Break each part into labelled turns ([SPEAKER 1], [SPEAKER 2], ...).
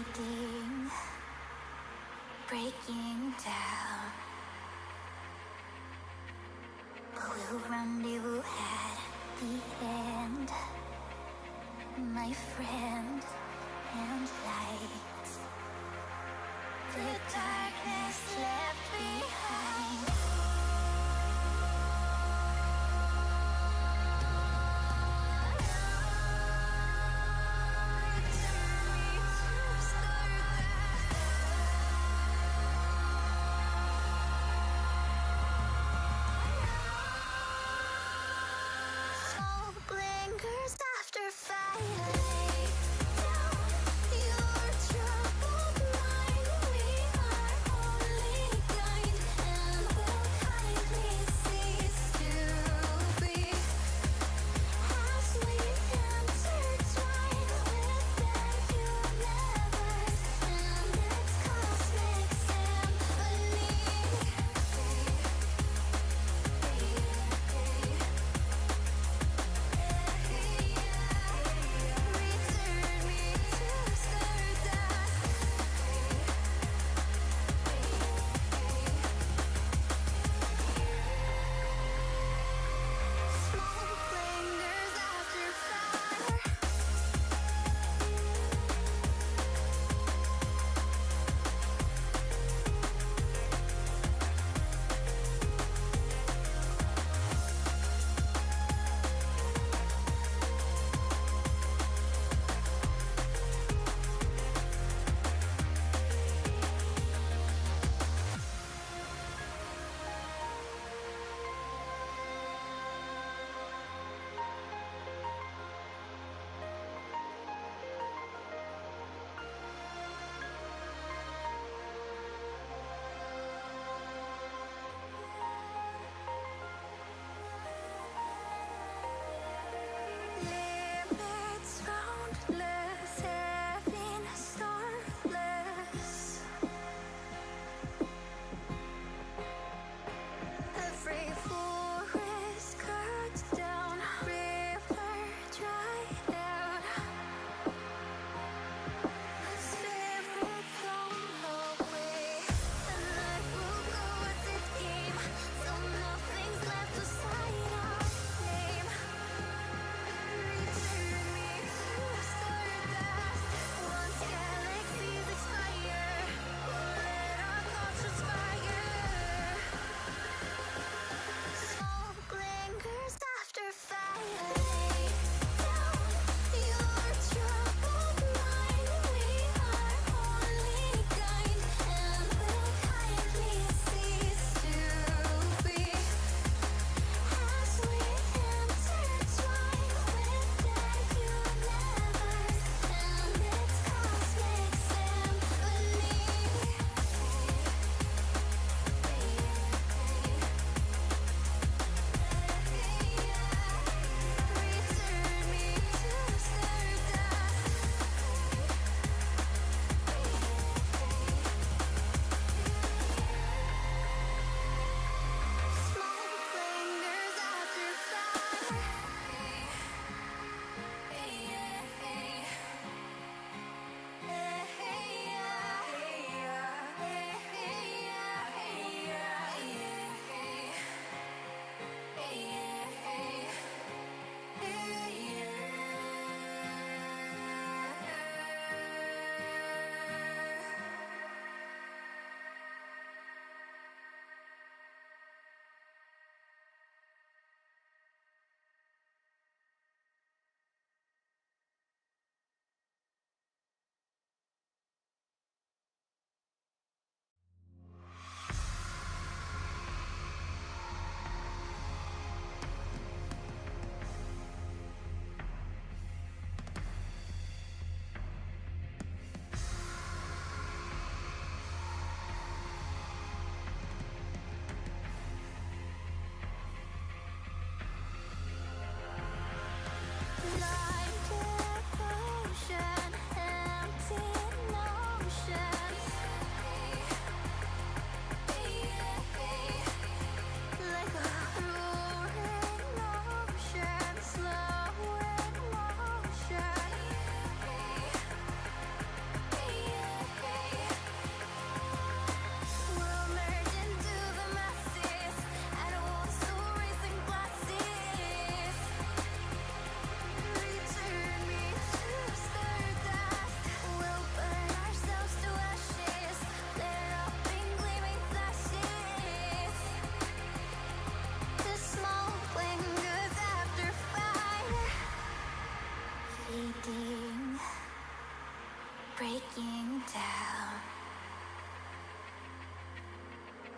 [SPEAKER 1] fading, breaking down. But we'll rendezvous at the end, my friend, and light the darkness left behind. breaking down.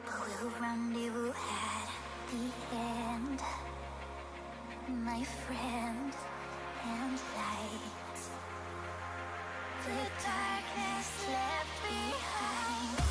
[SPEAKER 1] We'll rendezvous at the end, my friend and light. The darkness left behind.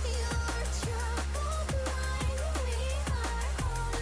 [SPEAKER 1] Your troubled mind, we are all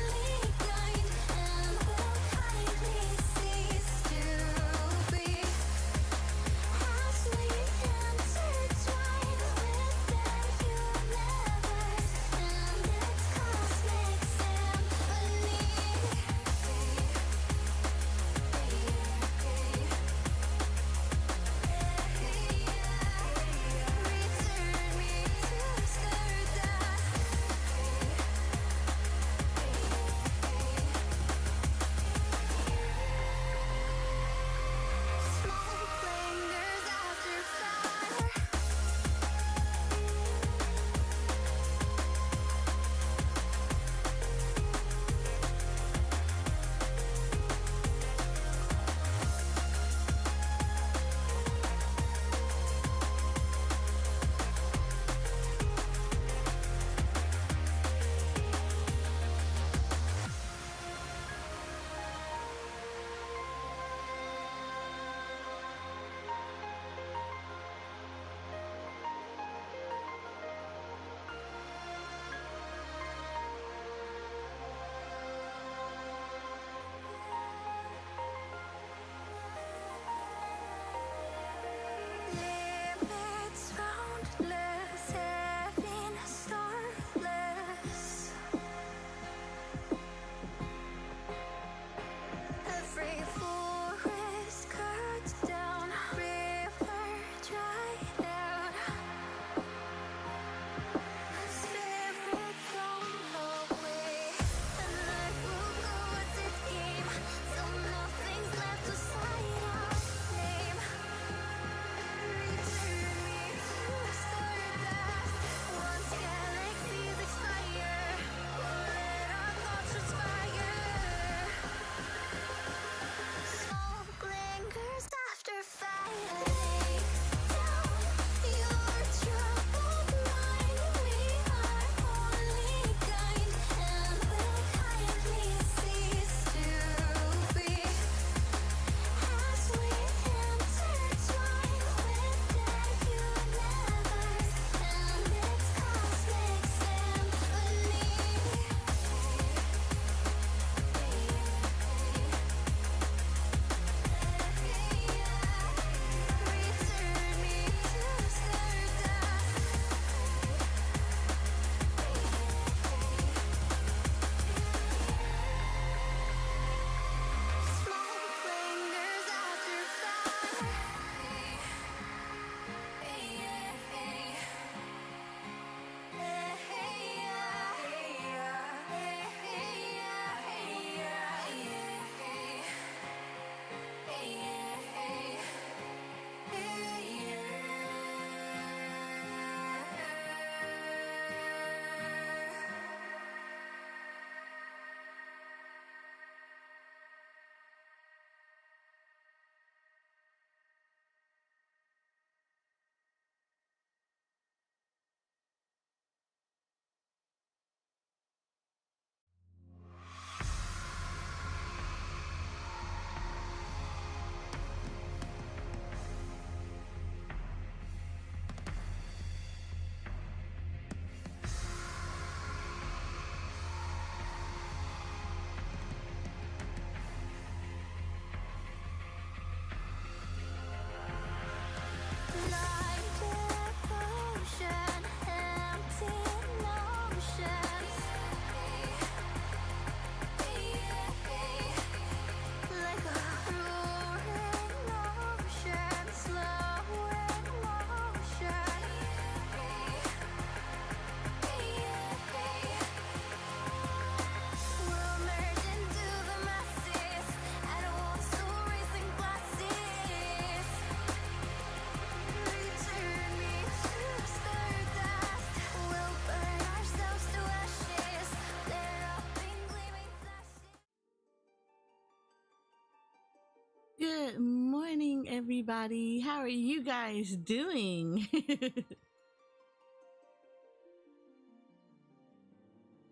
[SPEAKER 2] Good morning, everybody. How are you guys doing?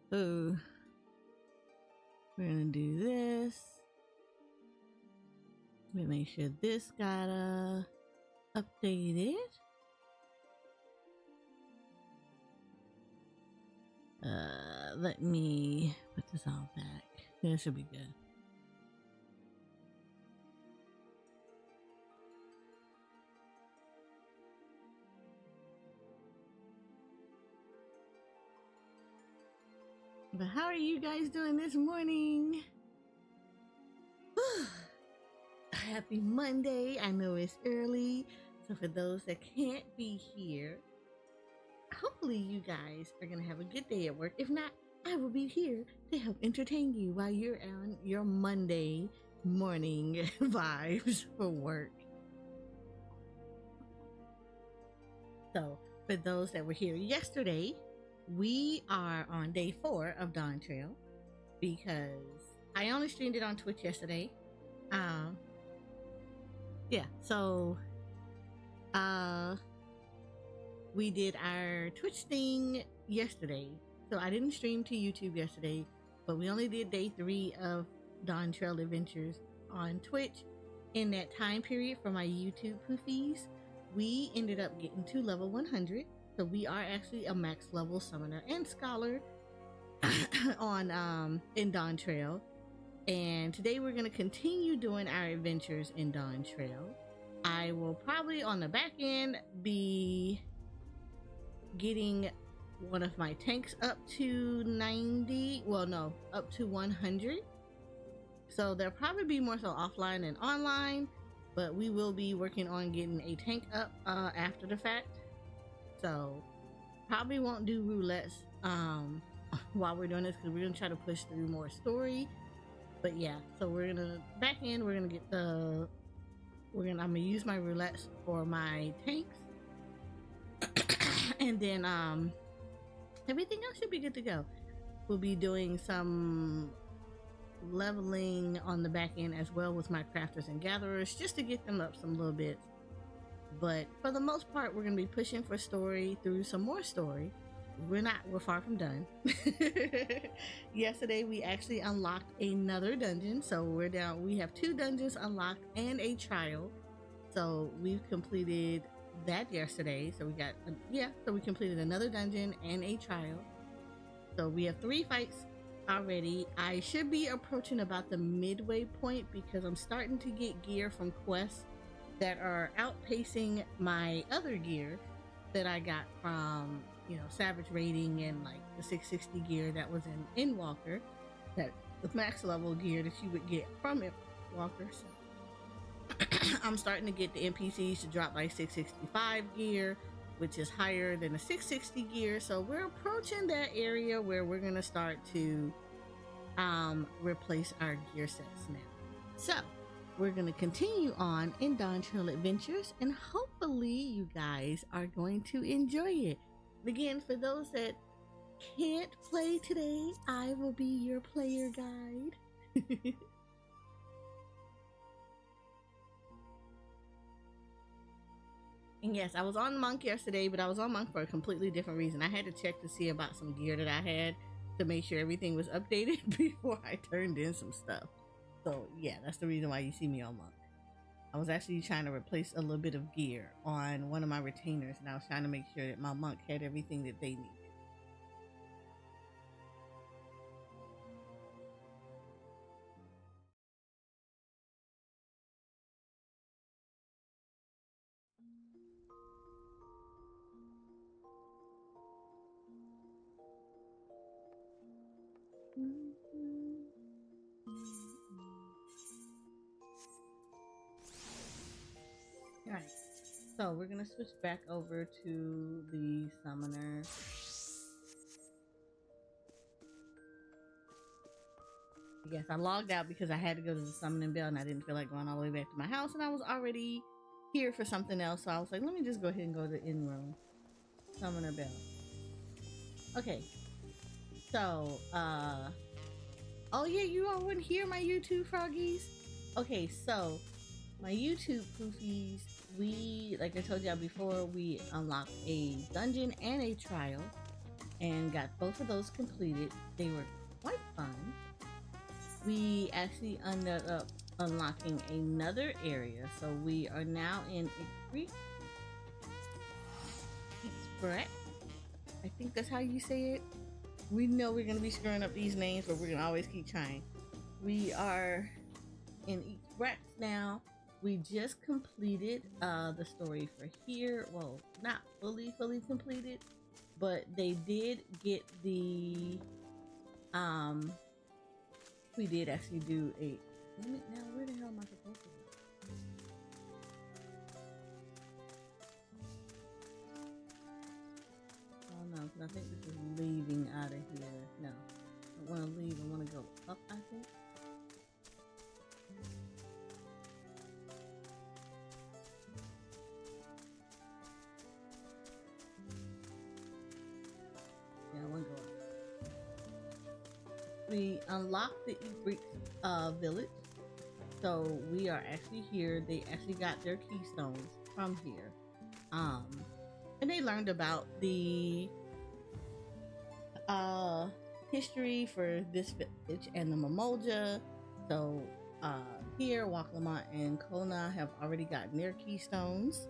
[SPEAKER 2] So, we're gonna do this. Let me make sure this got updated. Let me put this all back. This should be good. But how are you guys doing this morning? Happy Monday. I know it's early, so for those that can't be here, hopefully you guys are gonna have a good day at work. If not, I will be here to help entertain you while you're on your Monday morning vibes for work. So for those that were here yesterday, we are on day 4 of Dawntrail because I only streamed it on Twitch yesterday. Yeah, so we did our Twitch thing yesterday. So I didn't stream to YouTube yesterday, but we only did day 3 of Dawntrail Adventures on Twitch. In that time period for my YouTube poofies, we ended up getting to level 100. So we are actually a max level summoner and scholar on in Dawntrail. And today we're going to continue doing our adventures in Dawntrail. I will probably on the back end be getting one of my tanks up to 90. Well, no, up to 100. So there'll probably be more so offline than online, but we will be working on getting a tank up after the fact. So probably won't do roulettes while we're doing this because we're going to try to push through more story. But yeah, so we're gonna back end. We're gonna get the. I'm gonna use my roulettes for my tanks, and then everything else should be good to go. We'll be doing some leveling on the back end as well with my crafters and gatherers, just to get them up some little bits. But for the most part, we're gonna be pushing for story through some more story. We're far from done. Yesterday we actually unlocked another dungeon, so we're down. We have 2 dungeons unlocked and a trial, so we've completed that yesterday. So we got so we completed another dungeon and a trial, so we have 3 fights already. I should be approaching about the midway point because I'm starting to get gear from quests that are outpacing my other gear that I got from Savage Raiding and like the 660 gear that was in Walker, that the max level gear that you would get from it Walker. So I'm starting to get the NPCs to drop like 665 gear, which is higher than the 660 gear. So we're approaching that area where we're gonna start to replace our gear sets now. So we're going to continue on in Dawntrail Adventures, and hopefully you guys are going to enjoy it. Again, for those that can't play today, I will be your player guide. And yes, I was on Monk yesterday, but I was on Monk for a completely different reason. I had to check to see about some gear that I had to make sure everything was updated before I turned in some stuff. So yeah, that's the reason why you see me on Monk. I was actually trying to replace a little bit of gear on one of my retainers, and I was trying to make sure that my Monk had everything that they needed. Alright, so we're gonna switch back over to the summoner. Yes, I logged out because I had to go to the summoning bell and I didn't feel like going all the way back to my house, and I was already here for something else, so I was like, let me just go ahead and go to the in room. Summoner bell. Okay, so oh yeah, you all wouldn't hear my YouTube froggies. Okay, so My YouTube poofies, we, like I told y'all before, we unlocked a dungeon and a trial and got both of those completed. They were quite fun. We actually ended up unlocking another area, so we are now in Express. I think that's how you say it. We know we're gonna be screwing up these names, but we're gonna always keep trying. We are in Express now. We just completed the story for here. Well, not fully completed, but they did get the we did actually do a now where the hell am I supposed to be? Oh no, because I think this is leaving out of here. No, I don't want to leave. I want to go up, I think. Yeah, I want to go up. We unlocked the Ibrik village. So we are actually here. They actually got their keystones from here. And they learned about the history for this village and the Mamolja. So here Waklamont and Kona have already gotten their keystones.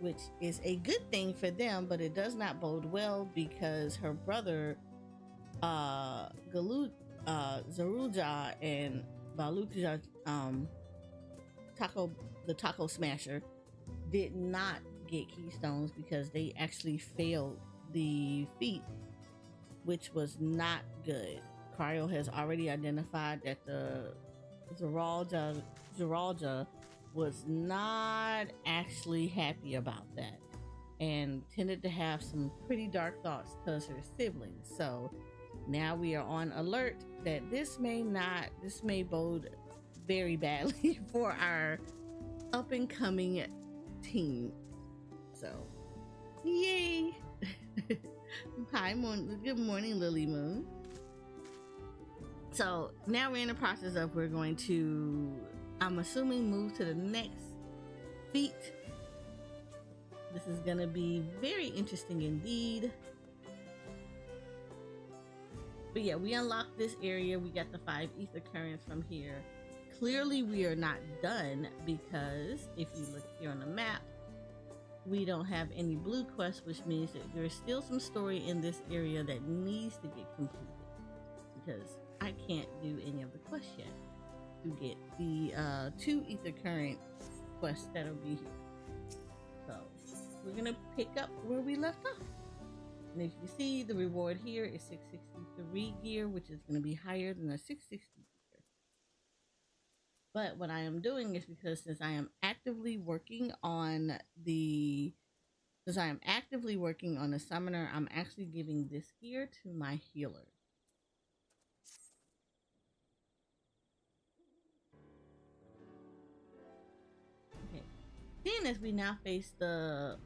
[SPEAKER 2] Which is a good thing for them, but it does not bode well because her brother Zaruja and Balukja, the Taco Smasher, did not get keystones because they actually failed the feat, which was not good. Cryo has already identified that the Zeralja was not actually happy about that and tended to have some pretty dark thoughts because her siblings. So now we are on alert that this may bode very badly for our up and coming team. So yay. Good morning, Lily Moon. So now we're in the process of, we're going to, I'm assuming, move to the next feat. This is going to be very interesting indeed. But yeah, we unlocked this area. We got the 5 ether currents from here. Clearly we are not done, because if you look here on the map, we don't have any blue quests, which means that there's still some story in this area that needs to get completed, because I can't do any of the quests yet to get the 2 ether current quests that'll be here. So we're gonna pick up where we left off. And if you see, the reward here is 663 gear, which is going to be higher than the 660 gear. But what I am doing is, because since I am actively working on the summoner, I'm actually giving this gear to my healer. Okay. Seeing as we now face the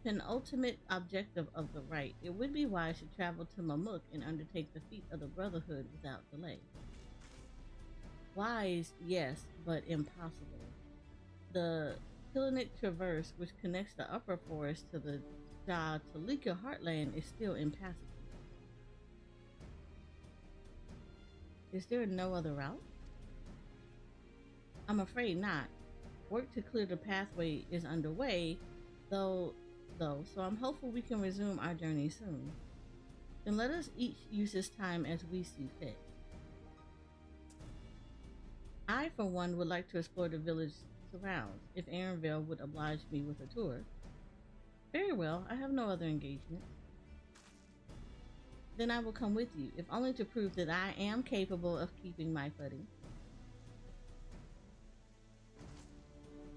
[SPEAKER 2] penultimate objective of the rite, it would be wise to travel to Mamuk and undertake the feat of the Brotherhood without delay. Wise, yes, but impossible. The Pilonic Traverse, which connects the upper forest to the Talika heartland, is still impassable. Is there no other route? I'm afraid not. Work to clear the pathway is underway, though, so I'm hopeful we can resume our journey soon. Then let us each use this time as we see fit. I, for one, would like to explore the village surrounds, if Aaronvale would oblige me with a tour. Very well, I have no other engagement. Then I will come with you, if only to prove that I am capable of keeping my footing.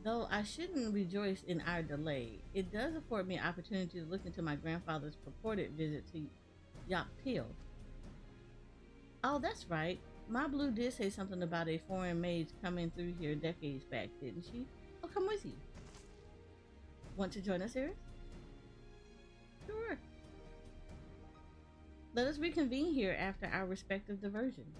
[SPEAKER 2] Though I shouldn't rejoice in our delay, it does afford me an opportunity to look into my grandfather's purported visit to Dawntrail. Oh, that's right. My Blue did say something about a foreign mage coming through here decades back, didn't she? I'll come with you. Want to join us, Eris? Sure. Let us reconvene here after our respective diversions.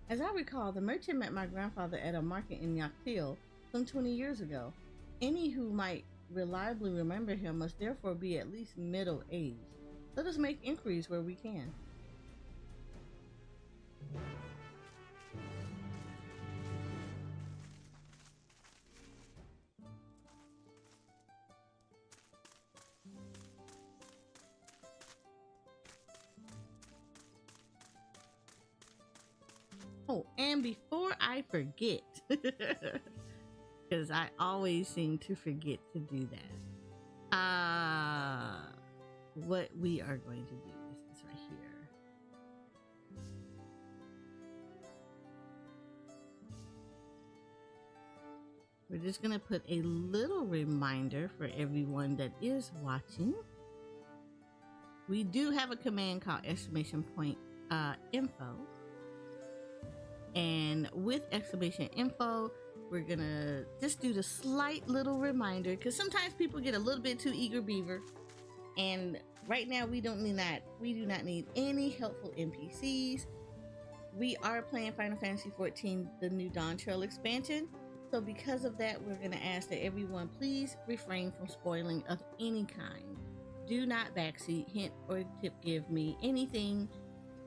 [SPEAKER 2] As I recall, the merchant met my grandfather at a market in Yaktil some 20 years ago. Any who might reliably remember him must therefore be at least middle aged. Let us make inquiries where we can. Oh, and before I forget, because I always seem to forget to do that, what we are going to do is this right here. We're just going to put a little reminder for everyone that is watching. We do have a command called !info. And with !info, we're gonna just do the slight little reminder, because sometimes people get a little bit too eager beaver, and right now we do not need any helpful NPCs. We are playing Final Fantasy XIV, the new Dawntrail expansion, so because of that, we're gonna ask that everyone please refrain from spoiling of any kind. Do not backseat, hint, or tip give me anything.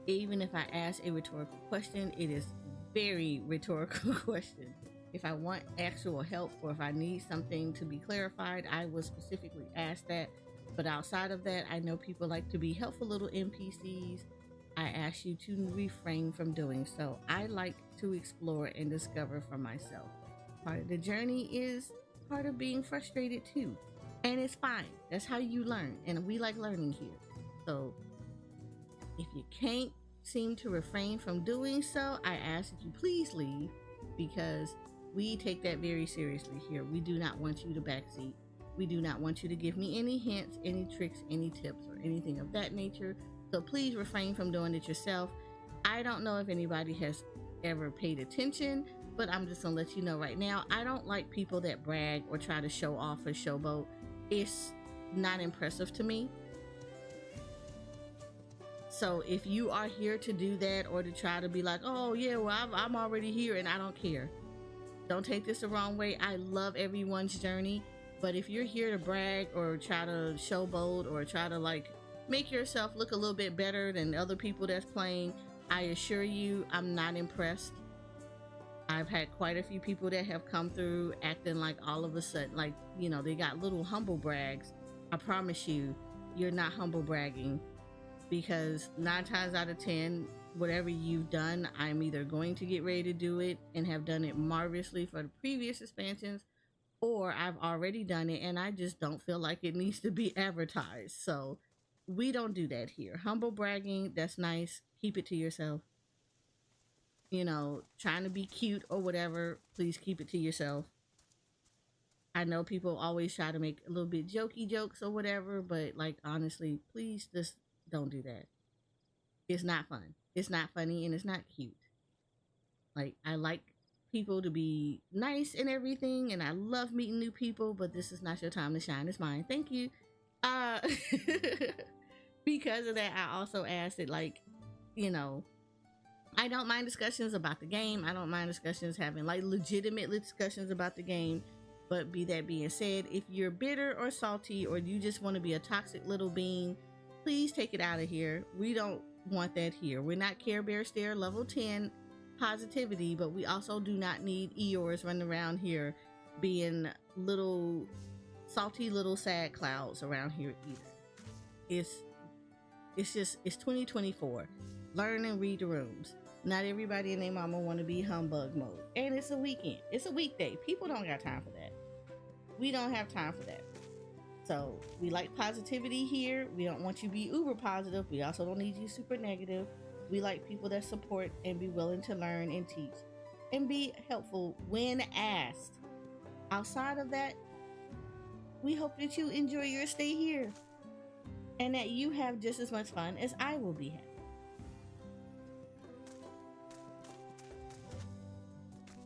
[SPEAKER 2] Even if I ask a rhetorical question, it is very rhetorical question. If I want actual help or if I need something to be clarified, I will specifically ask that. But outside of that, I know people like to be helpful little NPCs. I ask you to refrain from doing so. I like to explore and discover for myself. Part of the journey is part of being frustrated too. And it's fine. That's how you learn. And we like learning here. So if you can't seem to refrain from doing so, I ask that you please leave, because we take that very seriously here. We do not want you to backseat. We do not want you to give me any hints, any tricks, any tips, or anything of that nature. So please refrain from doing it yourself. I don't know if anybody has ever paid attention, but I'm just gonna let you know right now, I don't like people that brag or try to show off or showboat. It's not impressive to me. So if you are here to do that or to try to be like, oh yeah, well I'm already here and I don't care. Don't take this the wrong way. I love everyone's journey, but if you're here to brag or try to showboat or try to like make yourself look a little bit better than other people that's playing, I assure you I'm not impressed. I've had quite a few people that have come through acting like all of a sudden, like, you know, they got little humble brags. I promise you, you're not humble bragging. Because 9 times out of 10, whatever you've done, I'm either going to get ready to do it and have done it marvelously for the previous expansions, or I've already done it and I just don't feel like it needs to be advertised. So we don't do that here. Humble bragging, that's nice. Keep it to yourself. You know, trying to be cute or whatever, please keep it to yourself. I know people always try to make a little bit jokey jokes or whatever, but like honestly, please just don't do that. It's not fun. It's not funny and it's not cute. Like, I like people to be nice and everything, and I love meeting new people, but this is not your time to shine. It's mine. Thank you. Because of that, I also asked that, like, you know, I don't mind discussions about the game. I don't mind discussions having like legitimate discussions about the game. But be that being said, if you're bitter or salty or you just want to be a toxic little being, please take it out of here. We don't want that here. We're not Care Bear Stare level 10 positivity, but we also do not need Eeyores running around here being little salty little sad clouds around here either. It's 2024. Learn and read the rooms. Not everybody and their mama want to be humbug mode. And it's a weekend. It's a weekday. People don't got time for that. We don't have time for that. So we like positivity here. We don't want you to be uber positive. We also don't need you super negative. We like people that support and be willing to learn and teach and be helpful when asked. Outside of that, we hope that you enjoy your stay here and that you have just as much fun as I will be having.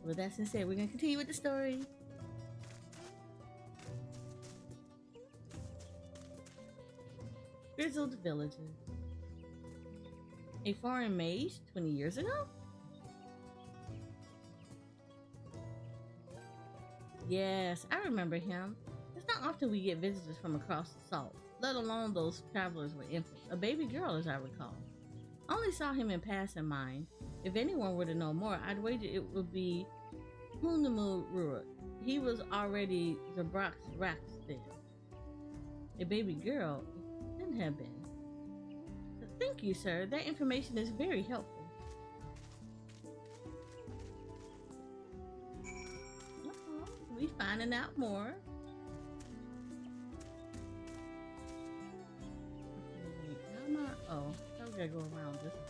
[SPEAKER 2] With that being said, we're going to continue with the story. Grizzled Villages. A foreign mage 20 years ago? Yes, I remember him. It's not often we get visitors from across the salt, let alone those travelers were infants. A baby girl, as I recall. I only saw him in passing mind. If anyone were to know more, I'd wager it would be Hunamu Rurik. He was already Zabrak's Rax then. A baby girl, it couldn't have been. Thank you, sir. That information is very helpful. We finding out more. Oh, we gotta go around this way.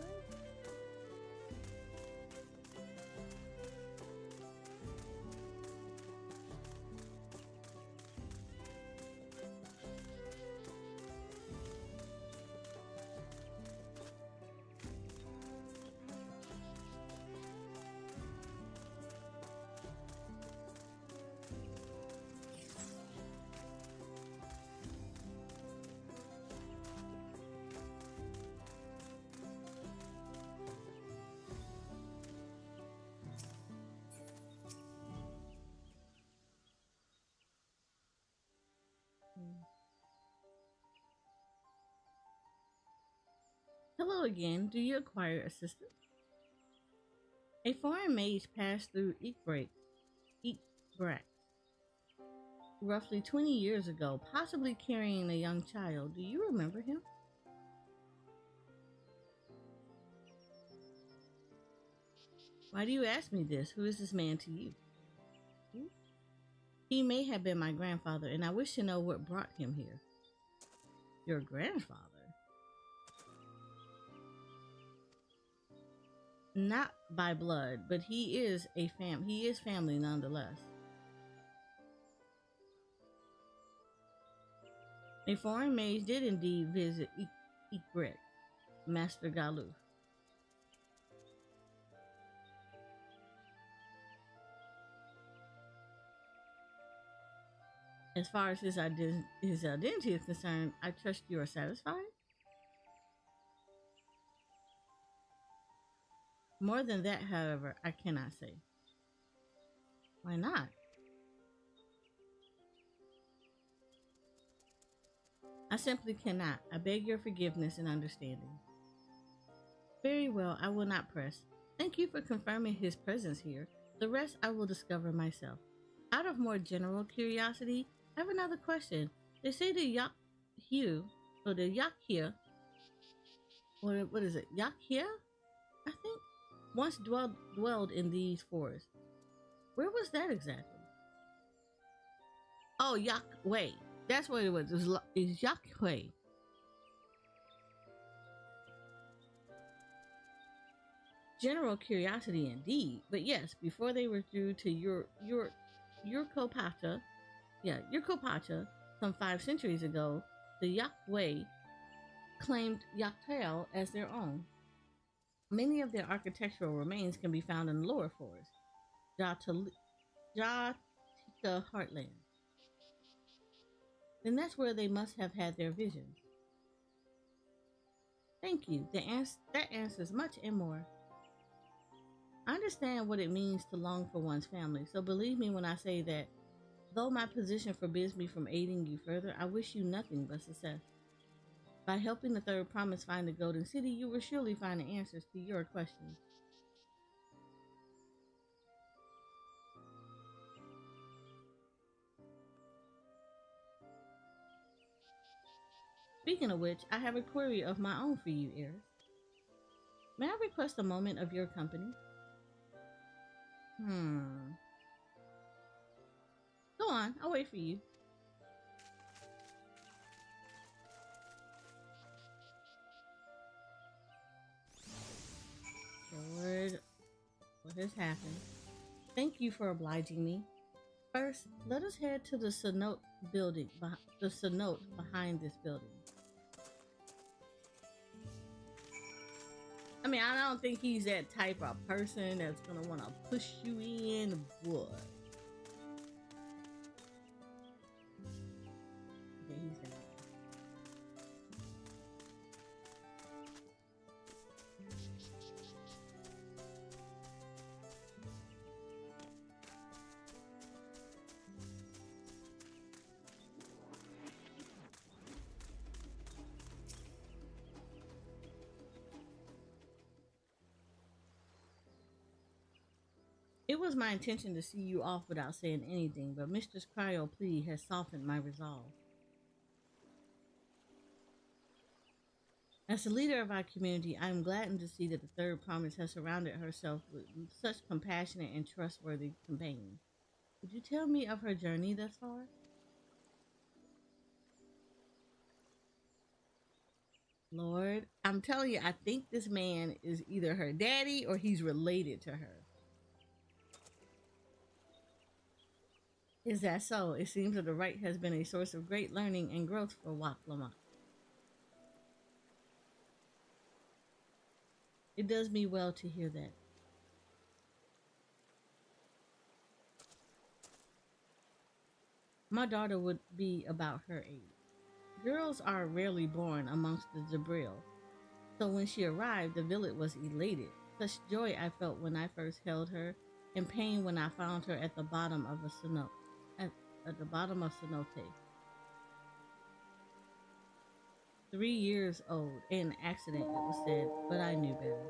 [SPEAKER 2] Hello again. Do you acquire assistance? A foreign mage passed through Eekbrak roughly 20 years ago, possibly carrying a young child. Do you remember him? Why do you ask me this? Who is this man to you? He may have been my grandfather, and I wish to know what brought him here. Your grandfather? Not by blood, but he is family nonetheless. A foreign mage did indeed visit Eekbrak, Master Galuf. As far as his identity is concerned, I trust you are satisfied? More than that, however, I cannot say. Why not? I simply cannot. I beg your forgiveness and understanding. Very well, I will not press. Thank you for confirming his presence here. The rest I will discover myself. Out of more general curiosity, I have another question. They say the Yakhyu, or the Yakhya, what is it? Yakhya? I think once dwelled in these forests. Where was that exactly? Oh, Yakway. That's what it was. It's Yakway. General curiosity indeed. But yes, before they withdrew to Yurkopacha, some 5 centuries ago, the Yakway claimed Dawntrail as their own. Many of their architectural remains can be found in the lower forest, Jatika Heartland. Then that's where they must have had their visions. Thank you. That answers much and more. I understand what it means to long for one's family, so believe me when I say that, though my position forbids me from aiding you further, I wish you nothing but success. By helping the Third Promise find the Golden City, you will surely find the answers to your questions. Speaking of which, I have a query of my own for you, Eris. May I request a moment of your company? Go on, I'll wait for you. Lord, what has happened? Thank you for obliging me. First, let us head to the cenote building, the cenote behind this building. I mean, I don't think he's that type of person that's gonna want to push you in, but okay, he's down. was my intention to see you off without saying anything, but Mistress Cryo plea has softened my resolve. As the leader of our community, I am gladdened to see that the third promise has surrounded herself with such compassionate and trustworthy companions. Could you tell me of her journey thus far? Lord, I'm telling you, I think this man is either her daddy or he's related to her. Is that so? It seems that the rite has been a source of great learning and growth for Waklama. It does me well to hear that. My daughter would be about her age. Girls are rarely born amongst the Jabril, so when she arrived, the village was elated. Such joy I felt when I first held her, and pain when I found her at the bottom of a cenote. At the bottom of cenote. 3 years old, an accident, it was said, but I knew better.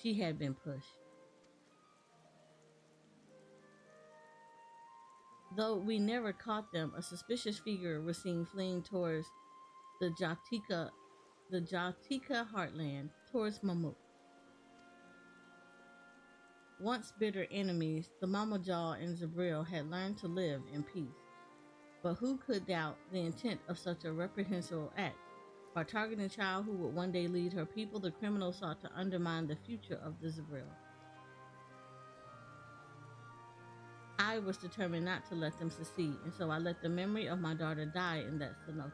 [SPEAKER 2] She had been pushed. Though we never caught them, a suspicious figure was seen fleeing towards the Jatika heartland, towards Mamuk. Once bitter enemies, the Mamajaw and Zabril had learned to live in peace. But who could doubt the intent of such a reprehensible act? By targeting a child who would one day lead her people, the criminal sought to undermine the future of the Zabril. I was determined not to let them succeed, and so I let the memory of my daughter die in that cenote,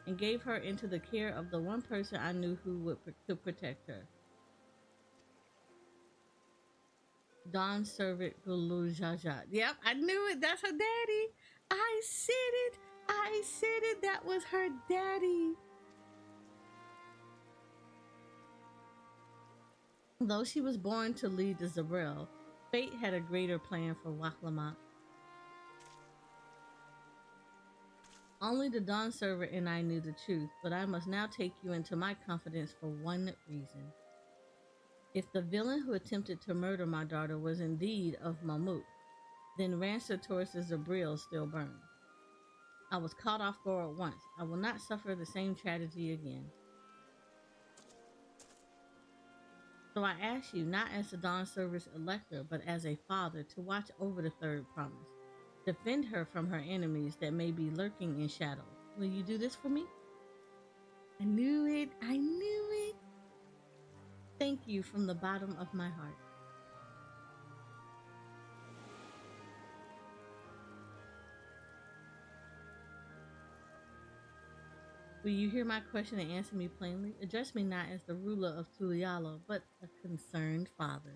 [SPEAKER 2] and gave her into the care of the one person I knew who could protect her. Dawn servant Gulu Jaja. Yep, I knew it. That's her daddy. I said it. I said it. That was her daddy. Though she was born to lead the Zabril, fate had a greater plan for Waklamat. Only the Dawn servant and I knew the truth, but I must now take you into my confidence for one reason. If the villain who attempted to murder my daughter was indeed of Mamuk, then Rancer towards the Zabril still burned. I was caught off guard once. I will not suffer the same tragedy again. So I ask you, not as the Dawn Server's elector, but as a father, to watch over the third promise. Defend her from her enemies that may be lurking in shadow. Will you do this for me? I knew it. I knew it. Thank you from the bottom of my heart. Will you hear my question and answer me plainly? Address me not as the ruler of Tuliala, but a concerned father.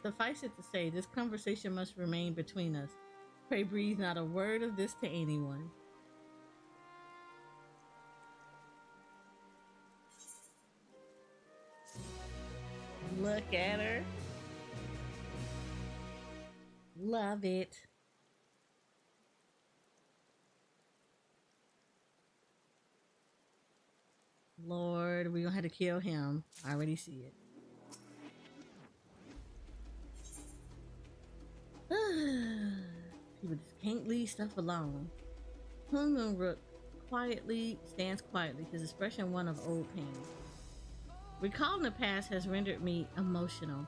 [SPEAKER 2] Suffice it to say, this conversation must remain between us. Pray breathe not a word of this to anyone. Look at her. Love it. Lord, we're gonna have to kill him. I already see it. People just can't leave stuff alone. Hungunruk stands quietly, his expression one of old pain. Recalling the past has rendered me emotional.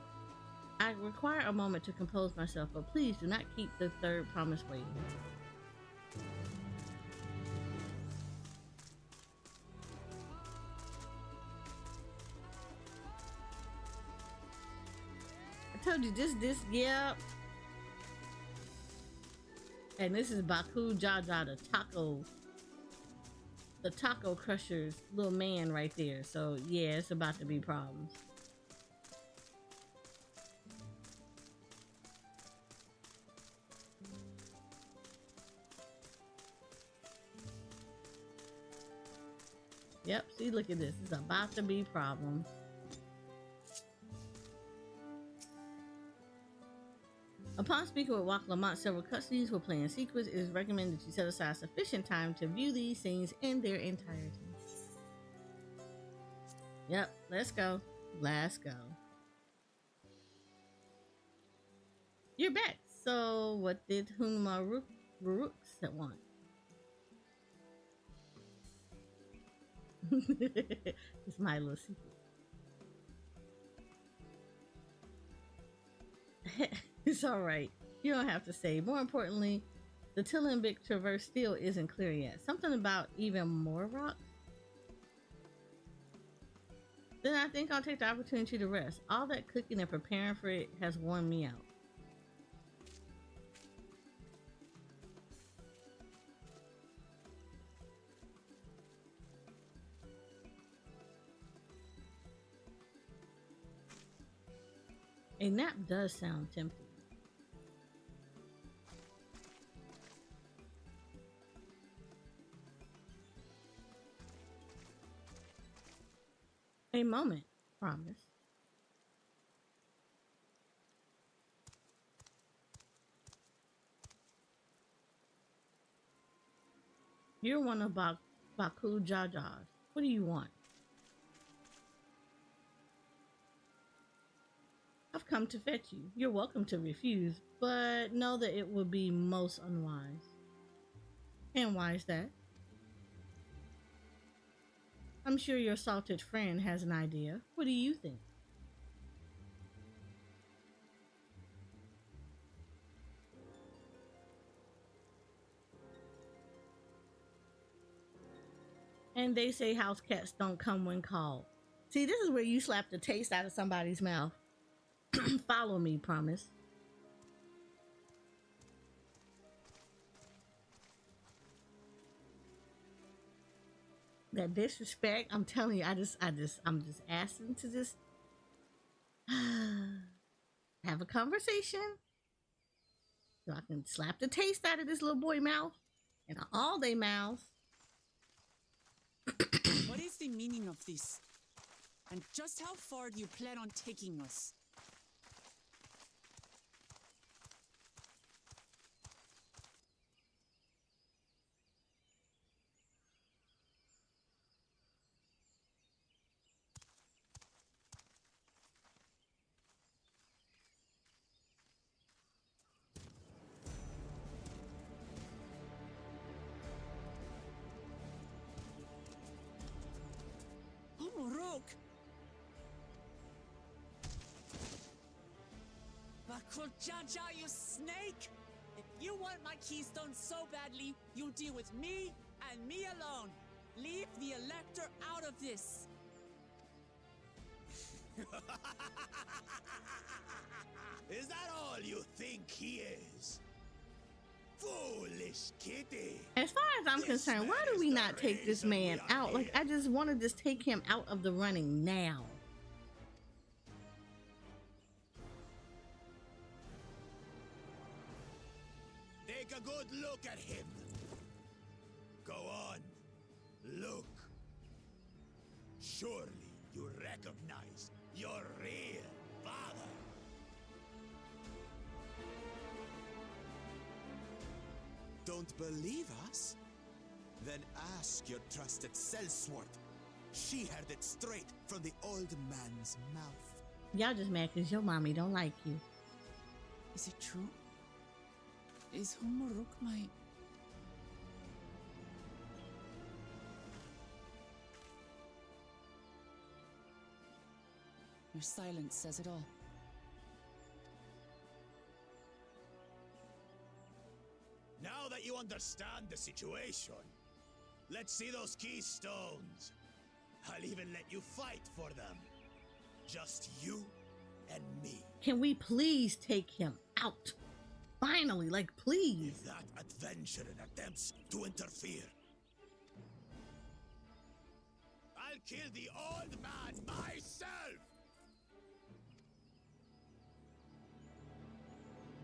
[SPEAKER 2] I require a moment to compose myself, but please do not keep the third promise waiting. I told you this, yeah. And this is Baku Jaja, the taco crusher's little man right there. So yeah, it's about to be problems. Yep, see, look at this. It's about to be problems. Upon speaking with Wak Lamont, several cutscenes will play in sequence. It is recommended that you set aside sufficient time to view these scenes in their entirety. Yep, let's go. Let's go. You're back. So, what did Hunma Ruruk want? It's my little secret. It's alright. You don't have to say. More importantly, the Tilimbic traverse still isn't clear yet. Something about even more rock? Then I think I'll take the opportunity to rest. All that cooking and preparing for it has worn me out. A nap does sound tempting. A moment, promise. You're one of Baku Jajas. What do you want? I've come to fetch you. You're welcome to refuse, but know that it would be most unwise. And why is that? I'm sure your salted friend has an idea. What do you think? And they say house cats don't come when called. See, this is where you slap the taste out of somebody's mouth. Follow me, promise. That disrespect, I'm telling you, I'm just asking to just have a conversation so I can slap the taste out of this little boy mouth and all they mouths.
[SPEAKER 3] What is the meaning of this? And just how far do you plan on taking us? Morok! Bakuljaja, you snake! If you want my keystone so badly, you deal with me and me alone. Leave the Elector out of this.
[SPEAKER 4] Is that all you think he is? Foolish kitty.
[SPEAKER 2] As far as I'm concerned, why do we not take this man out? Like, I just want to just take him out of the running now.
[SPEAKER 4] Take a good look at him. Go on, look. Surely you recognize your real father.
[SPEAKER 5] Don't believe us? Then ask your trusted sellsword. She heard it straight from the old man's mouth.
[SPEAKER 2] Y'all just mad because your mommy don't like you.
[SPEAKER 3] Is it true? Is Humoruk my... Your silence says it all.
[SPEAKER 4] Now that you understand the situation, let's see those keystones. I'll even let you fight for them. Just you and me.
[SPEAKER 2] Can we please take him out? Finally, like, please.
[SPEAKER 4] If that adventurer attempts to interfere, I'll kill the old man myself!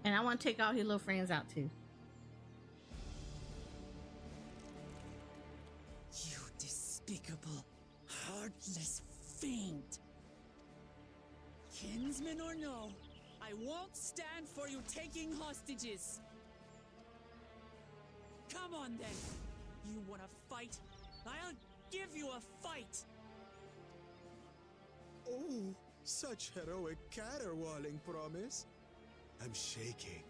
[SPEAKER 2] And I want to take all his little friends out too.
[SPEAKER 3] You despicable, heartless fiend. Kinsman or no, I I won't stand for you taking hostages. Come on then. You wanna fight? I'll give you a fight.
[SPEAKER 5] Oh, such heroic caterwauling promise. I'm shaking.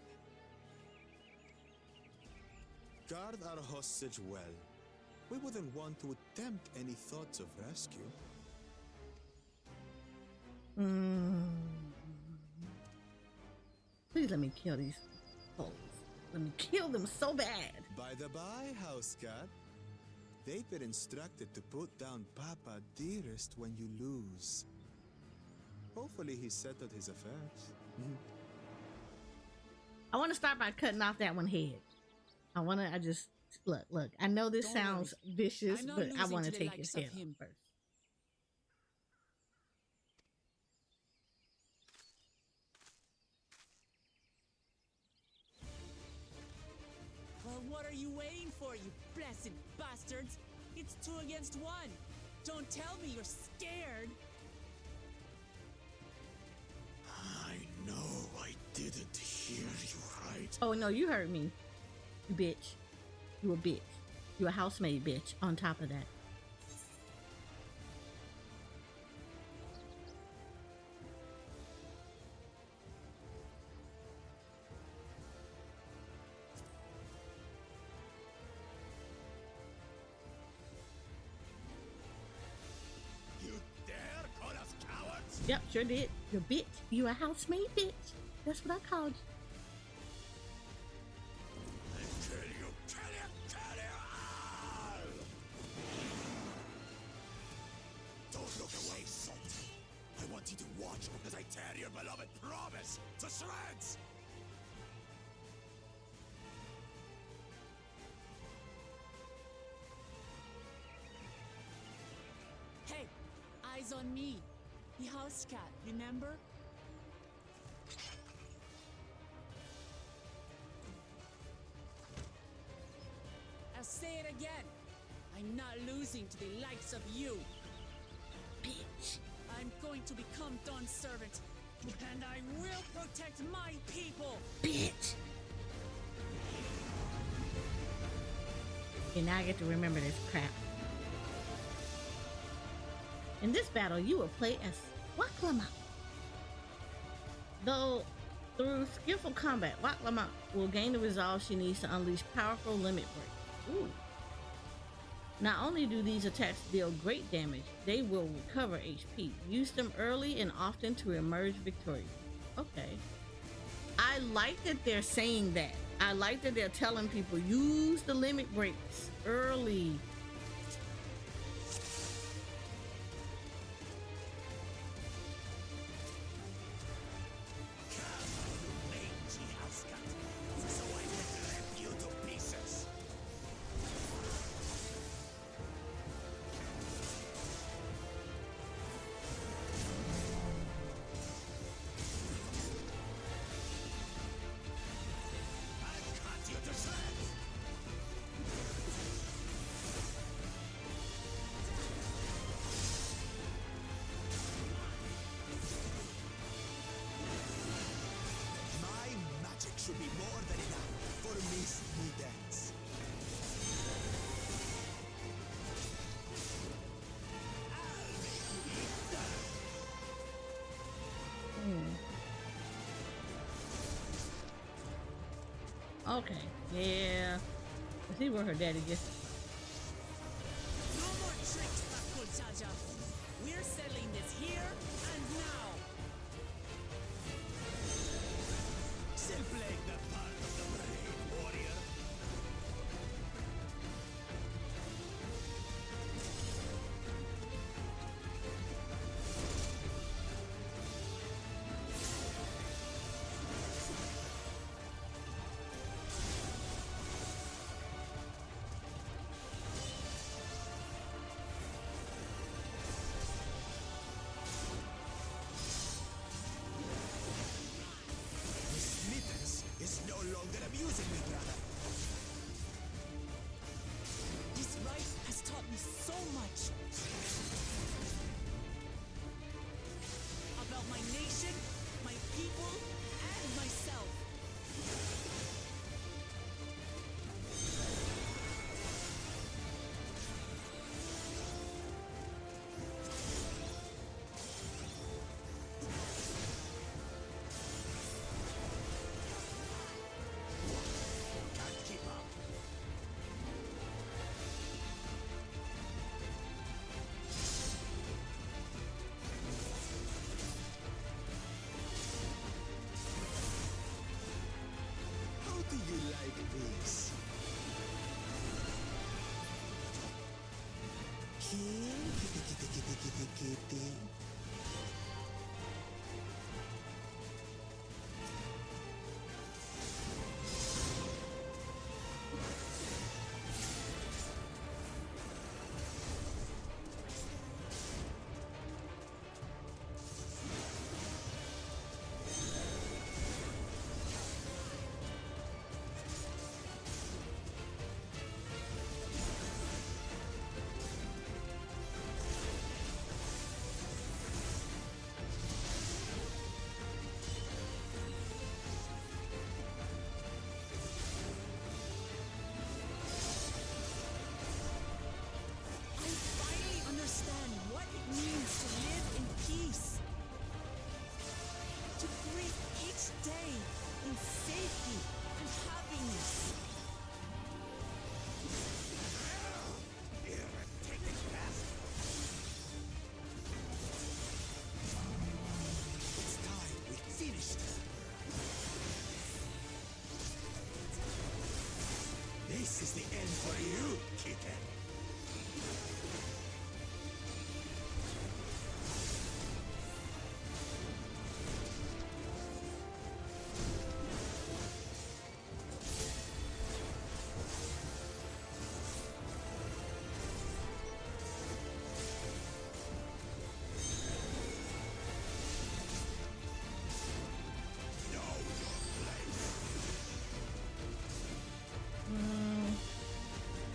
[SPEAKER 5] Guard our hostage well. We wouldn't want to attempt any thoughts of rescue.
[SPEAKER 2] Please let me kill these folks. Let me kill them so bad.
[SPEAKER 5] By the by, house cat, they've been instructed to put down Papa dearest when you lose. Hopefully he settled his affairs.
[SPEAKER 2] I want to start by cutting off that one head. I just look. I know this
[SPEAKER 3] Don't
[SPEAKER 2] sounds
[SPEAKER 3] worry.
[SPEAKER 2] vicious,
[SPEAKER 3] I'm not
[SPEAKER 2] but I
[SPEAKER 3] losing
[SPEAKER 2] want to
[SPEAKER 3] to the
[SPEAKER 2] take his
[SPEAKER 3] likes of
[SPEAKER 2] head off
[SPEAKER 3] him.
[SPEAKER 2] first.
[SPEAKER 3] Well, what are you waiting for, you blessed bastards? It's 2 against 1. Don't tell me you're scared.
[SPEAKER 4] I know I didn't hear you right.
[SPEAKER 2] Oh no, you heard me, you bitch. You a bitch. You a housemaid bitch. On top of that.
[SPEAKER 4] You dare call us cowards?
[SPEAKER 2] Yep, sure did. You bitch. You a housemaid bitch. That's what I called you.
[SPEAKER 4] Kill you, kill you, kill you all! Don't look away, Salt. I want you to watch as I tear your beloved promise to shreds!
[SPEAKER 3] Hey, eyes on me. The house cat, remember? I'll say it again. I'm not losing to the likes of you.
[SPEAKER 2] Bitch.
[SPEAKER 3] I'm going to become Dawn's servant, and I will protect my people.
[SPEAKER 2] Bitch. Okay, now I get to remember this crap. In this battle, you will play as Waklama. Though, through skillful combat, Waklama will gain the resolve she needs to unleash powerful limit breaks. Ooh. Not only do these attacks deal great damage, they will recover HP. Use them early and often to emerge victorious. Okay. I like that they're saying that. I like that they're telling people use the limit breaks early.
[SPEAKER 4] Mangy house cat, so I can rip you to pieces. I've cut you to shreds.
[SPEAKER 5] My magic should be more than enough for Miss Dance.
[SPEAKER 2] Okay, yeah. Let's see where her daddy gets.
[SPEAKER 3] No more tricks, Bako Jaja. We're settling this here and now.
[SPEAKER 4] Still playing the part of the brave warrior. This is the end for you, kitten.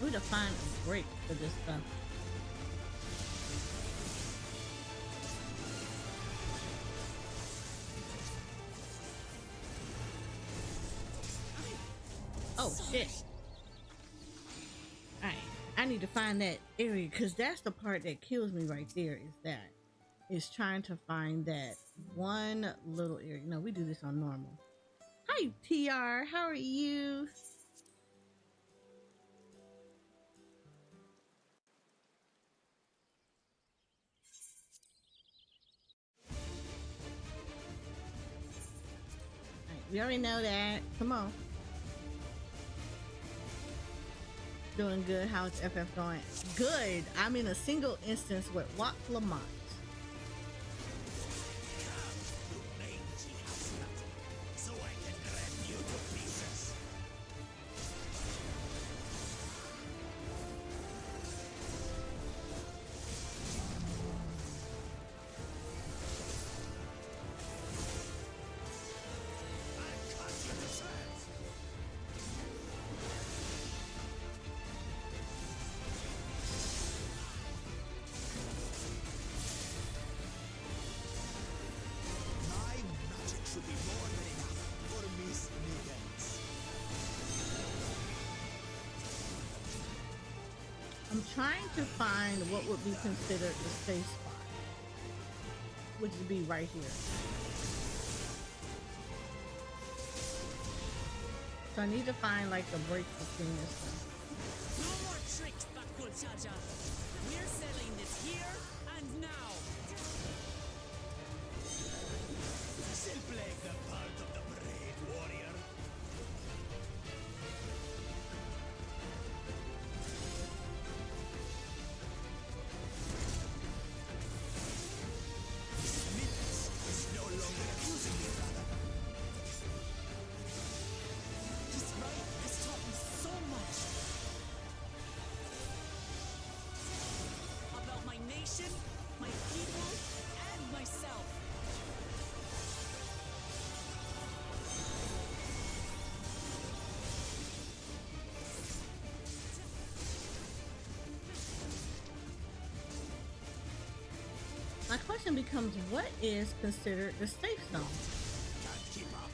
[SPEAKER 2] We need to find a break for this stuff. Oh shit. Alright, I need to find that area because that's the part that kills me right there, is trying to find that one little area. No, we do this on normal. Hi TR, how are you? We already know that. Come on. Doing good. How's FF going? Good. I'm in a single instance with Wat Lamont.
[SPEAKER 4] So I can rend you to pieces.
[SPEAKER 2] I'm trying to find what would be considered the safe spot, which would be right here. So I need to find like the break between this one.
[SPEAKER 3] No more tricks, Bakul Chacha. We're settling this here and now.
[SPEAKER 4] Still playing the part of the brave warrior. Smiths is no longer accusing me, brother.
[SPEAKER 3] This right has taught me so much about my nation, my people, and myself.
[SPEAKER 2] My question becomes, what is considered the safe zone?
[SPEAKER 4] Can't keep up.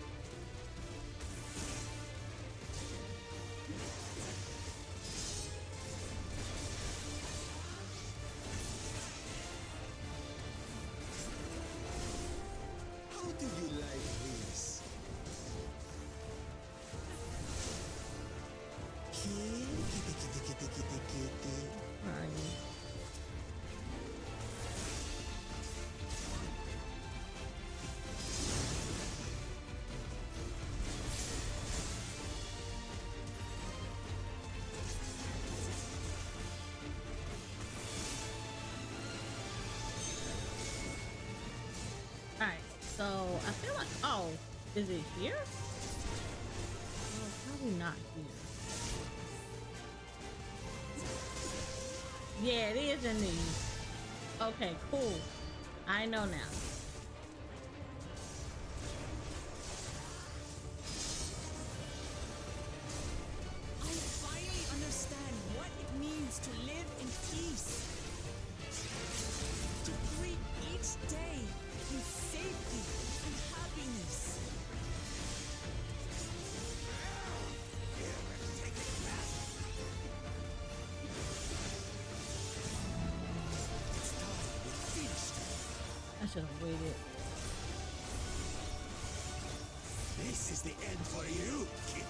[SPEAKER 5] How do you like this? Kitty, kitty, kitty, kitty, kitty.
[SPEAKER 2] Where are you? Alright, so I feel like, oh, is it here? No, probably not here. Yeah, it is in these. Okay, cool. I know now.
[SPEAKER 3] I finally understand what it means to live in peace. To greet each day in safety and happiness.
[SPEAKER 2] I should have waited.
[SPEAKER 4] This is the end for you, kitten.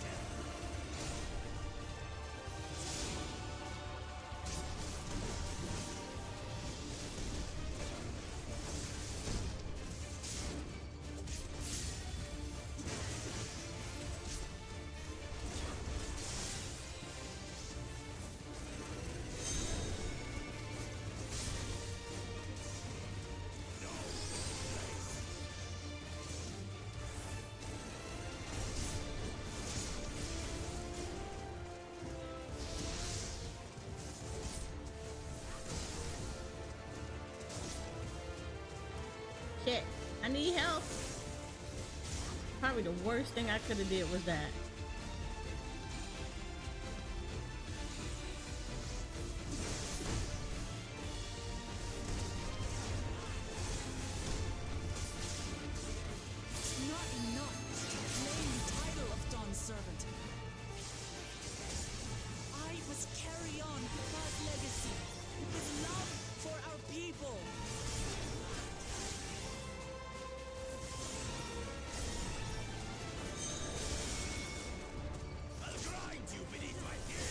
[SPEAKER 2] Shit, I need help. Probably the worst thing I could have did was that.
[SPEAKER 3] Not enough to claim the title of Dawn Servant. I must carry on Papa's legacy, his love for our people.
[SPEAKER 4] I'll grind you beneath my heel.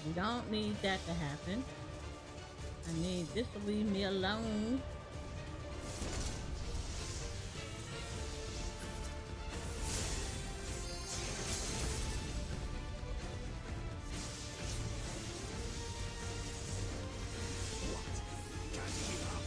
[SPEAKER 2] We don't need that to happen. I need this to leave me alone.
[SPEAKER 4] Can't keep up.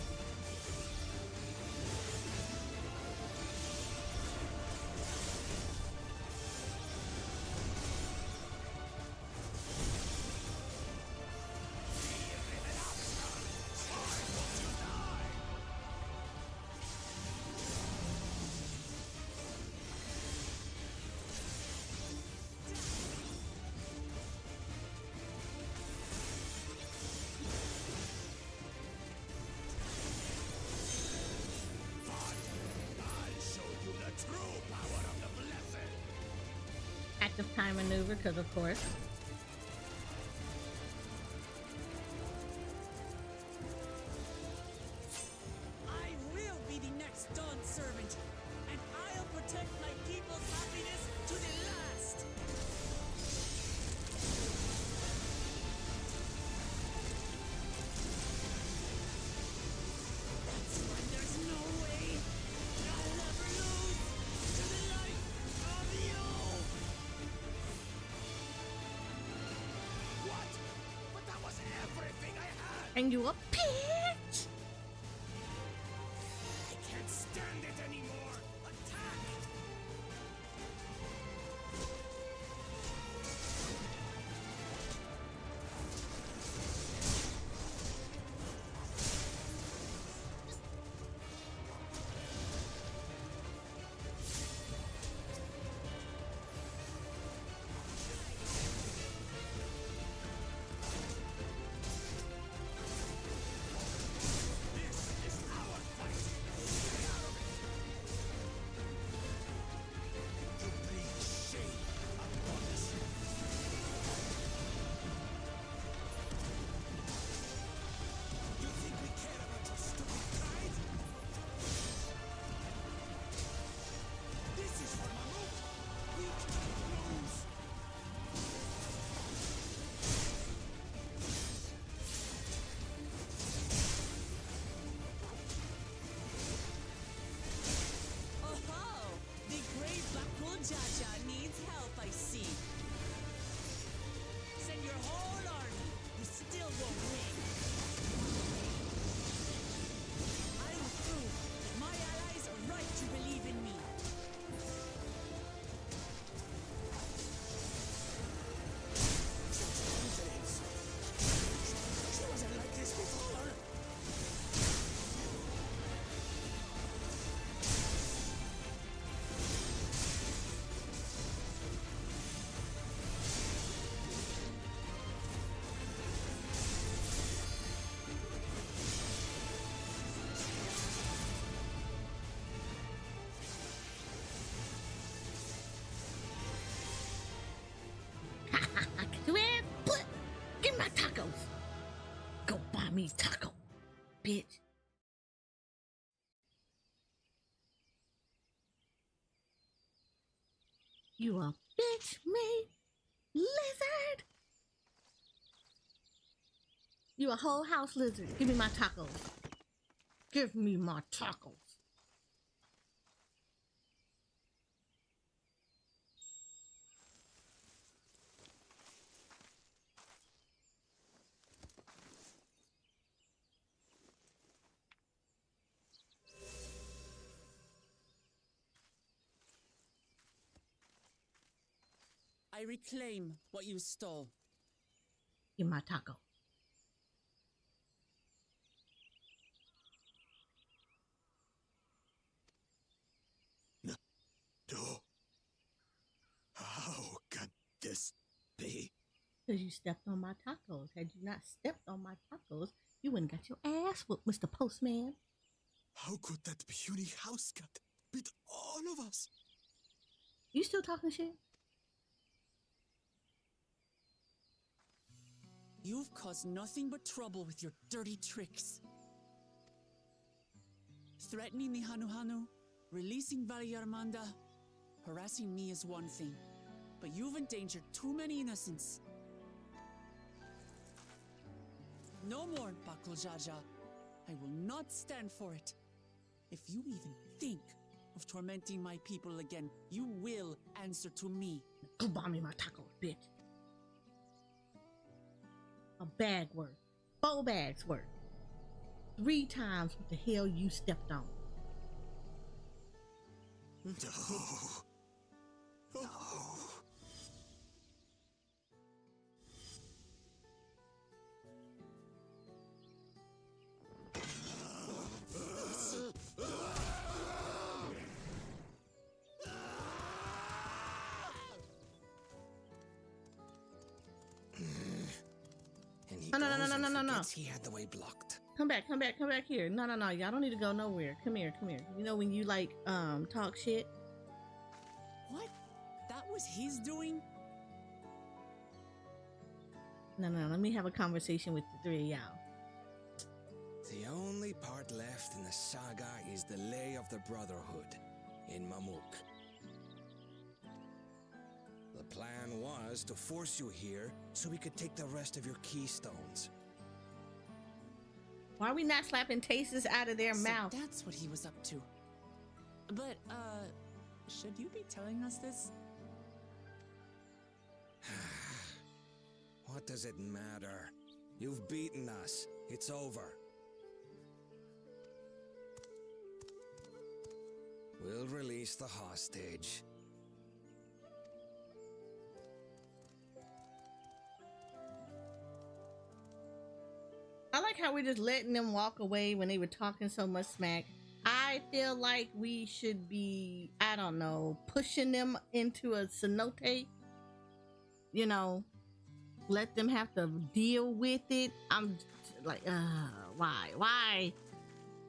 [SPEAKER 4] I'll show you the true power of the blessed.
[SPEAKER 2] Active time maneuver, because of course.
[SPEAKER 3] I will be the next Dawn Servant, and I'll protect my people's happiness to the last. That's when there's no way I'll ever lose to the light of you.
[SPEAKER 4] What? But that was everything I had.
[SPEAKER 2] And you a bitch!
[SPEAKER 4] I can't stand it anymore. Attack! This is our fight. Get out of it. You bring shame upon us. You think we care about your stupid pride? This is for Mammoth. We can't lose.
[SPEAKER 3] Oh, the great Bakul Jaja needs help, I see. Send your whole army. You still won't win. I will prove that my allies are right to believe in me.
[SPEAKER 4] She wasn't like this before.
[SPEAKER 2] I can do it. But give me my tacos. Go buy me taco, bitch. You a bitch made lizard. You a whole house lizard. Give me my tacos. Give me my tacos.
[SPEAKER 3] I reclaim what you stole.
[SPEAKER 2] Give me my taco. Because you stepped on my tacos. Had you not stepped on my tacos, you wouldn't got your ass whooped, Mr. Postman.
[SPEAKER 5] How could that puny house cat beat all of us?
[SPEAKER 2] You still talking shit?
[SPEAKER 3] You've caused nothing but trouble with your dirty tricks. Threatening the Hanuhanu, releasing Valyarmanda, harassing me is one thing, but you've endangered too many innocents. No more, Bakul Jaja. I will not stand for it. If you even think of tormenting my people again, you will answer to me.
[SPEAKER 2] Go buy me my tacos, bitch. A bag worth. 4 bags worth. 3 times what the hell you stepped on.
[SPEAKER 5] No. No.
[SPEAKER 2] No.
[SPEAKER 6] He had the way blocked.
[SPEAKER 2] Come back here. No. Y'all don't need to go nowhere. Come here. You know when you like talk shit?
[SPEAKER 3] What? That was his doing?
[SPEAKER 2] No. Let me have a conversation with the 3 of y'all.
[SPEAKER 6] The only part left in the saga is the Lay of the Brotherhood in Mamuk. The plan was to force you here so we could take the rest of your keystones.
[SPEAKER 2] Why are we not slapping tastes out of their
[SPEAKER 3] So
[SPEAKER 2] mouth?
[SPEAKER 3] that's what he was up to. But, should you be telling us this?
[SPEAKER 6] What does it matter? You've beaten us. It's over. We'll release the hostage.
[SPEAKER 2] I like how we're just letting them walk away when they were talking so much smack. I feel like we should be, I don't know, pushing them into a cenote. You know, let them have to deal with it. I'm like, why?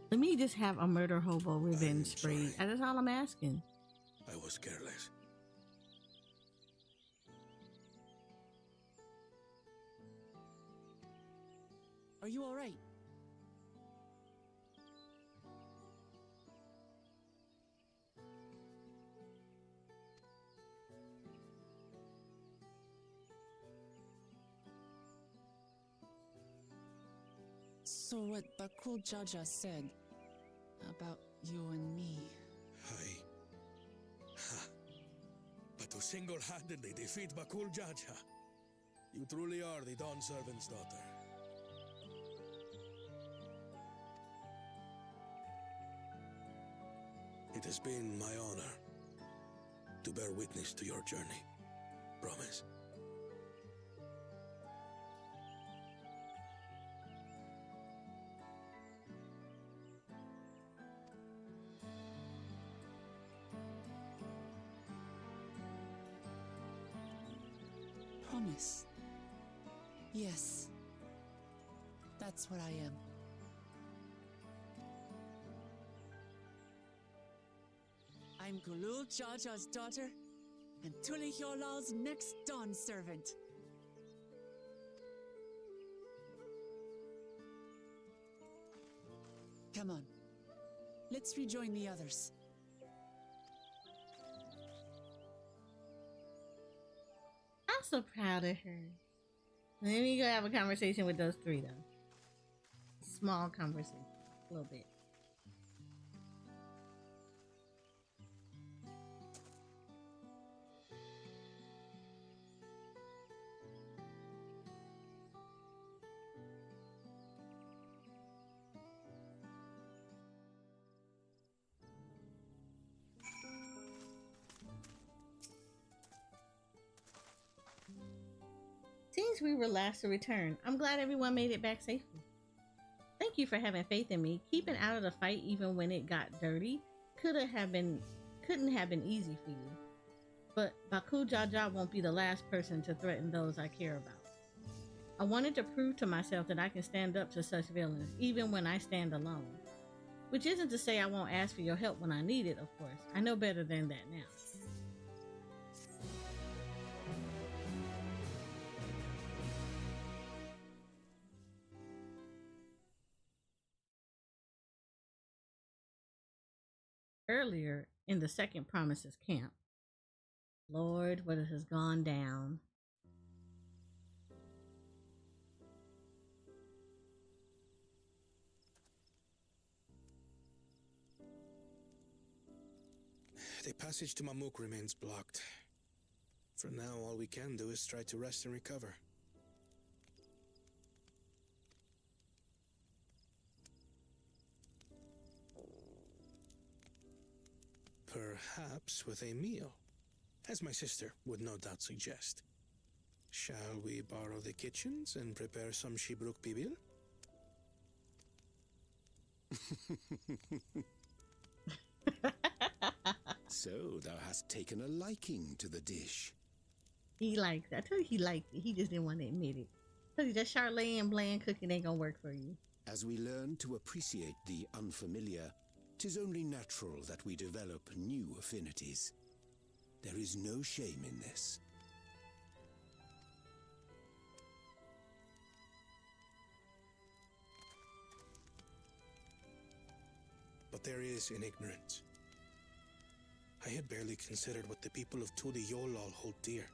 [SPEAKER 2] Let me just have a murder hobo revenge spree. That's all I'm asking.
[SPEAKER 4] I was careless.
[SPEAKER 3] Are you all right? So what Bakul Jaja said about you and me.
[SPEAKER 4] But to single-handedly defeat Bakul Jaja, you truly are the Dawn Servant's daughter. It has been my honor to bear witness to your journey. Promise?
[SPEAKER 3] Promise. Yes. That's what I am. I'm Gulul Jaja's daughter, and Tuli Hyolal's next Dawn servant. Come on. Let's rejoin the others.
[SPEAKER 2] I'm so proud of her. Let me go have a conversation with those 3 though. Small conversation. A little bit. Since we were last to return, I'm glad everyone made it back safely. Thank you for having faith in me. Keeping out of the fight even when it got dirty couldn't have been easy for you. But Bakul Jaja won't be the last person to threaten those I care about. I wanted to prove to myself that I can stand up to such villains, even when I stand alone. Which isn't to say I won't ask for your help when I need it, of course. I know better than that now. Earlier in the second Promises camp, Lord, what has gone down.
[SPEAKER 6] The passage to Mamuk remains blocked. For now, all we can do is try to rest and recover. Perhaps with a meal, as my sister would no doubt suggest. Shall we borrow the kitchens and prepare some Shibruk Bibil?
[SPEAKER 7] So thou hast taken a liking to the dish.
[SPEAKER 2] He likes it. I told you he liked it. He just didn't want to admit it. I told you that Charlene and bland cooking ain't gonna work for you.
[SPEAKER 7] As we learn to appreciate the unfamiliar, 'tis only natural that we develop new affinities. There is no shame in this.
[SPEAKER 6] But there is in ignorance. I had barely considered what the people of Tudi Yolal hold dear.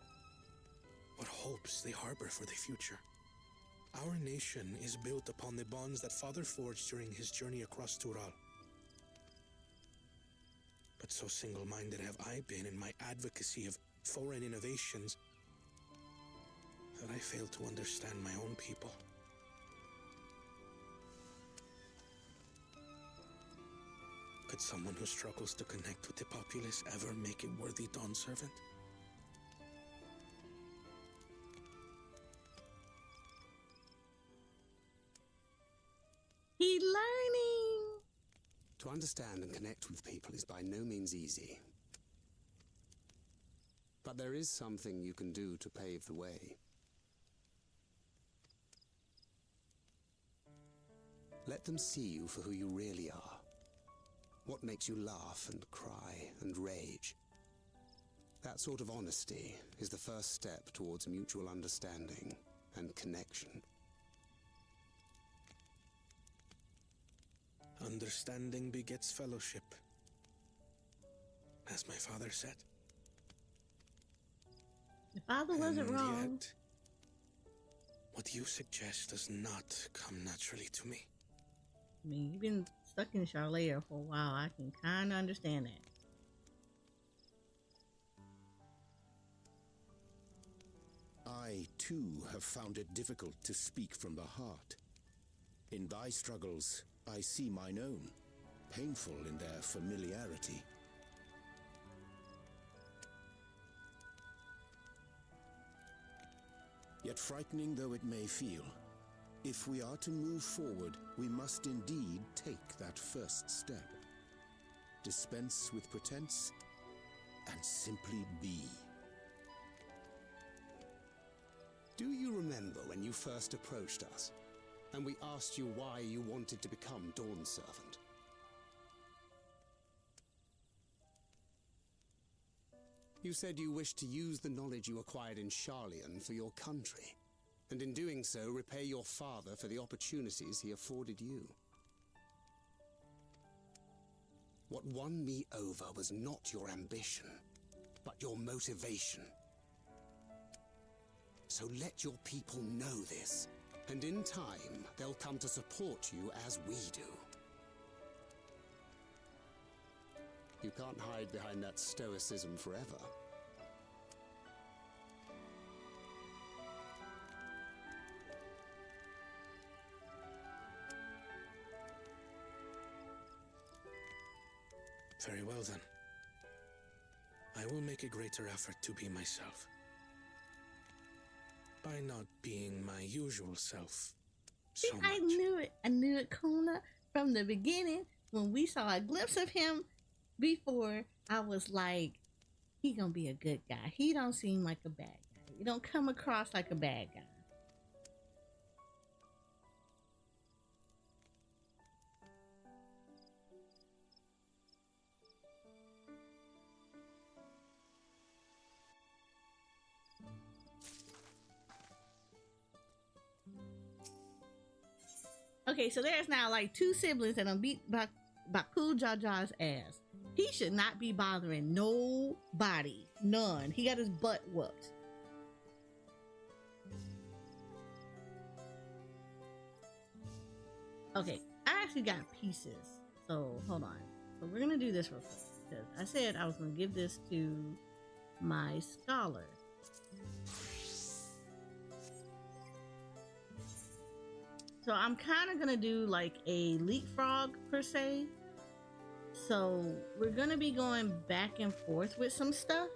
[SPEAKER 6] What hopes they harbor for the future. Our nation is built upon the bonds that Father forged during his journey across Tural. But so single-minded have I been in my advocacy of foreign innovations that I fail to understand my own people. Could someone who struggles to connect with the populace ever make a worthy Dawn servant?
[SPEAKER 2] He learning.
[SPEAKER 8] To understand and connect with people is by no means easy. But there is something you can do to pave the way. Let them see you for who you really are. What makes you laugh and cry and rage. That sort of honesty is the first step towards mutual understanding and connection.
[SPEAKER 6] Understanding begets fellowship, as my father said.
[SPEAKER 2] The father wasn't
[SPEAKER 6] And
[SPEAKER 2] wrong.
[SPEAKER 6] yet, what you suggest does not come naturally to me.
[SPEAKER 2] I mean, you've been stuck in Charlair for a while. I can kind of understand that.
[SPEAKER 7] I, too, have found it difficult to speak from the heart. In thy struggles, I see mine own, painful in their familiarity. Yet frightening though it may feel, if we are to move forward, we must indeed take that first step. Dispense with pretense, and simply be.
[SPEAKER 8] Do you remember when you first approached us, and we asked you why you wanted to become Dawn Servant? You said you wished to use the knowledge you acquired in Sharlayan for your country, and in doing so repay your father for the opportunities he afforded you. What won me over was not your ambition, but your motivation. So let your people know this, and in time, they'll come to support you as we do. You can't hide behind that stoicism forever.
[SPEAKER 6] Very well then. I will make a greater effort to be myself. By not being my usual self so much.
[SPEAKER 2] I knew it. I knew it, Kuna, from the beginning. When we saw a glimpse of him before, I was like, he gonna be a good guy. He don't seem like a bad guy. He don't come across like a bad guy. Okay, so there's now like 2 siblings that done beat Baku Jaja's ass. He should not be bothering nobody. None. He got his butt whooped. Okay, I actually got pieces. So hold on. So we're gonna do this real quick because I said I was gonna give this to my scholar. So I'm kind of gonna do like a leapfrog per se. So we're gonna be going back and forth with some stuff.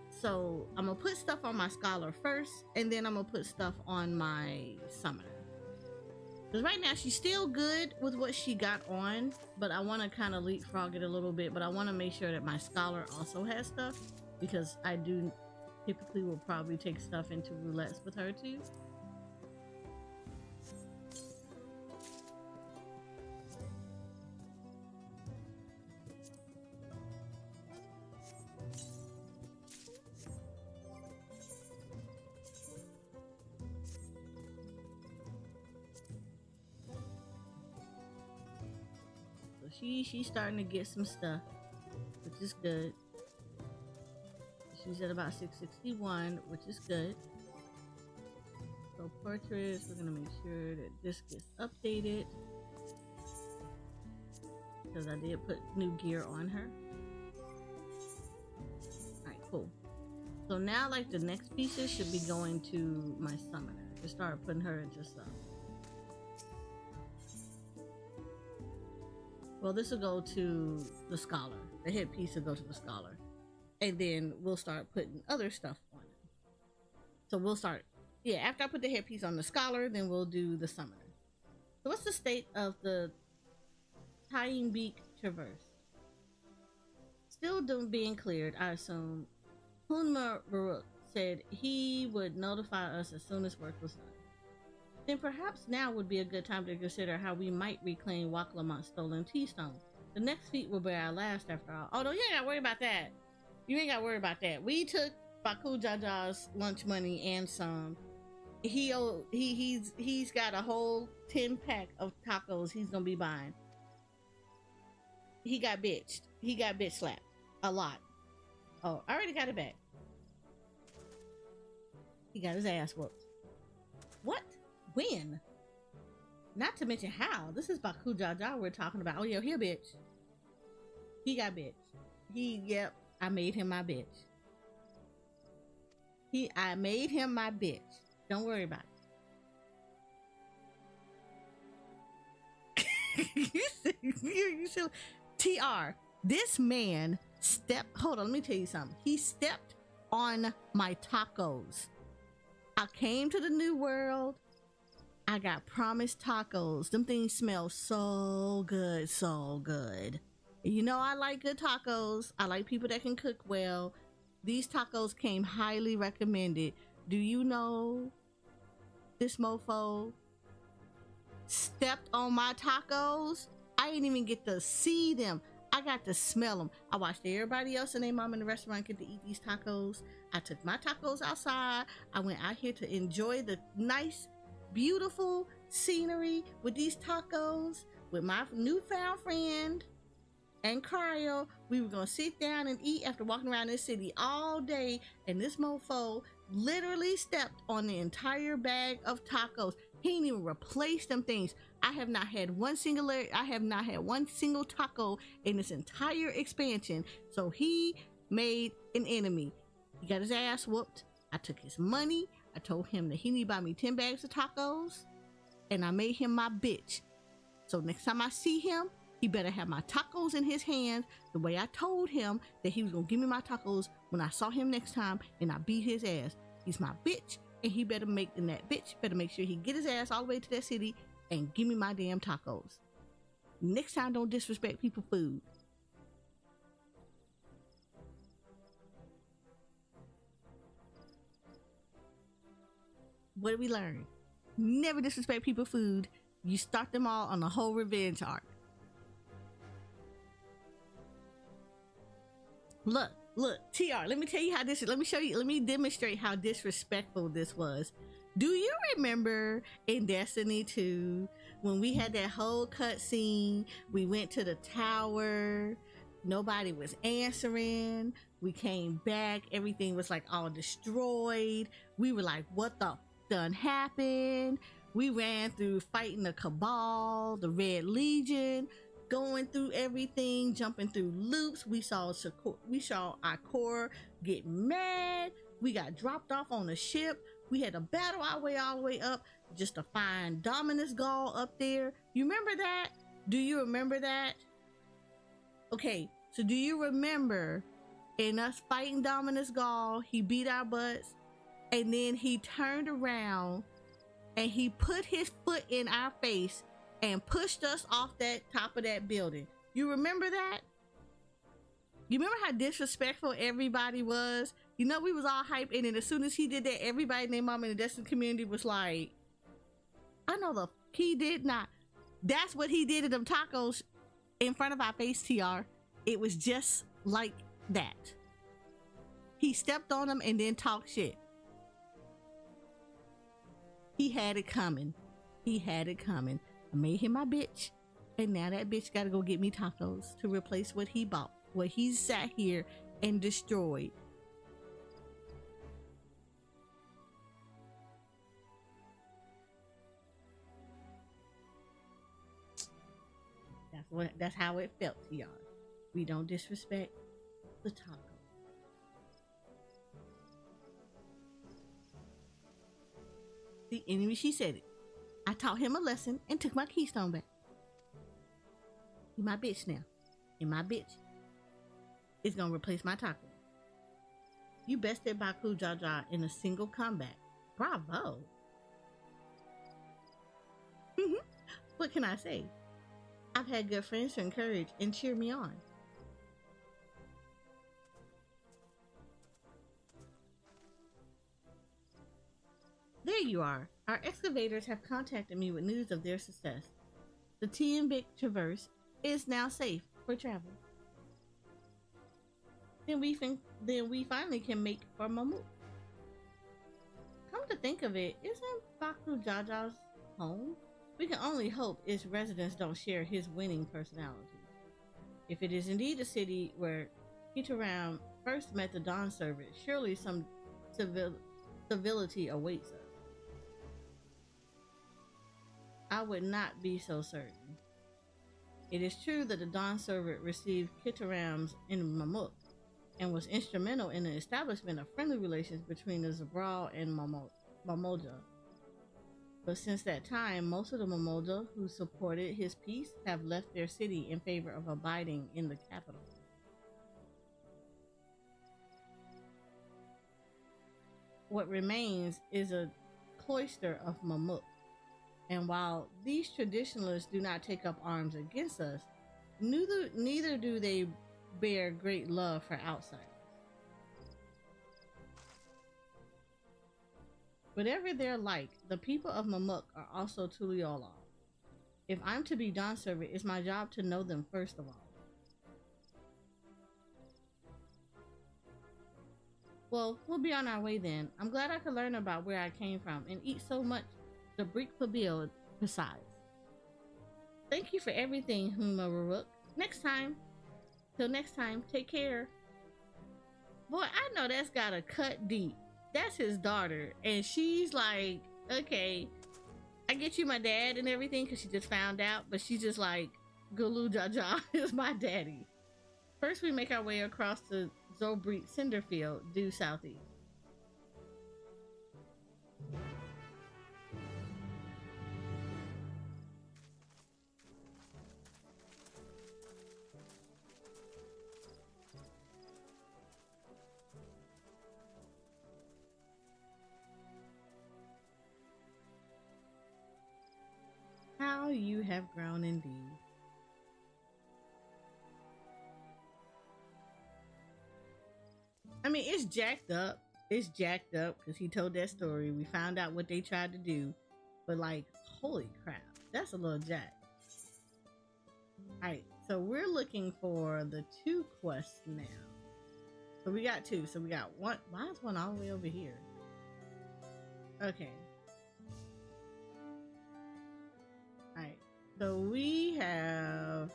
[SPEAKER 2] So I'm gonna put stuff on my scholar first, and then I'm gonna put stuff on my summoner. Because right now she's still good with what she got on, but I want to kind of leapfrog it a little bit. But I want to make sure that my scholar also has stuff, because I do typically will probably take stuff into roulettes with her too. She's starting to get some stuff, which is good. She's at about 661, which is good. So portraits, we're gonna make sure that this gets updated, because I did put new gear on her. Alright, cool. So now like the next pieces should be going to my summoner to start putting her into stuff. Well, this will go to the scholar. The headpiece will go to the scholar. And then we'll start putting other stuff on it. So we'll start, yeah, after I put the headpiece on the scholar, then we'll do the summoner. So what's the state of the Tying Beak Traverse? Still being cleared, I assume. Hunma Baruk said he would notify us as soon as work was done. Then perhaps now would be a good time to consider how we might reclaim Waklamont's stolen T-Stone. The next feat will be our last after all. Oh no, you ain't gotta worry about that. You ain't gotta worry about that. We took Baku Jaja's lunch money and some. He's got a whole 10-pack of tacos he's gonna be buying. He got bitched. He got bitch slapped. A lot. Oh, I already got it back. He got his ass whooped. What? When? Not to mention how. This is Baku Jaja we're talking about. Oh yeah, he a bitch. He got bitch. Yep, I made him my bitch. I made him my bitch. Don't worry about it. you should, TR, this man hold on, let me tell you something. He stepped on my tacos. I came to the new world. I got promised tacos. Them things smell so good, so good. You know I like good tacos. I like people that can cook well. These tacos came highly recommended. Do you know this mofo stepped on my tacos? I didn't even get to see them. I got to smell them. I watched everybody else and their mom in the restaurant get to eat these tacos. I took my tacos outside. I went out here to enjoy the nice, beautiful scenery with these tacos with my newfound friend and Cryo. We were gonna sit down and eat after walking around this city all day, and this mofo literally stepped on the entire bag of tacos. He didn't even replace them things. I have not had one single taco in this entire expansion. So he made an enemy. He got his ass whooped. I took his money. I told him that he need to buy me 10 bags of tacos, and I made him my bitch. So next time I see him, he better have my tacos in his hands the way I told him that he was gonna give me my tacos when I saw him next time, and I beat his ass. He's my bitch, and he better make sure he get his ass all the way to that city and give me my damn tacos. Next time, don't disrespect people's food. What did we learn? Never disrespect people's food. You start them all on a whole revenge arc. Look, TR, let me tell you how this is. Let me demonstrate how disrespectful this was. Do you remember in Destiny 2 when we had that whole cutscene? We went to the tower, nobody was answering. We came back, everything was like all destroyed. We were like, what the done happened? We ran through fighting the Cabal, the Red Legion, going through everything, jumping through loops. We saw our core get mad. We got dropped off on a ship. We had to battle our way all the way up just to find Dominus Gall up there. You remember that? Do you remember that? Okay, so do you remember in us fighting Dominus Gall, he beat our butts, and then he turned around and he put his foot in our face and pushed us off that top of that building. You remember that? You remember how disrespectful everybody was? You know, we was all hyped, and then as soon as he did that, everybody and their mom in the Destiny community was like, I know he did not. That's what he did to them tacos in front of our face, TR. It was just like that. He stepped on them and then talked shit. He had it coming. He had it coming. I made him my bitch, and now that bitch gotta go get me tacos to replace what he bought, what he sat here and destroyed. That's how it felt to y'all. We don't disrespect the taco. The enemy, she said it. I taught him a lesson and took my keystone back. He my bitch now. And my bitch is gonna replace my taco. You bested Baku Jaja in a single combat. Bravo. What can I say? I've had good friends to encourage and cheer me on. There you are. Our excavators have contacted me with news of their success. The Tiambik Traverse is now safe for travel. Then we finally can make for Mammoth. Come to think of it, isn't Baku Jaja's home? We can only hope its residents don't share his winning personality. If it is indeed the city where Kitaram first met the Dawn Servant, surely some civility awaits us. I would not be so certain. It is true that the Dawn Servant received Kitaram's in Mammoth and was instrumental in the establishment of friendly relations between the Zabral and Mamoja. But since that time, most of the Mamoja who supported his peace have left their city in favor of abiding in the capital. What remains is a cloister of Mammoth, and while these traditionalists do not take up arms against us, neither do they bear great love for outsiders. Whatever they're like, the people of Mammoth are also Tural. If I'm to be Dawn Servant, it's my job to know them first of all. Well, we'll be on our way then. I'm glad I could learn about where I came from and eat so much the brick pabil besides. Thank you for everything, Huma Ruruk. Till next time, take care. Boy, I know that's gotta cut deep. That's his daughter, and she's like, okay, I get you my dad and everything because she just found out, but she's just like, Gulu Jaja is my daddy. First, we make our way across the Zobreet Cinderfield due southeast. How you have grown indeed. I mean, it's jacked up. It's jacked up because he told that story. We found out what they tried to do. But like, holy crap. That's a little jacked. Alright, so we're looking for the 2 quests now. So we got 2. So we got one. Why is one all the way over here? Okay. So we have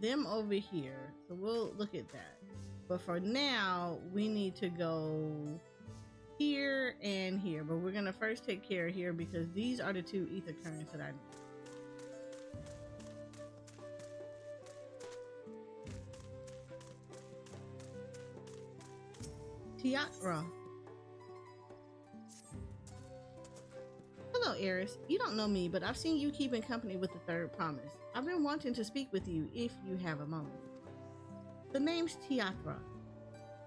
[SPEAKER 2] them over here. So we'll look at that. But for now, we need to go here and here. But we're going to first take care of here because these are the two ether currents that I need. Tiatra. Hello, Eris. You don't know me, but I've seen you keeping company with the Third Promise. I've been wanting to speak with you if you have a moment. The name's Tiatra,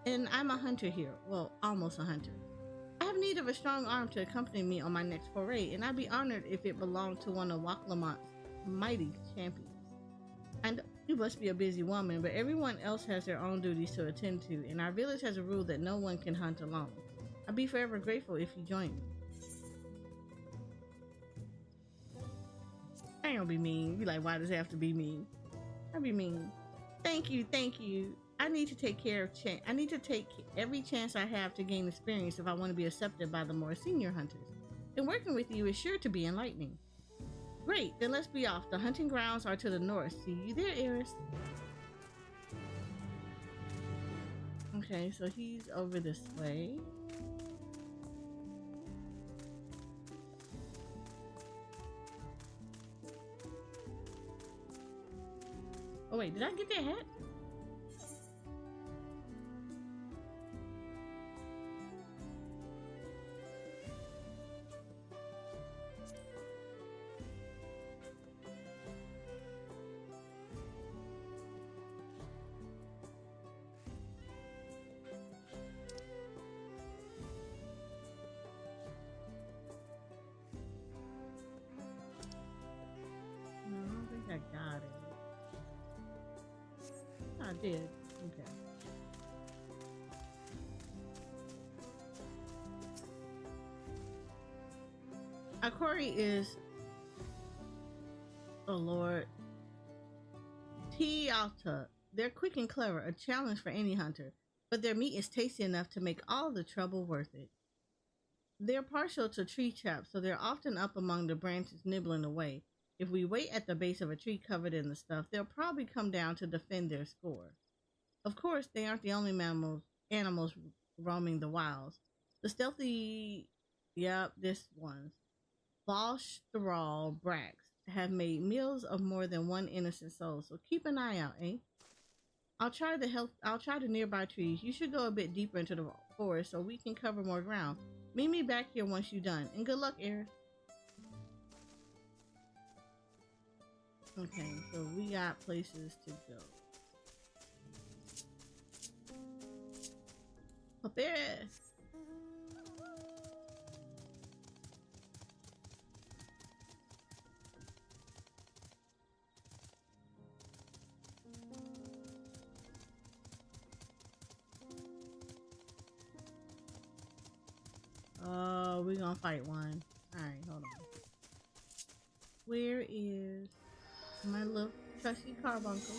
[SPEAKER 2] and I'm a hunter here. Well, almost a hunter. I have need of a strong arm to accompany me on my next foray, and I'd be honored if it belonged to one of Waklamont's mighty champions. I know you must be a busy woman, but everyone else has their own duties to attend to, and our village has a rule that no one can hunt alone. I'd be forever grateful if you join me. I ain't gonna be mean. Be like, why does it have to be mean? I'll be mean. Thank you, thank you. I need to take care of I need to take every chance I have to gain experience if I want to be accepted by the more senior hunters. And working with you is sure to be enlightening. Great, then let's be off. The hunting grounds are to the north. See you there, Eris. Okay, so he's over this way. Oh wait, did I get that hat? No, I don't think I got it. I did. Okay. Our quarry is, oh Lord, Tialta. They're quick and clever, a challenge for any hunter, but their meat is tasty enough to make all the trouble worth it. They're partial to tree chaps, so they're often up among the branches nibbling away. If we wait at the base of a tree covered in the stuff, they'll probably come down to defend their score. Of course, they aren't the only animals roaming the wilds. The stealthy, this one's Tural bracks have made meals of more than one innocent soul, so keep an eye out, eh? I'll try the nearby trees. You should go a bit deeper into the forest so we can cover more ground. Meet me back here once you're done, and good luck, Eris. Okay, so we got places to go. Up there. Oh, we're gonna fight one. Alright, hold on. Where is my little trusty carbuncle?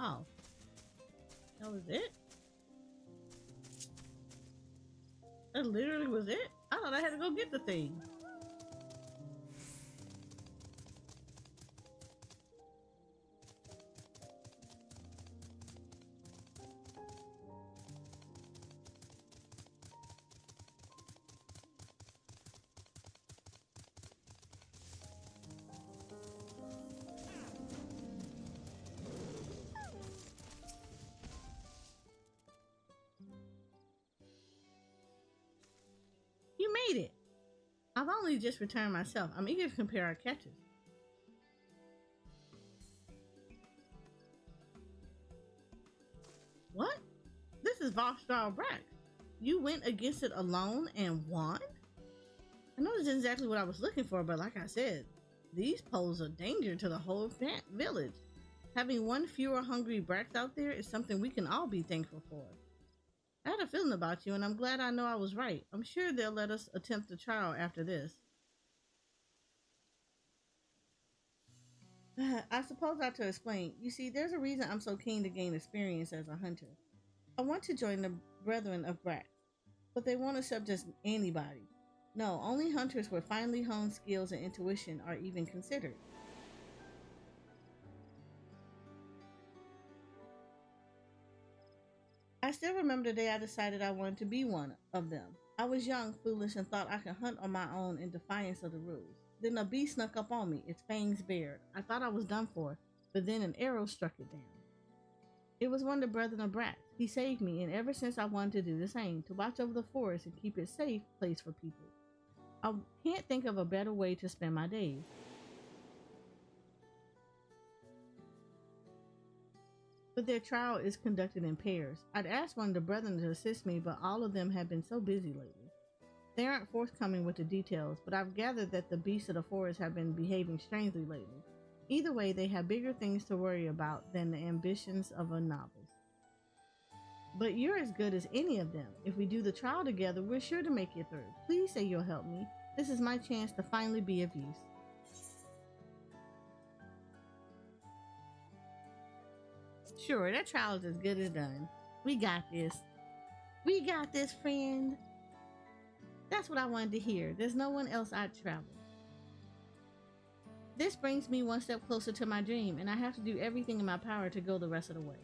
[SPEAKER 2] Oh, that was it? That literally was it? I thought I had to go get the thing. made it. I've only just returned myself. I'm eager to compare our catches. What? This is Vostral Brack. You went against it alone and won? I know this isn't exactly what I was looking for, but like I said, these pose a danger to the whole village. Having one fewer hungry bracks out there is something we can all be thankful for. I had a feeling about you, and I'm glad I know I was right. I'm sure they'll let us attempt the trial after this. I suppose I have to explain. You see, there's a reason I'm so keen to gain experience as a hunter. I want to join the Brethren of Brack, but they won't accept just anybody. No, only hunters with finely honed skills and intuition are even considered. I still remember the day I decided I wanted to be one of them. I was young, foolish, and thought I could hunt on my own in defiance of the rules. Then a bee snuck up on me, its fangs bared. I thought I was done for, but then an arrow struck it down. It was one of the Brethren of Brack. He saved me, and ever since I wanted to do the same, to watch over the forest and keep it a safe place for people. I can't think of a better way to spend my days. But their trial is conducted in pairs. I'd asked one of the brethren to assist me, but all of them have been so busy lately. They aren't forthcoming with the details, but I've gathered that the beasts of the forest have been behaving strangely lately. Either way, they have bigger things to worry about than the ambitions of a novice. But you're as good as any of them. If we do the trial together, we're sure to make it through. Please say you'll help me. This is my chance to finally be of use. Sure, that trial is as good as done. We got this. We got this, friend. That's what I wanted to hear. There's no one else I'd travel. This brings me one step closer to my dream, and I have to do everything in my power to go the rest of the way.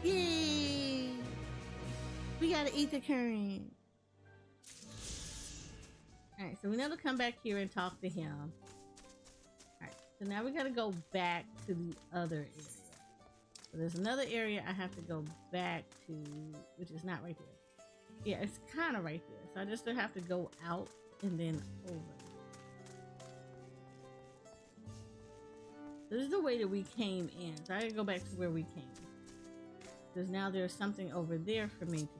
[SPEAKER 2] Yay! We gotta eat the current. Alright, so we need to come back here and talk to him. Alright, so now we gotta go back to the other area. So there's another area I have to go back to, which is not right there. Yeah, it's kind of right there. So I just have to go out and then over. So this is the way that we came in. So I gotta go back to where we came. Because now there's something over there for me to do.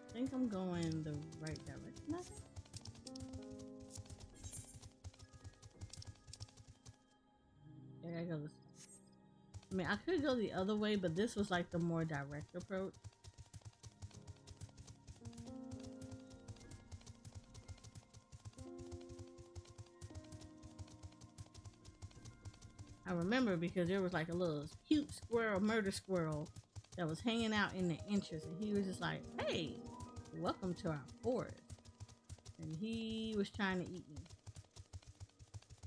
[SPEAKER 2] I think I'm going the right direction, I think. Yeah, I go this way. I mean, I could go the other way, but this was like the more direct approach. I remember because there was like a little cute squirrel, murder squirrel, that was hanging out in the entrance, and he was just like, "Hey, welcome to our forest." And he was trying to eat me.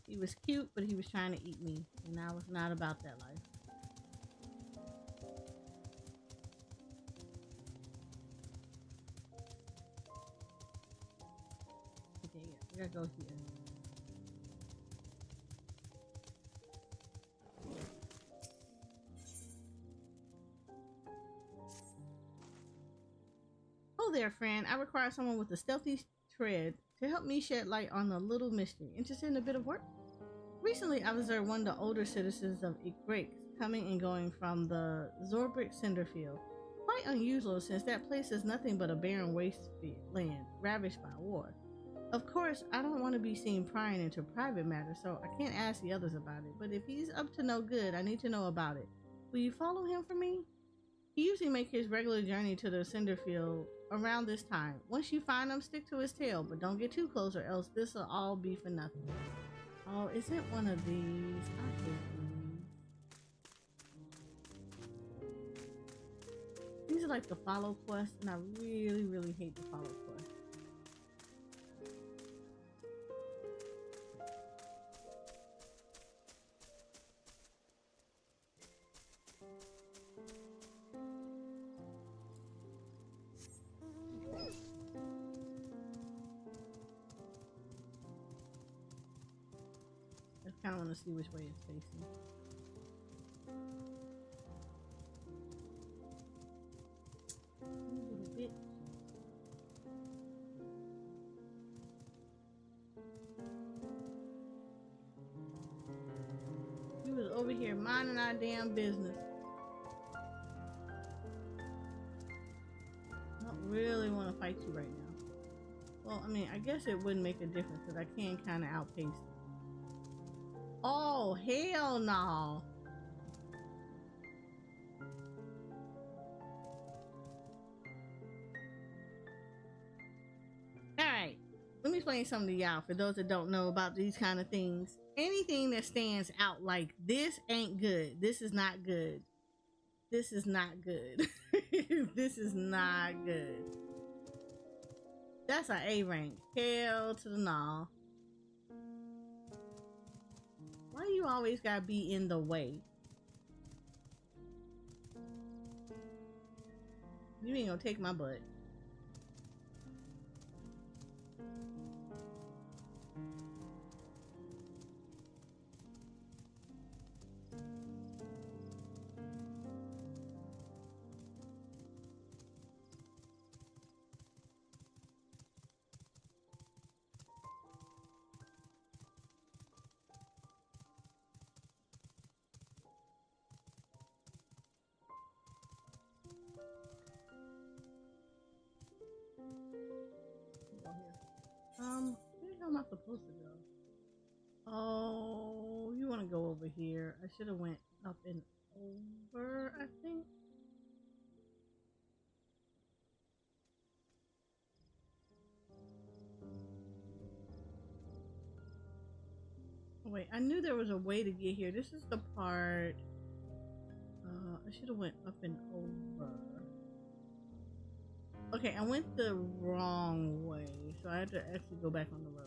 [SPEAKER 2] He was cute, but he was trying to eat me, and I was not about that life. Okay, yeah, we gotta go here. Oh there, friend. I require someone with a stealthy tread to help me shed light on a little mystery. Interested in a bit of work? Recently, I observed one of the older citizens of Igrix coming and going from the Zorbrick cinder field. Quite unusual, since that place is nothing but a barren wasteland ravaged by war. Of course, I don't want to be seen prying into private matters, so I can't ask the others about it. But if he's up to no good, I need to know about it. Will you follow him for me? He usually makes his regular journey to the cinder field around this time. Once you find him, stick to his tail, but don't get too close or else this will all be for nothing. Oh, is it one of these? I hate these. These are like the follow quests, and I really, really hate the follow quests. kind of want to see which way it's facing. You little bitch. You was over here minding our damn business. I don't really want to fight you right now. Well, I mean, I guess it wouldn't make a difference because I can kind of outpace it. Oh, hell no. Alright, let me explain something to y'all for those that don't know about these kind of things. Anything that stands out like this ain't good. This is not good. This is not good. This is not good. That's an A rank. Hell to the no. Why you always gotta be in the way? You ain't gonna take my butt. Where the hell am I supposed to go? Oh, you want to go over here? I should have went up and over, I think. Oh, wait, I knew there was a way to get here. This is the part. I should have went up and over. Okay, I went the wrong way, so I had to actually go back on the road.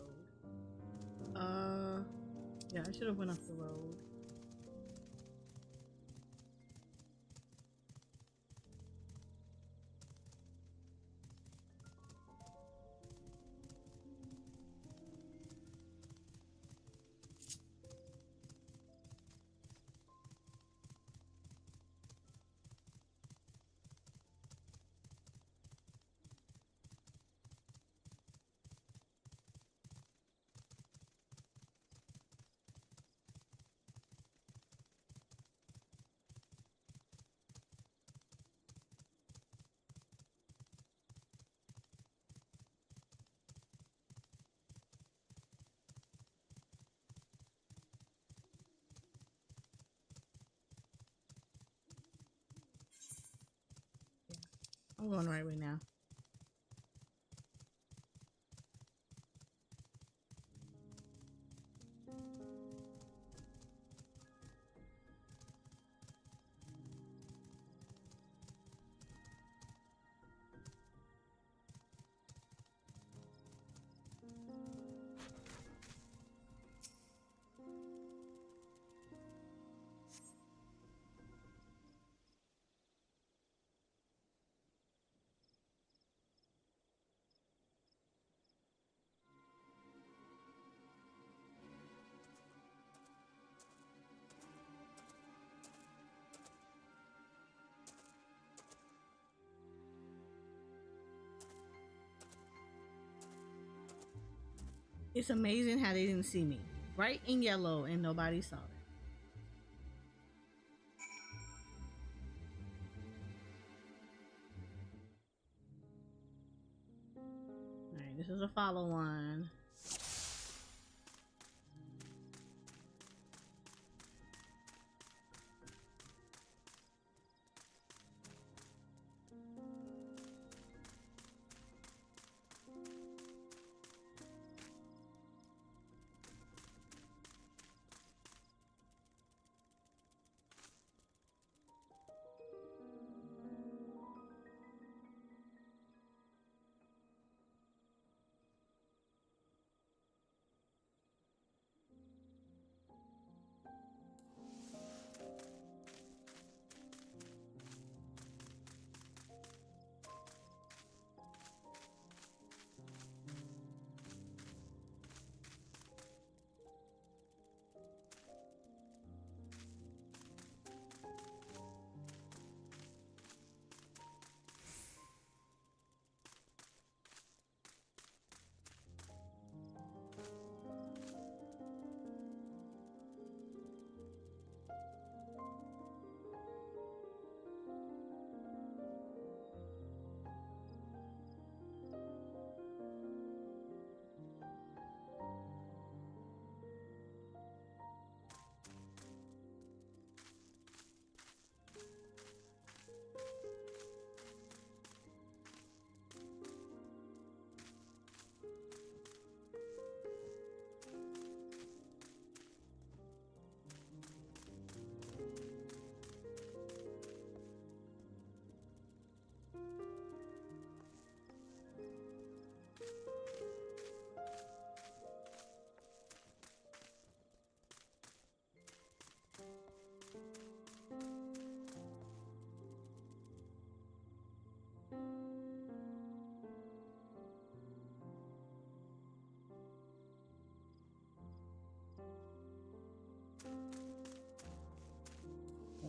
[SPEAKER 2] Yeah, I should have went up the road. I'm going the right way now. It's amazing how they didn't see me. Bright in yellow and nobody saw it. Alright, this is a follow one.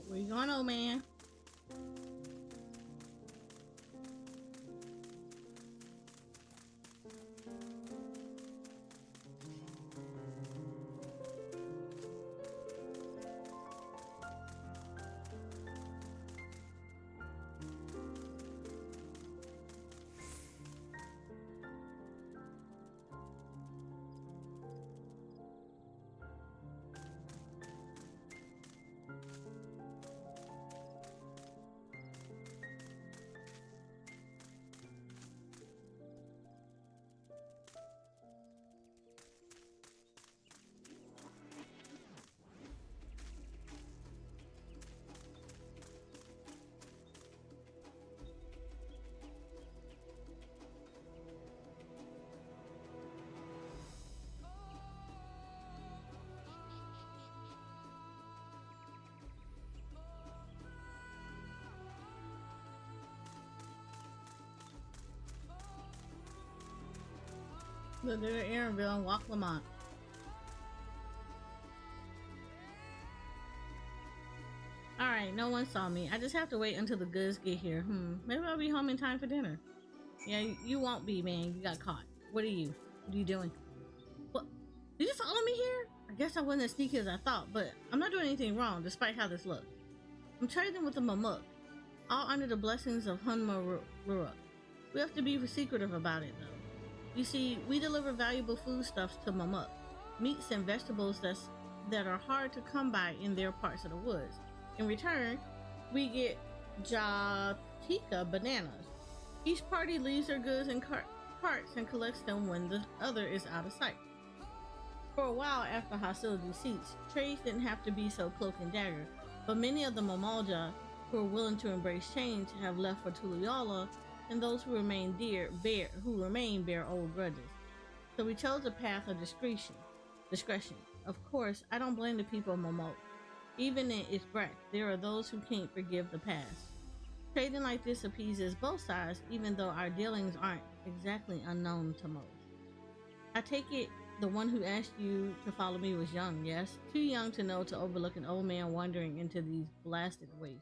[SPEAKER 2] Where you going, old man? Look, they're Aaronville and Walk Lamont. Alright, no one saw me. I just have to wait until the goods get here. Maybe I'll be home in time for dinner. Yeah, you won't be, man. You got caught. What are you? What are you doing? What? Did you follow me here? I guess I wasn't as sneaky as I thought, but I'm not doing anything wrong, despite how this looks. I'm trading with a Mamuk, all under the blessings of Hunma Ruruk. We have to be secretive about it, though. You see, we deliver valuable foodstuffs to Mamuk, meats and vegetables that are hard to come by in their parts of the woods. In return, we get Jatika bananas. Each party leaves their goods in carts and collects them when the other is out of sight. For a while after hostility ceased, trades didn't have to be so cloak and dagger, but many of the Mamalja who are willing to embrace change have left for Tuliyola, and those who remain bear old grudges. So we chose a path of discretion. Of course, I don't blame the people of Momok. Even in Isbrak, there are those who can't forgive the past. Trading like this appeases both sides, even though our dealings aren't exactly unknown to most. I take it the one who asked you to follow me was young, yes? Too young to know to overlook an old man wandering into these blasted wastes.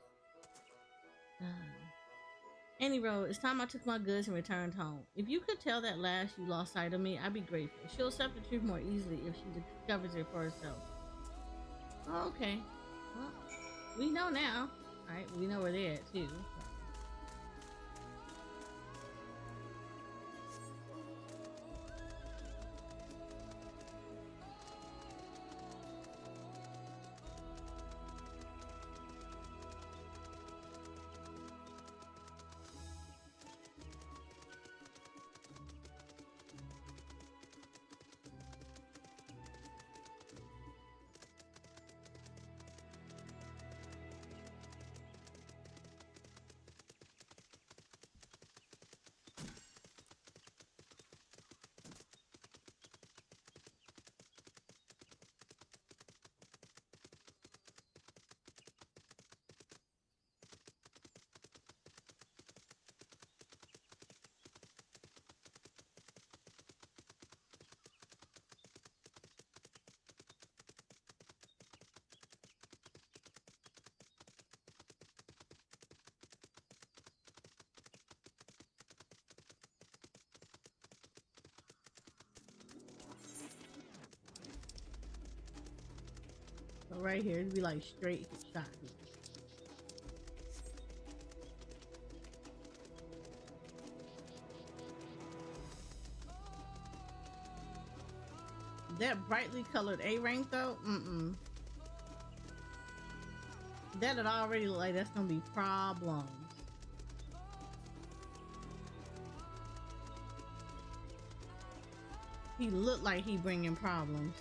[SPEAKER 2] Anyway, it's time I took my goods and returned home. If you could tell that lass you lost sight of me, I'd be grateful. She'll accept the truth more easily if she discovers it for herself. Oh, okay. Well, we know now. Alright, we know where they're at, too. So right here, it'd be like straight shot. That brightly colored A rank though, that'd already look like that's gonna be problems. He looked like he bringing problems.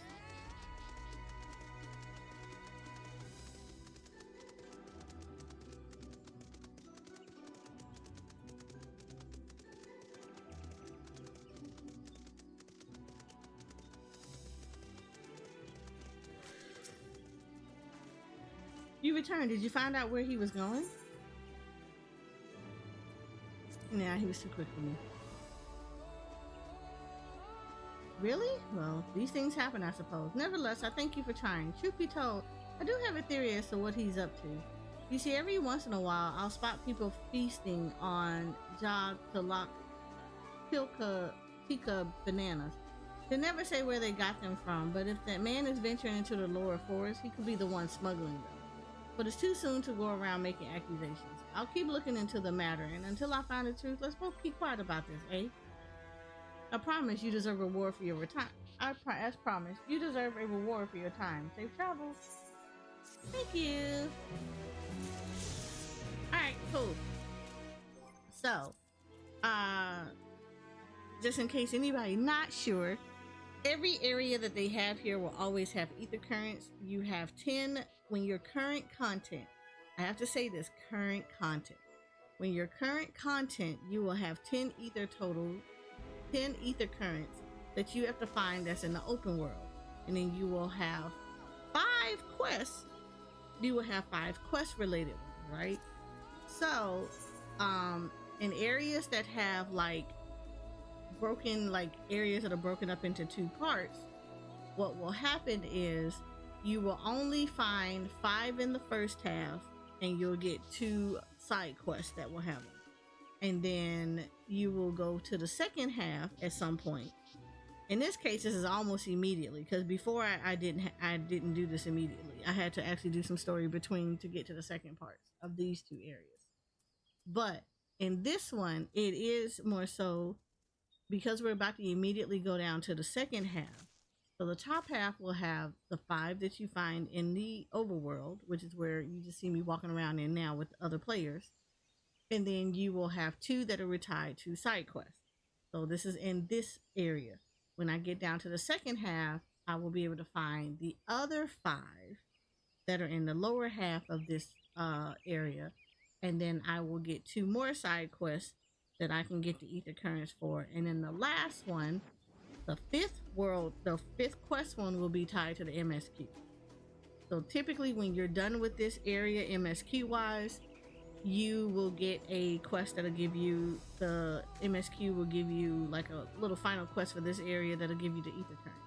[SPEAKER 2] You returned. Did you find out where he was going? Nah, he was too quick for me. Really? Well, these things happen, I suppose. Nevertheless, I thank you for trying. Truth be told, I do have a theory as to what he's up to. You see, every once in a while, I'll spot people feasting on Jagtalak Tika bananas. They never say where they got them from, but if that man is venturing into the lower forest, he could be the one smuggling them. But it's too soon to go around making accusations. I'll keep looking into the matter, and until I find the truth, let's both keep quiet about this, eh? I promise you deserve a reward for your time. As promised, you deserve a reward for your time. Safe travels. Thank you. Alright, cool. So, just in case anybody not sure, every area that they have here will always have ether currents. You have 10 when your current content, I have to say this, current content. When your current content, you will have 10 ether total, 10 ether currents that you have to find that's in the open world. And then you will have 5 quests. You will have 5 quest related ones, right? So, in areas that have like areas that are broken up into 2 parts, what will happen is you will only find 5 in the first half, and you'll get 2 side quests that will have them. And then you will go to the second half at some point. In this case, this is almost immediately, because before I didn't do this immediately. I had to actually do some story between to get to the second parts of these 2 areas. But in this one, it is more so because we're about to immediately go down to the second half. So the top half will have the 5 that you find in the overworld, which is where you just see me walking around in now with other players. And then you will have 2 that are tied to side quests. So this is in this area. When I get down to the second half, I will be able to find the other 5 that are in the lower half of this area. And then I will get 2 more side quests that I can get the ether currents for. And then the last one, the 5th quest one will be tied to the MSQ. So typically when you're done with this area MSQ wise, you will get a quest that'll give you, the MSQ will give you like a little final quest for this area that'll give you the ether current.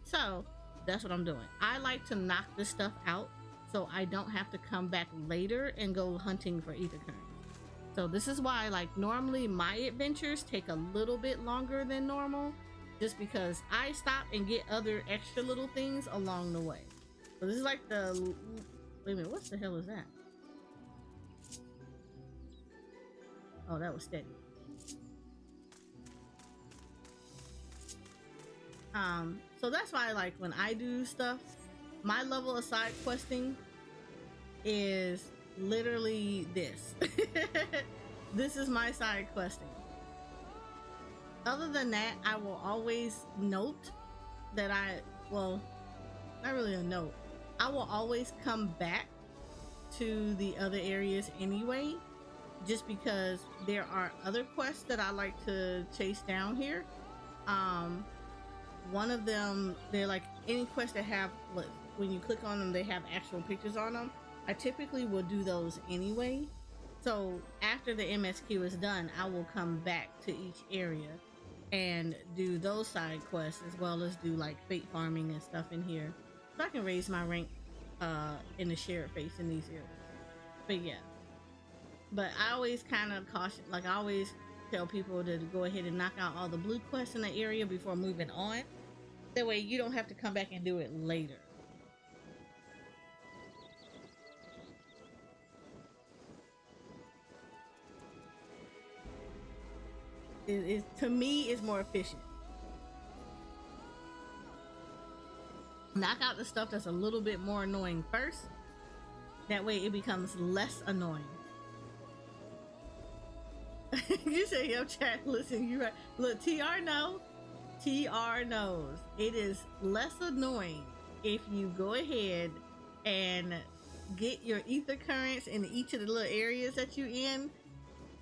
[SPEAKER 2] So that's what I'm doing. I like to knock this stuff out so I don't have to come back later and go hunting for ether current. So this is why, like, normally my adventures take a little bit longer than normal, just because I stop and get other extra little things along the way. So this is like the, wait a minute, what the hell is that? Oh, that was steady. So that's why, like, when I do stuff, my level of side questing is literally this. This is my side questing. Other than that, I will always note that well, not really a note. I will always come back to the other areas anyway, just because there are other quests that I like to chase down here. One of them, they're like any quest that have, when you click on them, they have actual pictures on them. I typically will do those anyway. So after the MSQ is done, I will come back to each area and do those side quests, as well as do like fate farming and stuff in here, so I can raise my rank in the shared face in these areas. But yeah, but I always kind of caution, like I always tell people to go ahead and knock out all the blue quests in the area before moving on. That way you don't have to come back and do it later. To me, is more efficient. Knock out the stuff that's a little bit more annoying first. That way it becomes less annoying. You say, yo, chat, listen, you right. Look, TR knows. TR knows. It is less annoying if you go ahead and get your ether currents in each of the little areas that you're in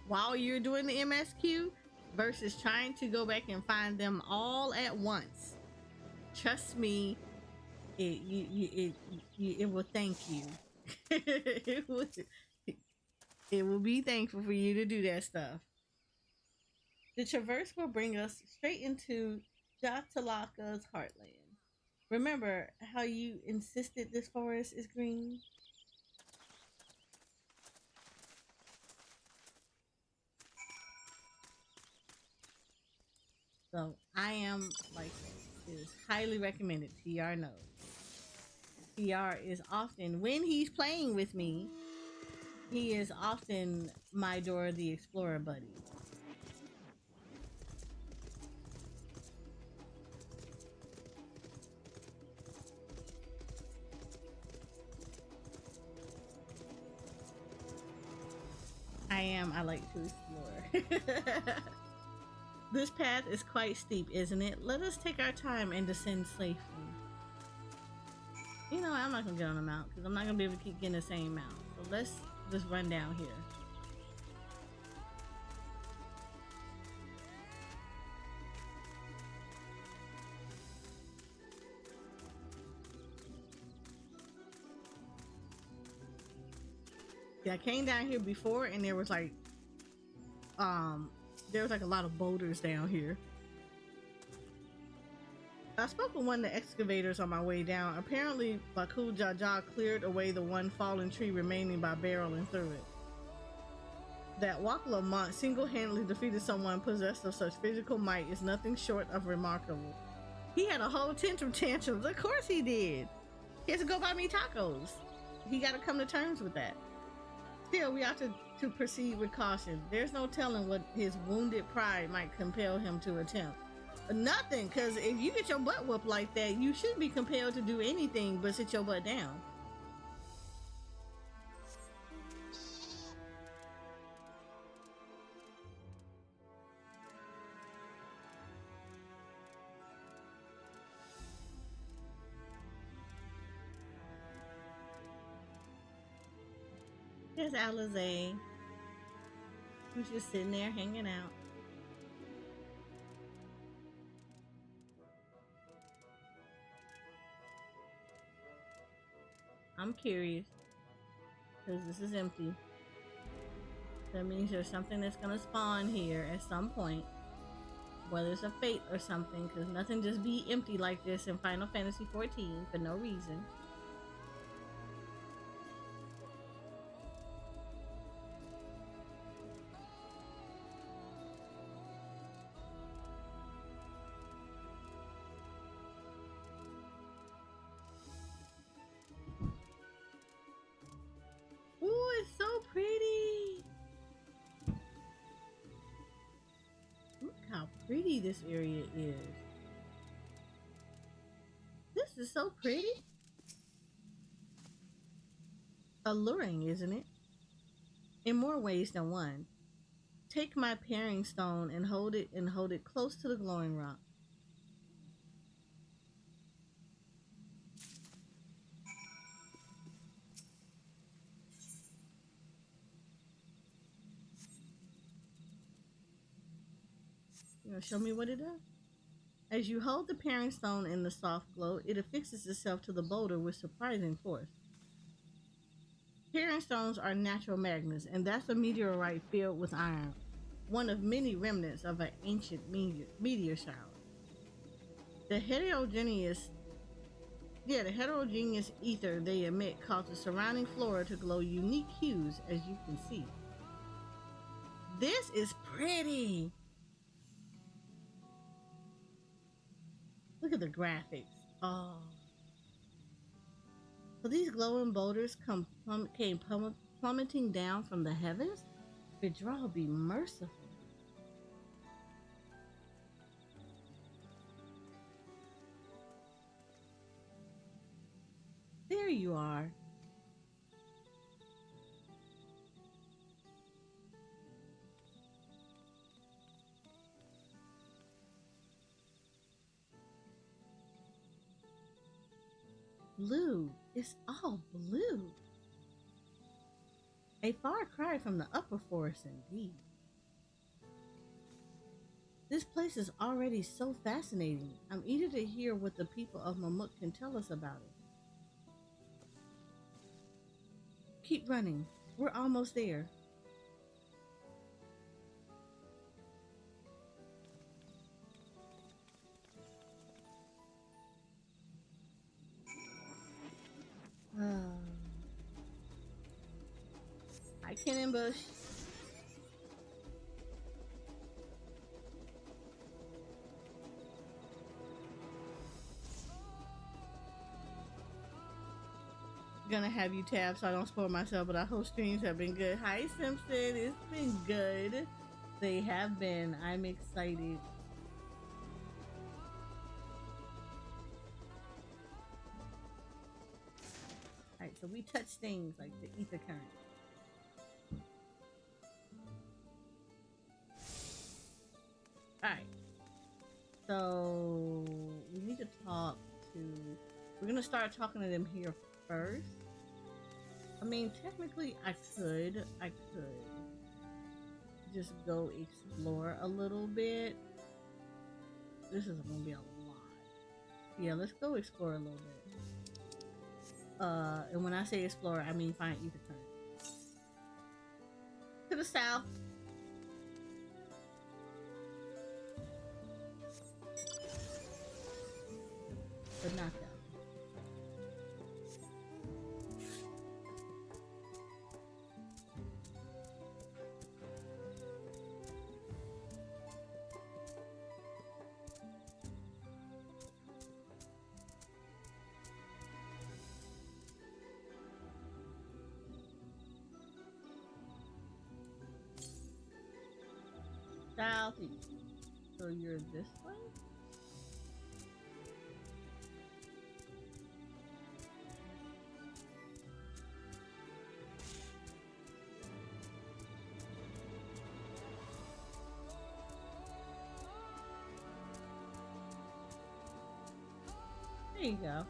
[SPEAKER 2] while you're doing the MSQ, versus trying to go back and find them all at once. Trust me, it will thank you. It will be thankful for you to do that stuff. The traverse will bring us straight into Jagtalaka's heartland. Remember how you insisted this forest is green? So I am like, it is highly recommended. TR knows. TR is often, when he's playing with me, he is often my Dora the Explorer buddy. I like to explore. This path is quite steep, isn't it? Let us take our time and descend safely. You know, I'm not gonna get on the mount because I'm not gonna be able to keep getting the same mount. So let's just run down here. Yeah, I came down here before and there was like a lot of boulders down here. I spoke with one of the excavators on my way down. Apparently, Baku Jaja cleared away the one fallen tree remaining by barreling through it. That Wakala monk single-handedly defeated someone possessed of such physical might is nothing short of remarkable. He had a whole tantrum tantrums. Of course he did. He has to go buy me tacos. He got to come to terms with that. Still, we ought to proceed with caution. There's no telling what his wounded pride might compel him to attempt. Nothing, because if you get your butt whooped like that, you shouldn't be compelled to do anything but sit your butt down. There's Alizé, who's just sitting there hanging out. I'm curious, because this is empty. That means there's something that's going to spawn here at some point. Whether it's a fate or something, because nothing just be empty like this in Final Fantasy XIV for no reason. Ooh, it's so pretty. Look how pretty this area is. This is so pretty. Alluring, isn't it? In more ways than one. Take my paring stone and hold it close to the glowing rock. You know, show me what it does. As you hold the paring stone in the soft glow, it affixes itself to the boulder with surprising force. Paring stones are natural magnets, and that's a meteorite filled with iron, one of many remnants of an ancient meteor shower. The heterogeneous ether they emit causes surrounding flora to glow unique hues, as you can see. This is pretty. Look at the graphics. Oh. So these glowing boulders came plummeting down from the heavens? Vidral be merciful. There you are. Blue. It's all blue. A far cry from the upper forest indeed. This place is already so fascinating. I'm eager to hear what the people of Mamuk can tell us about it. Keep running. We're almost there. Hi, Cannon Bush. gonna have you tab so I don't spoil myself, but our whole streams have been good. Hi Simpson, it's been good. They have been. I'm excited. Alright, so we touch things like the ether current. Alright. So we need to talk to, we're gonna start talking to them here first. I mean, technically I could just go explore a little bit. This is gonna be a lot. Yeah, let's go explore a little bit. And when I say explore, I mean find ether current. To the south. But not that. Southeast. So you're this way? There you go.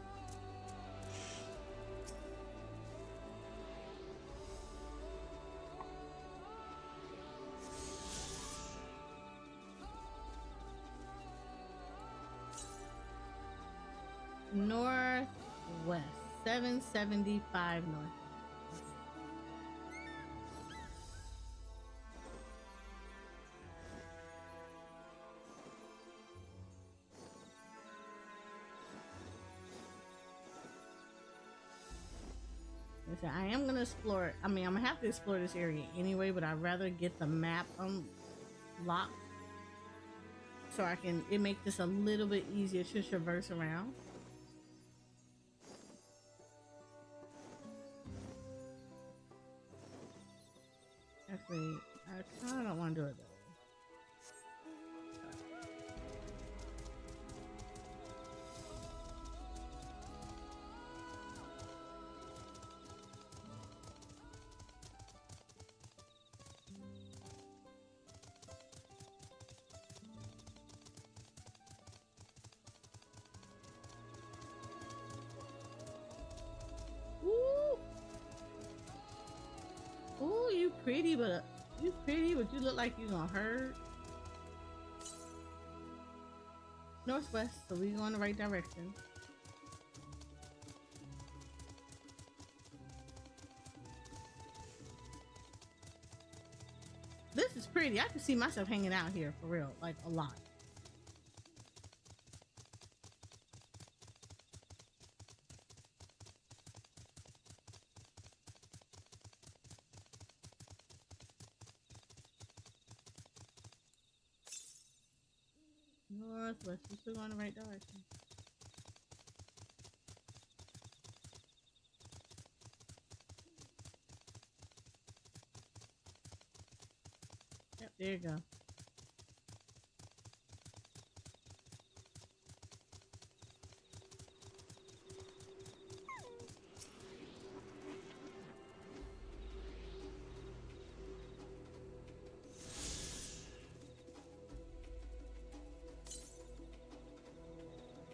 [SPEAKER 2] Northwest, 775 north. Listen, I am gonna explore. I mean, I'm gonna have to explore this area anyway, but I'd rather get the map unlocked so I can. It makes this a little bit easier to traverse around. Actually, I kind of don't want to do it though. Ooh, you pretty, but you look like you gonna hurt. Northwest, so we go in the right direction. This is pretty. I can see myself hanging out here for real, like a lot. Northwest, we're still going the right direction. Yep, there you go.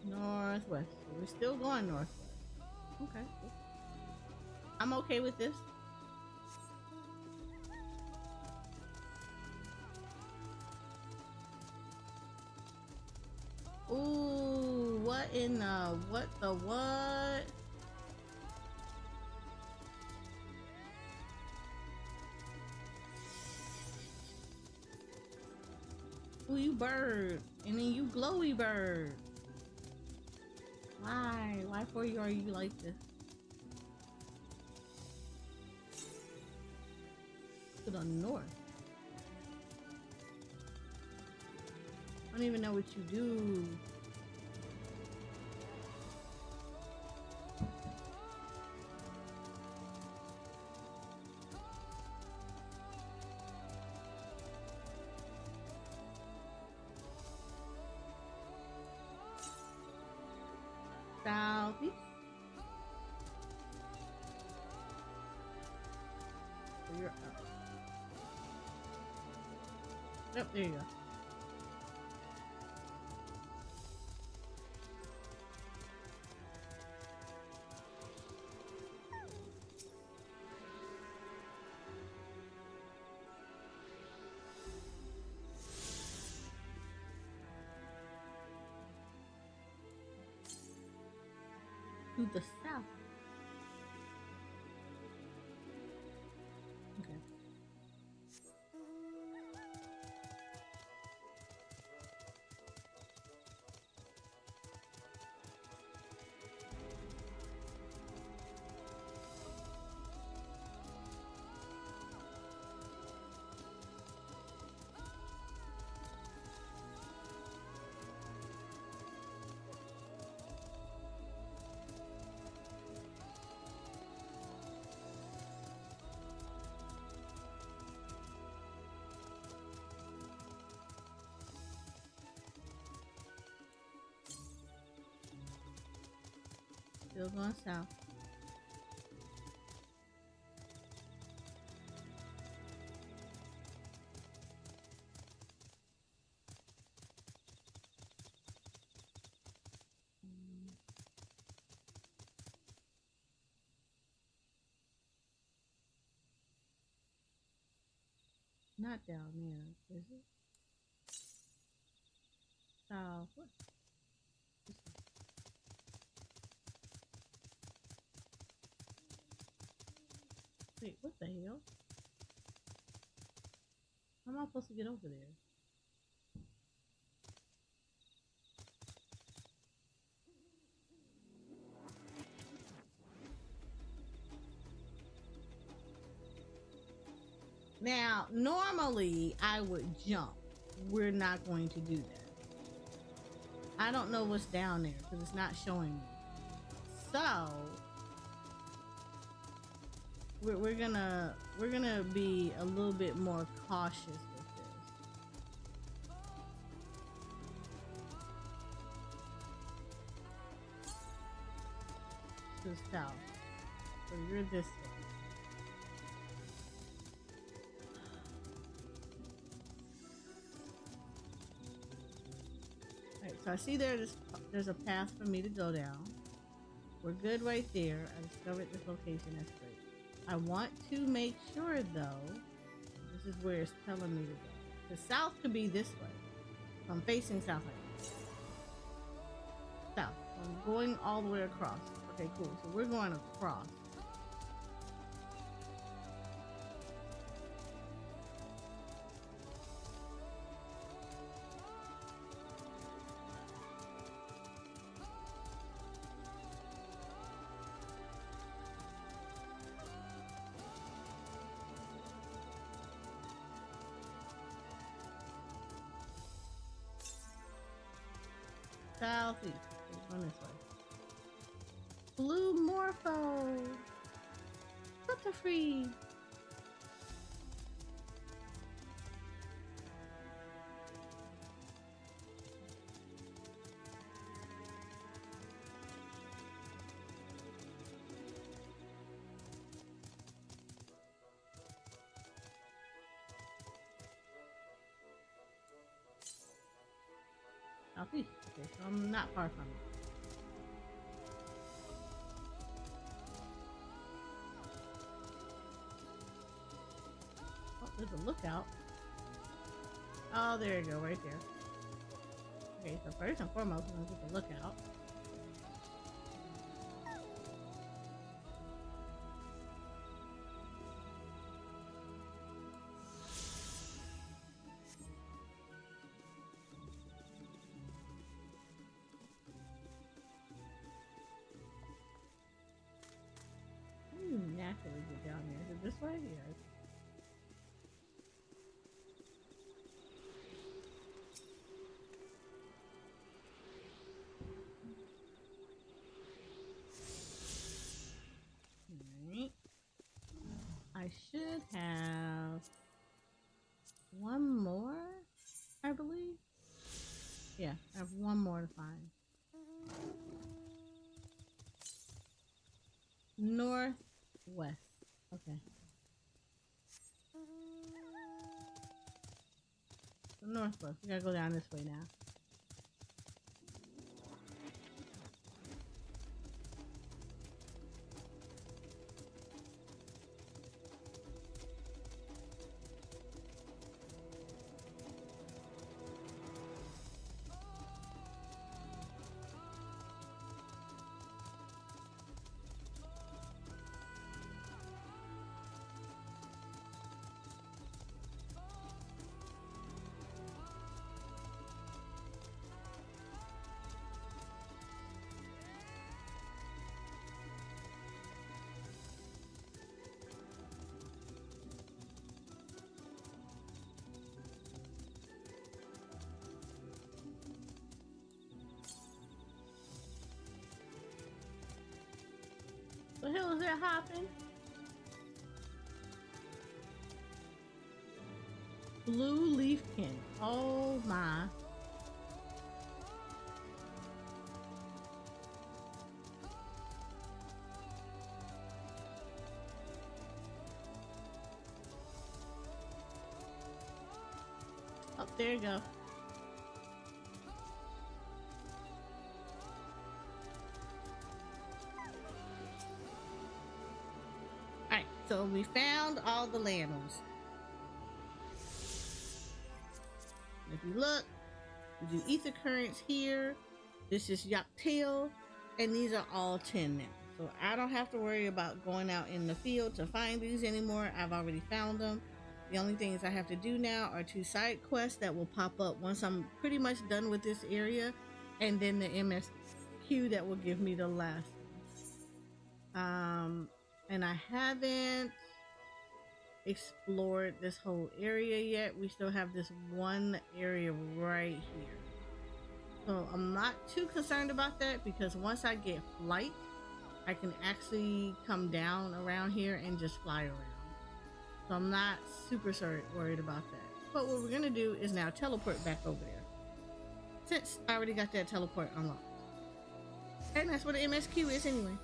[SPEAKER 2] Northwest. We're still going northwest. Okay. I'm okay with this. Ooh, what in the what? Ooh, you bird. And then you glowy bird. Why? Why for you are you like this? To the north. I don't even know what you do. you're up. Yep, there you go. To the south. Okay. Still going south. Not down there, is it? South. What? Wait, what the hell? How am I supposed to get over there? Now, normally I would jump. We're not going to do that. I don't know what's down there because it's not showing me. So we're gonna be a little bit more cautious with this. To the south. So you're this way. Alright, so I see there's a path for me to go down. We're good right there. I discovered this location. That's great. I want to make sure, though, this is where it's telling me to go. The south could be this way. I'm facing south right now. South. I'm going all the way across. Okay, cool. So we're going across. Southeast. Going this way. Blue Morpho. Butterfree. Southeast. Okay, so I'm not far from it. Oh, there's a lookout. Oh, there you go, right there. Okay, so first and foremost, we're gonna get the lookout. Naturally get down there. Is it this way? Yes. Alright. I should have one more, I believe. Yeah, I have one more to find. Northwest. Okay. Northwest. We gotta go down this way now. What the hell is that hopping? Blue leafkin. Oh my. Oh, there you go. Alright, so we found all the landowners. If you look, we do ether currents here. This is Dawntrail, and these are all 10 now. So I don't have to worry about going out in the field to find these anymore. I've already found them. The only things I have to do now are 2 side quests that will pop up once I'm pretty much done with this area, and then the MSQ that will give me the last. And I haven't explored this whole area yet. We still have this one area right here. So I'm not too concerned about that, because once I get flight, I can actually come down around here and just fly around. So I'm not super worried about that. But what we're gonna do is now teleport back over there, since I already got that teleport unlocked. And that's what the MSQ is anyway.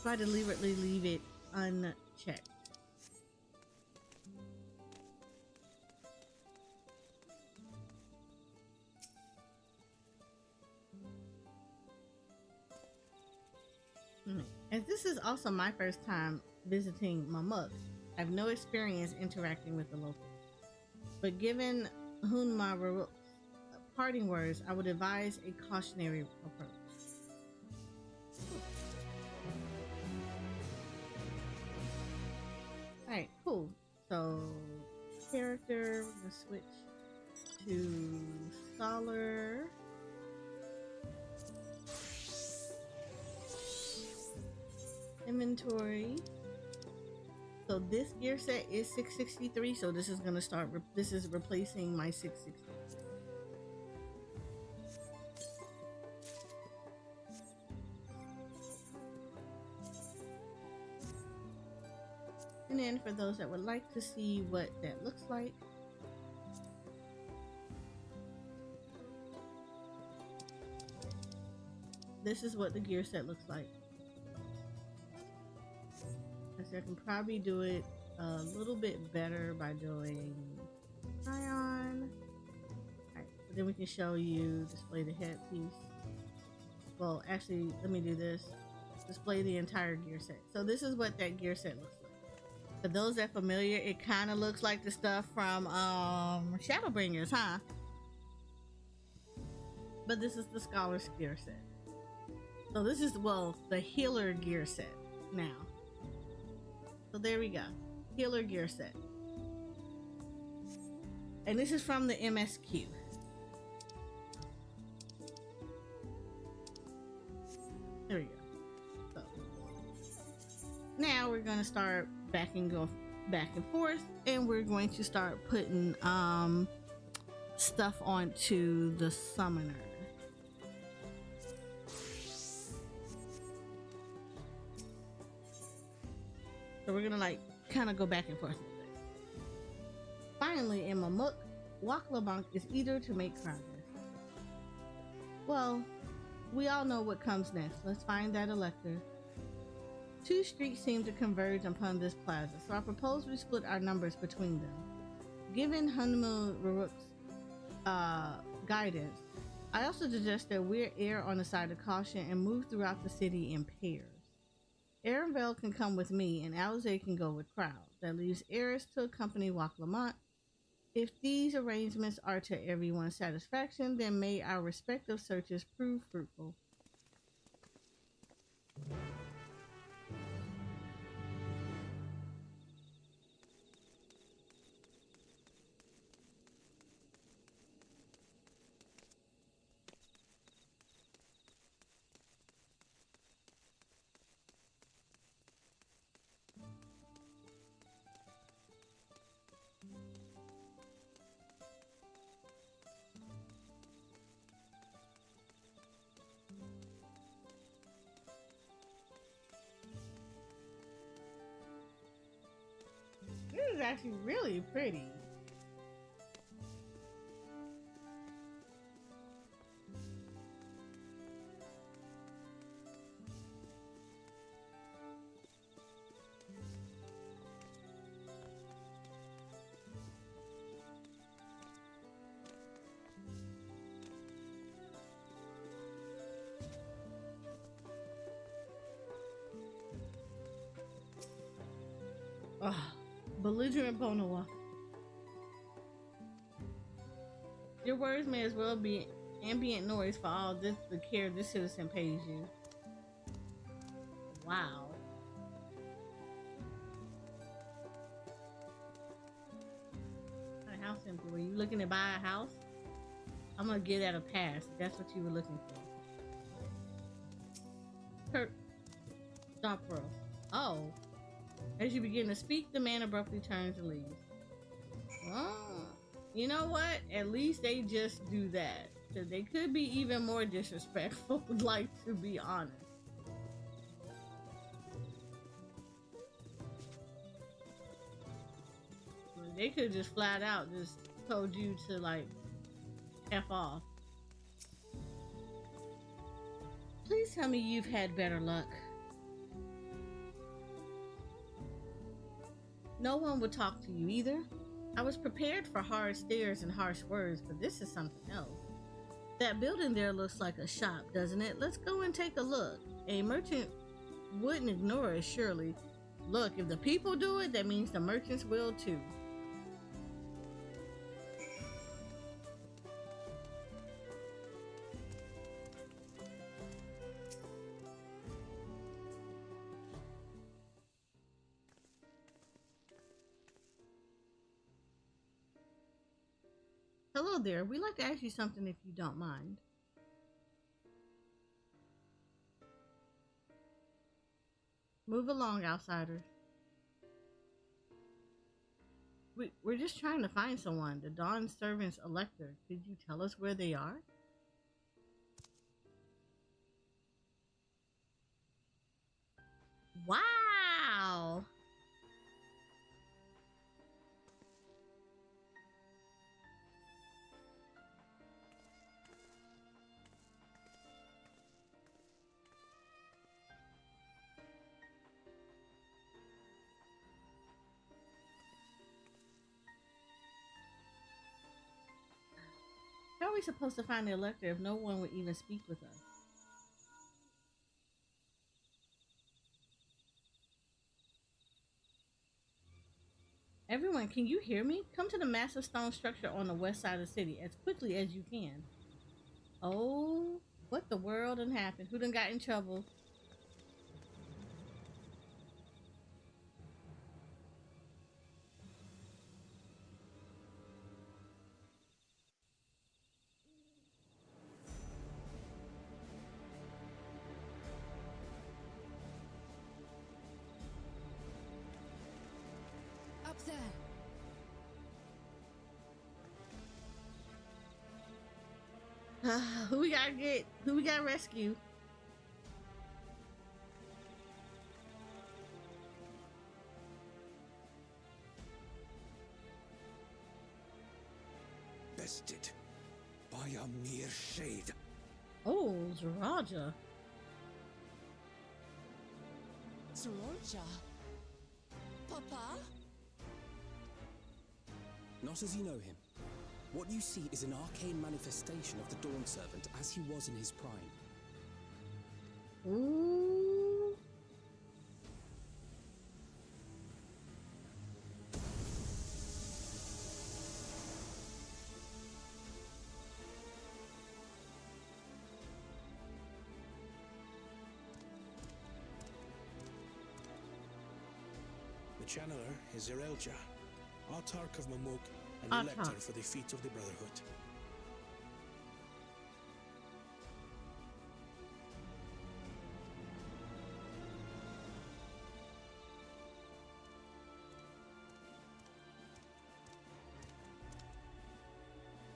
[SPEAKER 2] So I deliberately leave it unchecked. As this is also my first time visiting Mamuk, I have no experience interacting with the locals. But given my parting words, I would advise a cautionary approach. Alright, cool. So, character, we're gonna switch to Scholar. Inventory. So this gear set is 663, so this is gonna start, this is replacing my 660. And then for those that would like to see what that looks like, this is what the gear set looks like. I can probably do it a little bit better by doing ion. Alright, so then we can show you, display the headpiece. Well, actually, let me do this. Display the entire gear set. So this is what that gear set looks like. For those that are familiar, it kind of looks like the stuff from Shadowbringers, huh? But this is the Scholar's gear set. So this is, well, the healer gear set now. So there we go, healer gear set. And this is from the MSQ. There we go. So now we're gonna start back and forth, and we're going to start putting stuff onto the summoner. So we're gonna like kind of go back and forth. Finally, in Mamuk, Waklabank is eager to make progress. Well, we all know what comes next. Let's find that elector. 2 streets seem to converge upon this plaza, so I propose we split our numbers between them. given Hunmul Ruruk's guidance, I also suggest that we err on the side of caution and move throughout the city in pairs. Arenvale can come with me, and Alize can go with Crowd. That leaves Eris to accompany Wak Lamont. If these arrangements are to everyone's satisfaction, then may our respective searches prove fruitful. This is actually really pretty. Oh, belligerent Bonoa. Your words may as well be ambient noise for all this the care this citizen pays you. Wow. What a house empty. Were you looking to buy a house? I'm gonna give that a pass if that's what you were looking for. Kurt Dawntrail. Oh. As you begin to speak, the man abruptly turns and leaves. Oh, you know what? At least they just do that. Because they could be even more disrespectful, like, to be honest. They could just flat out just told you to, like, F off. Please tell me you've had better luck. No one would talk to you either. I was prepared for hard stares and harsh words, but this is something else. That building there looks like a shop, doesn't it? Let's go and take a look. A merchant wouldn't ignore us, surely. Look, if the people do it, that means the merchants will too. Hello there. We'd like to ask you something if you don't mind. Move along, outsiders. We're just trying to find someone. The Dawn Servant's Elector. Could you tell us where they are? Wow! How are we supposed to find the Elector if no one would even speak with us? Everyone, can you hear me? Come to the massive stone structure on the west side of the city as quickly as you can. Oh, what the world done happened? Who done got in trouble?
[SPEAKER 3] Up there.
[SPEAKER 2] Who we gotta get? Who we gotta rescue?
[SPEAKER 9] Bested by a mere shade.
[SPEAKER 2] Oh, Zaraja.
[SPEAKER 3] Sororja. Papa?
[SPEAKER 10] Not as you know him. What you see is an arcane manifestation of the Dawn Servant as he was in his prime.
[SPEAKER 2] Ooh.
[SPEAKER 6] The channeler is Zerelja, Autarch of Mamuk and
[SPEAKER 2] Autarch.
[SPEAKER 6] Elector for the feet of the Brotherhood.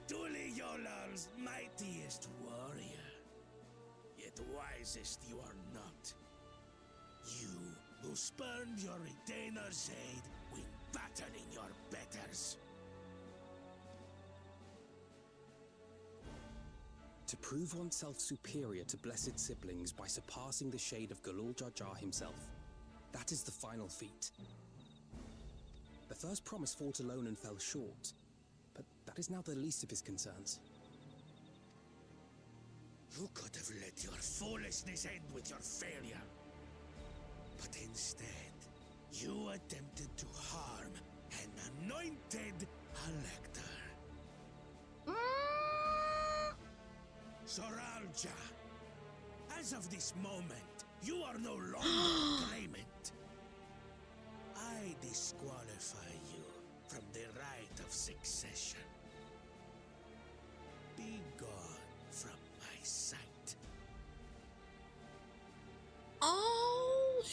[SPEAKER 4] Tuli Yolal's mightiest warrior, yet wisest you are not. You who spurned your retainer's aid when battling your betters.
[SPEAKER 10] To prove oneself superior to blessed siblings by surpassing the shade of Galul Jar Jar himself. That is the final feat. The first promise fought alone and fell short, but that is now the least of his concerns.
[SPEAKER 4] You could have let your foolishness end with your failure. But instead, you attempted to harm an anointed Elector. Soralja, as of this moment, you are no longer a claimant. I disqualify you from the right of succession. Be gone from my sight.
[SPEAKER 2] Oh,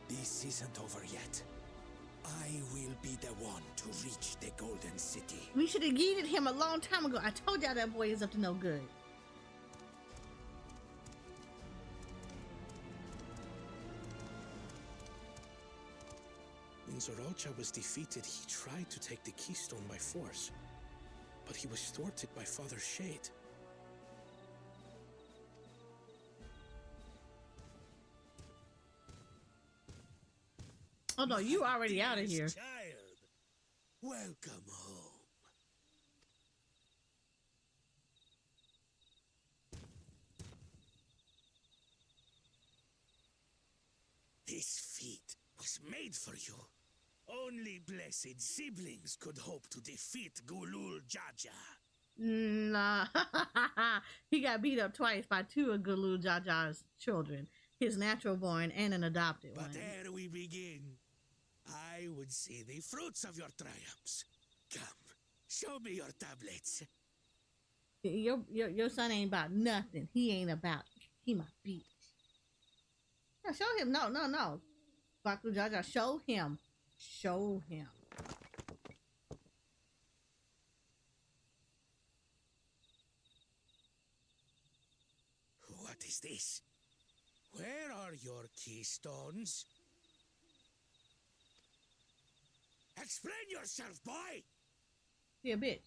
[SPEAKER 4] This isn't over yet. I will be the one to reach the Golden City.
[SPEAKER 2] we should have yeeted him a long time ago. I told y'all that boy is up to no good.
[SPEAKER 6] When Zoralcha was defeated, he tried to take the keystone by force, but he was thwarted by Father Shade.
[SPEAKER 2] Oh no, you already out of here.
[SPEAKER 4] Child, welcome home. This feat was made for you. Only blessed siblings could hope to defeat Gulul Jaja.
[SPEAKER 2] Nah, he got beat up twice by two of Galul Jar Jar's children, his natural born and an adopted one.
[SPEAKER 4] But ere we begin, I would see the fruits of your triumphs. Come, show me your tablets.
[SPEAKER 2] Your son ain't about nothing. He ain't about. He my bitch. No, show him. No. Baku Jar Jar, show him. Show him.
[SPEAKER 4] What is this? Where are your keystones? Explain yourself, boy!
[SPEAKER 2] He a bitch.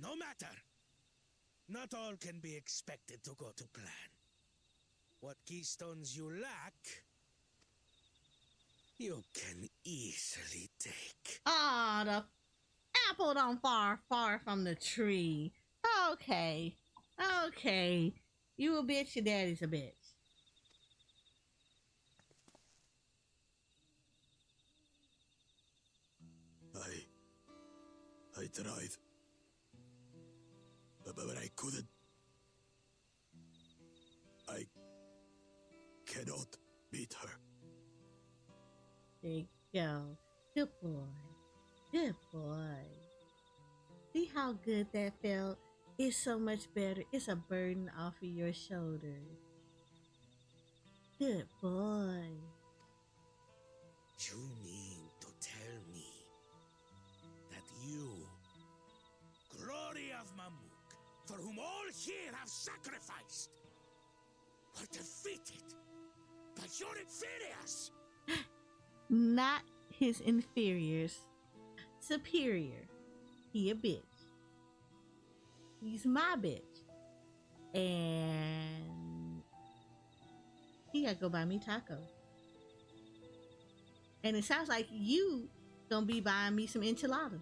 [SPEAKER 4] No matter. Not all can be expected to go to plan. What keystones you lack, you can easily take.
[SPEAKER 2] Ah, the apple don't far from the tree. Okay. You a bitch, your daddy's a bitch.
[SPEAKER 4] I tried. But I couldn't. I cannot beat her.
[SPEAKER 2] There you go. Good boy. Good boy. See how good that felt? It's so much better. It's a burden off of your shoulders. Good boy.
[SPEAKER 4] You mean to tell me that you, glory of Mamuk, for whom all here have sacrificed, were defeated by your inferiors?
[SPEAKER 2] Not his inferiors. Superior. He a bitch. He's my bitch. And he gotta go buy me taco. And it sounds like you gonna be buying me some enchiladas.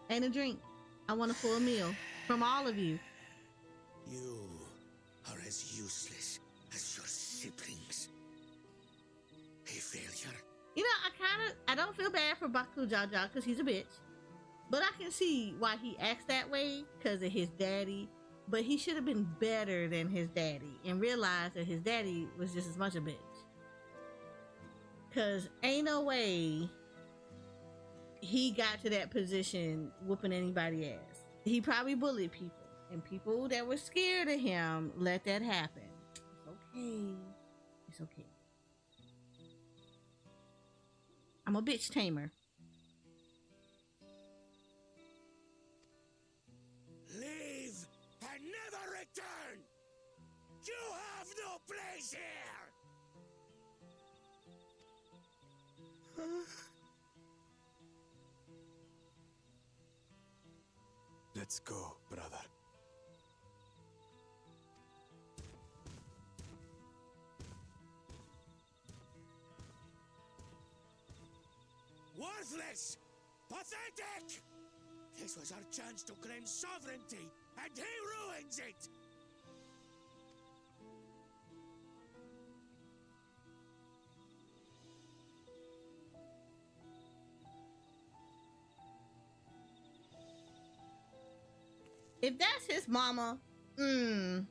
[SPEAKER 2] And a drink. I want a full meal from all of you.
[SPEAKER 4] You are as useless as your siblings. A failure.
[SPEAKER 2] You know, I don't feel bad for Baku Jaja because he's a bitch. But I can see why he acts that way because of his daddy. But he should have been better than his daddy and realized that his daddy was just as much a bitch. Because ain't no way he got to that position whooping anybody's ass. He probably bullied people. And people that were scared of him let that happen. It's okay. It's okay. I'm a bitch tamer.
[SPEAKER 4] Leave and never return! You have no place here!
[SPEAKER 5] Let's go, brother.
[SPEAKER 4] Worthless! Pathetic! This was our chance to claim sovereignty, and he ruins it!
[SPEAKER 2] If that's his mama, I'm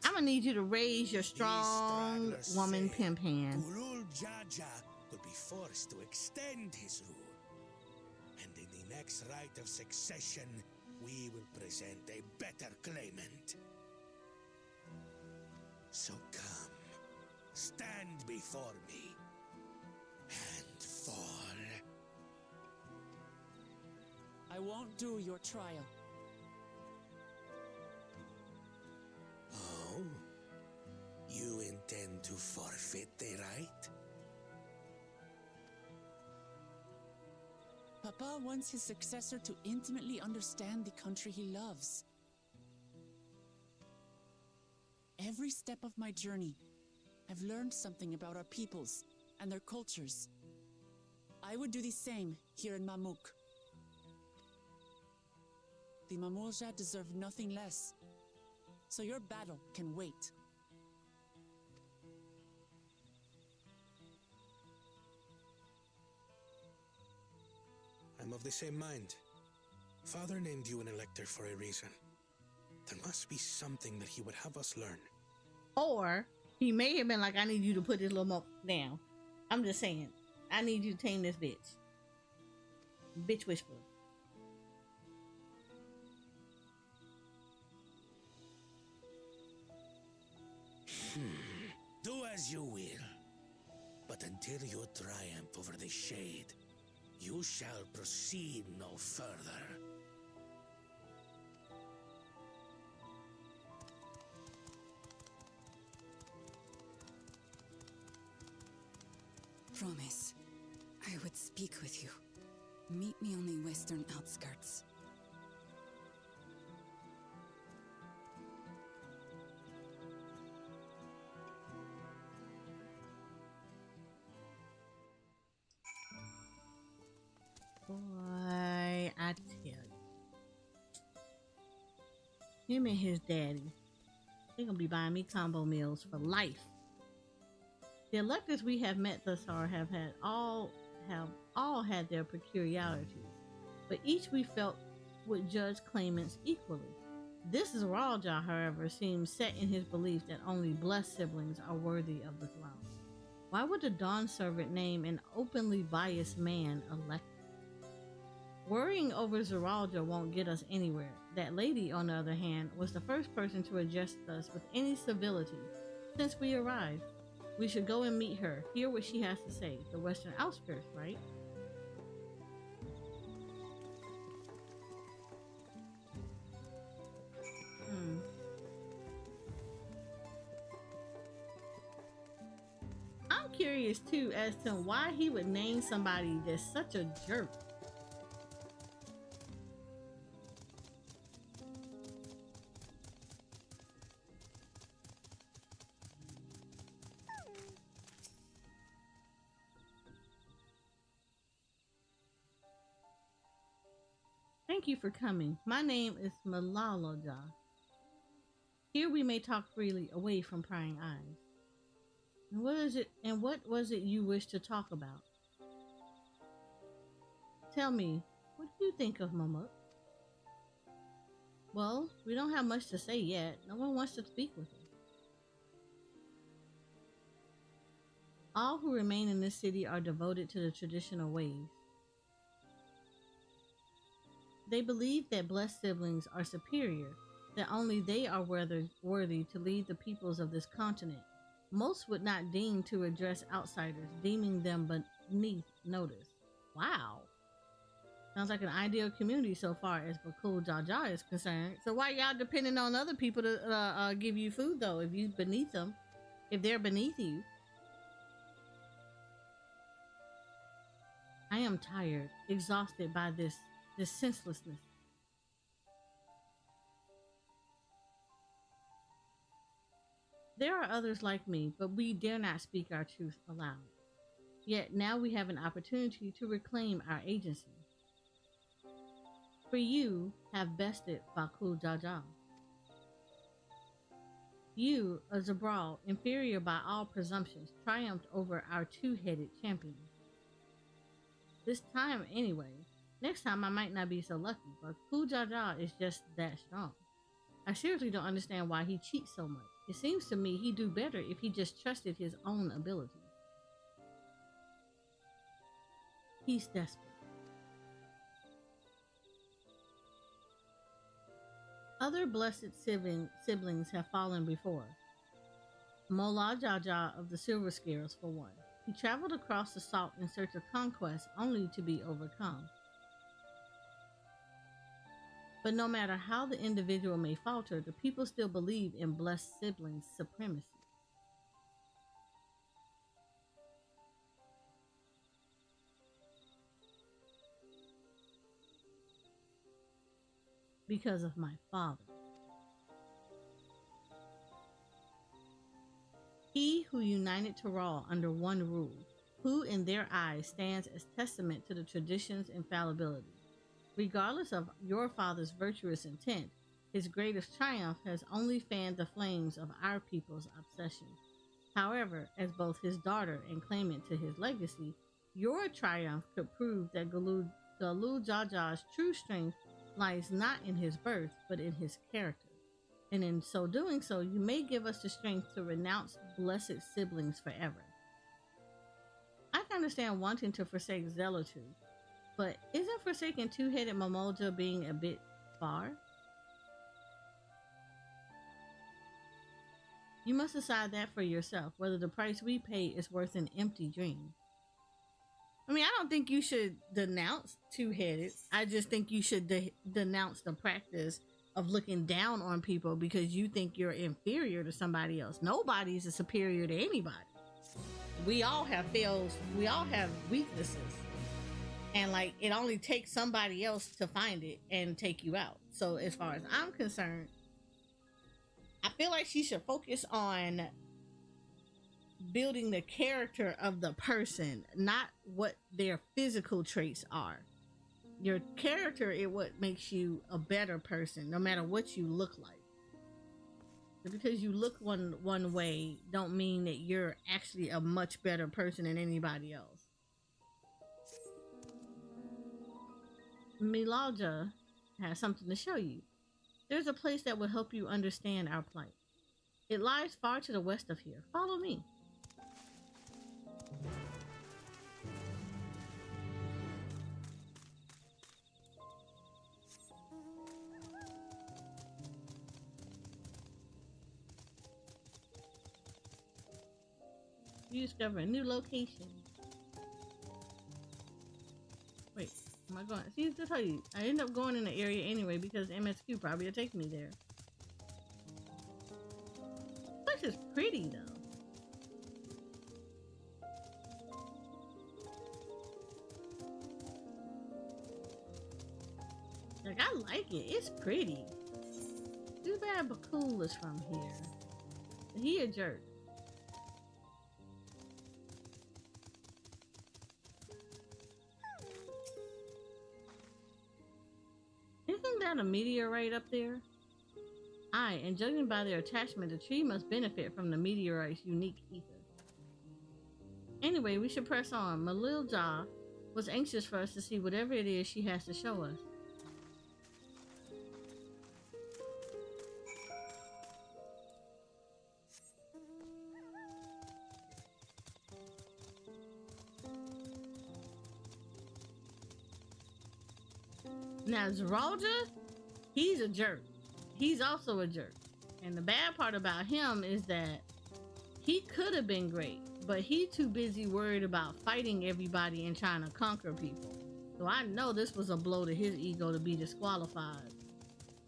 [SPEAKER 2] gonna need you to raise your strong woman pimp hand.
[SPEAKER 4] Gulul Jaja will be forced to extend his rule. And in the next rite of succession, we will present a better claimant. So come, stand before me, and fall.
[SPEAKER 3] I won't do your trial.
[SPEAKER 4] Oh? You intend to forfeit the right?
[SPEAKER 3] Papa wants his successor to intimately understand the country he loves. Every step of my journey, I've learned something about our peoples and their cultures. I would do the same here in Mamuk. The Mamorja deserve nothing less, so your battle can wait.
[SPEAKER 6] I'm of the same mind. Father named you an elector for a reason. There must be something that he would have us learn.
[SPEAKER 2] Or he may have been like, I need you to put this little mo down. I'm just saying, I need you to tame this bitch. Bitch whisper.
[SPEAKER 4] Do as you will. But until you triumph over the shade, you shall proceed no further.
[SPEAKER 11] Promise, I would speak with you. Meet me on the western outskirts.
[SPEAKER 2] Boy, I tell you. Him and his daddy, they're gonna be buying me combo meals for life. The electors we have met thus far have all had their peculiarities, but each we felt would judge claimants equally. This Raja, however, seems set in his belief that only blessed siblings are worthy of the throne. Why would the Dawn servant name an openly biased man elector? Worrying over Zeralda won't get us anywhere. That lady, on the other hand, was the first person to address us with any civility since we arrived. We should go and meet her, hear what she has to say. The western outskirts, right? I'm curious too as to why he would name somebody that's such a jerk. Thank you for coming. My name is Malalaja. Here we may talk freely away from prying eyes. And what was it you wish to talk about? Tell me, what do you think of Momot? Well, we don't have much to say yet. No one wants to speak with her. All who remain in this city are devoted to the traditional ways. They believe that blessed siblings are superior, that only they are worthy to lead the peoples of this continent. Most would not deign to address outsiders, deeming them beneath notice. Wow. Sounds like an ideal community so far as Bakul Jaja is concerned. So why y'all depending on other people to give you food though, if you beneath them, if they're beneath you? I am tired, exhausted by this senselessness. There are others like me, but we dare not speak our truth aloud. Yet now we have an opportunity to reclaim our agency. For you have bested Bakul Jaja. You, a Zabral, inferior by all presumptions, triumphed over our two-headed champion. This time anyway. Next time I might not be so lucky, but Jaja is just that strong. I seriously don't understand why he cheats so much. It seems to me he'd do better if he just trusted his own abilities. He's desperate. Other blessed siblings have fallen before. Mola Jaja of the Silver Scales, for one. He traveled across the salt in search of conquest, only to be overcome. But no matter how the individual may falter, the people still believe in blessed siblings' supremacy. Because of my father. He who united Tural under one rule, who in their eyes stands as testament to the tradition's infallibility. Regardless of your father's virtuous intent, his greatest triumph has only fanned the flames of our people's obsession. However, as both his daughter and claimant to his legacy, your triumph could prove that Galul Jaja's true strength lies not in his birth, but in his character. And in so doing so, you may give us the strength to renounce blessed siblings forever. I can understand wanting to forsake zealotry, but isn't forsaking two-headed Momolja being a bit far? You must decide that for yourself, whether the price we pay is worth an empty dream. I mean, I don't think you should denounce two-headed. I just think you should denounce the practice of looking down on people because you think you're inferior to somebody else. Nobody's superior to anybody. We all have fails. We all have weaknesses. And like, it only takes somebody else to find it and take you out. So as far as I'm concerned, I feel like she should focus on building the character of the person, not what their physical traits are. Your character is what makes you a better person, no matter what you look like. But because you look one way, don't mean that you're actually a much better person than anybody else. Milalja has something to show you. There's a place that will help you understand our plight. It lies far to the west of here. Follow me. You discover a new location. Wait, am I going? See, to tell you, I end up going in the area anyway because MSQ probably will take me there. This place is pretty though. Like, I like it. It's pretty. Too bad Bakul is from here. He a jerk. Isn't that a meteorite up there? Aye, and judging by their attachment, the tree must benefit from the meteorite's unique ether. Anyway, we should press on. Malilja was anxious for us to see whatever it is she has to show us. Now, Zeralja, he's a jerk. He's also a jerk. And the bad part about him is that he could have been great, but he's too busy worried about fighting everybody and trying to conquer people. So I know this was a blow to his ego to be disqualified.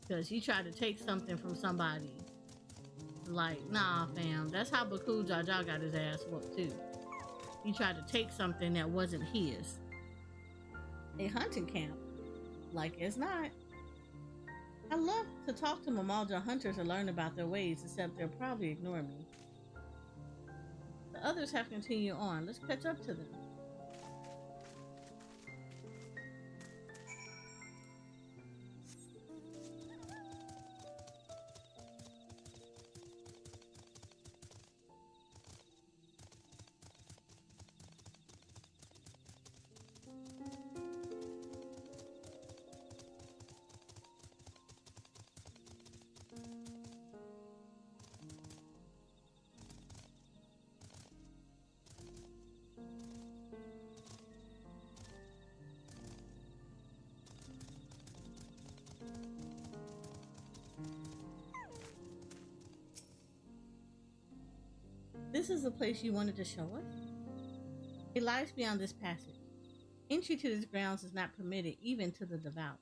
[SPEAKER 2] Because he tried to take something from somebody. Like, nah, fam. That's how Bakul Jaja got his ass whooped, too. He tried to take something that wasn't his. A hunting camp. Like it's not. I love to talk to Mamalja hunters and learn about their ways, except they'll probably ignore me. The others have continued on. Let's catch up to them. This is the place you wanted to show us? It lies beyond this passage. Entry to these grounds is not permitted even to the devout.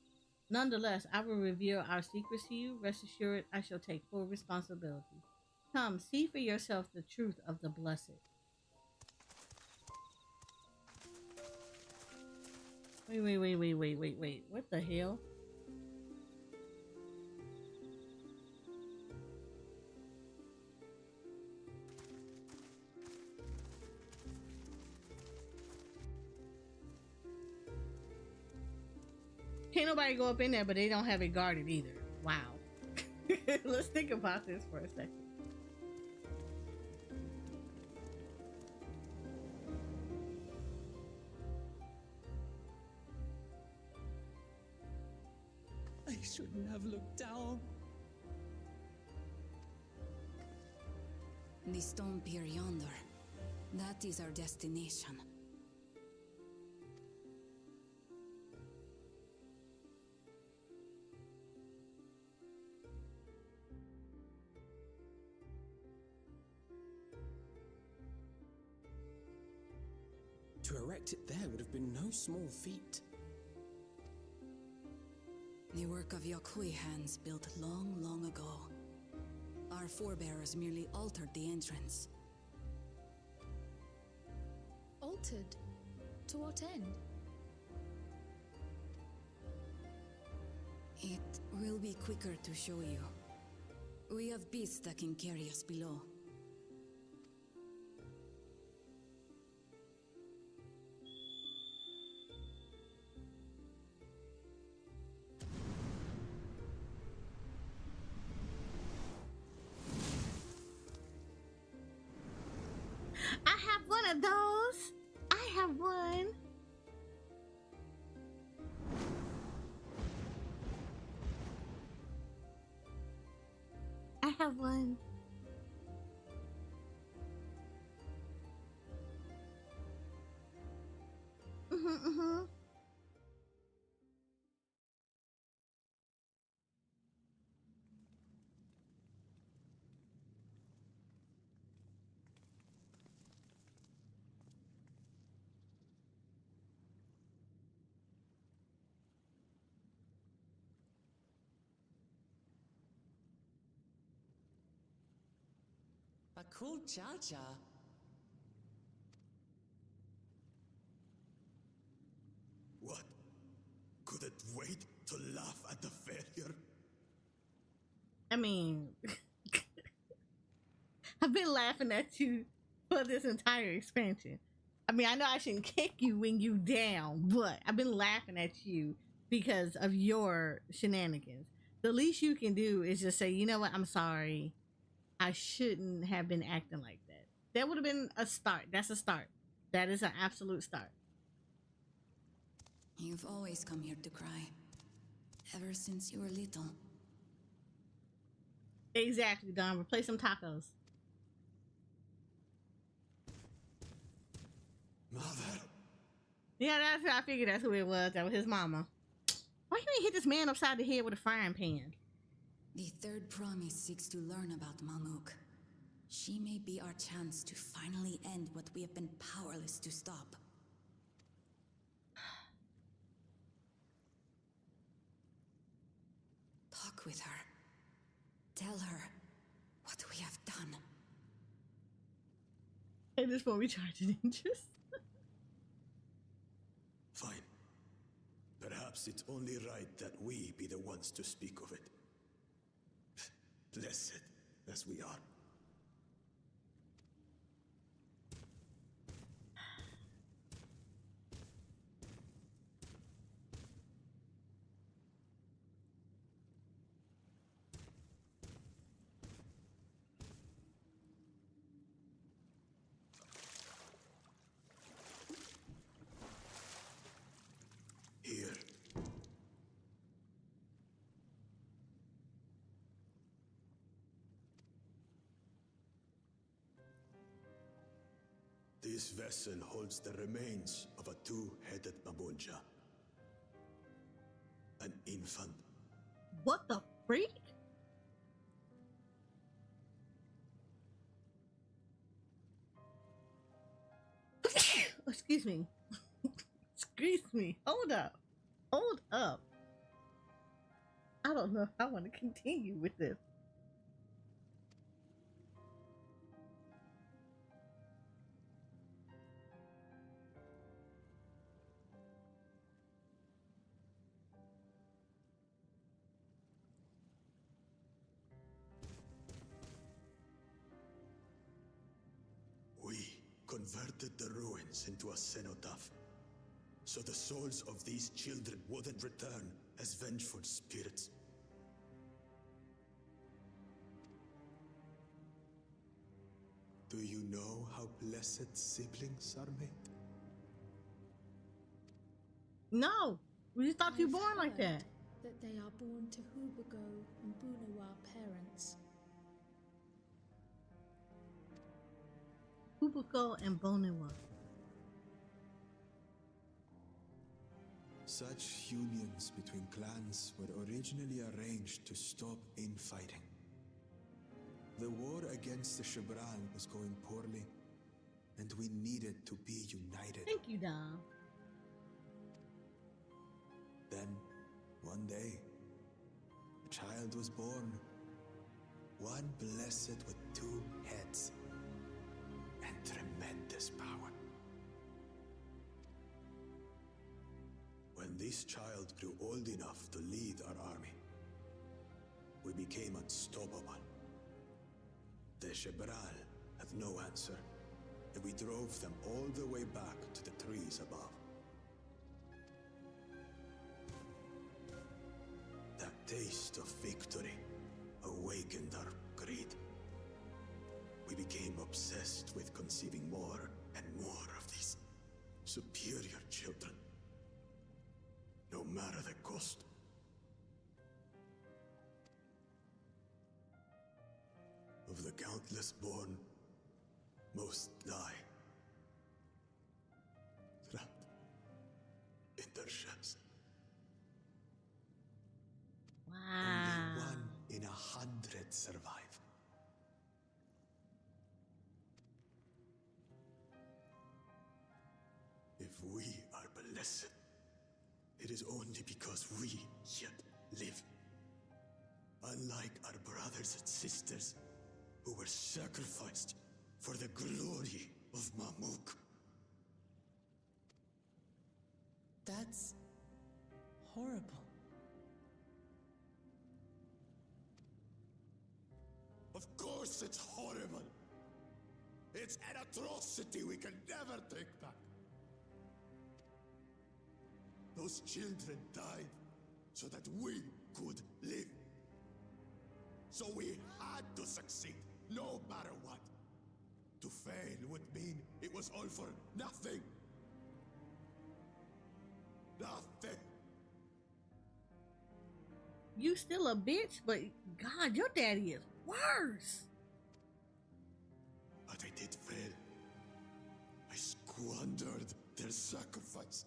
[SPEAKER 2] Nonetheless, I will reveal our secrets to you. Rest assured, I shall take full responsibility. Come, see for yourself the truth of the blessed. Wait. What the hell? Can't nobody go up in there, but they don't have it guarded either. Wow. Let's think about this for a second.
[SPEAKER 3] I shouldn't have looked down.
[SPEAKER 11] The stone pier yonder. That is our destination.
[SPEAKER 10] To erect it there would have been no small feat.
[SPEAKER 11] The work of Yakui hands built long, long ago. Our forebears merely altered the entrance.
[SPEAKER 12] Altered? To what end?
[SPEAKER 11] It will be quicker to show you. We have beasts that can carry us below.
[SPEAKER 2] I have one of those. I have one. I have one. Mm-hmm.
[SPEAKER 3] But cool Jaja.
[SPEAKER 4] What? Couldn't wait to laugh at the failure?
[SPEAKER 2] I mean, I've been laughing at you for this entire expansion. I mean, I know I shouldn't kick you when you down, but I've been laughing at you because of your shenanigans. The least you can do is just say, you know what, I'm sorry. I shouldn't have been acting like that. That would have been a start. That's a start. That is an absolute start.
[SPEAKER 11] You've always come here to cry. Ever since you were little.
[SPEAKER 2] Exactly, Don. Replace some tacos.
[SPEAKER 4] Mother.
[SPEAKER 2] Yeah, that's who I figured that's who it was. That was his mama. Why you ain't hit this man upside the head with a frying pan?
[SPEAKER 11] The third promise seeks to learn about Malmuk. She may be our chance to finally end what we have been powerless to stop. Talk with her. Tell her what we have done.
[SPEAKER 2] At this point, we charge an interest.
[SPEAKER 4] Fine. Perhaps it's only right that we be the ones to speak of it. Blessed as we are. Here. This vessel holds the remains of a two-headed Mabonja. An infant.
[SPEAKER 2] What the freak? Excuse me. Excuse me. Hold up. Hold up. I don't know if I want to continue with this.
[SPEAKER 4] We converted the ruins into a cenotaph, so the souls of these children wouldn't return as vengeful spirits. Do you know how blessed siblings are made?
[SPEAKER 2] No, we just thought you were born like that.
[SPEAKER 12] That they are born to Hubago and Bunawa parents.
[SPEAKER 2] Hubuko and Boniwa.
[SPEAKER 5] Such unions between clans were originally arranged to stop infighting. The war against the Shibran was going poorly, and we needed to be united.
[SPEAKER 2] Thank you, Dom.
[SPEAKER 5] Then, one day, a child was born. One blessed with two heads and tremendous power.
[SPEAKER 4] When this child grew old enough to lead our army, we became unstoppable. The Shebral had no answer, and we drove them all the way back to the trees above. That taste of victory awakened our greed. We became obsessed with conceiving more and more of these superior children, no matter the cost. Of the countless born, most die, trapped in their shells.
[SPEAKER 2] Wow.
[SPEAKER 4] Only 1 in 100 survive. If we are blessed, it is only because we yet live. Unlike our brothers and sisters, who were sacrificed for the glory of Mamuk.
[SPEAKER 3] That's horrible.
[SPEAKER 4] Of course it's horrible. It's an atrocity we can never take back. Those children died so that we could live. So we had to succeed, no matter what. To fail would mean it was all for nothing. Nothing.
[SPEAKER 2] You still a bitch, but God, your daddy is worse.
[SPEAKER 4] But I did fail. I squandered their sacrifice.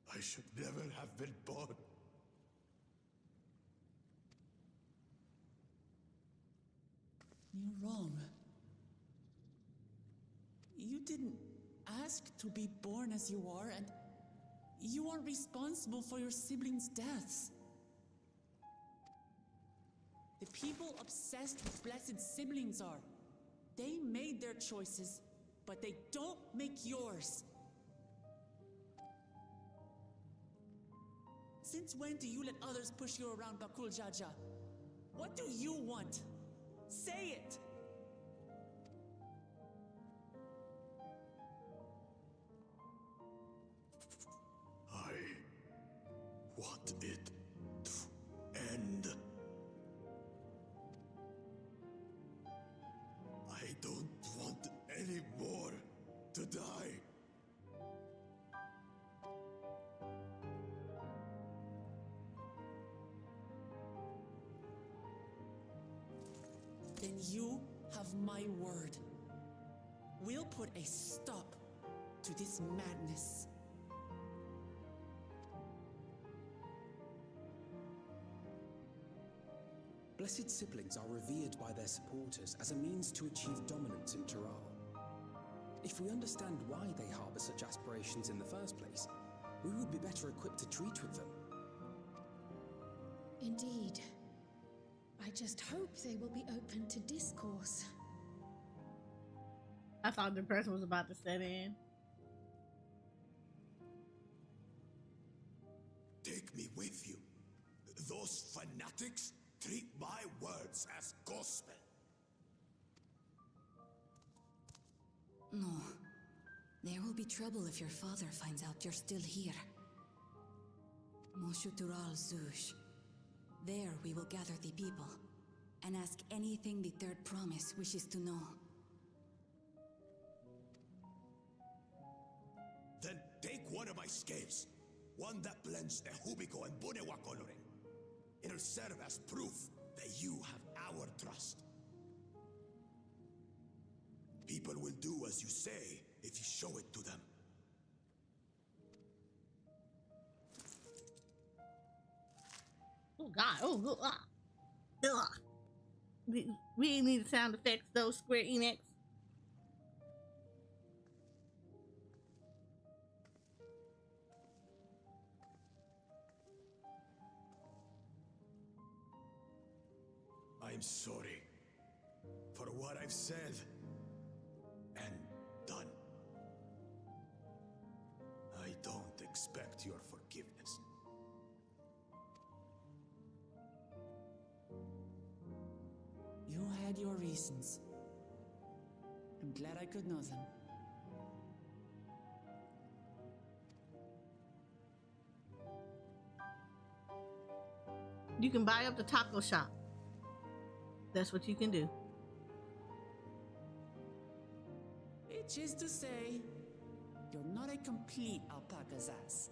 [SPEAKER 4] I should never have been born.
[SPEAKER 3] You're wrong. You didn't ask to be born as you are, and you aren't responsible for your siblings' deaths. The people obsessed with blessed siblings are. They made their choices, but they don't make yours. Since when do you let others push you around, Bakul Jaja? What do you want? Say it!
[SPEAKER 4] I want it to end. I don't want any more to die.
[SPEAKER 3] Then you have my word. We'll put a stop to this madness.
[SPEAKER 10] Blessed siblings are revered by their supporters as a means to achieve dominance in Tural. If we understand why they harbor such aspirations in the first place, we would be better equipped to treat with them.
[SPEAKER 12] Indeed. I just hope they will be open to discourse.
[SPEAKER 2] I thought the person was about to set in.
[SPEAKER 4] Take me with you. Those fanatics treat my words as gospel.
[SPEAKER 11] No. There will be trouble if your father finds out you're still here. Moshu Tural Zush. There we will gather the people and ask anything the Third Promise wishes to know.
[SPEAKER 4] Then take one of my scales. One that blends the Hubiko and Bunewa coloring. It'll serve as proof that you have our trust. People will do as you say if you show it to them.
[SPEAKER 2] Oh God! Oh, go, we need sound effects, those Square Enix.
[SPEAKER 4] I'm sorry for what I've said and done. I don't expect your forgiveness.
[SPEAKER 3] You had your reasons. I'm glad I could know them.
[SPEAKER 2] You can buy up the taco shop. That's what you can do.
[SPEAKER 3] Which is to say, you're not a complete alpaca's ass.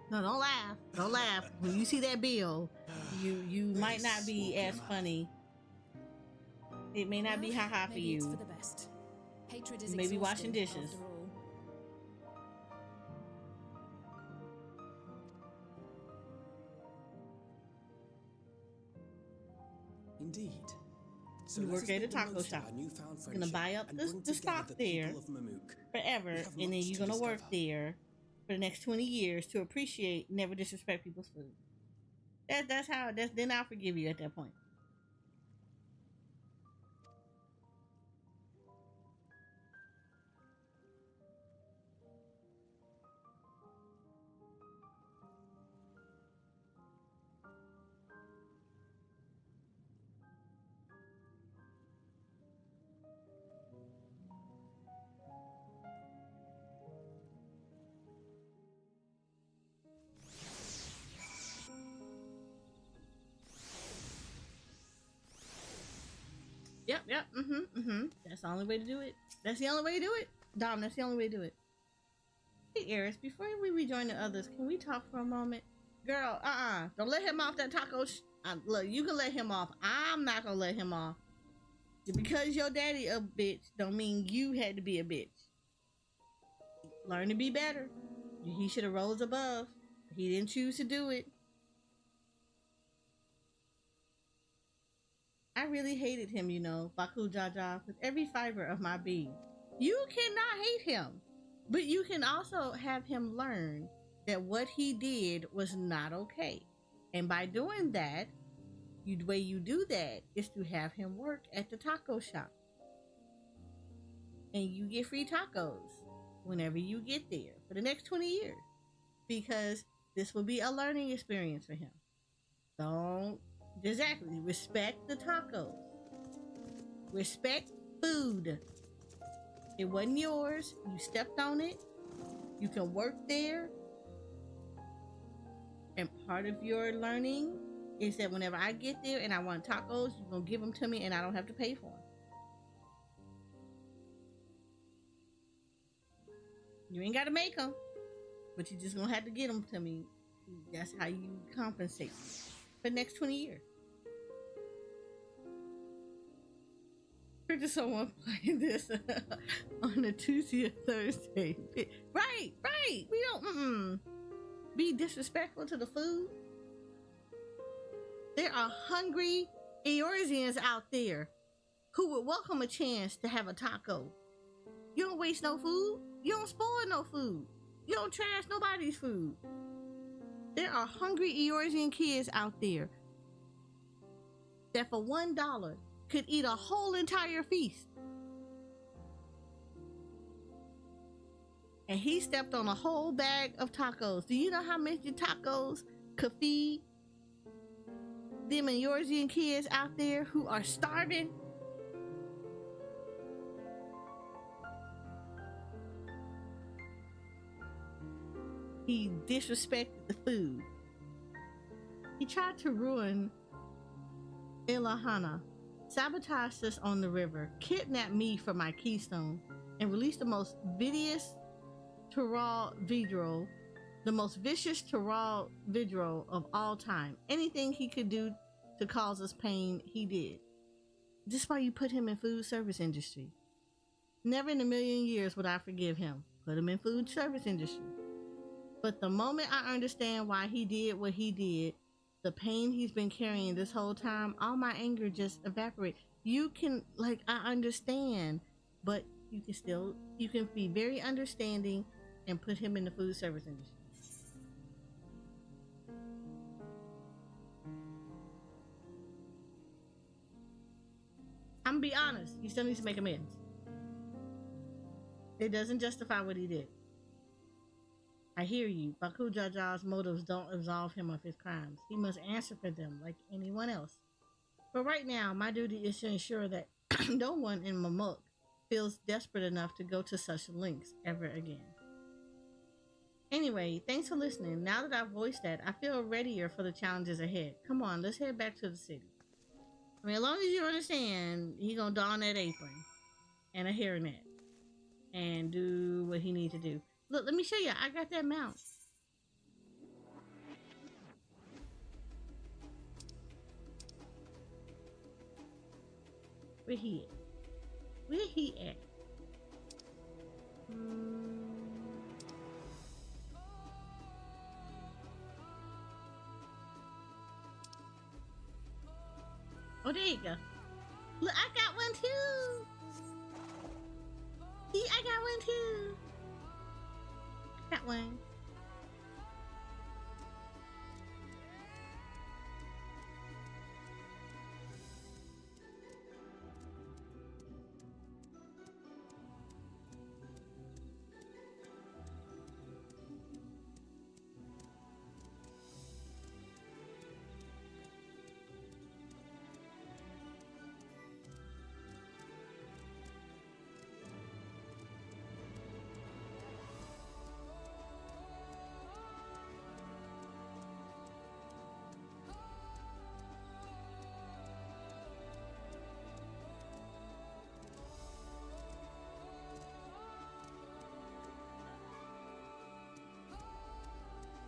[SPEAKER 2] No, don't laugh. Don't laugh. When you see that bill, you might not be as funny. It may not be haha for
[SPEAKER 12] maybe it's
[SPEAKER 2] you.
[SPEAKER 12] for the best.
[SPEAKER 11] Hatred is
[SPEAKER 2] Maybe washing
[SPEAKER 11] exhausting,
[SPEAKER 2] dishes.
[SPEAKER 11] after all.
[SPEAKER 10] Indeed. So
[SPEAKER 2] You
[SPEAKER 10] let
[SPEAKER 2] work
[SPEAKER 10] us
[SPEAKER 2] at a
[SPEAKER 10] make the
[SPEAKER 2] taco
[SPEAKER 10] most of
[SPEAKER 2] shop.
[SPEAKER 10] our newfound
[SPEAKER 2] You're gonna
[SPEAKER 10] friendship
[SPEAKER 2] buy up
[SPEAKER 10] and
[SPEAKER 2] the
[SPEAKER 10] bring together
[SPEAKER 2] stock
[SPEAKER 10] the
[SPEAKER 2] there
[SPEAKER 10] people of Mamook.
[SPEAKER 2] forever,
[SPEAKER 10] We have
[SPEAKER 2] and then
[SPEAKER 10] much
[SPEAKER 2] you're
[SPEAKER 10] to
[SPEAKER 2] gonna work
[SPEAKER 10] discover.
[SPEAKER 2] there for the next 20 years to appreciate, never disrespect people's food. Then I'll forgive you at that point. Yep. That's the only way to do it. That's the only way to do it. Dom, that's the only way to do it. Hey, Eris, before we rejoin the others, can we talk for a moment? Girl, don't let him off that taco. Look, you can let him off. I'm not gonna let him off. Because your daddy a bitch, don't mean you had to be a bitch. Learn to be better. He should have rose above. He didn't choose to do it. I really hated him, Baku Jaja, with every fiber of my being. You cannot hate him, but you can also have him learn that what he did was not okay. And by doing that, the way you do that is to have him work at the taco shop. And you get free tacos whenever you get there for the next 20 years. Because this will be a learning experience for him. Don't exactly respect the tacos. Respect food. It wasn't yours. You stepped on it. You can work there. And part of your learning is that whenever I get there and I want tacos, you're going to give them to me and I don't have to pay for them. You ain't got to make them, but you're just going to have to get them to me. That's how you compensate for the next 20 years. Heard someone playing this on a Tuesday or Thursday. Right. We don't be disrespectful to the food. There are hungry Eorzeans out there who would welcome a chance to have a taco. You don't waste no food. You don't spoil no food. You don't trash nobody's food. There are hungry Eorzean kids out there that for $1 could eat a whole entire feast. And he stepped on a whole bag of tacos. Do you know how many tacos could feed them and Eorzean kids out there who are starving? He disrespected the food. He tried to ruin Ilahana, sabotaged us on the river, kidnapped me for my keystone, and released the most vicious Tural Vidro, the most vicious Tural Vidro of all time. Anything he could do to cause us pain, he did. This is why you put him in food service industry. Never in a million years would I forgive him. Put him in food service industry. But the moment I understand why he did what he did, the pain he's been carrying this whole time, all my anger just evaporates. You can, I understand, but you can be very understanding and put him in the food service industry. I'm gonna be honest, he still needs to make amends. It doesn't justify what he did. I hear you. Baku Jaja's motives don't absolve him of his crimes. He must answer for them like anyone else. But right now, my duty is to ensure that no one in Mamook feels desperate enough to go to such lengths ever again. Anyway, thanks for listening. Now that I've voiced that, I feel readier for the challenges ahead. Come on, let's head back to the city. I mean, as long as you understand, he gonna don that apron and a hairnet and do what he needs to do. Look, let me show you. I got that mount. Where he at? Oh, there you go. Look, I got one too. See, I got one too. I got one.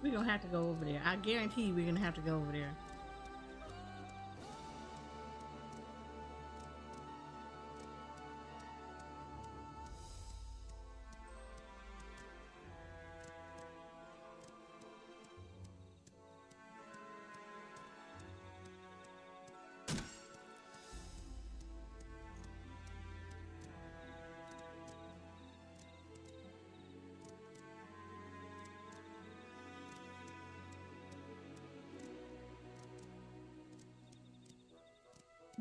[SPEAKER 2] We're gonna have to go over there. I guarantee you we're gonna have to go over there.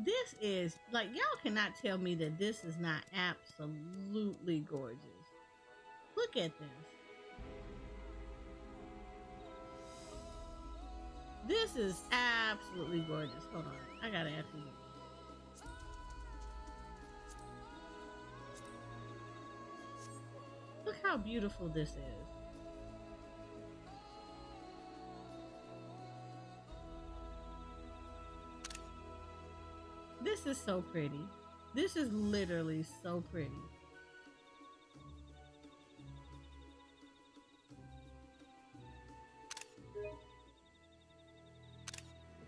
[SPEAKER 2] This is like, y'all cannot tell me that this is not absolutely gorgeous. Look at this. This is absolutely gorgeous. Hold on, I gotta ask you this. Look how beautiful this is. This is so pretty. This is literally so pretty.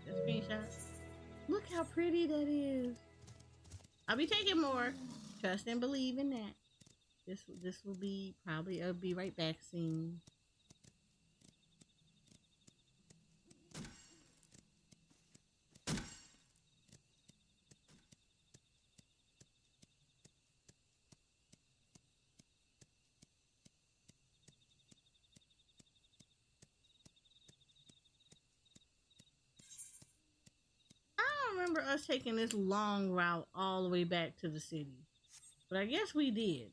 [SPEAKER 2] The screenshot. Look how pretty that is. I'll be taking more. Trust and believe in that. This will be probably a be right back scene. Remember us taking this long route all the way back to the city, but I guess we did.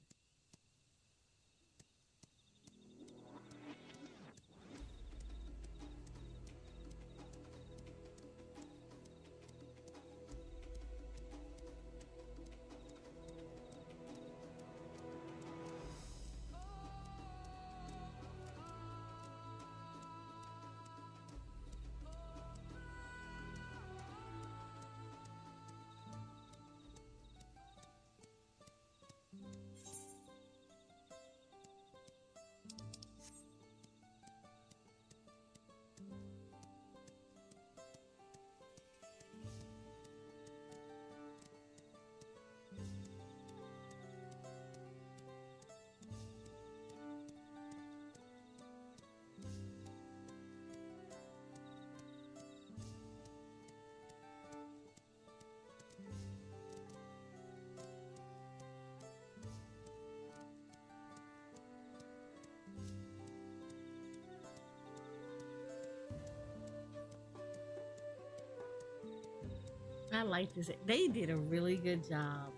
[SPEAKER 2] I like this. They did a really good job.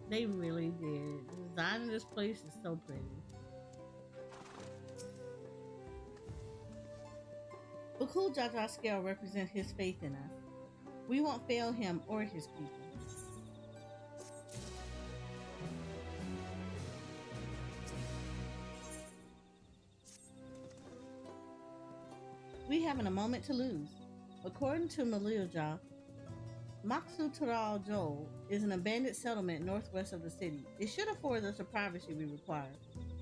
[SPEAKER 2] They really did. The design of this place is so pretty. The cool Jaja scale represents his faith in us. We won't fail him or his people. We haven't a moment to lose. According to Malilja, Tural Joel is an abandoned settlement northwest of the city. It should afford us the privacy we require.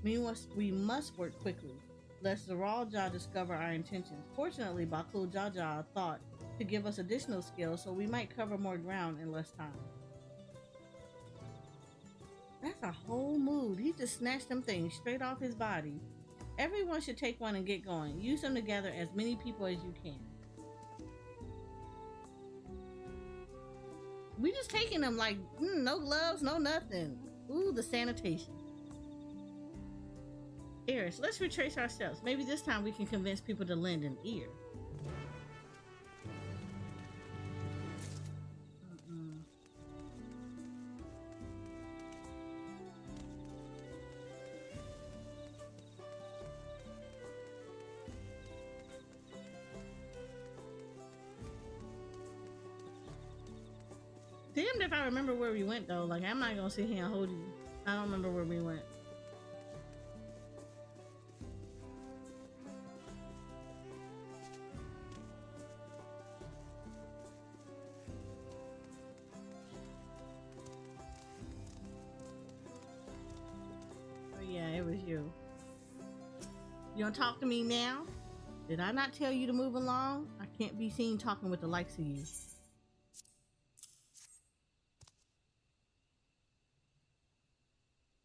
[SPEAKER 2] We must work quickly, lest Zaral Jah discover our intentions. Fortunately, Bakul Jaja thought to give us additional skills, so we might cover more ground in less time. That's a whole mood. He just snatched them things straight off his body. Everyone should take one and get going. Use them to gather as many people as you can. We just taking them like no gloves, no nothing. Ooh, the sanitation. Ears. Let's retrace ourselves. Maybe this time we can convince people to lend an ear. Damned if I remember where we went though. Like I'm not gonna sit here and hold you. I don't remember where we went. Oh yeah, it was you. You don't talk to me now? Did I not tell you to move along? I can't be seen talking with the likes of you.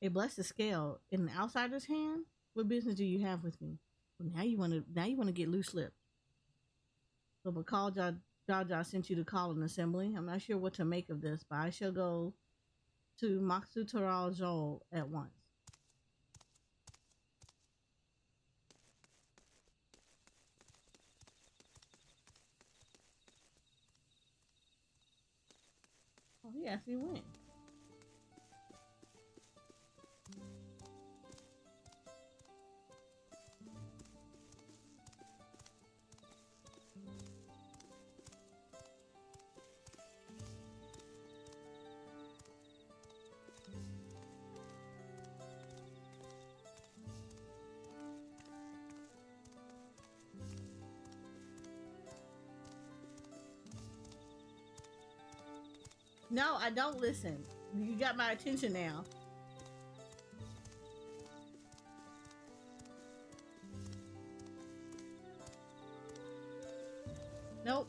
[SPEAKER 2] A blessed scale in an outsider's hand? What business do you have with me? Well, now you wanna get loose lipped. So Bakal Jaja sent you to call an assembly. I'm not sure what to make of this, but I shall go to Maksu Tural Joel at once. Oh, he actually went. No, I don't listen. You got my attention now. Nope.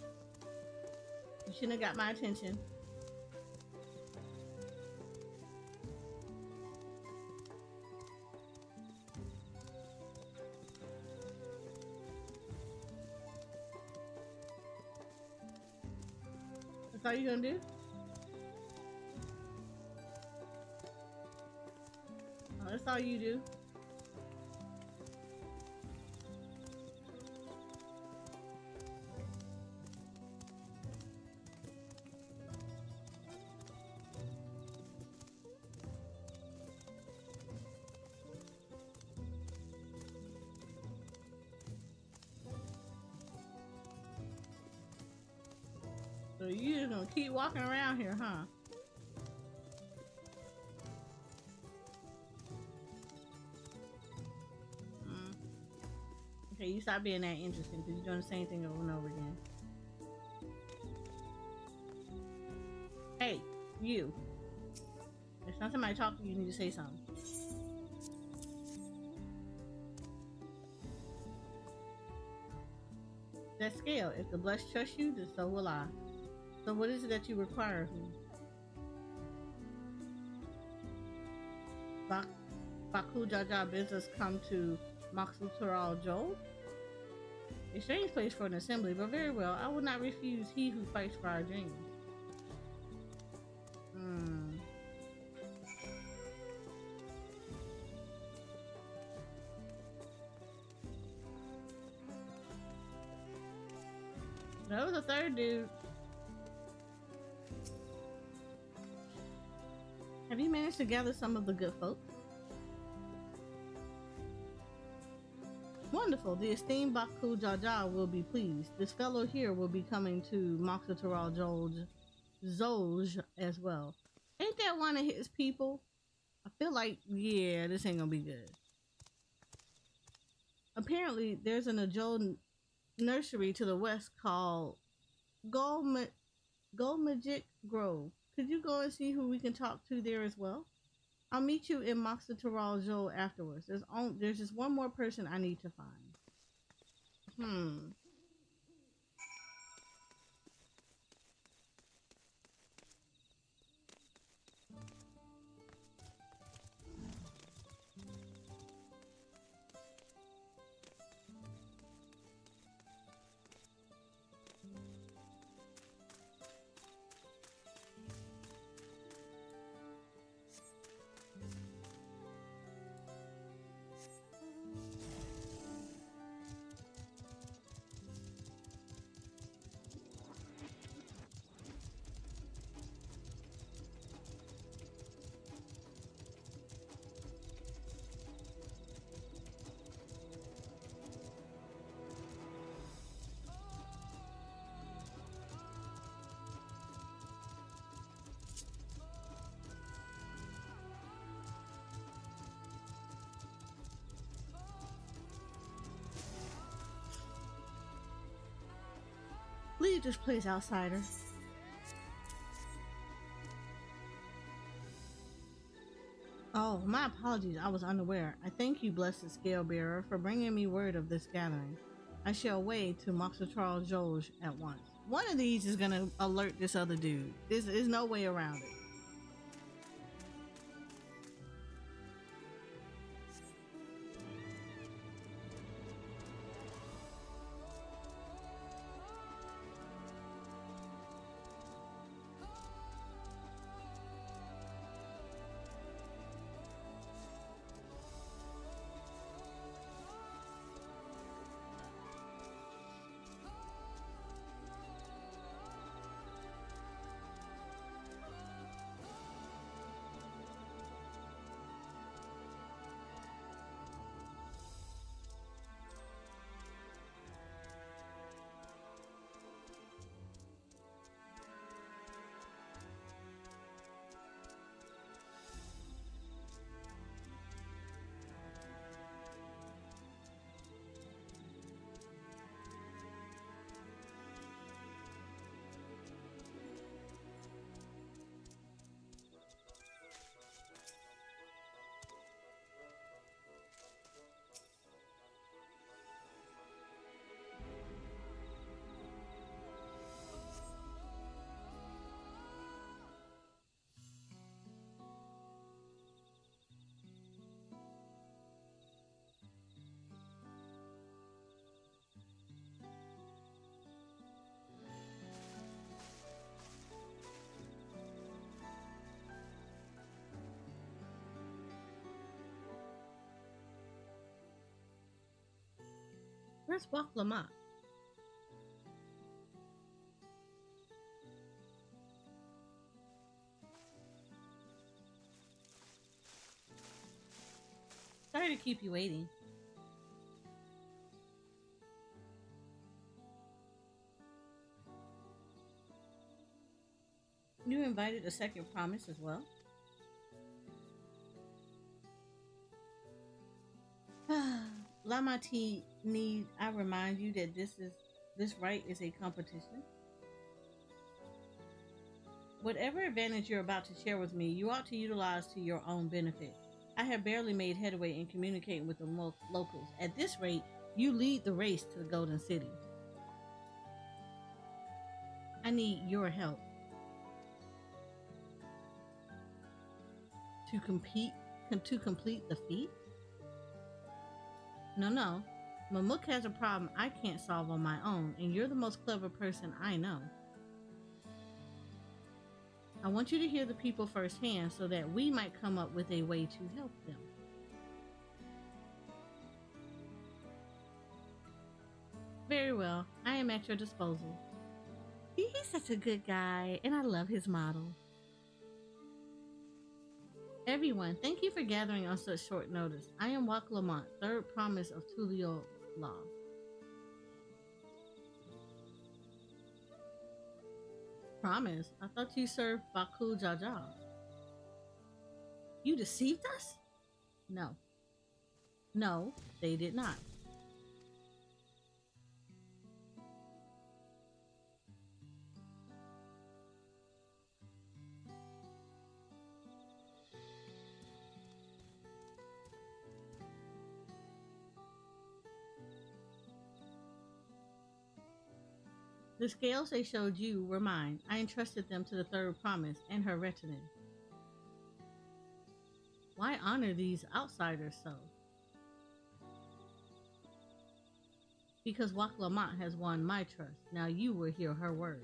[SPEAKER 2] You shouldn't have got my attention. That's all you gonna do? Oh, that's all you do. So you just gonna keep walking around here, huh? Okay, you stop being that interesting because you're doing the same thing over and over again. Hey, you. If not somebody talking to you, you need to say something. That scale. If the blessed trust you, then so will I. So what is it that you require of me? Baku Jaja bids us come to Maksu Tural Joel? A strange place for an assembly, but very well. I will not refuse he who fights for our dreams. That was the third dude. Have you managed to gather some of the good folk? Wonderful. The esteemed Baku Jaja will be pleased. This fellow here will be coming to Maksu Tural Zoj as well. Ain't that one of his people? I feel like, yeah, this ain't gonna be good. Apparently, there's an Ajol nursery to the west called Golmagic Grove. Could you go and see who we can talk to there as well? I'll meet you in Maksu Tural Joel afterwards. There's just one more person I need to find. Leave this place, outsider. Oh, my apologies. I was unaware. I thank you, blessed scale bearer, for bringing me word of this gathering. I shall away to Moxitral Joj at once. One of these is gonna alert this other dude. There's no way around it. Where's Wak Lamont? Sorry to keep you waiting. You invited a second promise as well? Lamati, need I remind you that this right is a competition? Whatever advantage you're about to share with me, you ought to utilize to your own benefit. I have barely made headway in communicating with the locals. At this rate, you lead the race to the Golden City. I need your help. To complete the feat? No. Mamuk has a problem I can't solve on my own, and you're the most clever person I know. I want you to hear the people firsthand so that we might come up with a way to help them. Very well, I am at your disposal. He's such a good guy, and I love his model. Everyone, thank you for gathering on such short notice. I am Wak Lamont, third promise of Tural Law. Promise? I thought you served Baku Jaja. You deceived us? No, they did not. The scales they showed you were mine. I entrusted them to the third promise and her retinue. Why honor these outsiders so? Because Wak Lamont has won my trust. Now you will hear her words.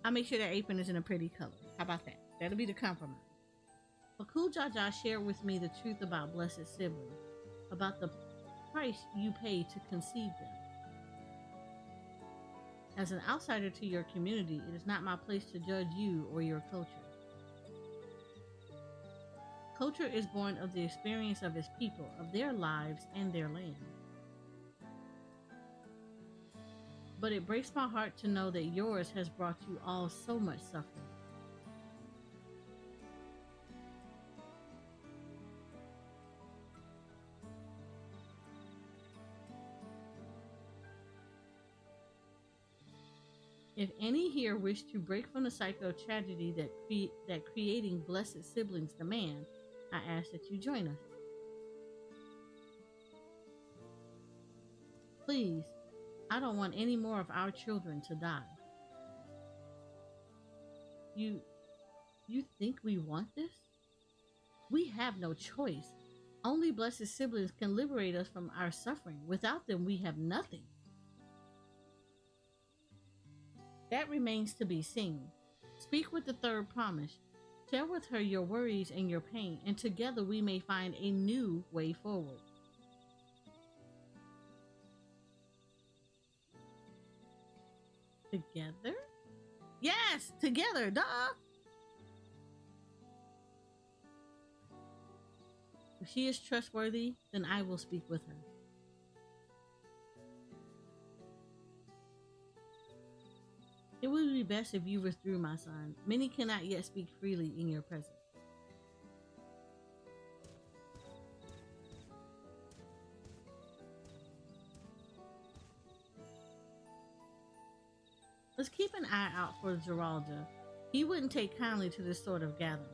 [SPEAKER 2] I'll make sure that apron is in a pretty color. How about that? That'll be the compromise. Baku Jaja shared with me the truth about blessed siblings, about the price you pay to conceive them. As an outsider to your community, it is not my place to judge you or your culture. Culture is born of the experience of its people, of their lives and their land. but it breaks my heart to know that yours has brought you all so much suffering. If any here wish to break from the cycle of tragedy that creating blessed siblings demand, I ask that you join us. Please, I don't want any more of our children to die. You think we want this? We have no choice. Only blessed siblings can liberate us from our suffering. Without them, we have nothing. That remains to be seen. Speak with the third promise. Share with her your worries and your pain, and together we may find a new way forward. Together? Yes, together, duh! If she is trustworthy, then I will speak with her. It would be best if you withdrew, my son. Many cannot yet speak freely in your presence. Let's keep an eye out for Geralda. He wouldn't take kindly to this sort of gathering.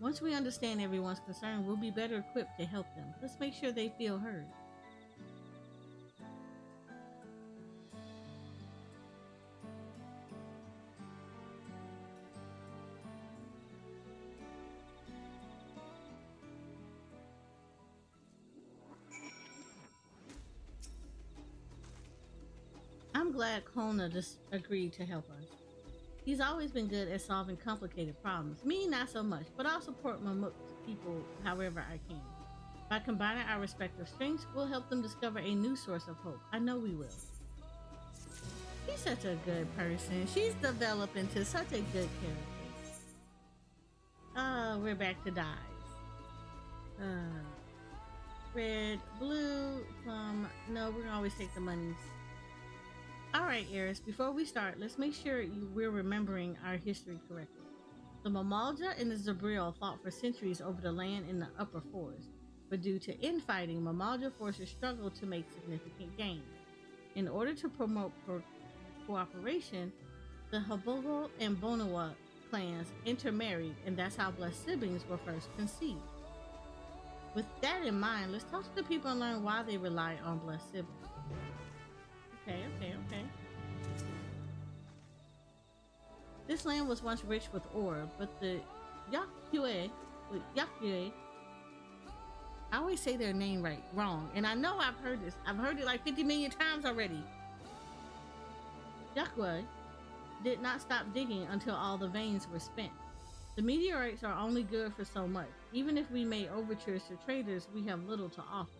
[SPEAKER 2] Once we understand everyone's concern, we'll be better equipped to help them. Let's make sure they feel heard. I'm glad Kona just agreed to help us. He's always been good at solving complicated problems. Me, not so much, but I'll support Mamuk people however I can. By combining our respective strengths, we'll help them discover a new source of hope. I know we will. He's such a good person. She's developed into such a good character. We're back to dyes. Red, blue, plum. No, we're gonna always take the monies. Alright, Eris, before we start, let's make sure we're remembering our history correctly. The Mamalja and the Zabril fought for centuries over the land in the upper forest, but due to infighting, Mamalja forces struggled to make significant gains. In order to promote cooperation, the Habogo and Bonawa clans intermarried, and that's how blessed siblings were first conceived. With that in mind, let's talk to the people and learn why they rely on blessed siblings. Okay. This land was once rich with ore, but the Yakue, I always say their name wrong, and I know I've heard this. I've heard it like 50 million times already. Yakue did not stop digging until all the veins were spent. The meteorites are only good for so much. Even if we made overtures to traders, we have little to offer.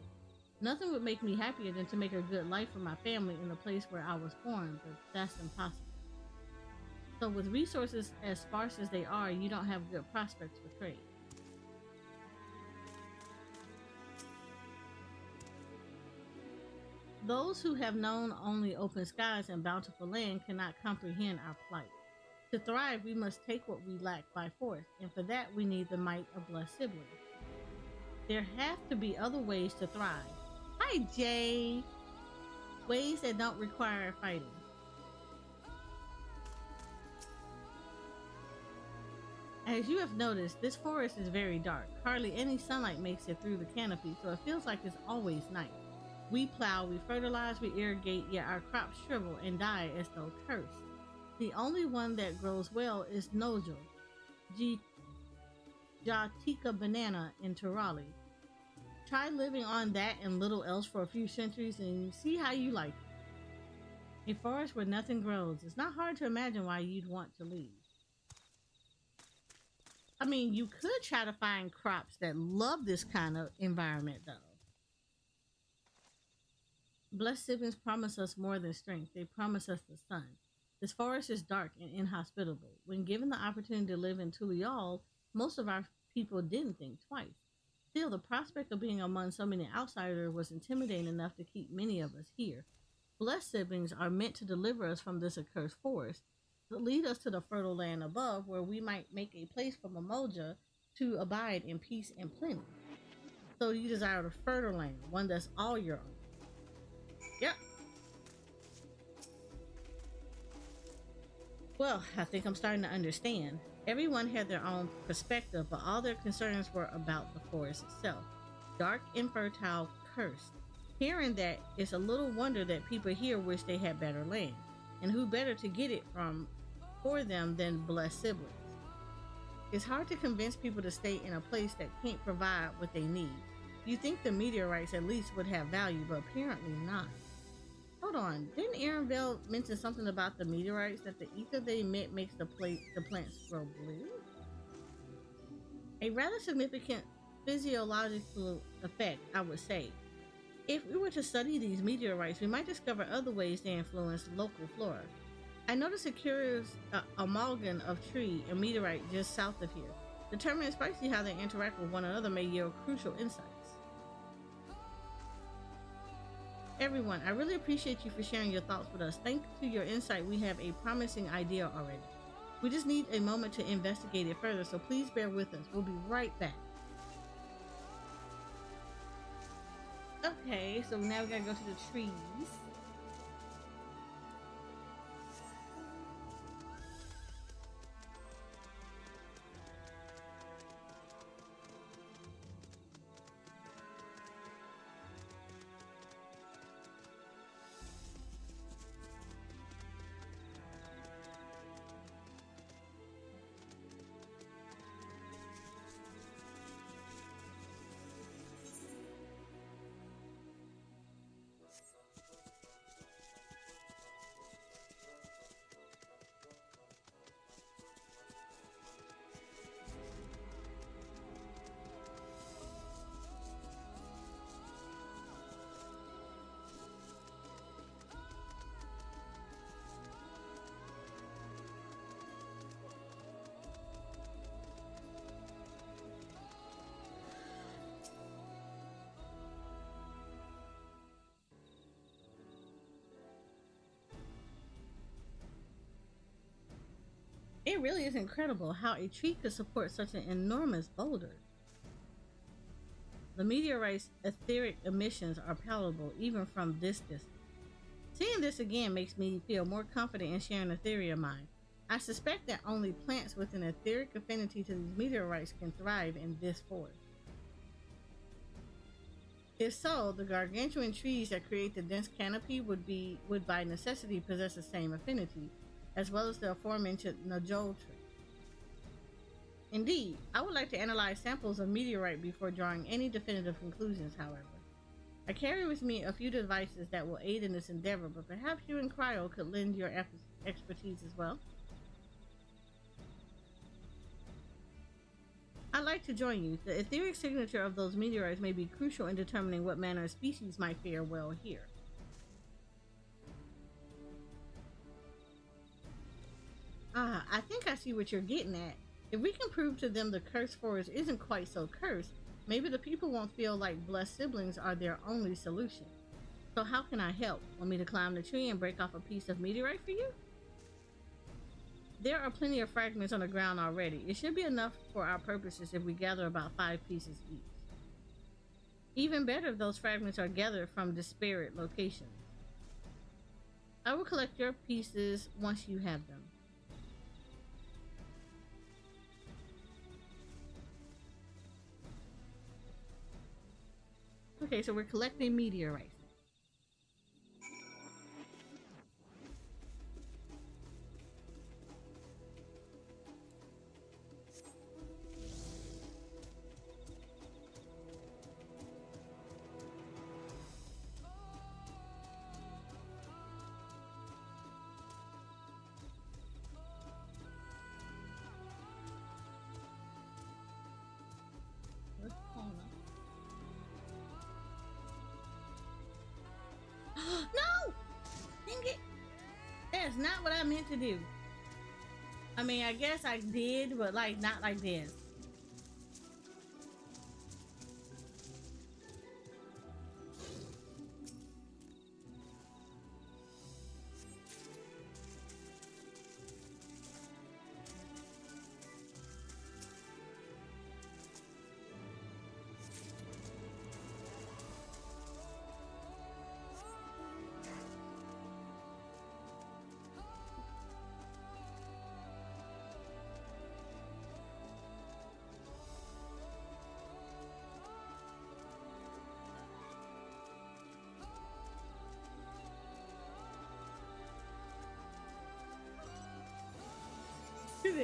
[SPEAKER 2] Nothing would make me happier than to make a good life for my family in the place where I was born, but that's impossible. So with resources as sparse as they are, you don't have good prospects for trade. Those who have known only open skies and bountiful land cannot comprehend our plight. To thrive, we must take what we lack by force, and for that we need the might of blessed siblings. There have to be other ways to thrive. Hi, Jay. Ways that don't require fighting. As you have noticed, this forest is very dark. Hardly any sunlight makes it through the canopy, so it feels like it's always night. We plow, we fertilize, we irrigate, yet our crops shrivel and die as though cursed. The only one that grows well is Nojo, Jatika banana in Tural. Try living on that and little else for a few centuries and see how you like it. A forest where nothing grows. It's not hard to imagine why you'd want to leave. I mean, you could try to find crops that love this kind of environment, though. Blessed siblings promise us more than strength. They promise us the sun. This forest is dark and inhospitable. When given the opportunity to live in Tural, most of our people didn't think twice. Still, the prospect of being among so many outsiders was intimidating enough to keep many of us here. Blessed siblings are meant to deliver us from this accursed forest, to lead us to the fertile land above, where we might make a place for Mamoja to abide in peace and plenty. So you desire a fertile land, one that's all your own. Yep. Well, I think I'm starting to understand. Everyone had their own perspective, but all their concerns were about the forest itself. Dark, infertile, cursed. Hearing that, it's a little wonder that people here wish they had better land. And who better to get it from for them than blessed siblings? It's hard to convince people to stay in a place that can't provide what they need. You think the meteorites at least would have value, but apparently not. Hold on, didn't Aaronville mention something about the meteorites, that the ether they emit makes the plants grow blue? A rather significant physiological effect, I would say. If we were to study these meteorites, we might discover other ways they influence local flora. I noticed a curious amalgam of tree and meteorite just south of here. Determining precisely how they interact with one another may yield crucial insights. Everyone, I really appreciate you for sharing your thoughts with us. Thanks to your insight, we have a promising idea already. We just need a moment to investigate it further, so please bear with us. We'll be right back. Okay, so now we gotta go to the trees. It really is incredible how a tree could support such an enormous boulder. The meteorite's etheric emissions are palatable even from this distance. Seeing this again makes me feel more confident in sharing a theory of mine. I suspect that only plants with an etheric affinity to these meteorites can thrive in this forest. If so, the gargantuan trees that create the dense canopy would by necessity possess the same affinity, as well as the aforementioned Dawntrail. Indeed, I would like to analyze samples of meteorite before drawing any definitive conclusions, however. I carry with me a few devices that will aid in this endeavor, but perhaps you and Cryo could lend your expertise as well. I'd like to join you. The etheric signature of those meteorites may be crucial in determining what manner of species might fare well here. I think I see what you're getting at. If we can prove to them the cursed forest isn't quite so cursed, maybe the people won't feel like blessed siblings are their only solution. So how can I help? Want me to climb the tree and break off a piece of meteorite for you? There are plenty of fragments on the ground already. It should be enough for our purposes if we gather about 5 pieces each. Even better if those fragments are gathered from disparate locations. I will collect your pieces once you have them. Okay, so we're collecting meteorites. not what I meant to do. I mean, I guess I did, but like not like this.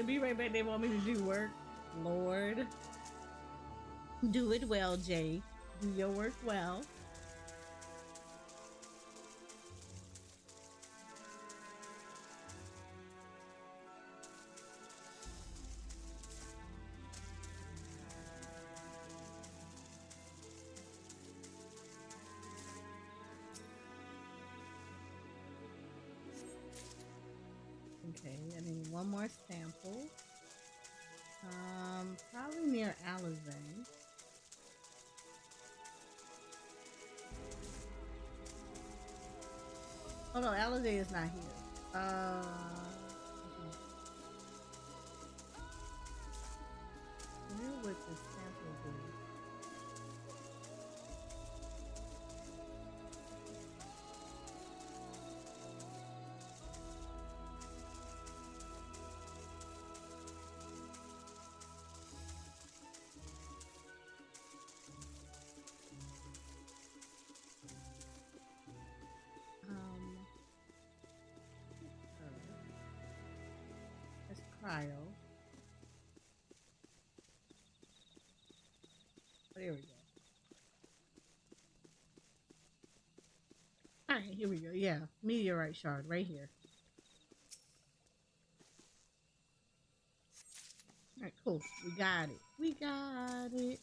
[SPEAKER 2] Be right back. They want me to do work. Lord. Do it well, Jay. Do your work well. Okay, I need one more sample. Probably near Alizé. Oh no, Alizé is not here. Where would the sample be? It's cryo. There we go. All right, here we go. Yeah, meteorite shard right here. All right, cool. We got it. We got it.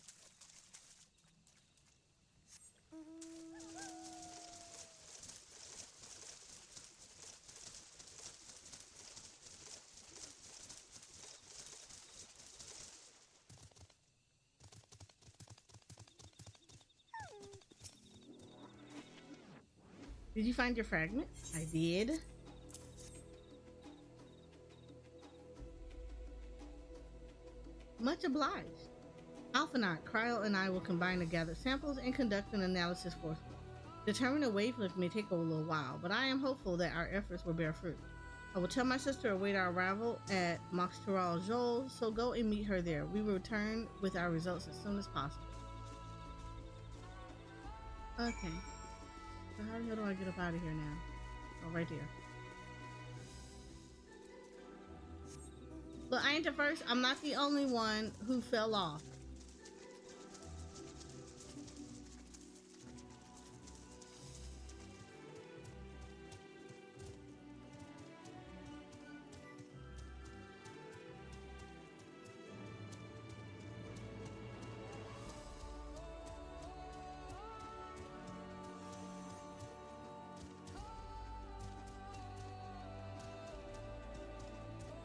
[SPEAKER 2] Did you find your fragment? I did. Much obliged. Alphanaut, Cryo, and I will combine to gather samples and conduct an analysis forthwith. Determining a wavelength may take a little while, but I am hopeful that our efforts will bear fruit. I will tell my sister to await our arrival at Mox Tural Joel, so go and meet her there. We will return with our results as soon as possible. Okay. So how the hell do I get up out of here now? Oh, right there. But I ain't the first. I'm not the only one who fell off.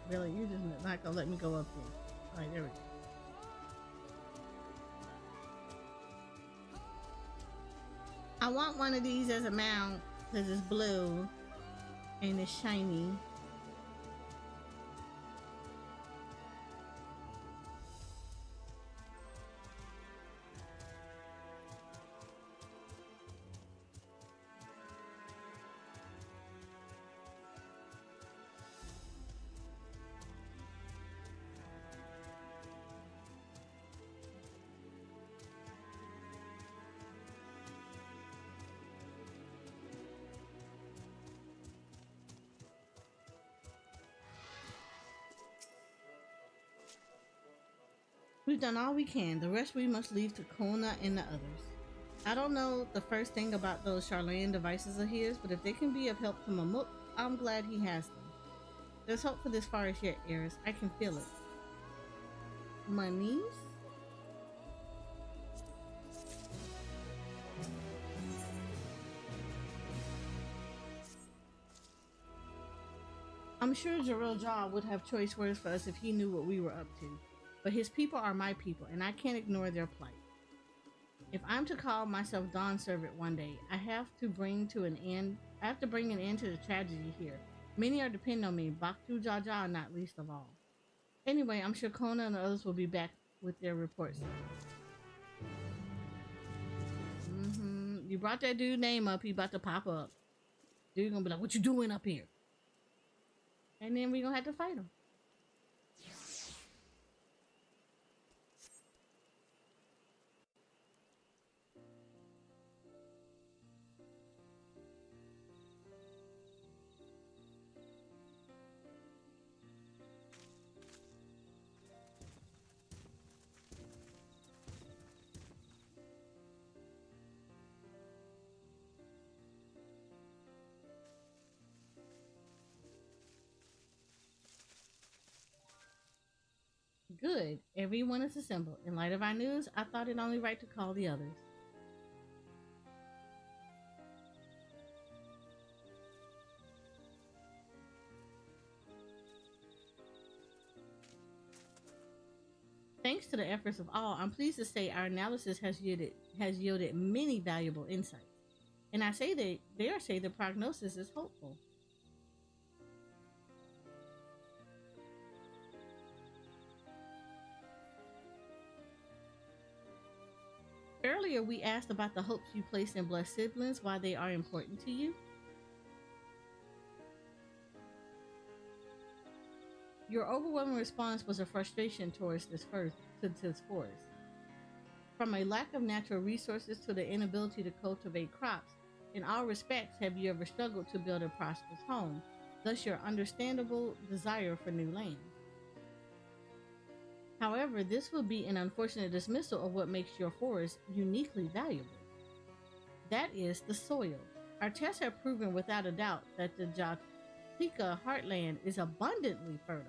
[SPEAKER 2] Really, you just not gonna let me go up here. All right, there we go. I want one of these as a mount because it's blue and it's shiny. We've done all we can. The rest we must leave to Kona and the others. I don't know the first thing about those Charlatan devices of his, but if they can be of help to Mamuk, I'm glad he has them. There's hope for this forest yet, Eris. I can feel it. Monies? I'm sure Jarrell Jaw would have choice words for us if he knew what we were up to. But his people are my people, and I can't ignore their plight. If I'm to call myself Dawn Servant one day, I have to bring an end to the tragedy here. Many are depending on me, Baktu Jaja not least of all. Anyway, I'm sure Kona and the others will be back with their reports. You brought that dude name up, he about to pop up. Dude gonna be like, what you doing up here? And then we gonna have to fight him. Good. Everyone is assembled. In light of our news, I thought it only right to call the others. Thanks to the efforts of all, I'm pleased to say our analysis has yielded many valuable insights. And I dare say the prognosis is hopeful. Earlier, we asked about the hopes you place in blessed siblings, why they are important to you. Your overwhelming response was a frustration towards this forest. From a lack of natural resources to the inability to cultivate crops, in all respects have you ever struggled to build a prosperous home, thus your understandable desire for new land. However, this would be an unfortunate dismissal of what makes your forest uniquely valuable. That is the soil. Our tests have proven without a doubt that the Jatika heartland is abundantly fertile.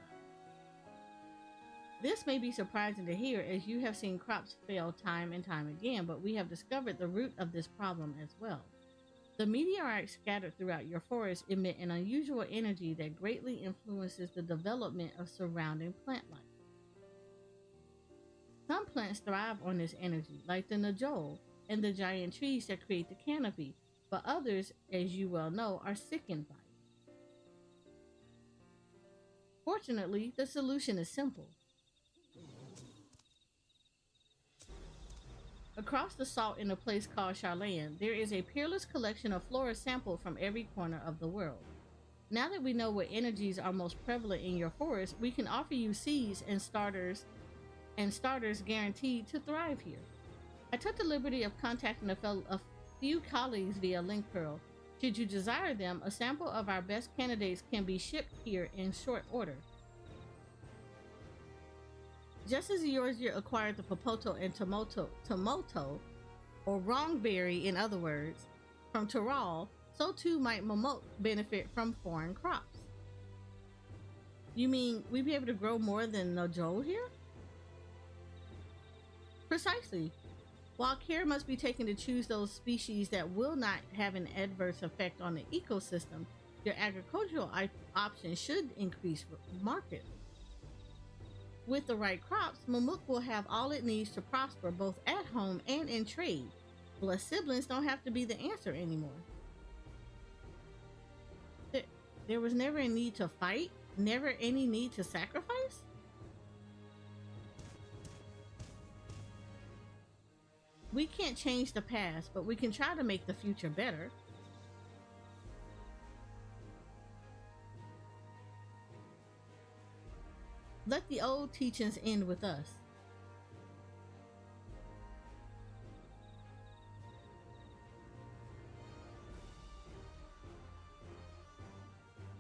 [SPEAKER 2] This may be surprising to hear, as you have seen crops fail time and time again, but we have discovered the root of this problem as well. The meteorites scattered throughout your forest emit an unusual energy that greatly influences the development of surrounding plant life. Some plants thrive on this energy, like the Najol and the giant trees that create the canopy, but others, as you well know, are sickened by it. Fortunately, the solution is simple. Across the salt in a place called Charlan, there is a peerless collection of flora sampled from every corner of the world. Now that we know what energies are most prevalent in your forest, we can offer you seeds and starters guaranteed to thrive here. I took the liberty of contacting a few colleagues via link pearl. Should you desire them, a sample of our best candidates can be shipped here in short order. Just as yours acquired the Popoto and Tomoto, or Wrongberry in other words, from Tural, so too might Momot benefit from foreign crops. You mean we'd be able to grow more than Najol here? Precisely. While care must be taken to choose those species that will not have an adverse effect on the ecosystem, your agricultural options should increase markedly. With the right crops, Mamuk will have all it needs to prosper both at home and in trade. Blood siblings don't have to be the answer anymore. There was never a need to fight, never any need to sacrifice? We can't change the past, but we can try to make the future better. Let the old teachings end with us.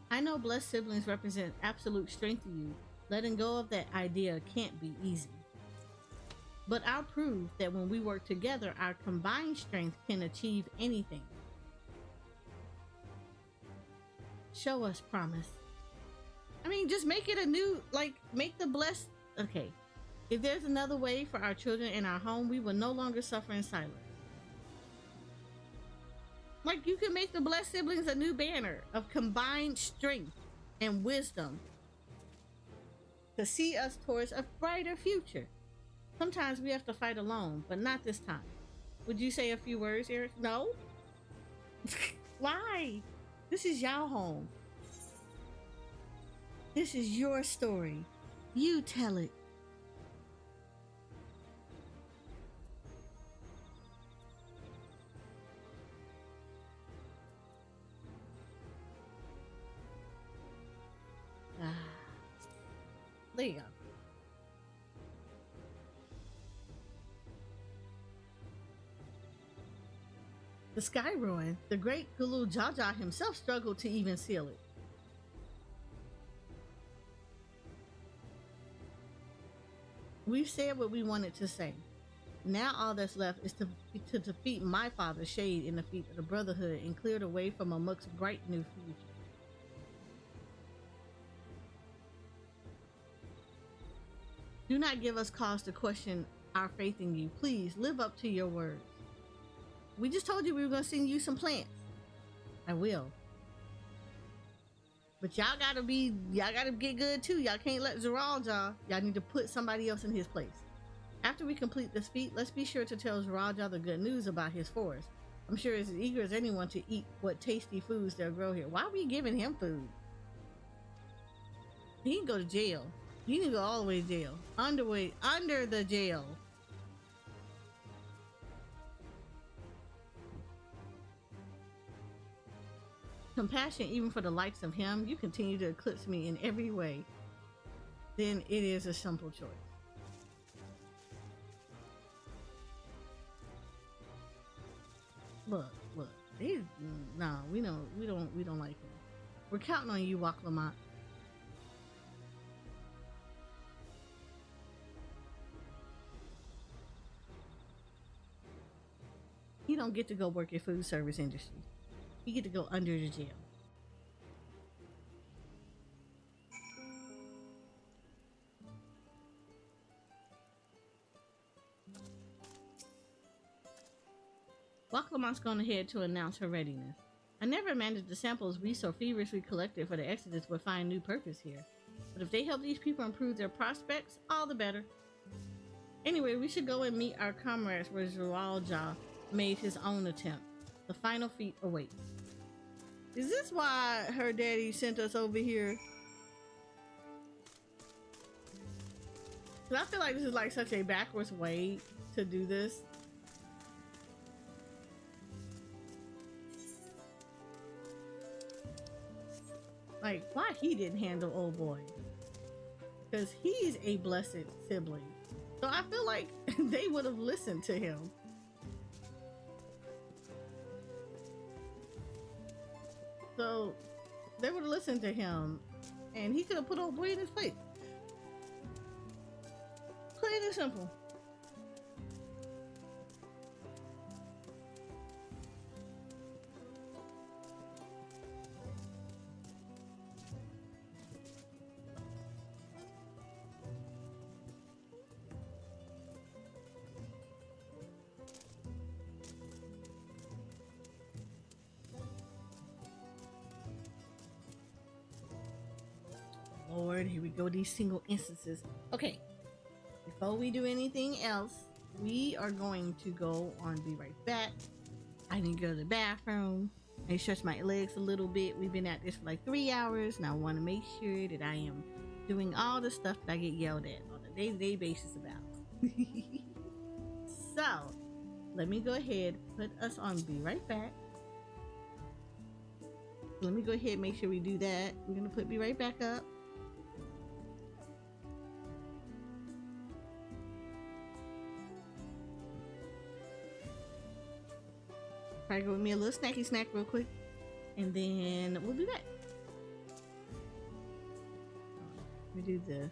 [SPEAKER 2] I know blessed siblings represent absolute strength to you. Letting go of that idea can't be easy. But I'll prove that when we work together, our combined strength can achieve anything. Show us, promise. I mean, just make it a new, make the blessed. Okay. If there's another way for our children in our home, we will no longer suffer in silence. You can make the blessed siblings a new banner of combined strength. and wisdom to see us towards a brighter future. Sometimes we have to fight alone, but not this time. Would you say a few words, Eric? No? Why? This is y'all home. This is your story. You tell it. There you go. The sky ruin, the great Gulu Jaja himself struggled to even seal it. We've said what we wanted to say. Now all that's left is to defeat my father's shade in the feet of the Brotherhood and clear the way for Mamuk's bright new future. Do not give us cause to question our faith in you. Please live up to your words. We just told you we were going to send you some plants. I will. But y'all gotta get good too. Y'all can't let Tural Jah. Y'all need to put somebody else in his place. After we complete this feat, let's be sure to tell Tural Jah the good news about his forest. I'm sure he's as eager as anyone to eat what tasty foods they'll grow here. Why are we giving him food? He can go to jail. He can go all the way to jail. Under the jail. Compassion even for the likes of him. You continue to eclipse me in every way. Then it is a simple choice. Look. We don't like him. We're counting on you, Wak Lamont. He don't get to go work in food service industry. You get to go under the jail. Waclamont's gone ahead to announce her readiness. I never imagined the samples we so feverishly collected for the Exodus would find new purpose here. But if they help these people improve their prospects, all the better. Anyway, we should go and meet our comrades where Tural Jah made his own attempt. The final feat awaits. Is this why her daddy sent us over here? Because I feel like this is like such a backwards way to do this. Like, why he didn't handle old boy? Because he's a blessed sibling. So I feel like they would have listened to him. So they would have listened to him and he could have put old boy in his place. Plain and simple. Lord, here we go, these single instances. Okay, before we do anything else, we are going to go on Be Right Back. I need to go to the bathroom and stretch my legs a little bit. We've been at this for like 3 hours, and I want to make sure that I am doing all the stuff that I get yelled at on a day-to-day basis about. So, let me go ahead, put us on Be Right Back. Let me go ahead and make sure we do that. We're going to put Be Right Back up. Probably go with me a little snacky snack real quick, and then we'll be back. Let me do this.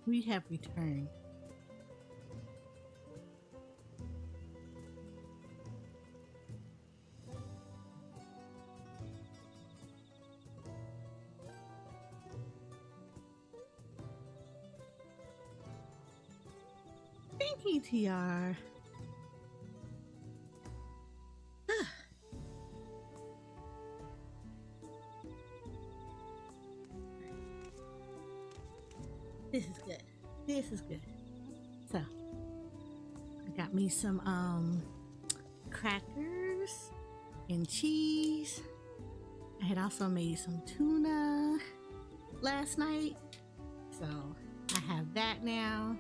[SPEAKER 2] We have returned. Thank you, TR. This is good. This is good. So, I got me some crackers and cheese. I had also made some tuna last night. So, I have that now.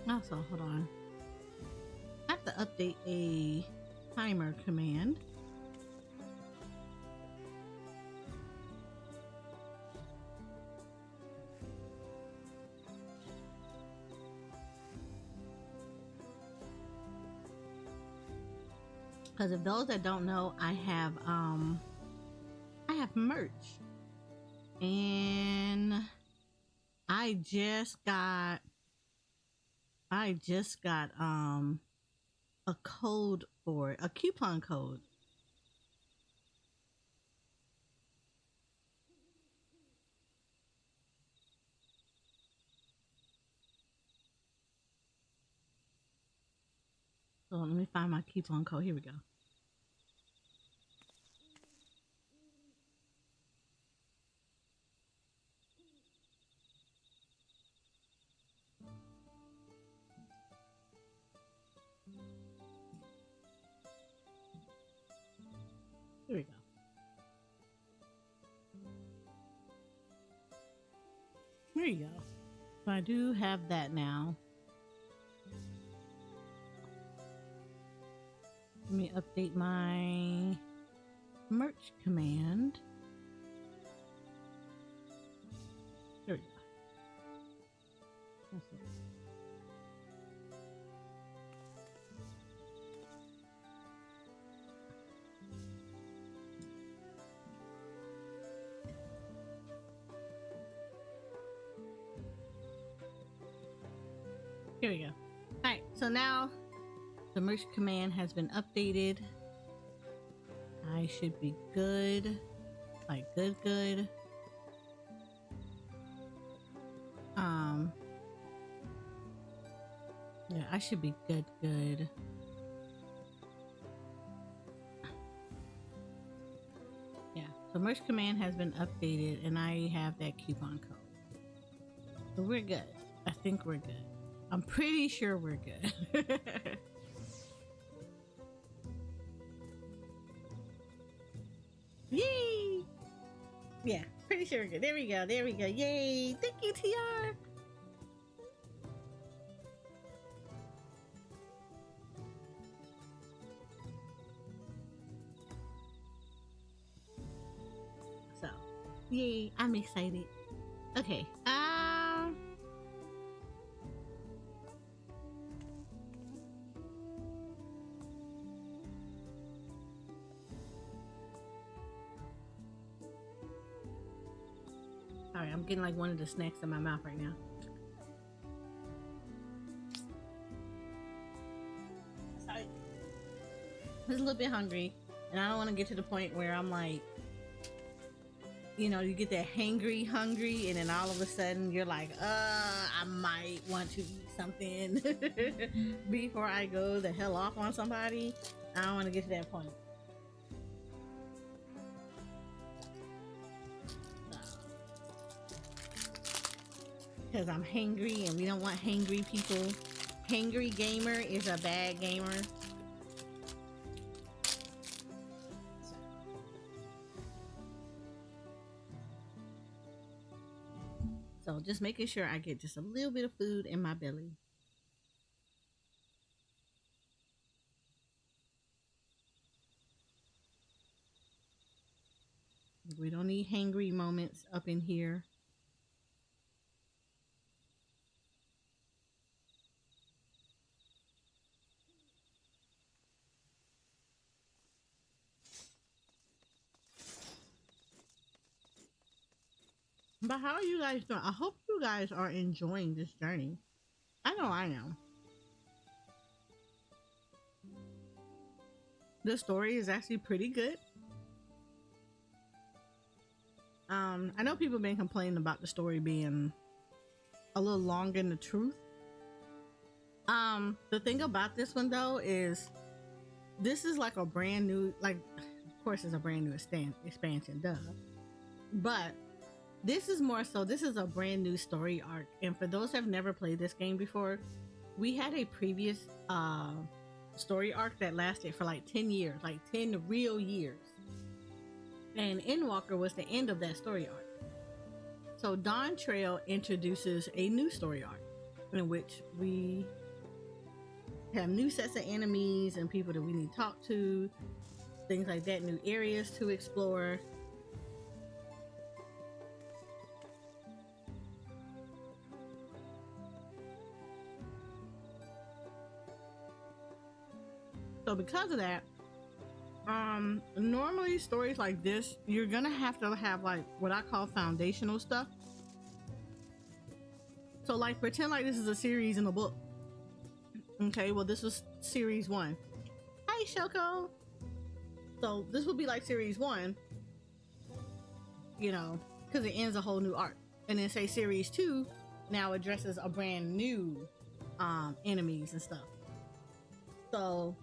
[SPEAKER 2] Also, hold on. I have to update a timer command. Because of those that don't know, I have merch. And I just got a code for it, a coupon code. So let me find my coupon code. Here we go. Here we go. Here you go. So I do have that now. Let me update my merch command. There we go. That's it. Here we go. Alright, so now the merch command has been updated. I should be good. Like good. Yeah, I should be good. Yeah, so merch command has been updated and I have that coupon code. So we're good. I think we're good. I'm pretty sure we're good. Yay! Yeah, pretty sure we're good. There we go. Yay! Thank you, TR. So, yay! I'm excited. Okay. Sorry, I'm getting like one of the snacks in my mouth right now. Sorry. I'm just a little bit hungry, and I don't want to get to the point where I'm like, you know, you get that hangry, hungry, and then all of a sudden you're like, I might want to eat something before I go the hell off on somebody. I don't want to get to that point. Because I'm hangry and we don't want hangry people. Hangry gamer is a bad gamer. So just making sure I get just a little bit of food in my belly. We don't need hangry moments up in here. But how are you guys doing? I hope you guys are enjoying this journey. I know I am. The story is actually pretty good. I know people have been complaining about the story being a little longer than the truth. The thing about this one though is this is like a brand new, like, of course it's a brand new expansion, duh. But this is more so, this is a brand new story arc. And for those who have never played this game before, we had a previous story arc that lasted for like 10 years, like 10 real years. And Endwalker was the end of that story arc. So Dawntrail introduces a new story arc in which we have new sets of enemies and people that we need to talk to, things like that, new areas to explore. So because of that, normally stories like this, you're gonna have to have like what I call foundational stuff. So like pretend like this is a series in a book. Okay, well this was series 1. Hi Shoko. So this would be like series 1, you know, because it ends a whole new arc. And then say series 2 now addresses a brand new enemies and stuff. So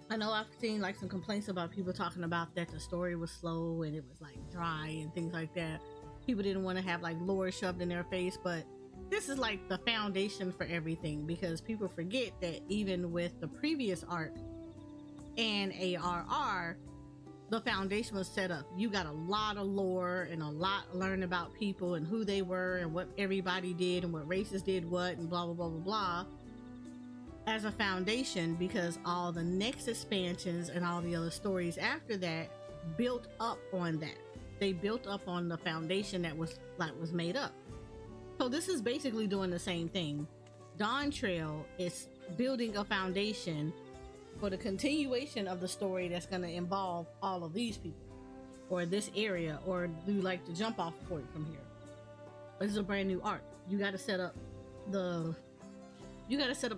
[SPEAKER 2] I know I've seen like some complaints about people talking about that the story was slow and it was like dry and things like that. People didn't want to have like lore shoved in their face, but this is like the foundation for everything, because people forget that even with the previous arc and ARR, the foundation was set up. You got a lot of lore and a lot learn about people and who they were and what everybody did and what races did what and blah blah blah blah blah as a foundation, because all the next expansions and all the other stories after that built up on that. They built up on the foundation that was made up. So this is basically doing the same thing. Dawntrail is building a foundation for the continuation of the story that's going to involve all of these people or this area, or do like the jump off point from here. This is a brand new arc. You got to set up the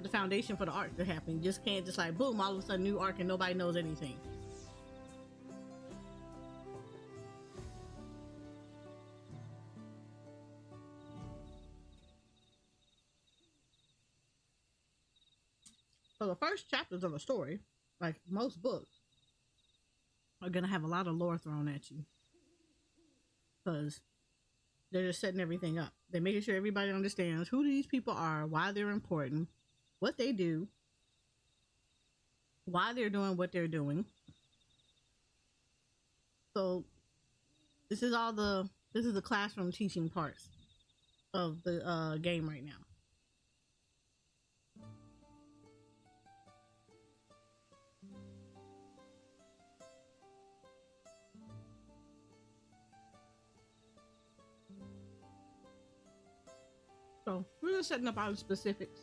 [SPEAKER 2] foundation for the arc to happen. You just can't just like boom, all of a sudden new arc and nobody knows anything. So the first chapters of a story, like most books, are gonna have a lot of lore thrown at you, because they're just setting everything up. They're making sure everybody understands who these people are, why they're important, what they do, why they're doing what they're doing. So this is the classroom teaching parts of the game right now. So we're just setting up our specifics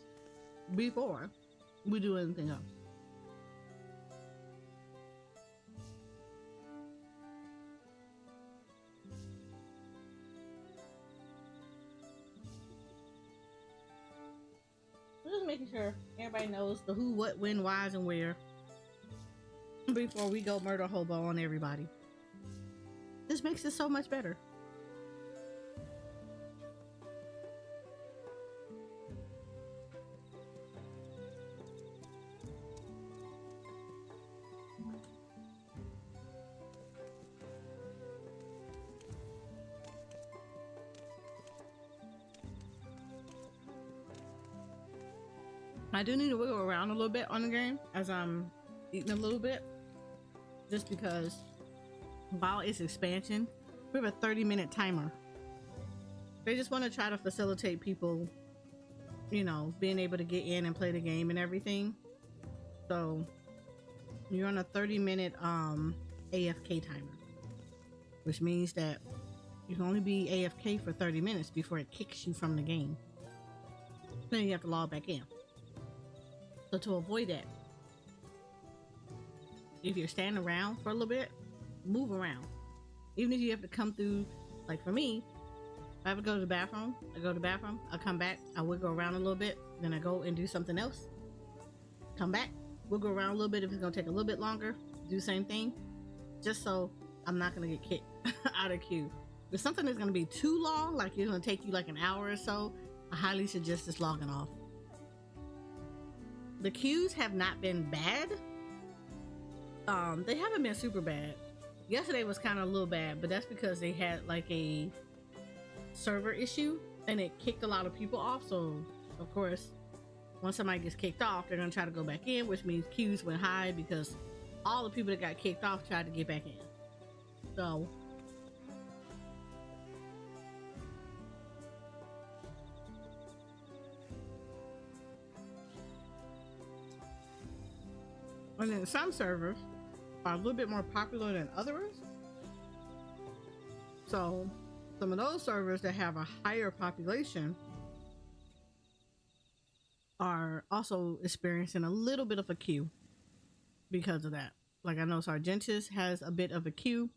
[SPEAKER 2] before we do anything else. We're just making sure everybody knows the who, what, when, whys, and where before we go murder hobo on everybody. This makes it so much better. I do need to wiggle around a little bit on the game as I'm eating a little bit, just because while it's expansion, we have a 30-minute timer. They just want to try to facilitate people, you know, being able to get in and play the game and everything. So you're on a 30-minute AFK timer, which means that you can only be AFK for 30 minutes before it kicks you from the game. Then you have to log back in. So to avoid that, if you're standing around for a little bit, move around. Even if you have to come through, like for me, I have to go to the bathroom. I go to the bathroom. I come back. I wiggle around a little bit. Then I go and do something else. Come back. Wiggle around a little bit. If it's going to take a little bit longer, do the same thing. Just so I'm not going to get kicked out of queue. If something is going to be too long, like it's going to take you like an hour or so, I highly suggest just logging off. The queues have not been bad. They haven't been super bad. Yesterday was kind of a little bad, but that's because they had like a server issue and it kicked a lot of people off. So of course, once somebody gets kicked off, they're gonna try to go back in, which means queues went high because all the people that got kicked off tried to get back in. So and then some servers are a little bit more popular than others. So some of those servers that have a higher population are also experiencing a little bit of a queue because of that. Like I know Sargentus has a bit of a queue.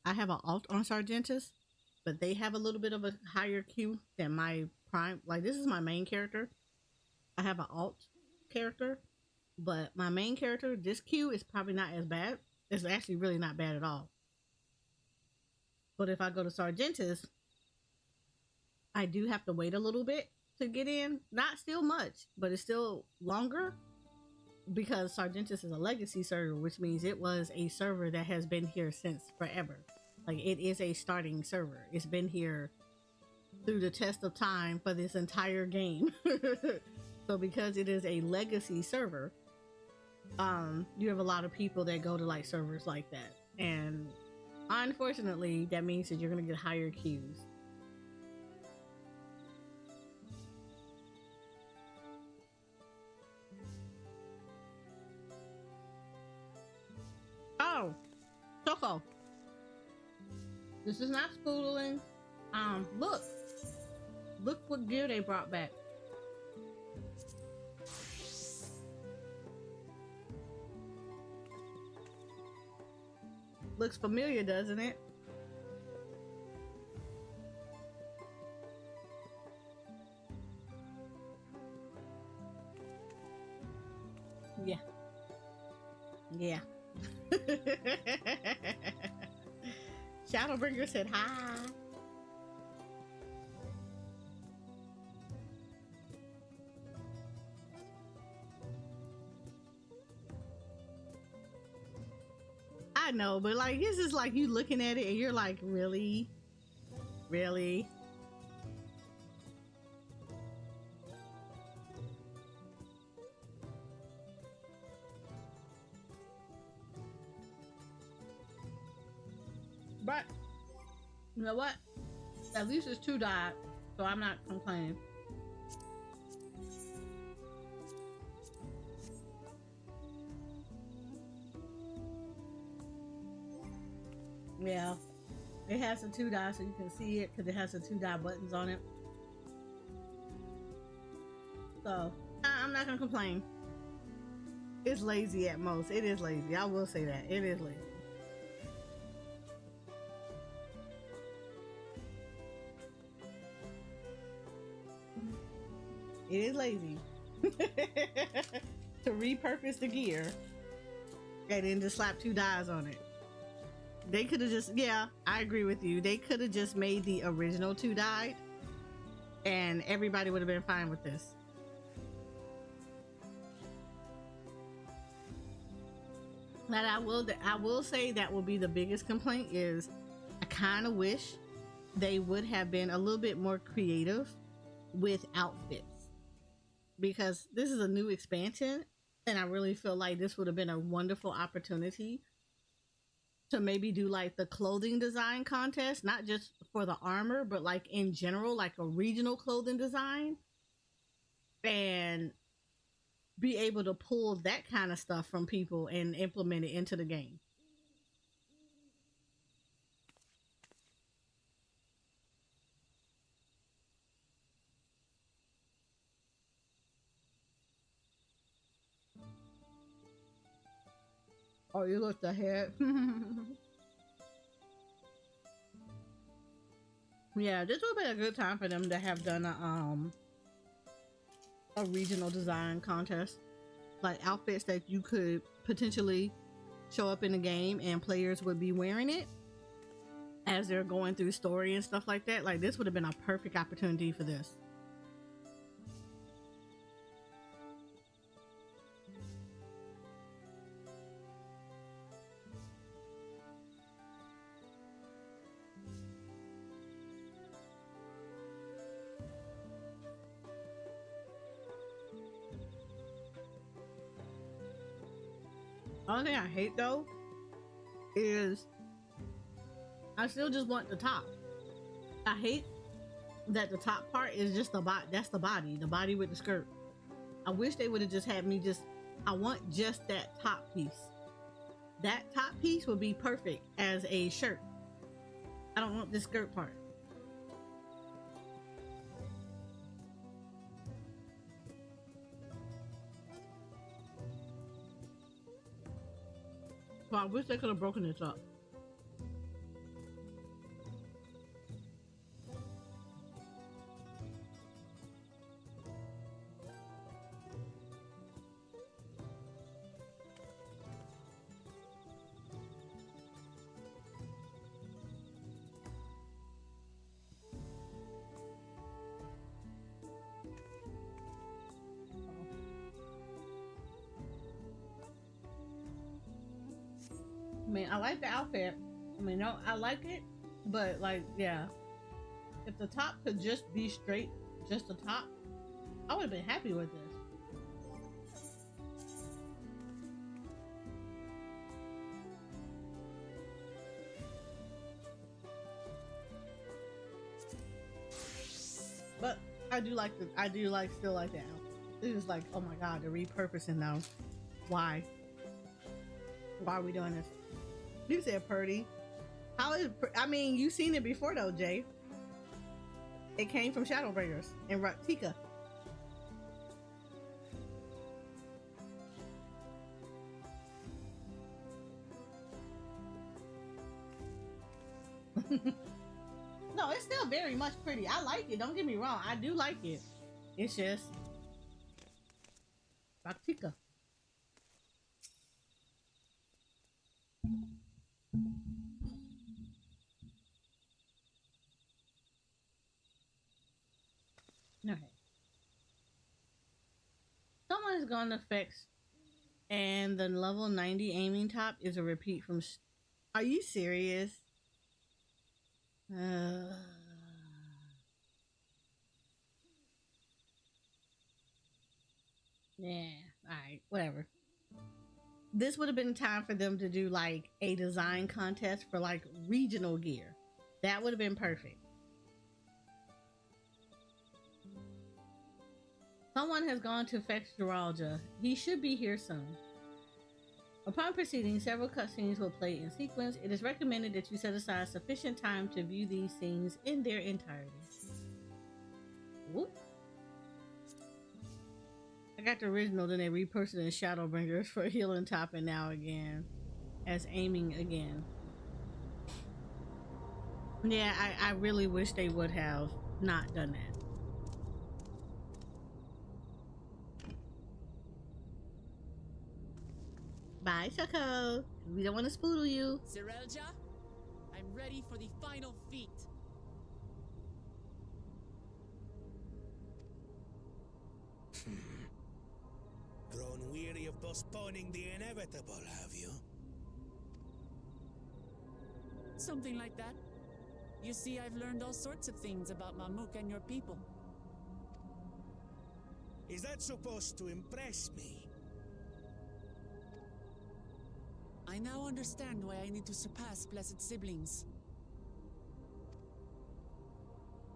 [SPEAKER 2] I have an alt on Sargentus, but they have a little bit of a higher queue than my prime. Like this is my main character. I have an alt character, but my main character, this queue is probably not as bad. It's actually really not bad at all. But if I go to Sargentus, I do have to wait a little bit to get in. Not still much, but it's still longer because Sargentus is a legacy server, which means it was a server that has been here since forever. Like it is a starting server. It's been here through the test of time for this entire game. So because it is a legacy server, you have a lot of people that go to like servers like that, and unfortunately that means that you're gonna get higher queues. Oh, Choco, this is not spoodling. Look what gear they brought back. Looks familiar, doesn't it? Yeah. Yeah. Shadowbringer said hi. I know, but like it's just like you looking at it and you're like, really? Really? But you know what? At least it's 2 died, so I'm not complaining. Yeah, it has the 2 die, so you can see it because it has the 2 die buttons on it. So I'm not gonna complain. It's lazy at most. It is lazy. I will say that it is lazy. It is lazy to repurpose the gear and then just slap 2 dies on it. They could have just, yeah, I agree with you. They could have just made the original 2 die and everybody would have been fine with this. But I will say that will be the biggest complaint is I kind of wish they would have been a little bit more creative with outfits, because this is a new expansion and I really feel like this would have been a wonderful opportunity to maybe do like the clothing design contest, not just for the armor, but like in general, like a regional clothing design, and be able to pull that kind of stuff from people and implement it into the game. Oh, you looked ahead. Yeah, this would be a good time for them to have done a regional design contest, like outfits that you could potentially show up in the game and players would be wearing it as they're going through story and stuff like that. Like, this would have been a perfect opportunity for this. Only thing I hate though is I still just want the top. I hate that the top part is just the body. That's the body with the skirt. I wish they would have just had me I want just that top piece. That top piece would be perfect as a shirt. I don't want this skirt part. So I wish they could have broken this up. I mean, I like the outfit. I mean, no, I like it, but like, yeah, if the top could just be straight, just the top, I would have been happy with this. But I do still like the outfit. It was like, oh my god, they're repurposing now. Why are we doing this? You said Purdy. I mean, you've seen it before though, Jay. It came from Shadowbringers and Ratika. No, it's still very much pretty. I like it. Don't get me wrong. I do like it. It's just Ratika. Okay. Someone's gone to fix, and the level 90 aiming top is a repeat from. Are you serious? Yeah, alright, whatever. This would have been time for them to do like a design contest for like regional gear. That would have been perfect. Someone has gone to fetch Tural. He should be here soon. Upon proceeding, several cutscenes will play in sequence. It is recommended that you set aside sufficient time to view these scenes in their entirety. Whoop. I got the original, then they repurposed it in Shadowbringers for healing top and now again as aiming again. Yeah, I really wish they would have not done that. Bye, Choco. We don't want to spoodle you.
[SPEAKER 3] Zerelja, I'm ready for the final feat.
[SPEAKER 4] Grown weary of postponing the inevitable, have you?
[SPEAKER 3] Something like that. You see, I've learned all sorts of things about Mamuk and your people.
[SPEAKER 4] Is that supposed to impress me?
[SPEAKER 3] I now understand why I need to surpass blessed siblings.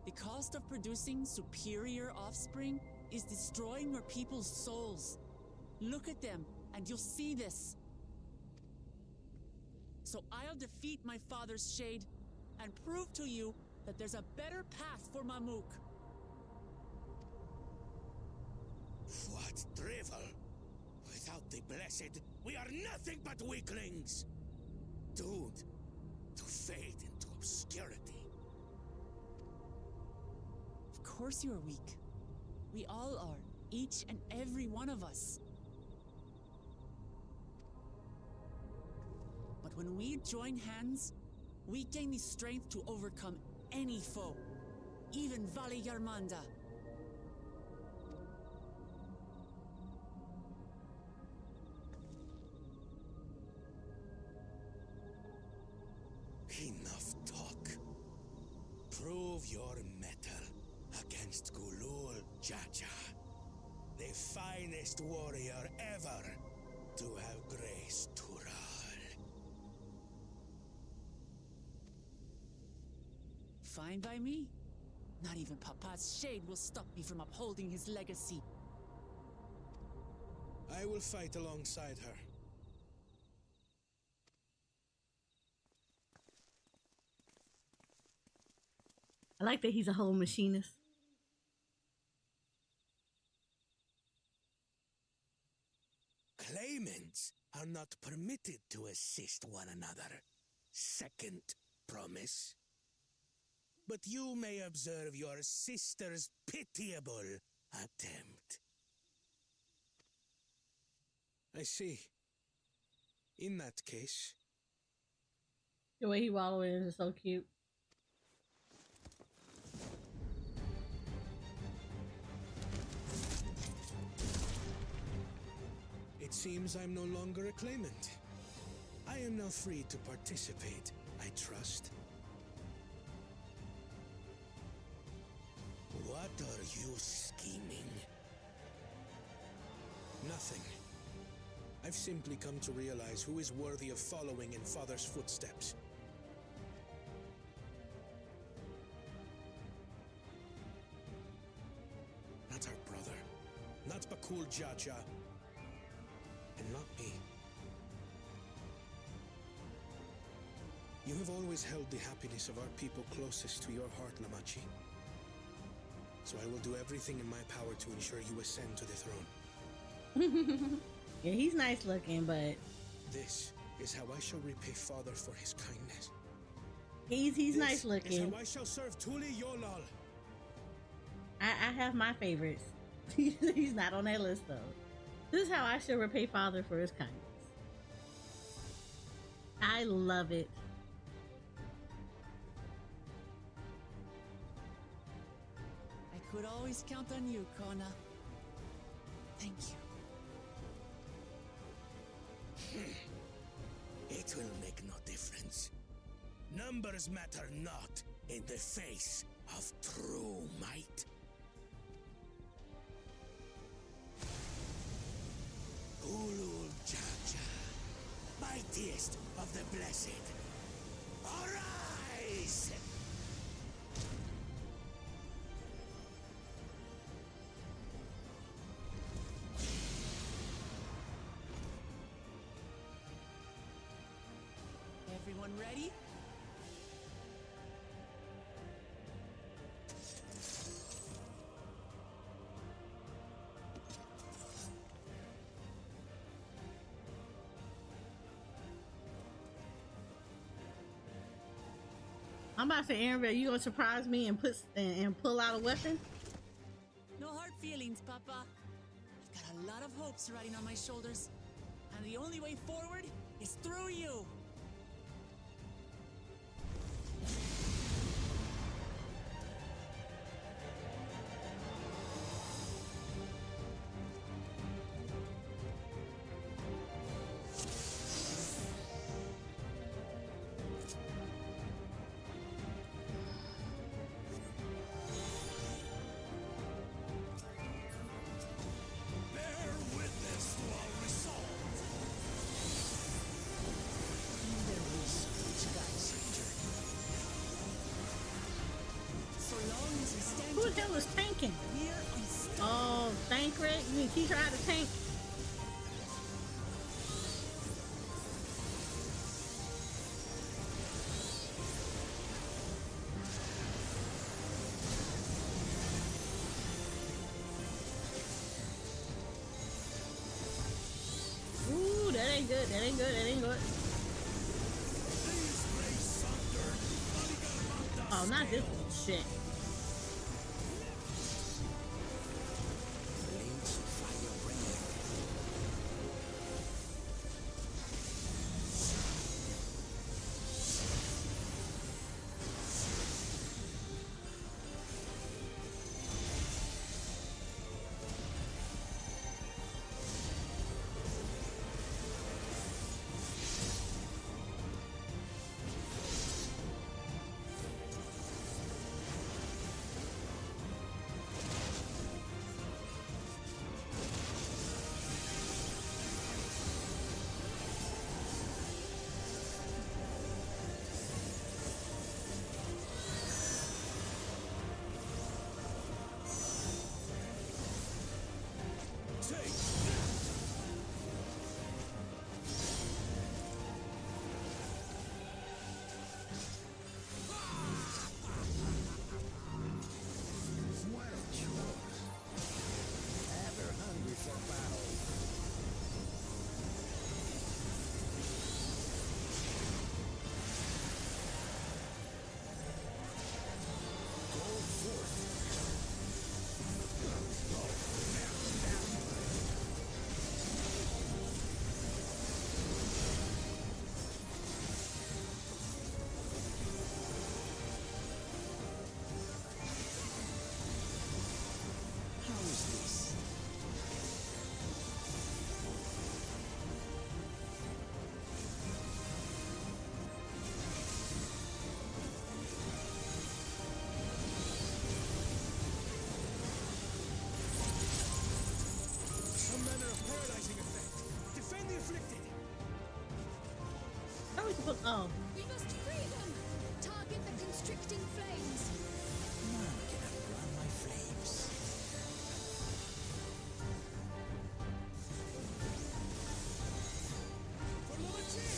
[SPEAKER 3] The cost of producing superior offspring is destroying your people's souls. Look at them, and you'll see this. So I'll defeat my father's shade, and prove to you that there's a better path for Mamuk.
[SPEAKER 4] What drivel! Without the blessed, we are nothing but weaklings! Doomed to fade into obscurity.
[SPEAKER 3] course you are weak. We all are, each and every one of us. But when we join hands, we gain the strength to overcome any foe, even Vale Yarmanda.
[SPEAKER 6] Enough talk. Prove your mettle against Gulul Jaja, the finest warrior ever to have graced Tural.
[SPEAKER 3] Fine by me. Not even Papa's shade will stop me from upholding his legacy.
[SPEAKER 6] I will fight alongside her.
[SPEAKER 2] I like that he's a whole machinist.
[SPEAKER 6] Claimants are not permitted to assist one another. Second promise. But you may observe your sister's pitiable attempt. I see. In that case...
[SPEAKER 2] The way he wallowing is so cute.
[SPEAKER 6] It seems I'm no longer a claimant. I am now free to participate, I trust. What are you scheming? Nothing. I've simply come to realize who is worthy of following in Father's footsteps. Not our brother. Not Bakul Jaja. And not me. You have always held the happiness of our people closest to your heart, Namachi. So I will do everything in my power to ensure you ascend to the throne.
[SPEAKER 2] Yeah, he's nice looking, but...
[SPEAKER 6] This is how I shall repay Father for his kindness.
[SPEAKER 2] He's nice looking.
[SPEAKER 6] This is how I shall serve Tuli Yolal.
[SPEAKER 2] I have my favorites. He's not on that list, though. This is how I shall repay Father for his kindness. I love it.
[SPEAKER 3] I could always count on you, Kona. Thank you.
[SPEAKER 6] It will make no difference. Numbers matter not in the face of true might. Ulul Jaja, mightiest of the blessed, arise!
[SPEAKER 3] Everyone ready?
[SPEAKER 2] I'm about to say, Aaron, you gonna surprise me and pull out a weapon?
[SPEAKER 3] No hard feelings, Papa. I've got a lot of hopes riding on my shoulders, and the only way forward is through you.
[SPEAKER 2] Who the hell is tanking? Oh, Thancred? You mean teach her how to tank? Ooh, that ain't good. That ain't good. That ain't good. Oh, not this shit. Oh.
[SPEAKER 12] We must free them! Target the constricting flames!
[SPEAKER 4] None can outrun my flames. For Luigi!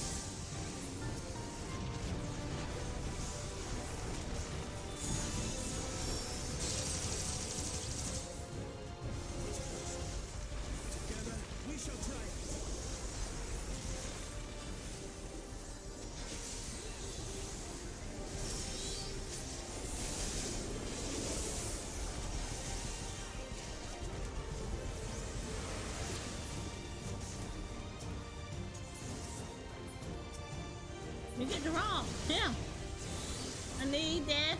[SPEAKER 4] Together, we shall triumph.
[SPEAKER 2] You get the raw. Yeah. I need that.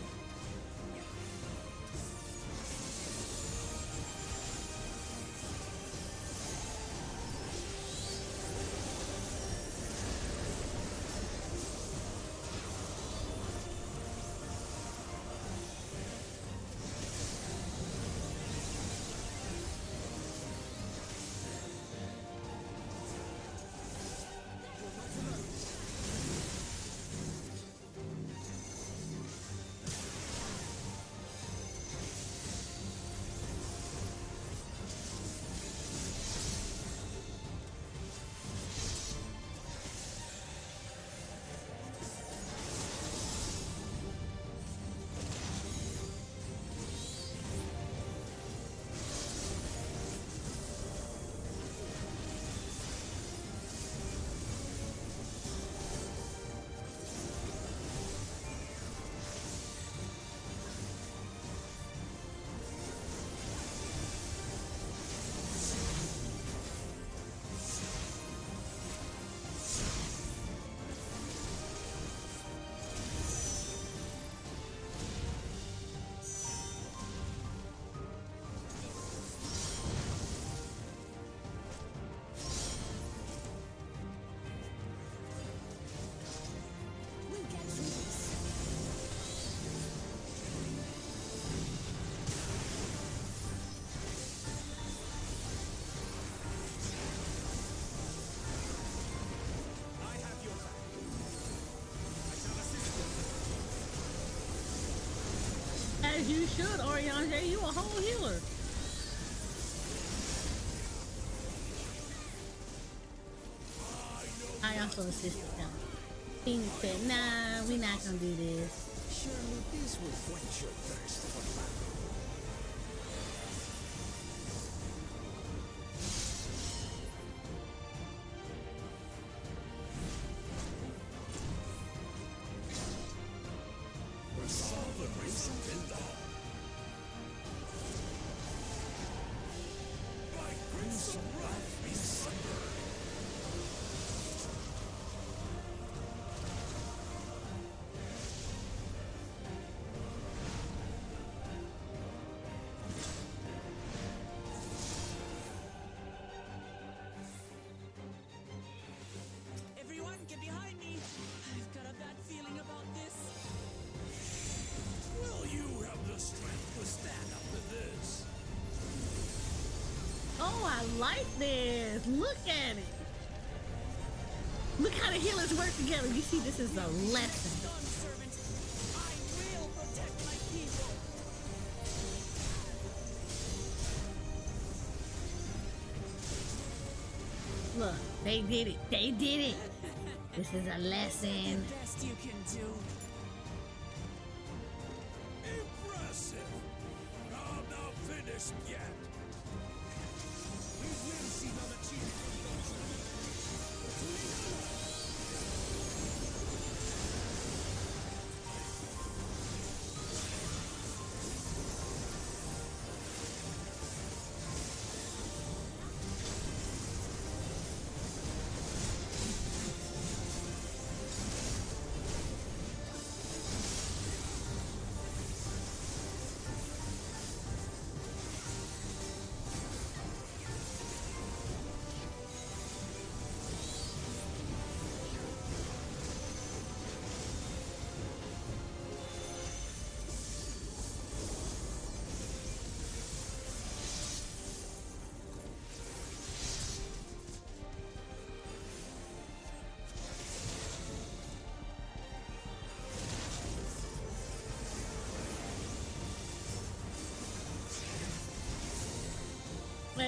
[SPEAKER 2] As you should, Oriange. You a whole healer. I also assisted them. Phoenix said, nah, we're not gonna do this.
[SPEAKER 4] Surely this will quench your thirst for battle. Resolve the race until dawn. By crimson wrath be sundered.
[SPEAKER 3] Everyone, get behind me! I've got a bad feeling about this.
[SPEAKER 4] Will you have the strength to stand up to this?
[SPEAKER 2] Oh, I like this. Look at it. Look how the healers work together. You see, this is a lesson.
[SPEAKER 3] Done, servant. I will protect my people.
[SPEAKER 2] Look, they did it. They did it. This is a lesson.
[SPEAKER 3] Best you can do.
[SPEAKER 4] Impressive! I'm not finished yet. We will see another chief.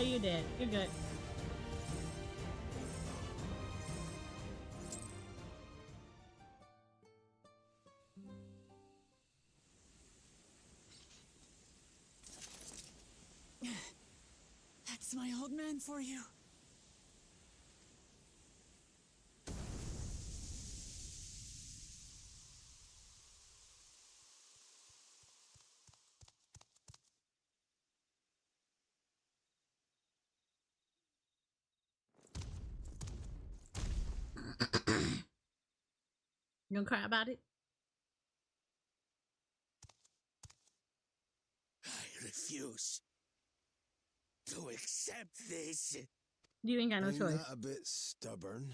[SPEAKER 2] you're dead. You're good.
[SPEAKER 3] That's my old man for you.
[SPEAKER 2] You gonna cry about it?
[SPEAKER 6] I refuse to accept this.
[SPEAKER 2] You ain't got no
[SPEAKER 5] Ain't
[SPEAKER 2] choice.
[SPEAKER 5] that a bit stubborn?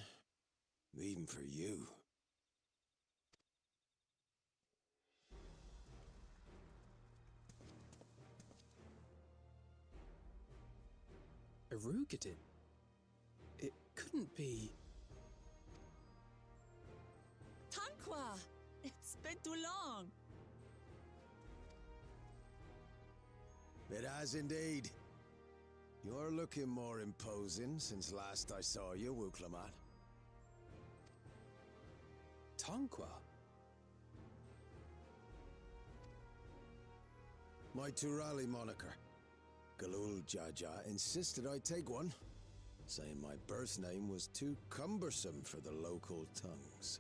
[SPEAKER 5] Even for you.
[SPEAKER 10] Erugated? It couldn't be...
[SPEAKER 3] Tanqua! It's been too long.
[SPEAKER 5] It has indeed. You're looking more imposing since last I saw you, Wuklamat.
[SPEAKER 10] Tanqua?
[SPEAKER 5] My Turali moniker. Galul Jaja insisted I take one, saying my birth name was too cumbersome for the local tongues.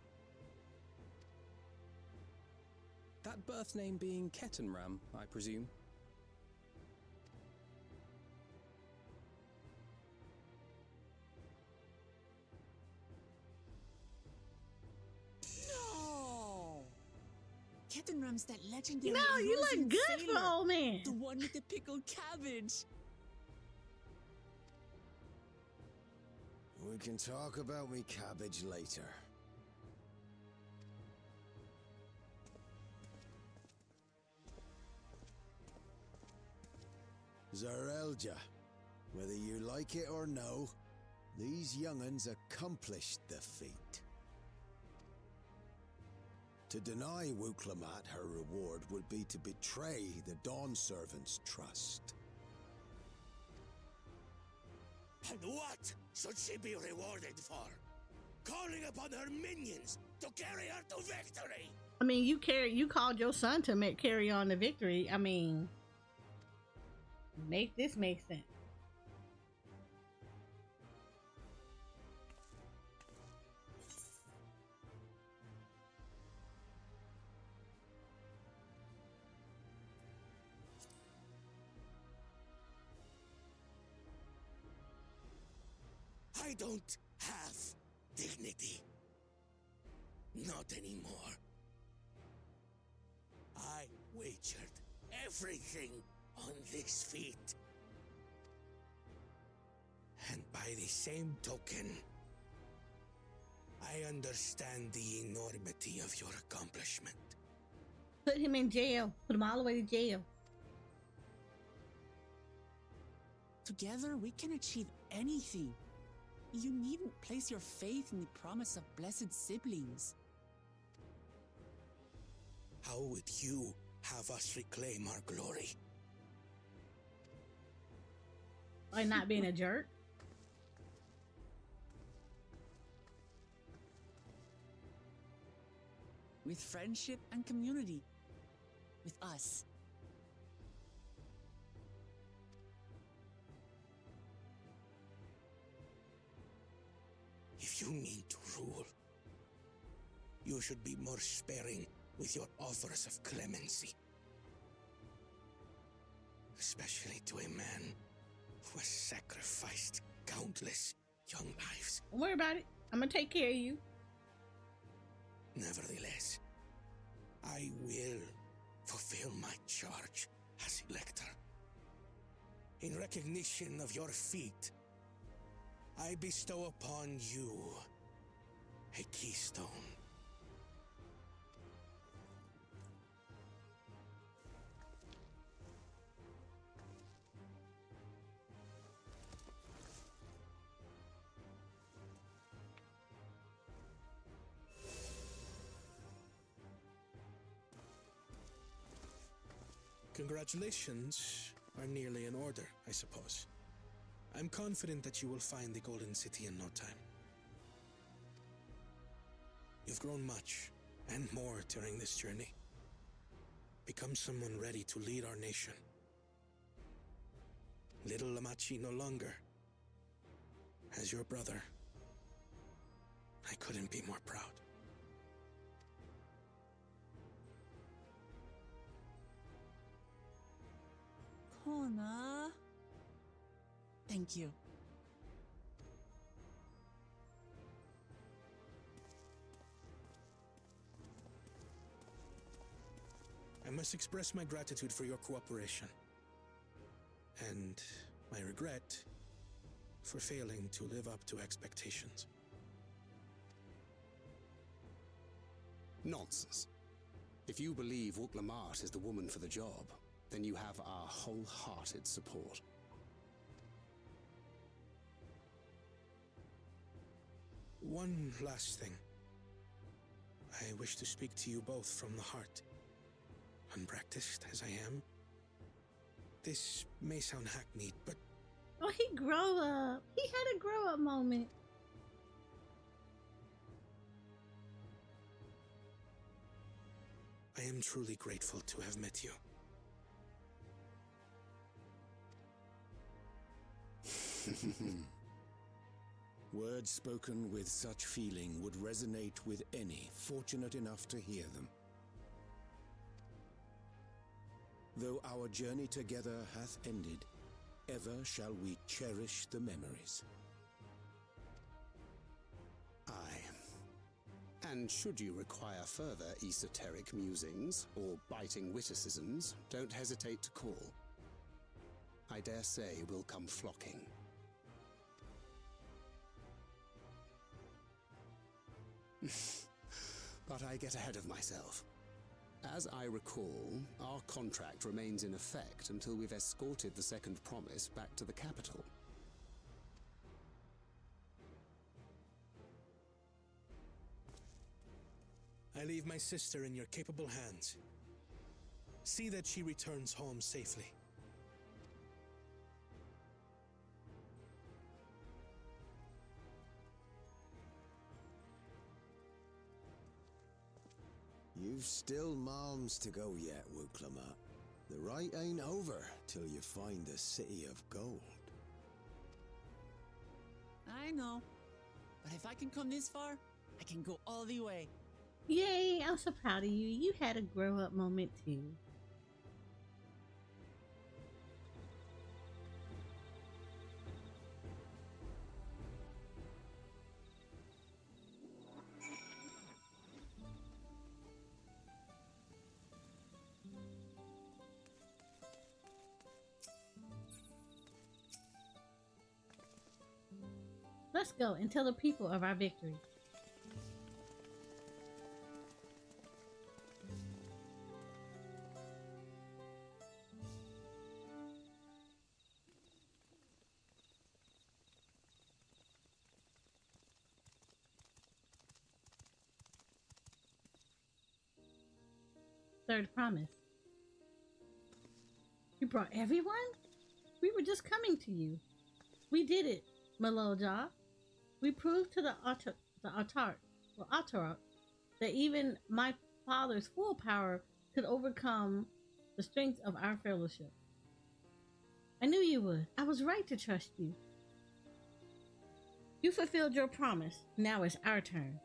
[SPEAKER 10] That birth name being Ketenram, I presume?
[SPEAKER 3] No! Ketenram's that legendary
[SPEAKER 2] No, you
[SPEAKER 3] Eurasian
[SPEAKER 2] look good
[SPEAKER 3] sailor,
[SPEAKER 2] for old man.
[SPEAKER 3] the one with the pickled cabbage.
[SPEAKER 5] We can talk about me cabbage later. Zarelja, whether you like it or no, these young'uns accomplished the feat. To deny Wuklamat her reward would be to betray the Dawn Servant's trust.
[SPEAKER 6] And what should she be rewarded for? Calling upon her minions to carry her to victory!
[SPEAKER 2] I mean, you called your son to carry on the victory. I mean, make this make sense.
[SPEAKER 6] I don't have dignity. Not anymore. I wagered everything on this feat. And by the same token, I understand the enormity of your accomplishment.
[SPEAKER 2] Put him in jail. Put him all the way to jail.
[SPEAKER 3] Together, we can achieve anything. You needn't place your faith in the promise of blessed siblings.
[SPEAKER 6] How would you have us reclaim our glory?
[SPEAKER 2] By not being a jerk.
[SPEAKER 3] With friendship and community. With us.
[SPEAKER 6] If you mean to rule, you should be more sparing with your offers of clemency. Especially to a man who has sacrificed countless young lives.
[SPEAKER 2] Don't worry about it. I'm gonna take care of you.
[SPEAKER 6] Nevertheless, I will fulfill my charge as Elector. In recognition of your feat, I bestow upon you a keystone. Congratulations are nearly in order, I suppose. I'm confident that you will find the Golden City in no time. You've grown much, and more during this journey. Become someone ready to lead our nation. Little Lamachi no longer. As your brother, I couldn't be more proud.
[SPEAKER 3] Kona. Thank you.
[SPEAKER 6] I must express my gratitude for your cooperation. And my regret for failing to live up to expectations.
[SPEAKER 8] Nonsense. If you believe Uklamat is the woman for the job, then you have our wholehearted support.
[SPEAKER 6] One last thing. I wish to speak to you both from the heart. Unpracticed as I am, this may sound hackneyed, but...
[SPEAKER 2] Oh, he grow up. He had a grow up moment.
[SPEAKER 6] I am truly grateful to have met you.
[SPEAKER 7] Words spoken with such feeling would resonate with any fortunate enough to hear them. Though our journey together hath ended, ever shall we cherish the memories.
[SPEAKER 8] Aye. And should you require further esoteric musings or biting witticisms, don't hesitate to call. I dare say we'll come flocking. But I get ahead of myself. As I recall, our contract remains in effect until we've escorted the second promise back to the capital.
[SPEAKER 6] I leave my sister in your capable hands. See that she returns home safely.
[SPEAKER 9] You've still malms to go yet, Wuklamat. The rite ain't over till you find the City of Gold.
[SPEAKER 3] I know. But if I can come this far, I can go all the way.
[SPEAKER 2] Yay, I'm so proud of you. You had a grow up moment too. Let's go and tell the people of our victory. Third promise. You brought everyone? We were just coming to you. We did it, Meloja. We proved to the Autarch that even my father's full power could overcome the strength of our fellowship. I knew you would. I was right to trust you. You fulfilled your promise. Now it's our turn.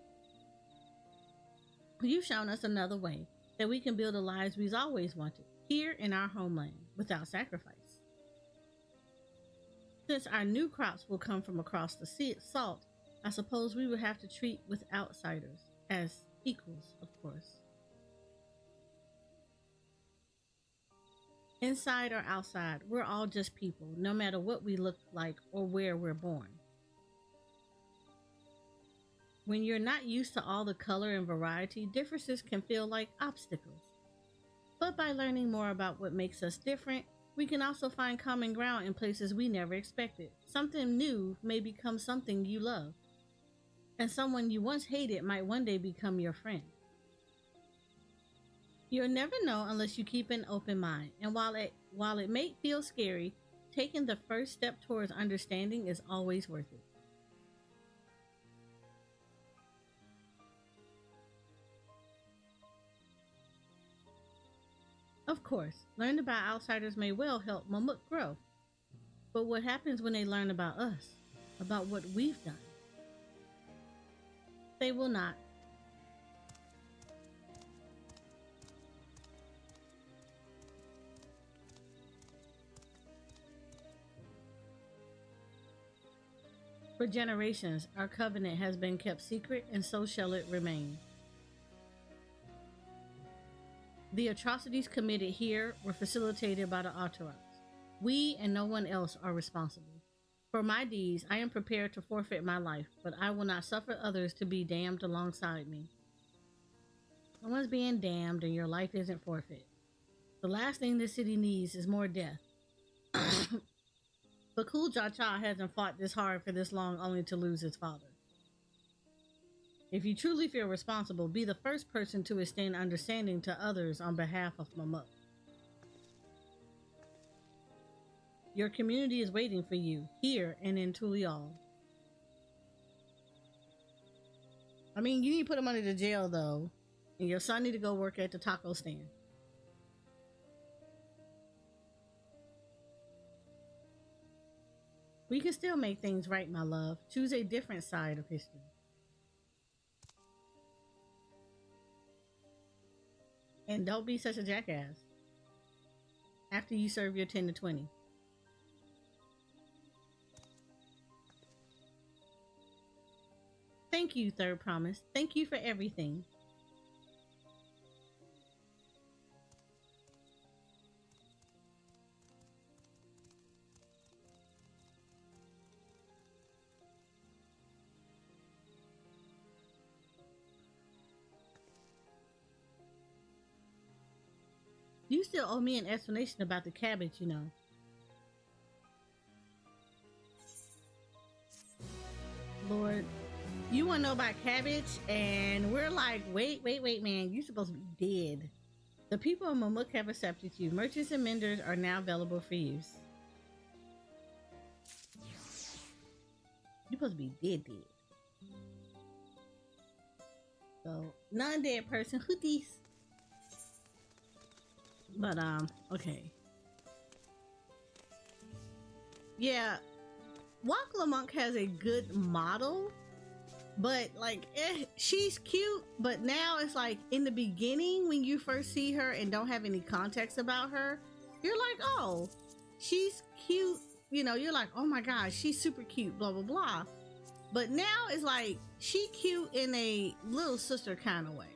[SPEAKER 2] You've shown us another way that we can build the lives we've always wanted, here in our homeland, without sacrifice. Since our new crops will come from across the salt, I suppose we would have to treat with outsiders as equals, of course. Inside or outside, we're all just people, no matter what we look like or where we're born. When you're not used to all the color and variety, differences can feel like obstacles. But by learning more about what makes us different, we can also find common ground in places we never expected. Something new may become something you love, and someone you once hated might one day become your friend. You'll never know unless you keep an open mind, and while it may feel scary, taking the first step towards understanding is always worth it. Of course, learning about outsiders may well help Mamuk grow. But what happens when they learn about us, about what we've done? They will not. For generations, our covenant has been kept secret, and so shall it remain. The atrocities committed here were facilitated by the Autorats. We and no one else are responsible. For my deeds, I am prepared to forfeit my life, but I will not suffer others to be damned alongside me. No one's being damned, and your life isn't forfeit. The last thing this city needs is more death. But Cool Cha Cha hasn't fought this hard for this long only to lose his father. If you truly feel responsible, be the first person to extend understanding to others on behalf of Mamuk. Your community is waiting for you, here and in Tural. I mean, you need to put him under the jail, though. And your son need to go work at the taco stand. We can still make things right, my love. Choose a different side of history. And don't be such a jackass after you serve your 10 to 20. Thank you, Third Promise. Thank you for everything. You still owe me an explanation about the cabbage, you know. Lord, you want to know about cabbage? And we're like, wait, man. You're supposed to be dead. The people of Mamuk have accepted you. Merchants and menders are now available for use. You're supposed to be dead. So, non-dead person, who these? But, okay. Yeah, Wakla Monk has a good model, but, like, she's cute, but now it's like, in the beginning, when you first see her and don't have any context about her, you're like, oh, she's cute, you know, you're like, oh my gosh, she's super cute, blah, blah, blah. But now it's like, she cute in a little sister kind of way.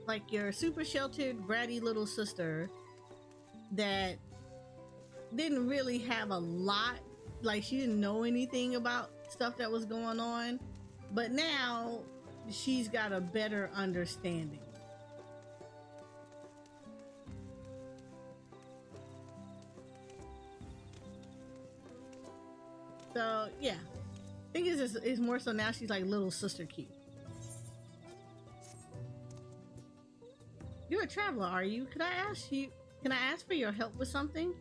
[SPEAKER 2] Like your super sheltered, bratty little sister that didn't really have a lot, like she didn't know anything about stuff that was going on, but now she's got a better understanding. So yeah, I think it's more so now she's like little sister cute. You're a traveler, are you? Can I ask for your help with something?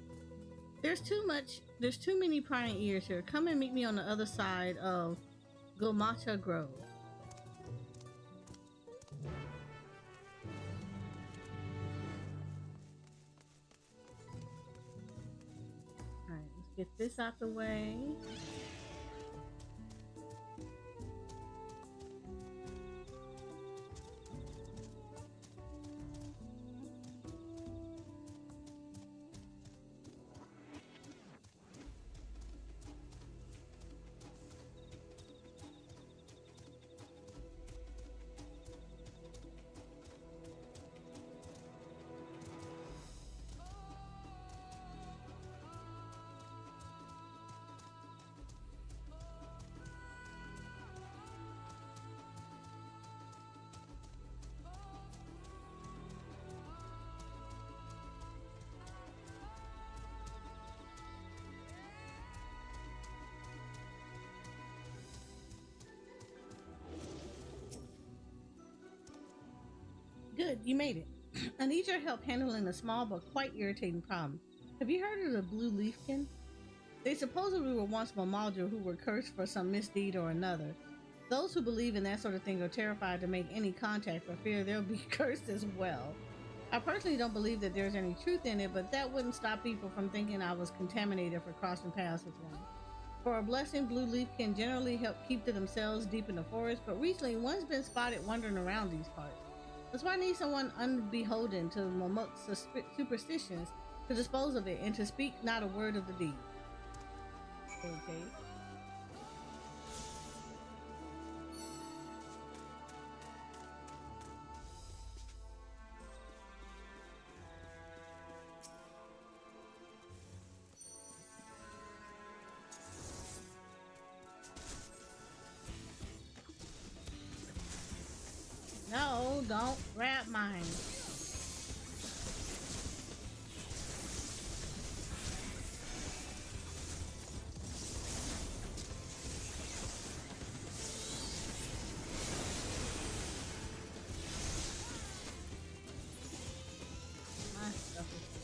[SPEAKER 2] There's too many prying ears here. Come and meet me on the other side of Gomacha Grove. Alright, let's get this out the way. Good, you made it. I need your help handling a small but quite irritating problem. Have you heard of the Blue Leafkin? They supposedly were once Mamalja who were cursed for some misdeed or another. Those who believe in that sort of thing are terrified to make any contact for fear they'll be cursed as well. I personally don't believe that there's any truth in it, but that wouldn't stop people from thinking I was contaminated for crossing paths with one. For a blessing, Blue Leaf can generally help keep to themselves deep in the forest, but recently one's been spotted wandering around these parts. That's why I need someone unbeholden to Momok's superstitions to dispose of it and to speak not a word of the deed. Okay. No, don't grab mine. My stuff is...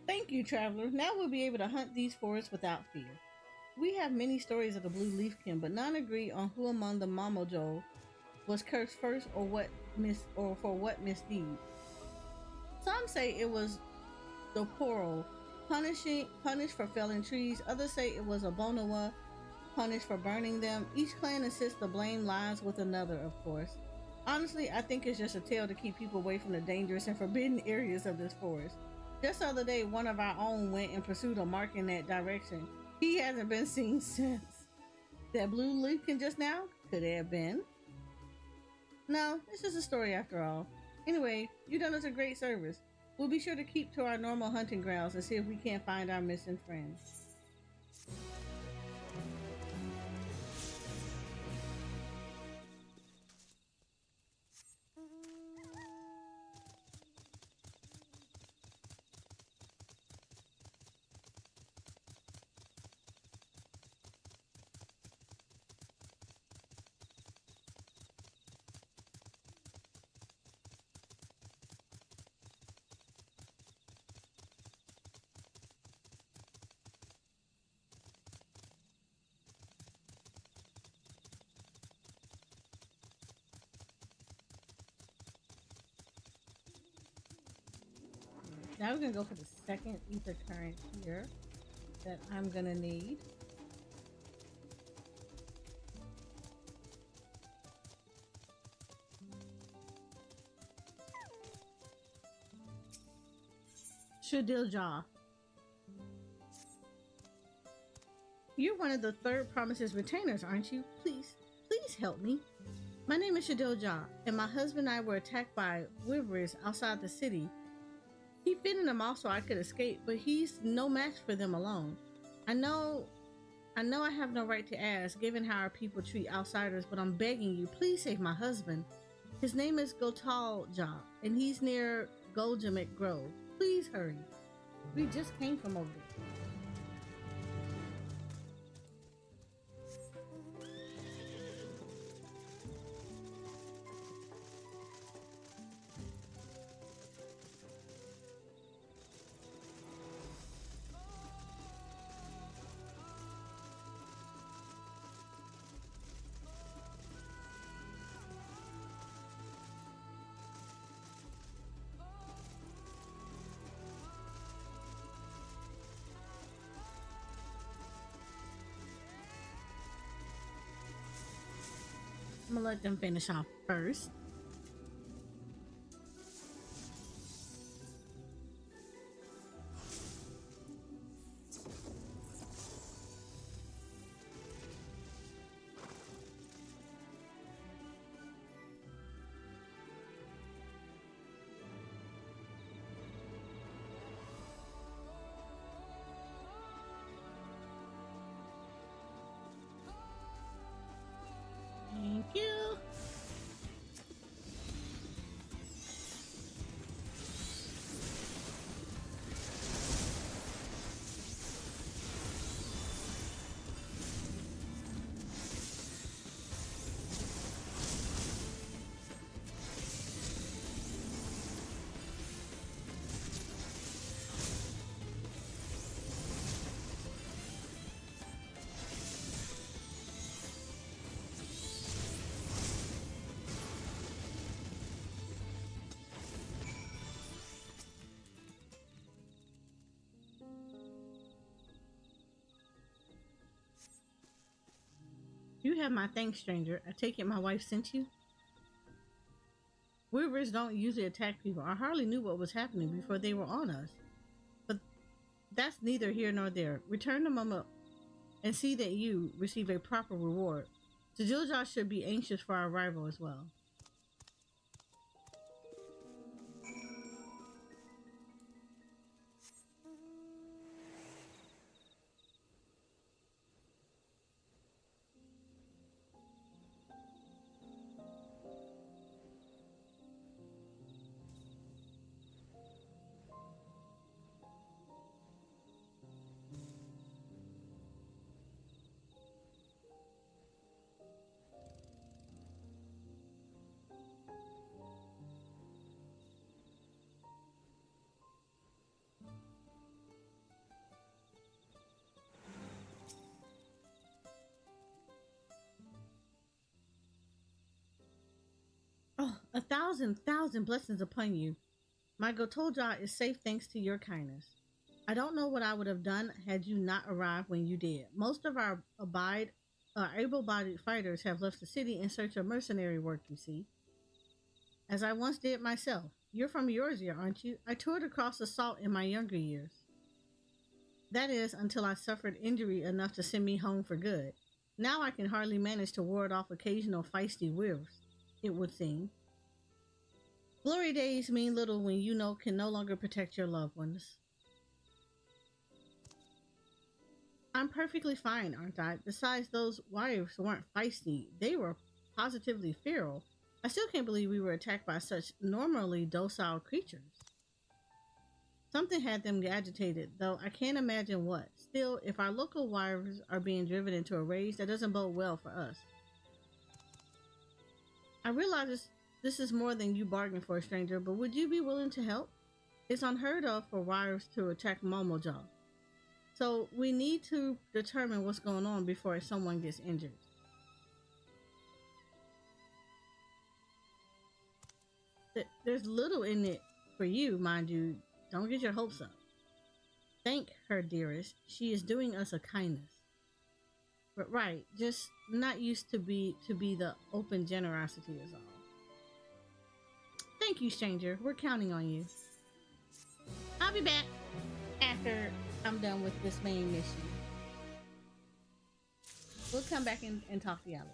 [SPEAKER 2] Thank you, traveler. Now we'll be able to hunt these forests without fear. We have many stories of the Blue Leafkin, but none agree on who among the Mamojo was cursed first or for what misdeed. Some say it was the Tural, punished for felling trees. Others say it was a Bonawa, punished for burning them. Each clan insists the blame lies with another, of course. Honestly, I think it's just a tale to keep people away from the dangerous and forbidden areas of this forest. Just the other day, one of our own went and pursued a mark in that direction. He hasn't been seen since. That Blue Leafkin just now? Could it have been? No, it's just a story after all. Anyway, you've done us a great service. We'll be sure to keep to our normal hunting grounds and see if we can't find our missing friends. Now we're going to go for the second ether current here that I'm going to need. Shadilja. You're one of the Third Promise's retainers, aren't you? Please help me. My name is Shadilja, and my husband and I were attacked by wyverns outside the city. He fended them off so I could escape, but he's no match for them alone. I know I have no right to ask, given how our people treat outsiders, but I'm begging you, please save my husband. His name is Gotalja, and he's near Goljamek Grove. Please hurry. We just came from over there. I'm gonna let them finish off first. Thank you. You have my thanks, stranger. I take it my wife sent you? Weavers don't usually attack people. I hardly knew what was happening before they were on us. But that's neither here nor there. Return to Mama and see that you receive a proper reward. Tajilja should be anxious for our arrival as well. Oh, a thousand blessings upon you. My Gotoja is safe thanks to your kindness. I don't know what I would have done had you not arrived when you did. Most of our able-bodied fighters have left the city in search of mercenary work, you see. As I once did myself. You're from Eorzea, aren't you? I toured across the salt in my younger years. That is, until I suffered injury enough to send me home for good. Now I can hardly manage to ward off occasional feisty whiffs, it would seem. Glory days mean little when you can no longer protect your loved ones. I'm perfectly fine, aren't I? Besides, those wives weren't feisty. They were positively feral. I still can't believe we were attacked by such normally docile creatures. Something had them agitated, though I can't imagine what. Still, if our local wives are being driven into a rage, that doesn't bode well for us. I realize this is more than you bargained for, stranger, but would you be willing to help? It's unheard of for wives to attack Momoja. So we need to determine what's going on before someone gets injured. There's little in it for you, mind you. Don't get your hopes up. Thank her, dearest. She is doing us a kindness. But right, just not used to be the open generosity is all. Thank you, stranger. We're counting on you. I'll be back after I'm done with this main mission. We'll come back and talk to y'all later.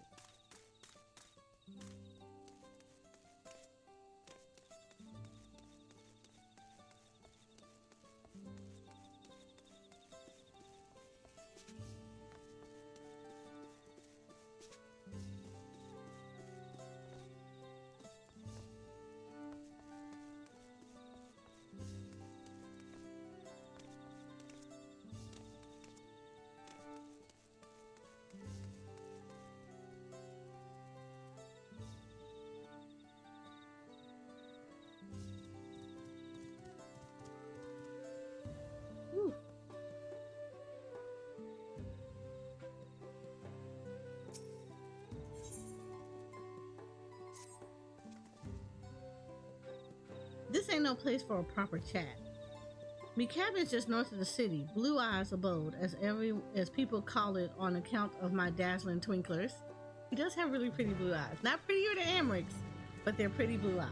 [SPEAKER 2] This ain't no place for a proper chat. Me cabin's just north of the city, Blue Eyes abode, as people call it on account of my dazzling twinklers. He does have really pretty blue eyes. Not prettier than Amric's, but they're pretty blue eyes.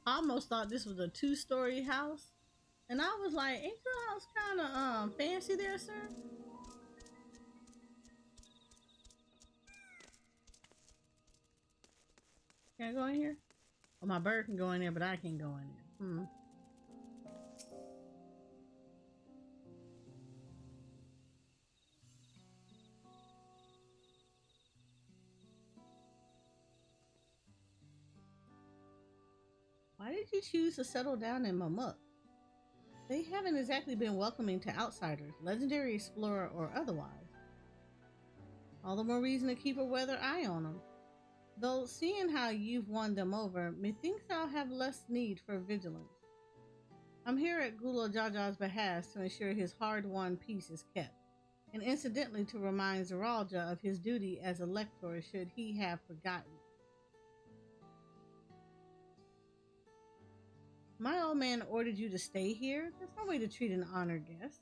[SPEAKER 2] I almost thought this was a 2-story house, and I was like, ain't your house kind of fancy there, sir? Can I go in here? Well, my bird can go in there, but I can't go in there. Hmm. did you choose to settle down in Mamuk? They haven't exactly been welcoming to outsiders, legendary explorer or otherwise. All the more reason to keep a weather eye on them. Though, seeing how you've won them over, methinks I'll have less need for vigilance. I'm here at Gulo Jaja's behest to ensure his hard-won peace is kept, and incidentally to remind Zeralja of his duty as elector should he have forgotten. My old man ordered you to stay here? There's no way to treat an honored guest.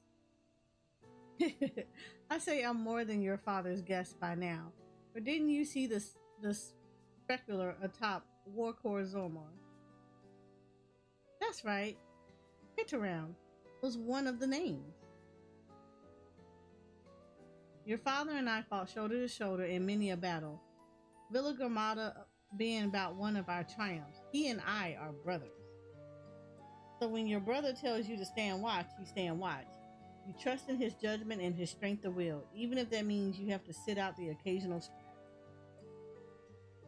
[SPEAKER 2] I say I'm more than your father's guest by now, but didn't you see the specular atop Warkor Zormor? That's right. Hitaround was one of the names. Your father and I fought shoulder to shoulder in many a battle, Villa Gramada being about one of our triumphs. He and I are brothers. So when your brother tells you to stand watch, you stand watch. You trust in his judgment and his strength of will, even if that means you have to sit out the occasional scrap.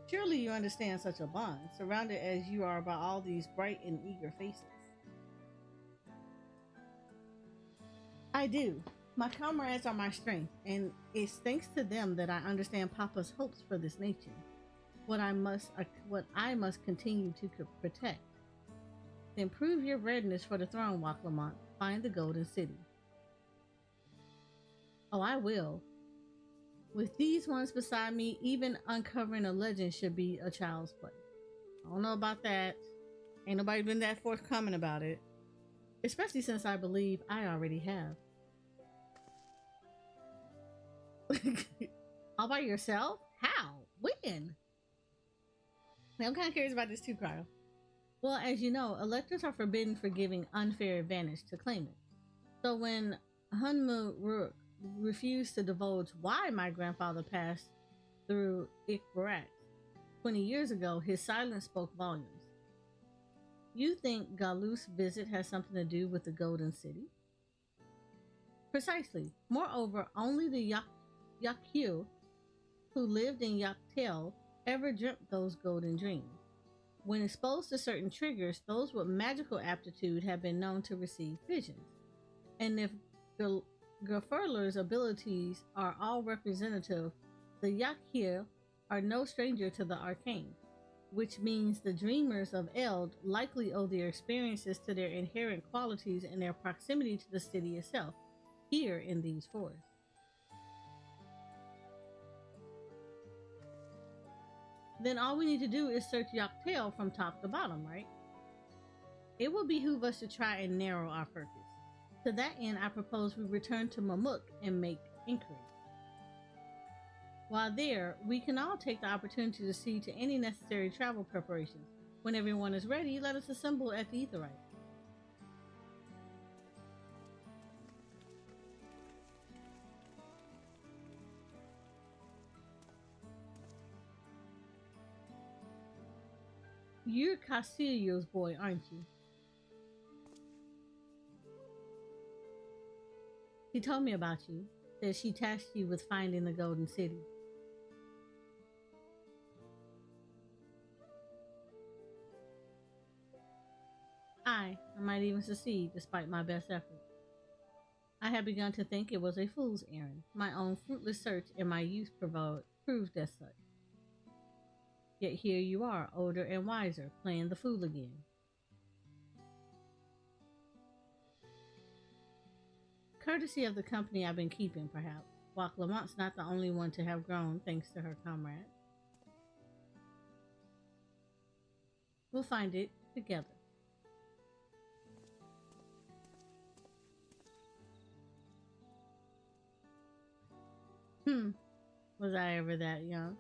[SPEAKER 2] Surely you understand such a bond, surrounded as you are by all these bright and eager faces. I do. My comrades are my strength, and it's thanks to them that I understand Papa's hopes for this nation. What I must continue to protect. To improve your readiness for the throne, Waklamont, find the Golden City. Oh, I will. With these ones beside me, even uncovering a legend should be a child's play. I don't know about that. Ain't nobody been that forthcoming about it. Especially since I believe I already have. All by yourself? How? When? I'm kind of curious about this too, Kyle. Well, as you know, electors are forbidden for giving unfair advantage to claimants. So when Hunmu Rook refused to divulge why my grandfather passed through Ikbarak 20 years ago, his silence spoke volumes. You think Galus' visit has something to do with the Golden City? Precisely. Moreover, only the Yakyu who lived in Yaktel ever dreamt those golden dreams. When exposed to certain triggers, those with magical aptitude have been known to receive visions. And if Gafurler's abilities are all representative, the Yakhir are no stranger to the arcane, which means the dreamers of Eld likely owe their experiences to their inherent qualities and their proximity to the city itself, here in these forests. Then all we need to do is search Yaktail from top to bottom, right? It will behoove us to try and narrow our focus. To that end, I propose we return to Mamuk and make inquiry. While there, we can all take the opportunity to see to any necessary travel preparations. When everyone is ready, let us assemble at the Aetheryte. You're Casilio's boy, aren't you? She told me about you, that she tasked you with finding the Golden City. I might even succeed despite my best efforts. I had begun to think it was a fool's errand. My own fruitless search in my youth proved as such. Yet here you are, older and wiser, playing the fool again. Courtesy of the company I've been keeping, perhaps. While Lamont's not the only one to have grown thanks to her comrade. We'll find it together. Was I ever that young?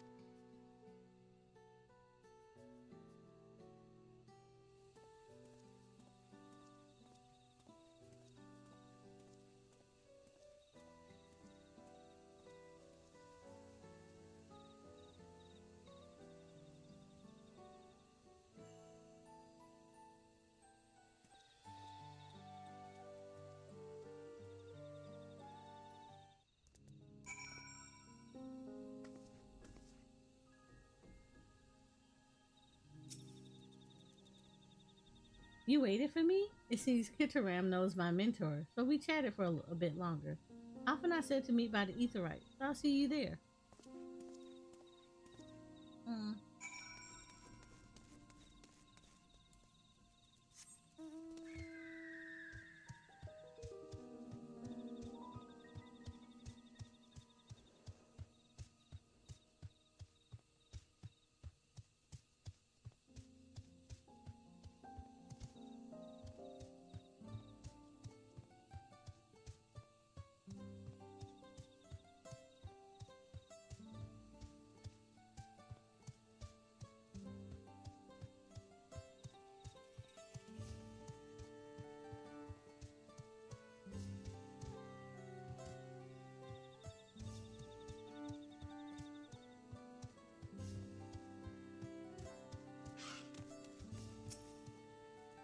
[SPEAKER 2] You waited for me? It seems Kitteram knows my mentor, so we chatted for a bit longer. Often I said to meet by the Aetheryte, so I'll see you there.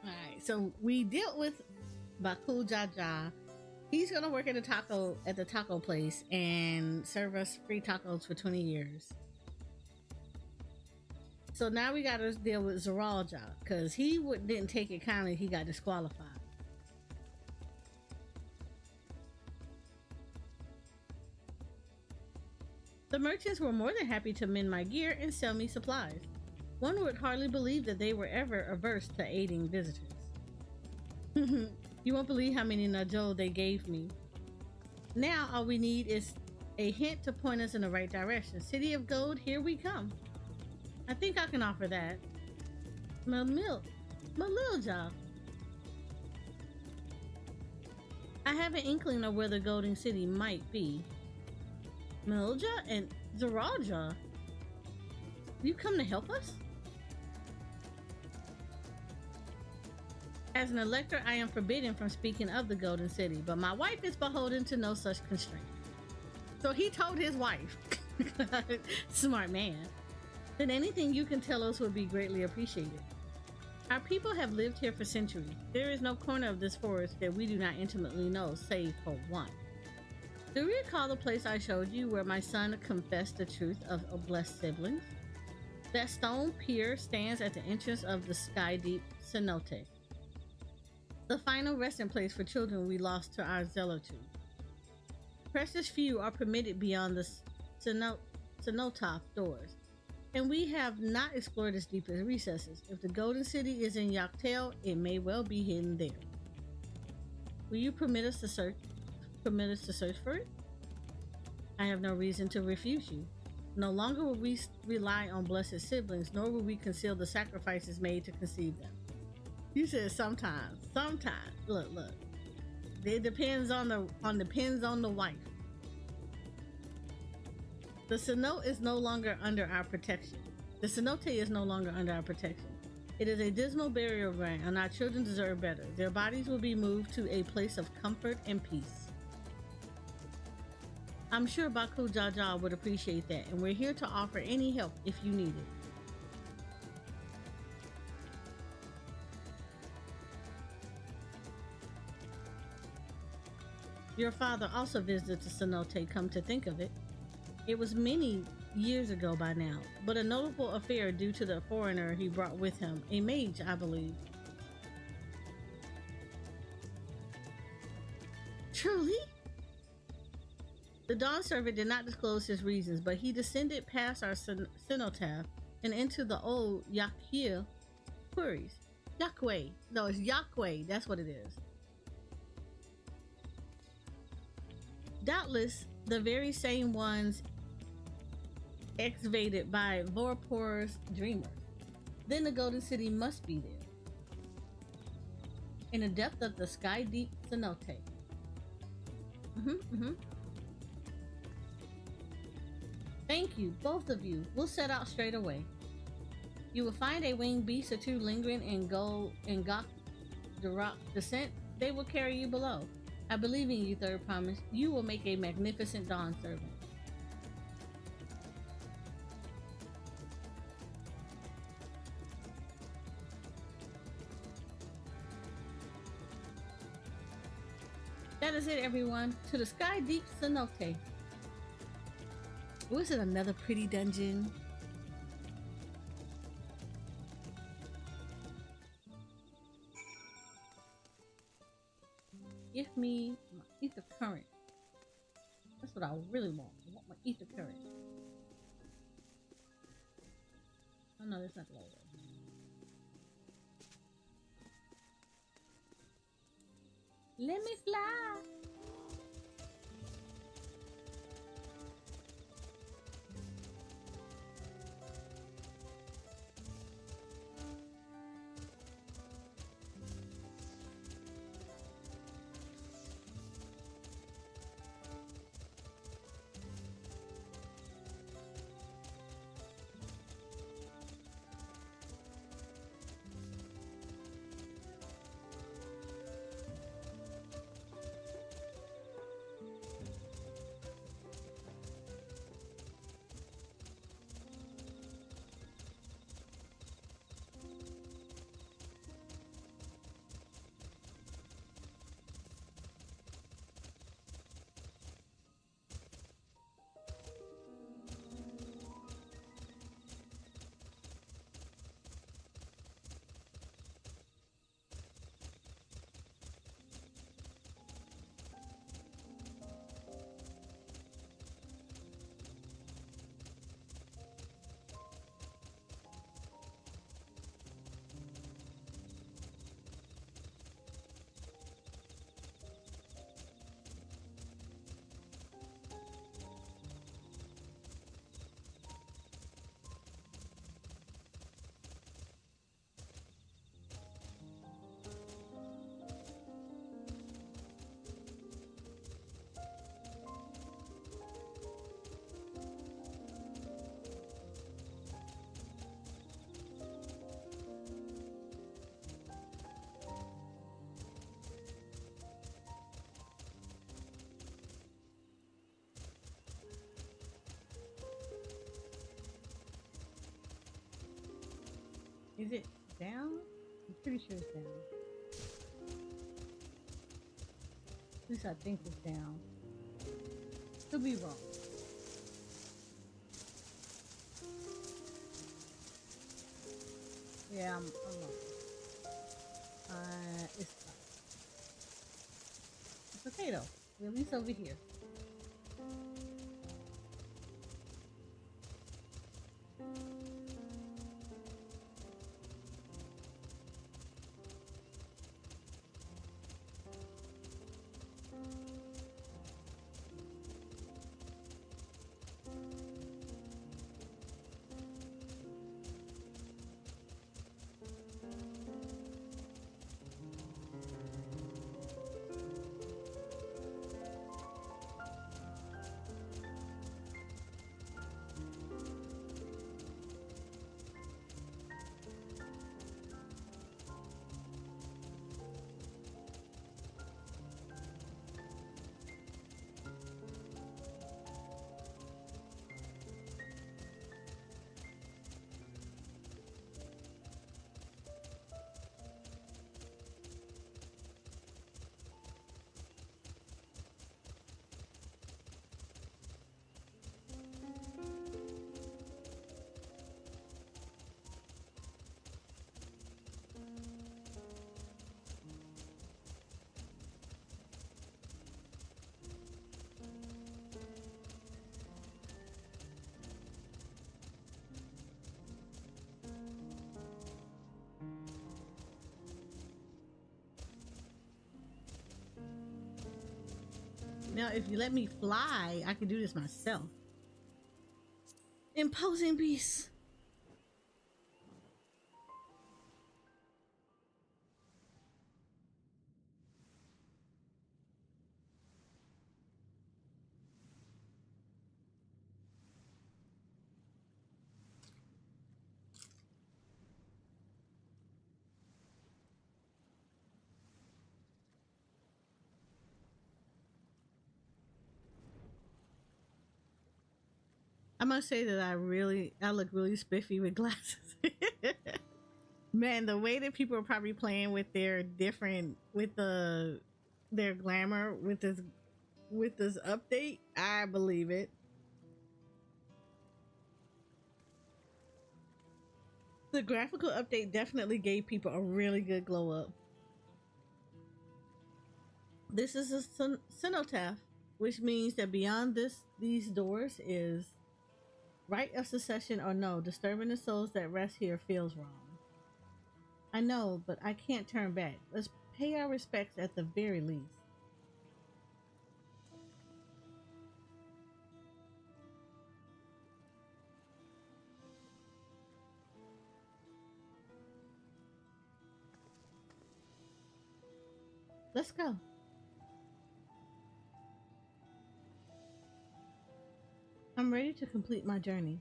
[SPEAKER 2] Alright, so we dealt with Baku Jaja. He's gonna work at the taco place and serve us free tacos for 20 years. So now we gotta deal with Zeralja, because he didn't take it kindly, he got disqualified. The merchants were more than happy to mend my gear and sell me supplies. One would hardly believe that they were ever averse to aiding visitors. You won't believe how many Najol they gave me. Now all we need is a hint to point us in the right direction. City of Gold, here we come. I think I can offer that. My little job. I have an inkling of where the Golden City might be. Milja and Zeralja, you come to help us? As an elector, I am forbidden from speaking of the Golden City, but my wife is beholden to no such constraint. So he told his wife. Smart man. Then anything you can tell us would be greatly appreciated. Our people have lived here for centuries. There is no corner of this forest that we do not intimately know, save for one. Do you recall the place I showed you where my son confessed the truth of a blessed siblings? That stone pier stands at the entrance of the sky deep cenote, the final resting place for children we lost to our zealotry. Precious few are permitted beyond the cenotaph doors, and we have not explored its deepest recesses. If the Golden City is in Yaktail, it may well be hidden there. Will you permit us to search for it? I have no reason to refuse you. No longer will we rely on blessed siblings, nor will we conceal the sacrifices made to conceive them. You said sometimes. Look. It depends on the wife. The cenote is no longer under our protection. The cenote is no longer under our protection. It is a dismal burial ground, and our children deserve better. Their bodies will be moved to a place of comfort and peace. I'm sure Baku Jaja would appreciate that, and we're here to offer any help if you need it. Your father also visited the cenote, come to think of it. It was many years ago by now, but a notable affair due to the foreigner he brought with him, a mage, I believe. Truly? The Dawn servant did not disclose his reasons, but he descended past our cenotaph and into the old Yakhir quarries. Yahweh. No, it's Yahweh. That's what it is. Doubtless, the very same ones excavated by Vorpor's dreamer. Then the Golden City must be there, in the depth of the sky deep cenote. Thank you, both of you. We'll set out straight away. You will find a winged beast or two lingering in Gok the rock descent. They will carry you below. I believe in you, Third Promise. You will make a magnificent Dawn servant. That is it, everyone. To the sky deep cenote. Was it another pretty dungeon? give me my ether current. That's what I really want. I want my ether current. Oh no, that's not the right way. Let me fly. Is it down? I'm pretty sure it's down. At least I think it's down. Could be wrong. Yeah, I'm wrong. It's fine. It's okay though. We're at least over here. Now, if you let me fly, I can do this myself. Imposing beast. I must say that I look really spiffy with glasses. Man, the way that people are probably playing with their their glamour with this update, I believe it. The graphical update definitely gave people a really good glow up. This is a cenotaph, which means that beyond these doors is right of succession or no. Disturbing the souls that rest here feels wrong. I know, but I can't turn back. Let's pay our respects at the very least. Let's go. I'm ready to complete my journey.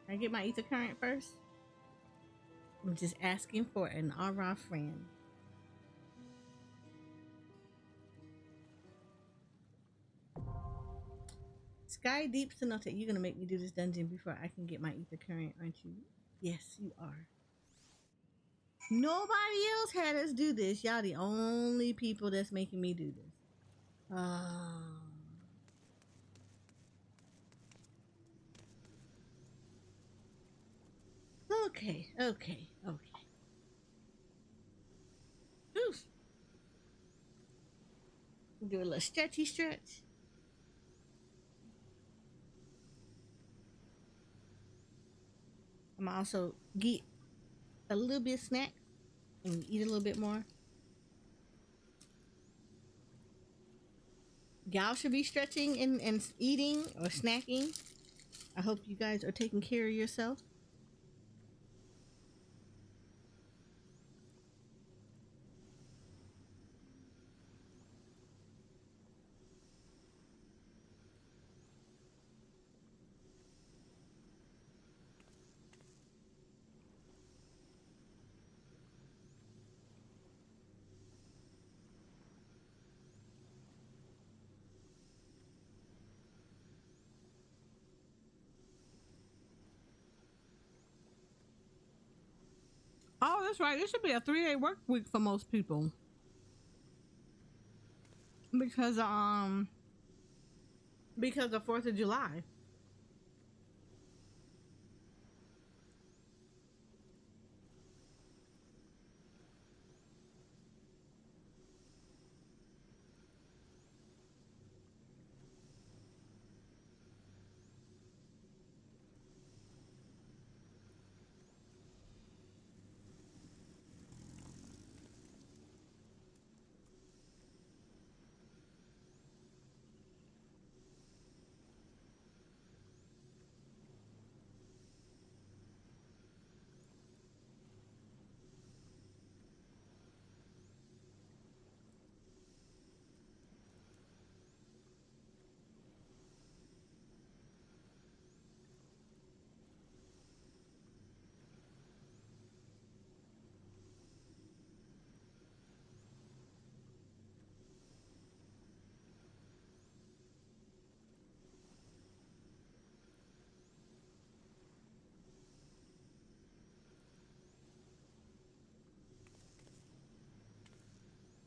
[SPEAKER 2] Can I get my ether current first? I'm just asking for an aura friend. Sky Deep Sonata, you're gonna make me do this dungeon before I can get my ether current, aren't you? Yes, you are. Nobody else had us do this. Y'all the only people that's making me do this. Okay. Oof. Do a little stretchy stretch. I'm also get a little bit of snack and eat a little bit more. Y'all should be stretching and eating or snacking. I hope you guys are taking care of yourself. Oh, that's right. This should be a 3-day work week for most people. Because of 4th of July.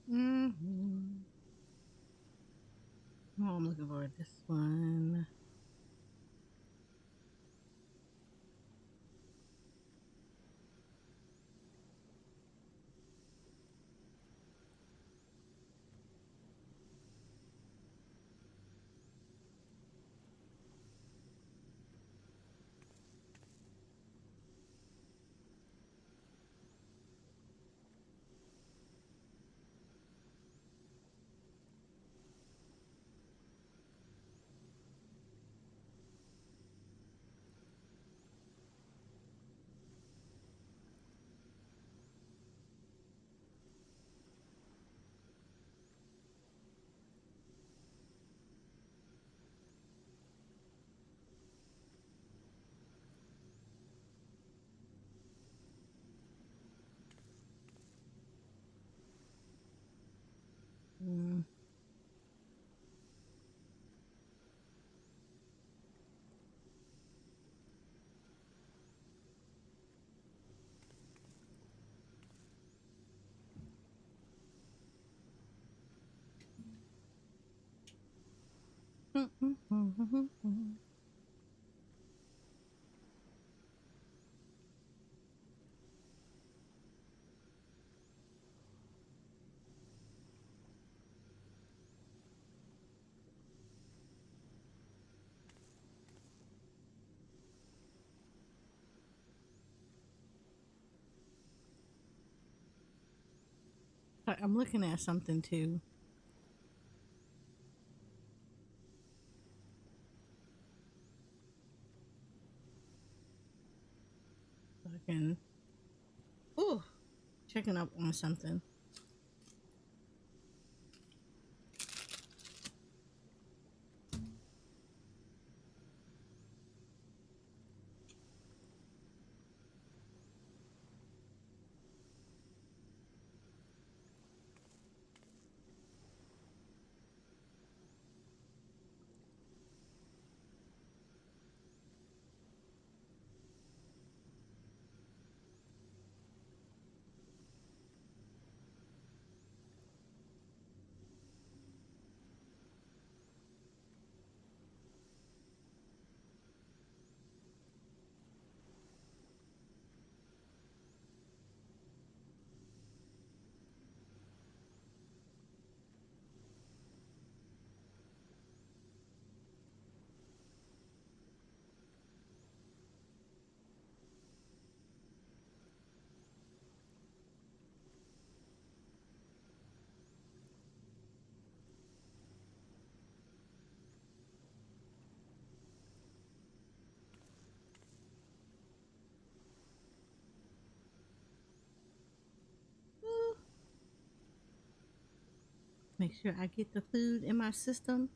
[SPEAKER 2] Mm-hmm. Oh, I'm looking forward to this one. Mm. I'm looking at something too. Looking. Ooh, checking up on something. Make sure I get the food in my system.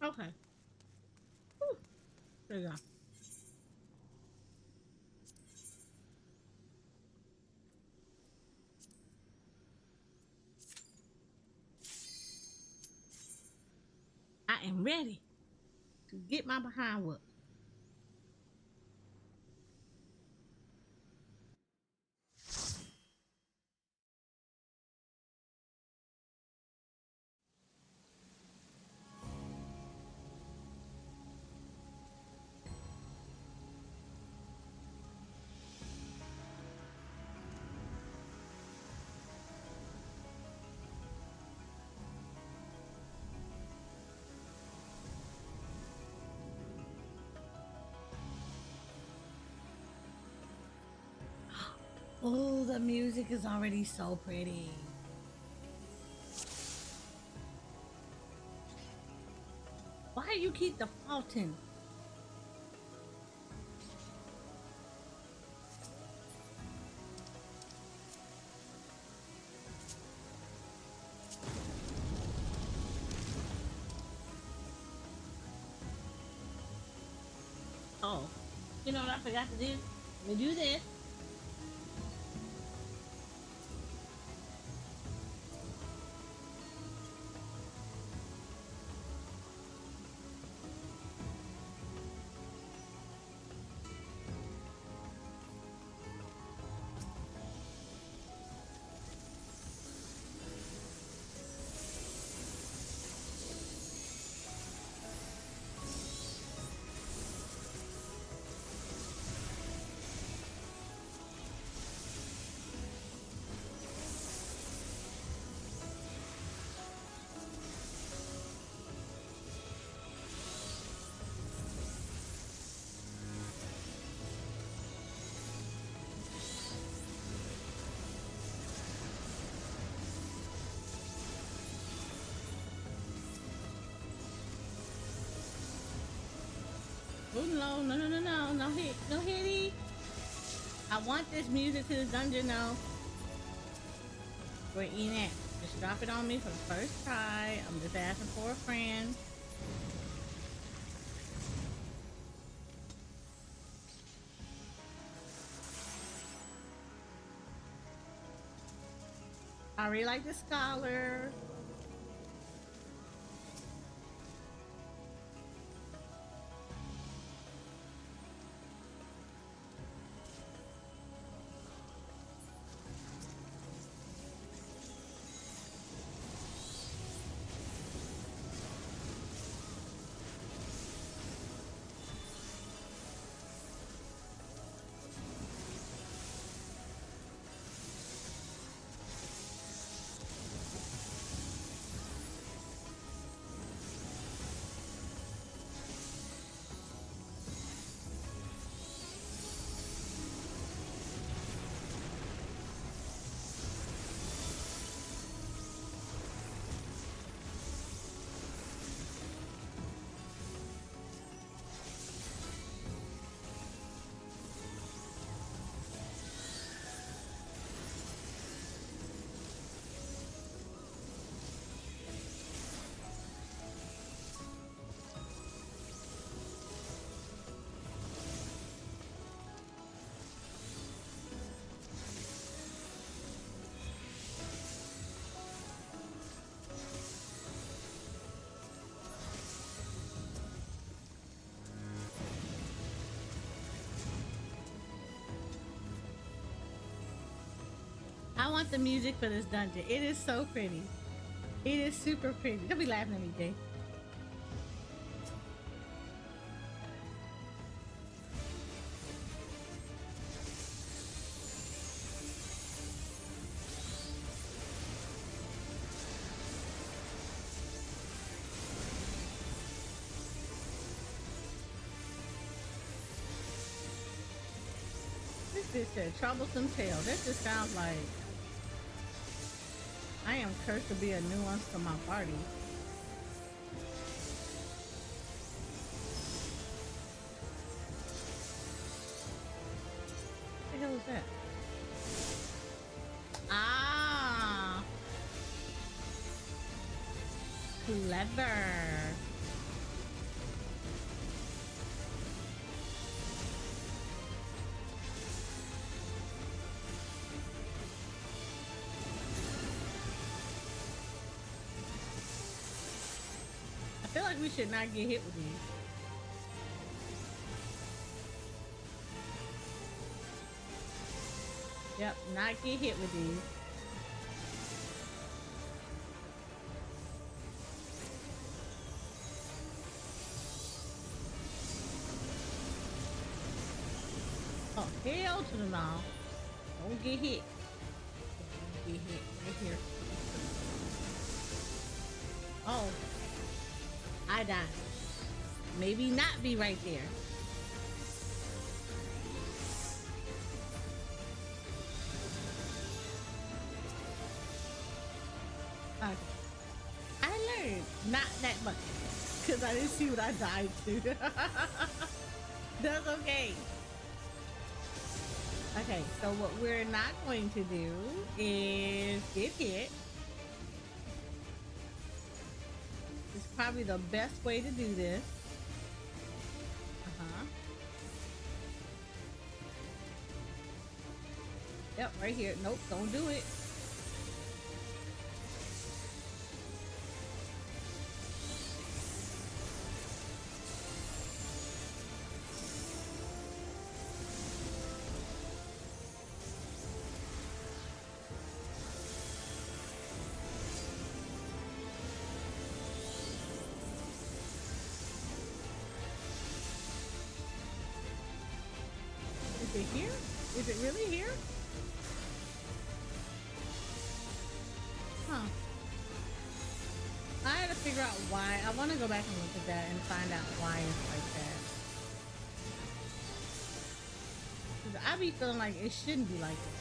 [SPEAKER 2] Okay. Whew. There you go. I am ready to get my behind whooped. Oh, the music is already so pretty. Why you keep defaulting? Oh, you know what I forgot to do? Let me do this. Oh no, no, no, no, no, no hit, no hitty. I want this music to the dungeon though. Where Ian at? Just drop it on me for the first try. I'm just asking for a friend. I really like the scholar. I want the music for this dungeon. It is so pretty. It is super pretty. Don't be laughing at me, Jay. This bitch said troublesome tale. That just sounds like I am cursed to be a nuance to my party. What the hell is that? Ah, clever. I feel like we should not get hit with these. Yep, not get hit with these. Oh, hell to the no. Don't get hit. Don't get hit right here. Oh. I died. Maybe not be right there. Okay. I learned not that much because I didn't see what I died to. That's okay. Okay, so what we're not going to do is get hit. It's probably the best way to do this. Yep, right here. Nope, don't do it. Is it here? Is it really here? Huh. I had to figure out why. I want to go back and look at that and find out why it's like that. 'Cause I be feeling like it shouldn't be like that.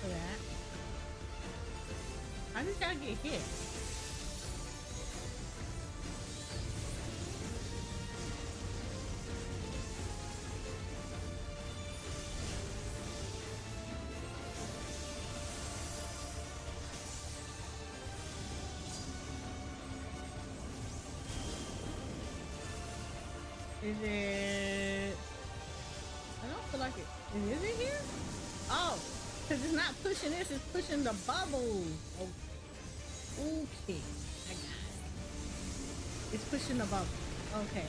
[SPEAKER 2] for that. I just gotta get hit. Is it? I don't feel like it. Is it here? Oh, because it's not pushing this, it's pushing the bubbles. Okay. Okay. I got it. It's pushing the bubbles. Okay.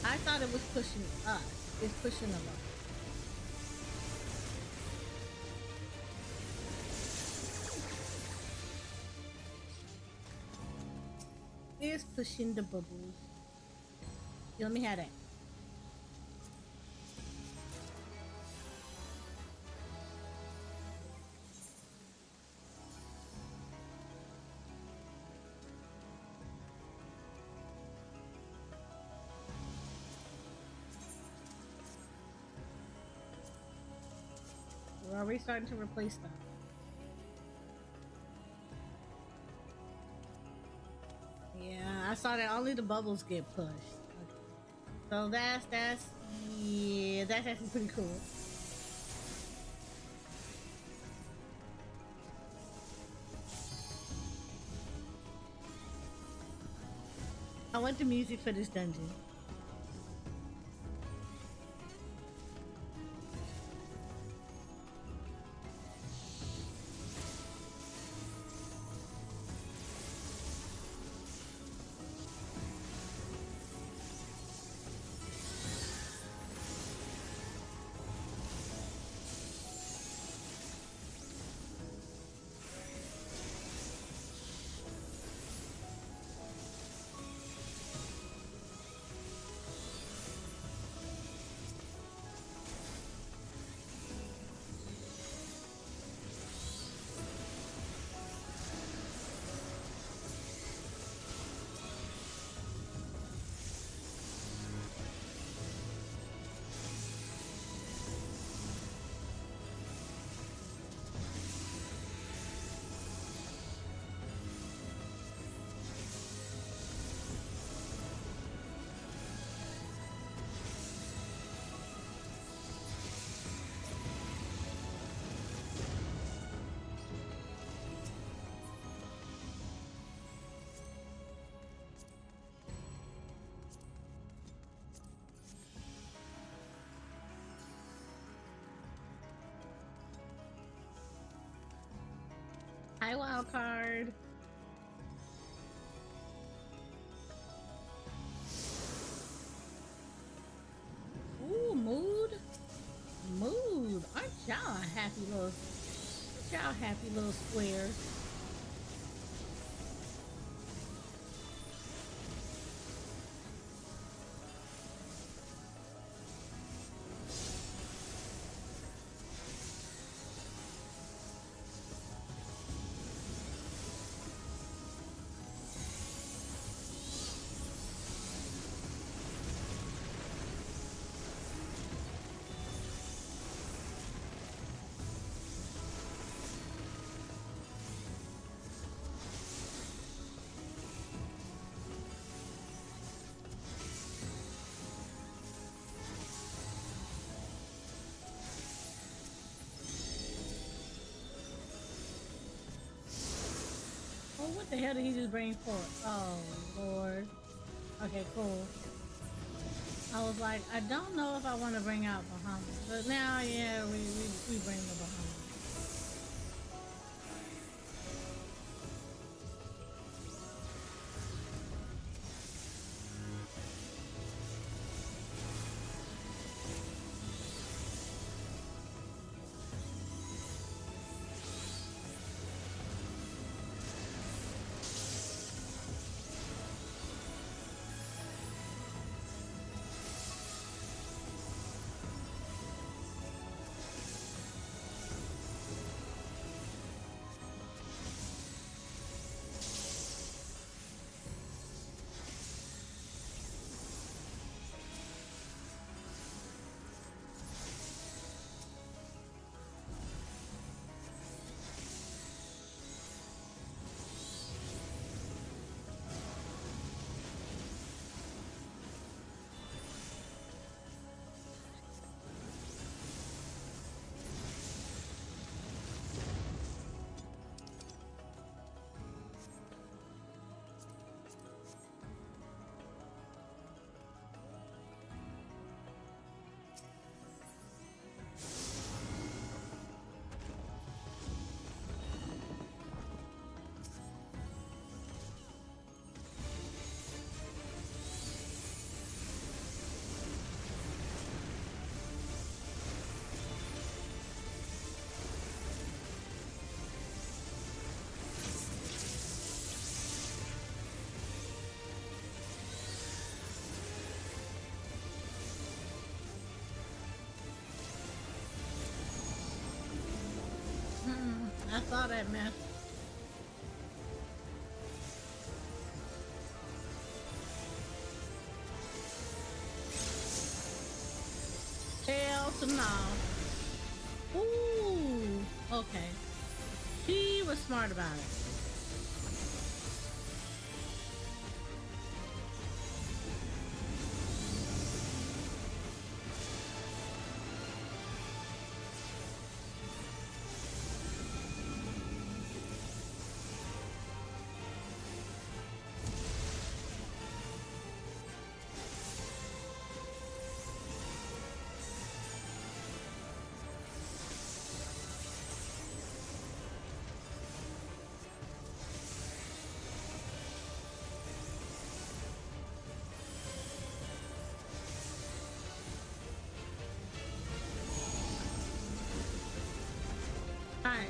[SPEAKER 2] I thought it was pushing us. It's pushing the bubbles. It's pushing the bubbles. Let me have that. We're already starting to replace stuff. Yeah, I saw that only the bubbles get pushed. So that's actually pretty cool. I want the music for this dungeon. Hi, wild card. Ooh, mood. Aren't y'all happy little squares? Oh, what the hell did he just bring forth? Oh, Lord. Okay, cool. I was like, I don't know if I want to bring out Bahamas, but now, yeah, we bring the Bahamas. saw that mess. Hell to no. Ooh, okay. She was smart about it. Alright.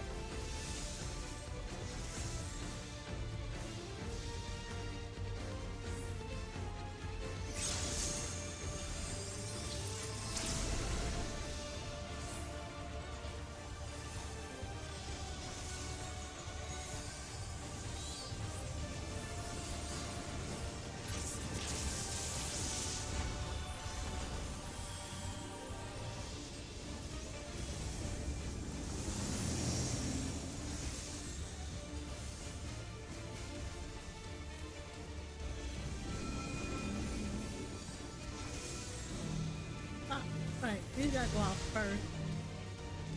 [SPEAKER 2] Right, these gotta go off first.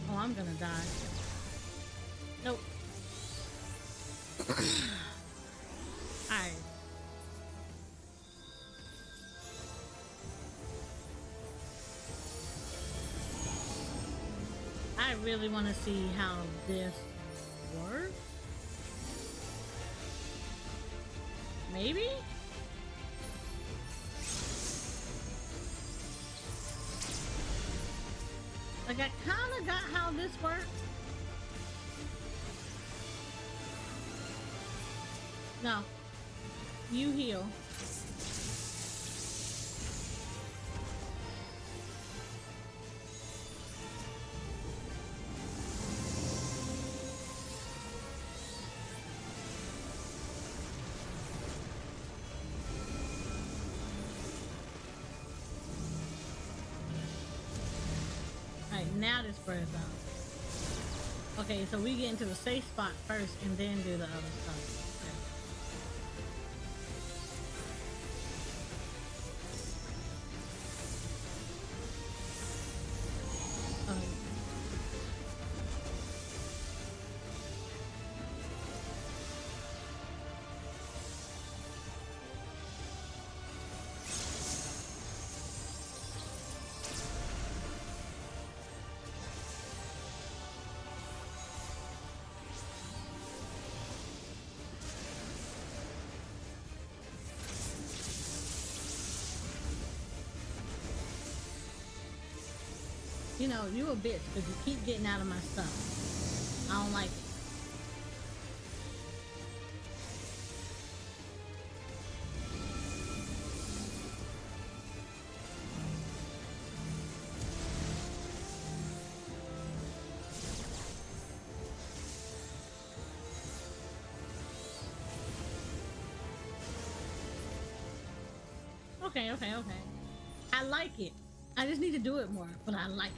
[SPEAKER 2] Oh, I'm gonna die. Nope. Alright. I really want to see how this works. Maybe? Like, I kind of got how this works. No. You heal. Now this spreads out. Okay, so we get into the safe spot first and then do the other stuff. You know, you a bitch because you keep getting out of my stuff. I don't like it. Okay. I like it. I just need to do it more, but I like it.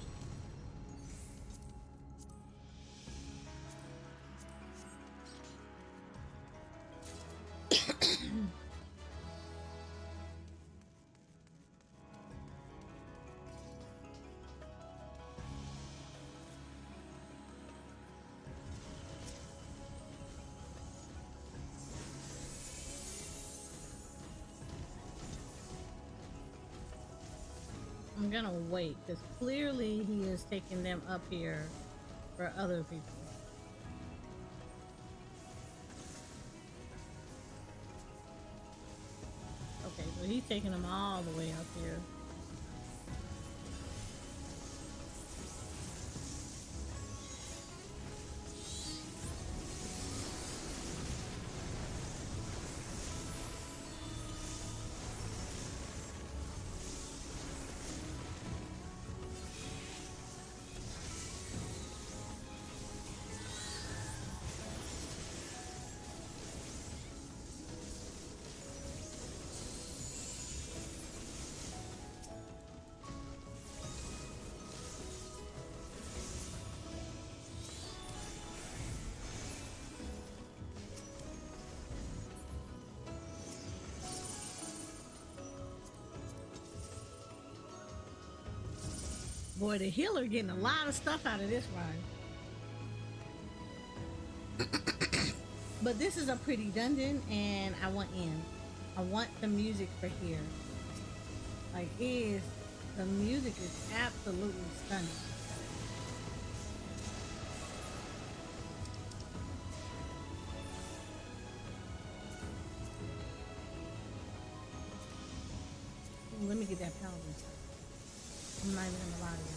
[SPEAKER 2] I'm gonna wait because clearly he is taking them up here for other people. Okay, so he's taking them all the way up here. Boy, the healer getting a lot of stuff out of this run. But this is a pretty dungeon, and I want in. I want the music for here. Like, the music is absolutely stunning. Ooh, let me get that powder. I'm not even gonna lie to you.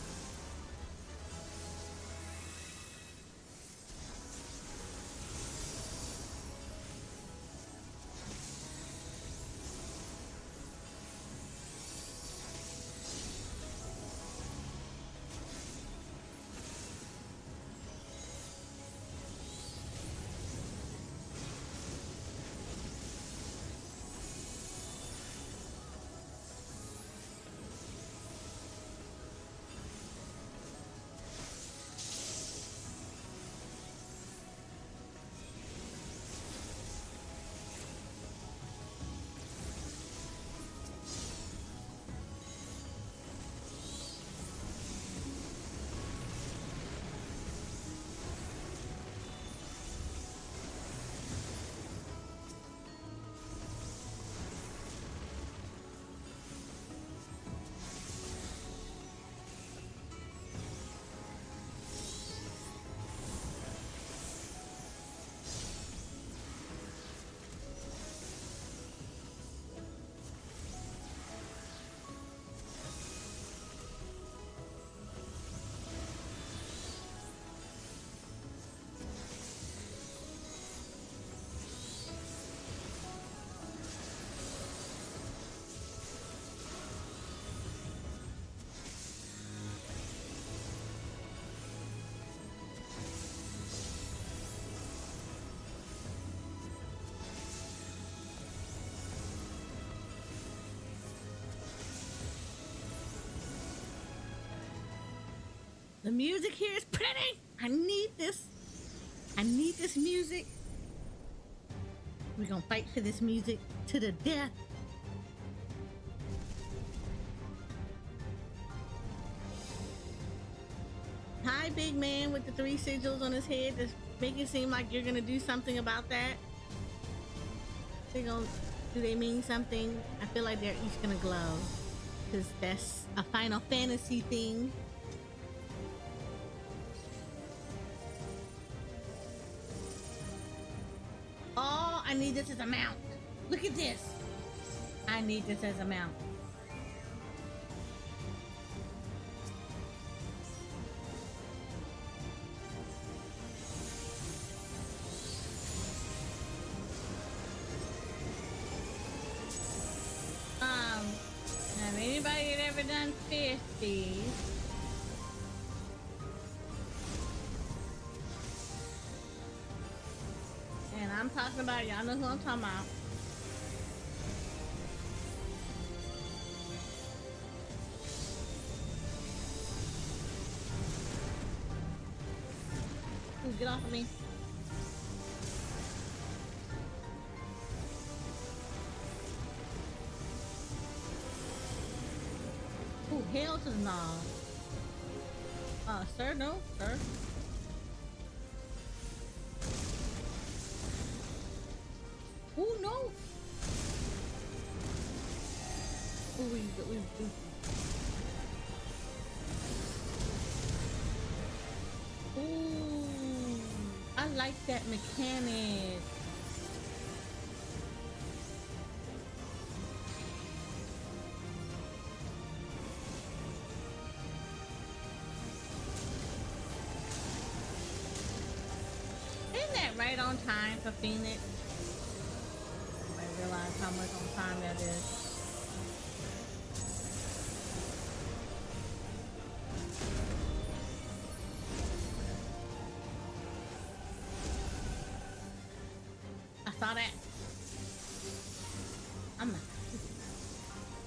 [SPEAKER 2] The music here is pretty. I need this. I need this music. We're gonna fight for this music to the death. Hi, big man with the 3 sigils on his head. Just make it seem like you're gonna do something about that. Do they mean something? I feel like they're each gonna glow, because that's a Final Fantasy thing. Oh, I need this as a mount. Look at this. I need this as a mount. Have anybody ever done 50? And I'm talking about, y'all know who I'm talking about. Ooh, get off of me. Ooh, hell to the knob. Sir, no, sir. Ooh, no. Ooh, we. Ooh, I like that mechanic. Isn't that right on time for Phoenix? I realize how much on time that is. I saw that.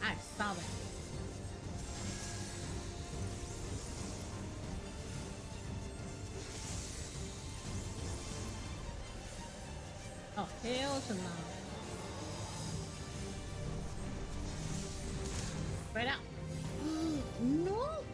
[SPEAKER 2] I saw that. Oh, hell to no. Right out. No.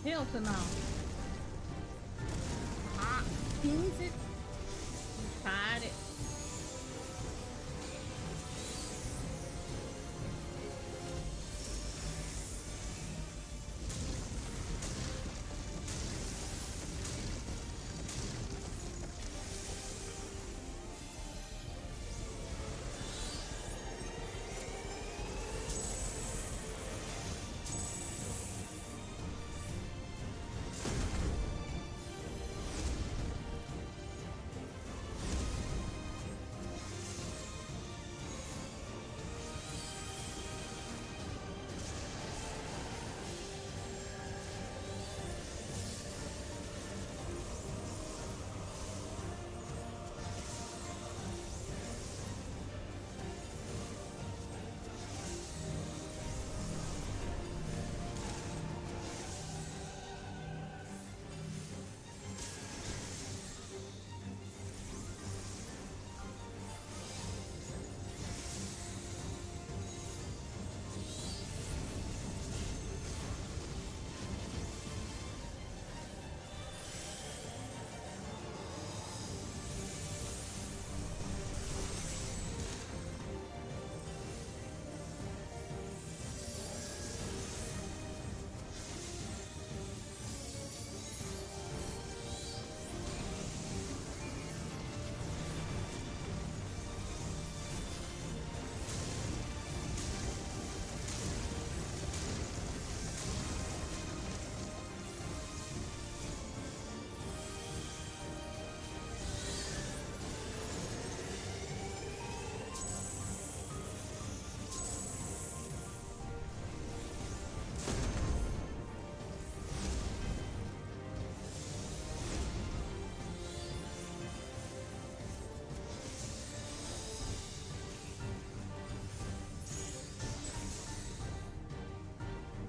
[SPEAKER 2] Hell to no. Ah, things it. You tried it.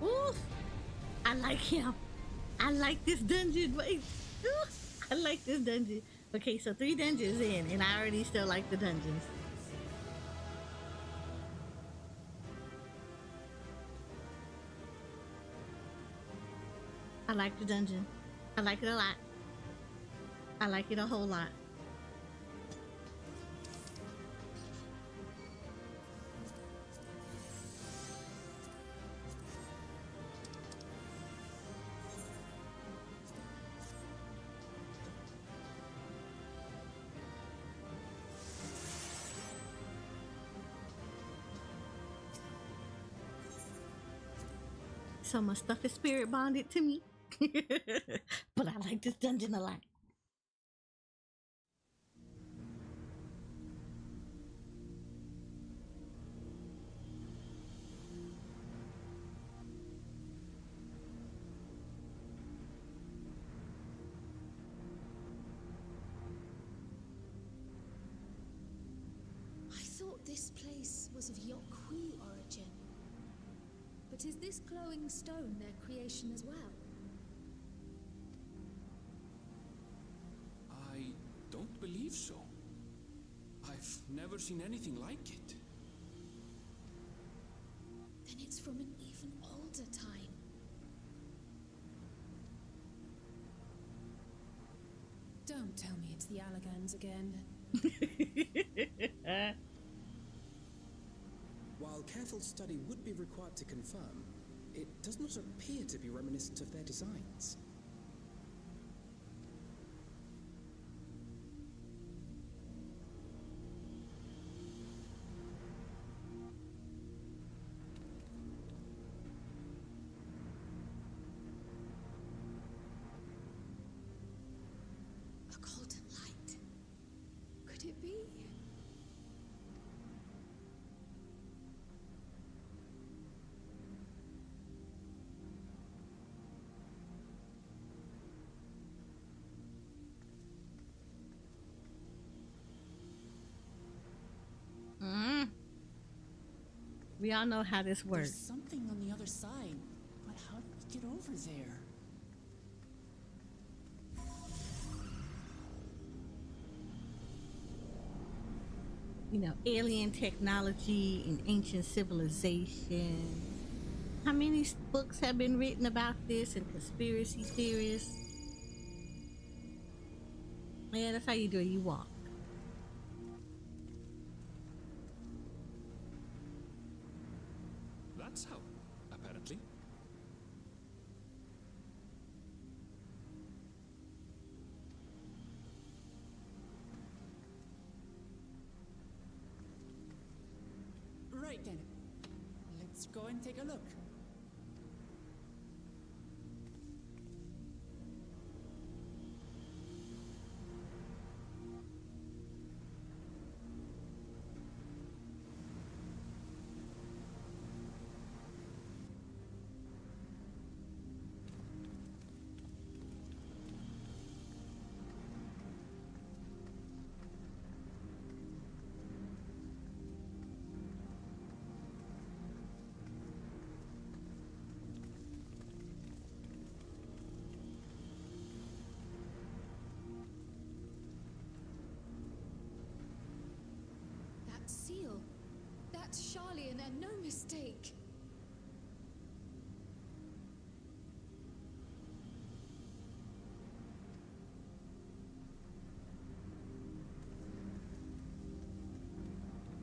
[SPEAKER 2] Oof. I like him. I like this dungeon. Wait. I like this dungeon. Okay, so 3 dungeons in, and I already still like the dungeons. I like the dungeon. I like it a lot. I like it a whole lot. So my stuff is spirit bonded to me. But I like this dungeon a lot.
[SPEAKER 12] I thought this place was of Yokhui origin. But is this glowing stone their creation as well?
[SPEAKER 13] I don't believe so. I've never seen anything like it.
[SPEAKER 12] Then it's from an even older time.
[SPEAKER 14] Don't tell me it's the Allagans again.
[SPEAKER 10] While careful study would be required to confirm, it does not appear to be reminiscent of their designs.
[SPEAKER 12] A golden light. Could it be?
[SPEAKER 2] We all know how this works.
[SPEAKER 3] There's something on the other side, but how did we get over there?
[SPEAKER 2] You know, alien technology and ancient civilization. How many books have been written about this and conspiracy theorists? Yeah, that's how you do it. You walk.
[SPEAKER 13] That's how, apparently.
[SPEAKER 3] Right then. Let's go and take a look.
[SPEAKER 12] That seal. That's Charlian and no mistake.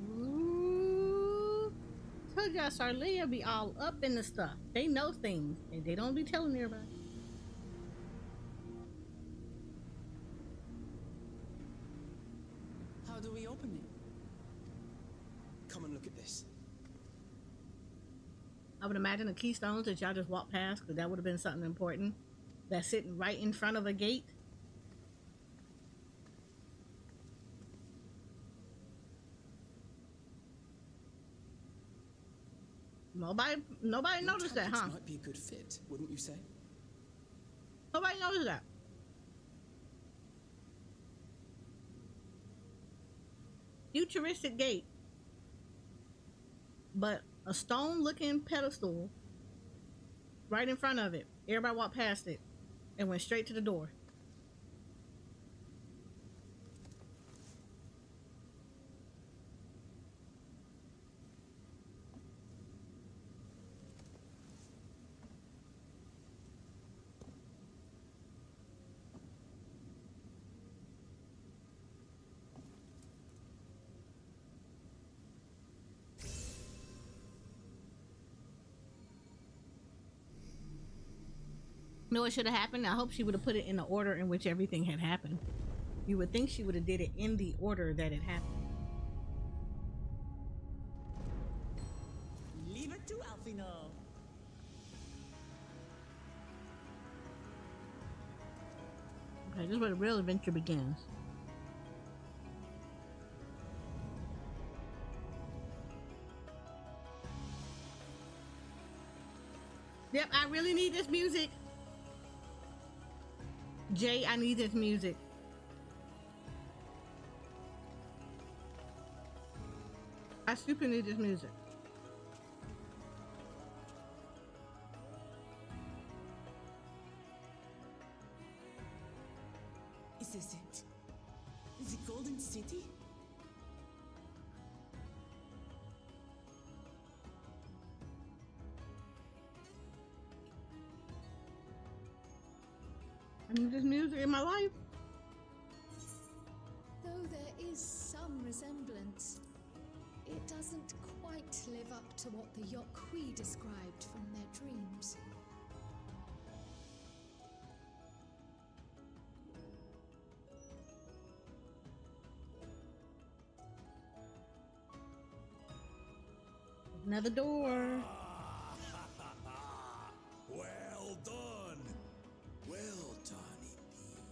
[SPEAKER 2] Ooh. Told y'all Sarlia be all up in the stuff. They know things and they don't be telling everybody.
[SPEAKER 3] How do we open it?
[SPEAKER 10] Come and look at this.
[SPEAKER 2] I would imagine the keystones that y'all just walked past, because that would have been something important. That's sitting right in front of a gate. Nobody noticed that, huh?
[SPEAKER 10] Might be a good fit, wouldn't you say?
[SPEAKER 2] Nobody noticed that. Futuristic gate, but a stone-looking pedestal right in front of it. Everybody walked past it and went straight to the door. You know what should have happened? I hope she would have put it in the order in which everything had happened. You would think she would have did it in the order that it happened.
[SPEAKER 3] Leave it to Alfino.
[SPEAKER 2] Okay, this is where the real adventure begins. Yep, I really need this music. Jay, I need this music. I super need this music.
[SPEAKER 3] Is this it? The Golden City?
[SPEAKER 2] I need this music in my life.
[SPEAKER 12] Though there is some resemblance, it doesn't quite live up to what the Yokwi described from their dreams.
[SPEAKER 2] Another door.
[SPEAKER 4] Well done. Well done indeed.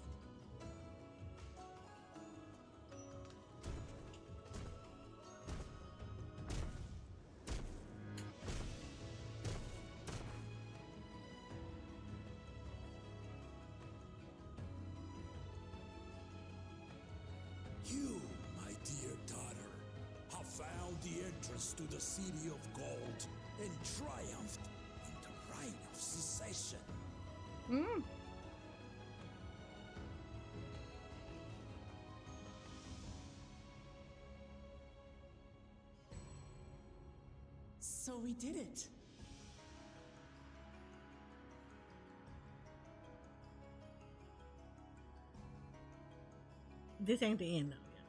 [SPEAKER 4] You, my dear daughter, have found the entrance to the City of Gold and triumphed in the rite of secession.
[SPEAKER 3] So we did it.
[SPEAKER 2] this ain't the end though, y'all.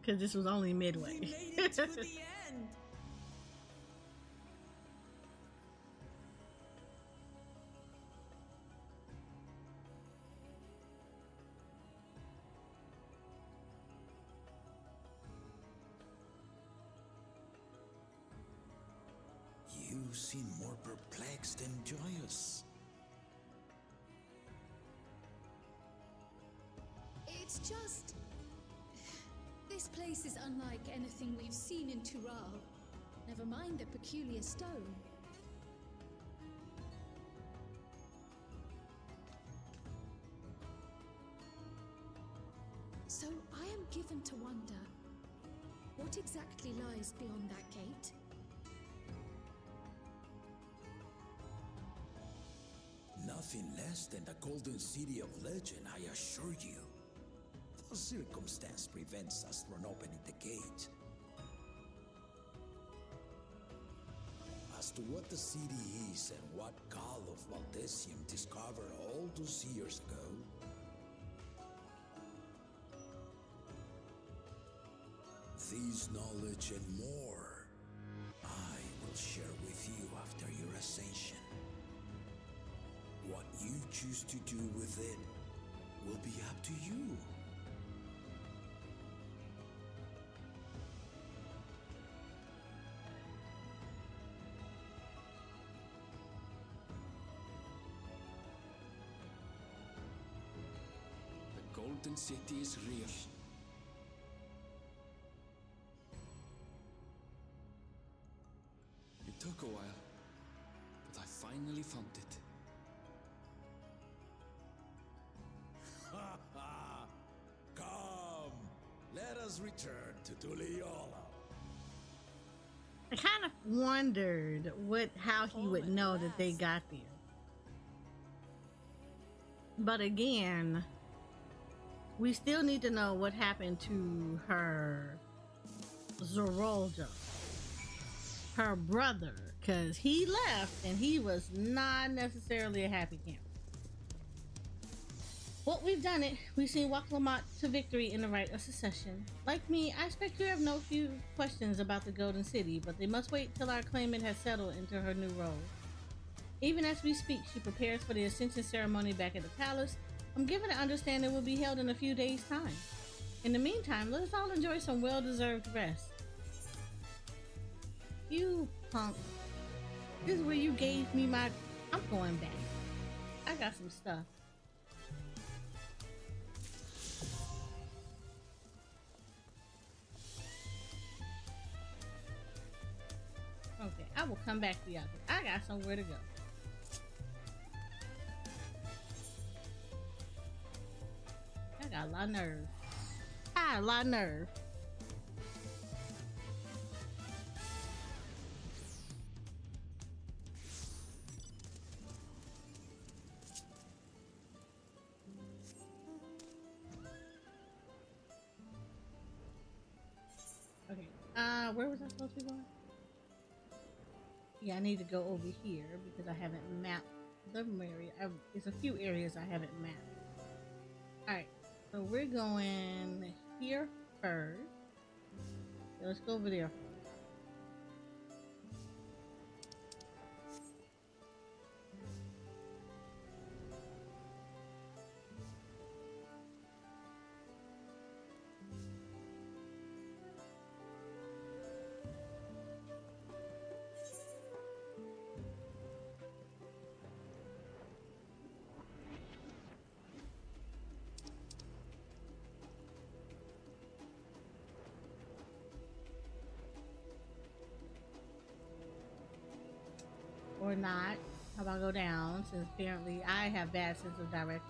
[SPEAKER 2] Because this was only midway.
[SPEAKER 3] We made it to the end.
[SPEAKER 4] You seem more perplexed than joyous.
[SPEAKER 12] It's just... This place is unlike anything we've seen in Tural. Never mind the peculiar stone. So I am given to wonder, what exactly lies beyond that gate?
[SPEAKER 4] Nothing less than the golden city of legend, I assure you. No circumstance prevents us from opening the gate. As to what the city is and what Gall of Valdesium discovered all those years ago, this knowledge and more, I will share with you after your ascension. What you choose to do with it will be up to you.
[SPEAKER 13] The Golden City is real. It took a while, but I finally found it.
[SPEAKER 4] Come, let us return to Tuliyola.
[SPEAKER 2] I kind of wondered how he would know that they got there. But again, we still need to know what happened to her Zorolja, her brother, because he left and he was not necessarily a happy camper. Well, we've done it. We've seen Waklamat to victory in the rite of succession. Like me, I expect you have no few questions about the Golden City, but they must wait till our claimant has settled into her new role. Even as we speak, she prepares for the ascension ceremony back at the palace. I'm given to understand it will be held in a few days' time. In the meantime, let us all enjoy some well-deserved rest. You punk. This is where you gave me my... I'm going back. I got some stuff. Okay, I will come back to y'all. I got somewhere to go. I got a lot of nerve. I got a lot of nerve. Okay, where was I supposed to be going? Yeah, I need to go over here because I haven't mapped the area. There's a few areas I haven't mapped. Alright, so we're going here first. So let's go over there first. Or not. How about go down, since apparently I have bad sense of direction.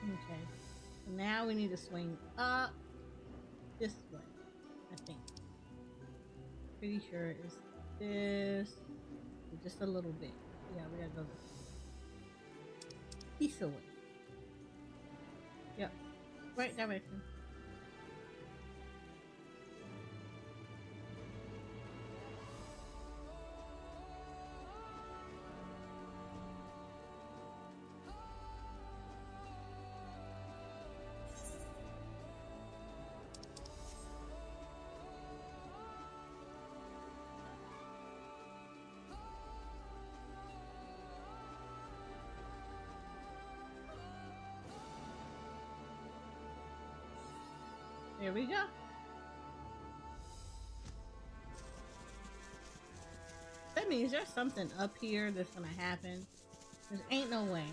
[SPEAKER 2] Okay. So now we need to swing up this way, I think. Pretty sure it's this, just a little bit. Yeah, we gotta go this way. right direction. There we go. That means there's something up here that's gonna happen. There ain't no way.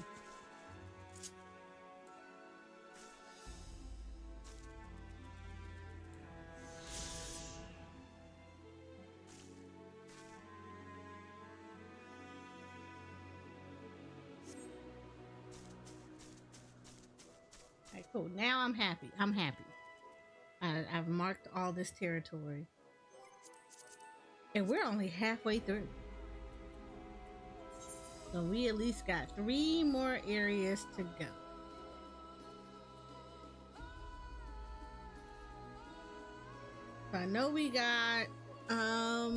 [SPEAKER 2] Alright, cool. Now I'm happy. I'm happy. I've marked all this territory. And we're only halfway through. So we at least got 3 more areas to go. So I know we got, I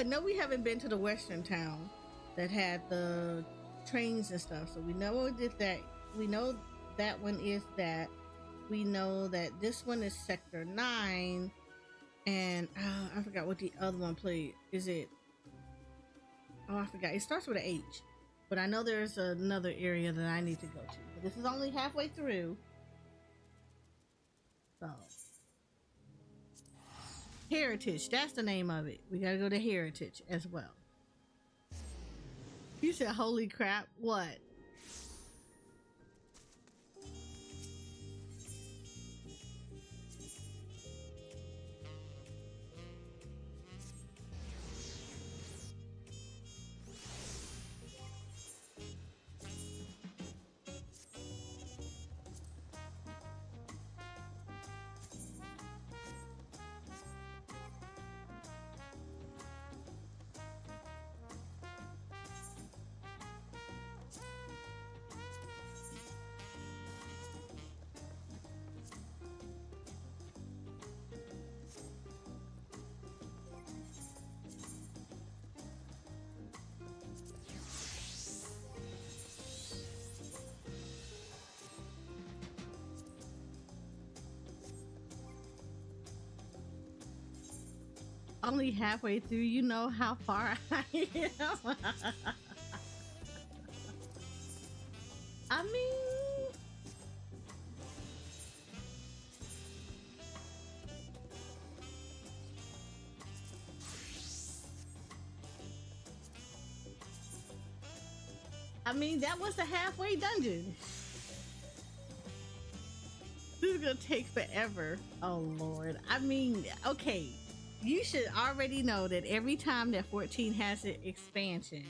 [SPEAKER 2] know we haven't been to the western town that had the trains and stuff. So we know it did that. We know that one is that. We know that this one is Sector 9, and I forgot what the other one played. Is it? Oh, I forgot. It starts with an H, but I know there's another area that I need to go to. But this is only halfway through, so Heritage. That's the name of it. We gotta go to Heritage as well. You said, "Holy crap!" What? Only halfway through. You know how far I am. I mean, that was the halfway dungeon. This is gonna take forever. Oh Lord. I mean, okay. You should already know that every time that 14 has an expansion,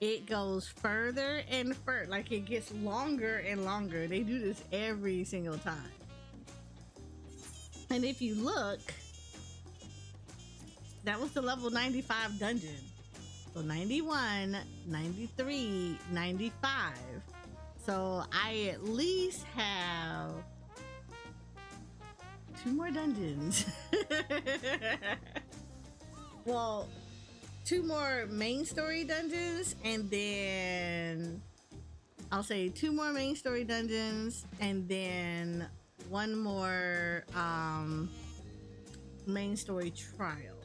[SPEAKER 2] it goes further and further. Like, it gets longer and longer. They do this every single time. And if you look, that was the level 95 dungeon. So 91, 93, 95. So I at least have 2 more dungeons. Well, 2 more main story dungeons, and then I'll say 2 more main story dungeons, and then 1 more main story trial.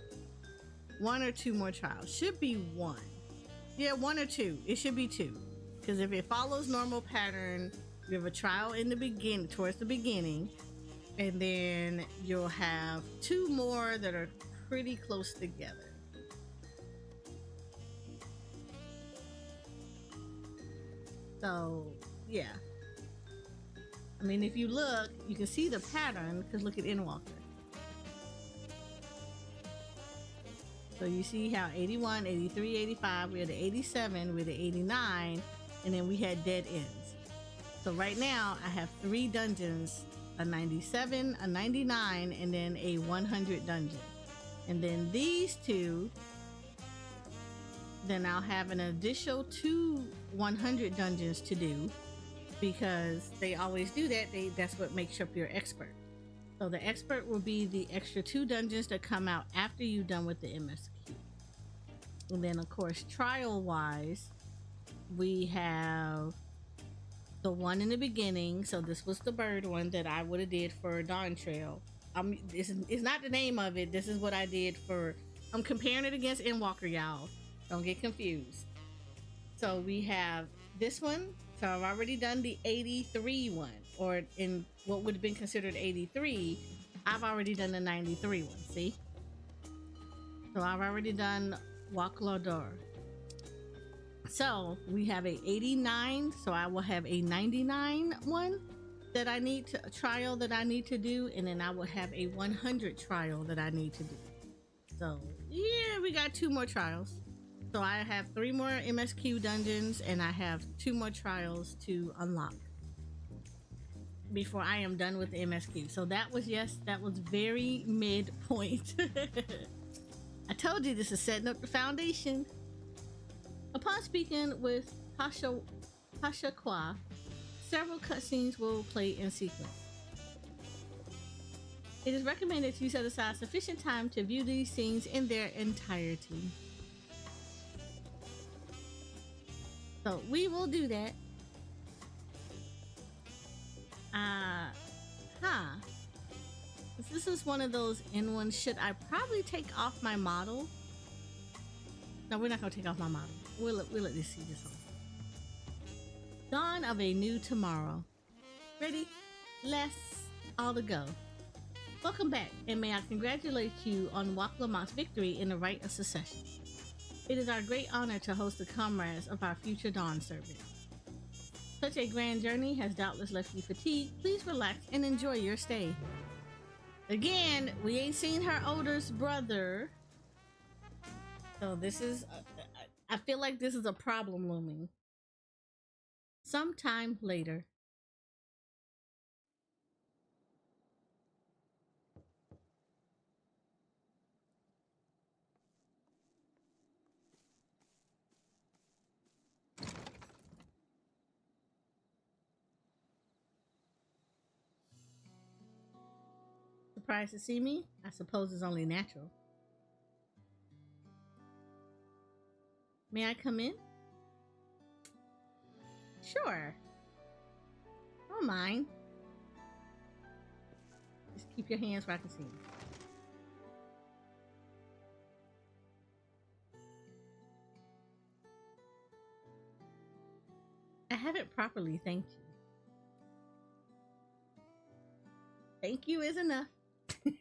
[SPEAKER 2] 1 or 2 more trials. Should be 1. Yeah, 1 or 2. It should be 2. Because if it follows normal pattern, you have a trial in the beginning, towards the beginning, and then you'll have 2 more that are pretty close together. So, yeah. I mean, if you look, you can see the pattern, because look at Endwalker. So you see how 81, 83, 85, we had the 87, we had the 89, and then we had dead ends. So right now, I have 3 dungeons, a 97, a 99, and then a 100 dungeon. And then these 2, then I'll have an additional 2 100 dungeons to do. because they always do that. That's what makes up your expert. So the expert will be the extra 2 dungeons that come out after you're done with the MSQ. And then, of course, trial wise, we have the one in the beginning. So this was the bird one that I would have did for Dawntrail. It's not the name of it. This is what I did for. I'm comparing it against Endwalker, y'all. Don't get confused. So we have this one. So I've already done the 83 one, or in what would have been considered 83. I've already done the 93 one. See? So I've already done Walk L'Odor. So we have a 89. So I will have a 99 one that I need to trial that I need to do, and then I will have a 100 trial that I need to do. So yeah, we got 2 more trials. So I have 3 more MSQ dungeons, and I have 2 more trials to unlock before I am done with the MSQ. So that was very midpoint. I told you this is setting up the foundation. Upon speaking with Pasha Kwa, several cutscenes will play in sequence. It is recommended you set aside sufficient time to view these scenes in their entirety. So we will do that. This is one of those in ones. Should I probably take off my model? No, we're not gonna take off my model. We'll let this see this one. Dawn of a new tomorrow. Ready? Let's all to go. Welcome back, and may I congratulate you on Wak Lamont's victory in the rite of succession. It is our great honor to host the comrades of our future Dawn servant. Such a grand journey has doubtless left you fatigued. Please relax and enjoy your stay. Again, we ain't seen her oldest brother. So this is, I feel like this is a problem looming. Sometime later. Surprised to see me? I suppose it's only natural. May I come in? Sure. Don't mind. Just keep your hands where I can see them. I haven't properly thanked you. Thank you is enough.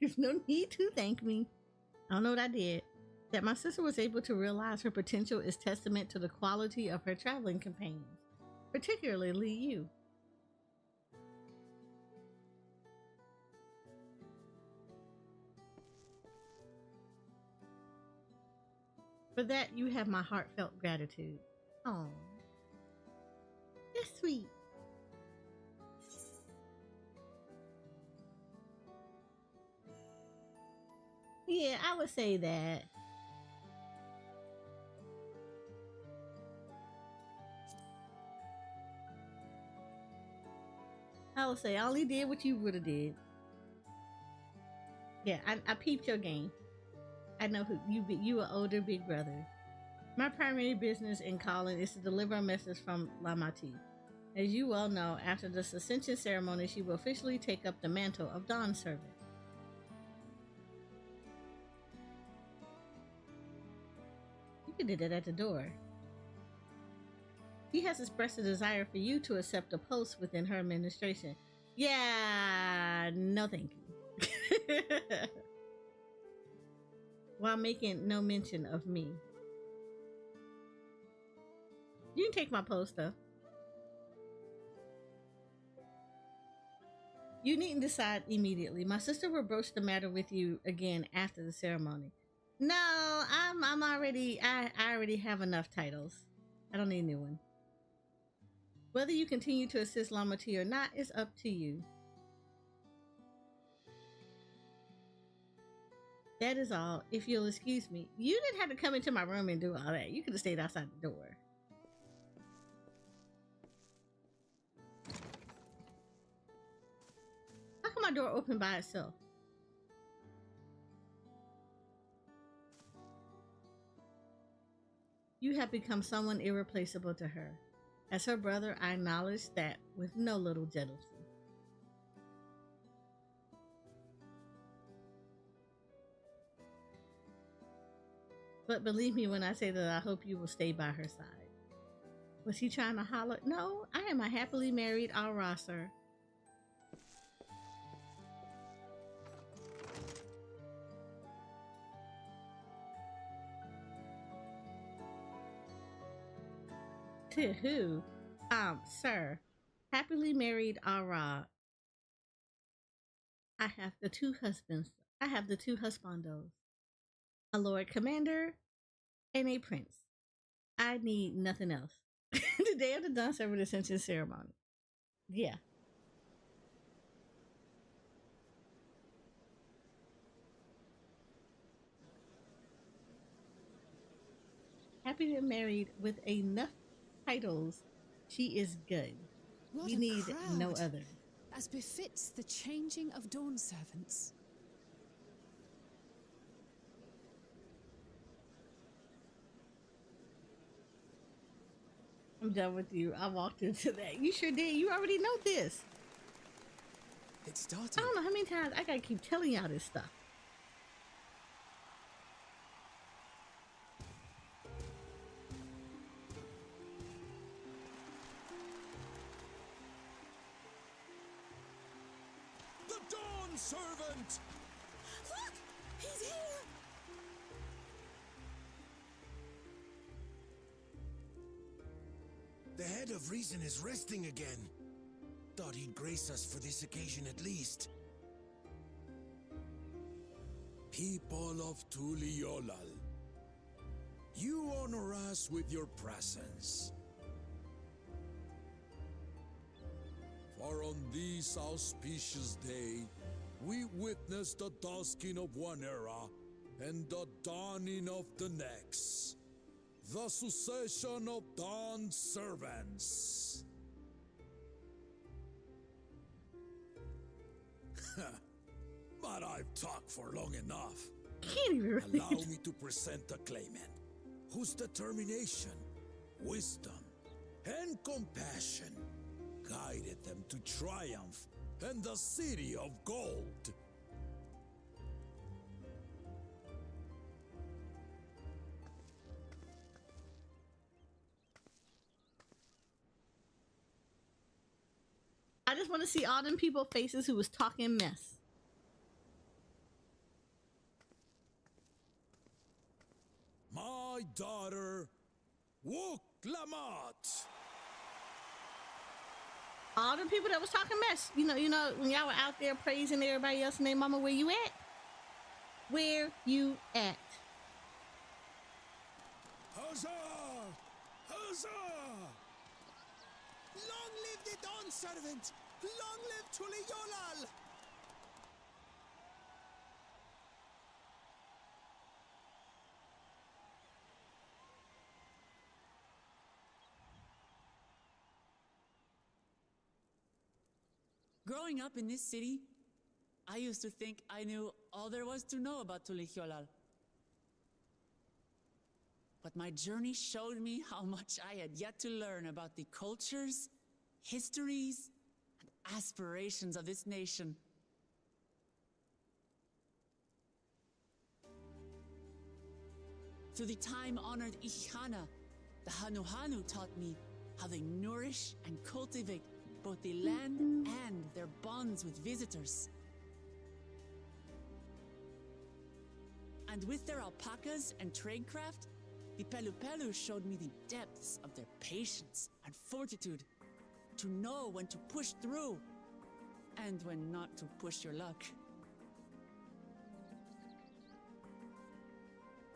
[SPEAKER 2] There's no need to thank me. I don't know what I did. That my sister was able to realize her potential is testament to the quality of her traveling companions, particularly you. For that, you have my heartfelt gratitude. Oh, that's sweet. Yeah, I would say that. I would say I only did what you would have did. Yeah, I peeped your game. I know who you be. You an older big brother. My primary business in calling is to deliver a message from Lamati. As you well know, after the ascension ceremony, she will officially take up the mantle of Dawn Servant. You did it at the door. He has expressed a desire for you to accept a post within her administration. Yeah, no thank you. While making no mention of me. You can take my post though. You needn't decide immediately. My sister will broach the matter with you again after the ceremony. No, I already have enough titles. I don't need a new one. Whether you continue to assist Lamati or not is up to you. That is all. If you'll excuse me. You didn't have to come into my room and do all that. You could have stayed outside the door. my door open by itself? You have become someone irreplaceable to her. As her brother, I acknowledge that with no little jealousy. But believe me when I say that I hope you will stay by her side. Was he trying to holler? No, I am a happily married Ara, sir. To who? Sir, happily married Ara. I have the two husbands. I have the two husbandos. A Lord Commander and a prince. I need nothing else. The day of the Dawn Servant Ascension ceremony. Yeah. Happy to be married with enough titles. She is good.
[SPEAKER 14] What
[SPEAKER 2] We
[SPEAKER 14] a
[SPEAKER 2] need
[SPEAKER 14] crowd,
[SPEAKER 2] no other.
[SPEAKER 14] as befits the changing of Dawn servants.
[SPEAKER 2] I'm done with you. I walked into that. You sure did. You already know this.
[SPEAKER 10] It started.
[SPEAKER 2] I don't know how many times I gotta keep telling y'all this stuff.
[SPEAKER 9] The Dawn Servant!
[SPEAKER 11] Look! He's here!
[SPEAKER 9] The head of reason is resting again. Thought he'd grace us for this occasion at least. People of Tuliolal, you honor us with your presence. For on this auspicious day, we witness the dusking of one era and the dawning of the next. The succession of Dawn servants. But I've talked for long enough.
[SPEAKER 2] Can't even read.
[SPEAKER 9] Allow me to present the claimant, whose determination, wisdom, and compassion guided them to triumph in the City of Gold.
[SPEAKER 2] I just want to see all them people faces who was talking mess.
[SPEAKER 9] My daughter, Wuklamat.
[SPEAKER 2] All the people that was talking mess. You know, when y'all were out there praising everybody else and their mama, where you at? Where you at?
[SPEAKER 9] Huzzah! Huzzah!
[SPEAKER 7] Long live the Dawn Servant! Long live Tuliolal!
[SPEAKER 3] Growing up in this city, I used to think I knew all there was to know about Tuliolal. But my journey showed me how much I had yet to learn about the cultures, histories, and aspirations of this nation. Through the time-honored Ihana, the Hanuhanu taught me how they nourish and cultivate both the land and their bonds with visitors. And with their alpacas and tradecraft, the Pelupelu showed me the depths of their patience and fortitude, to know when to push through and when not to push your luck.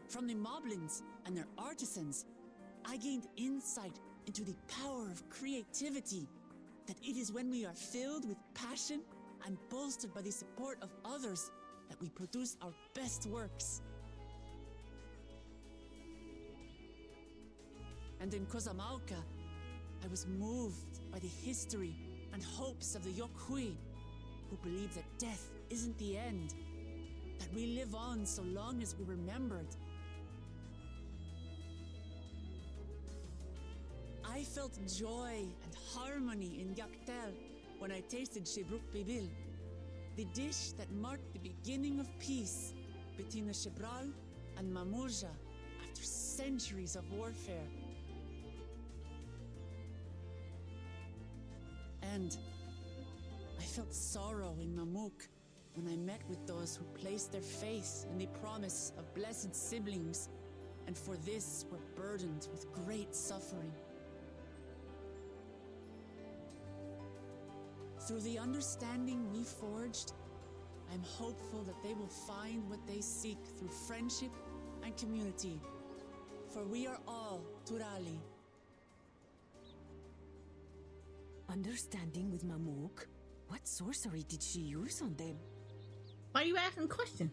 [SPEAKER 3] From the Moblins and their artisans, I gained insight into the power of creativity, that it is when we are filled with passion and bolstered by the support of others that we produce our best works. And in Kozamauka, I was moved by the history and hopes of the Yokhui, who believed that death isn't the end, that we live on so long as we're remembered. I felt joy and harmony in Yaktel when I tasted Shebruk Bibil, the dish that marked the beginning of peace between the Shebral and Mamurja after centuries of warfare. And I felt sorrow in Mamuk when I met with those who placed their faith in the promise of blessed siblings, and for this were burdened with great suffering. Through the understanding we forged, I'm hopeful that they will find what they seek through friendship and community, for we are all Turali.
[SPEAKER 15] Understanding with Mamuk? What sorcery did she use on them?
[SPEAKER 2] Why are you asking questions?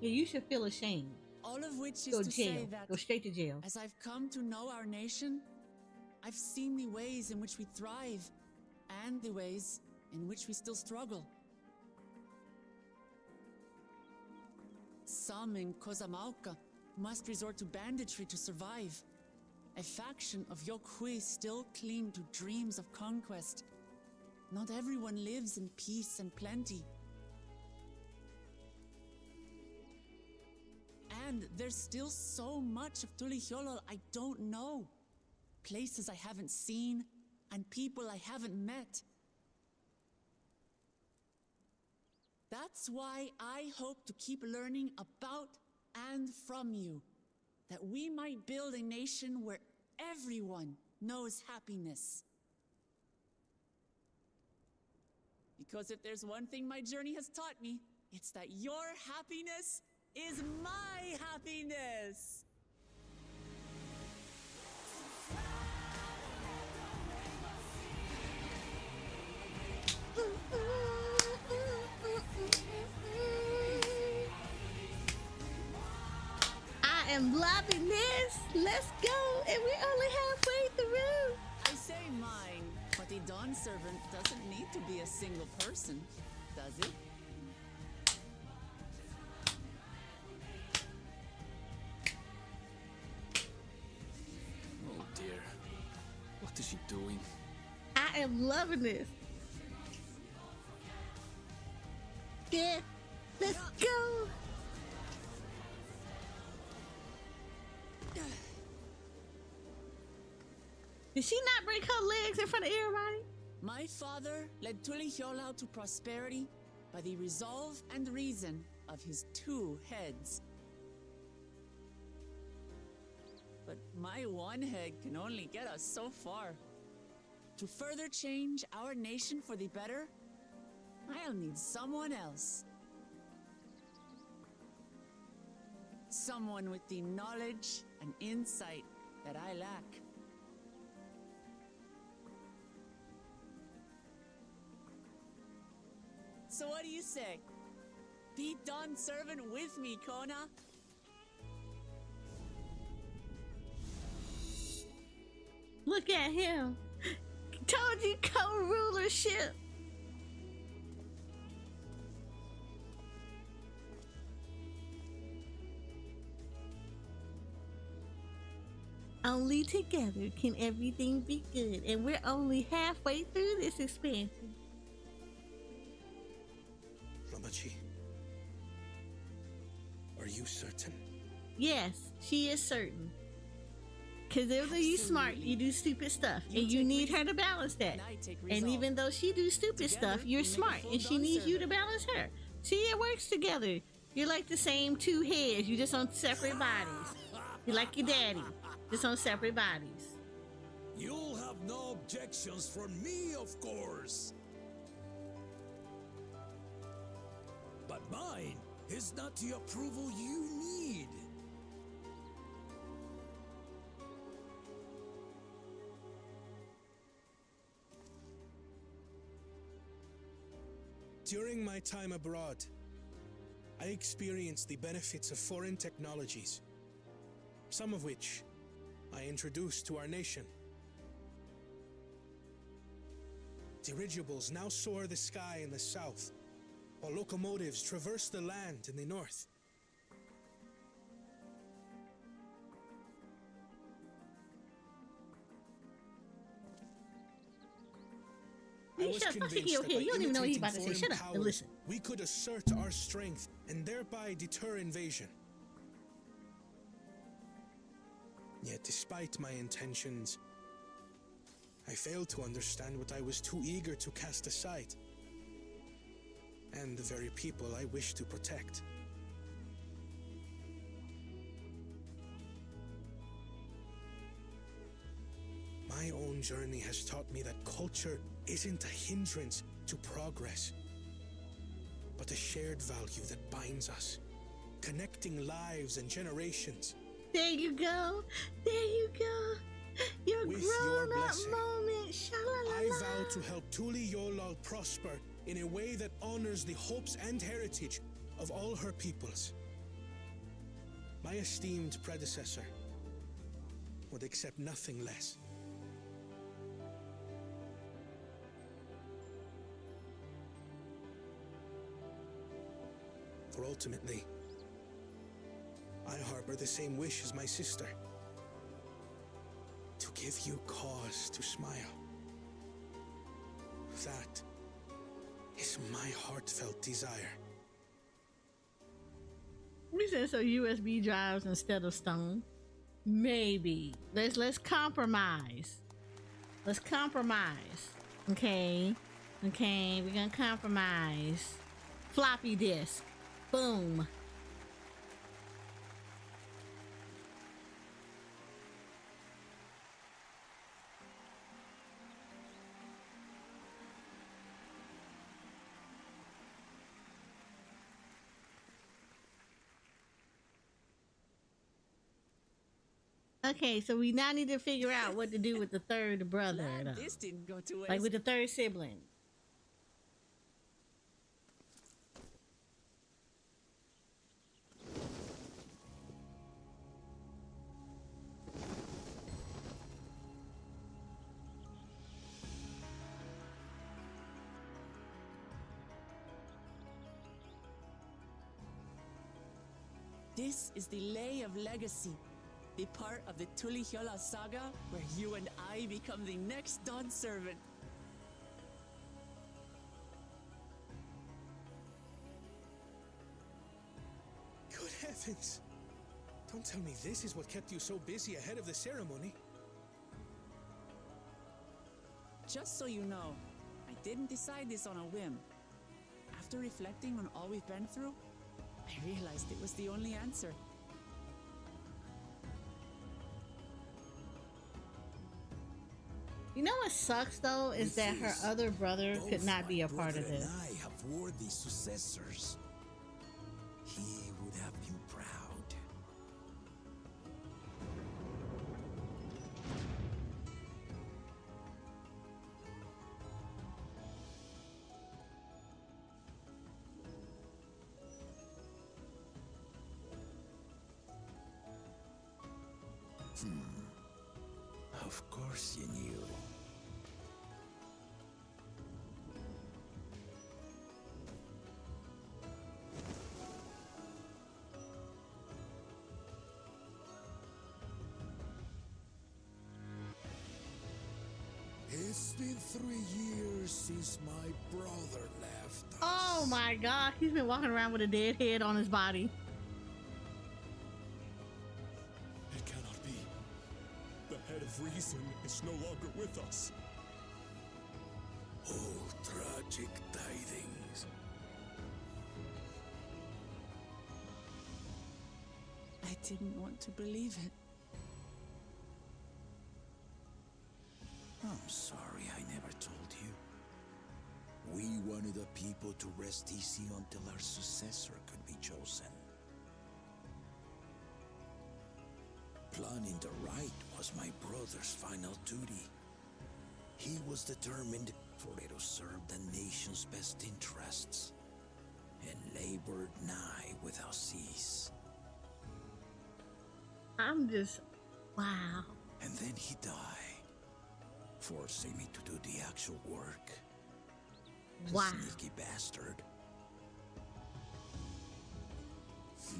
[SPEAKER 2] Yeah, you should feel ashamed.
[SPEAKER 3] All of which is
[SPEAKER 2] Go
[SPEAKER 3] to
[SPEAKER 2] jail.
[SPEAKER 3] say that
[SPEAKER 2] Go straight to jail.
[SPEAKER 3] as I've come to know our nation, I've seen the ways in which we thrive and the ways in which we still struggle. Some in Kozamauka must resort to banditry to survive. A faction of Yokhui still cling to dreams of conquest. Not everyone lives in peace and plenty. And there's still so much of Tulihyolol I don't know. Places I haven't seen, and people I haven't met. That's why I hope to keep learning about and from you, that we might build a nation where everyone knows happiness. Because if there's one thing my journey has taught me, it's that your happiness is my happiness!
[SPEAKER 2] I am loving this. Let's go. And we're only halfway through.
[SPEAKER 3] I say mine, but the Dawn servant doesn't need to be a single person, does it?
[SPEAKER 13] Oh dear. What is she doing?
[SPEAKER 2] I am loving this. Yeah, let's go. Did she not break her legs in front of everybody?
[SPEAKER 3] My father led Tulihyolol to prosperity by the resolve and reason of his 2 heads. But my one head can only get us so far. To further change our nation for the better, I'll need someone else. Someone with the knowledge and insight that I lack. So what do you say? Be Dawn servant with me, Kona?
[SPEAKER 2] Look at him. Told you co-rulership. Only together can everything be good, and we're only halfway through this expansion.
[SPEAKER 6] Lamachi, are you certain?
[SPEAKER 2] Yes, she is certain. Because though you smart, you do stupid stuff, and you need her to balance that. And even though she do stupid stuff, you're smart, and she needs you to balance her. See, it works together. You're like the same 2 heads, you just on separate bodies. You're like your daddy, just on separate bodies.
[SPEAKER 9] You'll have no objections from me, of course. But mine is not the approval you need.
[SPEAKER 6] During my time abroad, I experienced the benefits of foreign technologies. some of which I introduced to our nation. Dirigibles now soar the sky in the south, while locomotives traverse the land in the north. I was convinced that by
[SPEAKER 2] you don't even know what he's about to say.
[SPEAKER 6] imitating
[SPEAKER 2] Shut up
[SPEAKER 6] foreign
[SPEAKER 2] and listen.
[SPEAKER 6] powers, we could assert our strength and thereby deter invasion. Yet despite my intentions, I failed to understand what I was too eager to cast aside, and the very people I wish to protect. My own journey has taught me that culture isn't a hindrance to progress, but a shared value that binds us, connecting lives and generations.
[SPEAKER 2] There you go. There you go. Your
[SPEAKER 6] With your
[SPEAKER 2] grown-up
[SPEAKER 6] blessing,
[SPEAKER 2] moment. Sha-la-la-la.
[SPEAKER 6] I vow to help Tuli Yolal prosper in a way that honors the hopes and heritage of all her peoples. My esteemed predecessor would accept nothing less. For ultimately, I harbor the same wish as my sister. To give you cause to smile. That is my heartfelt desire.
[SPEAKER 2] We said so USB drives instead of stone. Maybe. Let's compromise. Let's compromise. Okay. Okay, we're gonna compromise. Floppy disk. Boom. Okay, so we now need to figure out what to do with the third brother.
[SPEAKER 15] Glad this didn't go to waste.
[SPEAKER 2] Like with the third sibling.
[SPEAKER 3] This is the Lay of Legacy, the part of the Tulihyola saga where you and I become the next Dawn servant.
[SPEAKER 6] Good heavens! Don't tell me this is what kept you so busy ahead of the ceremony.
[SPEAKER 3] Just so you know, I didn't decide this on a whim. After reflecting on all we've been through, I realized it was the only answer.
[SPEAKER 2] You know what sucks though is that her other brother could not be a part of this.
[SPEAKER 9] I have worthy successors. He would have you proud. Of course you knew. It's been 3 years since my brother left us.
[SPEAKER 2] Oh my god, he's been walking around with a dead head on his body.
[SPEAKER 13] It cannot be. The head of reason is no longer with us.
[SPEAKER 9] Oh, tragic tidings.
[SPEAKER 3] I didn't want to believe it.
[SPEAKER 9] I'm sorry I never told you. We wanted the people to rest easy until our successor could be chosen. Planning the right was my brother's final duty. He was determined for it to serve the nation's best interests, and labored nigh without cease.
[SPEAKER 2] I'm just, wow.
[SPEAKER 16] And then he died, forcing me to do the actual work. The
[SPEAKER 2] Wow.
[SPEAKER 16] sneaky bastard.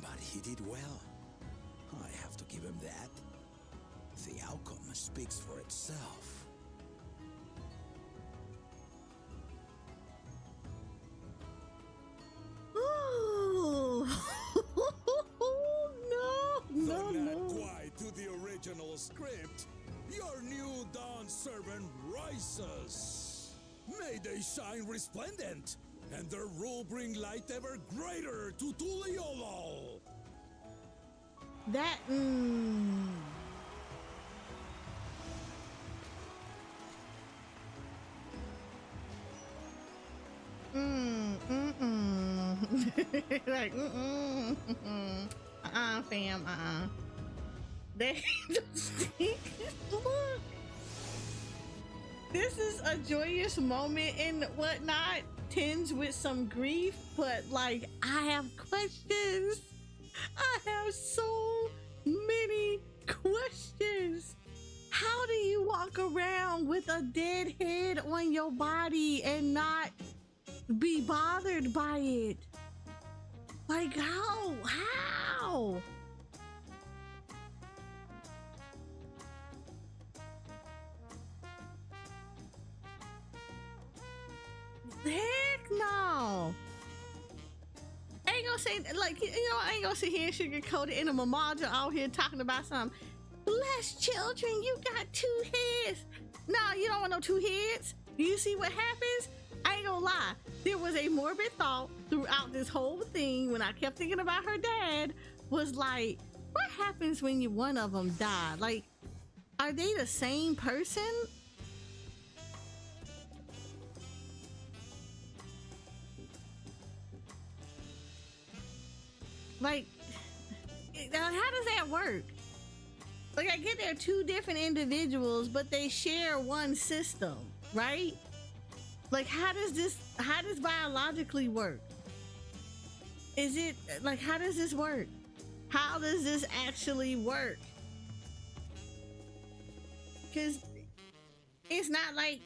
[SPEAKER 16] But he did well. I have to give him that. The outcome speaks for itself.
[SPEAKER 2] Ooh. No,
[SPEAKER 9] Not quite to the original script. Your new dawn servant rises. May they shine resplendent, and their rule bring light ever greater to Tuliolol.
[SPEAKER 2] That, like, fam, They look. This is a joyous moment and whatnot, tinged with some grief, but like, I have questions. I have so many questions. How do you walk around with a dead head on your body and not be bothered by it? Like, how? Heck no. I ain't gonna say, like, you know, I ain't gonna sit here and sugarcoat it in a mamaja out here talking about some blessed children, you got 2 heads. Nah, you don't want no 2 heads. Do you see what happens? I ain't gonna lie. There was a morbid thought throughout this whole thing when I kept thinking about her dad, was like, what happens when one of them die? Like, are they the same person? Like, how does that work? Like, I get they're 2 different individuals, but they share one system, right? Like, how does biologically work? Is it, like, how does this work? How does this actually work? Because it's not like,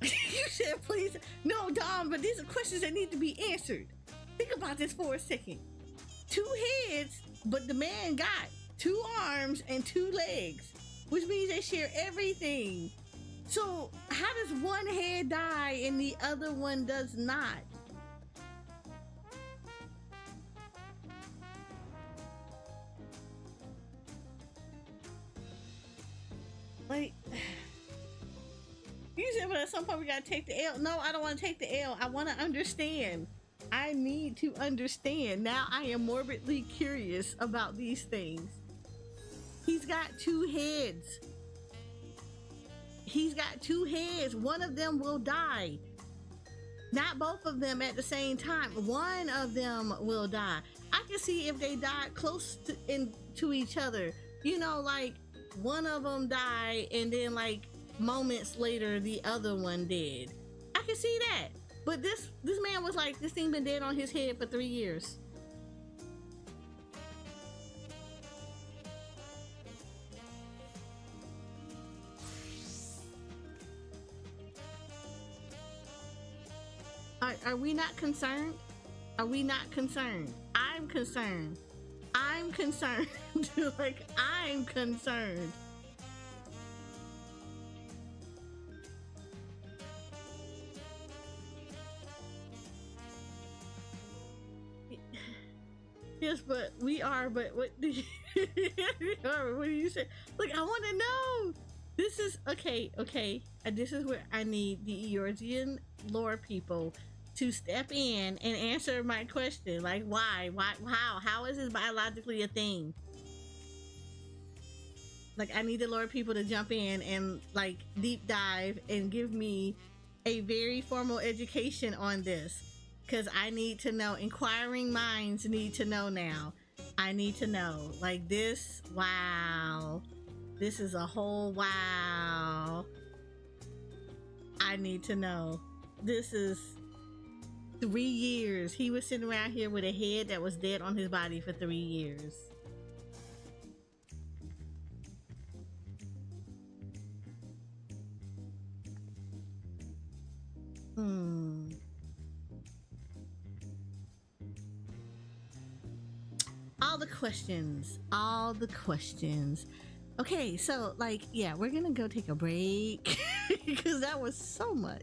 [SPEAKER 2] you said, please, no, Dom, but these are questions that need to be answered. Think about this for a second. 2 heads, but the man got 2 arms and 2 legs, which means they share everything. So how does one head die and the other one does not? Like, you said, but at some point we gotta take the L. No, I don't want to take the L. I want to understand. I need to understand. Now I am morbidly curious about these things. He's got 2 heads. He's got 2 heads. One of them will die. Not both of them at the same time. One of them will die. I can see if they died close to each other. You know, like, one of them died and then, like, moments later the other one did. I can see that. But this man was like, this thing been dead on his head for 3 years. Are we not concerned? Are we not concerned? I'm concerned. I'm concerned. Like, I'm concerned. Yes, but we are, but what do you, what do you say? Like, I want to know. This is, okay. This is where I need the Eorzean lore people to step in and answer my question. Like, why, how is this biologically a thing? Like, I need the lore people to jump in and, like, deep dive and give me a very formal education on this. Because I need to know. Inquiring minds need to know now. I need to know. Like, this, wow. This is a whole wow. I need to know. This is 3 years. He was sitting around here with a head that was dead on his body for 3 years. All the questions. All the questions. Okay, so like, yeah, we're gonna go take a break because that was so much.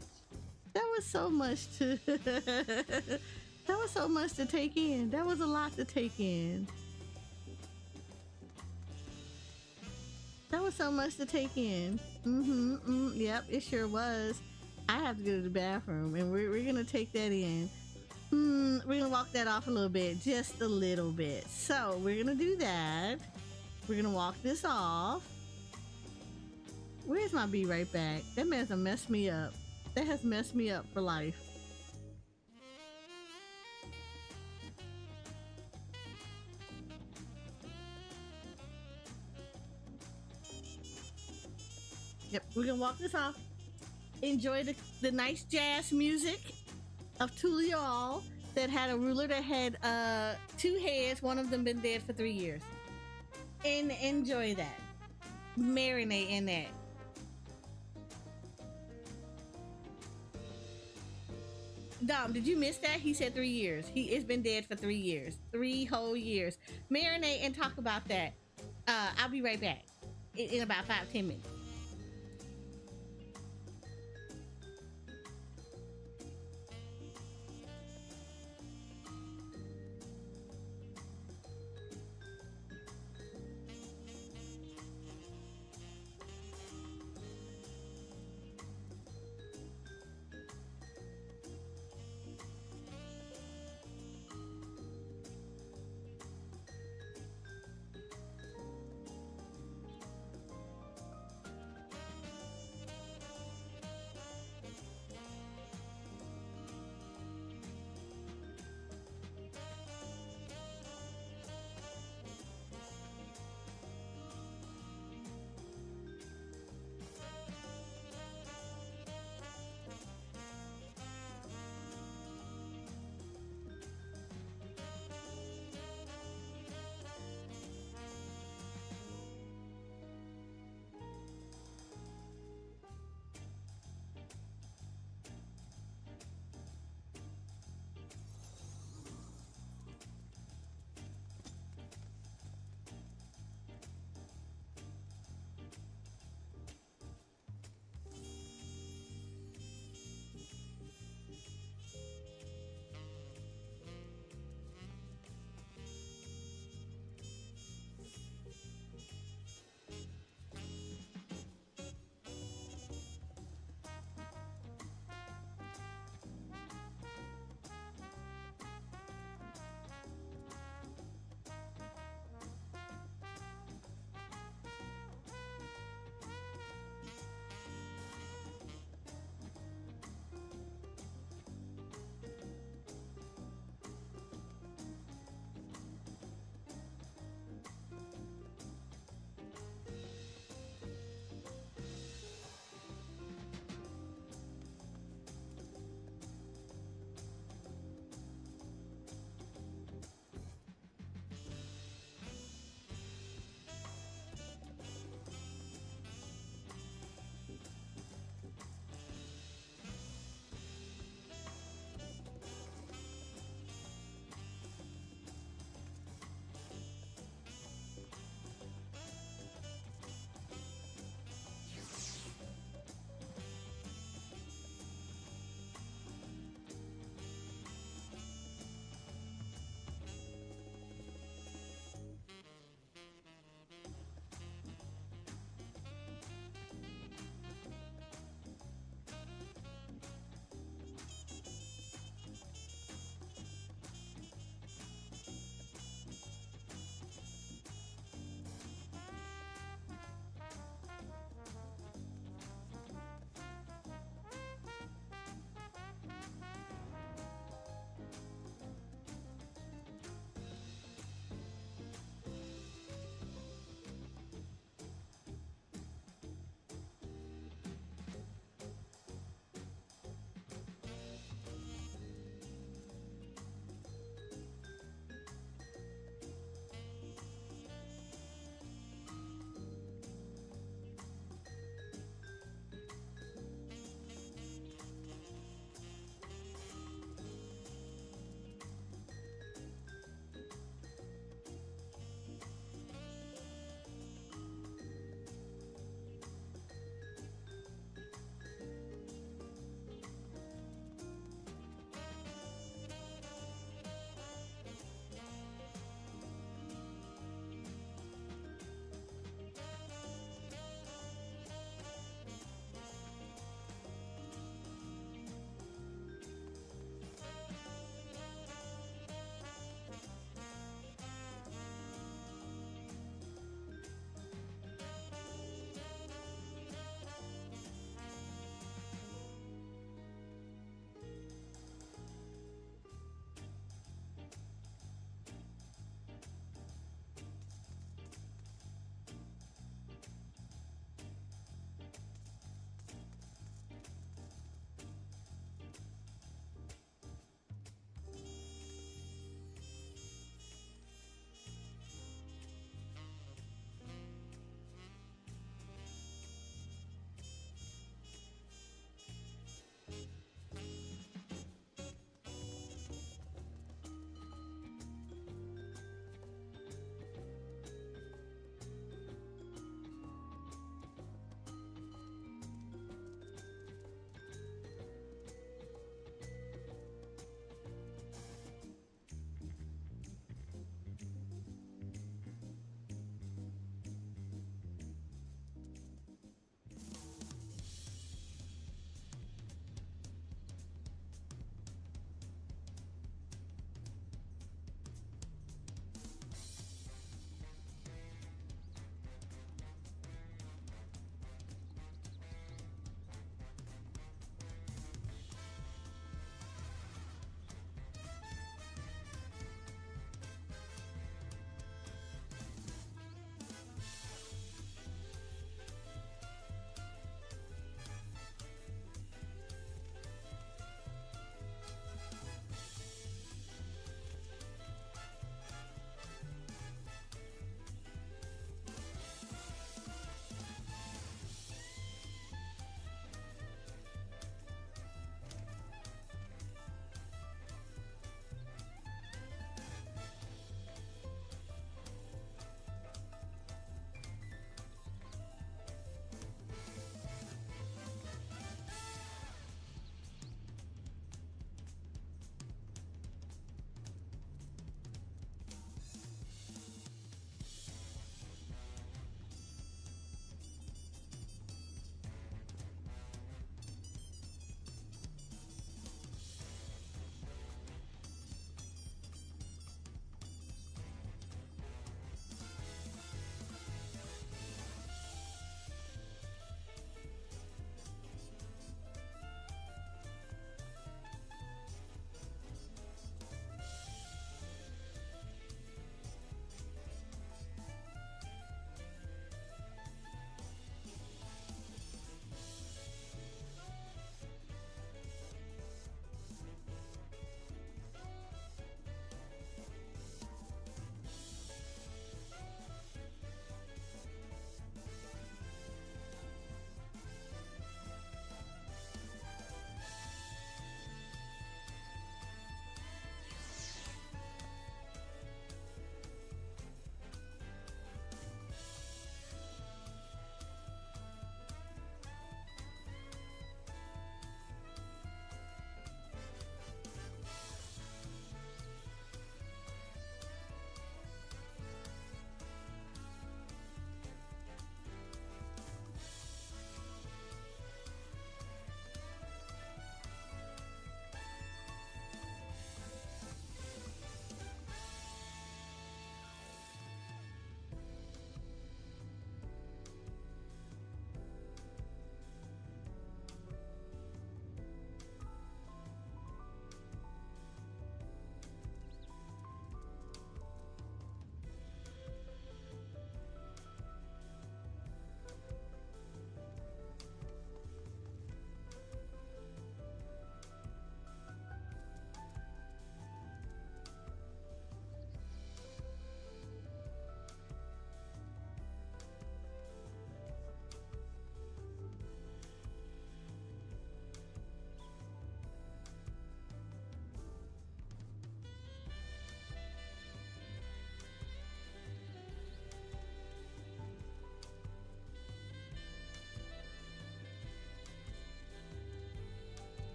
[SPEAKER 2] That was so much to that was so much to take in. That was a lot to take in. That was so much to take in. Yep, it sure was. I have to go to the bathroom, and we're gonna take that in. We're gonna walk that off a little bit, just a little bit. So we're gonna do that. We're gonna walk this off. Where's my be right back? That man's gonna mess me up. That has messed me up for life. Yep, we're gonna walk this off. Enjoy the nice jazz music of Tural that had a ruler that had 2 heads, one of them been dead for 3 years. And enjoy that. Marinate in that. Dom, did you miss that? He said 3 years. He has been dead for 3 years. 3 whole years. Marinate and talk about that. I'll be right back in about 5-10 minutes.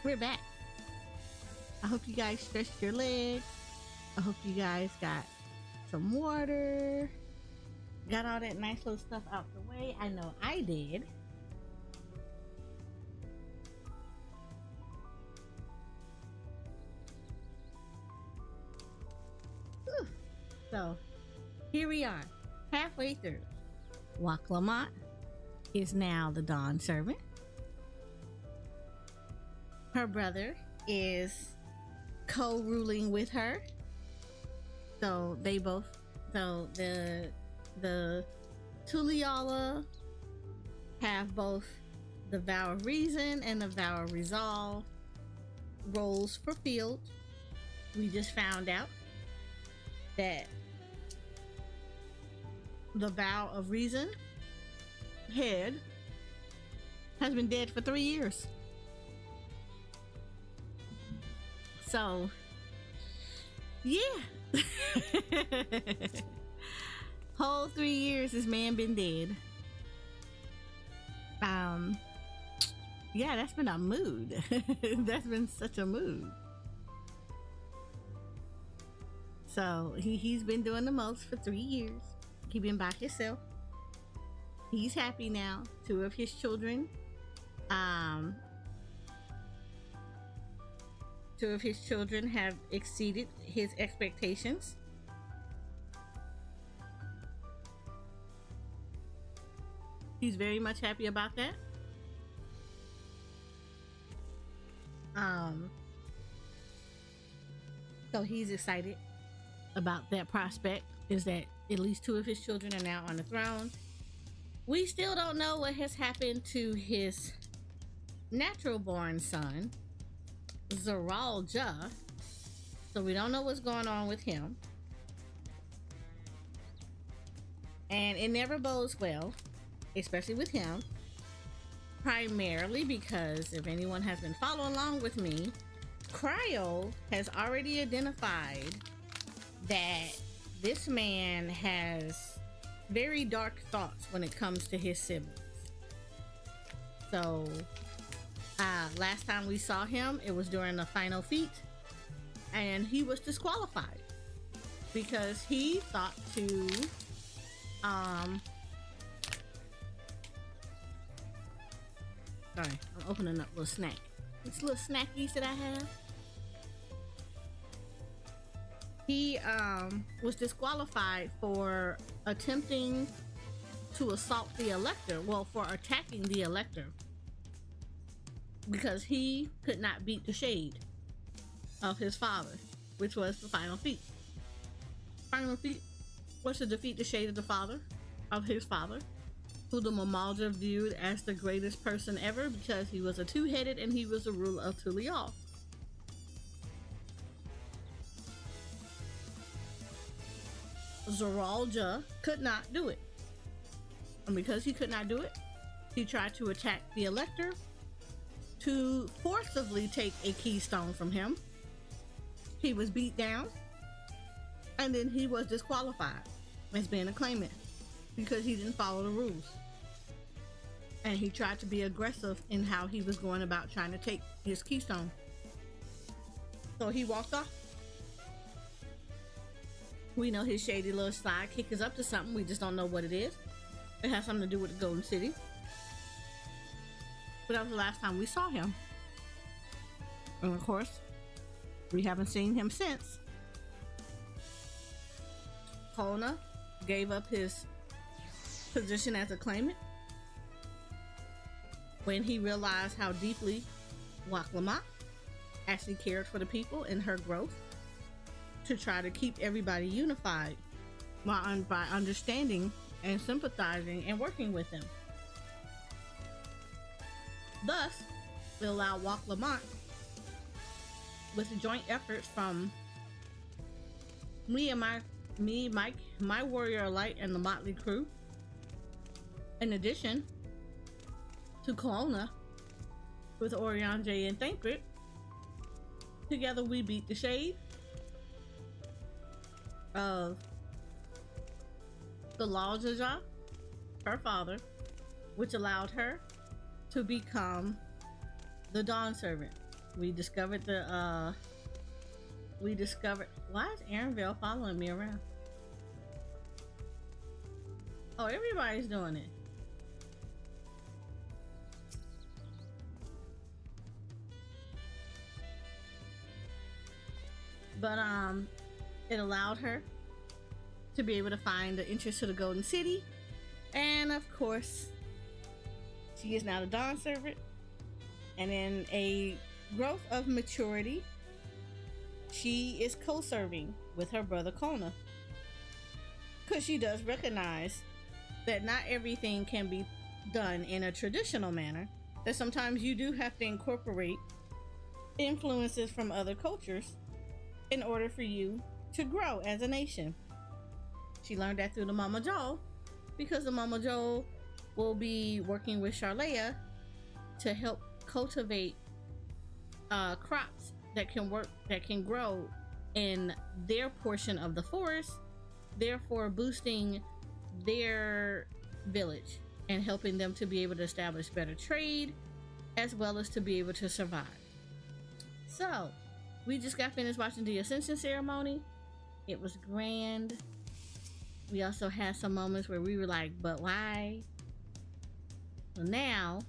[SPEAKER 2] we're back. I hope you guys stretched your legs. I hope you guys got some water, got all that nice little stuff out the way. I know I did. Whew. So here we are, halfway through. Wak Lamont is now the Dawn servant. Her brother is co-ruling with her. So they both, so the Tuliala have both the Vow of Reason and the Vow of Resolve roles fulfilled. We just found out that the Vow of Reason head has been dead for 3 years. So, yeah. Whole 3 years this man been dead. Yeah, that's been a mood. That's been such a mood. So he's been doing the most for 3 years. He been by himself. He's happy now. 2 of his children, 2 of his children have exceeded his expectations. He's very much happy about that. So he's excited about that prospect, is that at least 2 of his children are now on the throne. We still don't know what has happened to his natural born son, Tural. So we don't know what's going on with him. And it never bodes well, especially with him. Primarily because if anyone has been following along with me, Cryo has already identified that this man has very dark thoughts when it comes to his siblings. So last time we saw him, it was during the final feat, and he was disqualified because he thought to sorry, I'm opening up a little snack. It's little snackies that I have. He was disqualified for attempting to assault the Elector. Well, for attacking the Elector, because he could not beat the shade of his father, which was the final feat. Final feat was to defeat the shade of the father, of his father, who the Mamalja viewed as the greatest person ever because he was a 2-headed and he was the ruler of Tural. Tural could not do it. And because he could not do it, he tried to attack the Elector to forcibly take a keystone from him. He was beat down, and then he was disqualified as being a claimant because he didn't follow the rules. And he tried to be aggressive in how he was going about trying to take his keystone. So he walked off. We know his shady little sidekick is up to something. We just don't know what it is. It has something to do with the Golden City. But that was the last time we saw him. And of course, we haven't seen him since. Kona gave up his position as a claimant when he realized how deeply Wak Lamont actually cared for the people and her growth, to try to keep everybody unified by understanding and sympathizing and working with them. Thus, it allowed Wak Lamont, with the joint efforts from me and my warrior light and the Motley crew, in addition to Kelowna with Orion J and Thancred, together we beat the shade of the Jaja, her father, which allowed her to become the Dawn servant. We discovered why is Aaronville following me around? Oh, everybody's doing it. But it allowed her to be able to find the entrance to the Golden City, and of course she is now the Dawn Servant. And in a growth of maturity, she is co-serving with her brother Kona, because she does recognize that not everything can be done in a traditional manner, that sometimes you do have to incorporate influences from other cultures in order for you to grow as a nation. She learned that through the Mama Joe, because the Mama Joe will be working with Charlea to help cultivate crops that can grow in their portion of the forest, therefore boosting their village and helping them to be able to establish better trade as well as to be able to survive. So we just got finished watching the Ascension ceremony. It was grand. We also had some moments where we were like, but why? Well, now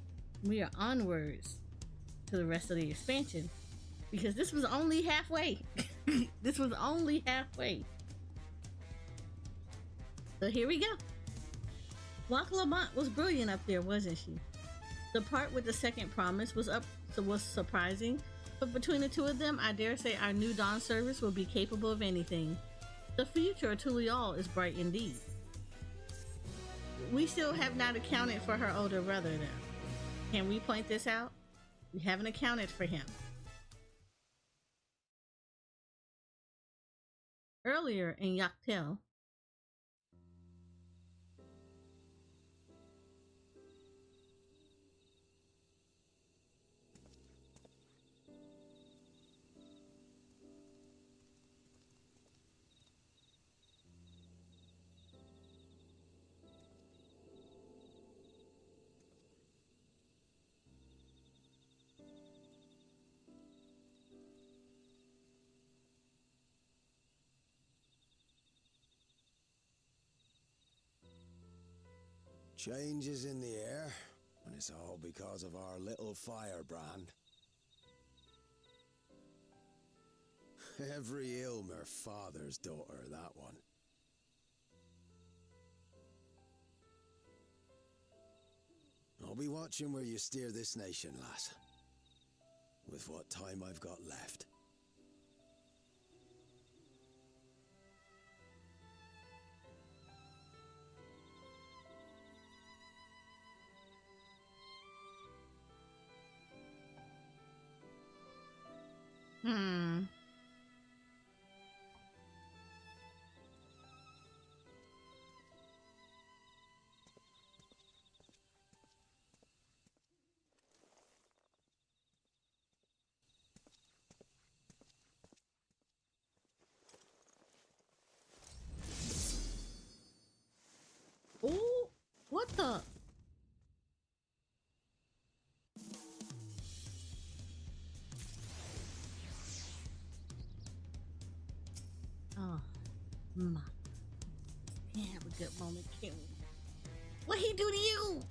[SPEAKER 2] we are onwards to the rest of the expansion, because this was only halfway. This was only halfway. So here we go. Waka Lamont was brilliant up there, wasn't she? The part with the second promise was surprising, but between the two of them, I dare say our new Dawn service will be capable of anything. The future of Tural is bright indeed. We still have not accounted for her older brother though. Can we point this out? We haven't accounted for him. Earlier in Yaktel,
[SPEAKER 16] Changes in the air, and it's all because of our little firebrand. Every Ilmer father's daughter, that one. I'll be watching where you steer this nation, lass. With what time I've got left.
[SPEAKER 2] Ooh, what the? Oh, my. Can't have a good moment, can we? What he do to you?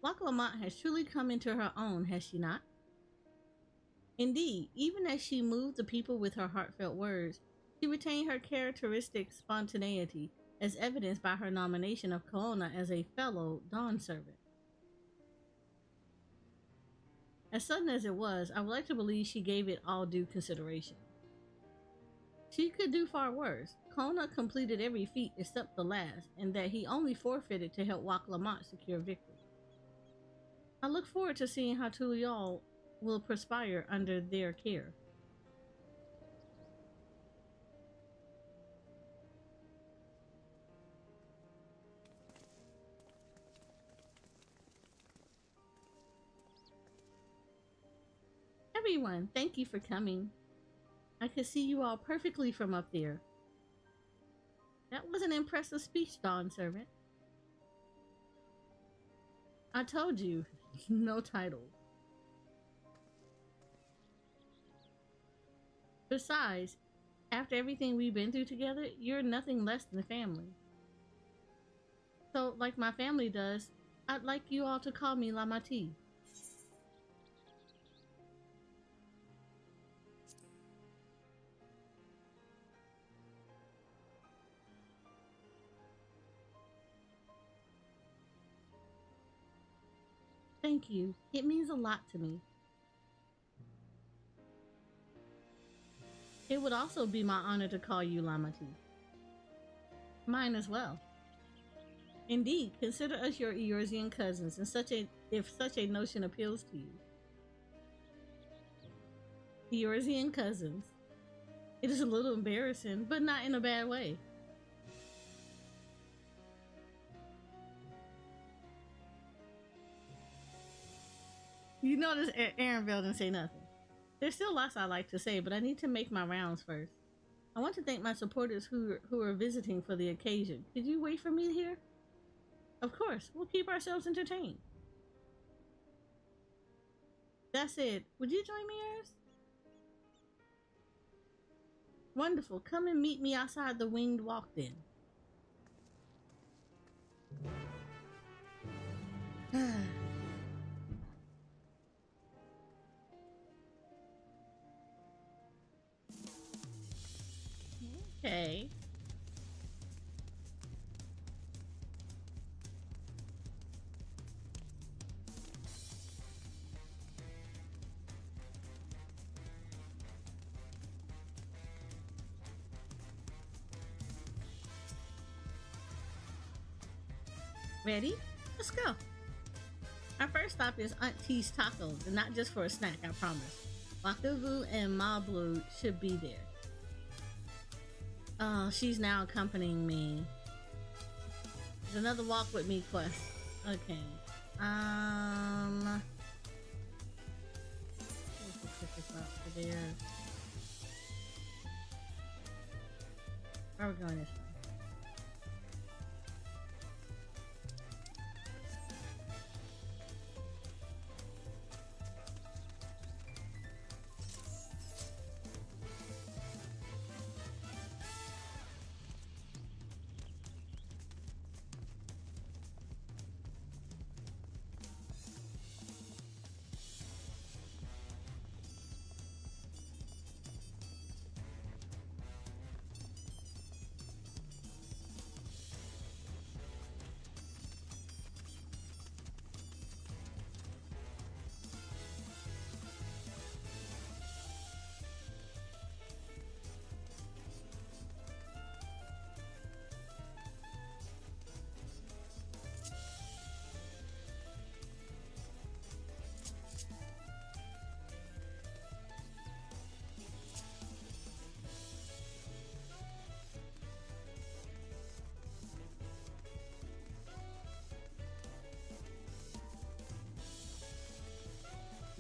[SPEAKER 2] Waka Lamont has truly come into her own, has she not? Indeed, even as she moved the people with her heartfelt words, she retained her characteristic spontaneity, as evidenced by her nomination of Kaona as a fellow Dawn servant. As sudden as it was, I would like to believe she gave it all due consideration. She could do far worse. Kona completed every feat except the last, and that he only forfeited to help Waka Lamont secure victory. I look forward to seeing how Tural will perspire under their care. Everyone, thank you for coming. I could see you all perfectly from up there. That was an impressive speech, Dawn Servant. I told you, no title. Besides, after everything we've been through together, you're nothing less than family. So, like my family does, I'd like you all to call me Lamati. Thank you. It means a lot to me. It would also be my honor to call you Lamati. Mine as well. Indeed, consider us your Eorzean cousins, and if such a notion appeals to you. Eorzean cousins. It is a little embarrassing, but not in a bad way. You notice Aaronville didn't say nothing. There's still lots I like to say, but I need to make my rounds first. I want to thank my supporters who are visiting for the occasion. Could you wait for me here? Of course, we'll keep ourselves entertained. That said, would you join me, Eris? Wonderful. Come and meet me outside the Winged Walk then. Okay. Ready? Let's go. Our first stop is Auntie's Tacos, and not just for a snack, I promise. Wakavu and Mablu should be there. Oh, she's now accompanying me. There's another walk with me quest. Okay. There. Where are we going this way?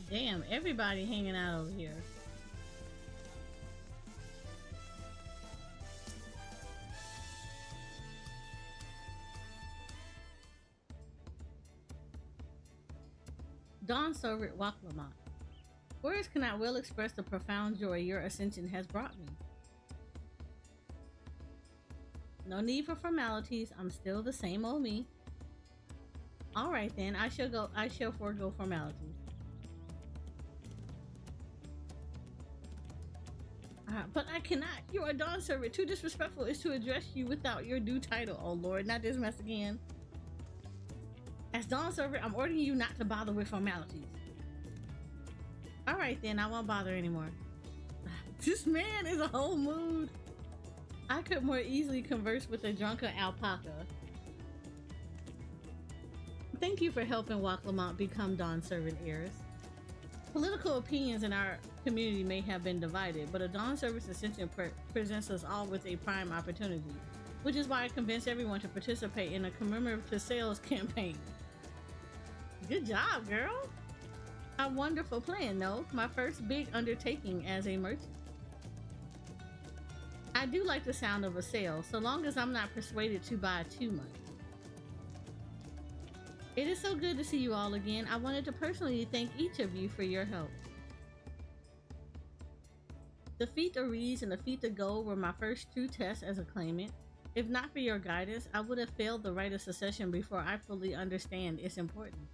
[SPEAKER 2] Damn, everybody hanging out over here. Dawn Servant Waklamont. Words cannot well express the profound joy your ascension has brought me. No need for formalities. I'm still the same old me. Alright then, I shall forego formalities. But I cannot. You are a Dawn Servant. Too disrespectful is to address you without your due title. Oh Lord, not this mess again. As Dawn Servant, I'm ordering you not to bother with formalities. Alright then, I won't bother anymore. This man is a whole mood. I could more easily converse with a drunken alpaca. Thank you for helping Waklamont become Dawn Servant heirs. Political opinions in our community may have been divided, but a Dawn Servant's ascension presents us all with a prime opportunity, which is why I convinced everyone to participate in a commemorative sales campaign. Good job, girl! A wonderful plan, no? My first big undertaking as a merchant. I do like the sound of a sale, so long as I'm not persuaded to buy too much. It is so good to see you all again. I wanted to personally thank each of you for your help. The feat of Reeds and the feat of Gold were my first two tests as a claimant. If not for your guidance, I would have failed the rite of succession before I fully understand its importance.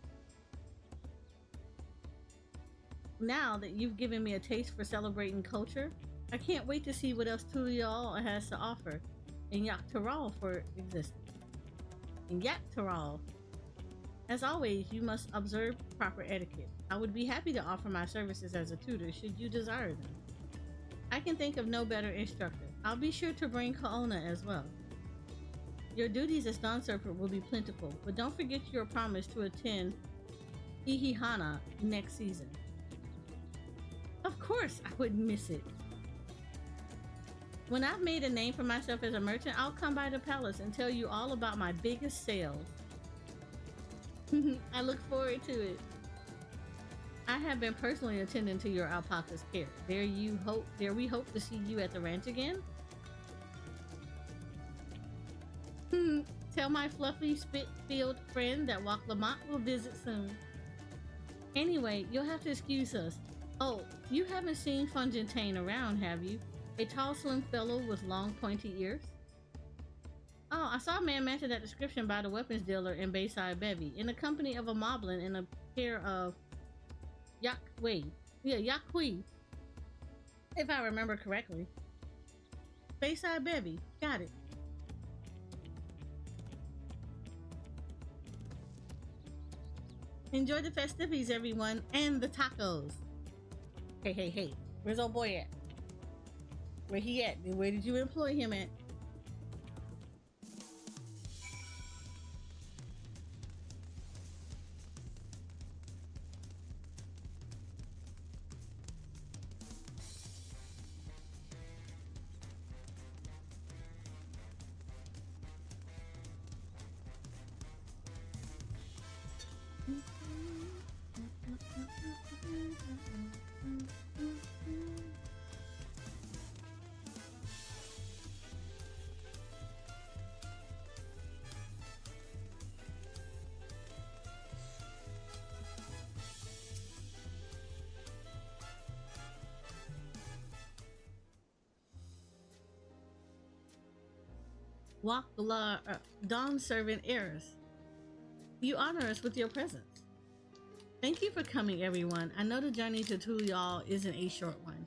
[SPEAKER 2] Now that you've given me a taste for celebrating culture, I can't wait to see what else Tural has to offer in Tural for existence. In Tural. As always, you must observe proper etiquette. I would be happy to offer my services as a tutor should you desire them. I can think of no better instructor. I'll be sure to bring Kaona as well. Your duties as Dawn Serpent will be plentiful, but don't forget your promise to attend Ihihana next season. Of course I wouldn't miss it. When I've made a name for myself as a merchant, I'll come by the palace and tell you all about my biggest sales. I look forward to it. I have been personally attending to your alpaca's care. There we hope to see you at the ranch again. Tell my fluffy spit-filled friend that Wak Lamont will visit soon. Anyway, you'll have to excuse us. Oh, you haven't seen Fungentane around, have you? A tall, slim fellow with long, pointy ears? Oh, I saw a man mention that description by the weapons dealer in Bayside Bevy, in the company of a moblin and a pair of Yakwi, if I remember correctly. Bayside Bevy, got it. Enjoy the festivities, everyone, and the tacos. Hey, where's old boy at? Where he at? Where did you employ him at? Dawn Servant Eris, you honor us with your presence. Thank you for coming, everyone. I know the journey to Tural isn't a short one.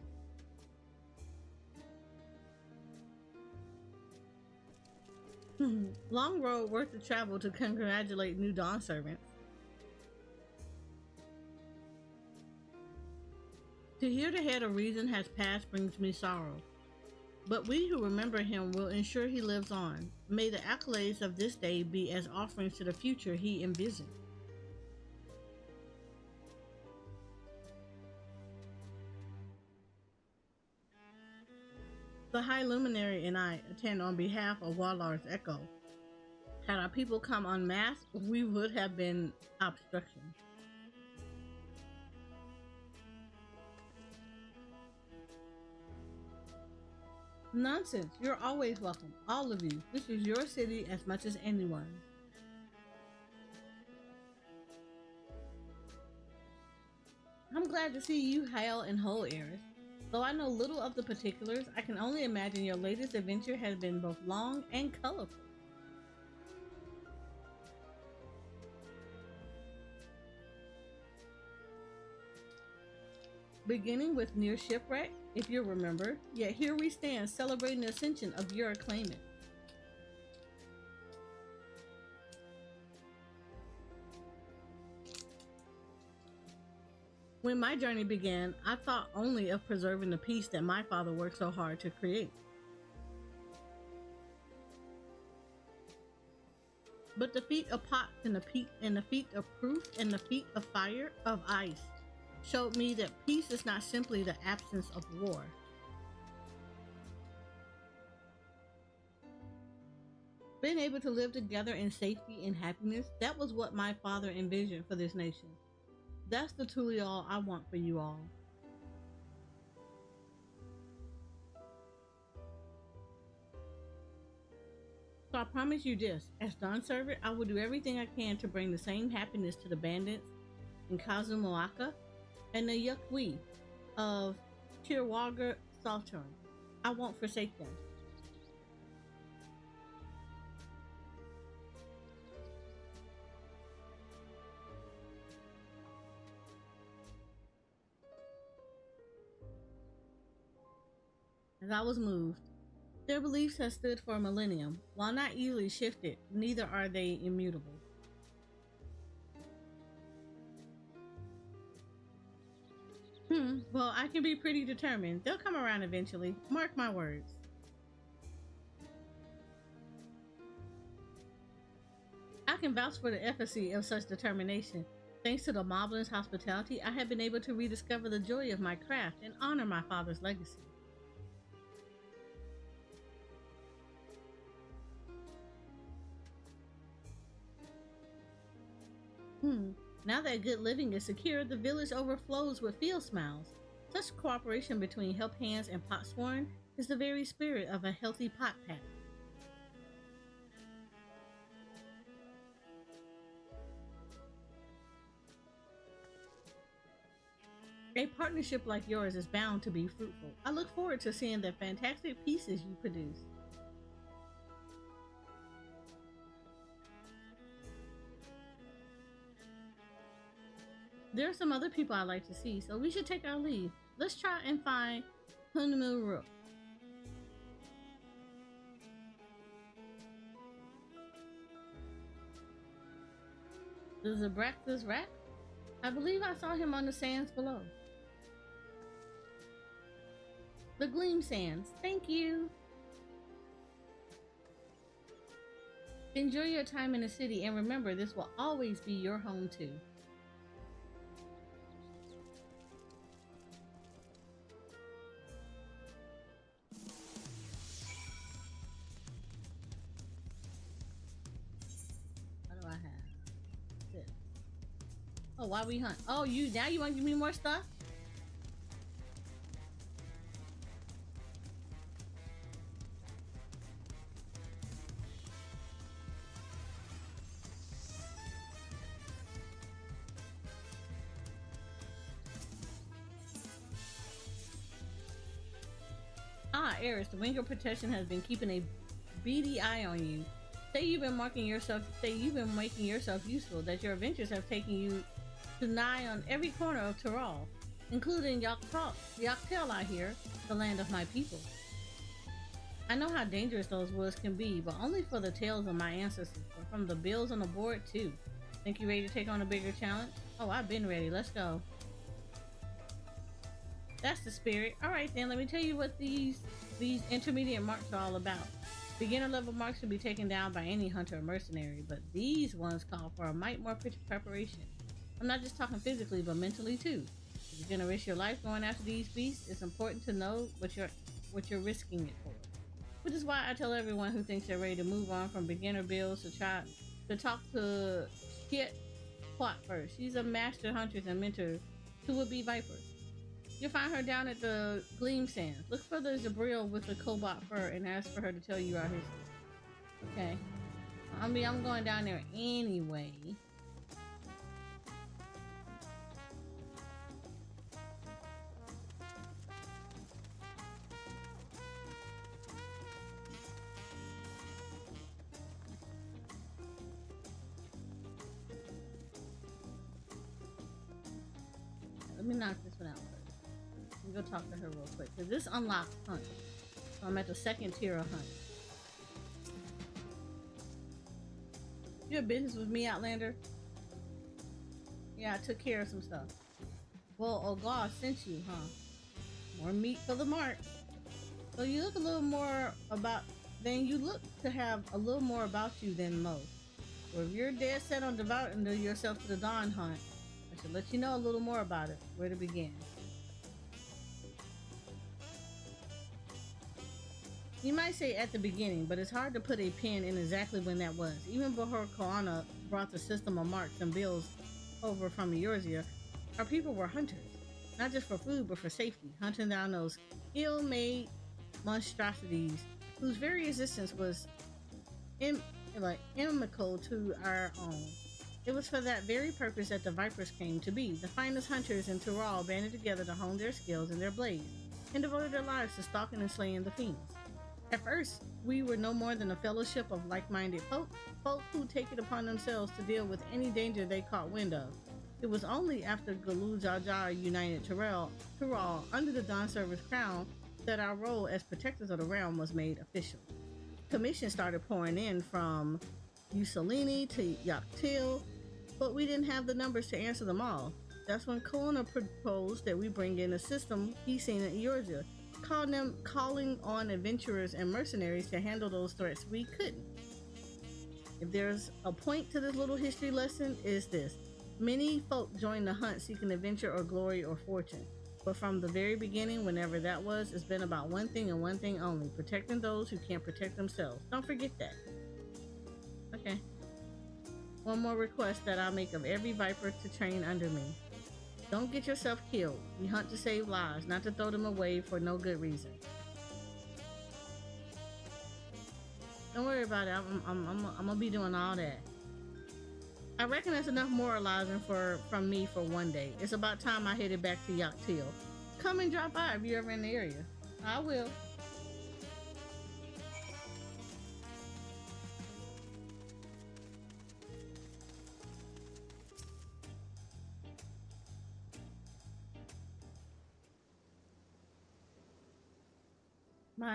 [SPEAKER 2] Long road worth the travel to congratulate new Dawn Servants. To hear the head of reason has passed brings me sorrow. But we who remember him will ensure he lives on. May the accolades of this day be as offerings to the future he envisioned. The High Luminary and I attend on behalf of Wallar's Echo. Had our people come en masse, we would have been obstruction. Nonsense, you're always welcome, all of you. This is your city as much as anyone. I'm glad to see you hail and whole, Eris. Though I know little of the particulars, I can only imagine your latest adventure has been both long and colorful. Beginning with near shipwreck, if you remember, yet here we stand celebrating the ascension of your claimant. When my journey began, I thought only of preserving the peace that my father worked so hard to create. But the feat of pots and the feat of proof and the feat of fire, of ice, showed me that peace is not simply the absence of war. Being able to live together in safety and happiness, that was what my father envisioned for this nation. That's the Tural I want for you all. I promise you this. As Dawn servant, I will do everything I can to bring the same happiness to the bandits in Kazumoaka and the Yukwi of Tirwaga Saltern. I won't forsake them. As I was moved, their beliefs have stood for a millennium. While not easily shifted, neither are they immutable. Well, I can be pretty determined. They'll come around eventually. Mark my words. I can vouch for the efficacy of such determination. Thanks to the Moblin's hospitality, I have been able to rediscover the joy of my craft and honor my father's legacy. Now that good living is secure, the village overflows with field smiles. Such cooperation between help hands and potsworn is the very spirit of a healthy pot pack. A partnership like yours is bound to be fruitful. I look forward to seeing the fantastic pieces you produce. There are some other people I'd like to see, so we should take our leave. Let's try and find Hunmuru. The Zabrax's rat? I believe I saw him on the sands below. The Gleam Sands. Thank you. Enjoy your time in the city, and remember, this will always be your home too. Oh, why we hunt? Oh, now you want to give me more stuff? Ah, Eris, the Winger Protection has been keeping a beady eye on you. Say you've been making yourself useful, that your adventures have taken you to nigh on every corner of Tural, including Yaktel, I hear, the land of my people. I know how dangerous those woods can be, but only for the tales of my ancestors, but from the bills on the board too. Think you ready to take on a bigger challenge? Oh, I've been ready. Let's go. That's the spirit. Alright then, let me tell you what these intermediate marks are all about. Beginner level marks can be taken down by any hunter or mercenary, but these ones call for a mite more preparation. I'm not just talking physically, but mentally too. If you're gonna risk your life going after these beasts, it's important to know what you're risking it for. Which is why I tell everyone who thinks they're ready to move on from beginner builds to try to talk to Kit Plot first. She's a master huntress and mentor to would-be vipers. You'll find her down at the Gleam Sands. Look for the Zabril with the cobalt fur and ask for her to tell you our history. Okay. I'm going down there anyway. Let me knock this one out first. Let me go talk to her real quick. Because this unlocks hunt. So I'm at the second tier of hunt. You have business with me, Outlander? Yeah, I took care of some stuff. Well, oh God sent you, huh? More meat for the mark. So you look a little more about... Then you look to have a little more about you than most. Well, if you're dead set on devoting yourself to the Dawn hunt, I should let you know a little more about it. Where to begin? You might say at the beginning, but it's hard to put a pin in exactly when that was. Even before Koana brought the system of marks and bills over from Eorzea, our people were hunters. Not just for food, but for safety. Hunting down those ill-made monstrosities whose very existence was inimical to our own. It was for that very purpose that the Vipers came to be. The finest hunters in Tural banded together to hone their skills and their blades, and devoted their lives to stalking and slaying the fiends. At first, we were no more than a fellowship of like-minded folk who take it upon themselves to deal with any danger they caught wind of. It was only after Galul Jar Jar united Tural under the Dawn Server's crown that our role as protectors of the realm was made official. Commissions started pouring in from Usalini to Yaktil, but we didn't have the numbers to answer them all. That's when Kona proposed that we bring in a system he's seen at Eorzea, calling on adventurers and mercenaries to handle those threats we couldn't. If there's a point to this little history lesson, is this. Many folk join the hunt seeking adventure or glory or fortune. But from the very beginning, whenever that was, it's been about one thing and one thing only: protecting those who can't protect themselves. Don't forget that. Okay. One more request that I make of every Viper to train under me. Don't get yourself killed. We hunt to save lives, not to throw them away for no good reason. Don't worry about it. I'm gonna be doing all that. I reckon that's enough moralizing from me for one day. It's about time I headed back to Yaktil. Come and drop by if you're ever in the area. I will.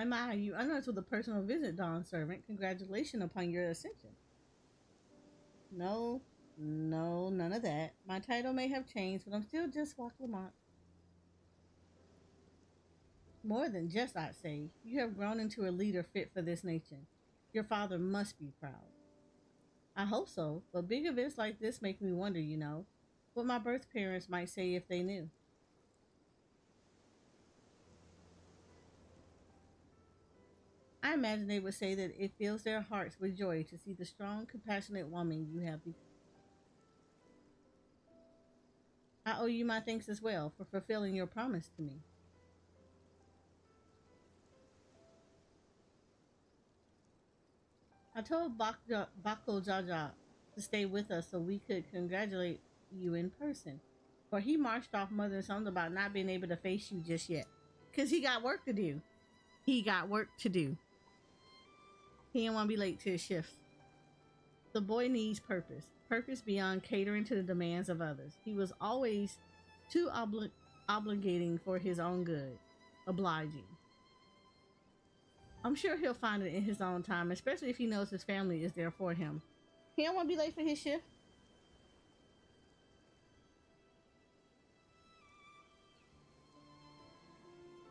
[SPEAKER 2] My, you honored with a personal visit, Dawn Servant. Congratulations upon your ascension. No, none of that. My title may have changed, but I'm still just Walk Lamont. More than just, I'd say. You have grown into a leader fit for this nation. Your father must be proud. I hope so, but big events like this make me wonder, what my birth parents might say if they knew. I imagine they would say that it fills their hearts with joy to see the strong, compassionate woman you have become. I owe you my thanks as well for fulfilling your promise to me. I told Bako Jaja to stay with us so we could congratulate you in person, for he marched off muttering something about not being able to face you just yet, because he got work to do. He didn't want to be late to his shift. The boy needs purpose beyond catering to the demands of others. He was always too obligating for his own good, obliging. I'm sure he'll find it in his own time, especially if he knows his family is there for him. He don't want to be late for his shift.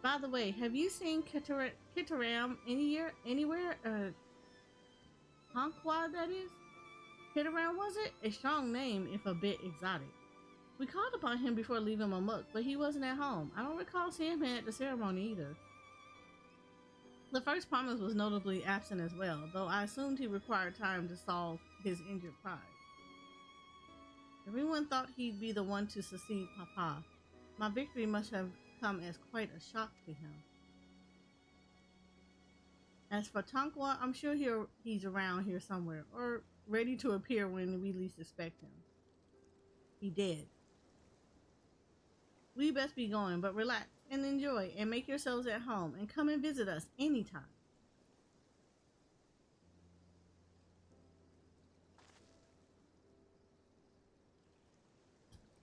[SPEAKER 2] By the way, have you seen Kitaram anywhere? Hanqua, that is? Kitaram, was it? A strong name, if a bit exotic. We called upon him before leaving Mamuk, but he wasn't at home. I don't recall seeing him at the ceremony either. The first promise was notably absent as well, though I assumed he required time to solve his injured pride. Everyone thought he'd be the one to succeed Papa. My victory must have come as quite a shock to him. As for Tonqua, I'm sure he's around here somewhere, or ready to appear when we least expect him. He dead. We best be going, but relax and enjoy and make yourselves at home and come and visit us anytime.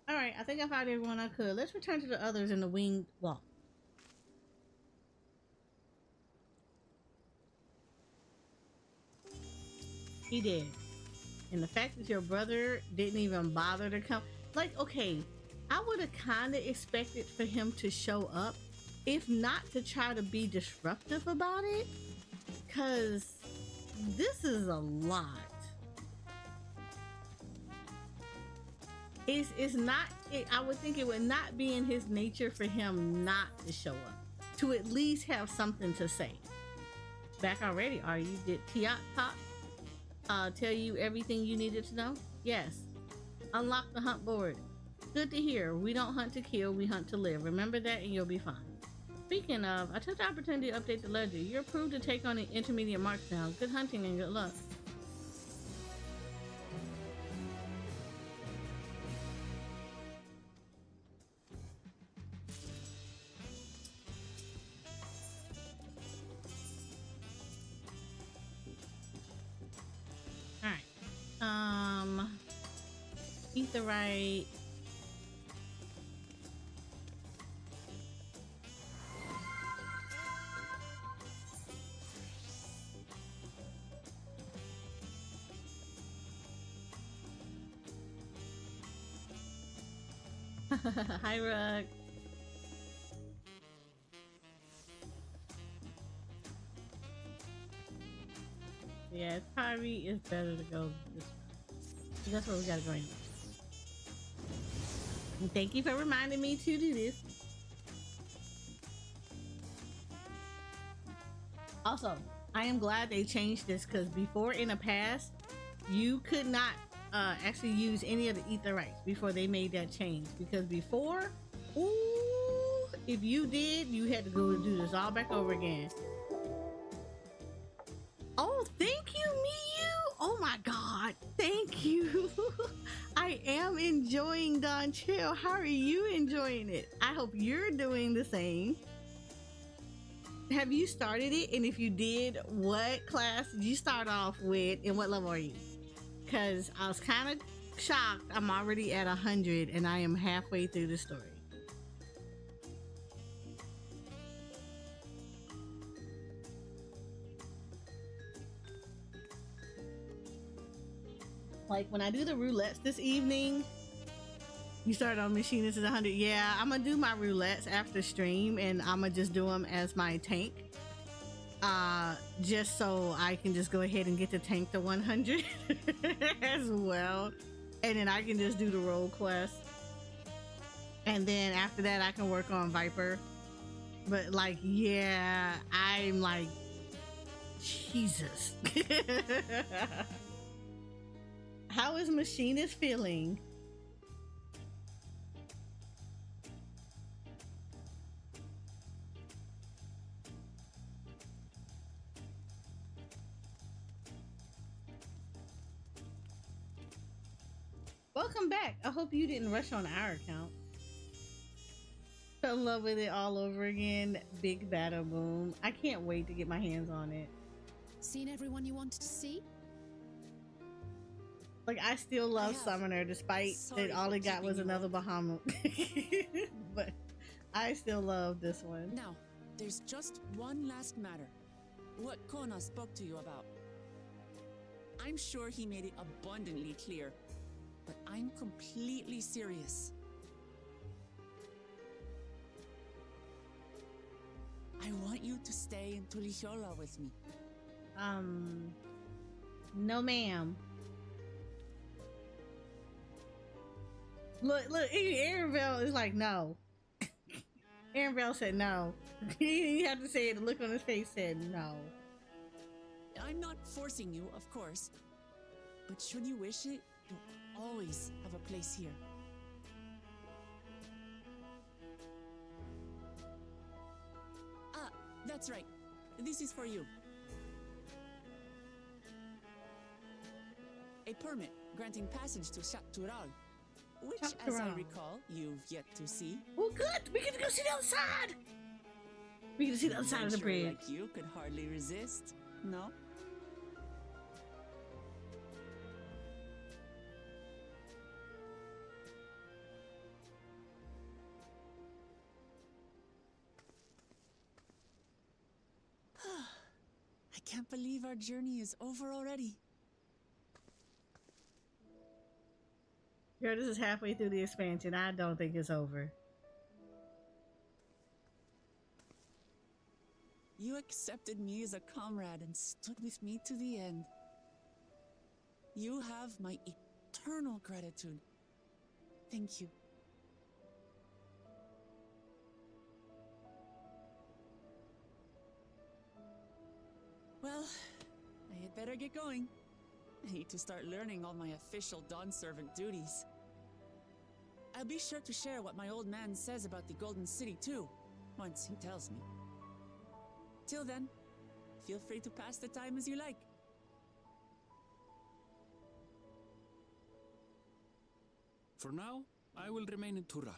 [SPEAKER 2] Alright, I think I found everyone I could. Let's return to the others in the winged walk. He did. And the fact that your brother didn't even bother to come. Like, okay, I would have kind of expected for him to show up, if not to try to be disruptive about it, because this is a lot. It's not, I would think it would not be in his nature for him not to show up, to at least have something to say. Back already, are you? Did Tiat tell you everything you needed to know? Yes. Unlock the hunt board. Good to hear. We don't hunt to kill, we hunt to live. Remember that and you'll be fine. Speaking of, I took the opportunity to update the ledger. You're approved to take on the intermediate marks now. Good hunting and good luck. Aetherite. Hi, Rug. Yeah, Tyree is better to go this way. That's where we gotta go anyway. And thank you for reminding me to do this. Also, I am glad they changed this because before in the past, you could not actually use any of the Aetherites before they made that change. Because before, ooh, if you did, you had to go do this all back over again. Oh, thank you, Miyu. Oh my God, thank you. I am enjoying Dawntrail. How are you enjoying it? I hope you're doing the same. Have you started it? And if you did, what class did you start off with and what level are you? Because I was kind of shocked. I'm already at 100 and I am halfway through the story. Like when I do the roulettes this evening, you started on machinist at 100. Yeah, I'm gonna do my roulettes after stream and I'm gonna just do them as my tank. Just so I can just go ahead and get the tank to 100 as well. And then I can just do the role quest. And then after that, I can work on Viper. But like, yeah, I'm like, Jesus. How is Machinist feeling? Welcome back. I hope you didn't rush on our account. Fell in love with it all over again. Big Battle Boom. I can't wait to get my hands on it.
[SPEAKER 12] Seen everyone you wanted to see?
[SPEAKER 2] Like, I still love Summoner despite that all it got was another Bahamut. But I still love this one.
[SPEAKER 3] Now, there's just one last matter. What Kona spoke to you about. I'm sure he made it abundantly clear, but I'm completely serious. I want you to stay in Tulihola with me.
[SPEAKER 2] No ma'am. Look, Aaronville is like, no. Aaronville said no. You have to say it, the look on his face said no.
[SPEAKER 3] I'm not forcing you, of course, but should you wish it, you'll always have a place here. Ah, that's right. This is for you. A permit granting passage to Tural, which, as I recall, you've yet to see.
[SPEAKER 2] Oh, good! We get to go see the other side! We get to see the other side of the bridge.
[SPEAKER 3] Like you could hardly resist, no? I can't believe our journey is over already.
[SPEAKER 2] Girl, this is halfway through the expansion. I don't think it's over.
[SPEAKER 3] You accepted me as a comrade and stood with me to the end. You have my eternal gratitude. Thank you. Well, I had better get going. I need to start learning all my official Dawn servant duties. I'll be sure to share what my old man says about the Golden City too, once he tells me. Till then, feel free to pass the time as you like.
[SPEAKER 10] For now, I will remain in Tural.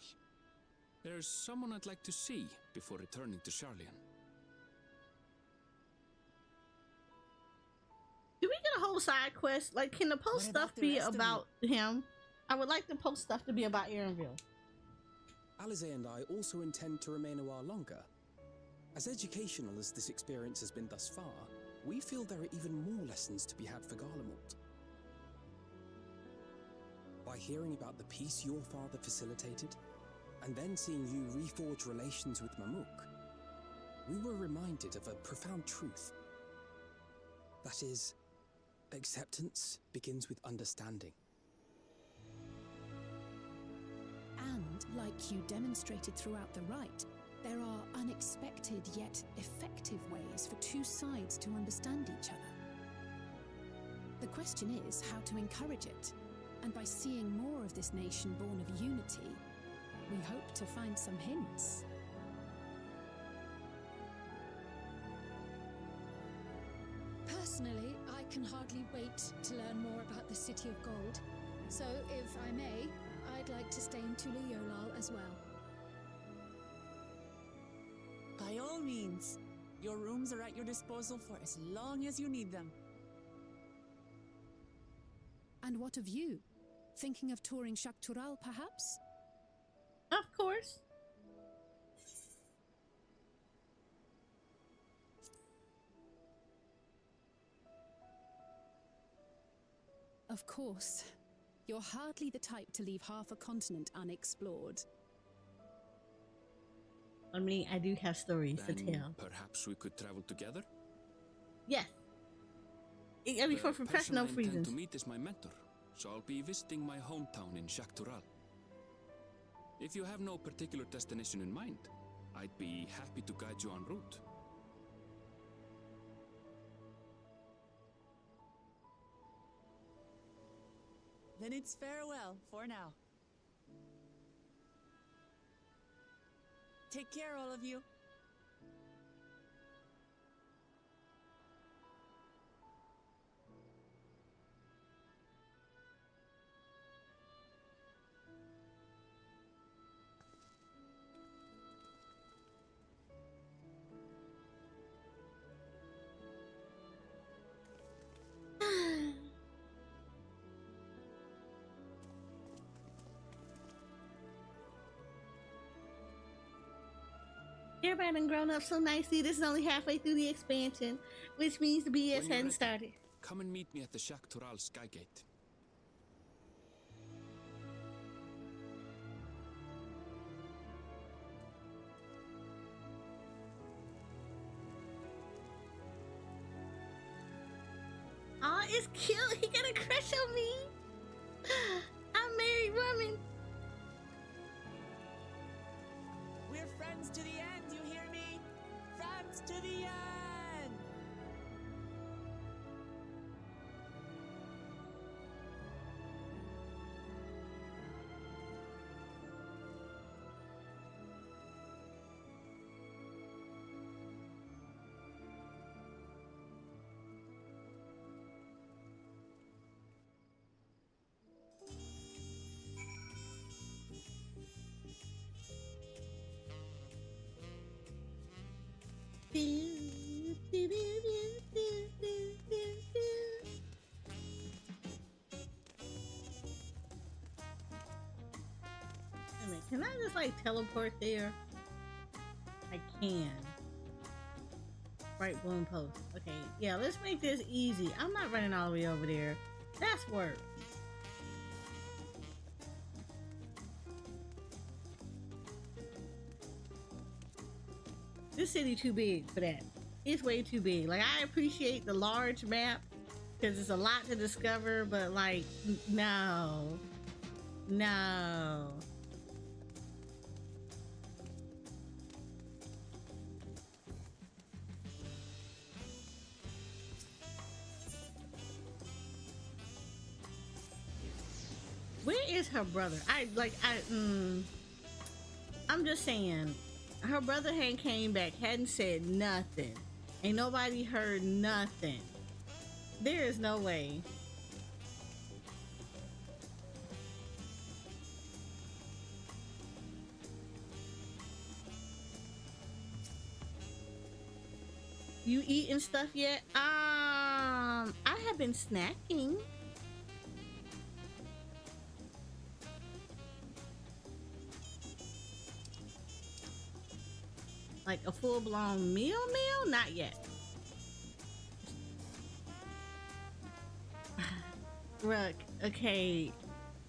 [SPEAKER 10] There's someone I'd like to see before returning to Sharlayan.
[SPEAKER 2] Do we get a whole side quest? Like, can the post stuff be about him? I would like the post stuff to be about Aaronville.
[SPEAKER 10] Alize and I also intend to remain a while longer. As educational as this experience has been thus far, we feel there are even more lessons to be had for Garlemald. By hearing about the peace your father facilitated, and then seeing you reforge relations with Mamook, we were reminded of a profound truth. That is, acceptance begins with understanding.
[SPEAKER 14] And, like you demonstrated throughout the rite, there are unexpected yet effective ways for two sides to understand each other. The question is how to encourage it, and by seeing more of this nation born of unity, we hope to find some hints.
[SPEAKER 12] Personally, I can hardly wait to learn more about the City of Gold. So, if I may, I'd like to stay in Tural Yolal as well.
[SPEAKER 3] By all means, your rooms are at your disposal for as long as you need them.
[SPEAKER 14] And what of you? Thinking of touring Tural, perhaps?
[SPEAKER 2] Of course.
[SPEAKER 14] Of course. You're hardly the type to leave half a continent unexplored.
[SPEAKER 2] I mean, I do have stories to
[SPEAKER 17] Then
[SPEAKER 2] tell.
[SPEAKER 17] perhaps we could travel together?
[SPEAKER 2] Yes. I mean, for
[SPEAKER 17] The
[SPEAKER 2] professional
[SPEAKER 17] person I intend
[SPEAKER 2] reasons.
[SPEAKER 17] to meet is my mentor, so I'll be visiting my hometown in Tural. If you have no particular destination in mind, I'd be happy to guide you en route.
[SPEAKER 3] Then it's farewell for now. Take care, all of you.
[SPEAKER 2] Everybody done grown up so nicely. This is only halfway through the expansion, which means the BS
[SPEAKER 17] When you're
[SPEAKER 2] hadn't
[SPEAKER 17] ready,
[SPEAKER 2] started.
[SPEAKER 17] Come and meet me at the Tural Skygate.
[SPEAKER 2] Aw, it's cute. He got a crush on me. I'm a married woman.
[SPEAKER 3] We're friends to the end, you hear me? Friends to the end!
[SPEAKER 2] Wait a minute, can I just like teleport there? I can. Right, one post. Okay, yeah, let's make this easy. I'm not running all the way over there. That's work. This city too big for that. It's way too big. Like, I appreciate the large map because it's a lot to discover, but like, no. No. Where is her brother? I'm just saying, her brother hadn't came back, hadn't said nothing. Ain't nobody heard nothing. There is no way. You eating stuff yet? I have been snacking. like a full-blown meal, not yet. Look, okay,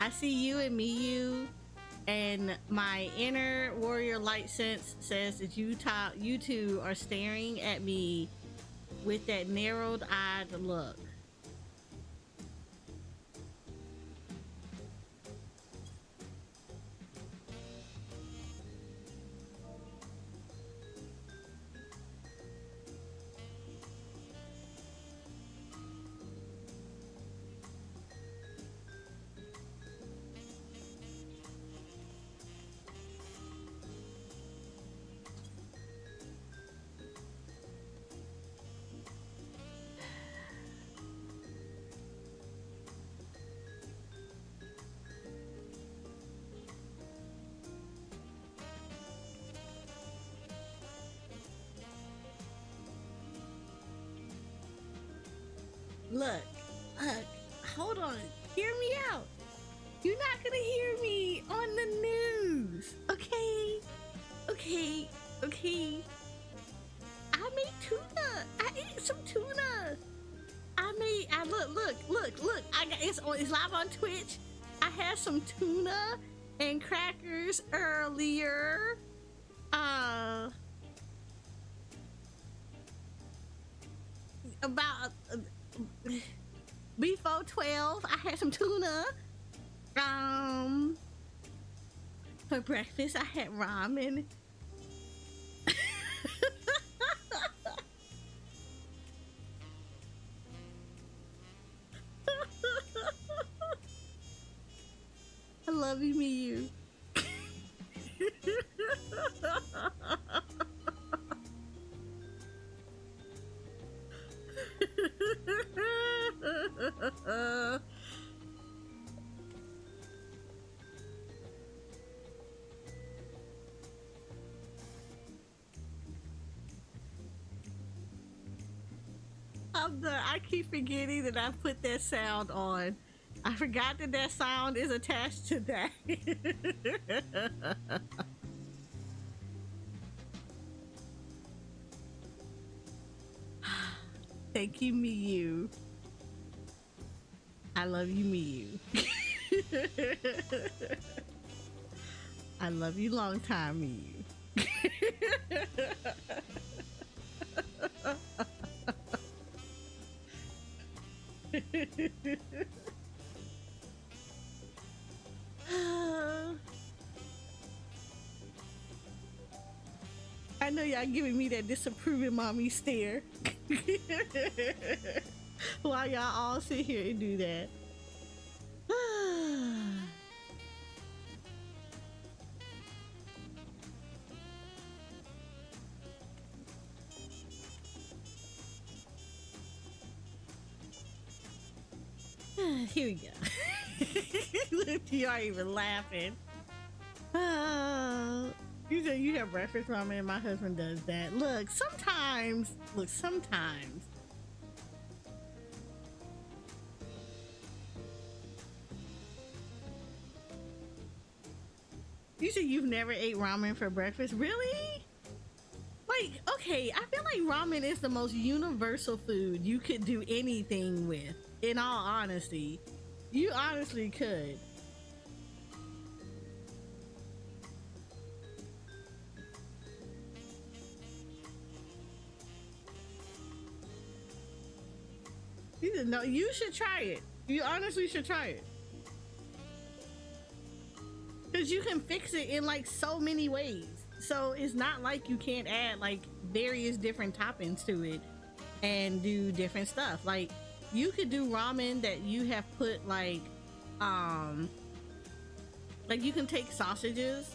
[SPEAKER 2] I see you and you, and my inner warrior light sense says that you two are staring at me with that narrowed-eyed look. Look, hold on, hear me out. You're not gonna hear me on the news, okay? Okay. I made tuna. I ate some tuna. Look. It's live on Twitch. I had some tuna and crackers earlier. About before 12, I had some tuna. For breakfast, I had ramen. I love you, Miyu. I keep forgetting that I put that sound on. I forgot that sound is attached to that. Thank you, Miyu. I love you, Miyu. I love you long time, Miyu. I know y'all giving me that disapproving mommy stare while y'all all sit here and do that. Here we go. Look, you are even laughing. You said you have breakfast ramen, and my husband does that. Look, sometimes. You said you've never ate ramen for breakfast? Really? Like, okay, I feel like ramen is the most universal food you could do anything with. In all honesty, you honestly could. You didn't know. You should try it. You honestly should try it. Because you can fix it in like so many ways. So it's not like you can't add like various different toppings to it and do different stuff. Like you could do ramen that you have put like you can take sausages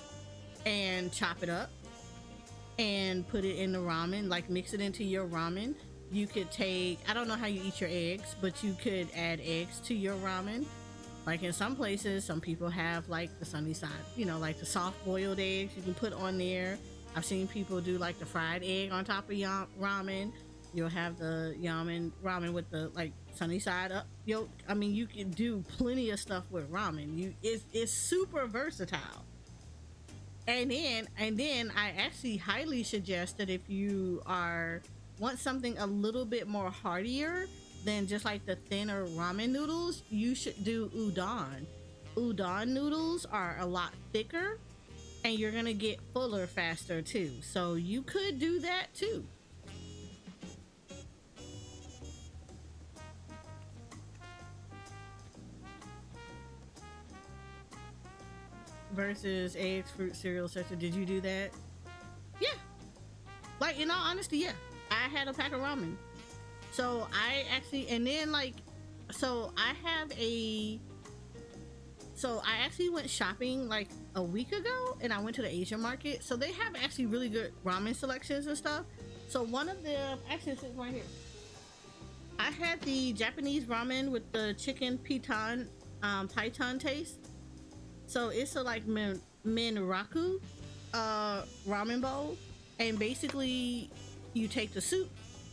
[SPEAKER 2] and chop it up and put it in the ramen, like mix it into your ramen. You could take, I don't know how you eat your eggs, but you could add eggs to your ramen. Like in some places, some people have like the sunny side, you know, like the soft boiled eggs you can put on there. I've seen people do like the fried egg on top of ramen. You'll have the ramen with the like sunny side up yolk. I mean, you can do plenty of stuff with ramen. It's super versatile. And then I actually highly suggest that if you want something a little bit more heartier than just like the thinner ramen noodles, you should do udon. Udon noodles are a lot thicker and you're gonna get fuller faster too. So you could do that too. Versus eggs, fruit, cereal, etc. Did you do that? Yeah. Like, in all honesty, yeah. I had a pack of ramen. So I actually, and then like, so I actually went shopping like a week ago and I went to the Asian market. So they have actually really good ramen selections and stuff. So one of them, actually it's right here. I had the Japanese ramen with the chicken python taste. So it's a like minraku ramen bowl, and basically you take the soup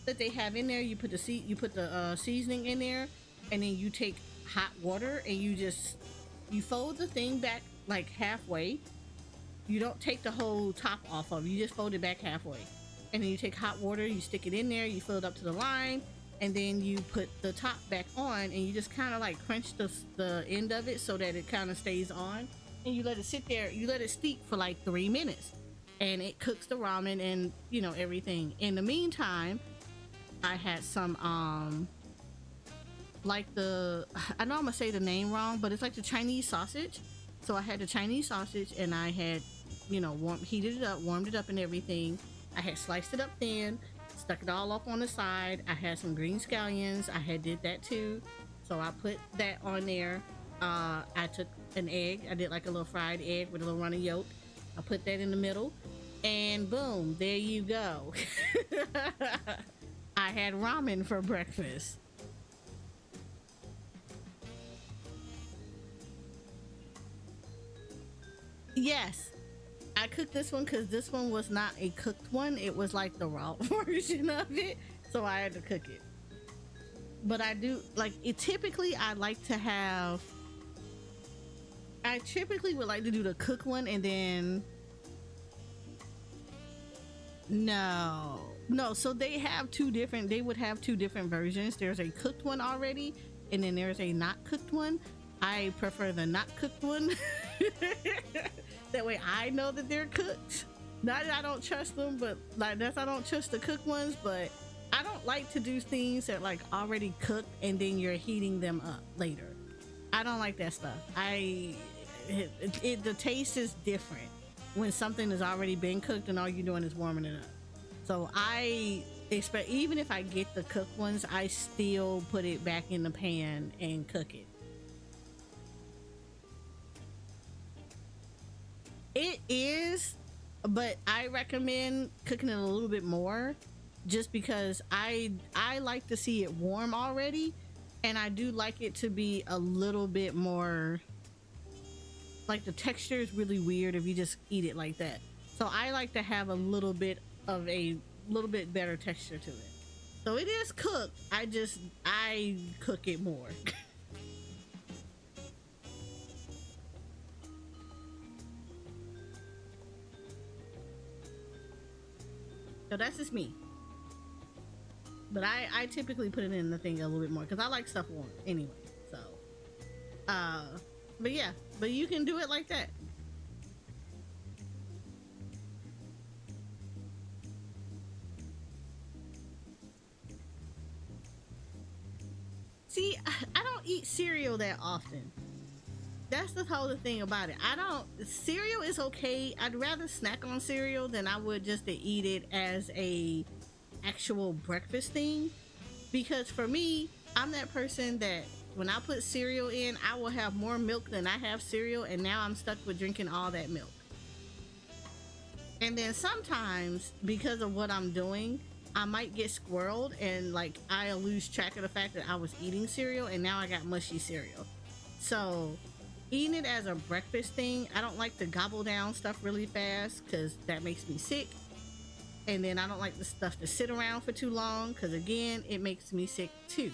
[SPEAKER 2] that they have in there, you put the seasoning in there, and then you take hot water and you fold the thing back like halfway. You don't take the whole top off of it, you just fold it back halfway, and then you take hot water, you stick it in there, you fill it up to the line, and then you put the top back on and you just kind of like crunch the end of it so that it kind of stays on, and you let it sit there, you let it steep for like 3 minutes, and it cooks the ramen and everything. In the meantime, I had some like I know I'm gonna say the name wrong, but it's like the Chinese sausage. So I had the Chinese sausage and I had heated it up, warmed it up and everything. I had sliced it up thin, stuck it all up on the side. I had some green scallions, I had did that too, so I put that on there. I took an egg, I did like a little fried egg with a little runny yolk. I put that in the middle, and boom, there you go. I had ramen for breakfast. Yes, I cooked this one because this one was not a cooked one, it was like the raw version of it, so I had to cook it. But I do like it. Typically I typically would like to do the cook one, and then no, so they would have two different versions. There's a cooked one already, and then there's a not cooked one. I prefer the not cooked one. That way I know that they're cooked. Not that I don't trust them, but like I don't trust the cooked ones, but I don't like to do things that like already cooked and then you're heating them up later. I don't like that stuff. The taste is different when something has already been cooked and all you're doing is warming it up. So I expect, even if I get the cooked ones, I still put it back in the pan and cook it. It is, but I recommend cooking it a little bit more, just because I like to see it warm already, and I do like it to be a little bit more, like the texture is really weird if you just eat it like that. So I like to have a little bit better texture to it. So it is cooked, I cook it more. So that's just me. But I typically put it in the thing a little bit more because I like stuff warm anyway. So, but yeah, but you can do it like that. See, I don't eat cereal that often. That's the whole thing about it. Cereal is okay. I'd rather snack on cereal than I would just to eat it as a actual breakfast thing. Because for me, I'm that person that when I put cereal in, I will have more milk than I have cereal, and now I'm stuck with drinking all that milk. And then sometimes, because of what I'm doing, I might get squirreled and like I'll lose track of the fact that I was eating cereal and now I got mushy cereal. So eating it as a breakfast thing, I don't like to gobble down stuff really fast because that makes me sick. And then I don't like the stuff to sit around for too long because again, it makes me sick too.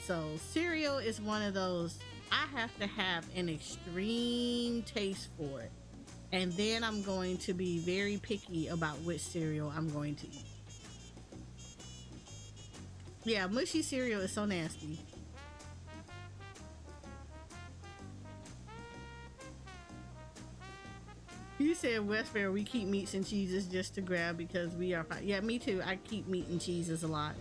[SPEAKER 2] So cereal is one of those, I have to have an extreme taste for it. And then I'm going to be very picky about which cereal I'm going to eat. Yeah, mushy cereal is so nasty. You said Westbury, we keep meats and cheeses just to grab because we are fine. Yeah, me too. I keep meat and cheeses a lot.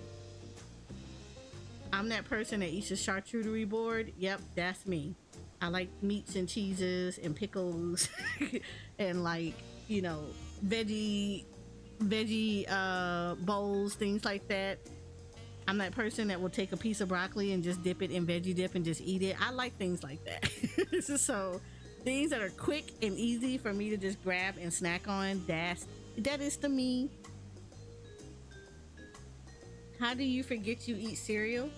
[SPEAKER 2] I'm that person that eats a charcuterie board. Yep, that's me. I like meats and cheeses and pickles and, like, you know, veggie bowls, things like that. I'm that person that will take a piece of broccoli and just dip it in veggie dip and just eat it. I like things like that. So things that are quick and easy for me to just grab and snack on, that is to me. How do you forget you eat cereal?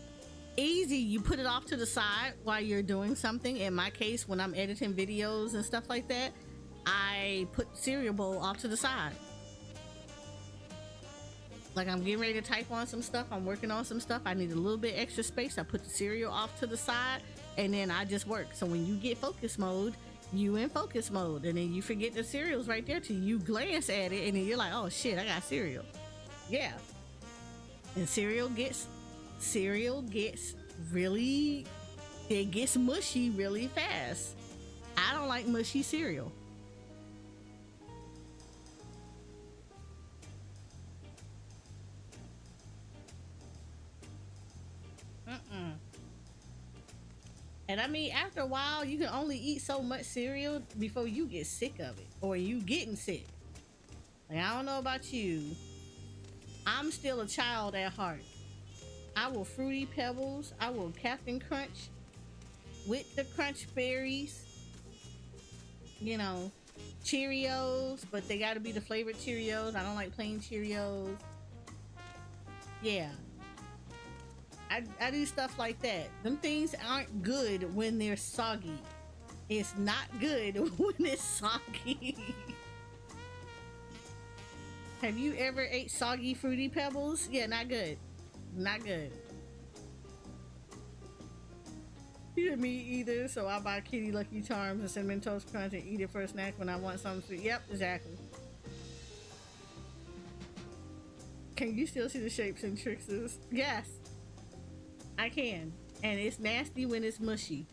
[SPEAKER 2] Easy. You put it off to the side while you're doing something. In my case, when I'm editing videos and stuff like that, I put the cereal bowl off to the side. Like, I'm getting ready to type on some stuff, I'm working on some stuff, I need a little bit extra space, I put the cereal off to the side, and then I just work. So when you get focus mode, you in focus mode, and then you forget the cereal's right there till you glance at it, and then you're like, oh shit, I got cereal. Yeah. And cereal gets really, it gets mushy really fast. I don't like mushy cereal. And I mean, after a while, you can only eat so much cereal before you get sick of it, or you getting sick. Like, I don't know about you, I'm still a child at heart. I will Fruity Pebbles, I will Captain Crunch with the Crunch Berries, you know, Cheerios, but they gotta be the flavored Cheerios. I don't like plain Cheerios. Yeah. I do stuff like that. Them things aren't good when they're soggy. It's not good when it's soggy. Have you ever ate soggy Fruity Pebbles? Yeah, not good. Not good. Yeah, me either. So I buy Kitty Lucky Charms and Cinnamon Toast Crunch and eat it for a snack when I want something sweet. Yep, exactly. Can you still see the shapes and tricksters? Yes, I can. And it's nasty when it's mushy.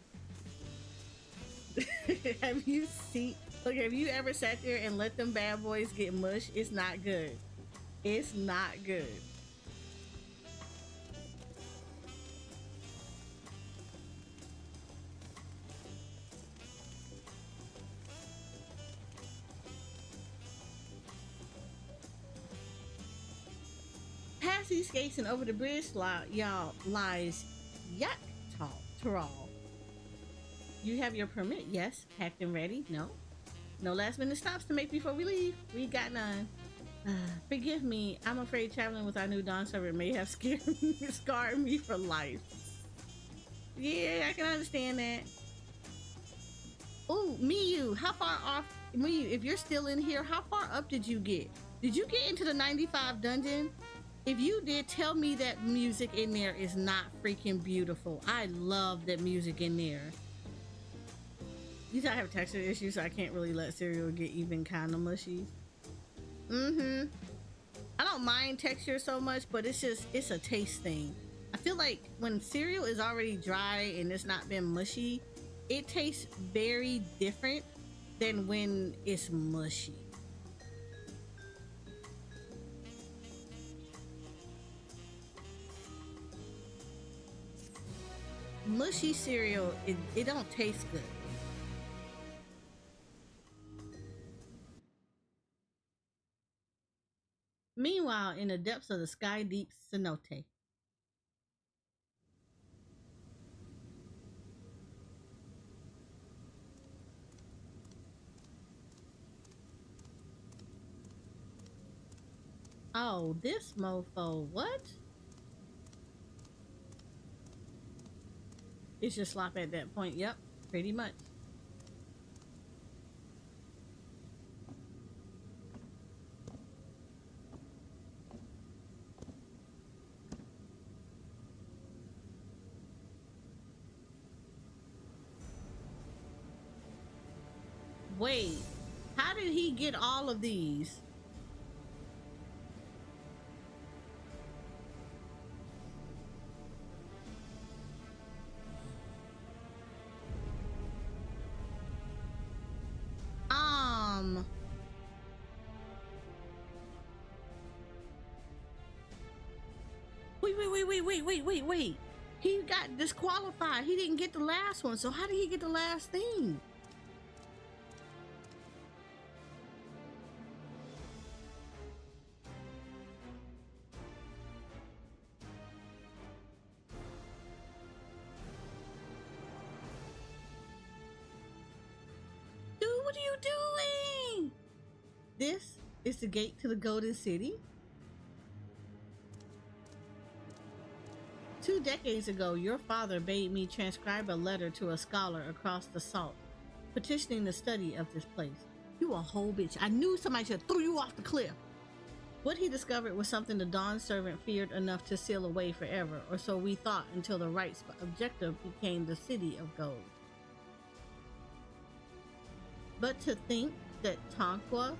[SPEAKER 2] Have you ever sat there and let them bad boys get mush? It's not good. It's not good. Past these gates and over the bridge, y'all, lies Yacht Tural. You have your permit? Yes. Packed and ready? No. No last minute stops to make before we leave? We got none. Forgive me. I'm afraid traveling with our new Dawn server may have scarred me for life. Yeah, I can understand that. Oh, Miyu, how far off? Miyu, if you're still in here, how far up did you get? Did you get into the 95 dungeon? If you did, tell me that music in there is not freaking beautiful. I love that music in there. You know, I have texture issues, so I can't really let cereal get even kind of mushy. I don't mind texture so much, but it's a taste thing. I feel like when cereal is already dry and it's not been mushy, it tastes very different than when it's mushy. Mushy cereal, it don't taste good. Meanwhile, in the depths of the sky deep cenote. Oh, this mofo, what? It's just slop at that point. Yep, pretty much. Wait, How did he get all of these? Wait. He got disqualified. He didn't get the last one. So how did he get the last thing? Dude, what are you doing? This is the gate to the Golden City. 2 decades ago, your father bade me transcribe a letter to a scholar across the salt, petitioning the study of this place. You a whole bitch. I knew somebody should have threw you off the cliff. What he discovered was something the Dawn servant feared enough to seal away forever, or so we thought until the right objective became the city of gold. But to think that Tonqua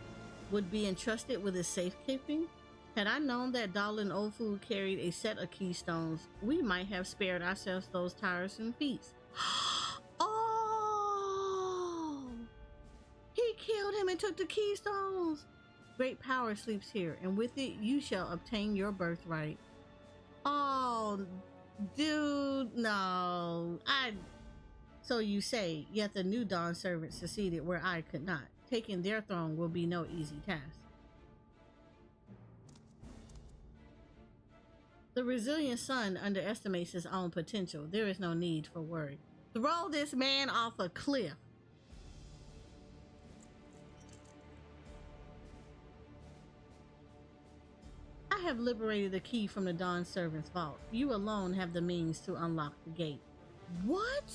[SPEAKER 2] would be entrusted with his safekeeping? Had I known that Dalin Ofu carried a set of keystones, we might have spared ourselves those tiresome feats. Oh! He killed him and took the keystones! Great power sleeps here, and with it you shall obtain your birthright. Oh, dude, no. So you say, yet the new Dawn servant succeeded where I could not. Taking their throne will be no easy task. The resilient son underestimates his own potential. There is no need for worry. Throw this man off a cliff. I have liberated the key from the Dawn servant's vault. You alone have the means to unlock the gate. What?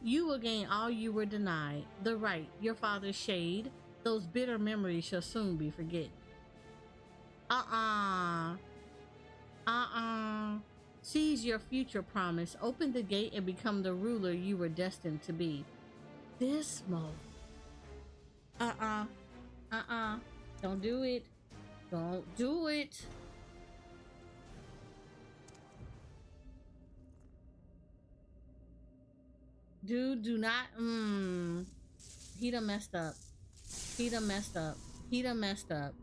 [SPEAKER 2] You will gain all you were denied. The right, your father's shade. Those bitter memories shall soon be forgotten. Seize your future promise. Open the gate and become the ruler you were destined to be. This smoke. Don't do it. Don't do it. Dude, do not. He done messed up. He done messed up. He done messed up.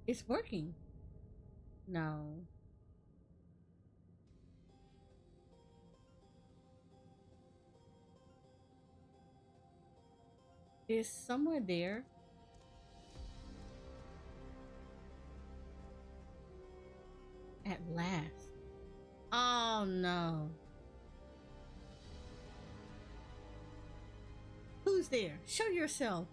[SPEAKER 2] It's working. No. It's somewhere there. At last. Oh no. Who's there? Show yourself.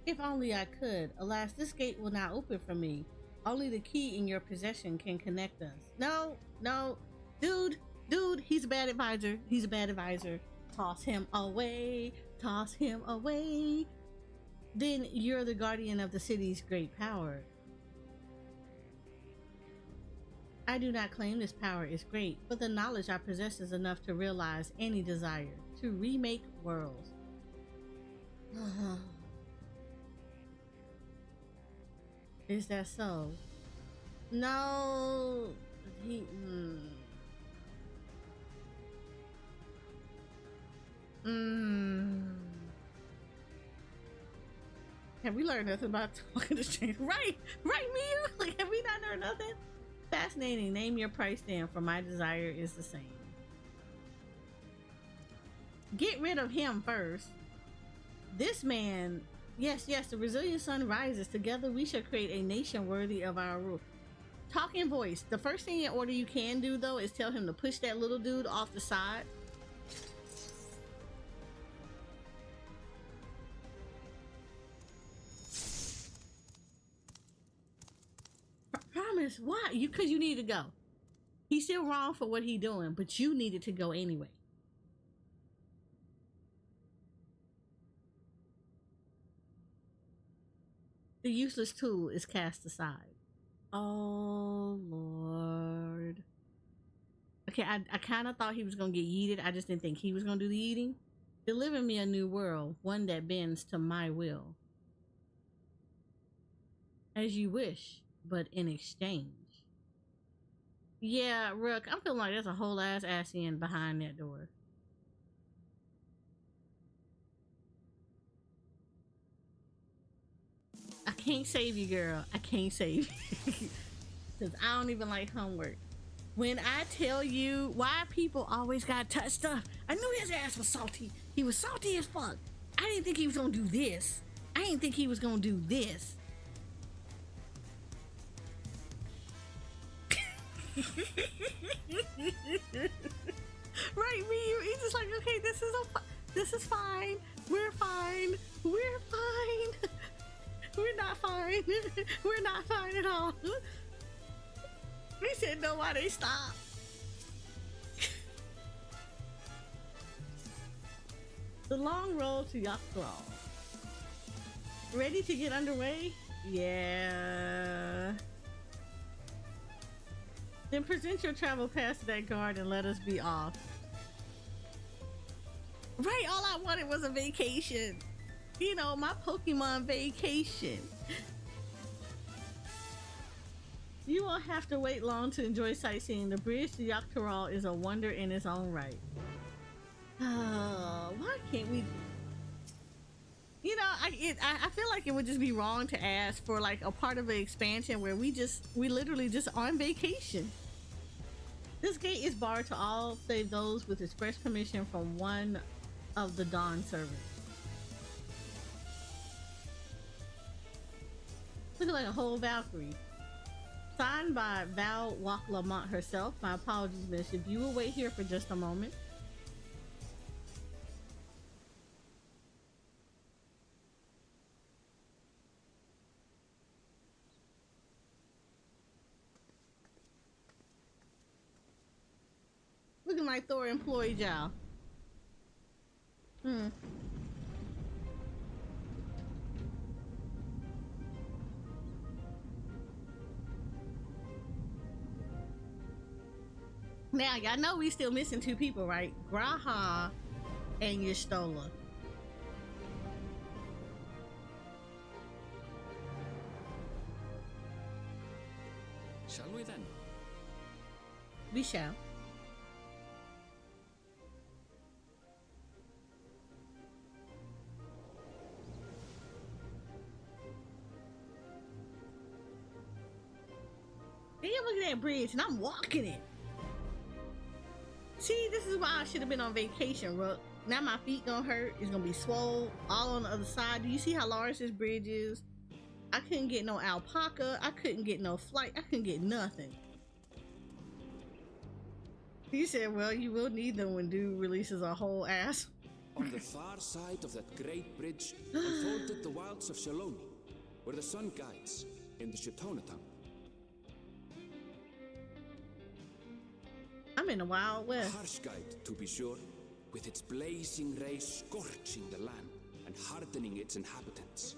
[SPEAKER 2] If only I could. Alas, this gate will not open for me. Only the key in your possession can connect us. No. Dude, he's a bad advisor. He's a bad advisor. Toss him away. Toss him away. Then you're the guardian of the city's great power. I do not claim this power is great, but the knowledge I possess is enough to realize any desire to remake worlds. Is that so? No. Have we learned nothing about talking to strangers? Right, Mia? Like, have we not learned nothing? Fascinating. Name your price then, for my desire is the same. Get rid of him first. This man, yes, the resilient sun rises. Together we shall create a nation worthy of our rule. Talking voice. The first thing in order you can do, though, is tell him to push that little dude off the side. Promise. Why? Because you need to go. He's still wrong for what he doing, but you needed to go anyway. The useless tool is cast aside. Oh, Lord. Okay, I kind of thought he was going to get yeeted. I just didn't think he was going to do the eating. Deliver me a new world, one that bends to my will. As you wish, but in exchange. Yeah, Rook, I'm feeling like there's a whole ass Ascian behind that door. I can't save you, girl. I can't save you. Because I don't even like homework. When I tell you why people always gotta touch stuff, I knew his ass was salty. He was salty as fuck. I didn't think he was gonna do this. I didn't think he was gonna do this. Right, me, he's just like, okay, this is fine. We're fine. We're fine. We're not fine. We're not fine at all. They said no, why they stop. The long road to Tural. Ready to get underway? Yeah. Then present your travel pass to that guard and let us be off. Right, all I wanted was a vacation. You know, my Pokemon vacation. You won't have to wait long to enjoy sightseeing. The bridge to Tural is a wonder in its own right. Oh, why can't we? You know, I feel like it would just be wrong to ask for like a part of an expansion where we literally just on vacation. This gate is barred to all save those with express permission from one of the Dawn servants. Looking like a whole Valkyrie. Signed by Val Lamont herself. My apologies, miss. If you will wait here for just a moment. Looking like Thor employed y'all. Now, y'all know we still missing two people, right? Graha and Yestola.
[SPEAKER 17] Shall we then?
[SPEAKER 2] We shall. Damn, look at that bridge, and I'm walking it. See, this is why I should have been on vacation, Rook. Now my feet gonna hurt. It's gonna be swole all on the other side. Do you see how large this bridge is? I couldn't get no alpaca. I couldn't get no flight. I couldn't get nothing. He said, well, you will need them when Dude releases a whole ass.
[SPEAKER 17] On the far side of that great bridge unfolded the wilds of Shaloni, where the sun guides in the Shatona town.
[SPEAKER 2] I'm in the Wild West.
[SPEAKER 17] A harsh guide, to be sure, with its blazing rays scorching the land and hardening its inhabitants.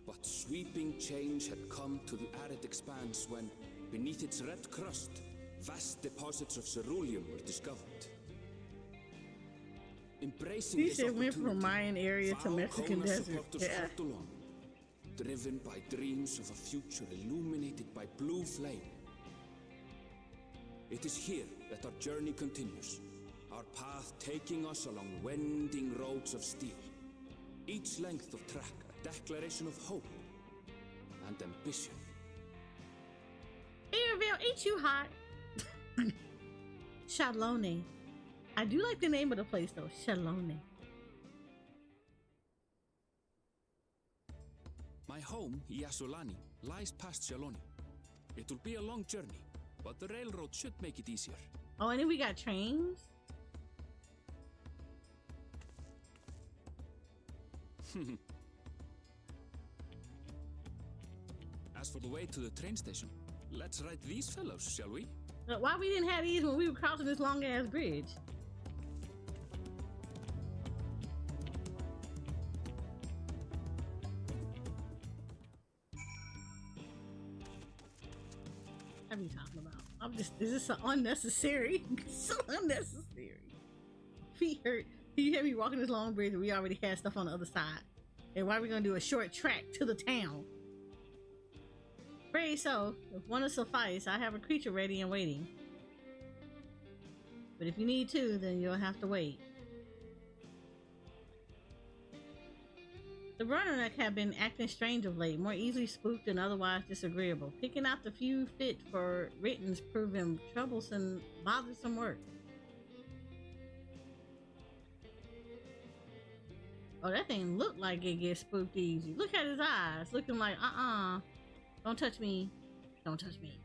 [SPEAKER 17] But sweeping change had come to the arid expanse when, beneath its red crust, vast deposits of ceruleum were discovered. Embracing
[SPEAKER 2] He
[SPEAKER 17] this
[SPEAKER 2] said went from
[SPEAKER 17] opportunity,
[SPEAKER 2] Mayan area to Mexican desert.
[SPEAKER 17] supporters
[SPEAKER 2] Yeah.
[SPEAKER 17] hurtled along, driven by dreams of a future illuminated by blue flame. It is here that our journey continues, our path taking us along winding roads of steel. Each length of track a declaration of hope and ambition.
[SPEAKER 2] Arabelle, ain't you hot? Shaloni. I do like the name of the place though, Shaloni.
[SPEAKER 17] My home, Yasolani, lies past Shaloni. It will be a long journey, but the railroad should make it easier.
[SPEAKER 2] Oh, and then we got trains?
[SPEAKER 17] As for the way to the train station, let's ride these fellows, shall we?
[SPEAKER 2] Why we didn't have these when we were crossing this long ass bridge? I be talking about? This is so unnecessary. So unnecessary. Feet hurt. You hear me walking this long bridge and we already had stuff on the other side. And why are we gonna do a short track to the town? Pray so, if one will suffice, I have a creature ready and waiting. But if you need two, then you'll have to wait. The Runnerneck have been acting strange of late, more easily spooked and otherwise disagreeable. Picking out the few fit for written's proving troublesome, bothersome work. Oh, that thing looked like it gets spooked easy. Look at his eyes, looking like, don't touch me, don't touch me.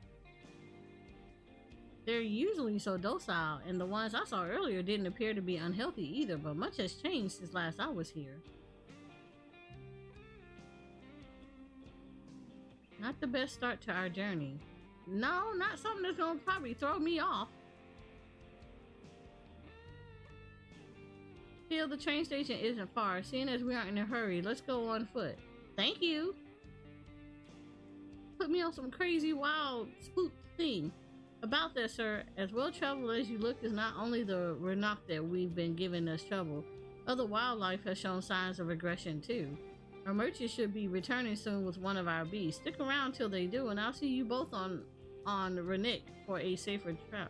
[SPEAKER 2] They're usually so docile, and the ones I saw earlier didn't appear to be unhealthy either, but much has changed since last I was here. Not the best start to our journey. No, not something that's gonna probably throw me off. Still, the train station isn't far. Seeing as we aren't in a hurry, let's go on foot. Thank you. Put me on some crazy, wild, spook thing. About that, sir, as well traveled as you look is not only the Renok that we've been giving us trouble. Other wildlife has shown signs of aggression too. Our merchants should be returning soon with one of our beasts. Stick around till they do, and I'll see you both on Renok for a safer trip.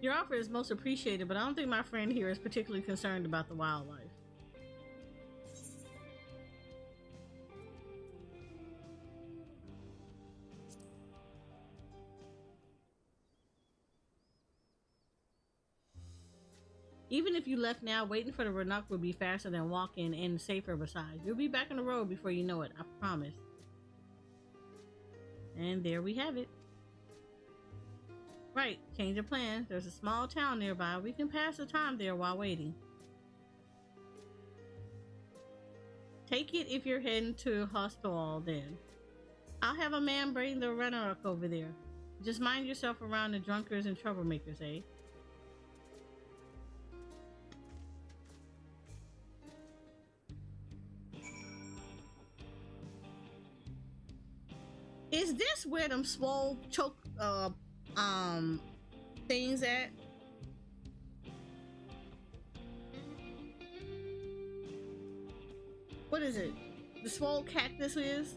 [SPEAKER 2] Your offer is most appreciated, but I don't think my friend here is particularly concerned about the wildlife. Even if you left now, waiting for the Renok would be faster than walking and safer besides. You'll be back on the road before you know it, I promise. And there we have it. Right, change of plans. There's a small town nearby. We can pass the time there while waiting. Take it if you're heading to Hostel then. I'll have a man bring the Runner over there. Just mind yourself around the drunkards and troublemakers, eh? Is this where them swole choke things at? What is it? The swole cactus is?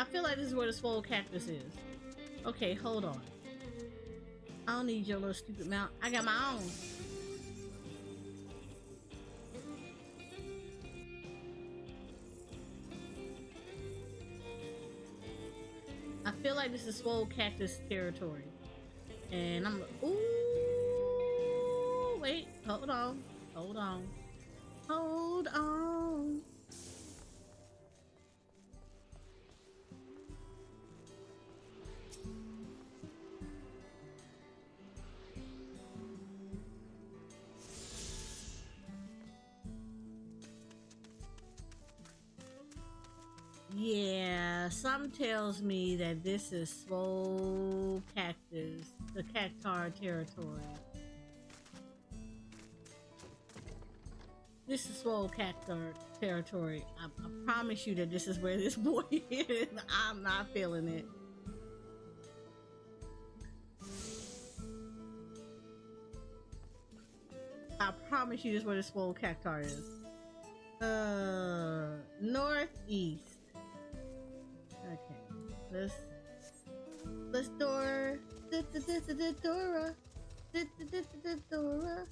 [SPEAKER 2] I feel like this is where the swole cactus is. Okay, hold on. I don't need your little stupid mount. I got my own. I feel like this is swole cactus territory. And I'm ooh, wait, hold on. Hold on. Hold on. Yeah, something tells me that this is swole cactus, the cactar territory. This is swole cactar territory. I promise you that this is where this boy is. I'm not feeling it. I promise you this is where the swole cactar is. Northeast. Okay, let's Dora. Dora. Dora.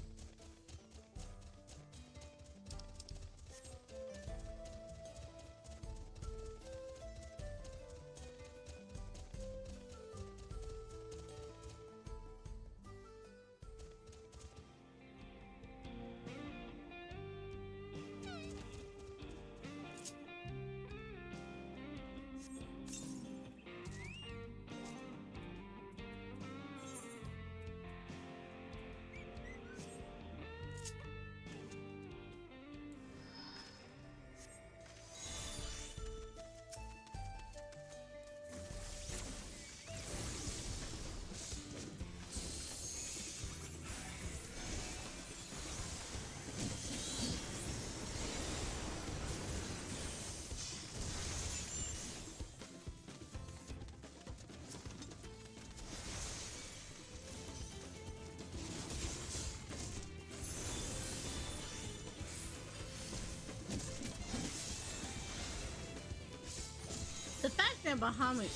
[SPEAKER 2] saying Bahamut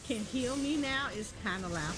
[SPEAKER 2] can heal me now is kind of loud.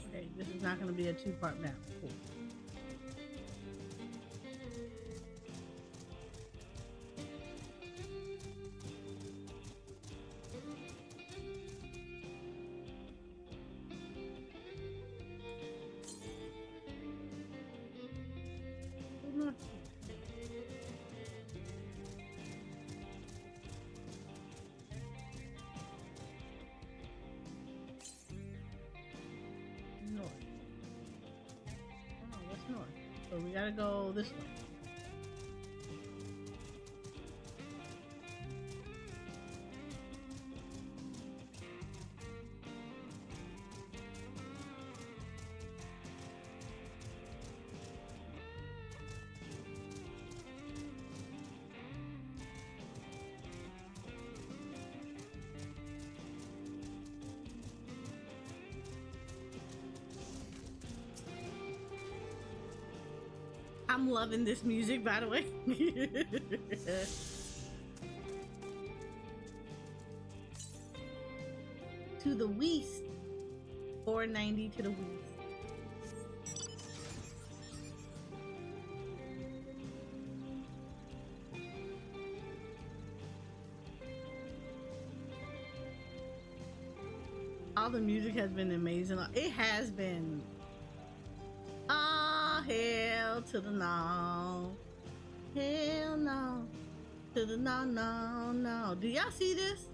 [SPEAKER 2] Okay, this is not going to be a two-part map. Cool. North. Oh, what's north? So we gotta go this way. I'm loving this music, by the way. To the west. 490 to the west. All the music has been amazing. It has been. Ah, hell to the no. Hell no. To the no, no, no. Do y'all see this?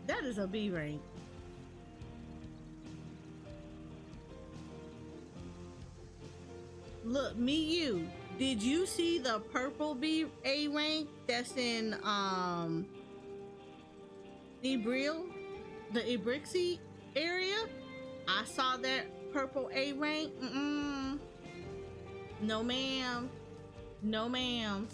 [SPEAKER 2] That is a B rank. Look, me, you. Did you see the purple B A rank that's in Ebril, the Ebrixi area? I saw that purple A rank. No, ma'am. No, ma'am.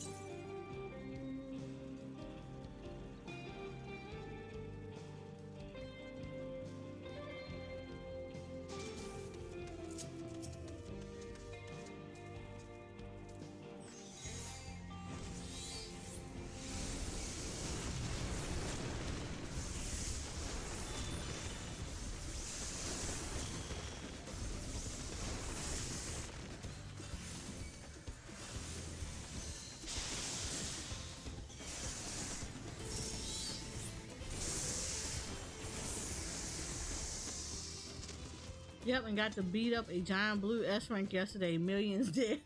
[SPEAKER 2] Yep, and got to beat up a giant blue S rank yesterday. Millions dead.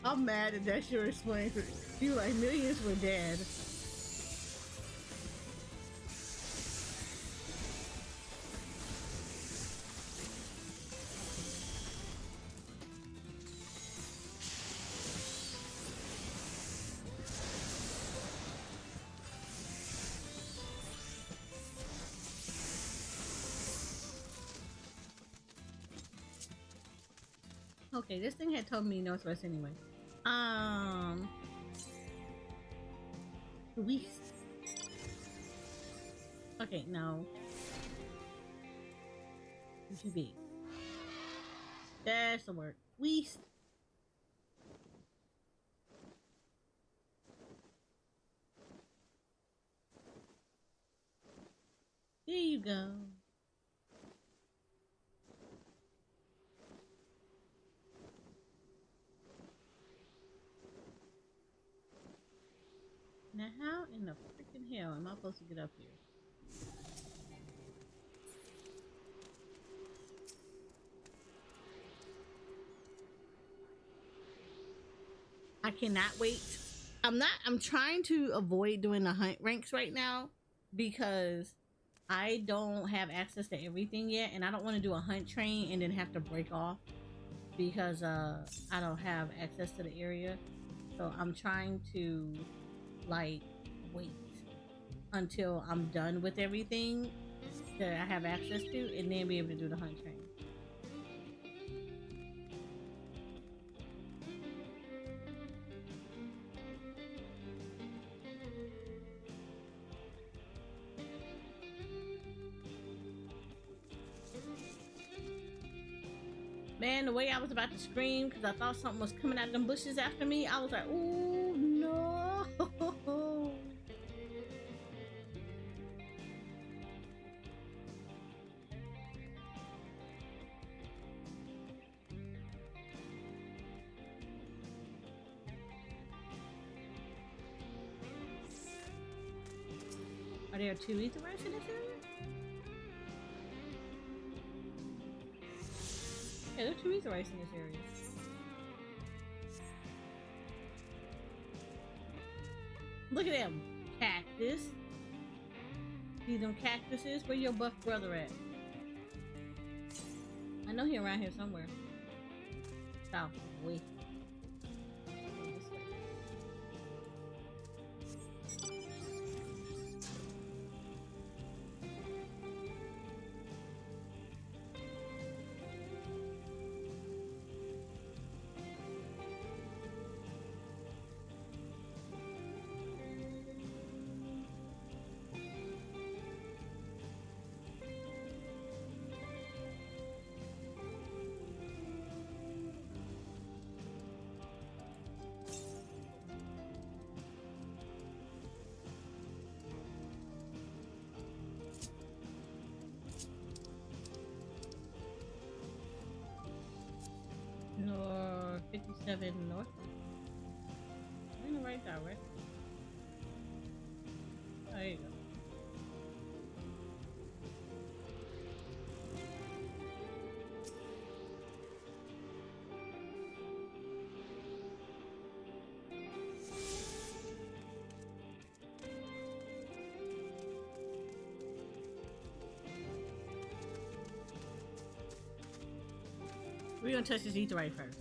[SPEAKER 2] I'm mad at that shit explained. You like millions were dead. Okay, this thing had told me northwest anyway. West. Okay, no. Too big. That's the word. West. There you go. Now Man, how in the freaking hell am I supposed to get up here? I cannot wait. I'm trying to avoid doing the hunt ranks right now because I don't have access to everything yet, and I don't want to do a hunt train and then have to break off because I don't have access to the area. So I'm trying to like wait until I'm done with everything that I have access to and then be able to do the hunt train. Man, the way I was about to scream because I thought something was coming out of them bushes after me, I was like, oh no. Are there 2 ether rights in this area? Yeah, there are 2 ether rights in this area. Look at them. Cactus. See them cactuses? Where your buff brother at? I know he around here somewhere. South. Wait. Or 57 north. We're in the right direction. Oh, there you go. We're gonna touch this ether right first.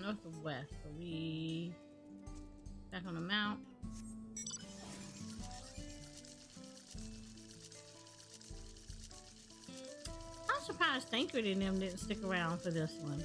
[SPEAKER 2] North or west? So we back on the mount. I'm surprised Thankred and them didn't stick around for this one.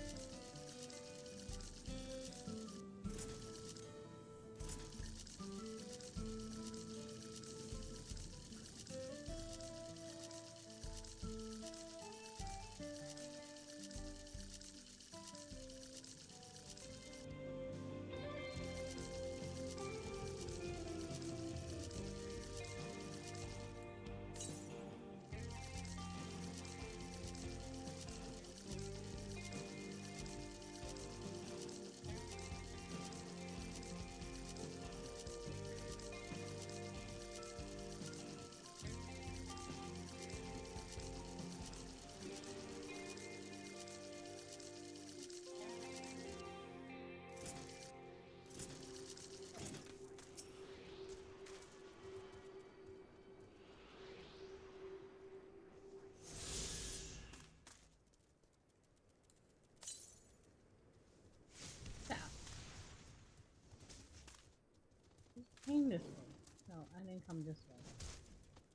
[SPEAKER 2] Came this way. No, I didn't come this way.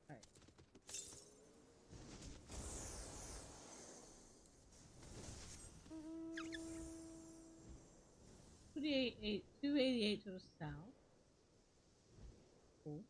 [SPEAKER 2] Alright. 288 to the south. Cool.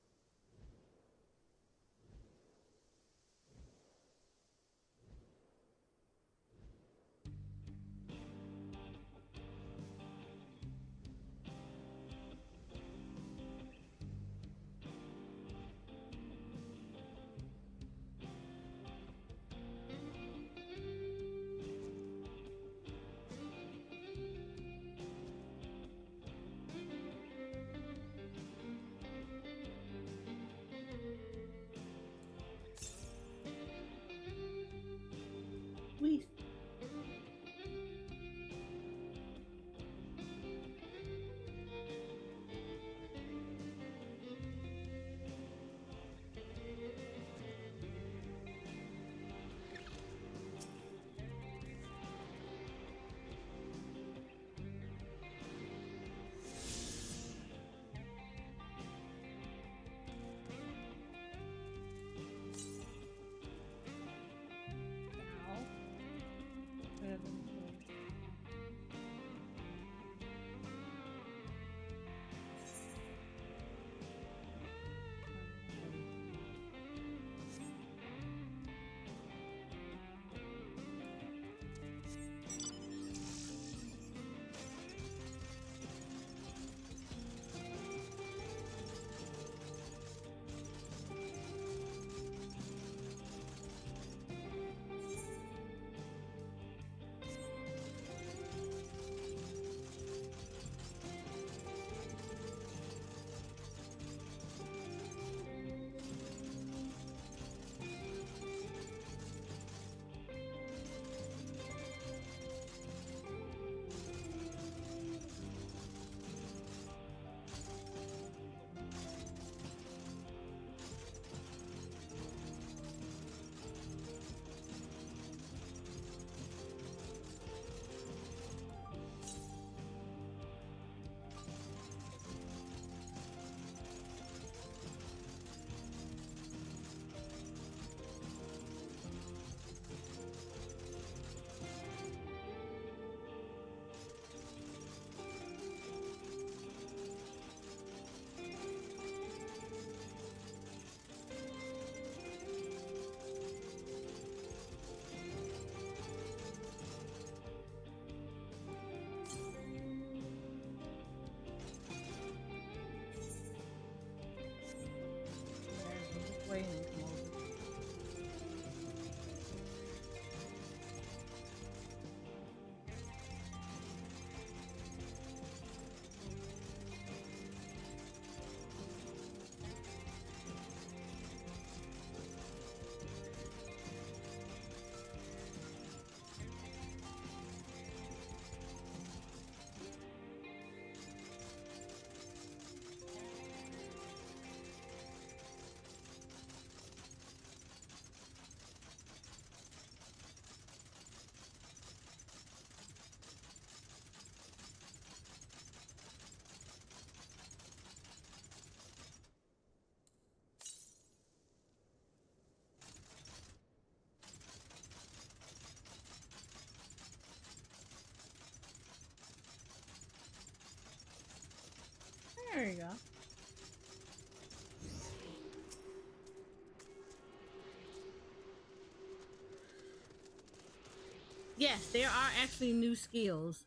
[SPEAKER 2] Yes, there are actually new skills.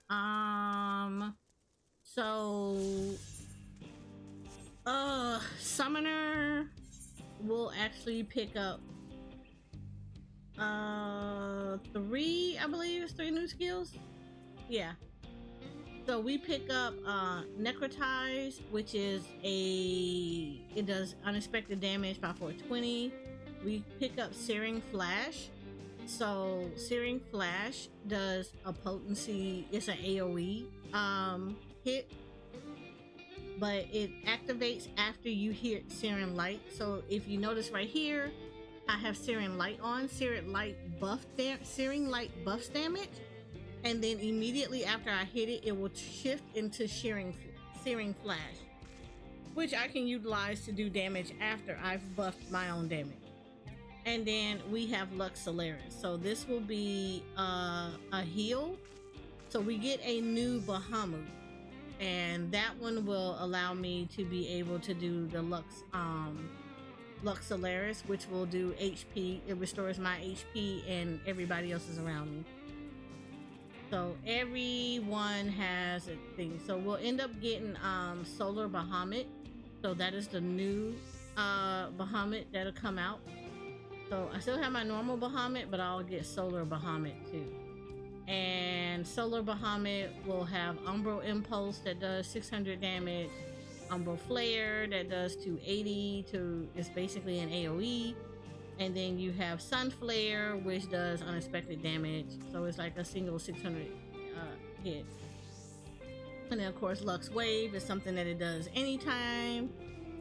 [SPEAKER 2] So Summoner will actually pick up three, I believe, three new skills. Yeah. So we pick up Necrotize, which is it does unexpected damage by 420. We pick up Searing Flash. So Searing Flash does a potency, it's an AoE hit, but it activates after you hit Searing Light. So if you notice right here, I have Searing Light on. Searing Light buffs damage, and then immediately after I hit it, it will shift into Searing Flash, which I can utilize to do damage after I've buffed my own damage. And then we have Lux Solaris. So this will be a heal. So we get a new Bahamut, and that one will allow me to be able to do the Lux Solaris, which will do HP. It restores my HP and everybody else's around me. So everyone has a thing. So we'll end up getting Solar Bahamut. So that is the new Bahamut that'll come out. So I still have my normal Bahamut, but I'll get Solar Bahamut too. And Solar Bahamut will have Umbral Impulse that does 600 damage, Umbral Flare that does 280 it's basically an AoE. And then you have Sun Flare, which does unexpected damage. So it's like a single 600 hit. And then of course Lux Wave is something that it does anytime.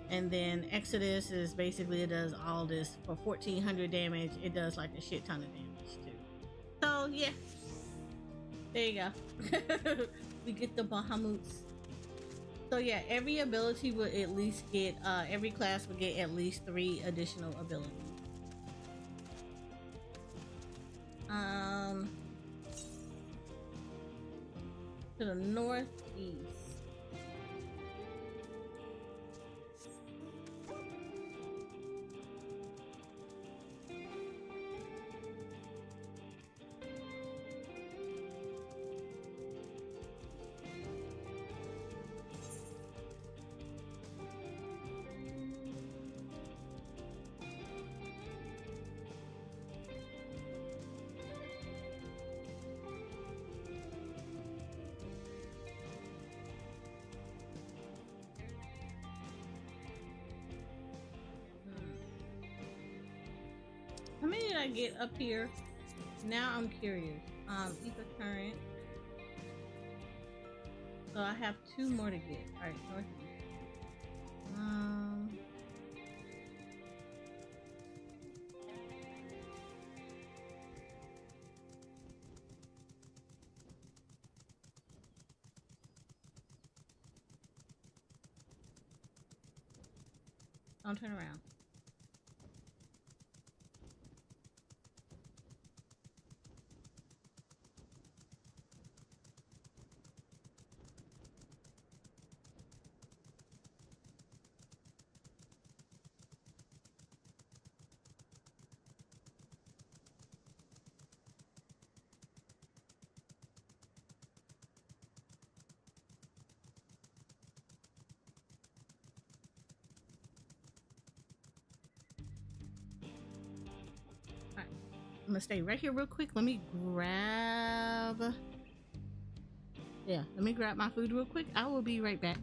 [SPEAKER 2] And then Exodus is basically, it does all this for 1400 damage. It does like a shit ton of damage too. So yeah, there you go. We get the Bahamuts. So yeah, every ability will at least get, every class will get at least 3 additional abilities. To the northeast. How many did I get up here? Now I'm curious. Ether Current. So I have 2 more to get. Alright, northeast. Don't turn around. I'm gonna stay right here real quick. Let me grab my food real quick. I will be right back.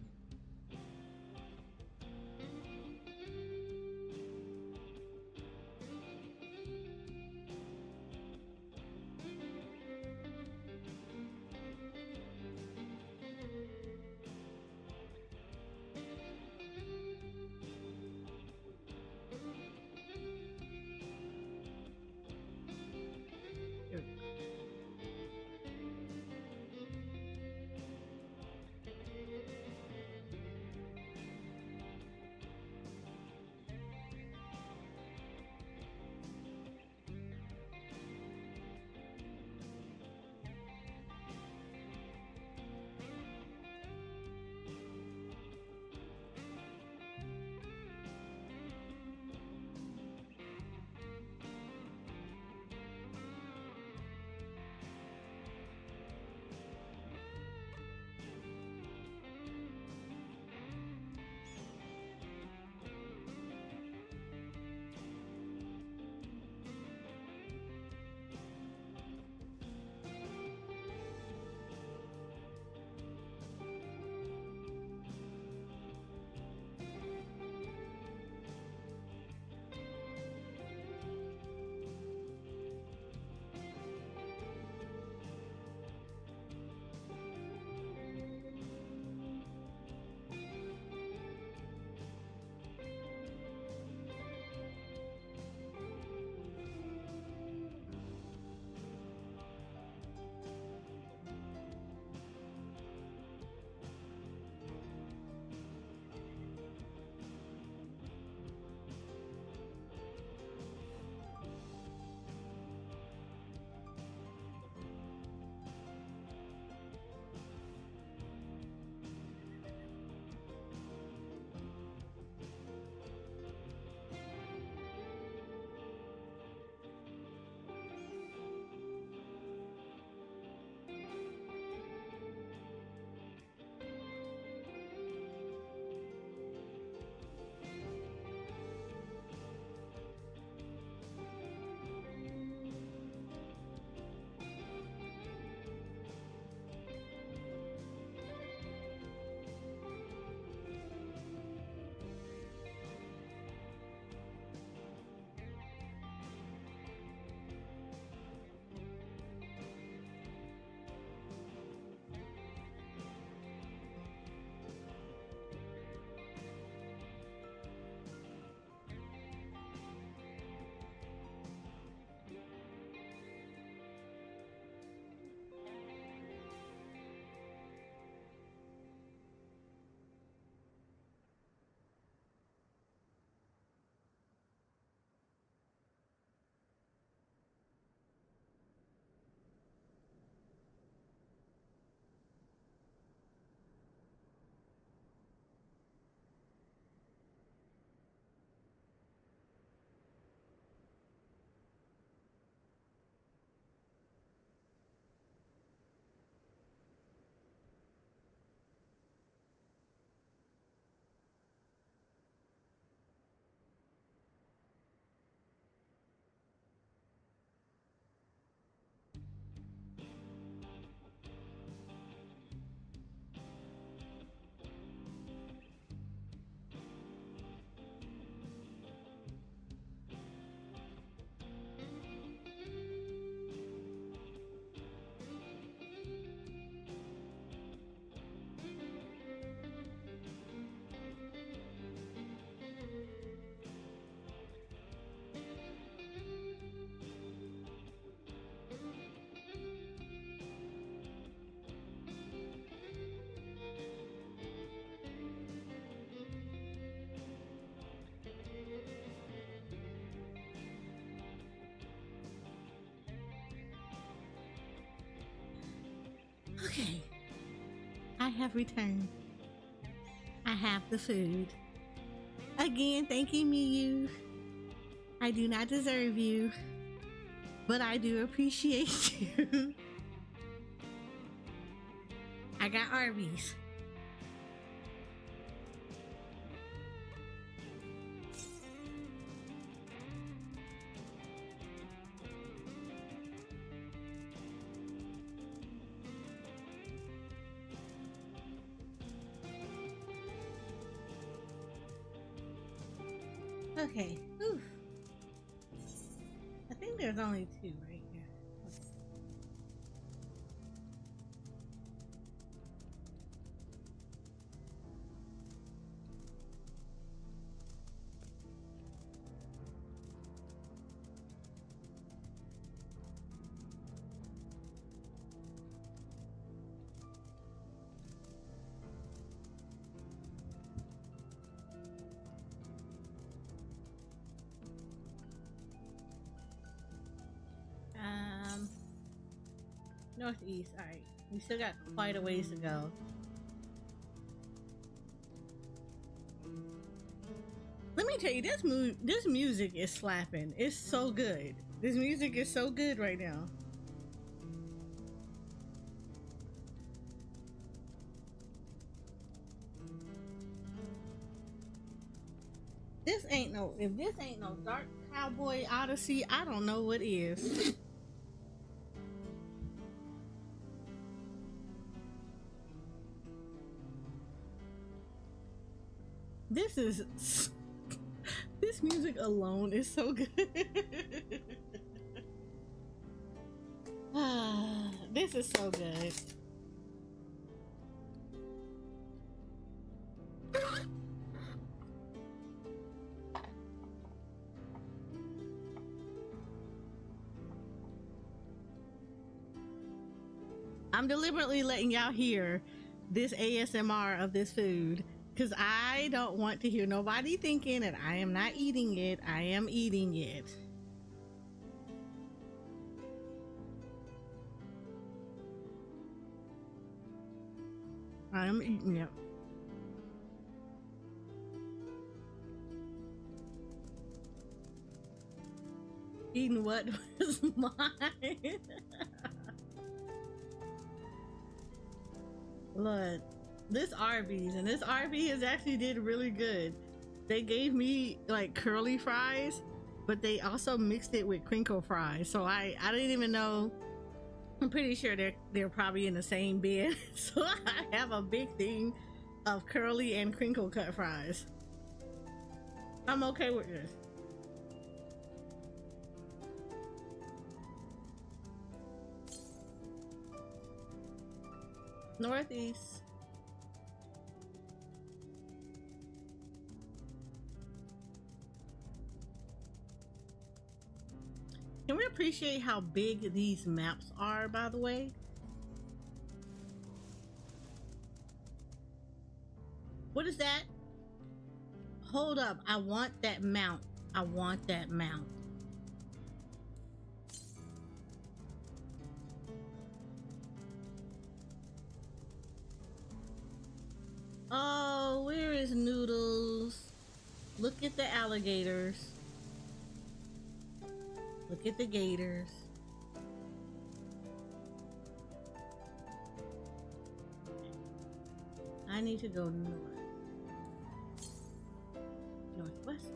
[SPEAKER 2] Okay. I have returned. I have the food. Again, thank you, Miyu. I do not deserve you, but I do appreciate you. I got Arby's. Okay. Oof. I think there's only 2 right here. Okay. Northeast. All right, we still got quite a ways to go. Let me tell you, this music is slapping. It's so good. This music is so good right now. This ain't no. If this ain't no Dark Cowboy Odyssey, I don't know what is. This music alone is so good. This is so good. I'm deliberately letting y'all hear this ASMR of this food because I don't want to hear nobody thinking that I am not eating it. I am eating it. I am eating it. Eating what was mine? Look, this Arby's, and this Arby's actually did really good. They gave me like curly fries, but they also mixed it with crinkle fries. So I didn't even know. I'm pretty sure they're probably in the same bin. So I have a big thing of curly and crinkle cut fries. I'm okay with this. Northeast. Can we appreciate how big these maps are, by the way? What is that? Hold up. I want that mount. I want that mount. Oh, where is Noodles? Look at the alligators. Look at the gators. I need to go north. Northwest.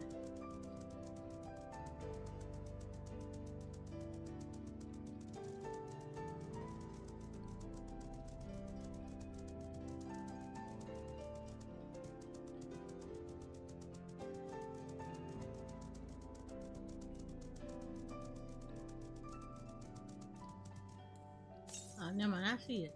[SPEAKER 2] Oh, never mind, I see it.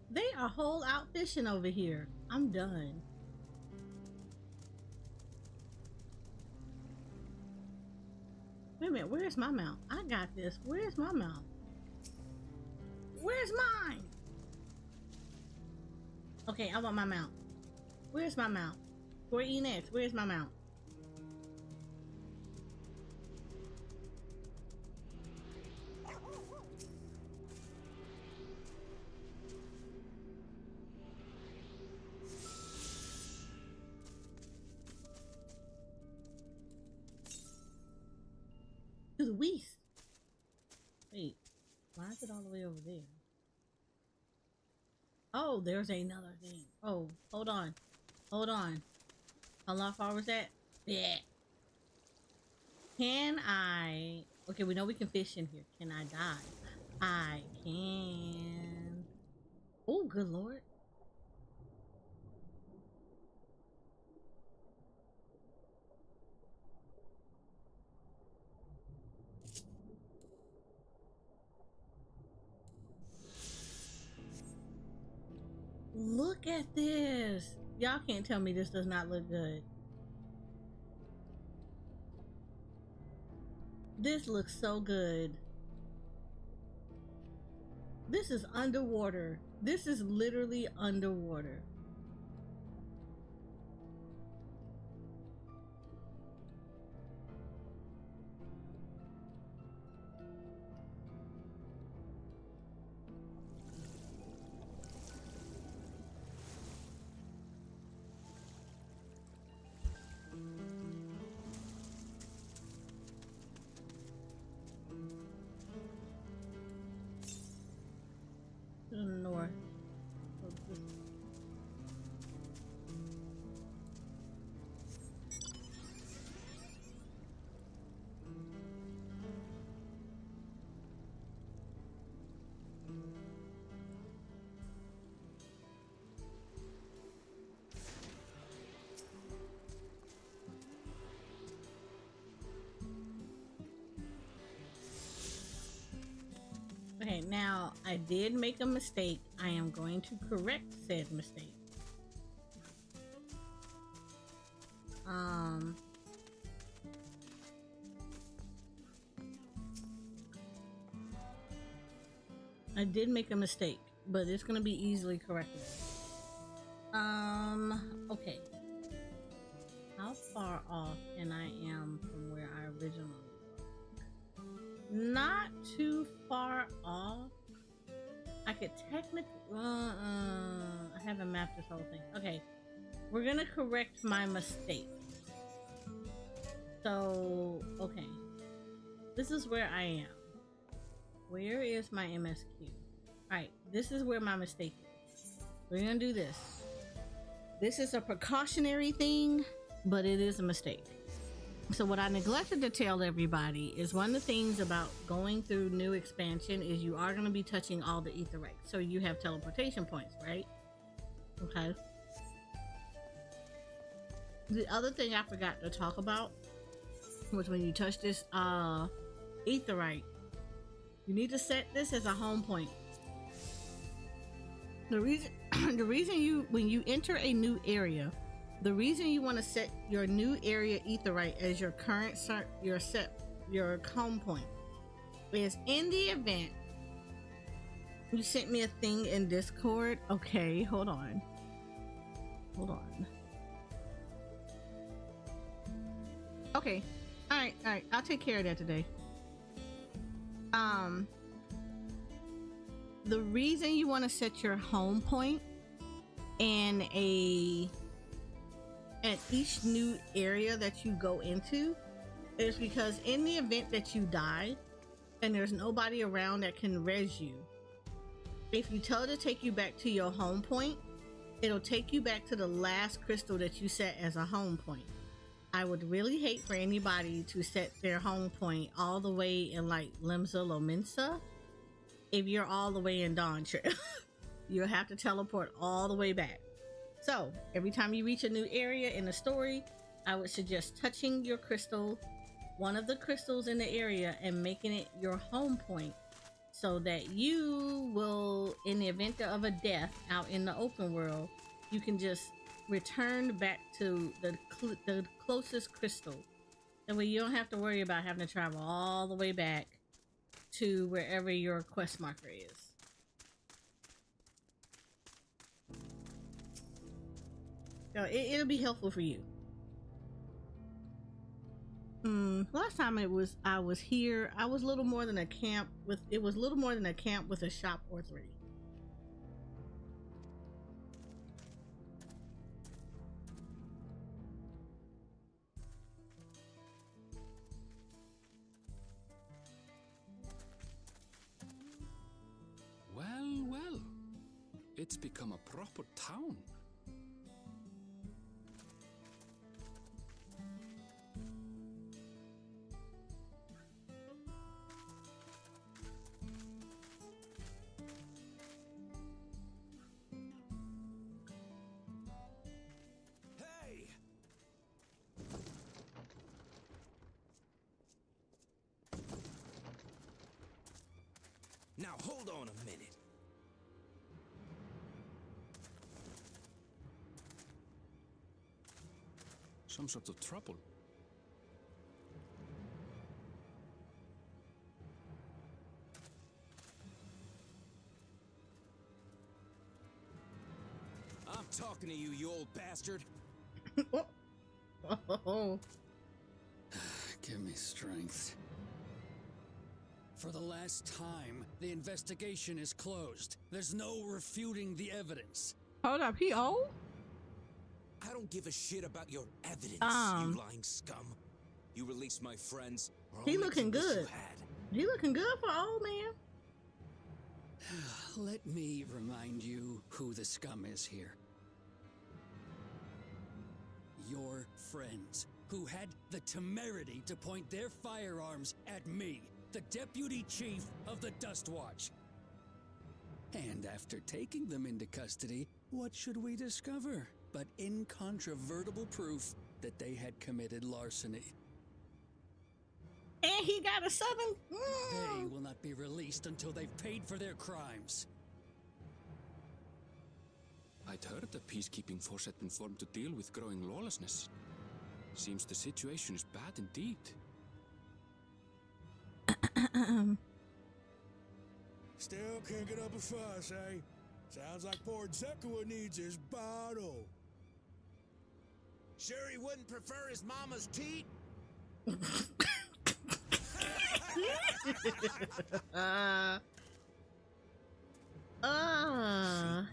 [SPEAKER 2] They are whole out fishing over here. I'm done. Wait a minute, where's my mount? I got this. Where's my mount? Where's mine? Okay, I want my mount. Where's my mount? Square Enix, where's my mount? To the west. Wait, why is it all the way over there? Oh, there's another thing. Oh, hold on. Hold on. How far was that? Yeah. Can I... Okay, we know we can fish in here. Can I dive? I can... Oh, good lord. Look at this. Y'all can't tell me this does not look good. This looks so good. This is underwater. This is literally underwater. To the north. Okay, now I did make a mistake. I am going to correct said mistake. I did make a mistake, but it's gonna be easily corrected. Okay. How far off can I am from where I originally was? Not too far off. I could technically I haven't mapped this whole thing. Okay. We're gonna correct my mistake. So, okay. This is where I am. Where is my MSQ? Alright, this is where my mistake is. We're gonna do this. This is a precautionary thing, but it is a mistake. So what I neglected to tell everybody is one of the things about going through new expansion is you are going to be touching all the aetherytes. So you have teleportation points, right? Okay. The other thing I forgot to talk about was when you touch this aetherite, you need to set this as a home point. The reason you, when you enter a new area, the reason you want to set your new area aetherite as your current your home point is in the event you sent me a thing in Discord. Okay, hold on. Okay, all right, I'll take care of that today. The reason you want to set your home point in at each new area that you go into is because in the event that you die and there's nobody around that can res you, if you tell it to take you back to your home point, it'll take you back to the last crystal that you set as a home point. I would really hate for anybody to set their home point all the way in like Limsa Lominsa if you're all the way in Dawntrail. You'll have to teleport all the way back. So every time you reach a new area in the story, I would suggest touching your crystal, one of the crystals in the area, and making it your home point so that you will, in the event of a death out in the open world, you can just return back to the closest crystal. That way you don't have to worry about having to travel all the way back to wherever your quest marker is. So it'll be helpful for you. Last time I was here, I was little more than a camp with. It was little more than a camp with a shop or three.
[SPEAKER 17] Well, well. It's become a proper town.
[SPEAKER 16] Hey! Now hold on a minute.
[SPEAKER 17] Some sort of trouble.
[SPEAKER 16] I'm talking to you, you old bastard.
[SPEAKER 2] Oh.
[SPEAKER 18] Give me strength. For the last time, the investigation is closed. There's no refuting the evidence.
[SPEAKER 2] Hold up, he old?
[SPEAKER 16] I don't give a shit about your evidence, you lying scum. You release my friends.
[SPEAKER 2] He looking good. He looking good for old man.
[SPEAKER 18] Let me remind you who the scum is here. Your friends, who had the temerity to point their firearms at me, the deputy chief of the Dust Watch. And after taking them into custody, what should we discover but incontrovertible proof that they had committed larceny?
[SPEAKER 2] And he got a southern.
[SPEAKER 18] They will not be released until they've paid for their crimes.
[SPEAKER 17] I'd heard the peacekeeping force had been formed to deal with growing lawlessness. Seems the situation is bad indeed.
[SPEAKER 13] Still can't get up a fuss, eh? Sounds like poor Zekua needs his bottle.
[SPEAKER 16] Sure he wouldn't prefer his mama's teat? Treat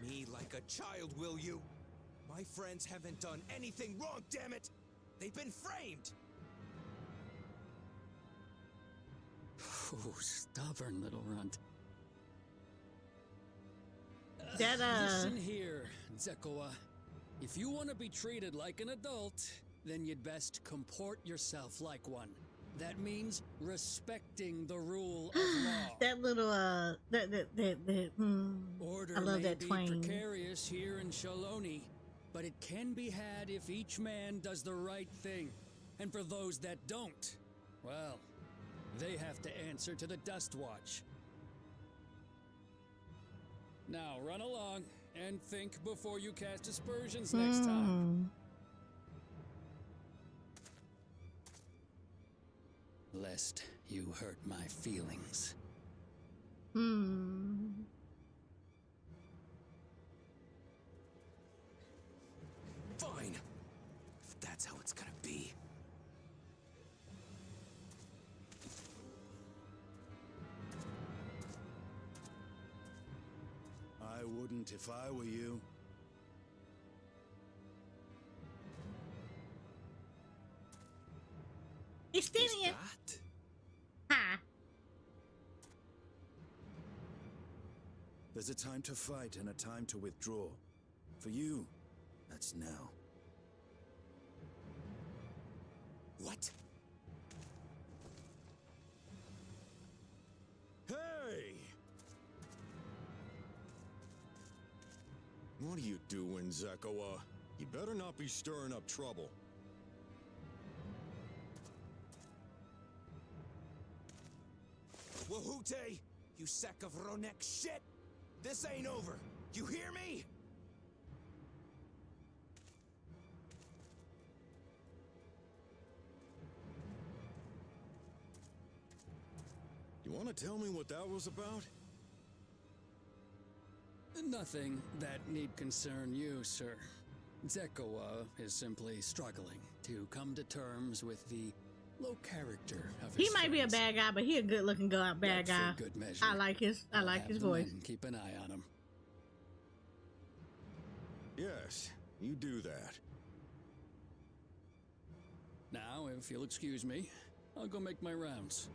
[SPEAKER 16] me like a child, will you? My friends haven't done anything wrong, damn it! They've been framed!
[SPEAKER 18] Oh, stubborn little runt.
[SPEAKER 2] That,
[SPEAKER 18] Listen here, Zekua. If you want to be treated like an adult, then you'd best comport yourself like one. That means respecting the rule of law.
[SPEAKER 2] That little,
[SPEAKER 18] Order
[SPEAKER 2] I love
[SPEAKER 18] may
[SPEAKER 2] that
[SPEAKER 18] be
[SPEAKER 2] twang.
[SPEAKER 18] precarious here in Shaloni, but it can be had if each man does the right thing. And for those that don't, well, they have to answer to the Dust Watch. Now run along and think before you cast aspersions next time. Lest you hurt my feelings.
[SPEAKER 16] Fine. If that's how it's gonna be.
[SPEAKER 13] I wouldn't if I were you.
[SPEAKER 2] It's Stinian. Ha.
[SPEAKER 13] There's a time to fight and a time to withdraw. For you, that's now.
[SPEAKER 16] What?
[SPEAKER 13] Hey! What are you doing, Zekua? You better not be stirring up trouble.
[SPEAKER 16] Wahute, you sack of Ronek shit! This ain't over! You hear me?
[SPEAKER 13] You want to tell me what that was about?
[SPEAKER 18] Nothing that need concern you, sir. Zekoa is simply struggling to come to terms with the low character of
[SPEAKER 2] He
[SPEAKER 18] his
[SPEAKER 2] might be a
[SPEAKER 18] friends.
[SPEAKER 2] bad guy, but he a good looking bad
[SPEAKER 18] But for
[SPEAKER 2] guy.
[SPEAKER 18] good measure,
[SPEAKER 2] I like his
[SPEAKER 18] I'll have the
[SPEAKER 2] voice.
[SPEAKER 18] men keep an eye on him.
[SPEAKER 13] Yes, you do that.
[SPEAKER 18] Now, if you'll excuse me, I'll go make my rounds.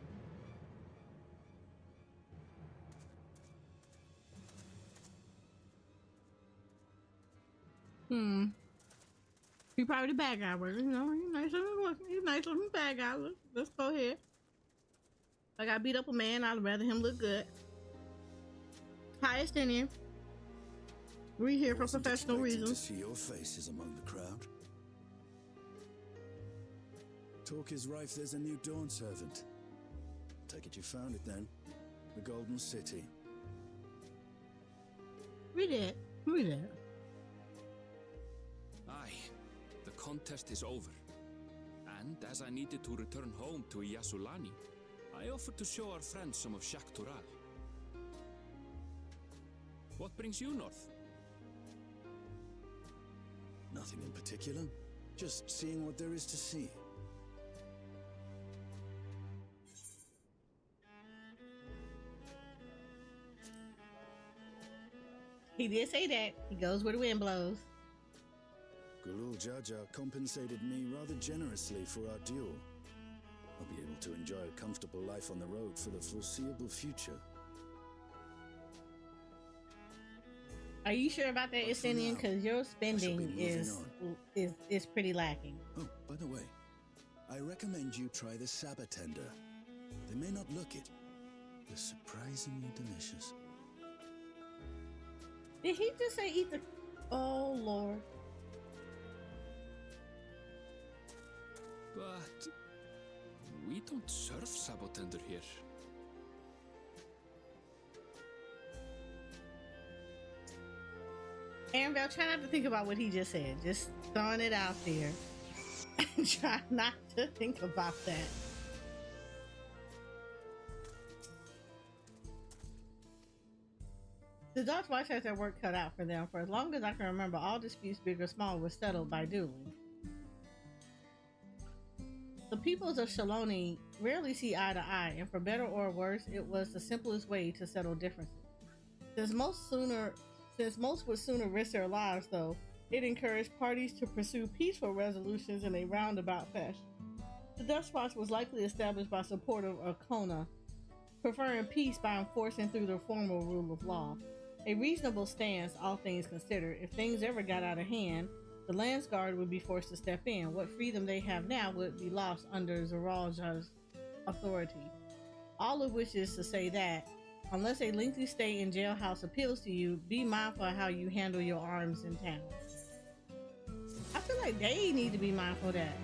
[SPEAKER 2] He probably the bad guy, but you know, he's nice looking bad guy. Let's go ahead. Like I beat up a man, I'd rather him look good. Hi, Estinian. We're here for professional reasons.
[SPEAKER 13] To see your faces among the crowd. Talk is rife, there's a new Dawn servant. Take it you found it then. The Golden City.
[SPEAKER 2] We did.
[SPEAKER 17] Aye, the contest is over. And as I needed to return home to Yasulani, I offered to show our friends some of Tural. What brings you north?
[SPEAKER 13] Nothing in particular. Just seeing what there is to see.
[SPEAKER 2] He did say that. He goes where the wind blows.
[SPEAKER 13] Gulul Jaja compensated me rather generously for our duel. I'll be able to enjoy a comfortable life on the road for the foreseeable future.
[SPEAKER 2] Are you sure about that,
[SPEAKER 13] But for
[SPEAKER 2] Estinian?
[SPEAKER 13] now,
[SPEAKER 2] Because your
[SPEAKER 13] I shall
[SPEAKER 2] spending
[SPEAKER 13] be moving
[SPEAKER 2] is pretty lacking.
[SPEAKER 13] Oh, by the way, I recommend you try the Sabatender. They may not look it. They're surprisingly delicious.
[SPEAKER 2] Did he just say eat the? Oh Lord.
[SPEAKER 17] But we don't serve Sabotender here.
[SPEAKER 2] Annabelle, try not to think about what he just said. Just throwing it out there. Try not to think about that. The Dustwatch has their work cut out for them. For as long as I can remember, all disputes, big or small, were settled by dueling. The peoples of Shaloni rarely see eye to eye, and for better or worse, it was the simplest way to settle differences. Since most would sooner risk their lives, though, it encouraged parties to pursue peaceful resolutions in a roundabout fashion. The Dustwatch was likely established by supporters of Kona, preferring peace by enforcing through the formal rule of law. A reasonable stance, all things considered. If things ever got out of hand, the Landsguard would be forced to step in. What freedom they have now would be lost under Zeralja's authority. All of which is to say that, unless a lengthy stay in jailhouse appeals to you, be mindful of how you handle your arms in town. I feel like they need to be mindful of that.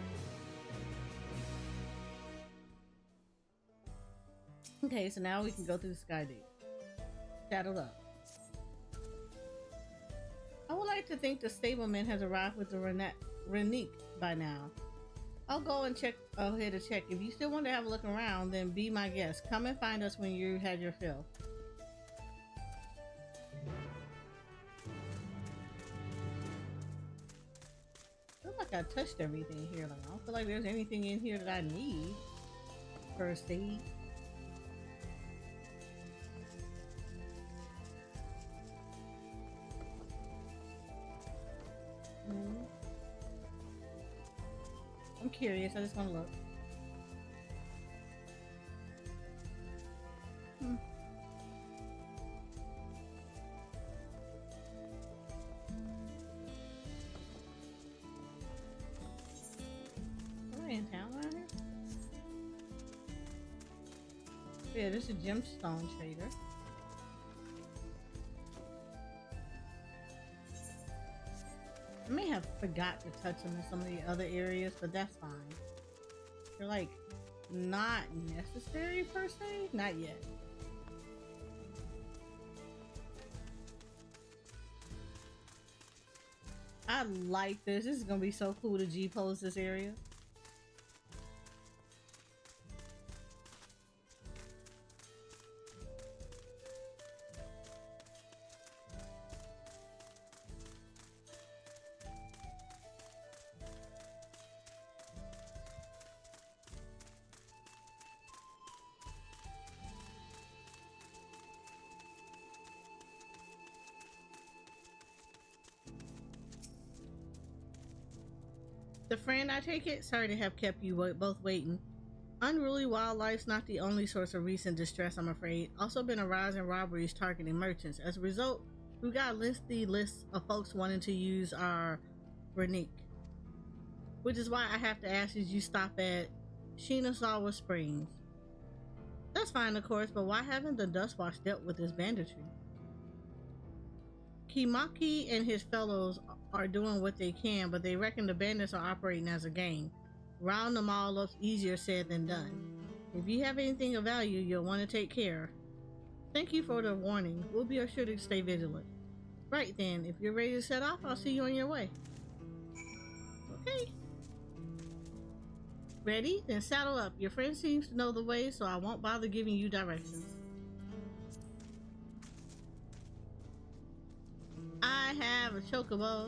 [SPEAKER 2] Okay, so now we can go through the Sky Deep. Saddled up. I would like to think the stableman has arrived with the Renique by now. I'll go and check ahead to check. If you still want to have a look around, then be my guest. Come and find us when you had your fill. I feel like I touched everything here. Like, I don't feel like there's anything in here that I need. First aid. I'm curious. I just want to look. Am I in town around here? Yeah, this is a gemstone trader. I may have forgot to touch them in some of the other areas, but that's fine. They're like not necessary per se, not yet. I like this. This is gonna be so cool to G-pose this area. The friend, I take it? Sorry to have kept you both waiting. Unruly wildlife's not the only source of recent distress, I'm afraid. Also been a rise in robberies targeting merchants. As a result, we've got a lengthy list of folks wanting to use our Renique. Which is why I have to ask you stop at Shinasawa Springs. That's fine, of course, but why haven't the Dustwatch dealt with this banditry? Kimaki and his fellows are doing what they can, but they reckon the bandits are operating as a gang. Round them all up's easier said than done. If you have anything of value, you'll want to take care. Thank you for the warning. We'll be sure to stay vigilant. Right then, if you're ready to set off, I'll see you on your way. Okay. Ready? Then saddle up. Your friend seems to know the way, so I won't bother giving you directions. I have a chocobo.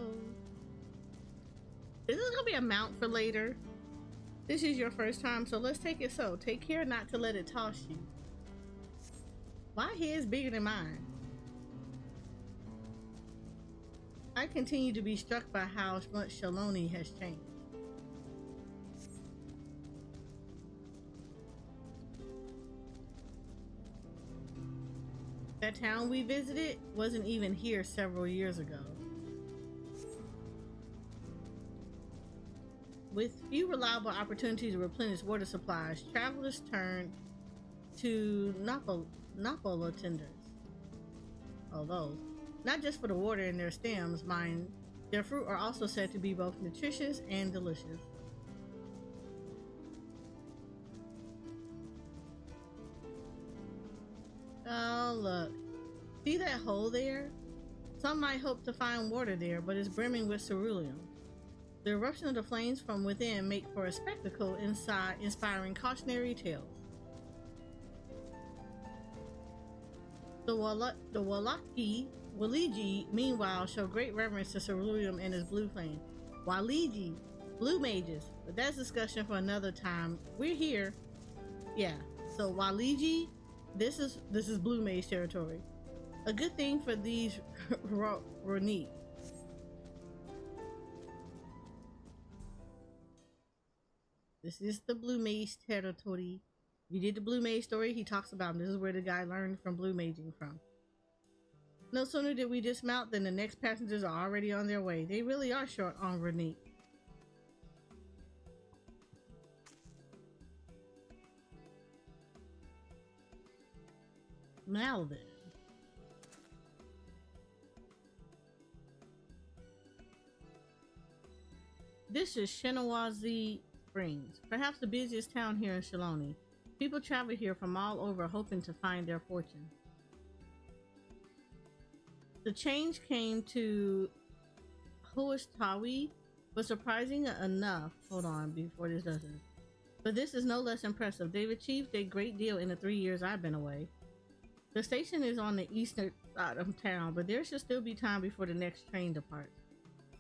[SPEAKER 2] Is this gonna be a mount for later? This is your first time, so let's take it so. Take care not to let it toss you. My head's bigger than mine. I continue to be struck by how much Shaloni has changed. That town we visited wasn't even here several years ago. With few reliable opportunities to replenish water supplies, travelers turn to Napola tenders. Oh, those. Not just for the water in their stems, mind. Their fruit are also said to be both nutritious and delicious. Oh, look. See that hole there? Some might hope to find water there, but it's brimming with ceruleum. The eruption of the flames from within make for a spectacle inside, inspiring cautionary tales. The Waliji, meanwhile, show great reverence to ceruleum and its blue flame. Waliji, blue mages, but that's discussion for another time. We're here. Yeah, so Waliji, this is blue mage territory. A good thing for these Renique. This is the blue mage territory. If you did the blue mage story, he talks about this is where the guy learned from blue maging from. No sooner did we dismount than the next passengers are already on their way. They really are short on Renique. Now then. This is Shinawazi Springs, perhaps the busiest town here in Shaloni. People travel here from all over hoping to find their fortune. The change came to Huashtawi, but surprising enough, hold on before this does this. But this is no less impressive. They've achieved a great deal in the 3 years I've been away. The station is on the eastern side of town, but there should still be time before the next train departs.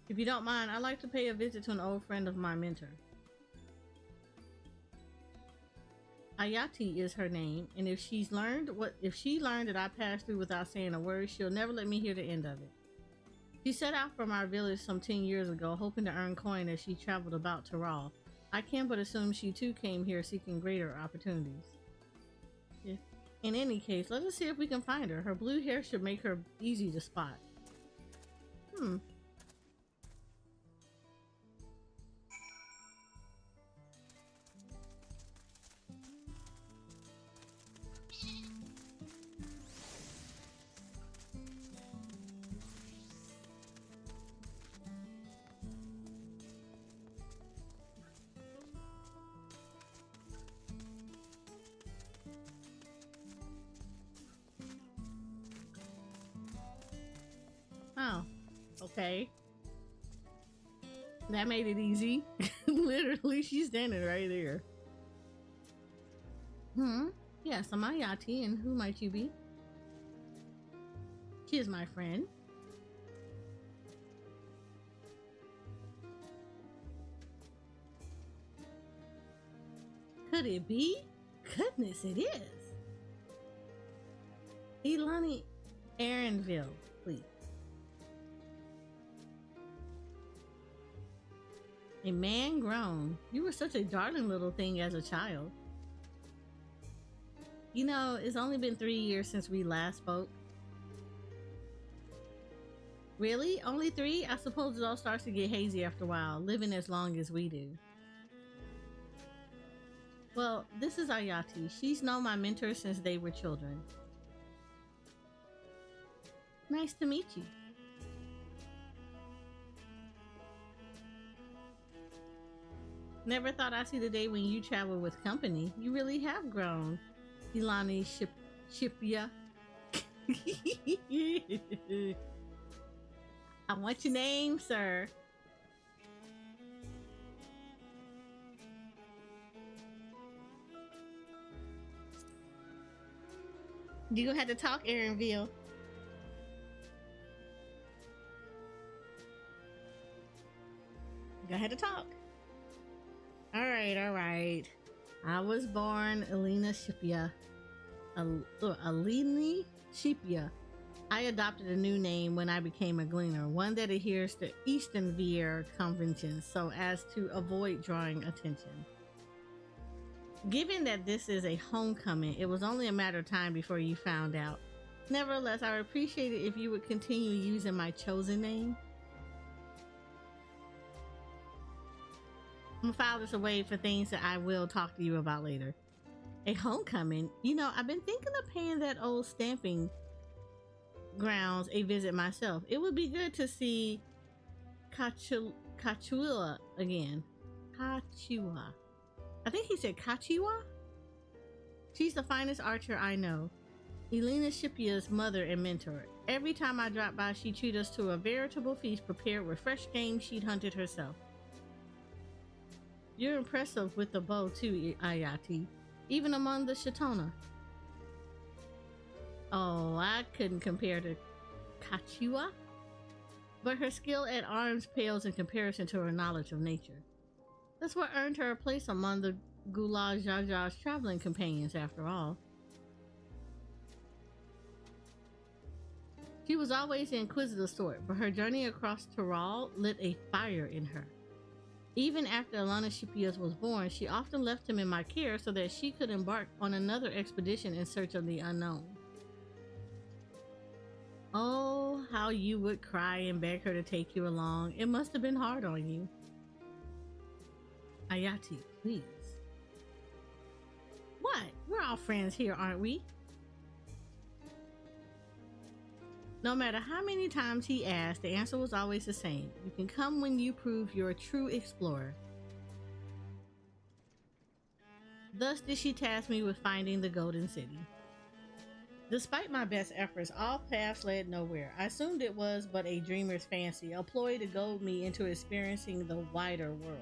[SPEAKER 2] If you don't mind, I'd like to pay a visit to an old friend of my mentor. Ayati is her name, and if she learned that I passed through without saying a word, she'll never let me hear the end of it. She set out from our village some 10 years ago, hoping to earn coin as she traveled about Tural. I can but assume she too came here seeking greater opportunities. In any case, let us see if we can find her. Her blue hair should make her easy to spot. Oh, okay. That made it easy. Literally, she's standing right there. Yes, I'm Ayati, and who might you be? She is my friend. Could it be? Goodness, it is. Elani Aaronville, please. A man grown. You were such a darling little thing as a child. You know, it's only been 3 years since we last spoke. Really? Only 3? I suppose it all starts to get hazy after a while, living as long as we do. Well, this is Ayati. She's known my mentor since they were children. Nice to meet you. Never thought I'd see the day when you travel with company. You really have grown. Ilani Shipya. I want your name, sir. You gonna have to talk, Aaronville. Go ahead to talk. All right. I was born Elena Shipya. Eleni Shipya. I adopted a new name when I became a gleaner, one that adheres to Eastern Vier conventions so as to avoid drawing attention. Given that this is a homecoming, it was only a matter of time before you found out. Nevertheless, I would appreciate it if you would continue using my chosen name. I'm gonna file this away for things that I will talk to you about later. A homecoming? You know, I've been thinking of paying that old stamping grounds a visit myself. It would be good to see Kachua again. Kachua. I think he said Kachiwa? She's the finest archer I know. Elena Shipya's mother and mentor. Every time I drop by, she treats us to a veritable feast prepared with fresh game she'd hunted herself. You're impressive with the bow too, Ayati. Even among the Shatona. Oh, I couldn't compare to Kachiwa. But her skill at arms pales in comparison to her knowledge of nature. That's what earned her a place among the Gulag Jaja's traveling companions, after all. She was always the inquisitive sort, but her journey across Tural lit a fire in her. Even after Alana Shipya was born, she often left him in my care so that she could embark on another expedition in search of the unknown. Oh, how you would cry and beg her to take you along. It must have been hard on you. Ayati, please. What? We're all friends here, aren't we? No matter how many times he asked, the answer was always the same. You can come when you prove you're a true explorer. Thus did she task me with finding the Golden City. Despite my best efforts, all paths led nowhere. I assumed it was but a dreamer's fancy, a ploy to goad me into experiencing the wider world.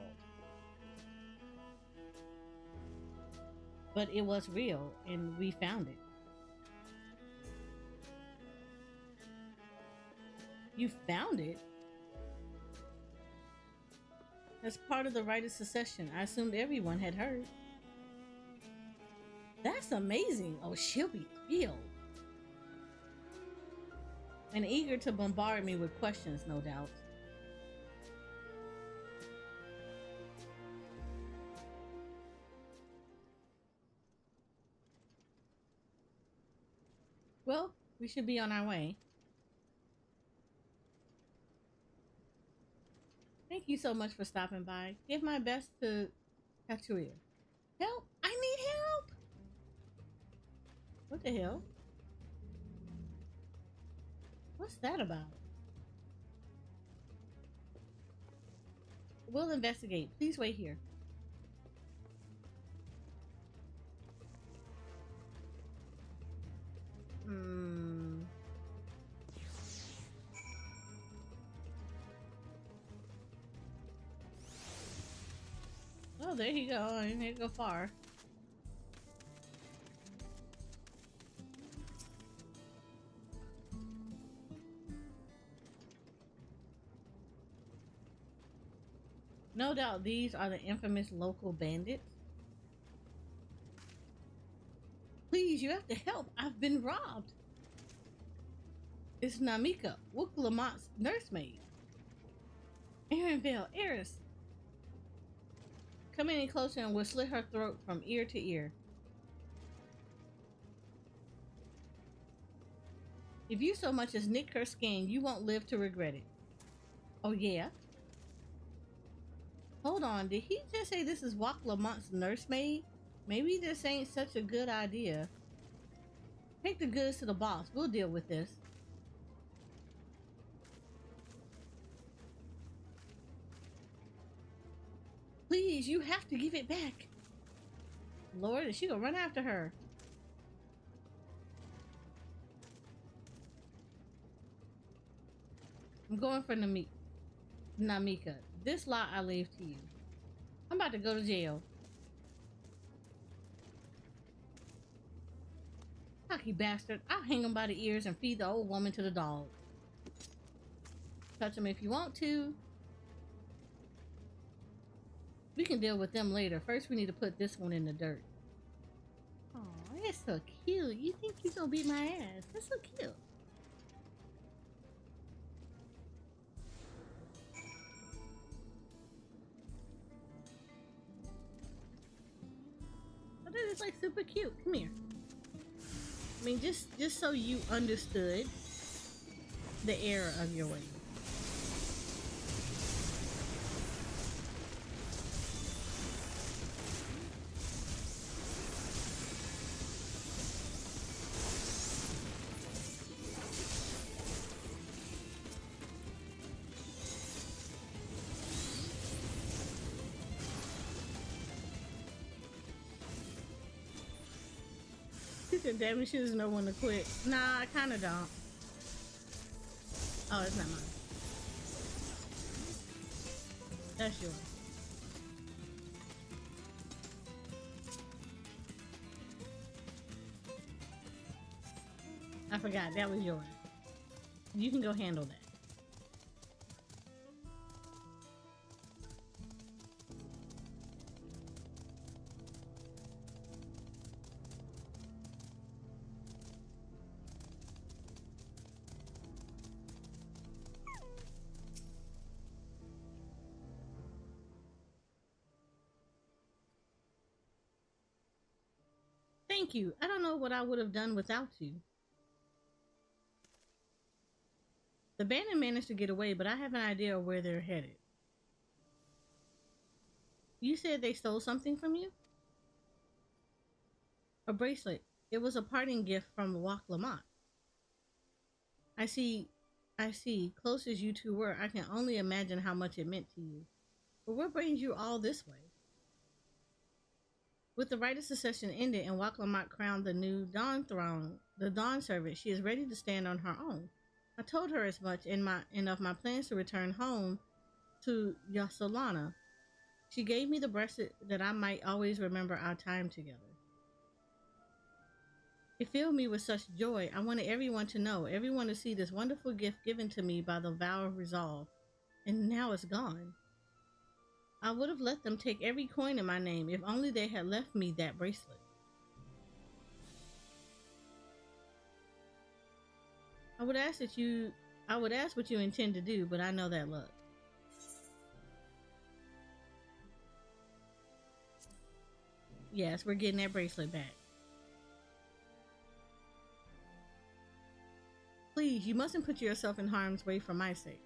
[SPEAKER 2] But it was real, and we found it. You found it? As part of the rite of succession, I assumed everyone had heard. That's amazing. Oh, she'll be thrilled. And eager to bombard me with questions, no doubt. Well, we should be on our way. Thank you so much for stopping by. Give my best to Katuya. Help! I need help! What the hell? What's that about? We'll investigate. Please wait here. Oh, there you go. I didn't go far. No doubt these are the infamous local bandits. Please, you have to help. I've been robbed. It's Namika, Wook Lamont's nursemaid. Aaronville, Eris. Come any closer and we'll slit her throat from ear to ear. If you so much as nick her skin, you won't live to regret it. Oh yeah? Hold on, did he just say this is Wak Lamont's nursemaid? Maybe this ain't such a good idea. Take the goods to the boss. We'll deal with this. Please, you have to give it back. Lord, is she gonna run after her? I'm going for Namika. This lot I leave to you. I'm about to go to jail. Cocky bastard. I'll hang him by the ears and feed the old woman to the dog. Touch him if you want to. We can deal with them later. First, we need to put this one in the dirt. Oh, that's so cute. You think he's gonna beat my ass? That's so cute. Oh, that is like super cute. Come here. I mean, just so you understood the error of your way. Damn, she doesn't know when to quit. Nah, I kind of don't. Oh, it's not mine. That's yours. I forgot, that was yours. You can go handle that. Thank you. I don't know what I would have done without you. The bandit managed to get away, but I have an idea of where they're headed. You said they stole something from you? A bracelet. It was a parting gift from Wak Lamont. I see. Close as you two were, I can only imagine how much it meant to you. But what brings you all this way? With the right of succession ended and Wak Lamont crowned the new Dawn throne, the Dawn servant, she is ready to stand on her own. I told her as much in of my plans to return home to Yasolana. She gave me the bracelet that I might always remember our time together. It filled me with such joy. I wanted everyone to know, everyone to see this wonderful gift given to me by the vow of resolve. And now it's gone. I would have let them take every coin in my name if only they had left me that bracelet. I would ask what you intend to do, but I know that luck. Yes, we're getting that bracelet back. Please, you mustn't put yourself in harm's way for my sake.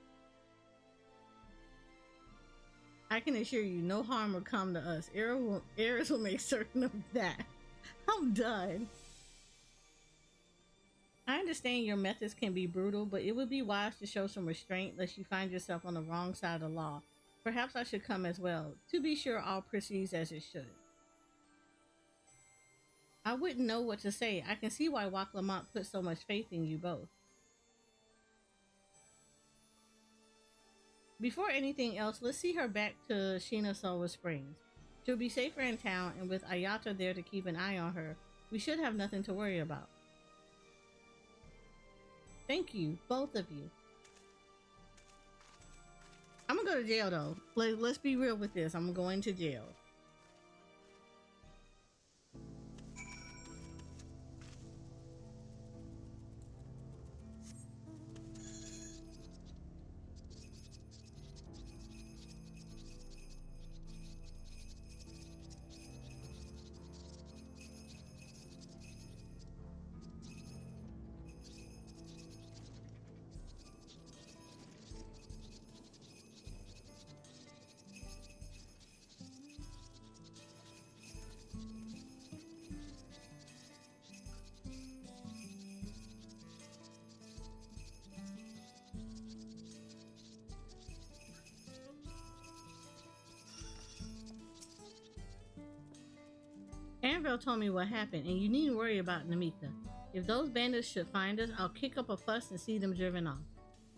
[SPEAKER 2] I can assure you, no harm will come to us. Eris will make certain of that. I'm done. I understand your methods can be brutal, but it would be wise to show some restraint lest you find yourself on the wrong side of the law. Perhaps I should come as well, to be sure all proceeds as it should. I wouldn't know what to say. I can see why Wak Lamont put so much faith in you both. Before anything else, let's see her back to Shinasawa Springs. She'll be safer in town, and with Ayata there to keep an eye on her, we should have nothing to worry about. Thank you, both of you. I'm gonna go to jail though. Let's be real with this. I'm going to jail. Dawntrail told me what happened, and you needn't worry about Namika. If those bandits should find us, I'll kick up a fuss and see them driven off.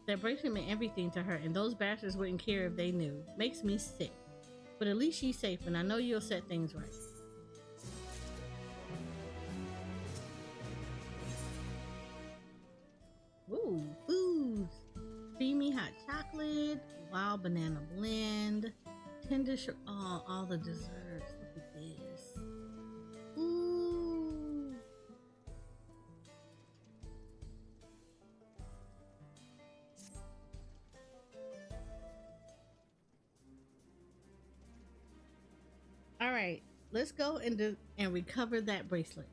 [SPEAKER 2] That bracelet meant everything to her, and those bastards wouldn't care if they knew. Makes me sick. But at least she's safe, and I know you'll set things right. Ooh, foods. Creamy hot chocolate, wild banana blend, tender all the desserts. Look at this. Ooh. All right, let's go and recover that bracelet.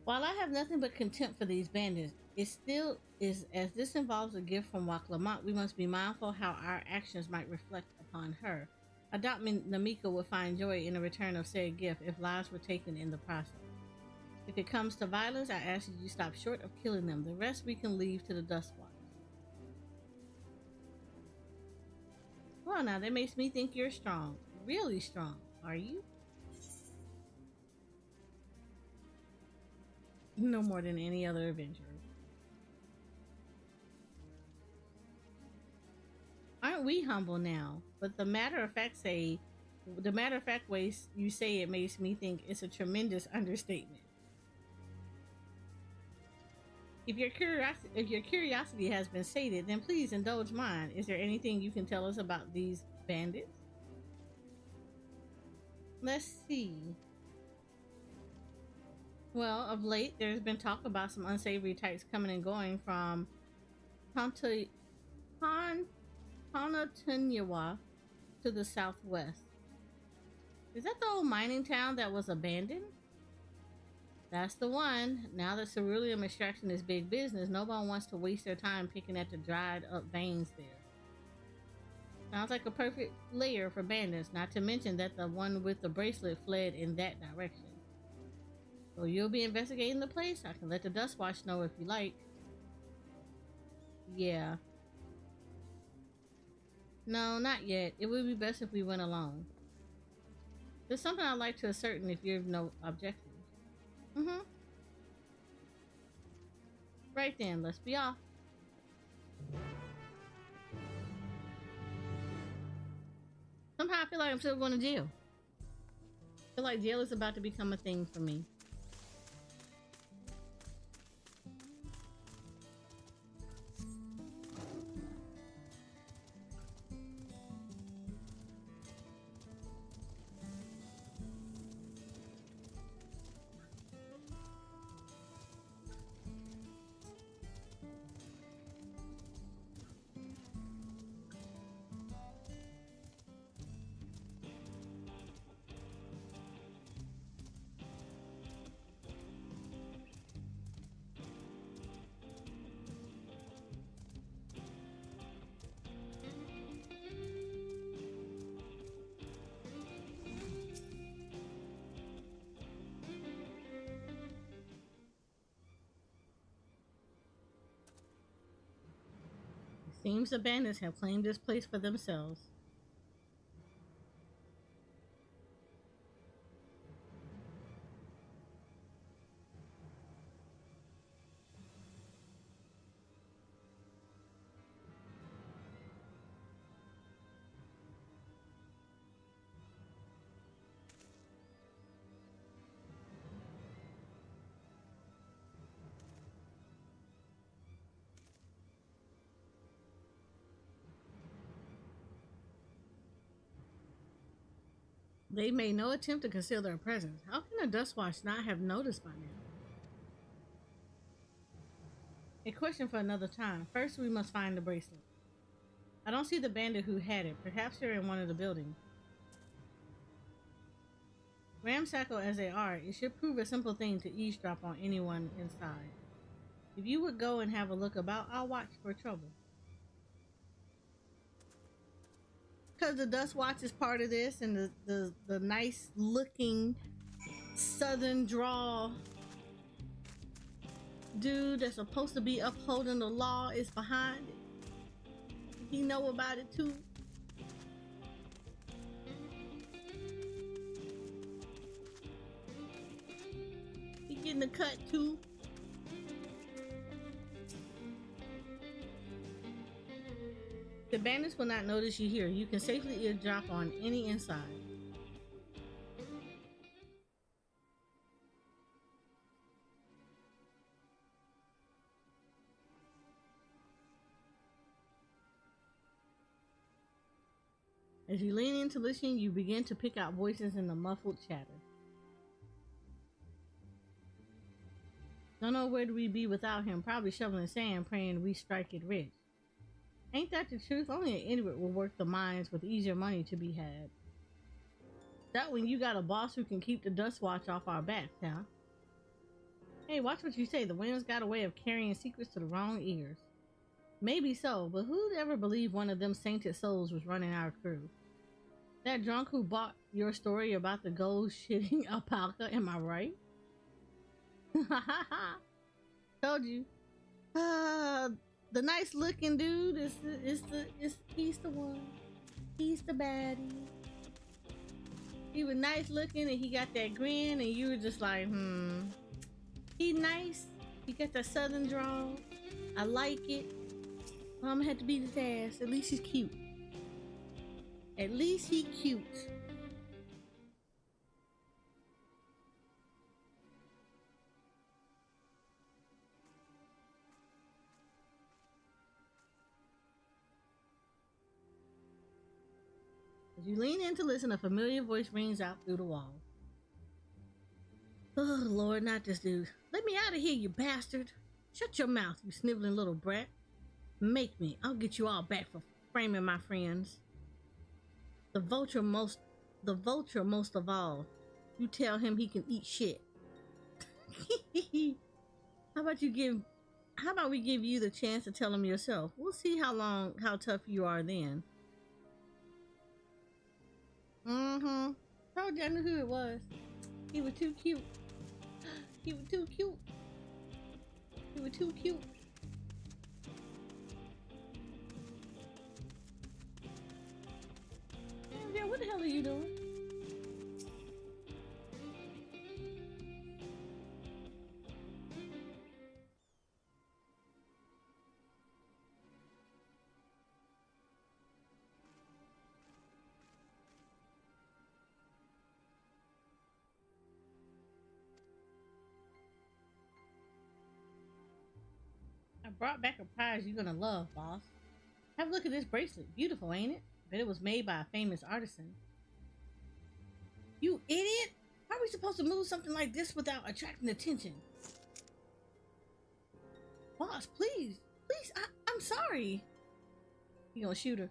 [SPEAKER 2] While I have nothing but contempt for these bandits, it still is, as this involves a gift from Waklamont, we must be mindful how our actions might reflect upon her. I doubt Namika would find joy in the return of said gift if lives were taken in the process. If it comes to violence, I ask you to stop short of killing them. The rest we can leave to the Dustwatch. Well, now that makes me think you're strong. Really strong. Are you? No more than any other Avenger. Aren't we humble now? But the matter of fact way you say it makes me think it's a tremendous understatement. If your curiosity has been sated, then please indulge mine. Is there anything you can tell us about these bandits? Let's see. Well, of late, there's been talk about some unsavory types coming and going from Tonatunywa to the southwest. Is that the old mining town that was abandoned? That's the one. Now that ceruleum extraction is big business, no one wants to waste their time picking at the dried up veins there. Sounds like a perfect lair for bandits, not to mention that the one with the bracelet fled in that direction. So you'll be investigating the place? I can let the Dustwatch know if you like. Yeah. No, not yet. It would be best if we went alone. There's something I'd like to ascertain if you have no objections. Right then, let's be off. Somehow I feel like I'm still going to jail. I feel like jail is about to become a thing for me. Seems the bandits have claimed this place for themselves. They made no attempt to conceal their presence. How can a Dustwatch not have noticed by now? A question for another time. First, we must find the bracelet. I don't see the bandit who had it. Perhaps they're in one of the buildings. Ramshackle as they are, it should prove a simple thing to eavesdrop on anyone inside. If you would go and have a look about, I'll watch for trouble. Because the Dustwatch is part of this, and the nice looking southern drawl dude that's supposed to be upholding the law is behind it. He know about it too. getting a cut too. The bandits will not notice you here. You can safely eardrop on any inside. As you lean in to listen, you begin to pick out voices in the muffled chatter. Don't know where we'd be without him. Probably shoveling sand, praying we strike it rich. Ain't that the truth? Only an idiot will work the mines with easier money to be had. That when you got a boss who can keep the dust watch off our backs, huh? Hey, watch what you say. The wind's got a way of carrying secrets to the wrong ears. Maybe so, but who'd ever believe one of them sainted souls was running our crew? That drunk who bought your story about the gold shitting alpaca, am I right? Told you. The nice looking dude he's the one. He's the baddie. He was nice looking and he got that grin and you were just like, he nice. He got that southern drawl. I like it. Well, I'm gonna have to beat his ass. At least he's cute. At least he cute. As you lean in to listen, a familiar voice rings out through the wall. Oh, Lord, not this dude. Let me out of here, you bastard. Shut your mouth, you sniveling little brat. Make me. I'll get you all back for framing my friends. The vulture most of all. You tell him he can eat shit. How about we give you the chance to tell him yourself? We'll see how tough you are then. Told you I knew who it was. He was too cute. He was too cute. He was too cute. Yeah, what the hell are you doing? I brought back a prize you're gonna love, boss. Have a look at this bracelet. Beautiful, ain't it? Bet it was made by a famous artisan. You idiot! How are we supposed to move something like this without attracting attention? Boss, please. Please, I'm sorry. You gonna shoot her?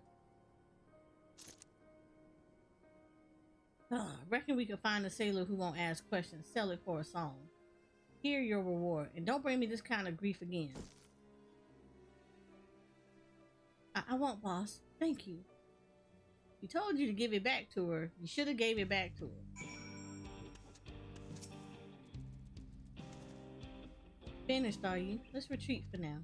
[SPEAKER 2] Reckon we could find a sailor who won't ask questions. Sell it for a song. Here your reward. And don't bring me this kind of grief again. I won't, boss. Thank you. He told you to give it back to her. You should have gave it back to her. Finished, are you? Let's retreat for now.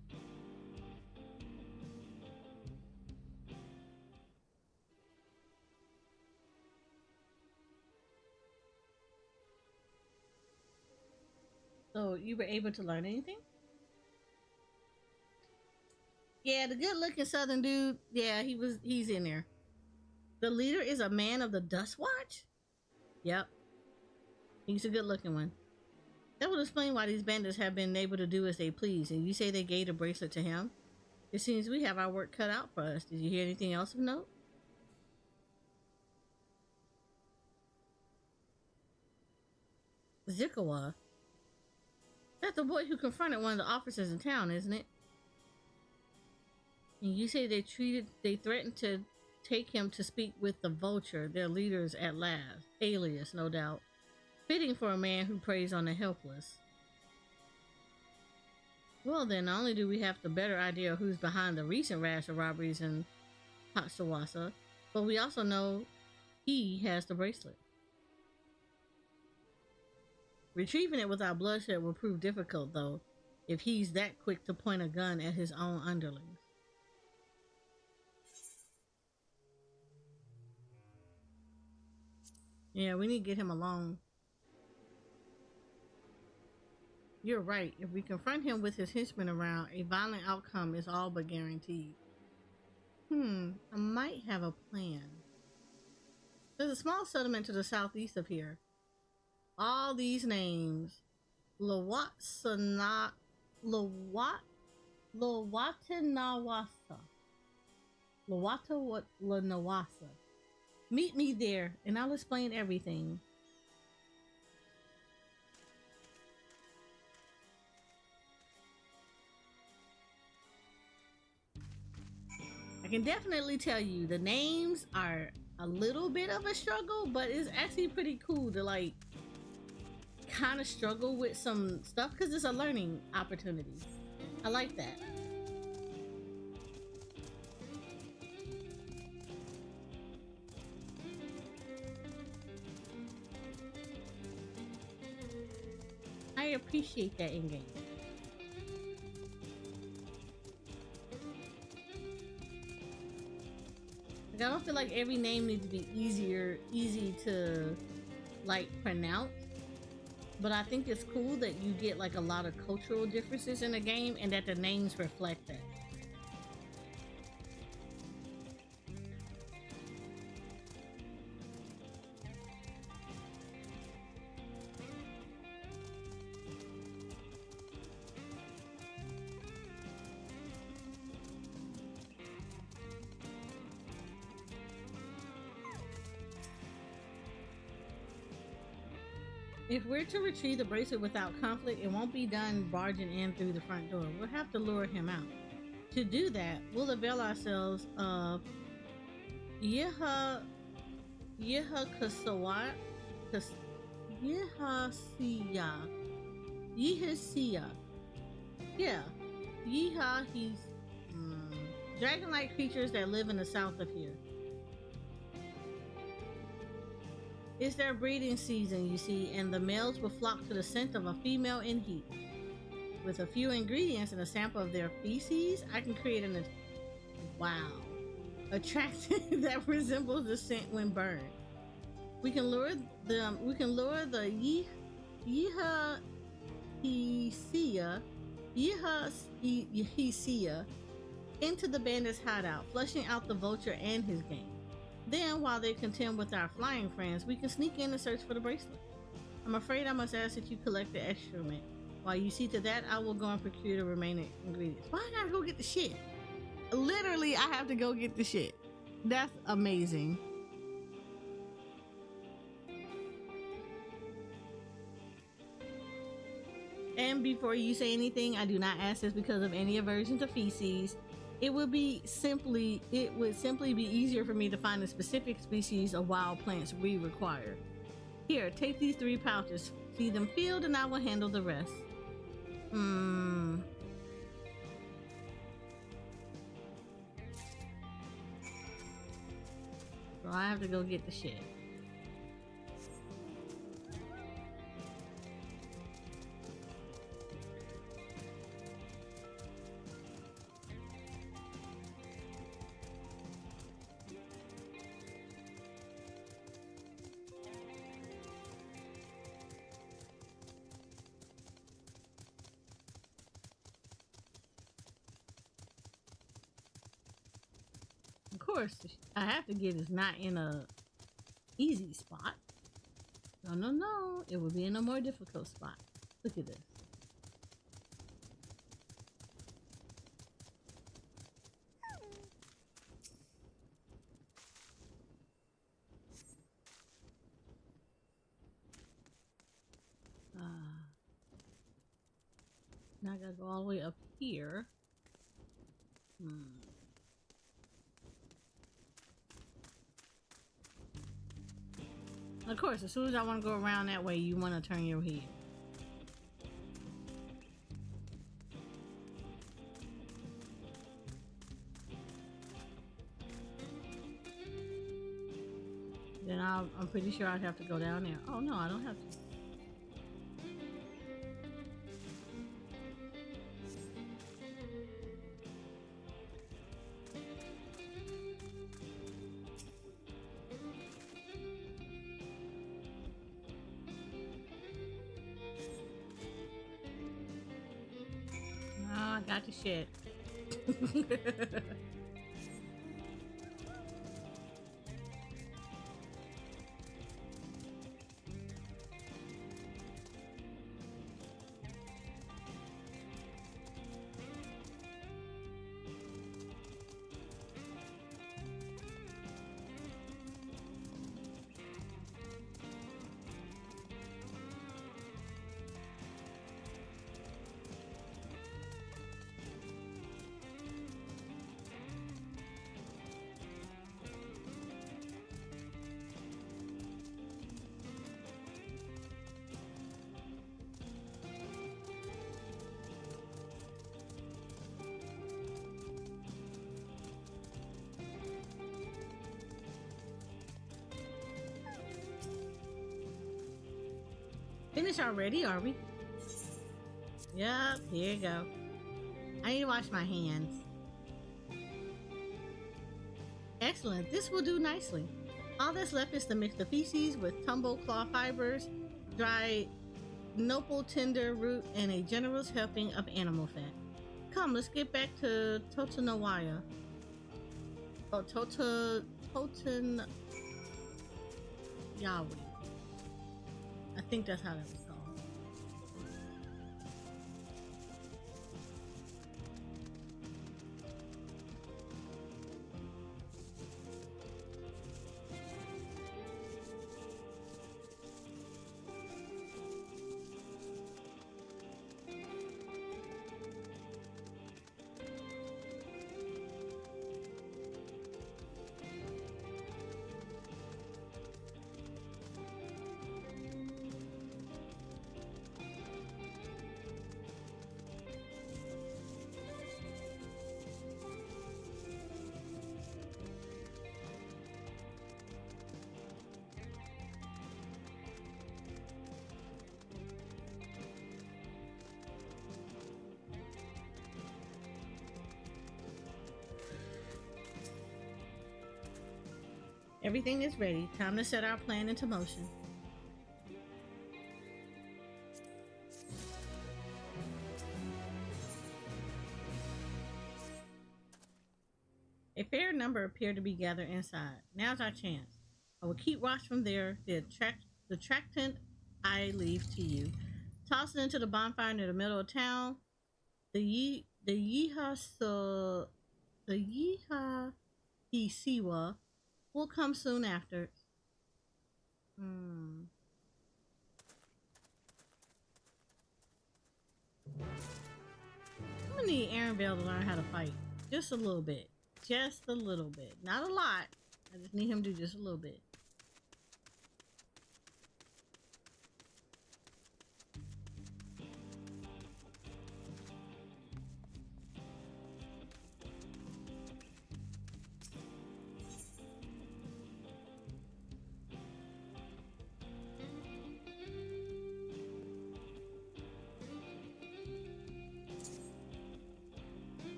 [SPEAKER 2] So, you were able to learn anything? Yeah, the good-looking southern dude, yeah, he's in there. The leader is a man of the Dust Watch? Yep. He's a good-looking one. That would explain why these bandits have been able to do as they please. And you say they gave the bracelet to him? It seems we have our work cut out for us. Did you hear anything else of note? Zikawa? That's the boy who confronted one of the officers in town, isn't it? And you say they threatened to take him to speak with the Vulture, their leaders at last. Alias, no doubt. Fitting for a man who preys on the helpless. Well then, not only do we have the better idea of who's behind the recent rash of robberies in Hatsawasa, but we also know he has the bracelet. Retrieving it without bloodshed will prove difficult, though, if he's that quick to point a gun at his own underlings. Yeah, we need to get him alone. You're right. If we confront him with his henchmen around, a violent outcome is all but guaranteed. I might have a plan. There's a small settlement to the southeast of here. All these names. Lowatanawasa. Lowatanawasa. Meet me there, and I'll explain everything. I can definitely tell you the names are a little bit of a struggle, but it's actually pretty cool to like kind of struggle with some stuff because it's a learning opportunity. I like that. I appreciate that in game. Like, I don't feel like every name needs to be easy to like pronounce, but I think it's cool that you get like a lot of cultural differences in the game and that the names reflect that. If we're to retrieve the bracelet without conflict, it won't be done barging in through the front door. We'll have to lure him out. To do that, we'll avail ourselves of Yehasia. Yeah. He's dragon-like creatures that live in the south of here. It's their breeding season, you see, and the males will flock to the scent of a female in heat. With a few ingredients and a sample of their feces, I can create an attractant that resembles the scent when burned. We can lure the Yehasia into the bandit's hideout, flushing out the vulture and his gang. Then, while they contend with our flying friends, we can sneak in and search for the bracelet. I'm afraid I must ask that you collect the excrement. While you see to that, I will go and procure the remaining ingredients. Why I gotta go get the shit? Literally, I have to go get the shit. That's amazing. And before you say anything, I do not ask this because of any aversion to feces. It would simply be easier for me to find the specific species of wild plants we require. Here, take these 3 pouches. See them filled and I will handle the rest. So I have to go get the shit. Of course, I have to get is not in a easy spot. No. It would be in a more difficult spot. Look at this. Now I gotta go all the way up here. Of course, as soon as I want to go around that way, you want to turn your head. Then I'm pretty sure I'd have to go down there. Oh no, I don't have to. got the shit. Finished already, are we? Yep, here you go. I need to wash my hands. Excellent, this will do nicely. All that's left is to mix the feces with tumble claw fibers, dry nopal tinder root, and a generous helping of animal fat. Come, let's get back to Totanawaya. Oh, Totan Yahweh. I think that's how that was called. Everything is ready. Time to set our plan into motion. A fair number appear to be gathered inside. Now's our chance. I will keep watch from there. The attractant I leave to you. Toss it into the bonfire near the middle of town. The Yiha Isiwa will come soon after. I'm gonna need Aaronvale to learn how to fight. Just a little bit. Just a little bit. Not a lot. I just need him to do just a little bit.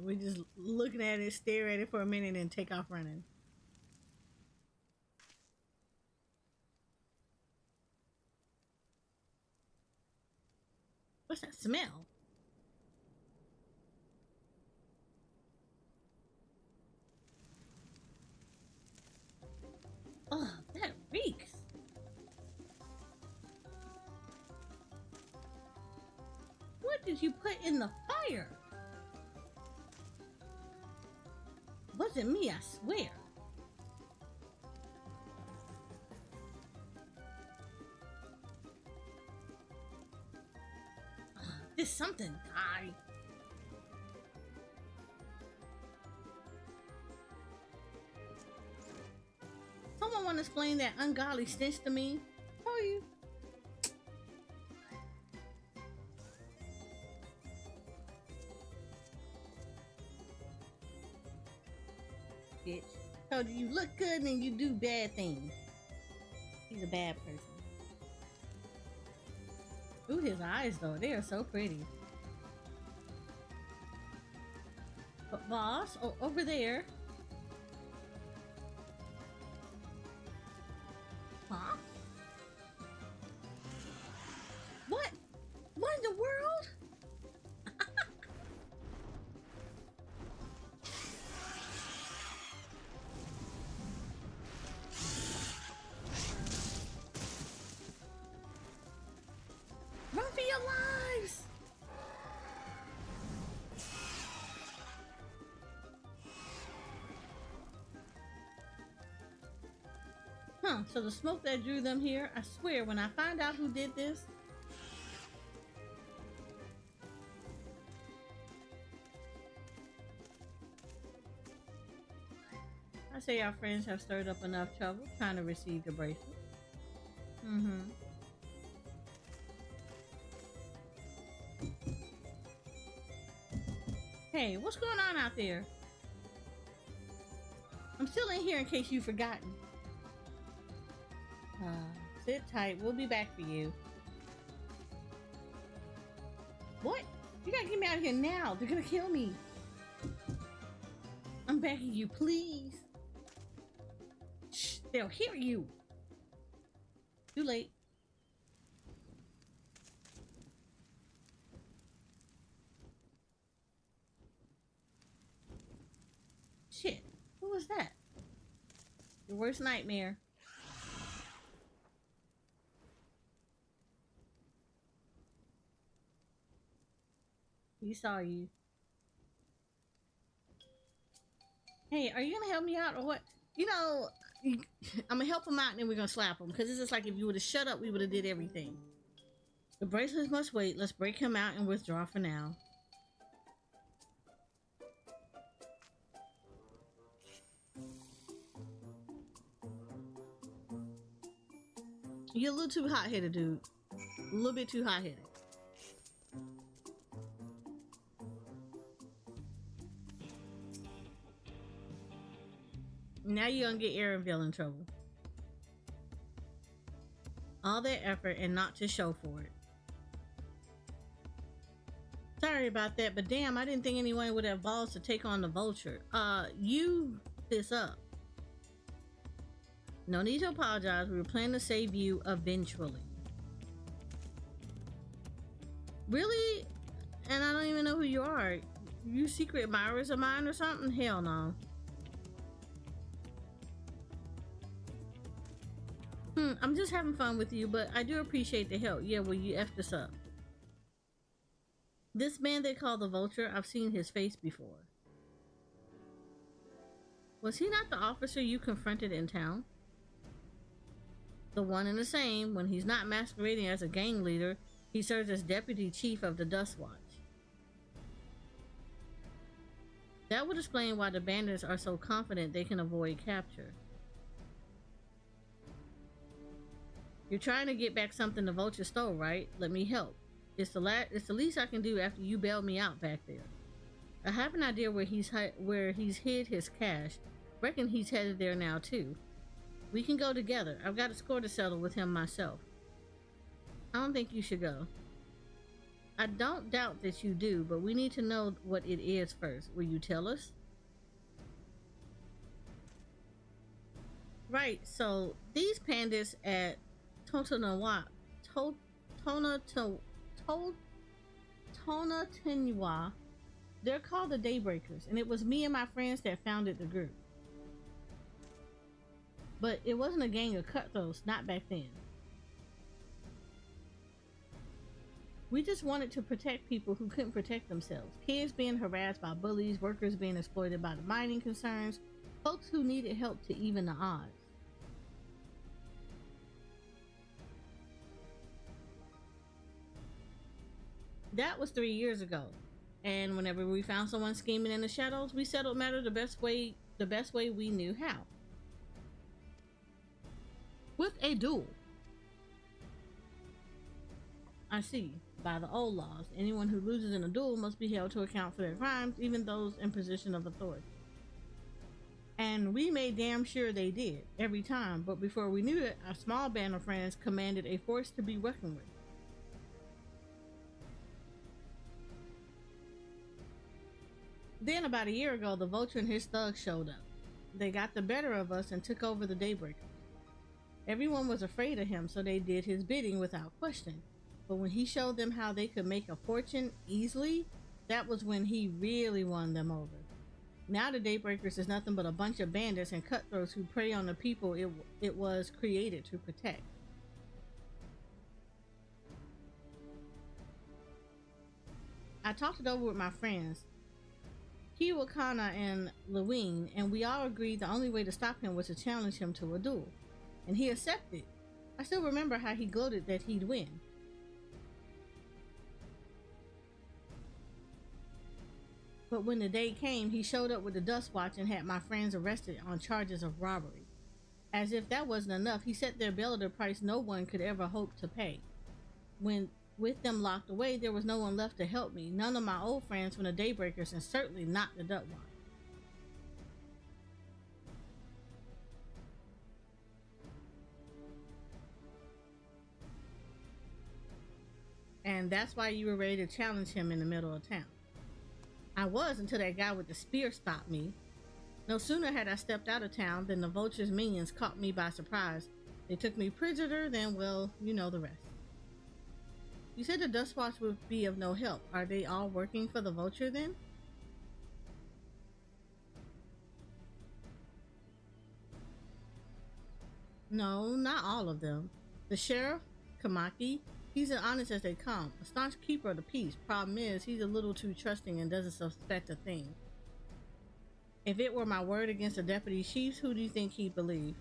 [SPEAKER 2] We just looking at it, stare at it for a minute, and take off running. What's that smell? Oh, that reeks. What did you put in the fire? Wasn't me, I swear. Did something die? Someone want to explain that ungodly stench to me? Oh, you. Bitch. Told you look good and you do bad things. He's a bad person. Ooh, his eyes though, they are so pretty. boss. Oh, over there. Huh? What? What in the world? Run for your lives! Huh, so the smoke that drew them here, I swear when I find out who did this, I say our friends have stirred up enough trouble trying to receive the bracelet. Hey, what's going on out there? I'm still in here in case you've forgotten. Sit tight, we'll be back for you. What? You gotta get me out of here now. They're gonna kill me. I'm begging you, please. Shh, they'll hear you. Too late. Shit, what was that? Your worst nightmare. He saw you. Hey, are you gonna help me out or what? You know, I'm gonna help him out and then we're gonna slap him. Because it's just like if you would have shut up, we would have did everything. The bracelets must wait. Let's break him out and withdraw for now. You're a little too hot-headed, dude. A little bit too hot-headed. Now you're gonna get Aaronville in trouble. All that effort and not to show for it. Sorry about that, but damn, I didn't think anyone would have balls to take on the vulture. You this up. No need to apologize. We were planning to save you eventually. Really? And I don't even know who you are. You secret admirers of mine or something? Hell no. I'm just having fun with you, but I do appreciate the help. Yeah, well, you effed us up. This man they call the Vulture, I've seen his face before. Was he not the officer you confronted in town? The one and the same. When he's not masquerading as a gang leader, he serves as deputy chief of the Dust Watch. That would explain why the bandits are so confident they can avoid capture. You're trying to get back something the Vulture stole, right? Let me help. It's the least I can do after you bailed me out back there. I have an idea where he's hid his cash. Reckon he's headed there now too. We can go together. I've got a score to settle with him myself. I don't think you should go. I don't doubt that you do, but we need to know what it is first. Will you tell us? Right, so these pandits at Tonanwa, they're called the Daybreakers, and it was me and my friends that founded the group. But it wasn't a gang of cutthroats, not back then. We just wanted to protect people who couldn't protect themselves. Kids being harassed by bullies, workers being exploited by the mining concerns, folks who needed help to even the odds. That was 3 years ago, and whenever we found someone scheming in the shadows, we settled matter the best way we knew how. With a duel. I see. By the old laws, anyone who loses in a duel must be held to account for their crimes, even those in position of authority. And we made damn sure they did, every time, but before we knew it, our small band of friends commanded a force to be reckoned with. Then about a year ago, the Vulture and his thugs showed up. They got the better of us and took over the Daybreakers. Everyone was afraid of him, so they did his bidding without question. But when he showed them how they could make a fortune easily, that was when he really won them over. Now the Daybreakers is nothing but a bunch of bandits and cutthroats who prey on the people it was created to protect. I talked it over with my friends, Kiwakana and Lewine, and we all agreed the only way to stop him was to challenge him to a duel. And he accepted. I still remember how he gloated that he'd win. But when the day came, he showed up with the Dust Watch and had my friends arrested on charges of robbery. As if that wasn't enough, he set their bail at a price no one could ever hope to pay. With them locked away, there was no one left to help me. None of my old friends from the Daybreakers, and certainly not the Dust Watch. And that's why you were ready to challenge him in the middle of town. I was, until that guy with the spear stopped me. No sooner had I stepped out of town than the Vulture's minions caught me by surprise. They took me prisoner, then, well, you know the rest. You said the Dust Watch would be of no help. Are they all working for the Vulture then? No, not all of them. The sheriff, Kamaki, he's as honest as they come, a staunch keeper of the peace. Problem is, he's a little too trusting and doesn't suspect a thing. If it were my word against the deputy chiefs, who do you think he'd believe?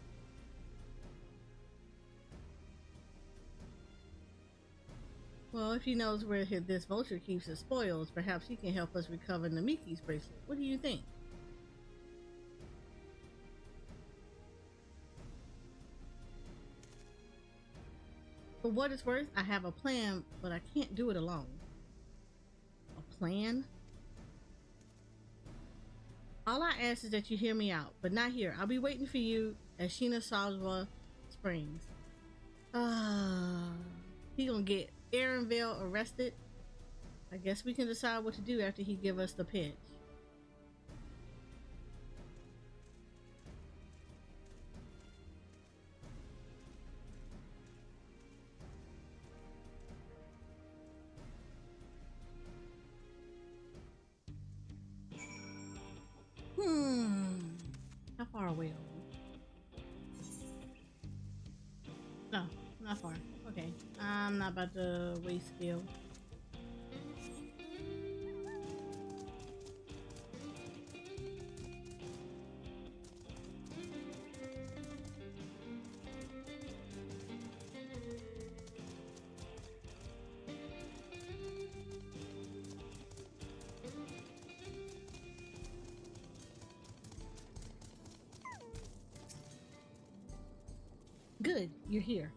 [SPEAKER 2] Well, if he knows where this Vulture keeps his spoils, perhaps he can help us recover Namiki's bracelet. What do you think? For what it's worth, I have a plan, but I can't do it alone. A plan? All I ask is that you hear me out, but not here. I'll be waiting for you at Shinasawa Springs. He gonna get Aaronville arrested. I guess we can decide what to do after he give us the pitch. How far away are we? No, not far. Okay, I'm not about to waste skill. Good, you're here.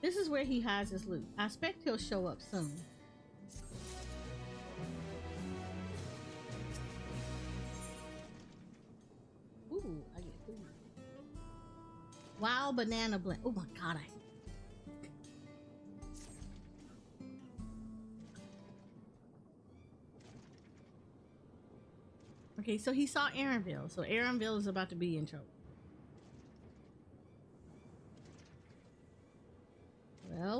[SPEAKER 2] This is where he hides his loot. I expect he'll show up soon. Ooh, I get food. Wild banana blend. Oh my god, Okay, so he saw Aaronville. So Aaronville is about to be in trouble.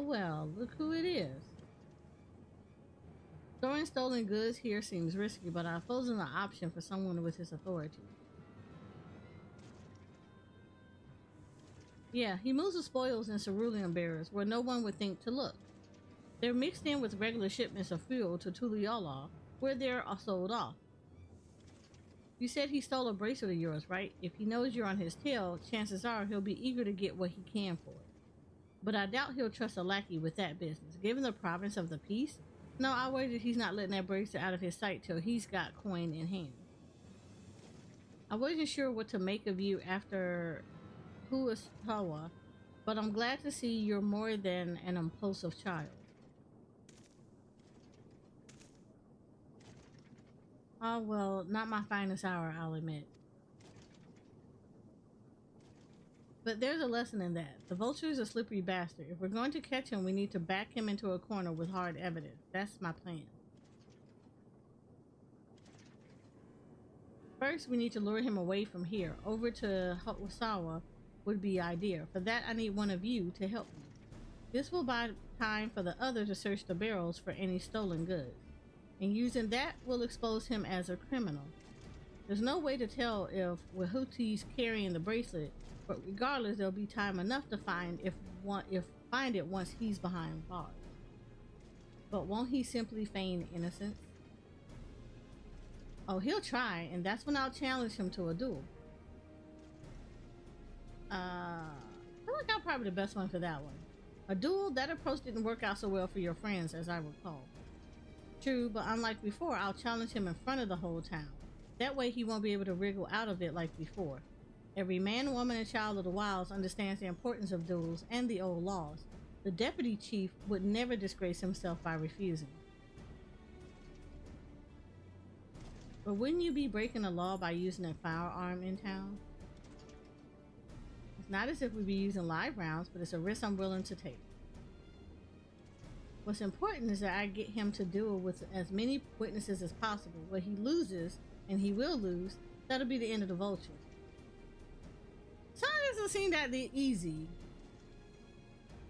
[SPEAKER 2] Well, look who it is. Storing stolen goods here seems risky, but I suppose it's an option for someone with his authority. Yeah, he moves the spoils in cerulean bearers where no one would think to look. They're mixed in with regular shipments of fuel to Tural, where they're sold off. You said he stole a bracelet of yours, right? If he knows you're on his tail, chances are he'll be eager to get what he can for it. But I doubt he'll trust a lackey with that business. Given the province of the peace, no, I wager he's not letting that bracelet out of his sight till he's got coin in hand. I wasn't sure what to make of you after Huasawa, but I'm glad to see you're more than an impulsive child. Oh, well, not my finest hour, I'll admit. But there's a lesson in that. The Vulture is a slippery bastard. If we're going to catch him, we need to back him into a corner with hard evidence. That's my plan. First, we need to lure him away from here. Over to Hotwasawa would be ideal. For that, I need one of you to help me. This will buy time for the other to search the barrels for any stolen goods. And using that will expose him as a criminal. There's no way to tell if Wahuti's carrying the bracelet, but regardless, there'll be time enough to find it once he's behind bars. But won't he simply feign innocence? Oh, he'll try, and that's when I'll challenge him to a duel. I feel like I'm probably the best one for that one. A duel, that approach didn't work out so well for your friends, as I recall. True, but unlike before, I'll challenge him in front of the whole town. That way he won't be able to wriggle out of it like before. Every man, woman, and child of the wilds understands the importance of duels and the old laws. The deputy chief would never disgrace himself by refusing. But wouldn't you be breaking the law by using a firearm in town? It's not as if we'd be using live rounds, but it's a risk I'm willing to take. What's important is that I get him to duel with as many witnesses as possible. What he loses, and he will lose, that'll be the end of the vulture. So it doesn't seem that easy.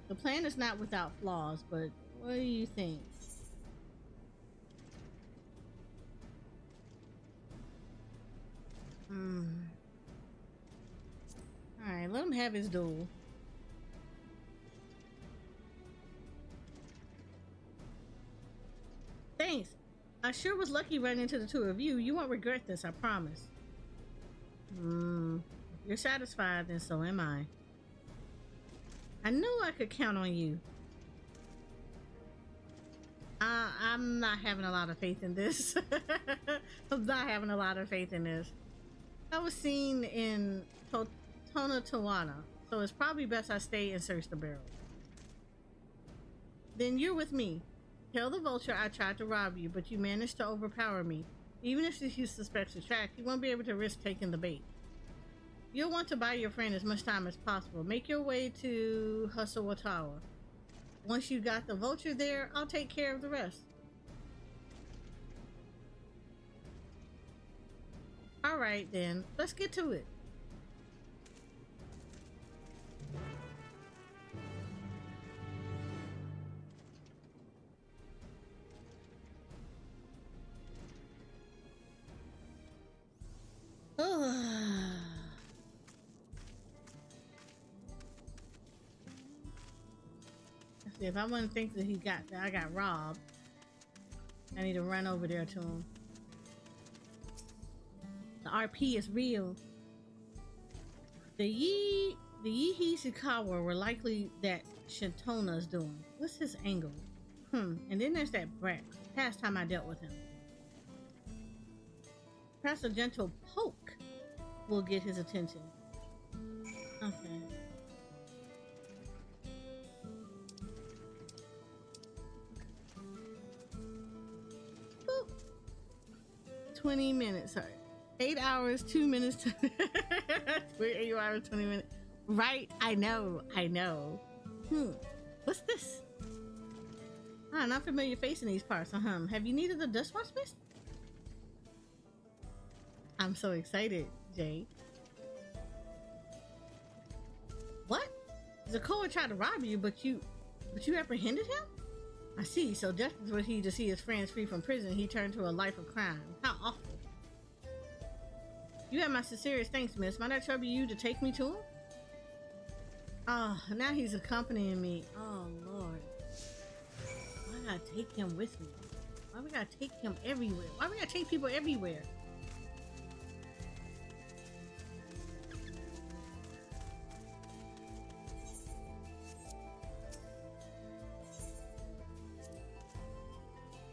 [SPEAKER 2] The plan is not without flaws, but what do you think? Alright, let him have his duel. Thanks. I sure was lucky running into the two of you. You won't regret this, I promise. If you're satisfied, then so am I. I knew I could count on you. I'm not having a lot of faith in this. I'm not having a lot of faith in this. I was seen in Tonatawana, so it's probably best I stay and search the barrel. Then you're with me. Tell the vulture I tried to rob you, but you managed to overpower me. Even if he suspects the track, he won't be able to risk taking the bait. You'll want to buy your friend as much time as possible. Make your way to Hasawatawa. Once you got the vulture there, I'll take care of the rest. Alright then, let's get to it. If I wouldn't think that I got robbed, I need to run over there to him. The RP is real. The Yi Hishikawa were likely that Shintona's doing. What's his angle? And then there's that brat. Past time I dealt with him. Perhaps a gentle poke will get his attention. Okay. Boop. 20 minutes, sorry. 8 hours, 2 minutes. 8 hours, 20 minutes. Right, I know. What's this? Not familiar face in these parts. Have you needed the dust watch mist? I'm so excited, Jay. What? Zakoa tried to rob you, but you apprehended him? I see. So just as he to see his friends free from prison, he turned to a life of crime. How awful. You have my sincerest thanks, miss. Might I trouble you to take me to him? Oh, now he's accompanying me. Oh, Lord. Why gotta take him with me? Why we gotta take him everywhere? Why we gotta take people everywhere?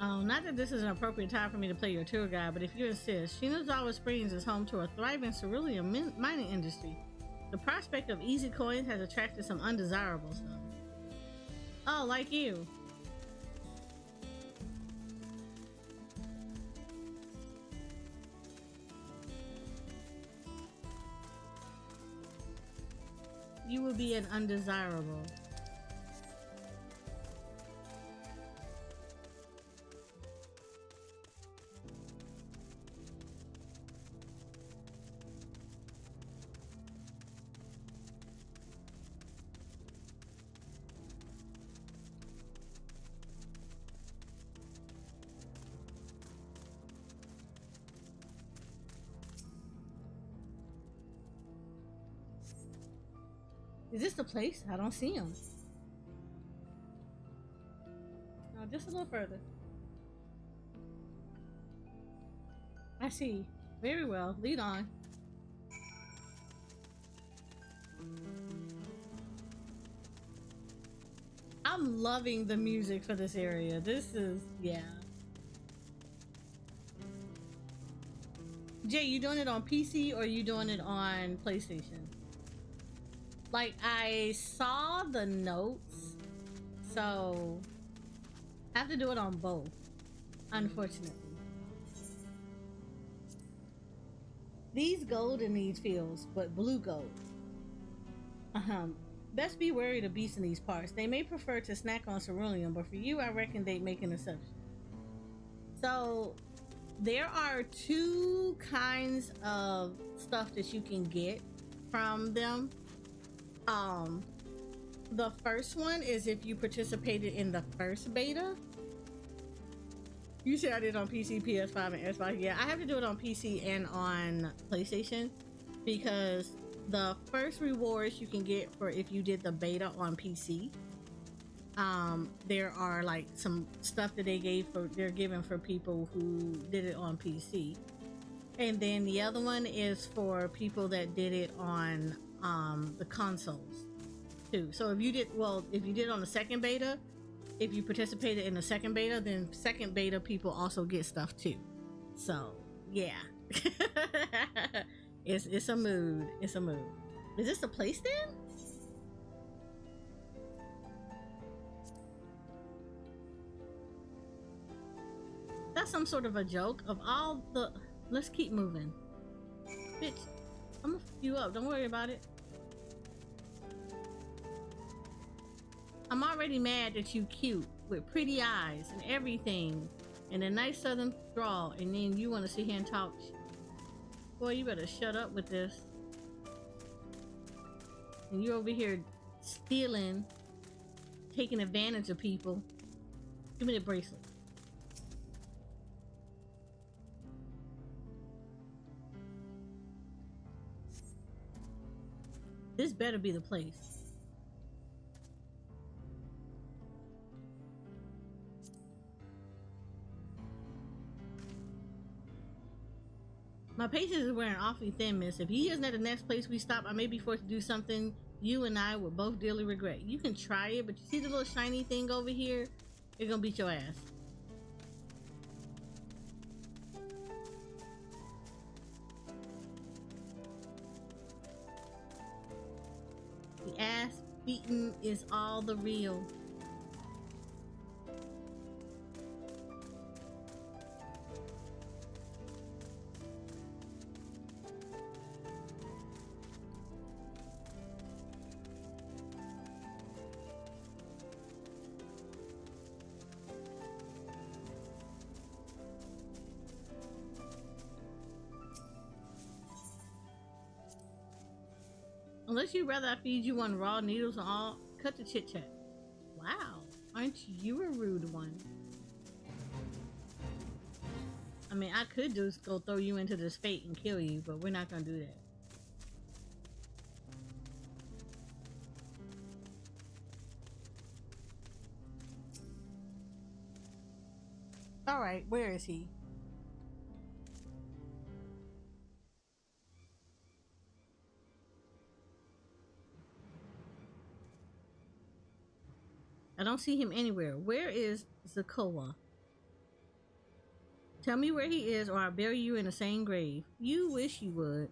[SPEAKER 2] Oh, not that this is an appropriate time for me to play your tour guide, but if you insist, Shinazawa Springs is home to a thriving cerulean mining industry. The prospect of easy coins has attracted some undesirables, though. Oh, like you. You will be an undesirable. Is this the place? I don't see him. No, just a little further. I see. Very well. Lead on. I'm loving the music for this area. This is, yeah. Jay, you doing it on PC or you doing it on PlayStation? Like, I saw the notes, so I have to do it on both, unfortunately. These gold in these fields, but blue gold. Best be wary of beasts in these parts. They may prefer to snack on cerulean, but for you, I reckon they'd make an exception. So, there are two kinds of stuff that you can get from them. The first one is if you participated in the first beta. You said I did on PC, PS5, and Xbox. Yeah, I have to do it on PC and on PlayStation because the first rewards you can get for if you did the beta on PC, there are like some stuff that they're giving for people who did it on PC, and then the other one is for people that did it on the consoles too. So if you did it on the second beta, if you participated in the second beta, then second beta people also get stuff too. So yeah. It's a mood. It's a mood. Is this the place then? That's some sort of a joke of all the... Let's keep moving. Bitch, I'm gonna f you up. Don't worry about it. I'm already mad that you cute with pretty eyes and everything and a nice southern drawl, and then you want to sit here and talk. Boy, you better shut up with this. And you're over here stealing, taking advantage of people. Give me the bracelet. This better be the place. My patience is wearing awfully thin, miss. If he isn't at the next place we stop, I may be forced to do something you and I would both dearly regret. You can try it, but you see the little shiny thing over here? It's gonna beat your ass. The ass beating is all the real. Unless you'd rather I feed you on raw needles and all, cut the chit chat. Wow, aren't you a rude one? I mean, I could just go throw you into this fate and kill you, but we're not gonna do that. Alright, where is he? I don't see him anywhere. Where is Zakoa? Tell me where he is or I'll bury you in the same grave. You wish you would.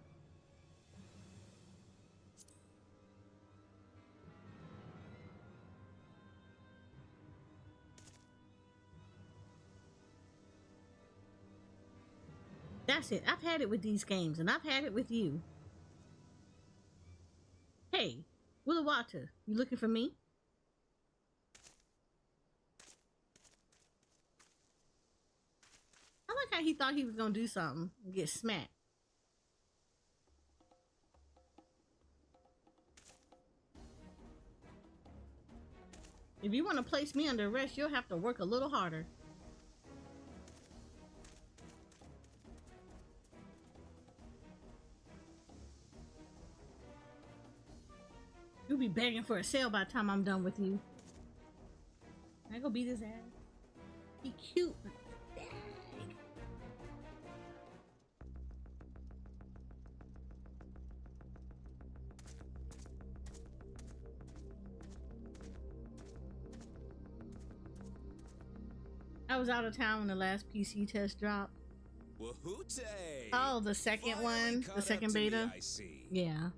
[SPEAKER 2] That's it. I've had it with these games and I've had it with you. Hey, Willawata, you looking for me? I like how he thought he was gonna do something and get smacked. If you want to place me under arrest, you'll have to work a little harder. You'll be begging for a sale by the time I'm done with you. Can I go beat his ass? He cute. Dang. I was out of town when the last PC test dropped.
[SPEAKER 19] Wahoote!
[SPEAKER 2] Oh, the second
[SPEAKER 19] Finally
[SPEAKER 2] one?
[SPEAKER 19] caught
[SPEAKER 2] The second
[SPEAKER 19] up to me,
[SPEAKER 2] beta?
[SPEAKER 19] I see.
[SPEAKER 2] Yeah.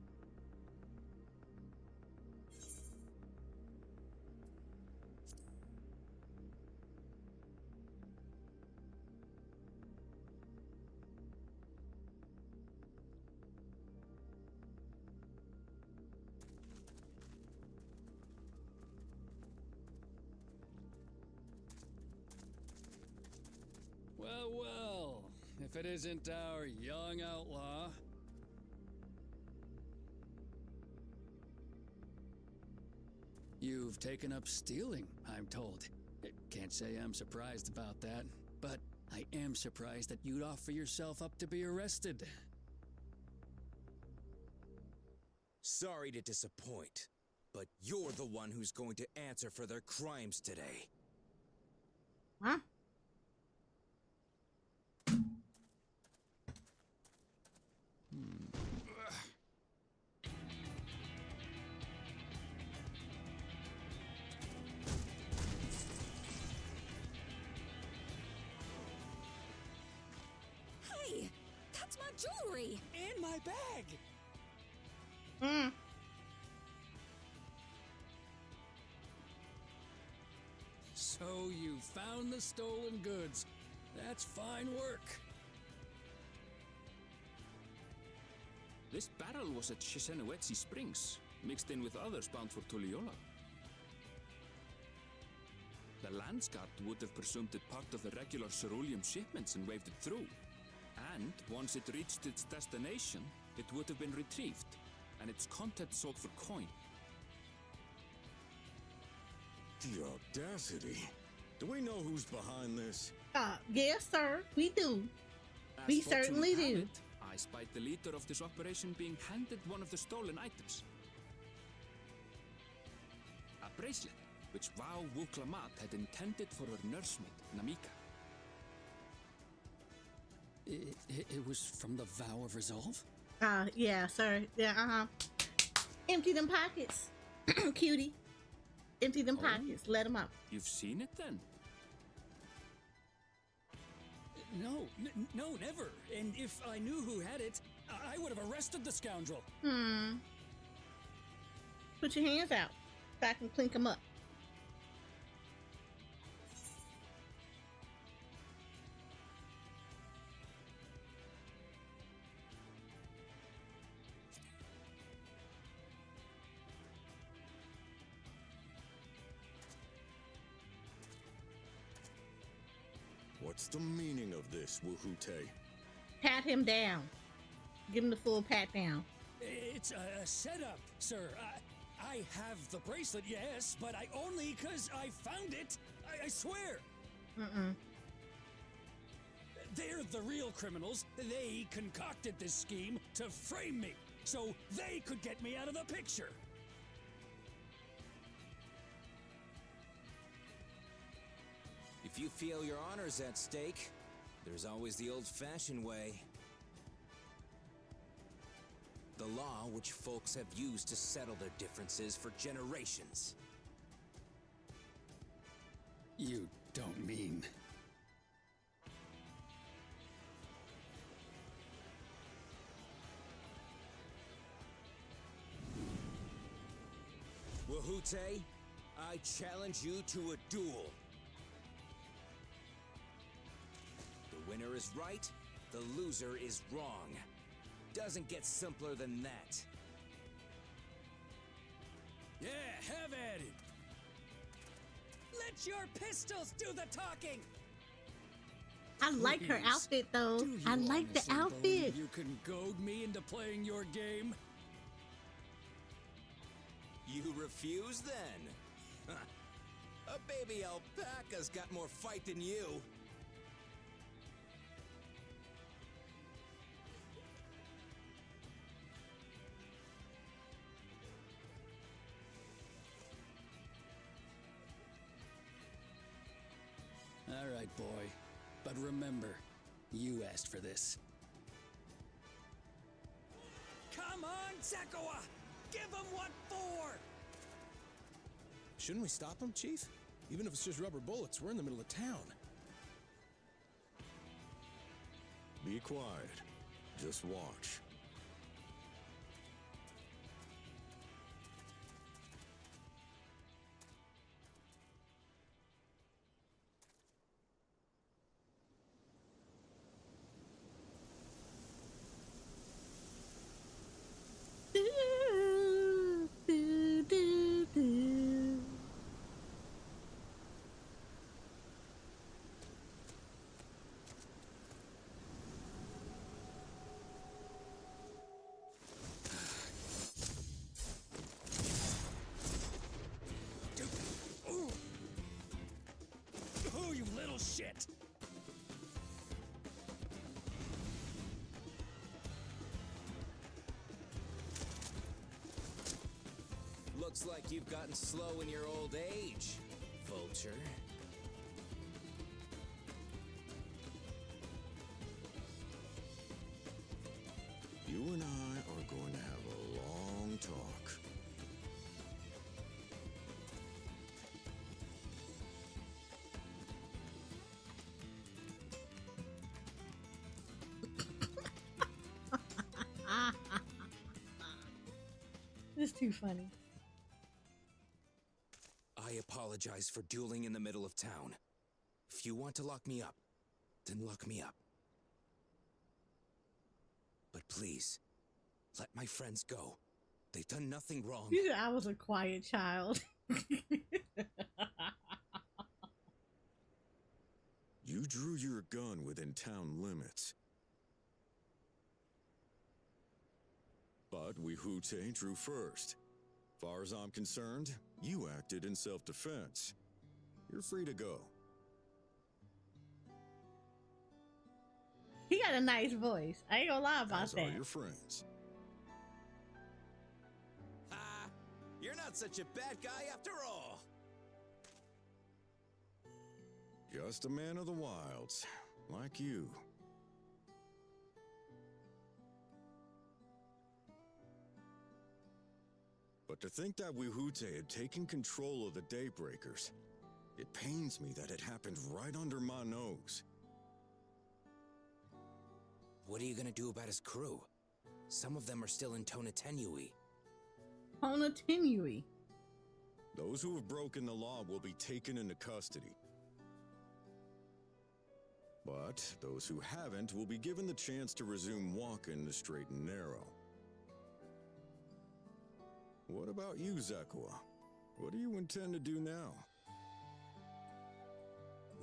[SPEAKER 18] Well, well, if it isn't our young outlaw. You've taken up stealing, I'm told. Can't say I'm surprised about that, but I am surprised that you'd offer yourself up to be arrested.
[SPEAKER 19] Sorry to disappoint, but you're the one who's going to answer for their crimes today.
[SPEAKER 2] Huh?
[SPEAKER 11] Hey, that's my jewelry!
[SPEAKER 18] And my bag! So you found the stolen goods. That's fine work.
[SPEAKER 17] This barrel was at Shisenowetsi Springs, mixed in with others bound for Tuliola. The Landsguard would have presumed it part of the regular ceruleum shipments and waved it through. And once it reached its destination, it would have been retrieved, and its contents sold for coin.
[SPEAKER 13] The audacity. Do we know who's behind this?
[SPEAKER 2] Yes, sir. We do.
[SPEAKER 17] As
[SPEAKER 2] We
[SPEAKER 17] fortune
[SPEAKER 2] certainly
[SPEAKER 17] would have
[SPEAKER 2] do.
[SPEAKER 17] it, I spied the leader of this operation being handed one of the stolen items. A bracelet, which Vau Wuklamat had intended for her nursemaid, Namika.
[SPEAKER 18] It was from the Vow of Resolve?
[SPEAKER 2] Yeah, sir. Yeah, Empty them pockets. Cutie. Empty them pockets. Let them out.
[SPEAKER 17] You've seen it then?
[SPEAKER 18] No, never. And if I knew who had it, I would have arrested the scoundrel.
[SPEAKER 2] Put your hands out so I can clink them up.
[SPEAKER 13] What's the meaning of this, Wahoote?
[SPEAKER 2] Pat him down. Give him the full pat down.
[SPEAKER 18] It's a setup, sir. I have the bracelet, yes, but I only because I found it. I swear. They're the real criminals. They concocted this scheme to frame me, so they could get me out of the picture.
[SPEAKER 19] If you feel your honor's at stake, there's always the old-fashioned way. The law which folks have used to settle their differences for generations.
[SPEAKER 18] You don't mean...
[SPEAKER 19] Wahoote, I challenge you to a duel. The winner is right, the loser is wrong. Doesn't get simpler than that.
[SPEAKER 18] Yeah, have at it. Let your pistols do the talking.
[SPEAKER 2] I like her
[SPEAKER 18] Please,
[SPEAKER 2] outfit though.
[SPEAKER 18] do you
[SPEAKER 2] I like the
[SPEAKER 18] honestly believe
[SPEAKER 2] outfit.
[SPEAKER 18] You can goad me into playing your game?
[SPEAKER 19] You refuse then? A baby alpaca's got more fight than you.
[SPEAKER 18] right, boy. But remember, you asked for this. Come on, Zekawa! Give him what for!
[SPEAKER 6] Shouldn't we stop him, Chief? Even if it's just rubber bullets, we're in the middle of town.
[SPEAKER 20] Be quiet. Just watch.
[SPEAKER 18] Oh, you little shit!
[SPEAKER 19] Looks like you've gotten slow in your old age, Vulture.
[SPEAKER 20] You and I are going to have a long talk.
[SPEAKER 2] This is too funny.
[SPEAKER 19] I apologize for dueling in the middle of town. If you want to lock me up, then lock me up. But please, let my friends go. They've done nothing wrong.
[SPEAKER 2] You said I was a quiet child.
[SPEAKER 20] You drew your gun within town limits. But Wihute drew first. Far as I'm concerned, you acted in self-defense. You're free to go.
[SPEAKER 2] He got a nice voice. I ain't gonna lie about
[SPEAKER 20] As
[SPEAKER 2] that.
[SPEAKER 20] are your friends.
[SPEAKER 19] Ha! You're not such a bad guy after all.
[SPEAKER 20] Just a man of the wilds, like you. But to think that Wihute had taken control of the Daybreakers, it pains me that it happened right under my nose.
[SPEAKER 19] What are you gonna do about his crew? Some of them are still in Tonatenui.
[SPEAKER 2] Tonatenui.
[SPEAKER 20] Those who have broken the law will be taken into custody. But those who haven't will be given the chance to resume walking the straight and narrow. What about you, Zekawa? What do you intend to do now?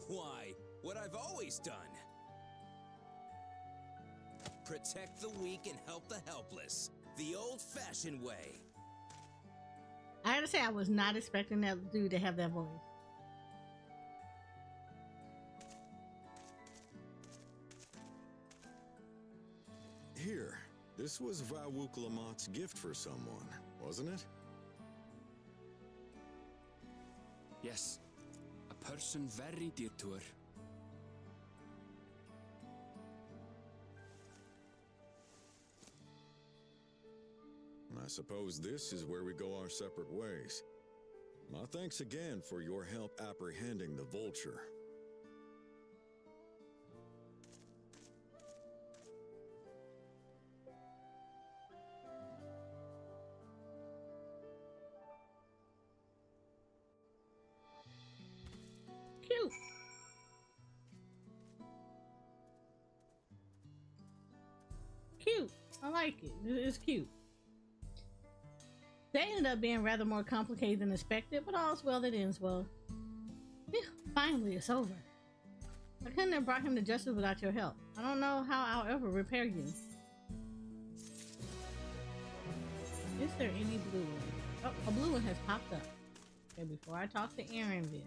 [SPEAKER 19] Why? What I've always done. Protect the weak and help the helpless. The old-fashioned way.
[SPEAKER 2] I gotta say, I was not expecting that dude to have that voice.
[SPEAKER 20] Here, this was Vawuklamat's gift for someone, wasn't it?
[SPEAKER 17] Yes, a person very dear to her.
[SPEAKER 20] I suppose this is where we go our separate ways. My thanks again for your help apprehending the Vulture.
[SPEAKER 2] Cute. Cute. I like it. It's cute. They ended up being rather more complicated than expected, but all's well that ends well. Phew, finally, it's over. I couldn't have brought him to justice without your help. I don't know how I'll ever repair you. Is there any blue one? Oh, a blue one has popped up. Okay, before I talk to Aaronville.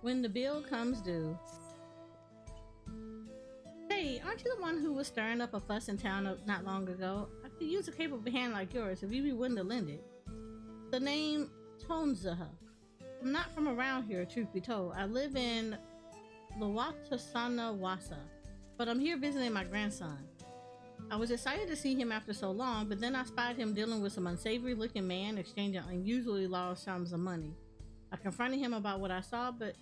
[SPEAKER 2] When the bill comes due. Hey, aren't you the one who was stirring up a fuss in town not long ago? I could use a capable hand like yours if you'd be willing to lend it. the name Tonzaha. I'm not from around here, truth be told. I live in Lawatasana Wasa, but I'm here visiting my grandson. I was excited to see him after so long, but then I spied him dealing with some unsavory looking man exchanging unusually large sums of money. I confronted him about what I saw, but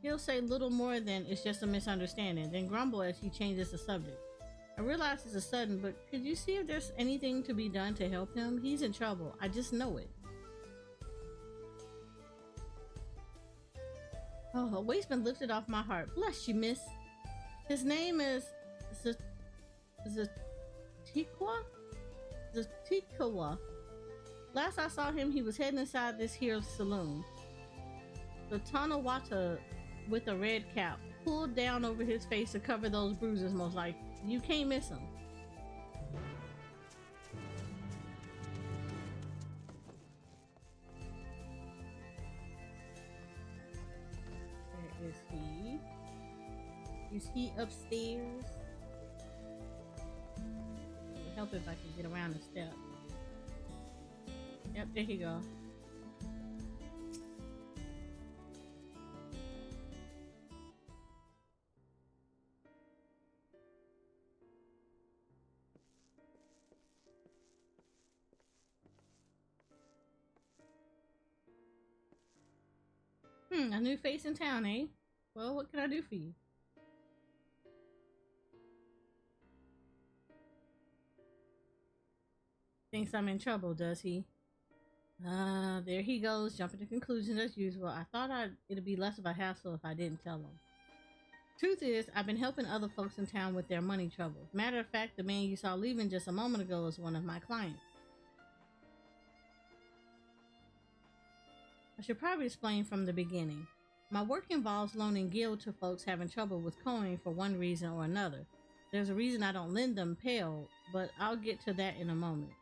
[SPEAKER 2] he'll say little more than it's just a misunderstanding, then grumble as he changes the subject. I realize it's a sudden, but could you see if there's anything to be done to help him? He's in trouble. I just know it. Oh, a weight's been lifted off my heart. Bless you, miss. His name is Zatikawa. Last I saw him, he was heading inside this here saloon. The Tanawata with a red cap, pulled down over his face to cover those bruises most likely. You can't miss him. Where is he? Is he upstairs? It would help if I could get around the step. Yep, there you go. A new face in town, eh? Well, what can I do for you? Thinks I'm in trouble, does he? There he goes, jumping to conclusions as usual. I thought it'd be less of a hassle if I didn't tell him. Truth is, I've been helping other folks in town with their money troubles. Matter of fact, the man you saw leaving just a moment ago is one of my clients. I should probably explain from the beginning. My work involves loaning Gil to folks having trouble with coin for one reason or another. There's a reason I don't lend them Pale, but I'll get to that in a moment.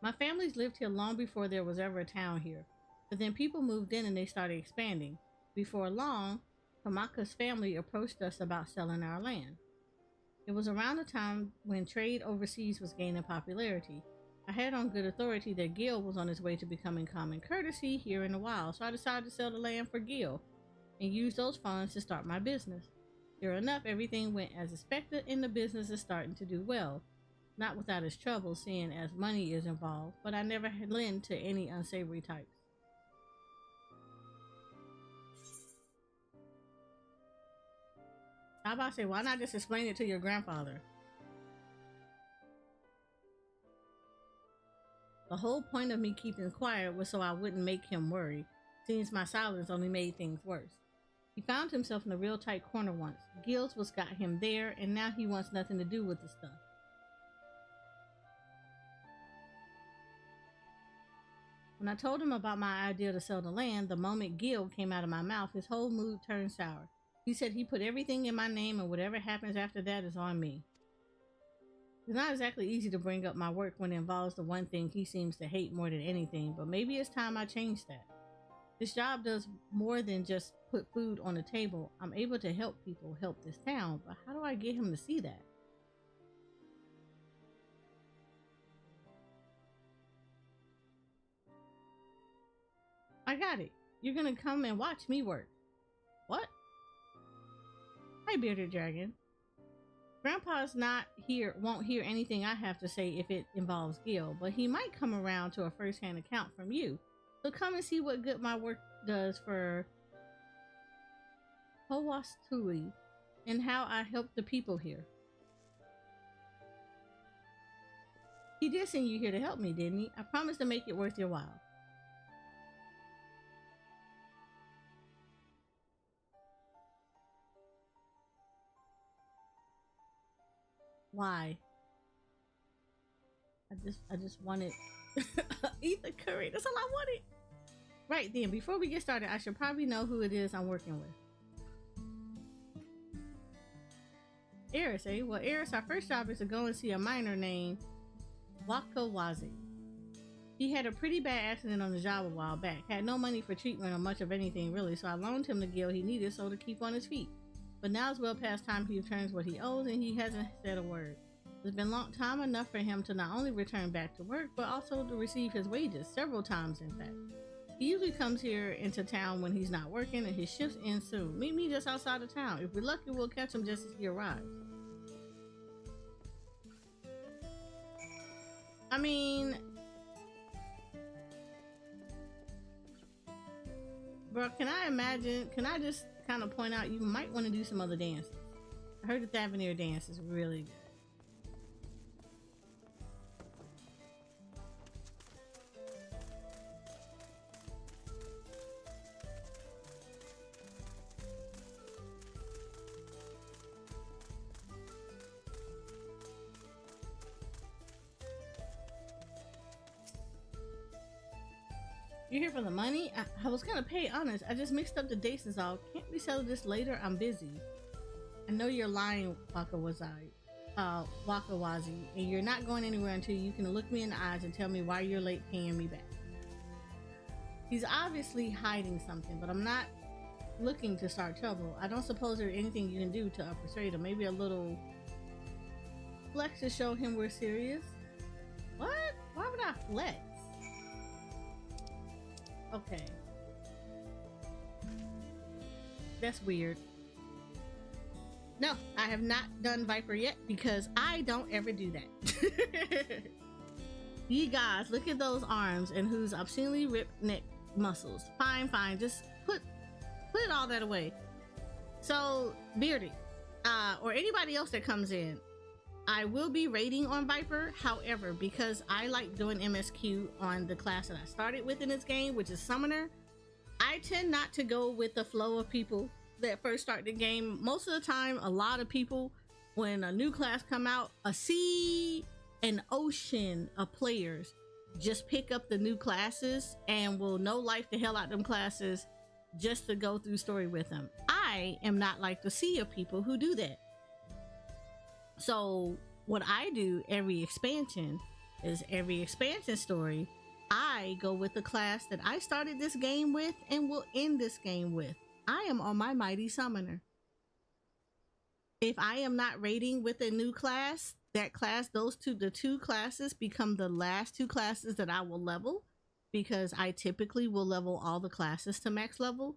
[SPEAKER 2] My family's lived here long before there was ever a town here, but then people moved in and they started expanding. Before long, Kamaka's family approached us about selling our land. It was around the time when trade overseas was gaining popularity. I had on good authority that Gil was on his way to becoming common courtesy here in the wild, so I decided to sell the land for Gil and use those funds to start my business. Sure enough, everything went as expected and the business is starting to do well. Not without its trouble, seeing as money is involved, but I never lend to any unsavory types. How about I say, why not just explain it to your grandfather? The whole point of me keeping quiet was so I wouldn't make him worry, since my silence only made things worse. He found himself in a real tight corner once. Gil's was got him there, and now he wants nothing to do with the stuff. When I told him about my idea to sell the land, the moment Gil came out of my mouth, his whole mood turned sour. He said he put everything in my name and whatever happens after that is on me. It's not exactly easy to bring up my work when it involves the one thing he seems to hate more than anything, but maybe it's time I change that. This job does more than just put food on the table. I'm able to help people help this town, but how do I get him to see that? I got it. You're gonna come and watch me work. What? Hi, Bearded Dragon. Grandpa's not here, won't hear anything I have to say if it involves Gil, but he might come around to a first-hand account from you. So come and see what good my work does for Howastui and how I help the people here. He did send you here to help me, didn't he? I promised to make it worth your while. Why? I just wanted eat the curry. That's all I wanted. Right then, before we get started, I should probably know who it is I'm working with. Eris, eh? Well, Eris, our first job is to go and see a miner named Wakawazi. He had a pretty bad accident on the job a while back. Had no money for treatment or much of anything really, so I loaned him the Gil he needed so to keep on his feet. But now it's well past time he returns what he owes and he hasn't said a word. It's been long time enough for him to not only return back to work, but also to receive his wages, several times in fact. He usually comes here into town when he's not working, and his shifts end soon. Meet me just outside of town. If we're lucky, we'll catch him just as he arrives. I mean, bro, can I just kind of point out, you might want to do some other dances. I heard the Thavanir dance is really good. You're here for the money? I was gonna pay honest. I just mixed up the dates is all. Can't we settle this later? I'm busy. I know you're lying, Wakawazi, and you're not going anywhere until you can look me in the eyes and tell me why you're late paying me back. He's obviously hiding something, but I'm not looking to start trouble. I don't suppose there's anything you can do to persuade him. Maybe a little flex to show him we're serious? What? Why would I flex? Okay. That's weird. No, I have not done Viper yet because I don't ever do that. You guys, look at those arms and whose obscenely ripped neck muscles. Fine, just put all that away. So, Beardy, or anybody else that comes in, I will be raiding on Viper. However, because I like doing MSQ on the class that I started with in this game, which is Summoner, I tend not to go with the flow of people that first start the game. Most of the time, a lot of people, when a new class come out, a sea, an ocean of players just pick up the new classes and will no life the hell out them classes just to go through story with them. I am not like the sea of people who do that. So what I do every expansion story, I go with the class that I started this game with and will end this game with. I am on my mighty summoner. If I am not raiding with a new class, the two classes become the last two classes that I will level, because I typically will level all the classes to max level.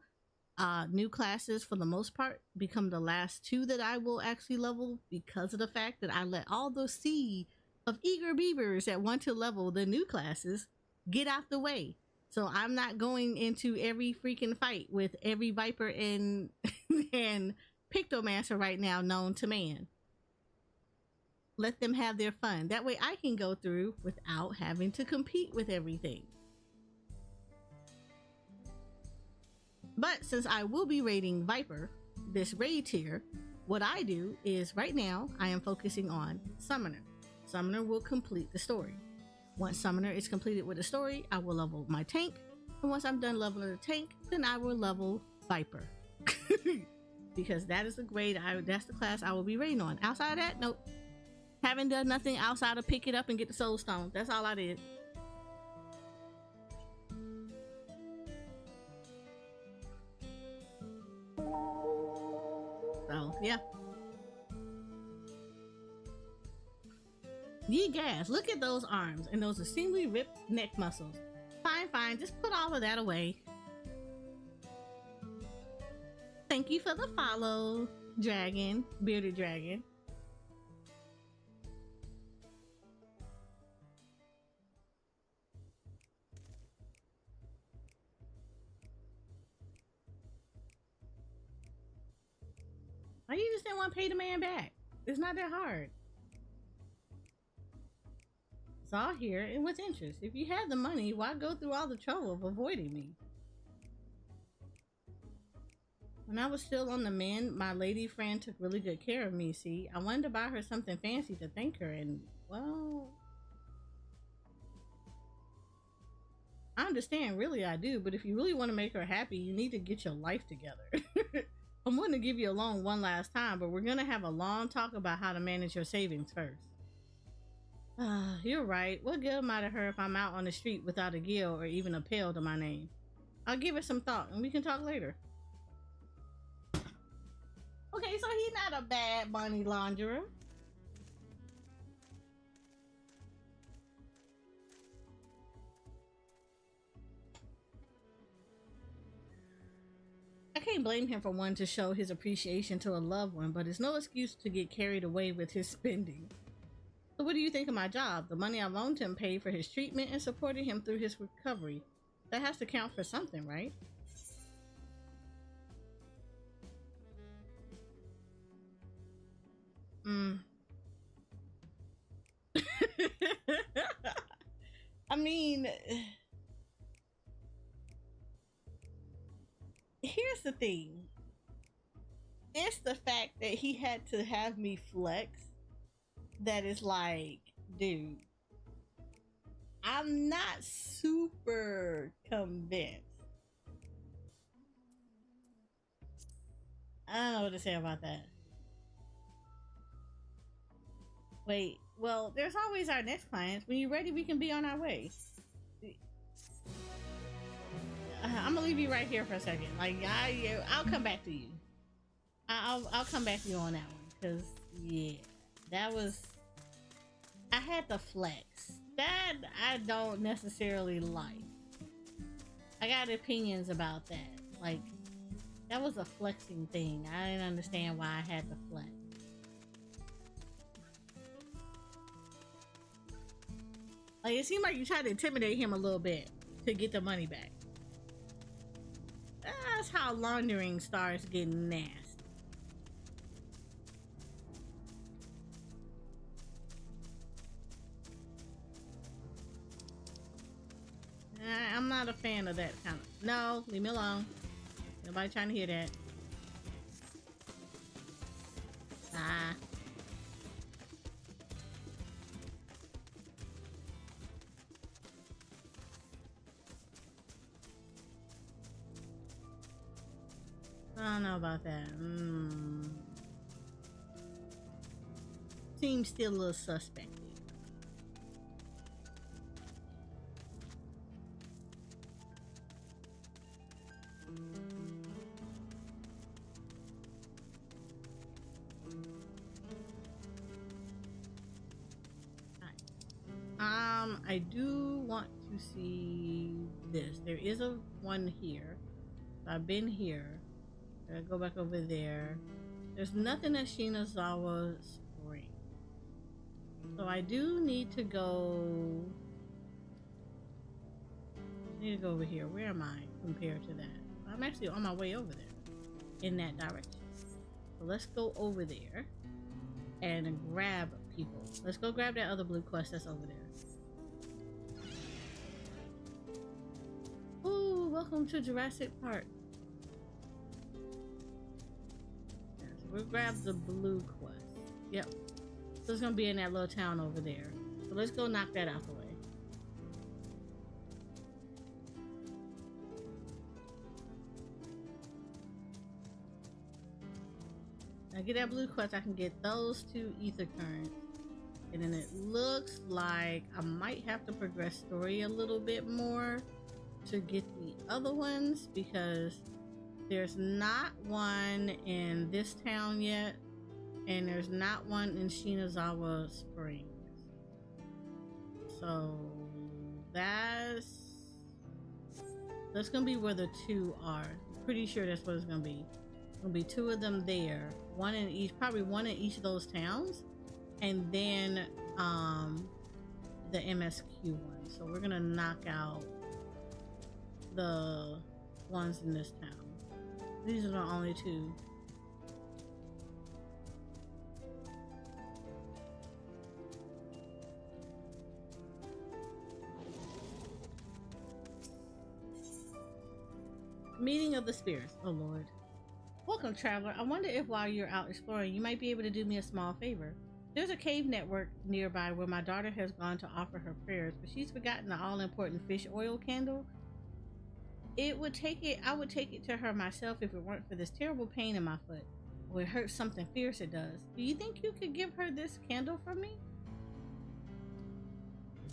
[SPEAKER 2] New classes, for the most part, become the last two that I will actually level, because of the fact that I let all the sea of eager beavers that want to level the new classes get out the way. So I'm not going into every freaking fight with every Viper and Pictomancer right now known to man. Let them have their fun. That way I can go through without having to compete with everything. But since I will be raiding Viper, this raid tier, what I do is right now I am focusing on Summoner. Summoner will complete the story. Once Summoner is completed with the story, I will level my tank. And once I'm done leveling the tank, then I will level Viper. Because that is the grade, that's the class I will be raiding on. Outside of that, nope. Haven't done nothing outside of pick it up and get the soul stone. That's all I did. So, yeah. Ye gas, look at those arms and those extremely ripped neck muscles. Fine, just put all of that away. Thank you for the follow, dragon, bearded dragon. Why you just didn't want to pay the man back? It's not that hard. It's all here and with interest. If you had the money, why go through all the trouble of avoiding me? When I was still on the mend, my lady friend took really good care of me, see? I wanted to buy her something fancy to thank her, and, well... I understand, really I do, but if you really want to make her happy, you need to get your life together. I'm willing to give you a loan one last time, but we're going to have a long talk about how to manage your savings first. You're right. What good am I to her if I'm out on the street without a gill or even a pail to my name? I'll give it some thought and we can talk later. Okay, so he's not a bad money launderer. can't blame him for wanting to show his appreciation to a loved one, but it's no excuse to get carried away with his spending. So what do you think of my job? The money I loaned him paid for his treatment and supported him through his recovery. That has to count for something, right? I mean, here's the thing. It's the fact that he had to have me flex that is like, dude, I'm not super convinced. I don't know what to say about that. Wait, well, there's always our next clients. When you're ready, we can be on our way. I'm gonna leave you right here for a second. Like, I'll come back to you. I'll come back to you on that one, because yeah, that was, I had to flex. That I don't necessarily like. I got opinions about that. Like, that was a flexing thing. I didn't understand why I had to flex. Like, it seemed like you tried to intimidate him a little bit to get the money back. That's how laundering starts getting nasty. I'm not a fan of that kind of... No, leave me alone. Nobody trying to hear that. Ah. I don't know about that. Seems still a little suspect. I do want to see this. There is a one here. I've been here. I go back over there. There's nothing at Shinazawa Spring. So I do need to go. I need to go over here. Where am I compared to that? I'm actually on my way over there in that direction. So let's go over there and grab people. Let's go grab that other blue quest that's over there. Ooh, welcome to Jurassic Park. Yeah, so we'll grab the blue quest. Yep. So it's gonna be in that little town over there. So let's go knock that out the way. I get that blue quest, I can get those 2 ether currents. And then it looks like I might have to progress story a little bit more to get the other ones, because there's not one in this town yet, and there's not one in Shinazawa Springs. So that's gonna be where the 2 are. I'm pretty sure that's what it's gonna be. It's gonna be 2 of them there, one in each, probably one in each of those towns, and then the MSQ one. So we're gonna knock out the ones in this town. These are the only 2. Meeting of the spirits. Oh Lord. Welcome, traveler. I wonder if while you're out exploring, you might be able to do me a small favor. There's a cave network nearby where my daughter has gone to offer her prayers, but she's forgotten the all-important fish oil candle. I would take it to her myself if it weren't for this terrible pain in my foot. Or it hurts something fierce, it does. Do you think you could give her this candle from me?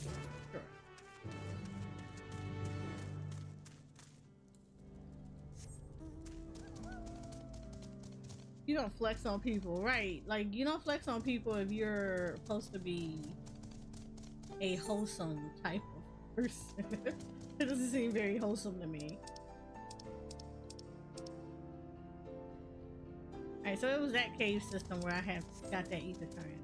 [SPEAKER 2] Sure. You don't flex on people, right? Like, you don't flex on people if you're supposed to be a wholesome type of person. It doesn't seem very wholesome to me. Alright, so it was that cave system where I have got that ether current.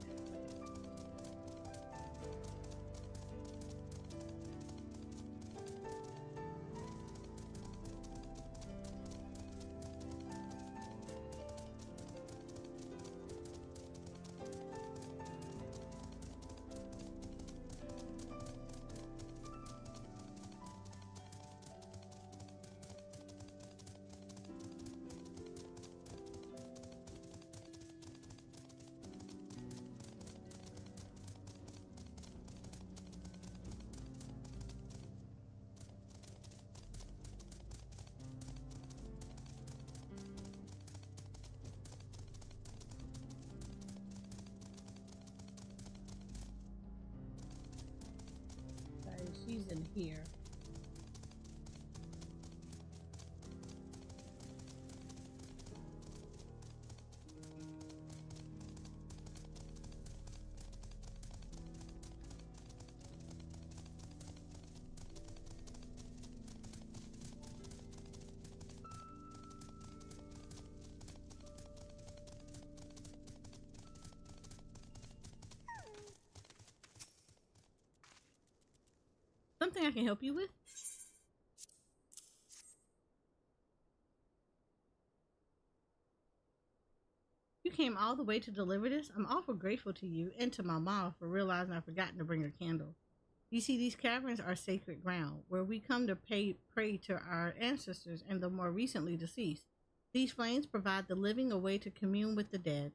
[SPEAKER 2] She's in here. Something I can help you with? You came all the way to deliver this? I'm awful grateful to you and to my mom for realizing I've forgotten to bring a candle. You see, these caverns are sacred ground, where we come to pray to our ancestors and the more recently deceased. These flames provide the living a way to commune with the dead.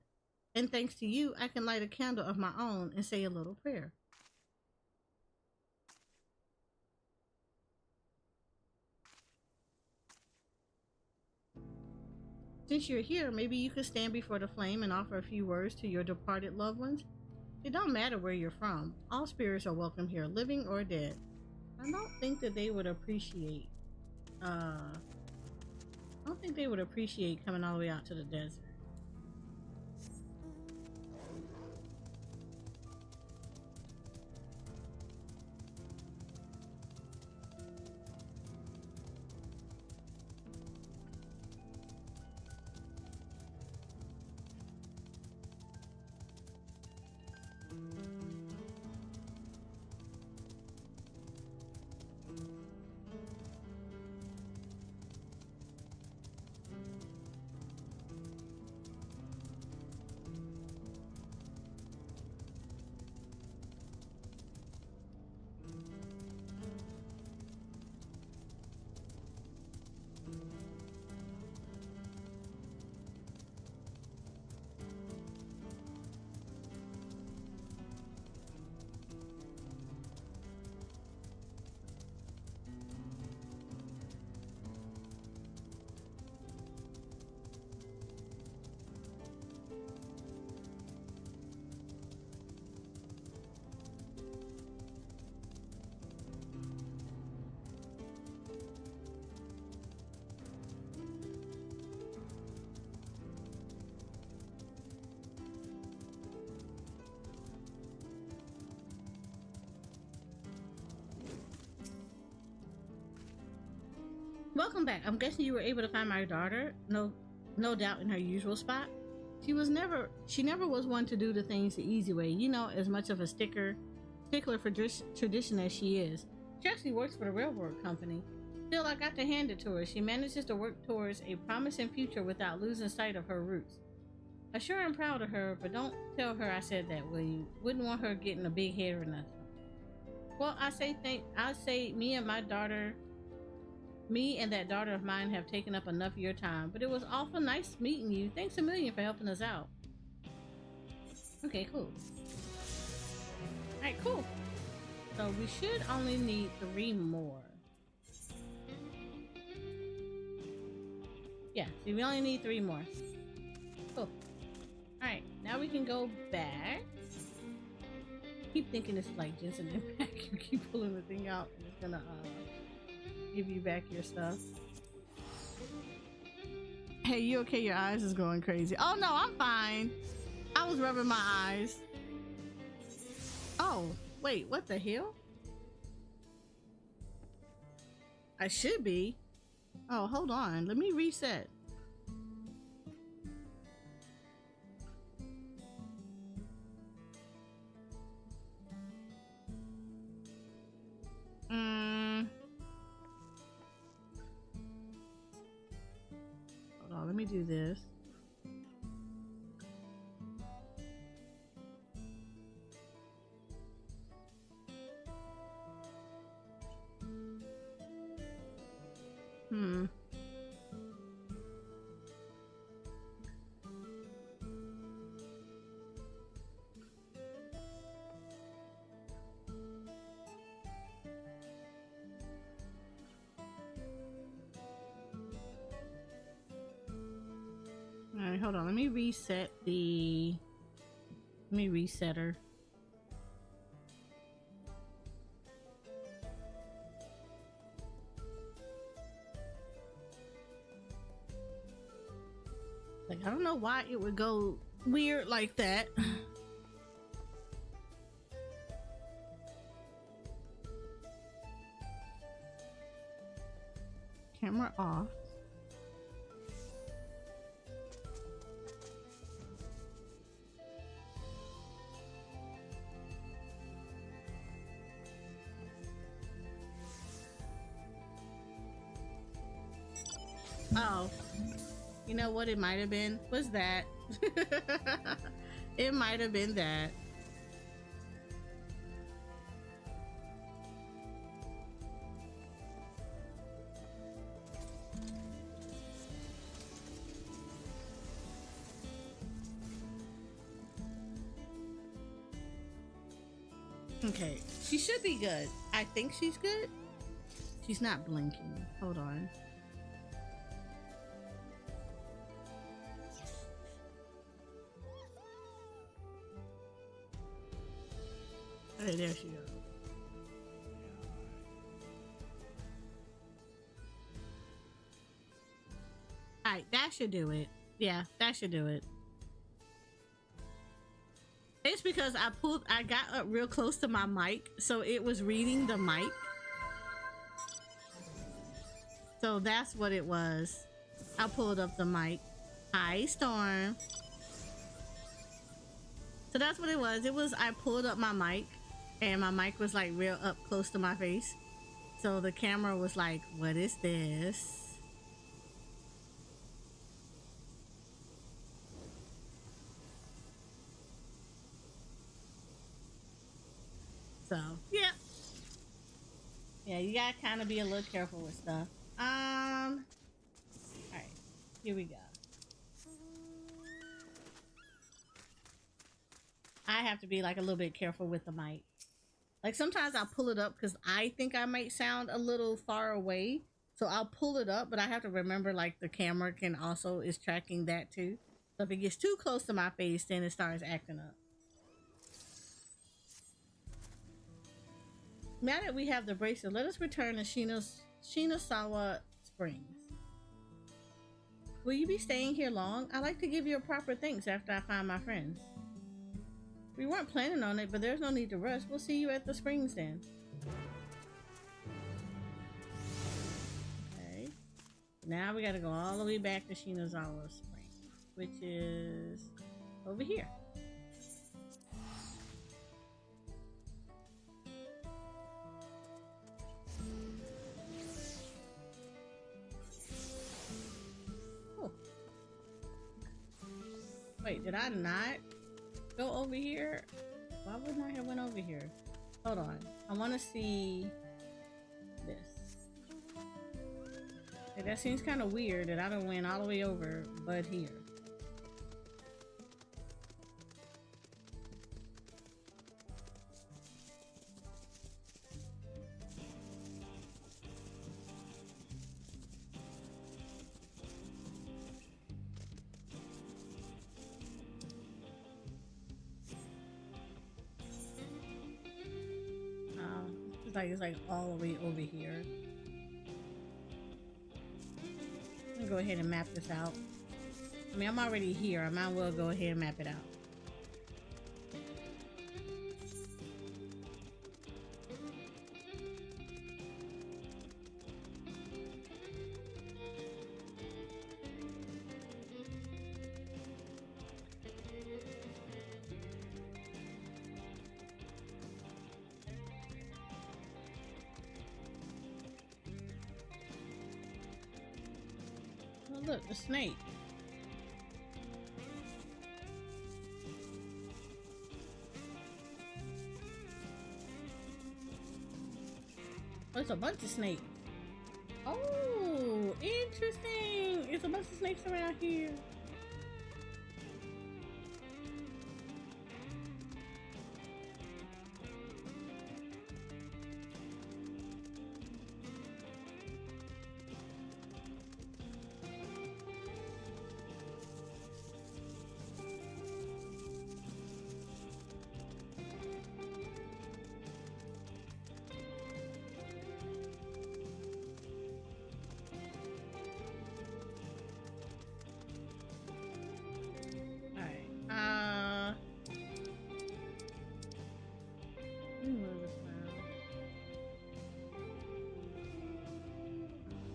[SPEAKER 2] And thanks to you, I can light a candle of my own and say a little prayer. Since you're here, maybe you could stand before the flame and offer a few words to your departed loved ones. It don't matter where you're from. All spirits are welcome here, living or dead. I don't think that they would appreciate, coming all the way out to the desert. Welcome back. I'm guessing you were able to find my daughter. No doubt in her usual spot. She never was one to do the things the easy way. You know, as much of a stickler for tradition as she is. She actually works for the railroad company. Still, I got to hand it to her. She manages to work towards a promising future without losing sight of her roots. I sure am proud of her, but don't tell her I said that, will you? Wouldn't want her getting a big head or nothing. Well, I say me and that daughter of mine have taken up enough of your time, but it was awful nice meeting you. Thanks a million for helping us out. Okay, cool. Alright, cool. So we should only need 3 more. Yeah, so we only need 3 more. Cool. Alright, now we can go back. Keep thinking this is like Jensen Impact. You keep pulling the thing out and it's gonna give you back your stuff. Hey, you okay? Your eyes is going crazy. Oh no, I'm fine. I was rubbing my eyes. Oh, wait, what the hell? I should be. Oh, hold on. Let me reset. do this. All right, hold on. Let me reset her. Like, I don't know why it would go weird like that. Camera off. Oh, you know what it might have been? Was that? It might have been that. Okay, she should be good. I think she's good. She's not blinking. Hold on. Hey, there she goes. Alright, that should do it. Yeah, that should do it. It's because I got up real close to my mic, so it was reading the mic. So that's what it was. I pulled up the mic. Hi, Storm. So that's what it was. It was, I pulled up my mic, and my mic was like real up close to my face. So the camera was like, what is this? So, yeah. Yeah, you gotta kind of be a little careful with stuff. Alright, here we go. I have to be like a little bit careful with the mic. Like sometimes I'll pull it up because I think I might sound a little far away. So I'll pull it up, but I have to remember like the camera can also is tracking that too. So if it gets too close to my face, then it starts acting up. Now that we have the bracelet, let us return to Shinosawa Springs. Will you be staying here long? I'd like to give you a proper thanks after I find my friends. We weren't planning on it, but there's no need to rush. We'll see you at the springs then. Okay. Now we gotta go all the way back to Shinosawa Springs, which is over here. Wait, did I not go over here? Why wouldn't I have went over here? Hold on. I want to see this. Hey, that seems kind of weird that I don't went all the way over, but here. It's like all the way over here. I'm gonna go ahead and map this out. I mean, I'm already here. I might as well go ahead and map it out. Look, the snake. Oh, it's a bunch of snakes. Oh, interesting. It's a bunch of snakes around here.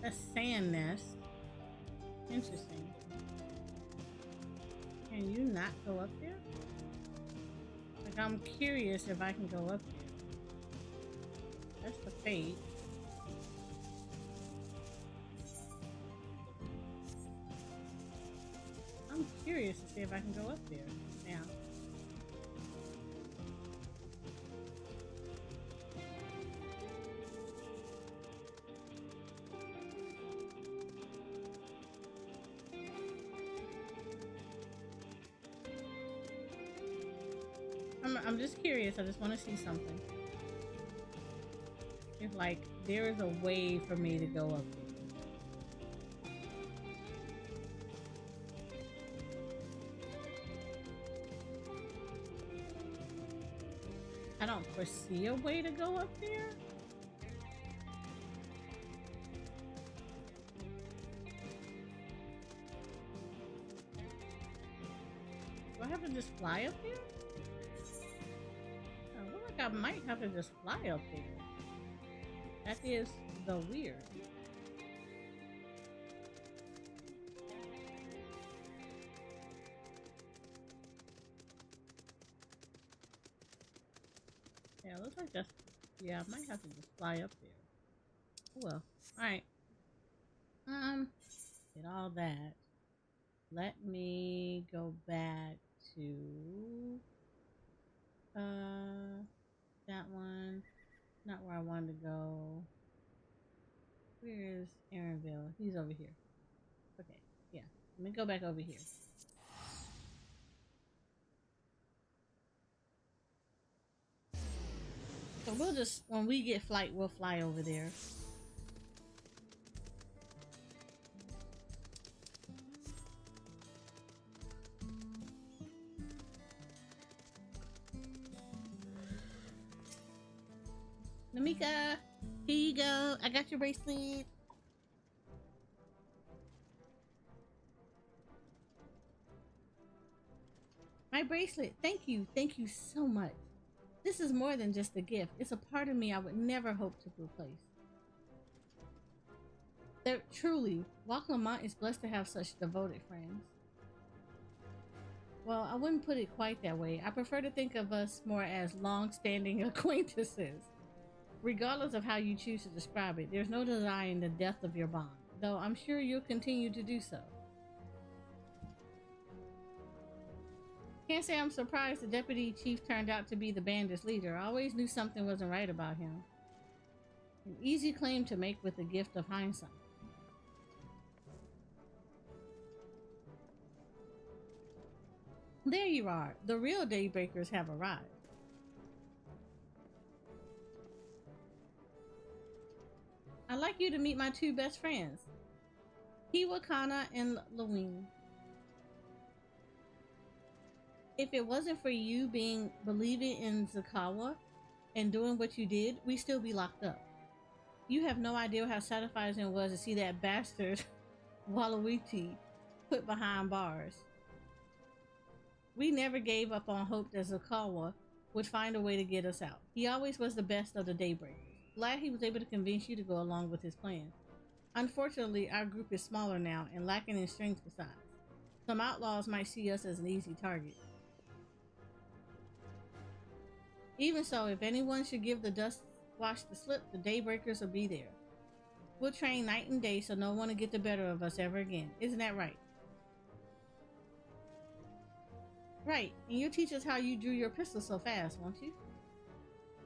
[SPEAKER 2] A sand nest. Interesting. Can you not go up there? Like, I'm curious if I can go up there. That's the fate. I'm curious to see if I can go up there now. I'm just curious. I just want to see something. If, like, there is a way for me to go up there. I don't foresee a way to go up there. Do I have to just fly up there? I might have to just fly up there. That is the weird. Yeah, it looks like that's... Yeah, I might have to just fly up there. Oh well. Alright. Did all that. Let me go back to... that one, not where I wanted to go. Where is Aaronville? He's over here. Okay, yeah. Let me go back over here. So we'll just, when we get flight, we'll fly over there. Namika, here you go. I got your bracelet. My bracelet. Thank you. Thank you so much. This is more than just a gift. It's a part of me I would never hope to replace. Truly, Walk Lamont is blessed to have such devoted friends. Well, I wouldn't put it quite that way. I prefer to think of us more as long-standing acquaintances. Regardless of how you choose to describe it, there's no denying the depth of your bond, though I'm sure you'll continue to do so. Can't say I'm surprised the deputy chief turned out to be the bandit's leader. I always knew something wasn't right about him. An easy claim to make with the gift of hindsight. There you are. The real Daybreakers have arrived. I'd like you to meet my two best friends, Hiwakana and Lewin. If it wasn't for you believing in Zakawa and doing what you did, we'd still be locked up. You have no idea how satisfying it was to see that bastard Waluigi put behind bars. We never gave up on hope that Zakawa would find a way to get us out. He always was the best of the Daybreakers. Glad he was able to convince you to go along with his plan. Unfortunately, our group is smaller now and lacking in strength besides. Some outlaws might see us as an easy target. Even so, if anyone should give the dust watch the slip, the Daybreakers will be there. We'll train night and day so no one will get the better of us ever again. Isn't that right? Right, and you'll teach us how you drew your pistol so fast, won't you?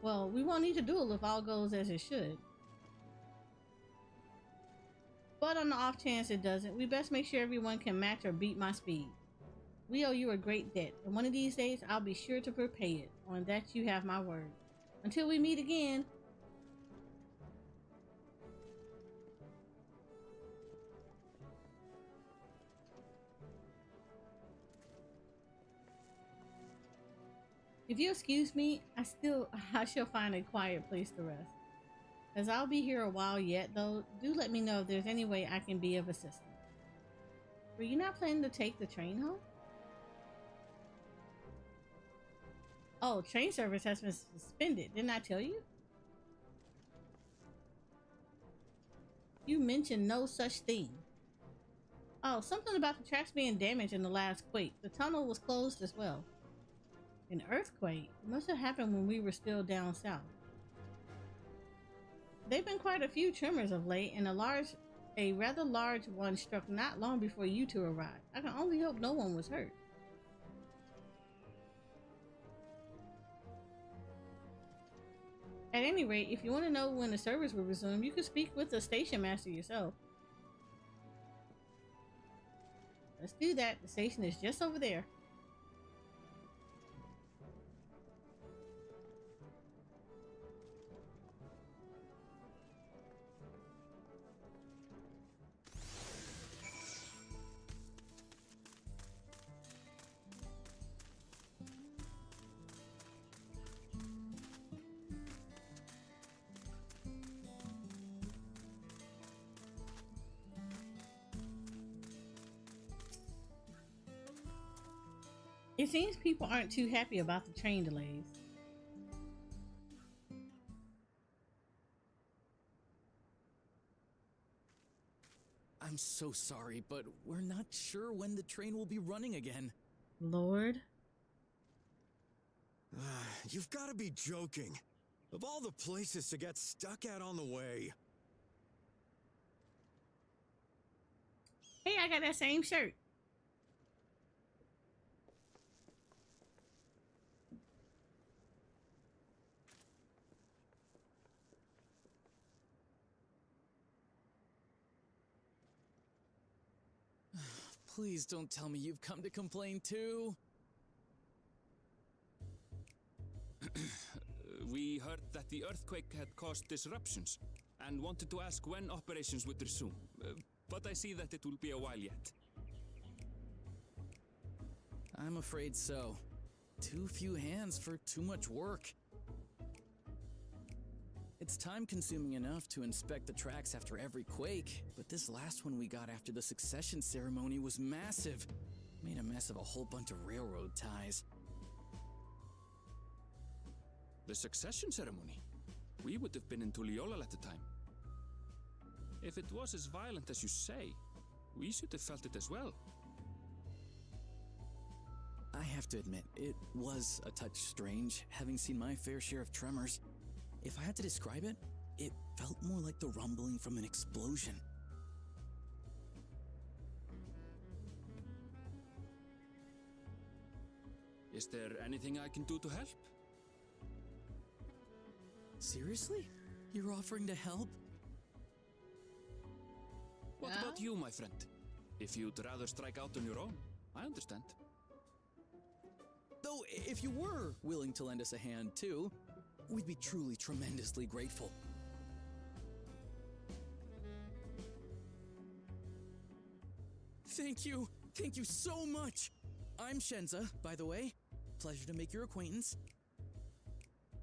[SPEAKER 2] Well, we won't need to duel if all goes as it should. But on the off chance it doesn't, we best make sure everyone can match or beat my speed. We owe you a great debt, and one of these days I'll be sure to repay it. On that you have my word. Until we meet again. If you excuse me, I shall find a quiet place to rest. As I'll be here a while yet, though, do let me know if there's any way I can be of assistance. Were you not planning to take the train home? Oh, train service has been suspended. Didn't I tell you? You mentioned no such thing. Oh, something about the tracks being damaged in the last quake. The tunnel was closed as well. An earthquake? It must have happened when we were still down south. There've been quite a few tremors of late, and a rather large one struck not long before you two arrived. I can only hope no one was hurt. At any rate, if you want to know when the service will resume, you can speak with the station master yourself. Let's do that. The station is just over there. It seems people aren't too happy about the train delays.
[SPEAKER 21] I'm so sorry, but we're not sure when the train will be running again.
[SPEAKER 2] Lord?
[SPEAKER 20] You've got to be joking. Of all the places to get stuck at on the way.
[SPEAKER 2] Hey, I got that same shirt.
[SPEAKER 21] Please don't tell me you've come to complain too.
[SPEAKER 17] We heard that the earthquake had caused disruptions and wanted to ask when operations would resume. But I see that it will be a while yet.
[SPEAKER 21] I'm afraid so. Too few hands for too much work. It's time-consuming enough to inspect the tracks after every quake, but this last one we got after the succession ceremony was massive. Made a mess of a whole bunch of railroad ties.
[SPEAKER 17] The succession ceremony? We would have been in Tuliolal at the time. If it was as violent as you say, we should have felt it as well.
[SPEAKER 21] I have to admit, it was a touch strange, having seen my fair share of tremors. If I had to describe it, it felt more like the rumbling from an explosion.
[SPEAKER 17] Is there anything I can do to help?
[SPEAKER 21] Seriously? You're offering to help?
[SPEAKER 17] What about you, my friend? If you'd rather strike out on your own, I understand.
[SPEAKER 21] Though, if you were willing to lend us a hand too, we'd be truly tremendously grateful. Thank you! Thank you so much! I'm Shenza, by the way. Pleasure to make your acquaintance.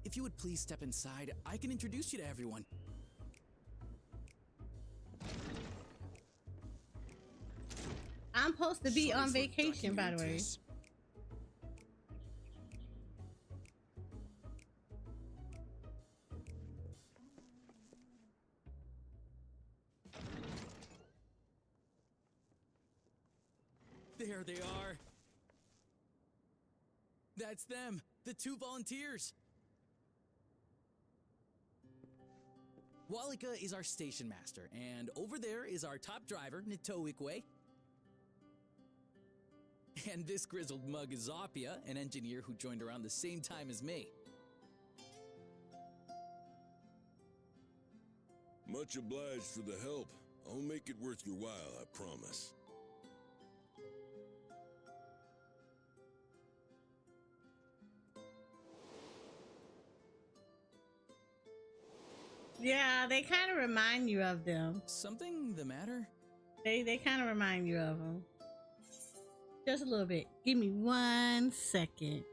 [SPEAKER 21] If you would please step inside, I can introduce you to everyone.
[SPEAKER 2] I'm supposed to be on vacation, by the way.
[SPEAKER 21] There they are. That's them, the two volunteers. Walika is our station master, and over there is our top driver, Nitoikwe. And this grizzled mug is Zapia, an engineer who joined around the same time as me.
[SPEAKER 9] Much obliged for the help. I'll make it worth your while, I promise.
[SPEAKER 2] Yeah, they kind of remind you of them.
[SPEAKER 21] Something the matter?
[SPEAKER 2] They kind of remind you of them. Just a little bit. Give me 1 second.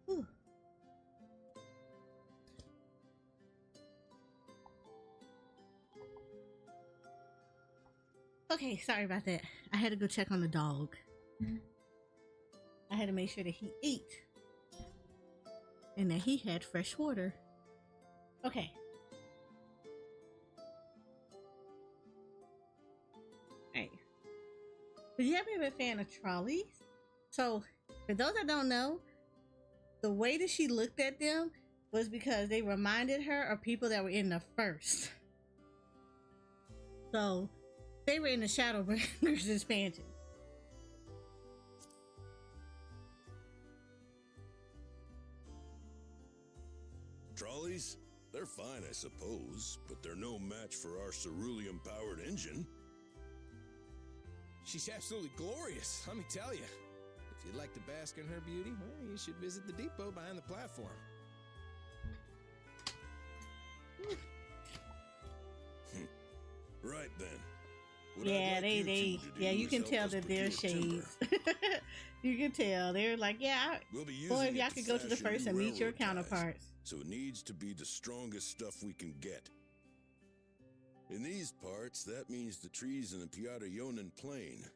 [SPEAKER 2] Whew. Okay, sorry about that. I had to go check on the dog. I had to make sure that he ate and that he had fresh water. Okay. Hey. But you ever been a fan of trolleys? So, for those that don't know, the way that she looked at them was because they reminded her of people that were in the first. So, they were in the Shadowbringers expansion.
[SPEAKER 1] Trolleys? They're fine, I suppose, but they're no match for our cerulean-powered engine.
[SPEAKER 22] She's absolutely glorious, let me tell you. If you'd like to bask in her beauty, well, you should visit the depot behind the platform.
[SPEAKER 1] Right then.
[SPEAKER 2] Yeah, you can tell that they're shades. You can tell. They're like, yeah, boy, if y'all could go to the first and meet your counterparts.
[SPEAKER 1] So it needs to be the strongest stuff we can get. In these parts, that means the trees in the Piata-Yonan Plain.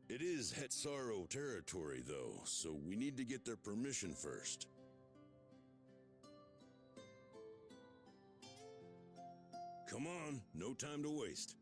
[SPEAKER 1] It is Hetsaro territory, though, so we need to get their permission first. Come on, no time to waste.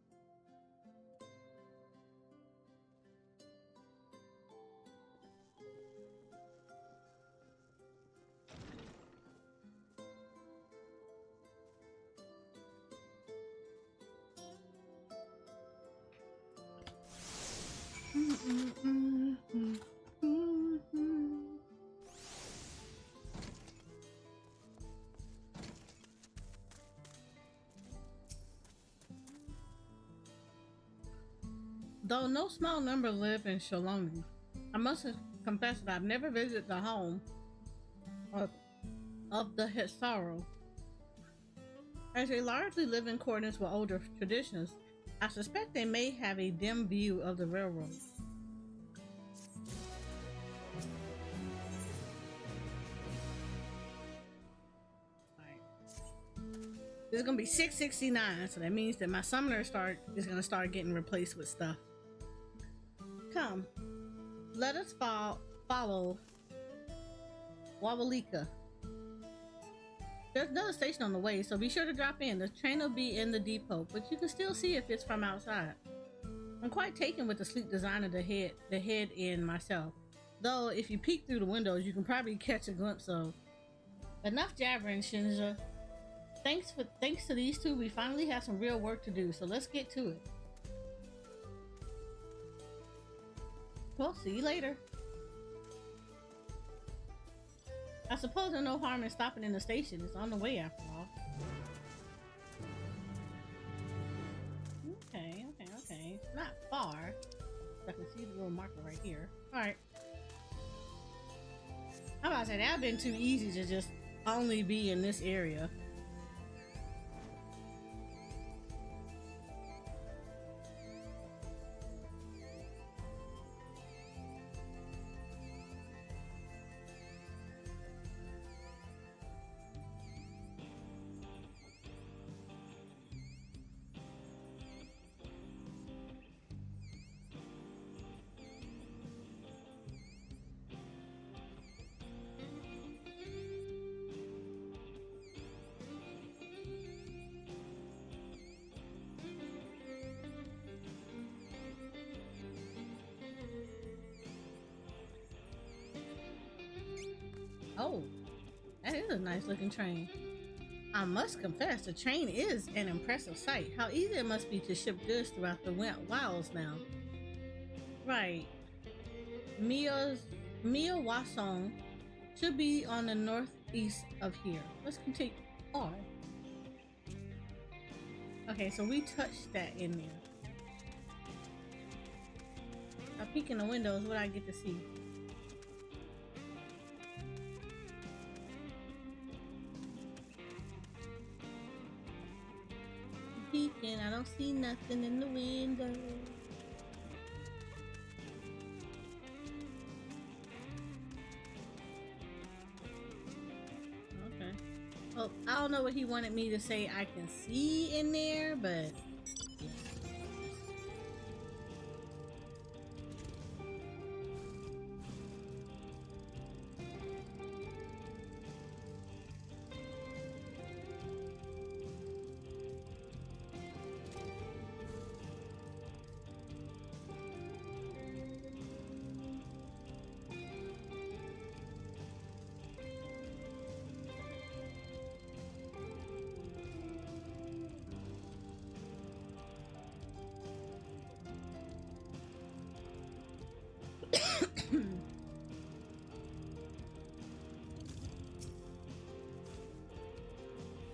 [SPEAKER 2] Though no small number live in Shaloni, I must confess that I've never visited the home of the Hetsaro. As they largely live in accordance with older traditions, I suspect they may have a dim view of the railroad. This is gonna be 669, so that means that my summoner is gonna start getting replaced with stuff. Come, let us follow Wawalika. There's another station on the way, so be sure to drop in. The train will be in the depot, but you can still see if it's from outside. I'm quite taken with the sleek design of the head end myself. Though, if you peek through the windows, you can probably catch a glimpse of. Enough jabbering, Shinja. Thanks to these two, we finally have some real work to do, so let's get to it. Well, see you later. I suppose there's no harm in stopping in the station. It's on the way after all. Okay. It's not far. I can see the little marker right here. Alright. I'm about to say, that would have been too easy to just only be in this area. Oh, that is a nice looking train. I must confess, the train is an impressive sight. How easy it must be to ship goods throughout the wilds now. Right. Miyawasong should be on the northeast of here. Let's continue on. Okay, so we touched that in there. I peek in the windows, what I get to see? Peeking, I don't see nothing in the window. Okay. Well, I don't know what he wanted me to say I can see in there, but yeah.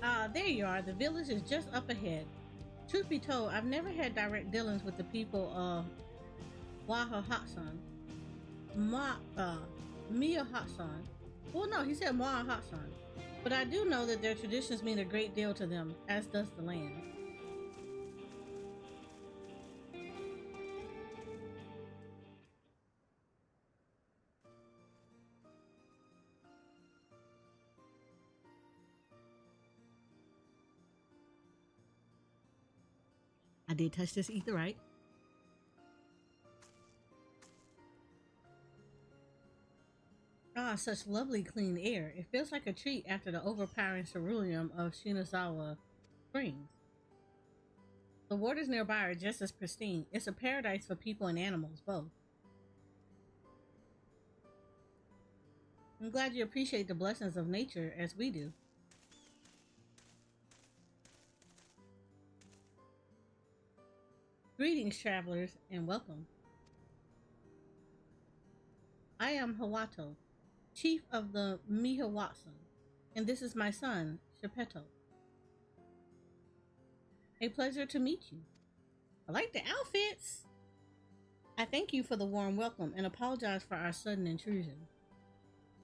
[SPEAKER 2] Ah, there you are. The village is just up ahead. Truth be told, I've never had direct dealings with the people of Waha Hatsan. Mia Hatsan. Well, no, he said Mia Hatsan. But I do know that their traditions mean a great deal to them, as does the land. I did touch this etherite. Ah, such lovely clean air. It feels like a treat after the overpowering ceruleum of Shinazawa Springs. The waters nearby are just as pristine. It's a paradise for people and animals, both. I'm glad you appreciate the blessings of nature as we do. Greetings, travelers, and welcome. I am Hawato, chief of the Mihawatson, and this is my son, Shepeto. A pleasure to meet you. I like the outfits. I thank you for the warm welcome and apologize for our sudden intrusion.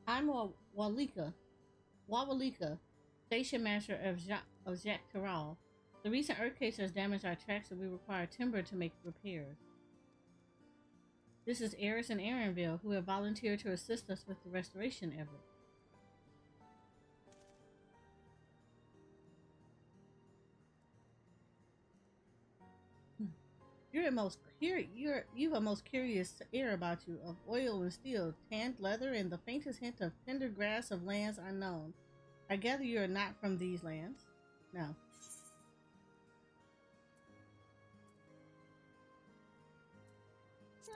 [SPEAKER 2] I'm Wawalika, station master of Jacques Tural. The recent earthquake has damaged our tracks and we require timber to make repairs. This is Eris and Aaronville, who have volunteered to assist us with the restoration effort. You have a most curious air about you, of oil and steel, tanned leather, and the faintest hint of tender grass of lands unknown. I gather you are not from these lands? No.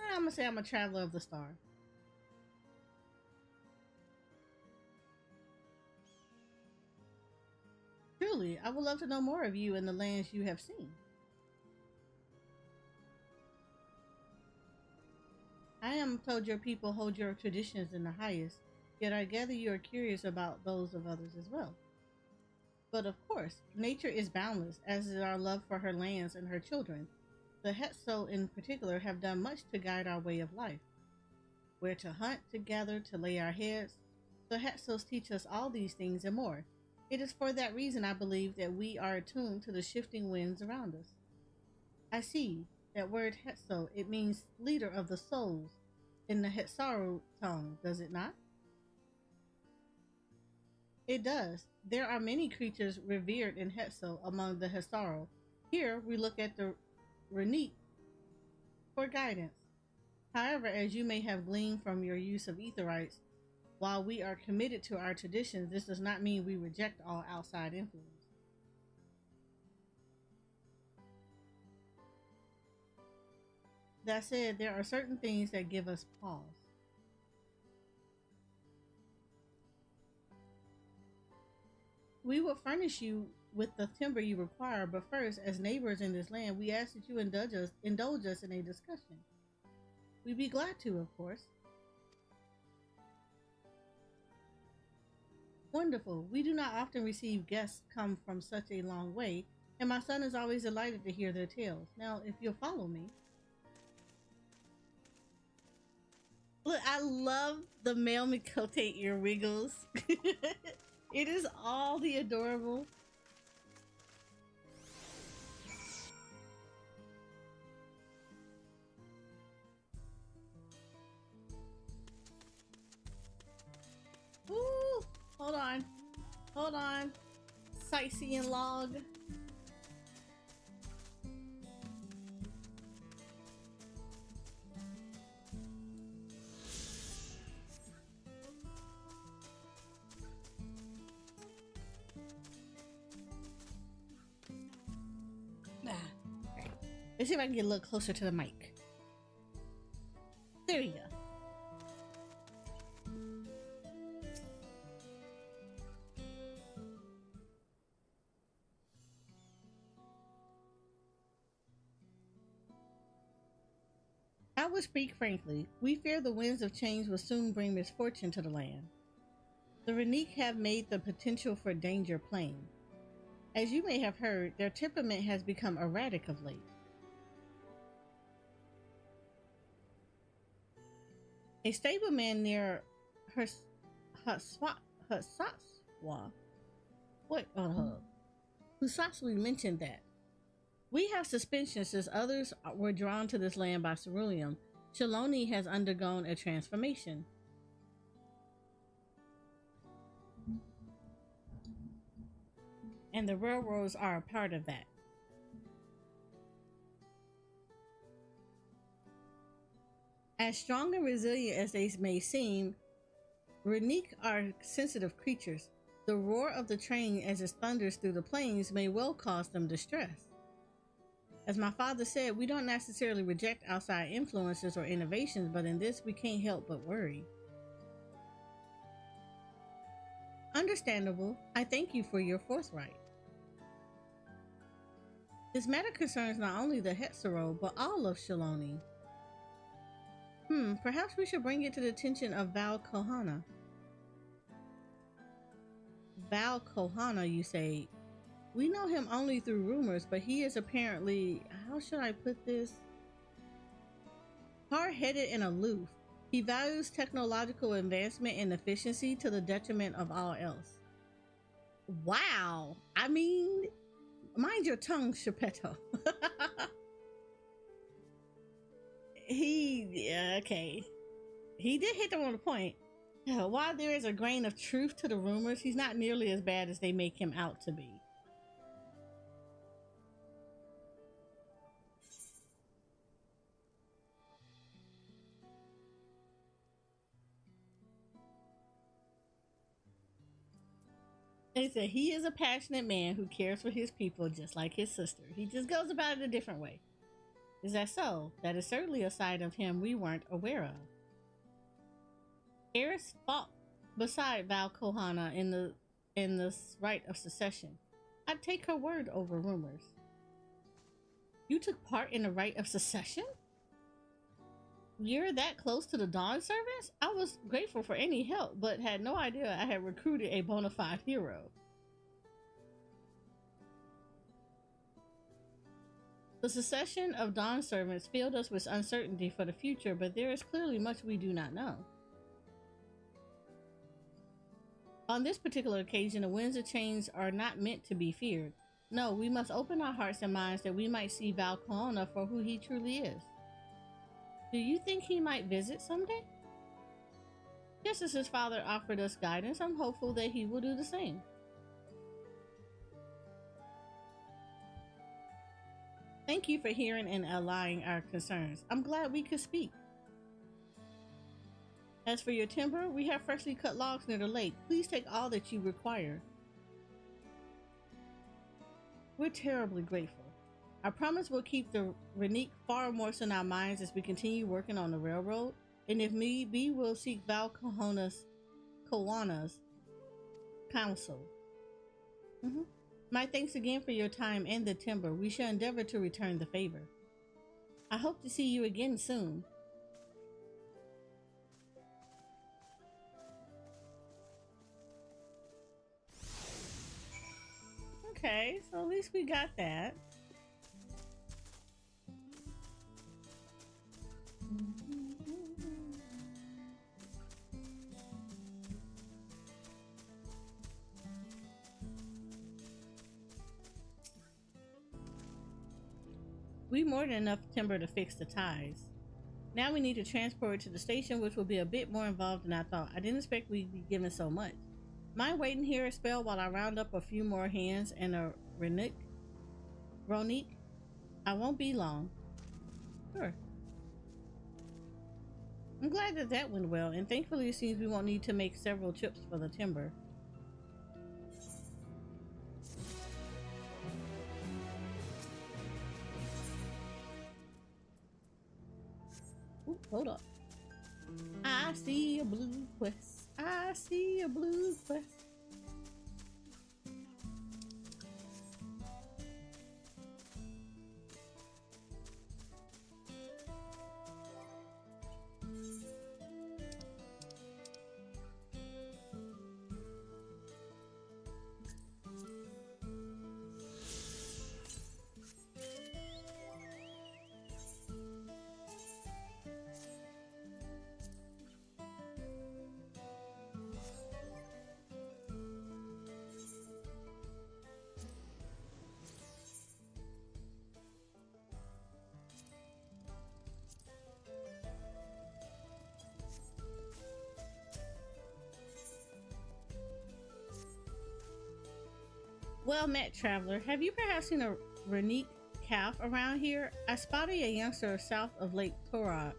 [SPEAKER 2] I'm gonna say I'm a traveler of the star. Truly, I would love to know more of you and the lands you have seen. I am told your people hold your traditions in the highest, yet I gather you are curious about those of others as well. But of course, nature is boundless, as is our love for her lands and her children. The Hetso in particular have done much to guide our way of life. Where to hunt, to gather, to lay our heads. The Hetsos teach us all these things and more. It is for that reason I believe that we are attuned to the shifting winds around us. I see. That word Hetso, it means leader of the souls in the Hetsaru tongue, does it not? It does. There are many creatures revered in Hetso among the Hetsaru. Here we look at the Renique for guidance. However, as you may have gleaned from your use of aetherites, while we are committed to our traditions, this does not mean we reject all outside influence. That said, there are certain things that give us pause. We will furnish you with the timber you require, but first, as neighbors in this land, we ask that you indulge us in a discussion. We'd be glad to, of course. Wonderful. We do not often receive guests come from such a long way, and my son is always delighted to hear their tales. Now, if you'll follow me. Look, I love the male Mikote ear wiggles. It is all the adorable. Ooh, hold on. Hold on. Sightseeing log. Let's see if I can get a little closer to the mic. There we go. I will speak frankly. We fear the winds of change will soon bring misfortune to the land. The Renique have made the potential for danger plain. As you may have heard, their temperament has become erratic of late. A stableman near Husaswi mentioned that we have suspicions as others were drawn to this land by ceruleum. Shaloni has undergone a transformation. And the railroads are a part of that. As strong and resilient as they may seem, Renique are sensitive creatures. The roar of the train as it thunders through the plains may well cause them distress. As my father said, we don't necessarily reject outside influences or innovations, but in this we can't help but worry. Understandable. I thank you for your forthright. This matter concerns not only the Hetzero, but all of Shaloni. Perhaps we should bring it to the attention of Val Kohana. Val Kohana, you say? We know him only through rumors, but he is apparently, how should I put this? Hard-headed and aloof. He values technological advancement and efficiency to the detriment of all else. Wow. I mean, mind your tongue, Shepetto. Okay. He did hit them on the point. While there is a grain of truth to the rumors, he's not nearly as bad as they make him out to be. They said he is a passionate man who cares for his people just like his sister. He just goes about it a different way. Is that so? That is certainly a side of him we weren't aware of. Eris fought beside Val Kohana in the rite of secession. I'd take her word over rumors. You took part in the rite of secession? You're that close to the Dawn servants? I was grateful for any help, but had no idea I had recruited a bona fide hero. The secession of Dawn servants filled us with uncertainty for the future, but there is clearly much we do not know. On this particular occasion, the winds of change are not meant to be feared. No, we must open our hearts and minds that we might see Val Kohana for who he truly is. Do you think he might visit someday? Just as his father offered us guidance, I'm hopeful that he will do the same. Thank you for hearing and allaying our concerns. I'm glad we could speak. As for your timber, we have freshly cut logs near the lake. Please take all that you require. We're terribly grateful. I promise we'll keep the Renique far more in our minds as we continue working on the railroad, and if need be, we'll seek Val Kohana's counsel. My thanks again for your time and the timber. We shall endeavor to return the favor. I hope to see you again soon. Okay, so at least we got that. We more than enough timber to fix the ties. Now we need to transport it to the station, which will be a bit more involved than I thought. I didn't expect we'd be given so much. Mind waiting here a spell while I round up a few more hands and a Ronique? I won't be long. Sure. I'm glad that that went well, and thankfully it seems we won't need to make several trips for the timber. Ooh, hold up. I see a blue quest. I see a blue quest. Well met, traveler. Have you perhaps seen a Renique calf around here? I spotted a youngster south of Lake Tural.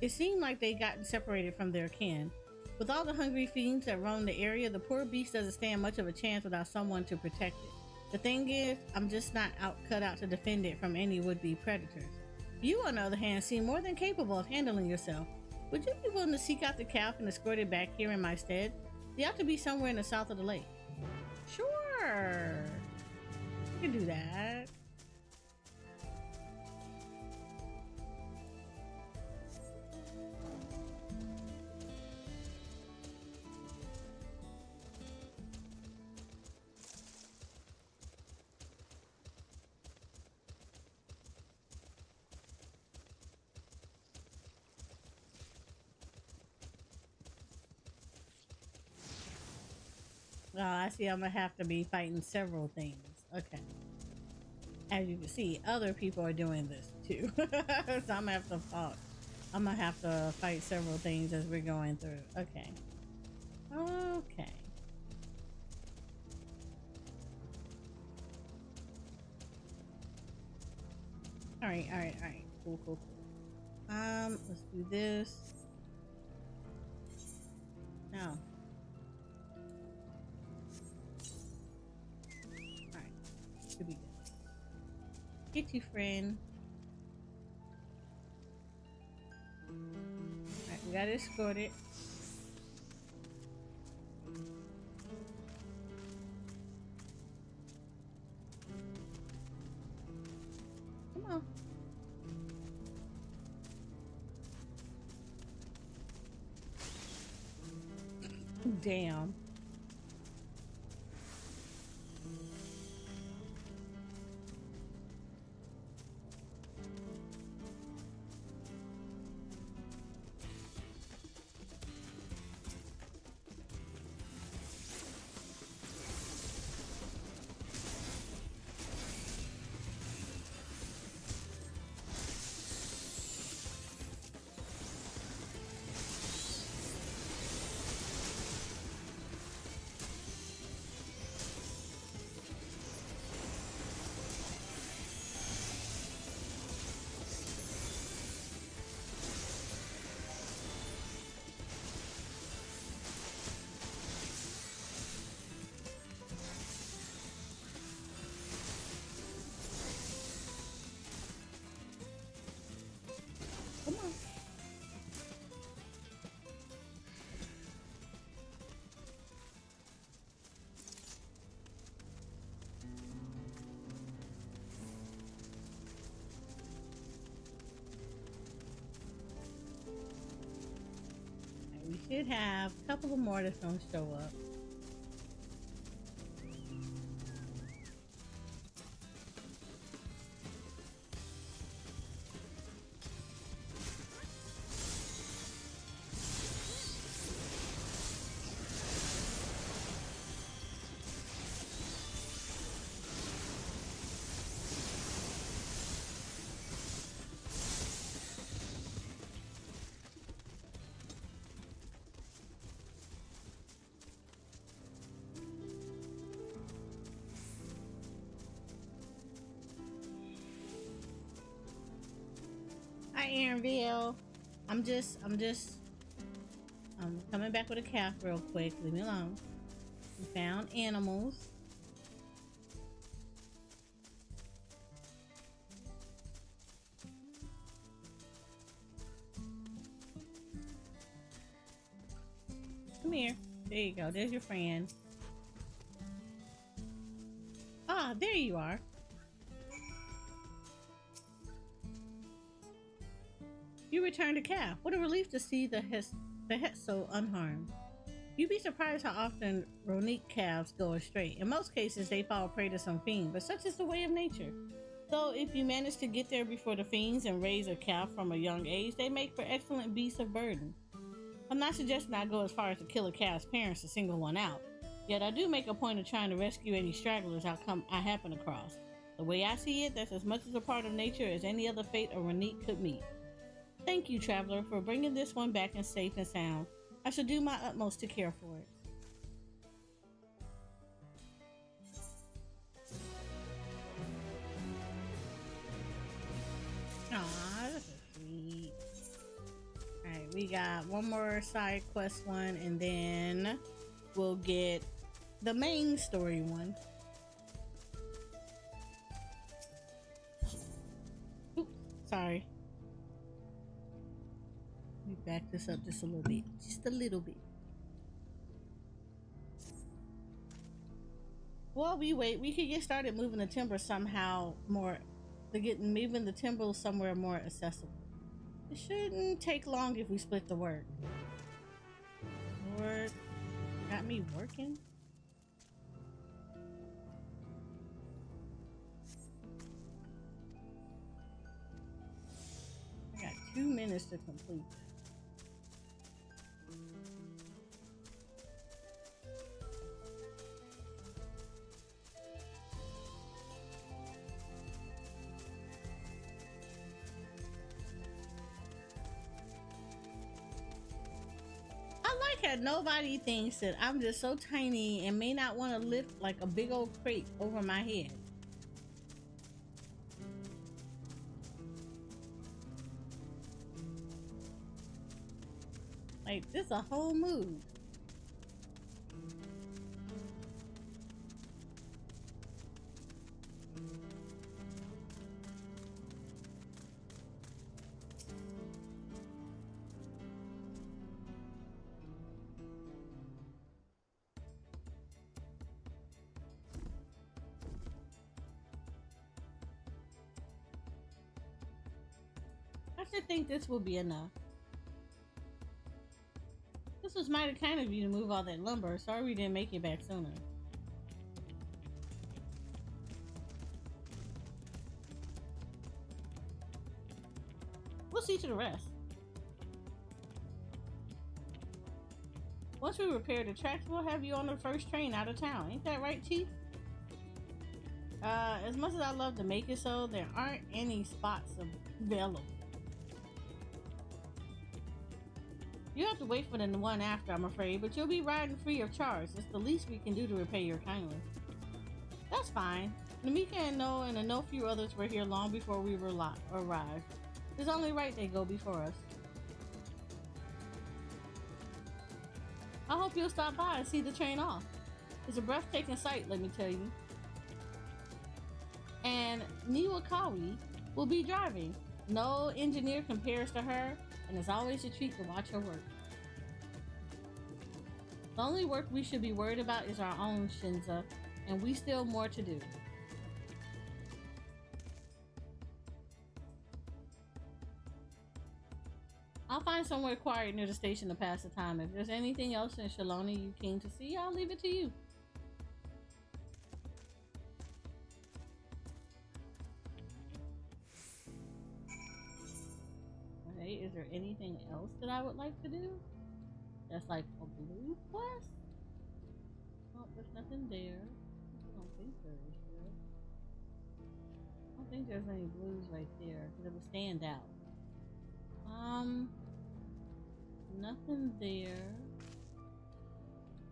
[SPEAKER 2] It seemed like they'd gotten separated from their kin. With all the hungry fiends that roam the area, the poor beast doesn't stand much of a chance without someone to protect it. The thing is, I'm just not cut out to defend it from any would-be predators. You, on the other hand, seem more than capable of handling yourself. Would you be willing to seek out the calf and escort it back here in my stead? They ought to be somewhere in the south of the lake. Sure. You can do that. Oh, I see. I'm gonna have to be fighting several things. Okay. As you can see, other people are doing this too. So I'm gonna have to fight several things as we're going through. Okay. Okay. All right. Cool. Let's do this. Now. Should be good. Get you, friend. Alright, we gotta escort it. Come on. Damn. Come on. We should have a couple of more that's gonna show up. Hi, Aaronville. I'm coming back with a calf real quick. Leave me alone. We found animals. Come here. There you go. There's your friend. Ah, there you are. You returned a calf. What a relief to see the Hetso unharmed. You'd be surprised how often Ronique calves go astray. In most cases, they fall prey to some fiend, but such is the way of nature. Though if you manage to get there before the fiends and raise a calf from a young age, they make for excellent beasts of burden. I'm not suggesting I go as far as to kill a calf's parents to single one out, yet I do make a point of trying to rescue any stragglers I happen across. The way I see it, that's as much as a part of nature as any other fate a Ronique could meet. Thank you, traveler, for bringing this one back in safe and sound. I shall do my utmost to care for it. we got one more side quest one, and then we'll get the main story one. Oops, sorry. Let me back this up just a little bit. Just a little bit. While we wait, we could get started moving the timber somehow more, to get moving the timber somewhere more accessible. It shouldn't take long if we split the work. Lord, got me working? I got 2 minutes to complete. Nobody thinks that I'm just so tiny and may not want to lift like a big old crate over my head. Like, this a whole mood. I should think this will be enough. This was mighty kind of you to move all that lumber. Sorry we didn't make it back sooner. We'll see to the rest. Once we repair the tracks, we'll have you on the first train out of town. Ain't that right, Chief? As much as I love to make it so, there aren't any spots available. You have to wait for the one after, I'm afraid, but you'll be riding free of charge. It's the least we can do to repay your kindness. That's fine. Namika and Noah and a few others were here long before we arrived. It's only right they go before us. I hope you'll stop by and see the train off. It's a breathtaking sight, let me tell you. And Niwakawi will be driving. No engineer compares to her, and it's always a treat to watch her work. The only work we should be worried about is our own, Shinza, and we still more to do. I'll find somewhere quiet near the station to pass the time. If there's anything else in Shaloni you came to see, I'll leave it to you. Okay, is there anything else that I would like to do? That's like a blue quest? Oh, there's nothing there. I don't think there is there. I don't think there's any blues right there because it would stand out. Nothing there.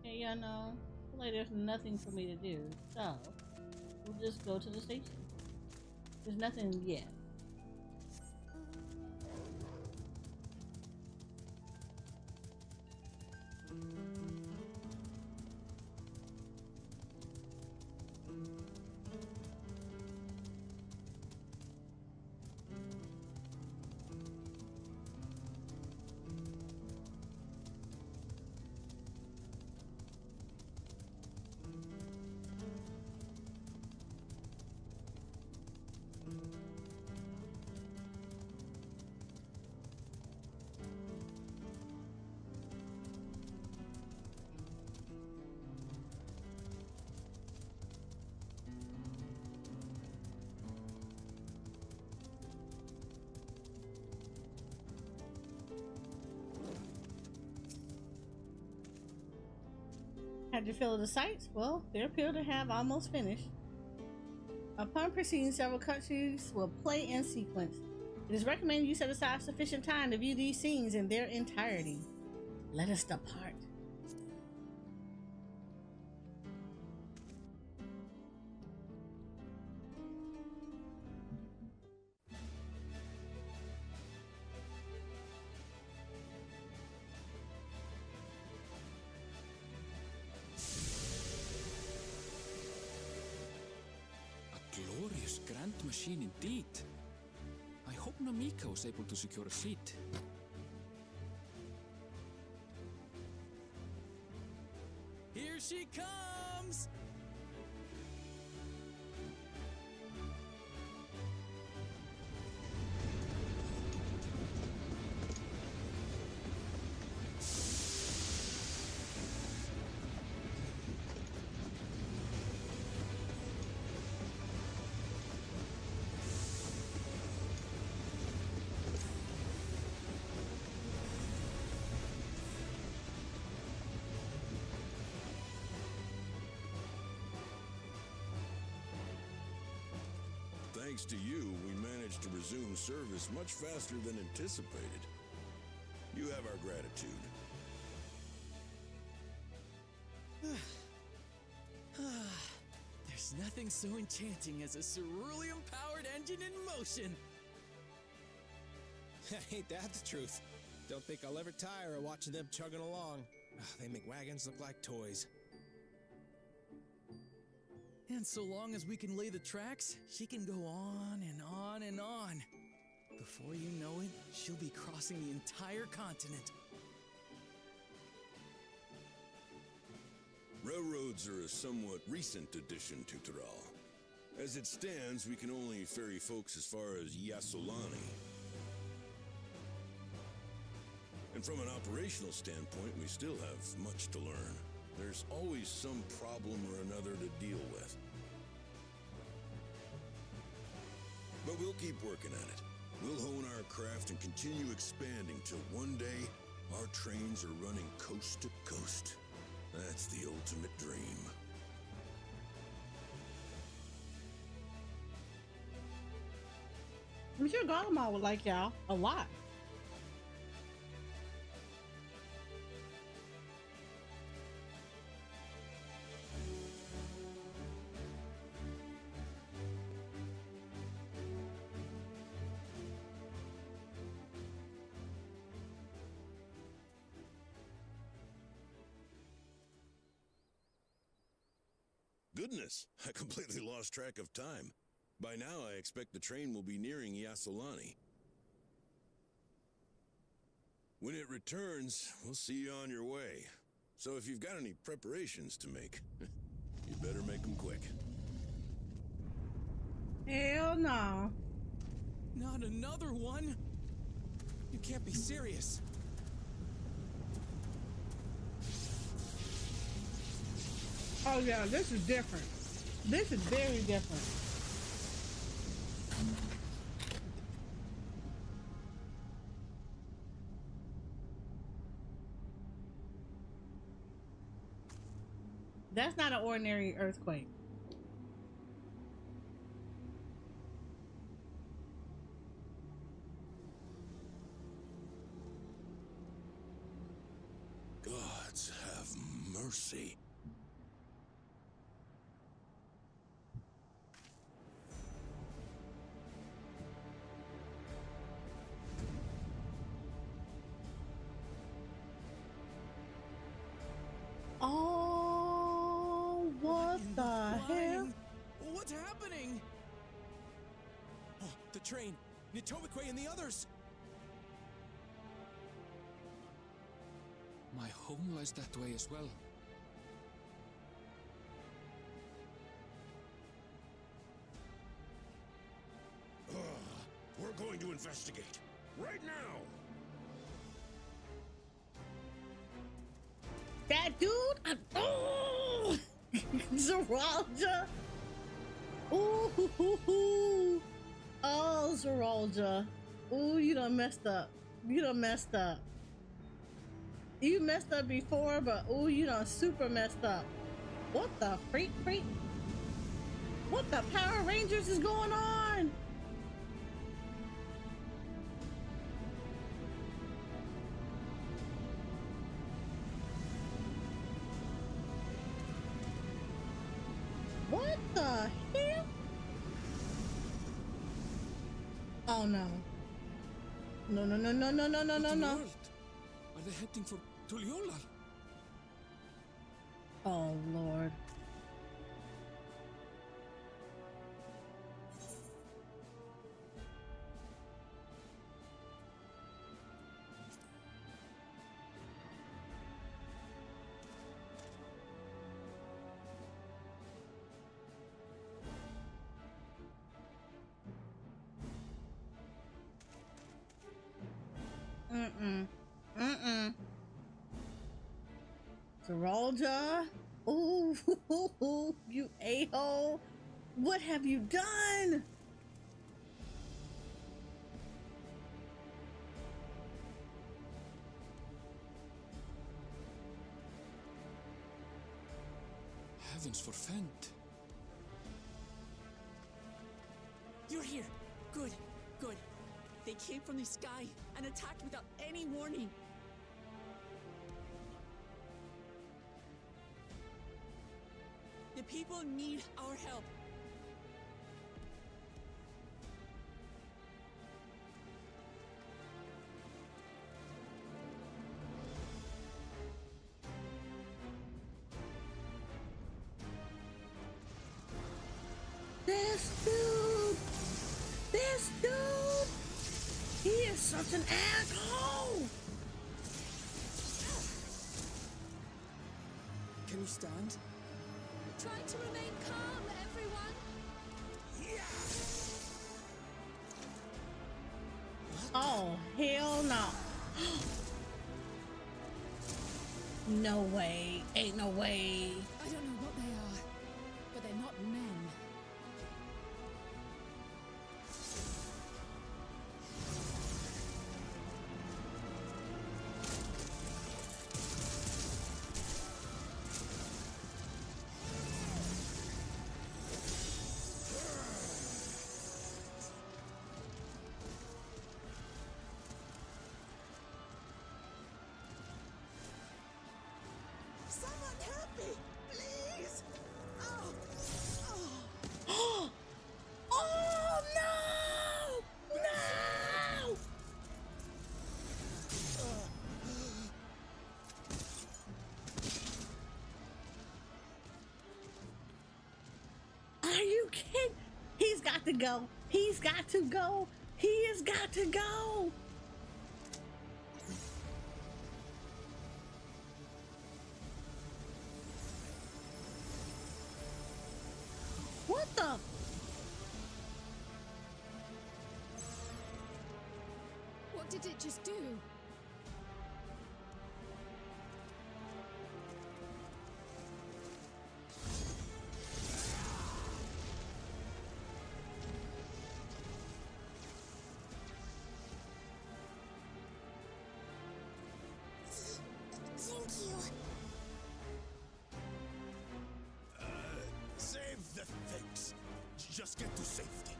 [SPEAKER 2] Okay, yeah, no. I feel like there's nothing for me to do, so we'll just go to the station. There's nothing yet. How'd you feel of the sights? Well, they appear to have almost finished. Upon proceeding, several countries will play in sequence. It is recommended you set aside sufficient time to view these scenes in their entirety. Let us depart.
[SPEAKER 17] hunt machine indeed. I hope Namiko's able to secure a seat.
[SPEAKER 21] Here she comes!
[SPEAKER 1] Thanks to you, we managed to resume service much faster than anticipated. You have our gratitude.
[SPEAKER 21] There's nothing so enchanting as a cerulean-powered engine in motion.
[SPEAKER 22] Ain't that the truth? Don't think I'll ever tire of watching them chugging along. They make wagons look like toys.
[SPEAKER 21] And so long as we can lay the tracks, she can go on and on and on. Before you know it, she'll be crossing the entire continent.
[SPEAKER 1] Railroads are a somewhat recent addition to Tural. As it stands, we can only ferry folks as far as Yasolani. And from an operational standpoint, we still have much to learn. There's always some problem or another to deal with. But we'll keep working at it. We'll hone our craft and continue expanding till one day our trains are running coast to coast. That's the ultimate dream.
[SPEAKER 2] I'm sure Garlemald would like y'all a lot.
[SPEAKER 1] Goodness, I completely lost track of time. By now, I expect the train will be nearing Yasolani. When it returns, we'll see you on your way. So if you've got any preparations to make, you better make them quick.
[SPEAKER 2] Hell no.
[SPEAKER 21] Not another one?
[SPEAKER 22] You can't be serious.
[SPEAKER 2] Oh yeah, this is different. This is very different. That's not an ordinary earthquake.
[SPEAKER 1] Gods have mercy.
[SPEAKER 2] Oh, what the hell?
[SPEAKER 22] What's happening? Oh, the train, Nitobekwe and the others.
[SPEAKER 17] My home lies that way as well.
[SPEAKER 1] We're going to investigate. Right now!
[SPEAKER 2] That dude? Oh! Zeralja! Ooh! Oh, Zeralja. Ooh, you done messed up. You done messed up. You messed up before, but ooh, you done super messed up. What the freak? What the Power Rangers is going on? What the hell? Oh no. No.
[SPEAKER 17] Are they heading for Tuliolal?
[SPEAKER 2] Oh Lord. Zeralda. Ooh, you a-hole. What have you done?
[SPEAKER 17] Heavens forfend.
[SPEAKER 3] You're here. Good, good. They came from the sky and attacked without any warning. The people need our help.
[SPEAKER 2] This dude, he is such an asshole.
[SPEAKER 10] Can you stand?
[SPEAKER 12] Try to remain calm, everyone.
[SPEAKER 2] Oh, hell no. No way. Ain't no way.
[SPEAKER 14] I don't know what they are, but they're not men.
[SPEAKER 3] Someone help me, please! Oh,
[SPEAKER 2] Oh no! No! Are you kidding? He's got to go. He's got to go. He has got to go. What the?
[SPEAKER 14] What did it just do?
[SPEAKER 12] Thank you.
[SPEAKER 4] Save the things. Just get to safety.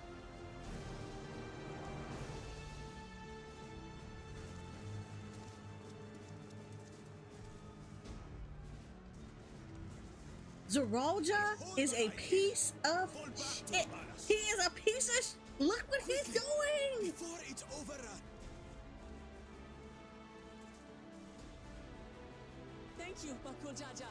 [SPEAKER 2] Zeralda is a piece of shit. He is a piece of look what he's doing.
[SPEAKER 4] Before it's overrun.
[SPEAKER 3] thank you, Bakul Jaja.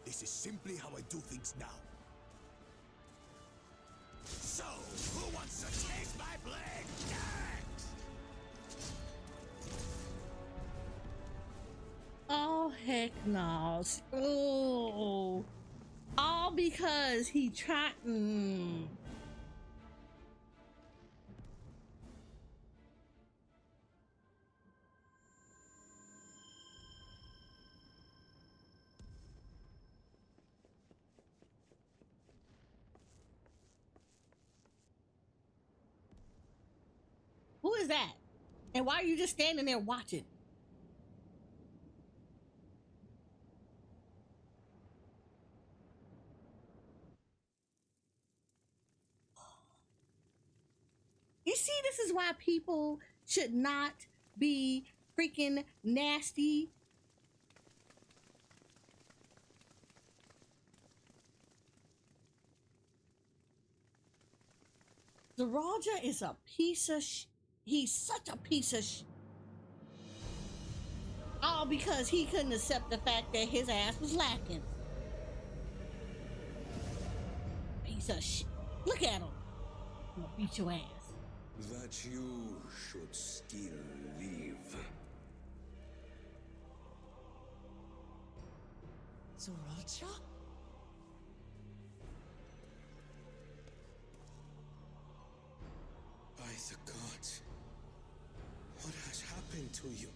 [SPEAKER 4] This is simply how I do things now. So, who wants to taste my blade next?
[SPEAKER 2] Oh heck no! Oh, all because he tried. Who is that? And why are you just standing there watching? You see, this is why people should not be freaking nasty. Zeralda is a piece of he's such a piece of all because he couldn't accept the fact that his ass was lacking. Piece of look at him. I'm gonna beat your ass.
[SPEAKER 16] That you should still live.
[SPEAKER 3] Zoralcha?
[SPEAKER 6] By the gods, what has happened to you?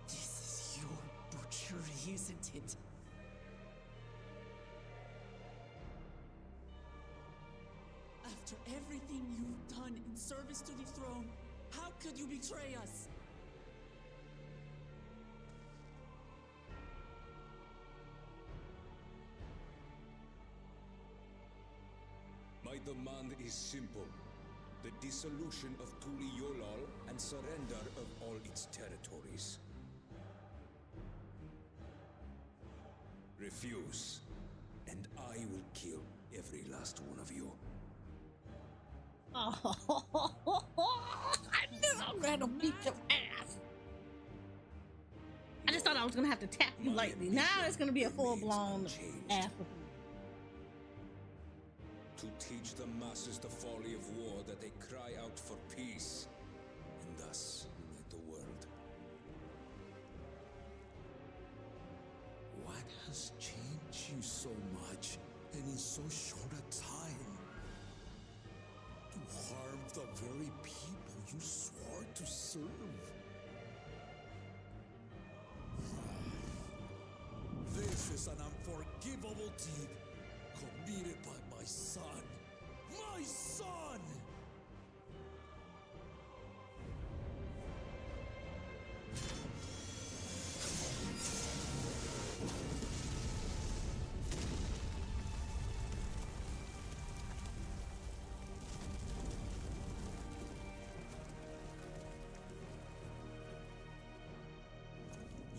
[SPEAKER 3] This is your butchery, isn't it? After everything you've done in service to the throne, how could you betray us?
[SPEAKER 17] My demand is simple. The dissolution of Tuli Yolal and surrender of all its territories. Refuse, and I will kill every last one of you.
[SPEAKER 2] Oh, I knew I was gonna beat your ass. I just thought I was gonna have to tap you lightly. Now it's gonna be a full-blown ass whooping.
[SPEAKER 17] To teach the masses the folly of war, that they cry out for peace, and thus unite the world.
[SPEAKER 9] What has changed you so much, and in so short a time? To harm the very people you swore to serve. This is an unforgivable deed committed by my son. My son!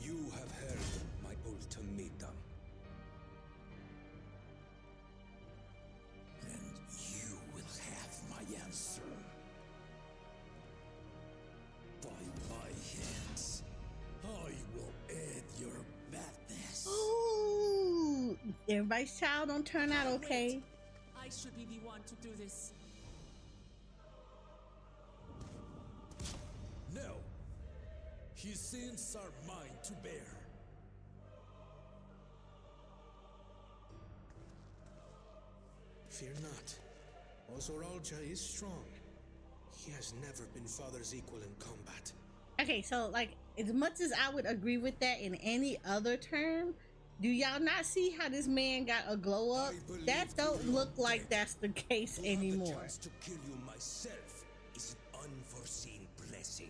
[SPEAKER 17] You have heard my ultimatum.
[SPEAKER 9] And you will have my answer. By my hands, I will end your madness.
[SPEAKER 2] Ooh, everybody's child don't turn out okay.
[SPEAKER 3] Wait. I should be the one to do this.
[SPEAKER 9] No. His sins are mine to bear.
[SPEAKER 6] Fear not. Ozoralja is strong. He has never been father's equal in combat.
[SPEAKER 2] Okay, so like as much as I would agree with that in any other term, do y'all not see how this man got a glow up? That don't look like that's the case anymore.
[SPEAKER 17] The chance to kill you myself is an unforeseen blessing.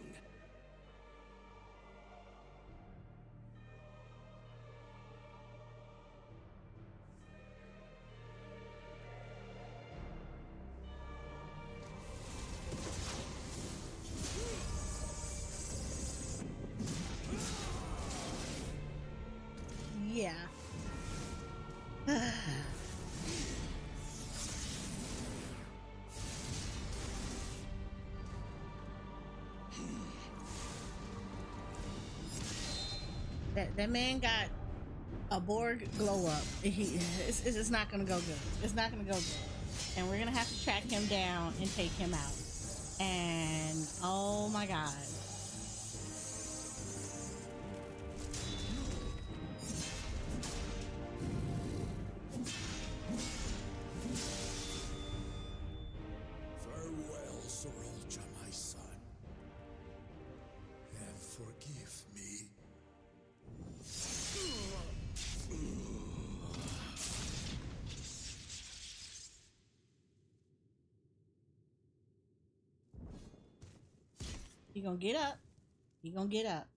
[SPEAKER 2] Yeah. That man got a Borg glow up. It's not gonna go good. It's not gonna go good. And we're gonna have to track him down and take him out. And oh my god.
[SPEAKER 9] Farewell, Zoralja, my son. And forgive me.
[SPEAKER 2] He gonna get up. He gonna get up.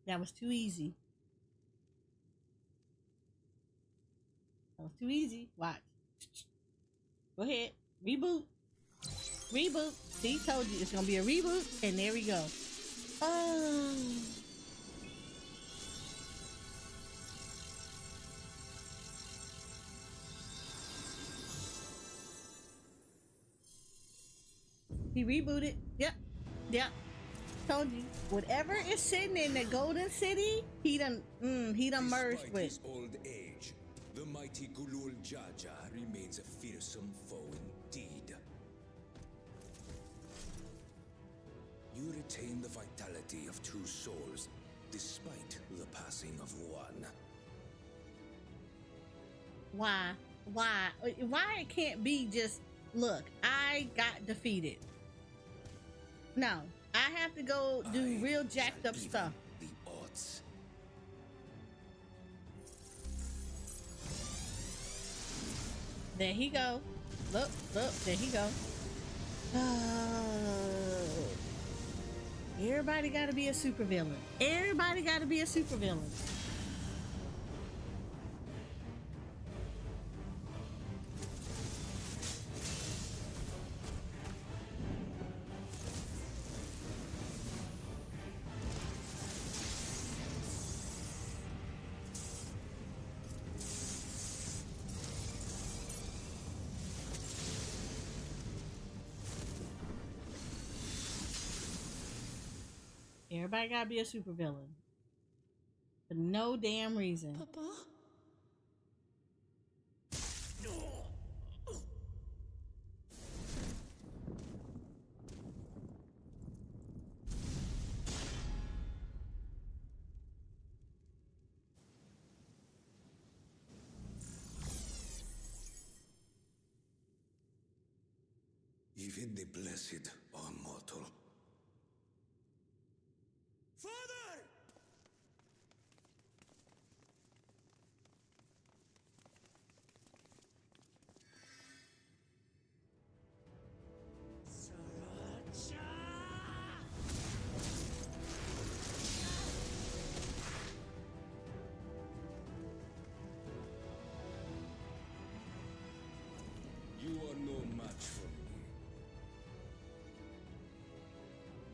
[SPEAKER 2] That was too easy. That was too easy. Watch. Go ahead. Reboot. Reboot. See, told you it's gonna be a reboot, and there we go. Oh. He rebooted. Yep. Yep. Told you, whatever is sitting in the Golden City, he done merged
[SPEAKER 17] Despite
[SPEAKER 2] with.
[SPEAKER 17] his old age, the mighty Gulul Jaja remains a fearsome foe indeed. You retain the vitality of two souls, despite the passing of one.
[SPEAKER 2] Why it can't be just, look, I got defeated. No, I have to go do real jacked up stuff.
[SPEAKER 17] The odds.
[SPEAKER 2] There he go. Look, there he go. Everybody gotta be a supervillain. Everybody gotta be a supervillain. Everybody gotta be a supervillain. For no damn reason.
[SPEAKER 3] Papa?
[SPEAKER 17] Even the blessed are mortal.
[SPEAKER 4] Father!
[SPEAKER 17] You are no match for me.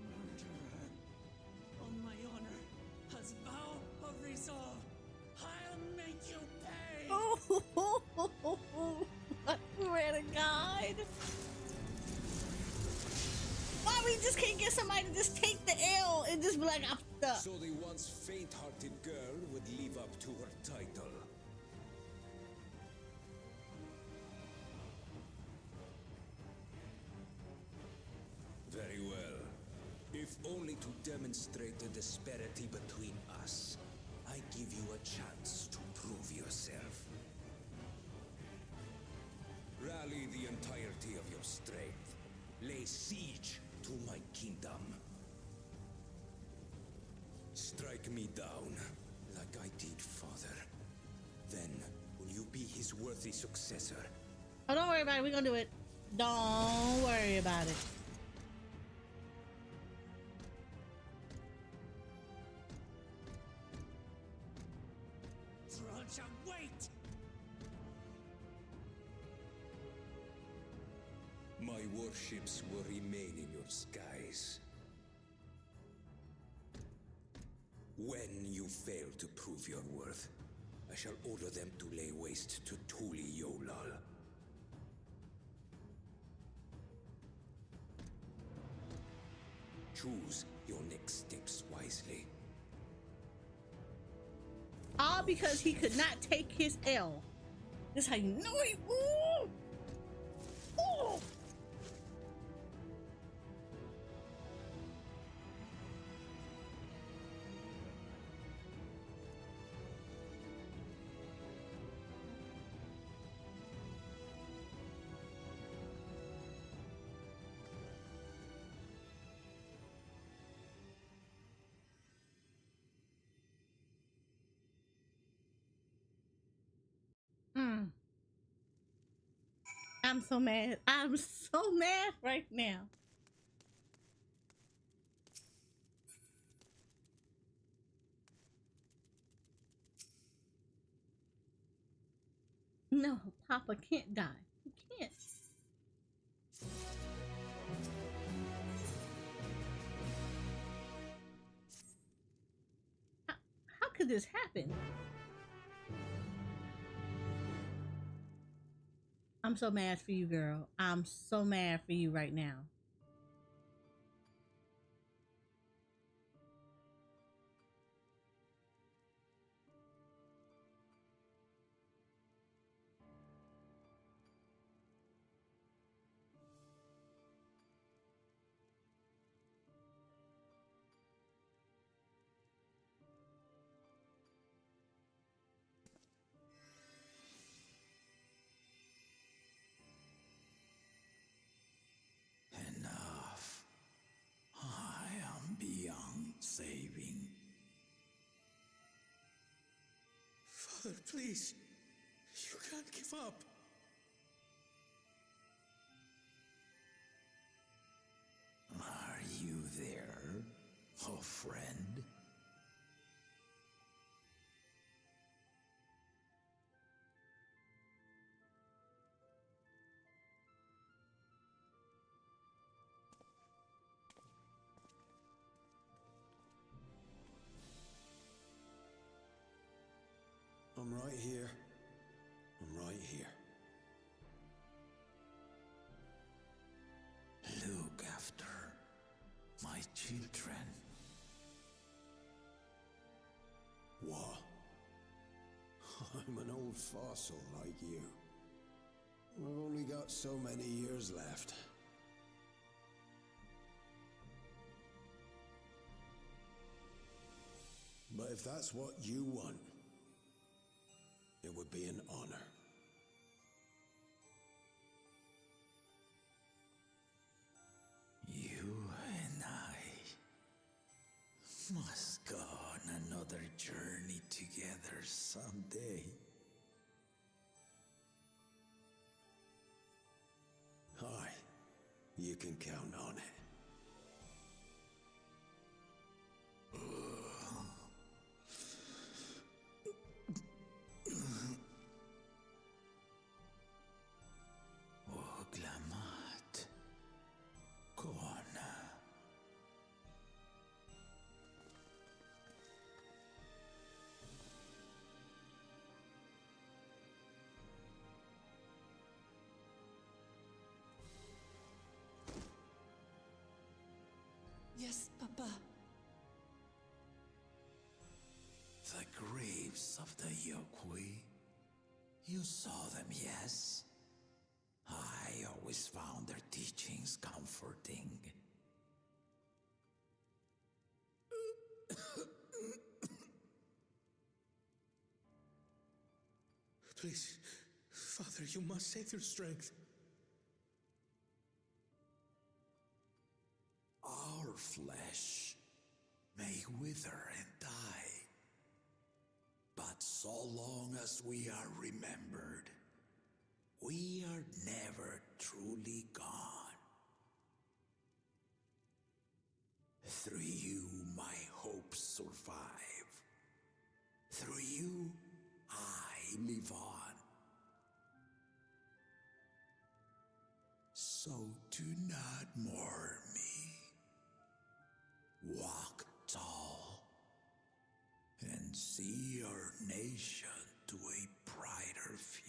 [SPEAKER 18] Murderer, on my honor, as vow of resolve, I'll make you pay!
[SPEAKER 2] Oh, I swear to God. Why we just can't get somebody to just take the L and just be like, I'm stuck?
[SPEAKER 17] So the once faint-hearted girl would live up to her title. Very well. If only to demonstrate the disparity between us, I give you a chance to prove yourself. Rally the entirety of your strength. Lay siege to my kingdom. Strike me down, like I did father. Then, will you be his worthy successor?
[SPEAKER 2] Oh, don't worry about it. We're gonna do it. Don't worry about it.
[SPEAKER 18] Trudge, wait!
[SPEAKER 17] My warships will remain in your skies. When you fail to prove your worth, I shall order them to lay waste to Tuli Yolal. Choose your next steps wisely.
[SPEAKER 2] All because he could not take his L. This how you know he. Ooh! Ooh! I'm so mad. I'm so mad right now. No, Papa can't die. He can't. How could this happen? I'm so mad for you, girl. I'm so mad for you right now.
[SPEAKER 6] Father, please. You can't give up.
[SPEAKER 16] Are you there, oh friend?
[SPEAKER 7] I'm right here. I'm right here.
[SPEAKER 16] Look after my children.
[SPEAKER 7] What? I'm an old fossil like you. I've only got so many years left. But if that's what you want, it would be an honor.
[SPEAKER 16] You and I must go on another journey together someday.
[SPEAKER 7] Aye, you can count on it.
[SPEAKER 16] Oglamat. Kona.
[SPEAKER 3] Yes, Papa.
[SPEAKER 16] The graves of the Yokwi. You saw them, yes? I always found their teachings comforting.
[SPEAKER 6] Please, Father, you must save their strength.
[SPEAKER 16] Our flesh may wither and die, but so long as we are remembered, we are never truly gone. Through you, my hopes survive. Through you, I live on. So do not mourn me. Walk tall and see our nation to a brighter future.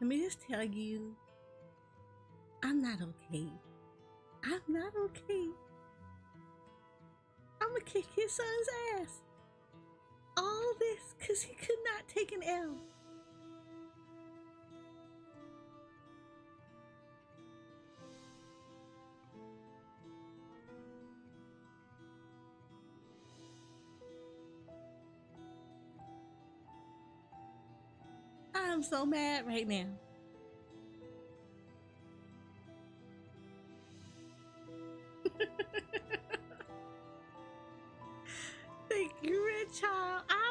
[SPEAKER 2] Let me just tell you, I'm not okay. I'm not okay. I'm gonna kick his son's ass. All this because he could not take an L. I'm so mad right now.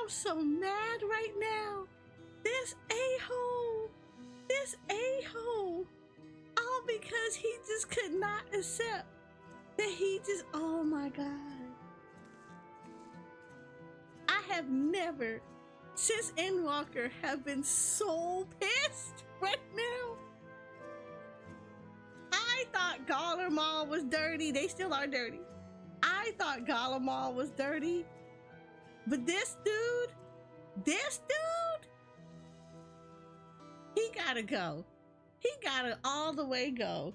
[SPEAKER 2] I'm so mad right now. This a-hole. All because he just could not accept that he just, oh my God. I have never, since Endwalker, have been so pissed right now. I thought Garlemald was dirty. They still are dirty. I thought Garlemald was dirty. But this dude, he gotta go. He gotta all the way go.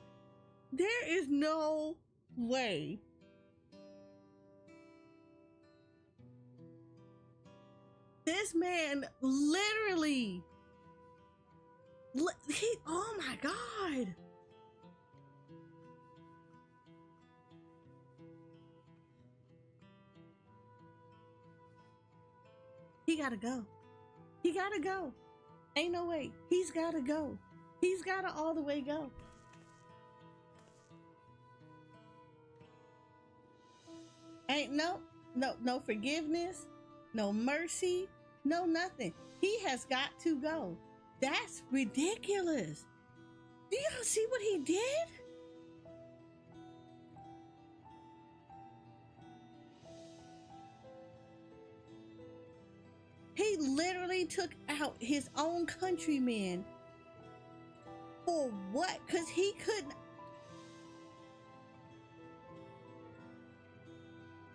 [SPEAKER 2] There is no way. This man literally, oh my God. He gotta go. He gotta go. Ain't no way. He's gotta go. He's gotta all the way go. Ain't no forgiveness, no mercy, no nothing. He has got to go. That's ridiculous. Do y'all see what he did? He literally took out his own countrymen. For what? Because he couldn't.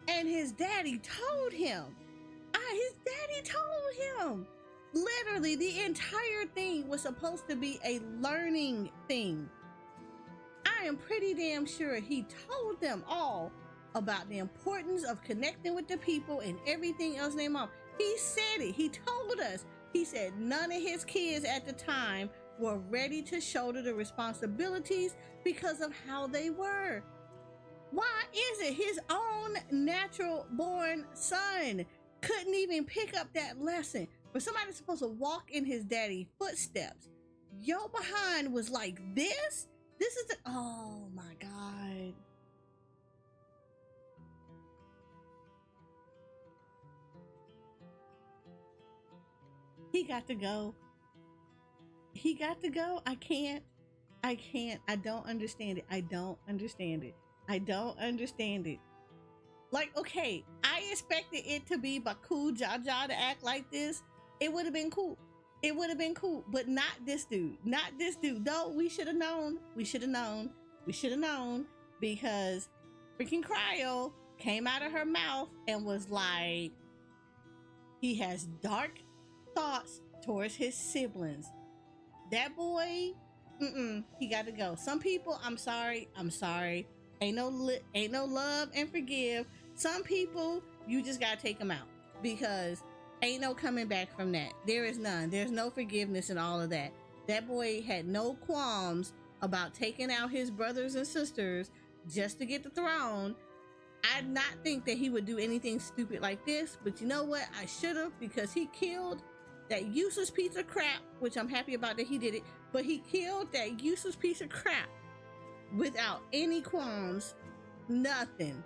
[SPEAKER 2] And his daddy told him. His daddy told him. Literally, the entire thing was supposed to be a learning thing. I am pretty damn sure he told them all about the importance of connecting with the people and everything else they want. He said it. He told us. He said none of his kids at the time were ready to shoulder the responsibilities because of how they were. Why is it his own natural born son couldn't even pick up that lesson? But somebody's supposed to walk in his daddy's footsteps. Your behind was like this? This is the, oh my God. He got to go. He got to go. I can't. I don't understand it. I don't understand it. Like, okay, I expected it to be Baku Jaja to act like this. It would have been cool. But not this dude. Though we should have known. Because freaking Cryo came out of her mouth and was like, he has dark thoughts towards his siblings. That boy, he got to go. Some people, I'm sorry. Ain't no love and forgive. Some people, you just gotta take them out because ain't no coming back from that. There is none. There's no forgiveness and all of that. That boy had no qualms about taking out his brothers and sisters just to get the throne. I did not think that he would do anything stupid like this, but you know what? I should have, because he killed that useless piece of crap, which I'm happy about that he did it, but he killed that useless piece of crap without any qualms, nothing.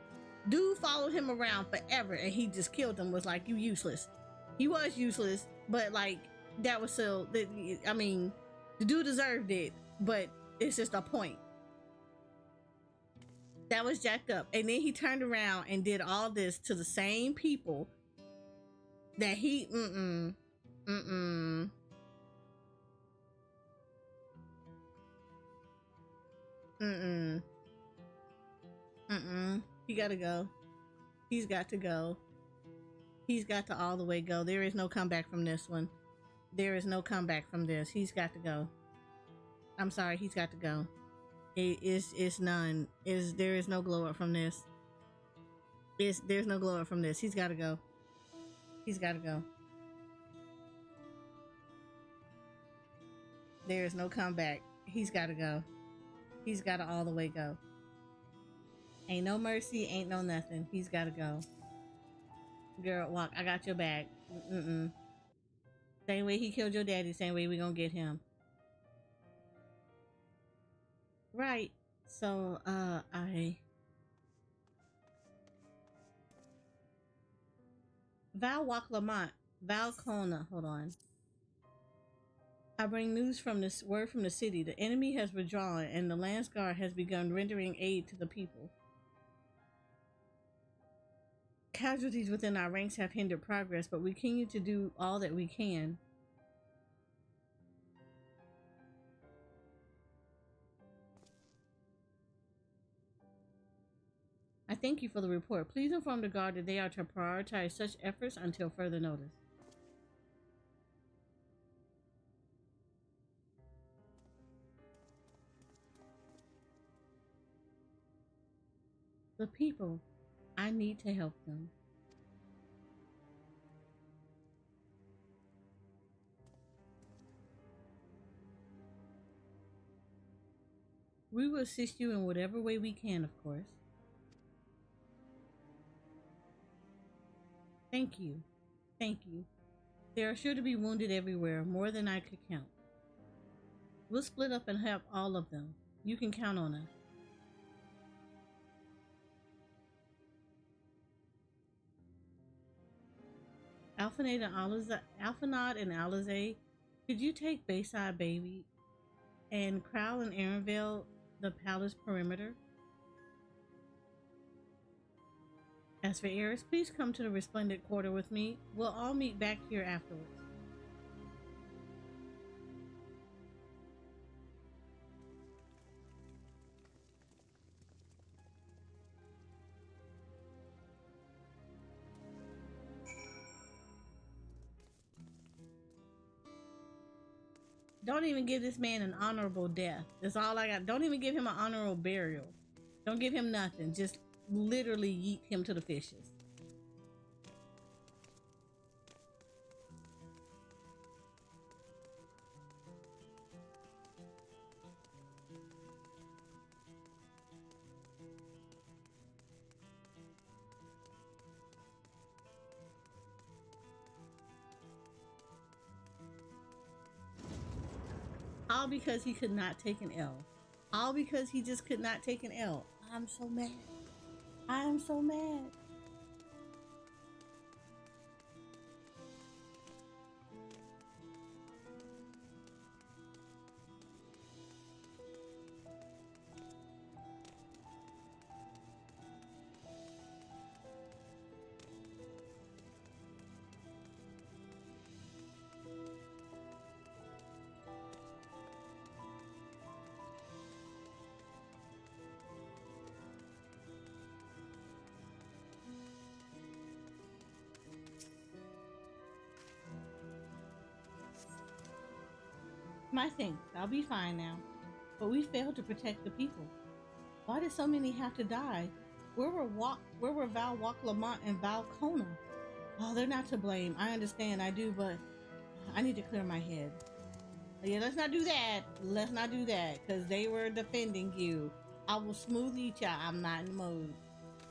[SPEAKER 2] Dude followed him around forever and he just killed him, was like, you useless. He was useless, but like, that was so, I mean, the dude deserved it, but it's just a point. That was jacked up. And then he turned around and did all this to the same people that he, he gotta go. He's got to go. He's got to all the way go. There is no comeback from this one. There is no comeback from this. He's got to go. I'm sorry, he's got to go. It's none. There is no glow up from this. There's no glow up from this. He's got to go. He's got to go. There is no comeback. He's got to go. He's got to all the way go. Ain't no mercy. Ain't no nothing. He's got to go. Girl, walk. I got your back. Same way he killed your daddy, same way we gonna get him. Right. So, Val Walk Lamont Valcona, hold on. I bring news from this word from the city. The enemy has withdrawn, and the Landsguard has begun rendering aid to the people. Casualties within our ranks have hindered progress, but we continue to do all that we can. I thank you for the report. Please inform the guard that they are to prioritize such efforts until further notice. The people, I need to help them. We will assist you in whatever way we can, of course. Thank you. Thank you. There are sure to be wounded everywhere, more than I could count. We'll split up and help all of them. You can count on us. Alphanade and Alizé, could you take Bayside Baby and Crowl and Arenville the palace perimeter? As for Eris, please come to the Resplendent Quarter with me. We'll all meet back here afterwards. Don't even give this man an honorable death. That's all I got. Don't even give him an honorable burial. Don't give him nothing. Just literally yeet him to the fishes. All because he could not take an L. All because he just could not take an L. I'm so mad. I am so mad. My thing, I'll be fine now. But we failed to protect the people. Why did so many have to die? Where were Val Lamont and Val Kona? Oh, they're not to blame. I understand, I do, but I need to clear my head. Yeah, let's not do that. Let's not do that, because they were defending you. I will smooth each out. I'm not in the mood.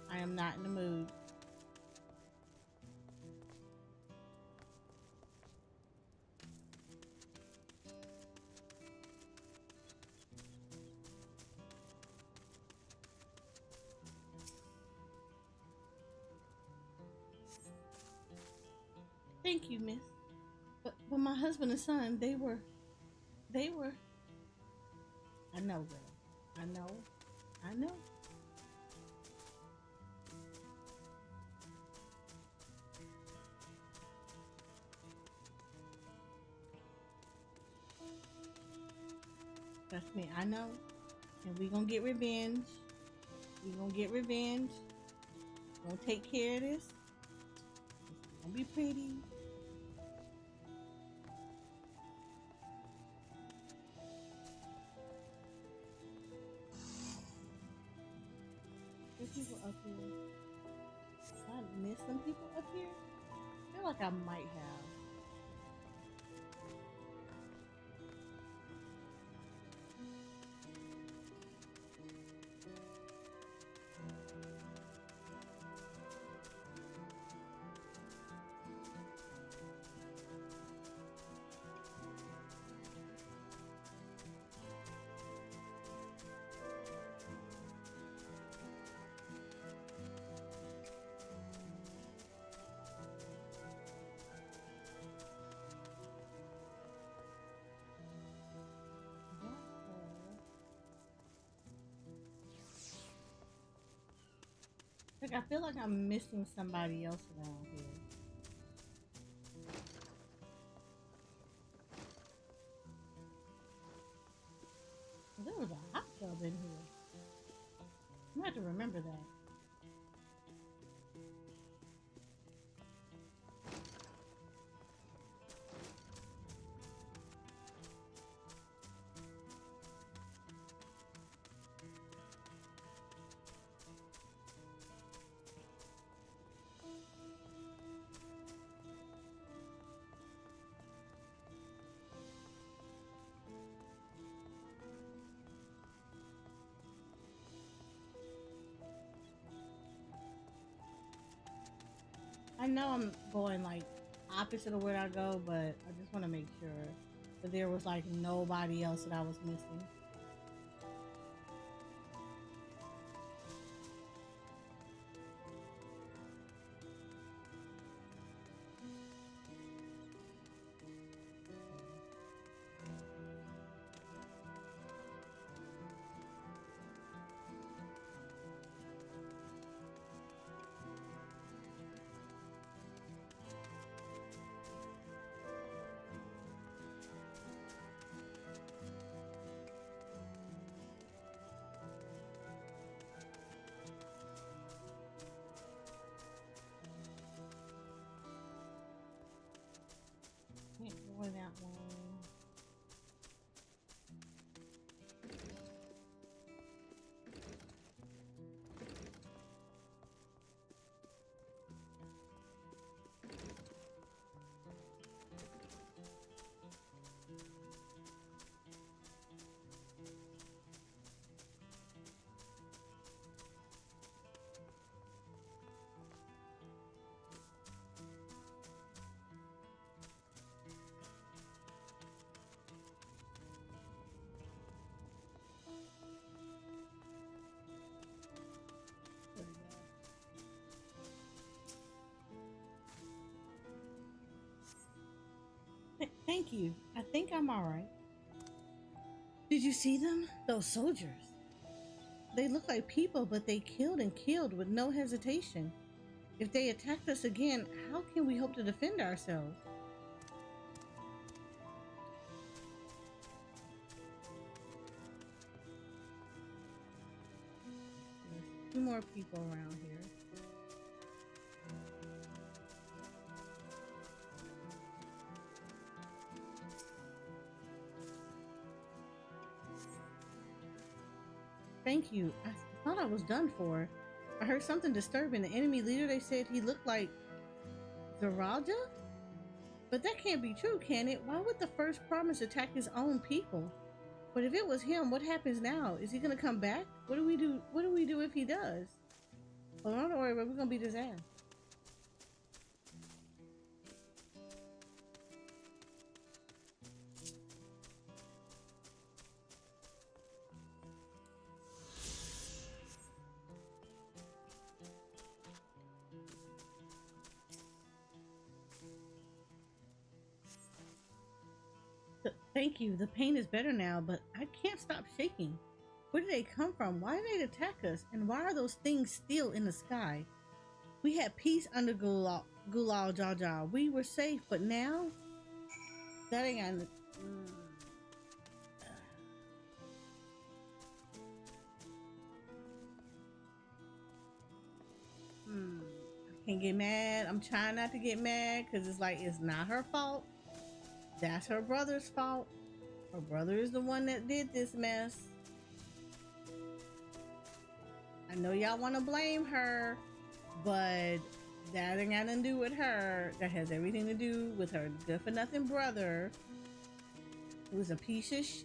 [SPEAKER 2] I am not in the mood. Thank you, miss. But my husband and son, they were. I know, girl. I know. Trust me, I know. And we gonna get revenge. We're gonna take care of this. It's gonna be pretty. There's people up here. Did I miss some people up here? I feel like I might have. Like, I feel like I'm missing somebody else around here. There was a hot tub in here. I'm gonna have to remember that. I know I'm going like opposite of where I go, but I just want to make sure that there was like nobody else that I was missing. Can't go in that one. Thank you. I think I'm all right. Did you see them? Those soldiers. They look like people, but they killed and killed with no hesitation. If they attacked us again, how can we hope to defend ourselves? There's 2 more people around here. Thank you. I thought I was done for. I heard something disturbing. The enemy leader, they said he looked like Zaraja? But that can't be true, can it? Why would the first promise attack his own people? But if it was him, what happens now? Is he gonna come back? What do we do? What do we do if he does? Well, don't worry, but we're gonna beat his ass. Thank you. The pain is better now, but I can't stop shaking. Where did they come from? Why did they attack us? And why are those things still in the sky? We had peace under Gulal Jaja. We were safe, but now that ain't gonna. I can't get mad. I'm trying not to get mad because it's like it's not her fault. That's her brother's fault. Her brother is the one that did this mess. I know y'all want to blame her, but that ain't got nothing to do with her. That has everything to do with her good-for-nothing brother, who's a piece of sh.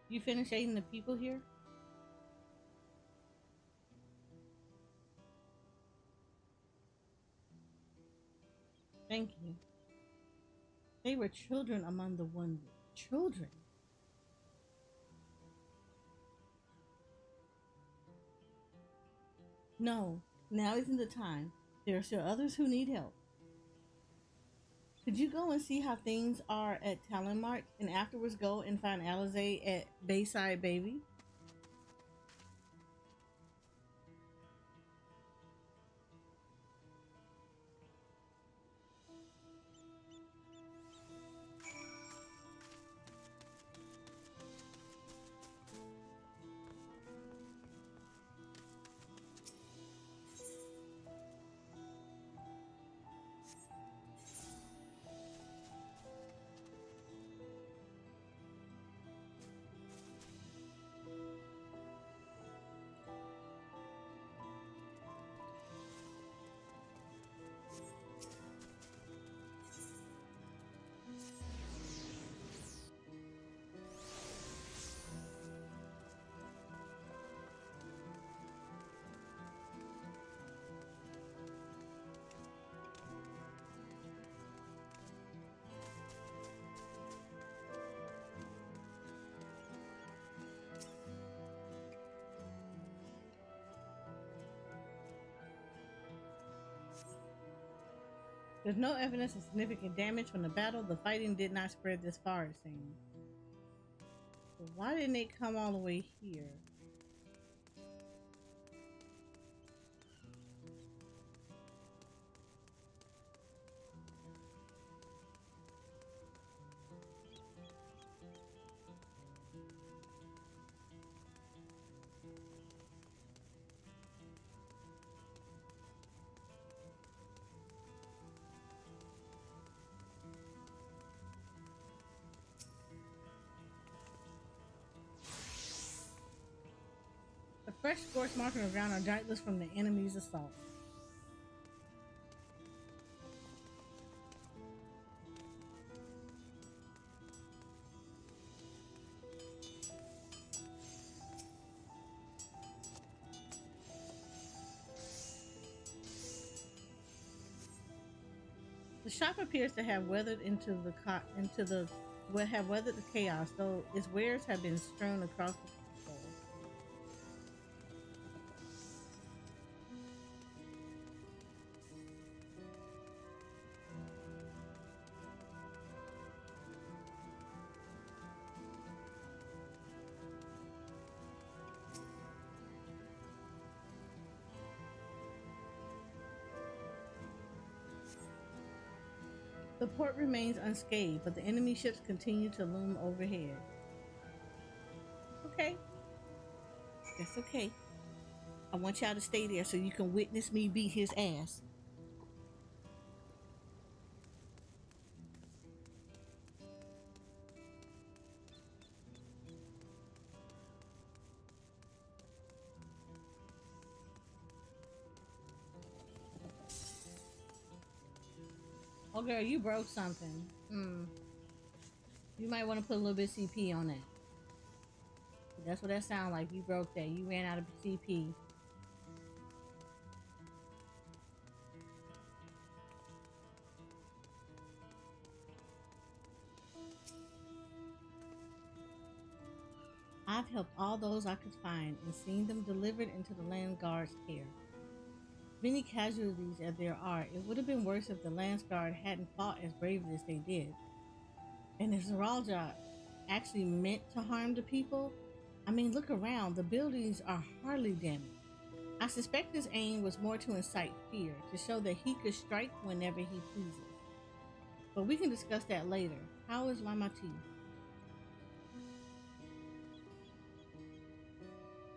[SPEAKER 2] You finish aiding the people here? Thank you. They were children among the wounded. Children. No, now isn't the time. There are still others who need help. Could you go and see how things are at Talonmark and afterwards go and find Alizé at Bayside Baby? There's no evidence of significant damage from the battle. The fighting did not spread this far, it seems. So why didn't it come all the way here? A fresh scorch mark on the ground are doubtless from the enemy's assault. The shop appears to have weathered have weathered the chaos, though its wares have been strewn across the floor. The port remains unscathed, but the enemy ships continue to loom overhead. Okay. That's okay. I want y'all to stay there so you can witness me beat his ass. Oh, girl, you broke something. You might want to put a little bit of CP on that. That's what that sounds like. You broke that. You ran out of CP. I've helped all those I could find and seen them delivered into the Land Guard's care. Many casualties as there are, it would have been worse if the Land Guard hadn't fought as bravely as they did. And if Zeralja actually meant to harm the people, I mean, look around. The buildings are hardly damaged. I suspect his aim was more to incite fear, to show that he could strike whenever he pleases. But we can discuss that later. How is Lamati?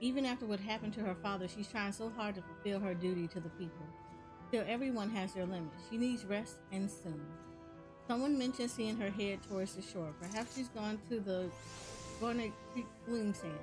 [SPEAKER 2] Even after what happened to her father, she's trying so hard to fulfill her duty to the people. Still, everyone has their limits. She needs rest, and soon. Someone mentioned seeing her head towards the shore. Perhaps she's gone to the Gornick Creek Swing Sand.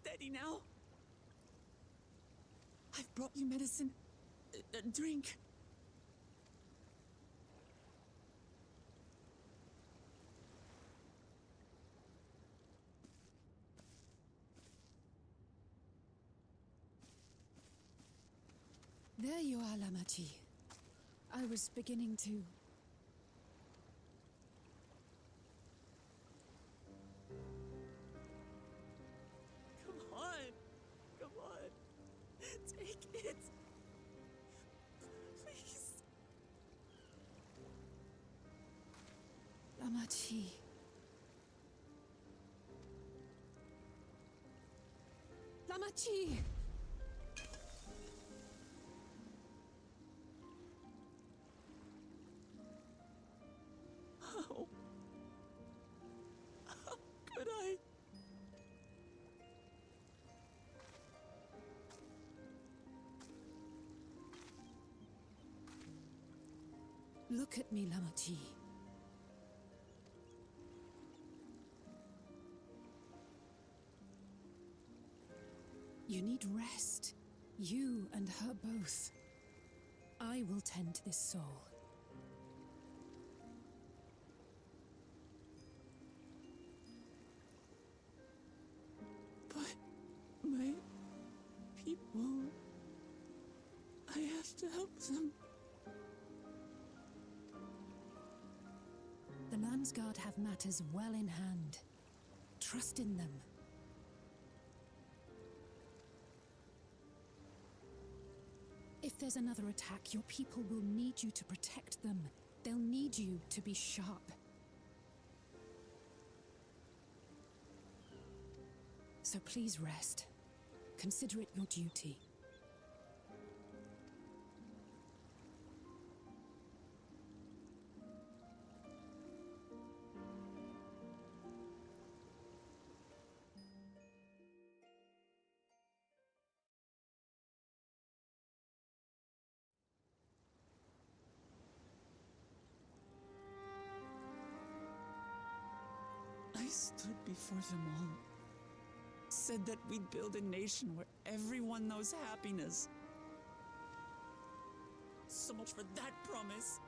[SPEAKER 3] steady now. I've brought you medicine. Drink.
[SPEAKER 14] There you are, Lamachi. I was beginning to...
[SPEAKER 3] Come on. Come on. Take it. Please.
[SPEAKER 14] Lamachi. Lamachi!
[SPEAKER 3] How could I?
[SPEAKER 14] Look at me, Lamachi. You need rest. You and her both. I will tend to this soul.
[SPEAKER 3] But my people... I have to help them.
[SPEAKER 14] The Landsguard have matters well in hand. Trust in them. If there's another attack, your people will need you to protect them. They'll need you to be sharp. So please rest. Consider it your duty.
[SPEAKER 3] I stood before them all. Said that we'd build a nation where everyone knows happiness. So much for that promise.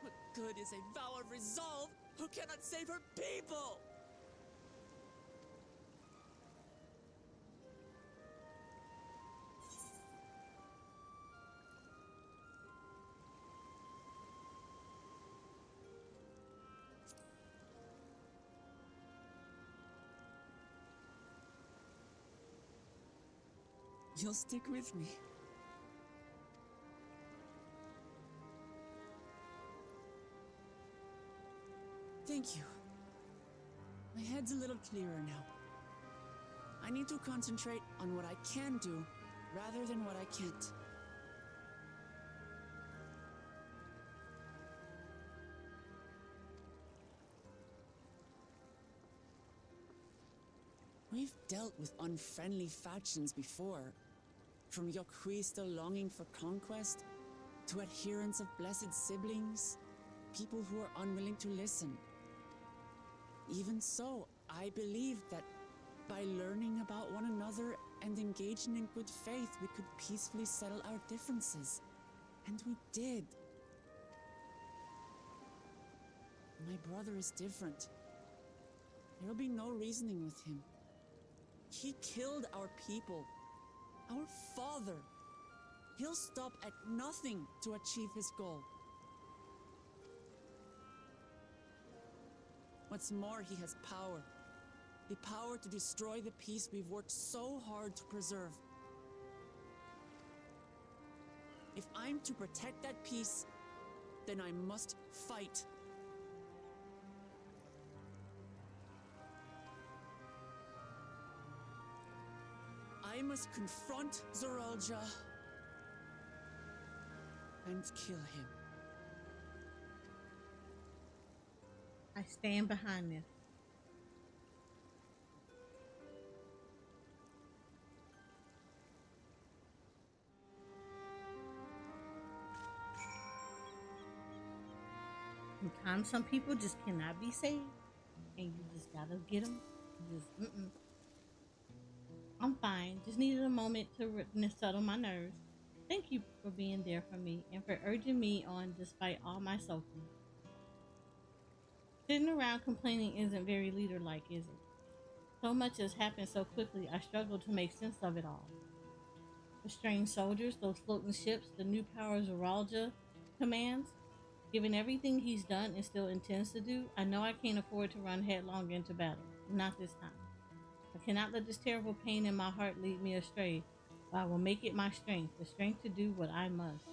[SPEAKER 3] What good is a vow of resolve who cannot save her people? You'll stick with me. Thank you. My head's a little clearer now. I need to concentrate on what I can do rather than what I can't. We've dealt with unfriendly factions before. From Yokhui still longing for conquest, to adherents of blessed siblings, people who are unwilling to listen. Even so, I believed that by learning about one another and engaging in good faith, we could peacefully settle our differences. And we did. My brother is different. There will be no reasoning with him. He killed our people. Our father. He'll stop at nothing to achieve his goal. What's more, he has power. The power to destroy the peace we've worked so hard to preserve. If I'm to protect that peace, then I must fight. I must confront Zoralja and kill him.
[SPEAKER 2] I stand behind this. Sometimes some people just cannot be saved. and you just gotta get them. Just I'm fine. Just needed a moment to settle my nerves. Thank you for being there for me and for urging me on despite all my sulking. Sitting around complaining isn't very leader-like, is it? So much has happened so quickly, I struggle to make sense of it all. The strange soldiers, those floating ships, the new powers Uralja commands. Given everything he's done and still intends to do, I know I can't afford to run headlong into battle. Not this time. I cannot let this terrible pain in my heart lead me astray, but I will make it my strength, the strength to do what I must.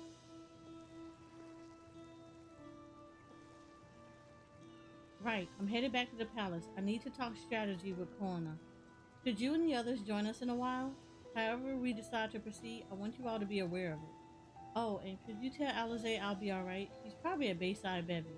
[SPEAKER 2] Right, I'm headed back to the palace. I need to talk strategy with Koana. Could you and the others join us in a while? However we decide to proceed, I want you all to be aware of it. Oh, and could you tell Alize I'll be alright? She's probably at Bayside Bevy.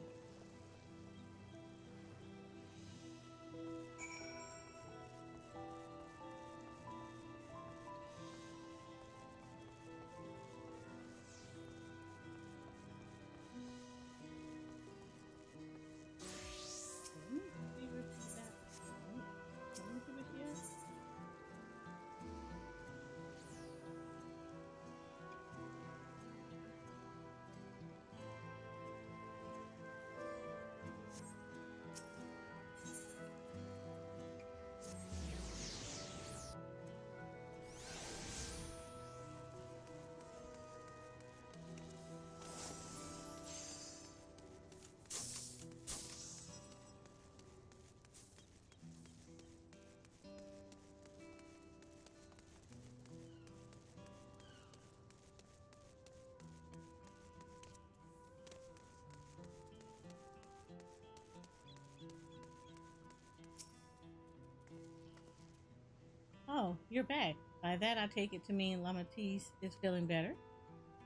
[SPEAKER 2] Oh, you're back. By that, I take it to mean Lamatis is feeling better.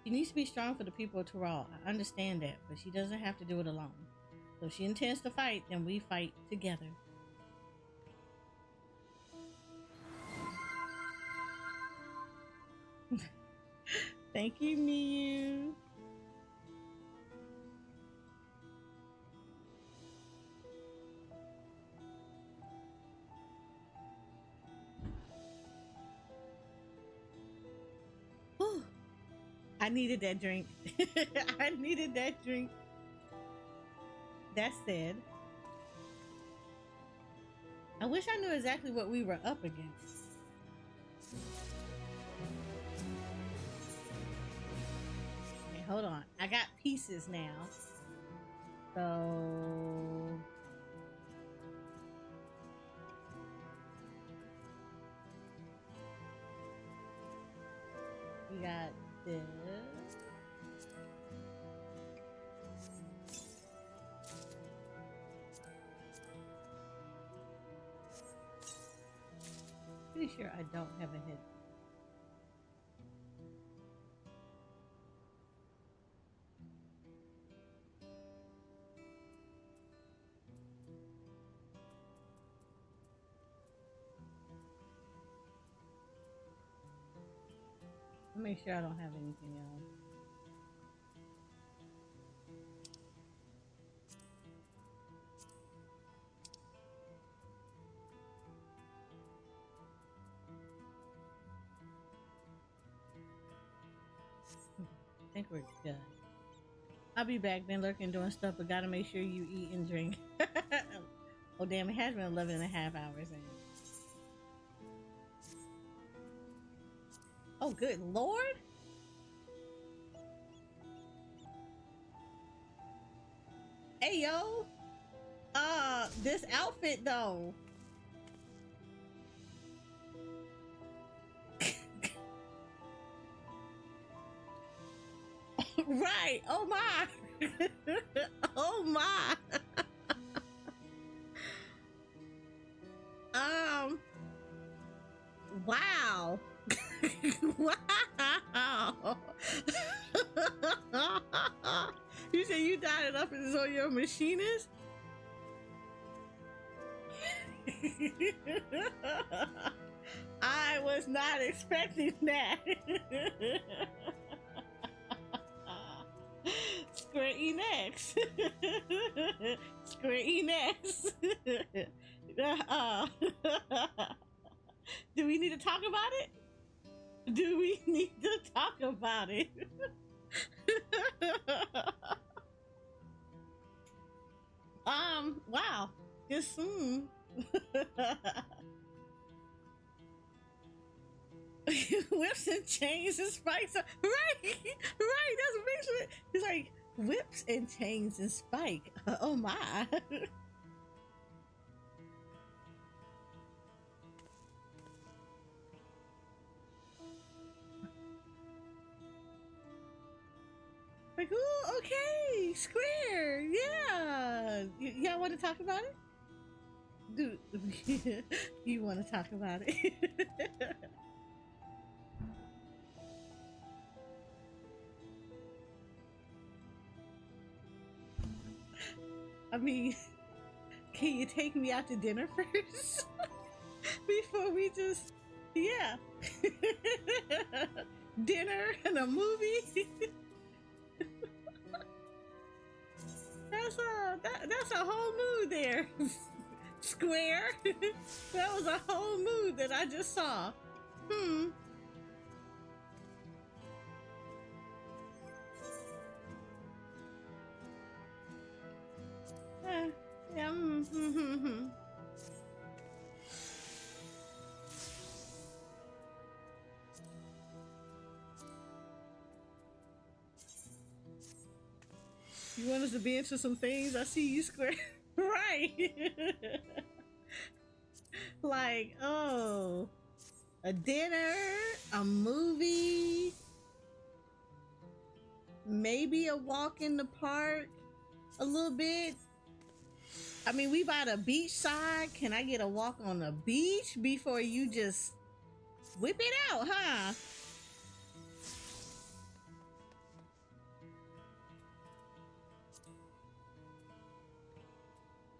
[SPEAKER 2] She needs to be strong for the people of Tural. I understand that, but she doesn't have to do it alone. So if she intends to fight, then we fight together. Thank you, Miyu. I needed that drink. I needed that drink. That said, I wish I knew exactly what we were up against. Okay, hold on. I got pieces now. So we got this. Pretty sure I don't have a head. I'll make sure I don't have anything else. I think we're good. I'll be back. Been lurking doing stuff, but gotta make sure you eat and drink. Oh damn, it has been 11 and a half hours in. Oh good lord. Hey yo. This outfit though. Right. Oh my. Oh my. Wow. Wow. You said you dyed it up as though you're a machinist? I was not expecting that. Square Enix. Square Enix. Do we need to talk about it? Do we need to talk about it? Wow. Just whips and chains and spikes. Right, right. That's what makes it. It's like whips and chains and spike. Oh my. Like, ooh, okay, Square, yeah. Y'all want to talk about it? Dude, you want to talk about it? I mean, can you take me out to dinner first? Before we just, yeah. Dinner and a movie? That's a whole mood there. Square. That was a whole mood that I just saw. Yeah. You want us to be into some things? I see you, Square. Right. Like, oh, a dinner, a movie, maybe a walk in the park a little bit. I mean, we by the beach side. Can I get a walk on the beach before you just whip it out, huh?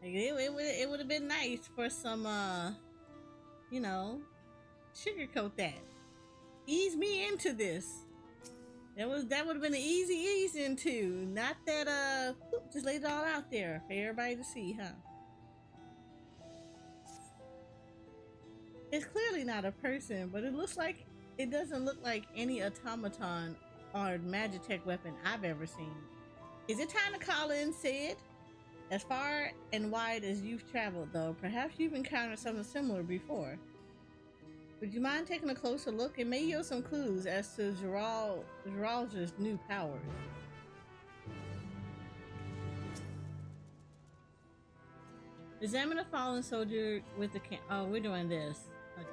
[SPEAKER 2] Like, it would have been nice for some, you know, sugarcoat that. Ease me into this. That would have been an easy ease into. Not that, just laid it all out there for everybody to see, huh? It's clearly not a person, but it doesn't look like any automaton or Magitech weapon I've ever seen. Is it time to call in, Sid? As far and wide as you've traveled, though, perhaps you've encountered something similar before. Would you mind taking a closer look? It may yield some clues as to Zeral's new powers. Examine a fallen soldier with the oh, we're doing this. Okay.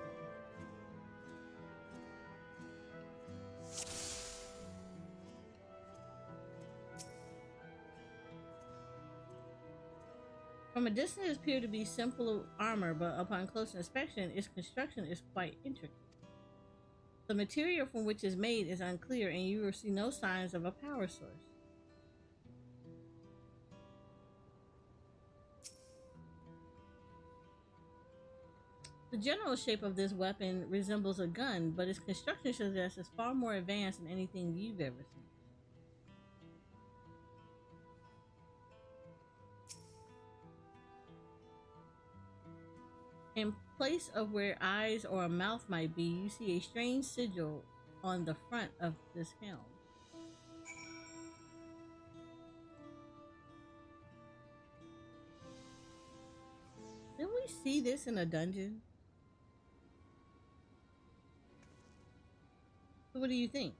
[SPEAKER 2] From a distance, it appears to be simple armor, but upon close inspection, its construction is quite intricate. The material from which it's made is unclear, and you will see no signs of a power source. The general shape of this weapon resembles a gun, but its construction suggests it's far more advanced than anything you've ever seen. In place of where eyes or a mouth might be, you see a strange sigil on the front of this helm. Didn't we see this in a dungeon? So what do you think?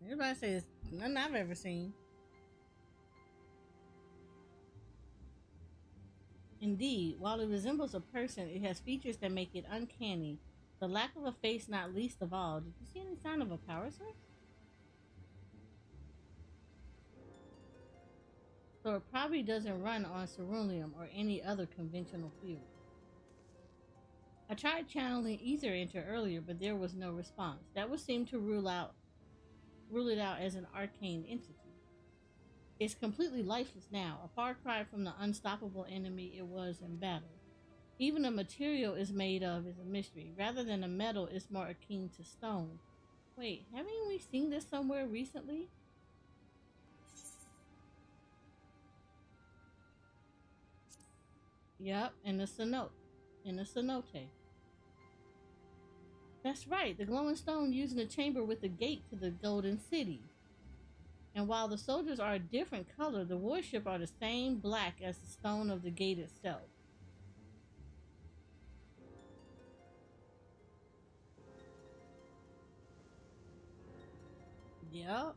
[SPEAKER 2] Everybody says nothing I've ever seen. Indeed, while it resembles a person, it has features that make it uncanny. The lack of a face not least of all. Did you see any sign of a power source? So it probably doesn't run on ceruleum or any other conventional fuel. I tried channeling ether into earlier, but there was no response. That would seem to rule it out as an arcane entity. It's completely lifeless now, a far cry from the unstoppable enemy it was in battle. Even the material it's made of is a mystery. Rather than a metal, it's more akin to stone. Wait, haven't we seen this somewhere recently? Yep, in the cenote. In the cenote. That's right, the glowing stone using the chamber with the gate to the golden city. And while the soldiers are a different color, the warship are the same black as the stone of the gate itself. Yep.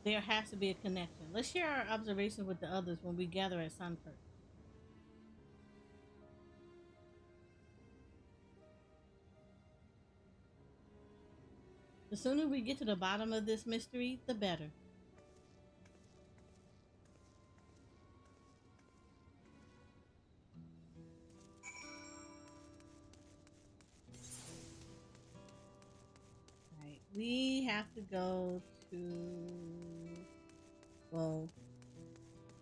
[SPEAKER 2] There has to be a connection. Let's share our observations with the others when we gather at Sunperk. The sooner we get to the bottom of this mystery, the better. Right, we have to go to, well,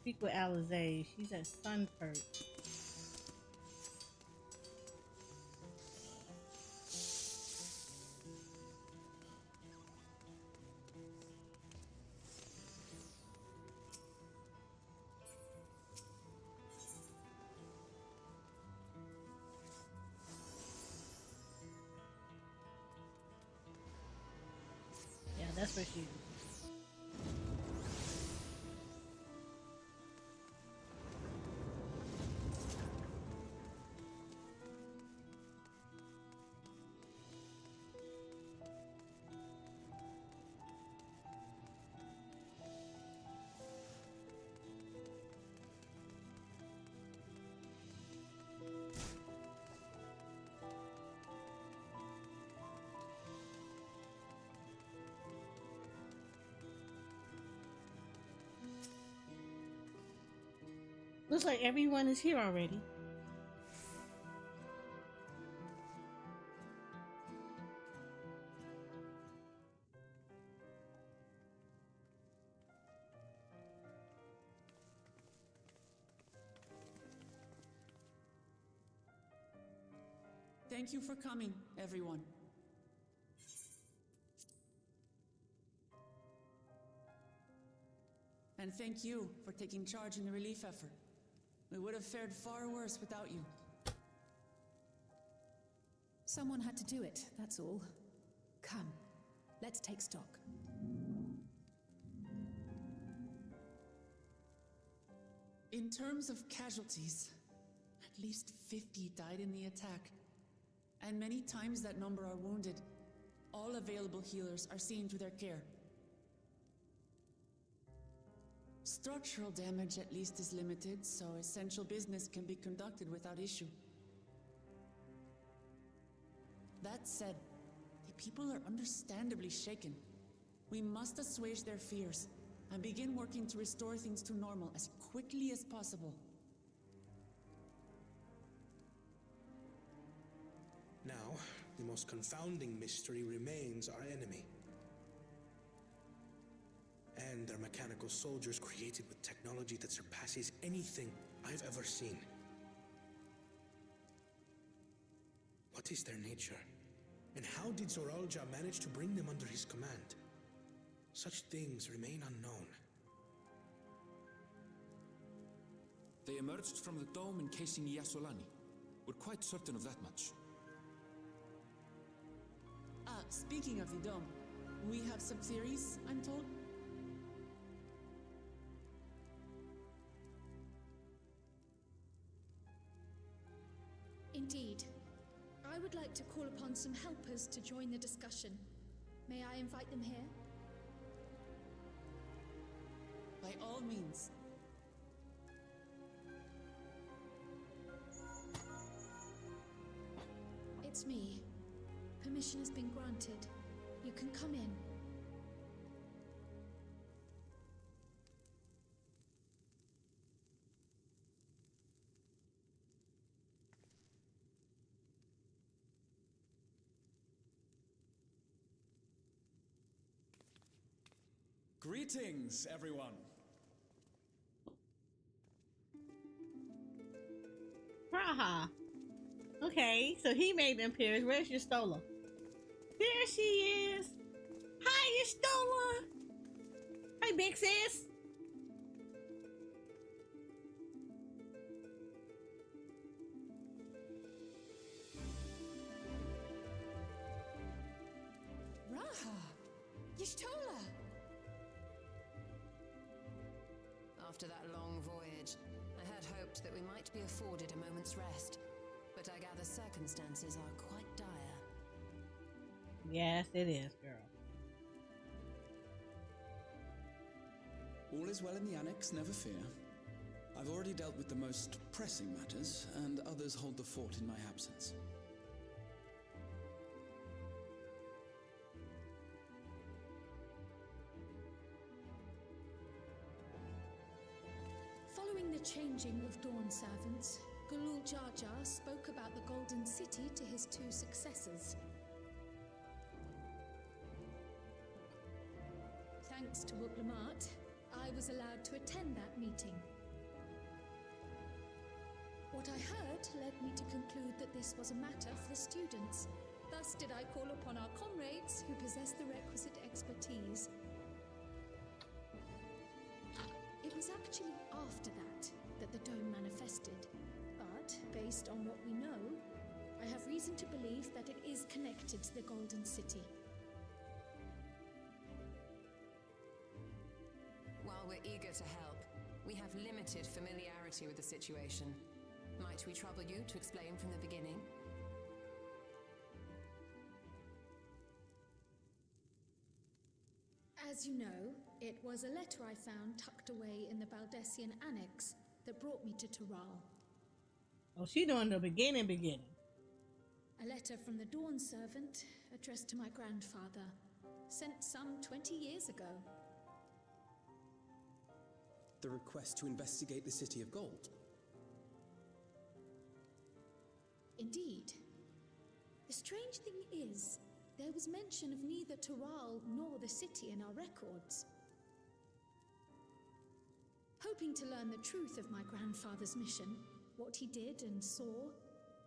[SPEAKER 2] speak with Alizé. She's at Sunperk. Yeah, that's where she is. Looks like everyone is here already.
[SPEAKER 3] Thank you for coming, everyone. And thank you for taking charge in the relief effort. We would have fared far worse without you.
[SPEAKER 14] Someone had to do it, that's all. Come, let's take stock.
[SPEAKER 3] In terms of casualties, at least 50 died in the attack. And many times that number are wounded. All available healers are seen to their care. Structural damage at least is limited, so essential business can be conducted without issue. That said, the people are understandably shaken. We must assuage their fears and begin working to restore things to normal as quickly as possible.
[SPEAKER 6] Now, the most confounding mystery remains our enemy. And their mechanical soldiers created with technology that surpasses anything I've ever seen. What is their nature? And how did Zoralja manage to bring them under his command? Such things remain unknown.
[SPEAKER 17] They emerged from the dome encasing Yasolani. We're quite certain of that much.
[SPEAKER 3] Speaking of the dome, we have some theories, I'm told.
[SPEAKER 12] Indeed. I would like to call upon some helpers to join the discussion. May I invite them here?
[SPEAKER 3] By all means.
[SPEAKER 12] It's me. Permission has been granted. You can come in.
[SPEAKER 5] Greetings, everyone.
[SPEAKER 2] Praha. Okay, so he made them appear. Where's your Stola? There she is. Stola! Hey, big sis!
[SPEAKER 8] Raha! Y'shtola!
[SPEAKER 15] After that long voyage, I had hoped that we might be afforded a moment's rest, but I gather circumstances are quite dire.
[SPEAKER 2] Yes, it is, girl.
[SPEAKER 5] All is well in the Annex, never fear. I've already dealt with the most pressing matters, and others hold the fort in my absence.
[SPEAKER 12] Following the changing of Dawn servants, Galul Jar Jar spoke about the Golden City to his two successors. Thanks to Wublamat, I was allowed to attend that meeting. What I heard led me to conclude that this was a matter for the students. Thus did I call upon our comrades who possess the requisite expertise. It was actually after that the dome manifested. But, based on what we know, I have reason to believe that it is connected to the Golden City.
[SPEAKER 15] While we're eager to help, we have limited familiarity with the situation. Might we trouble you to explain from the beginning?
[SPEAKER 12] As you know, it was a letter I found tucked away in the Baldessian Annex that brought me to Tural.
[SPEAKER 2] Oh, she doing the beginning.
[SPEAKER 12] A letter from the Dawn servant addressed to my grandfather, sent some 20 years ago.
[SPEAKER 10] The request to investigate the City of Gold.
[SPEAKER 12] Indeed. The strange thing is, there was mention of neither Tural nor the city in our records. Hoping to learn the truth of my grandfather's mission, what he did and saw,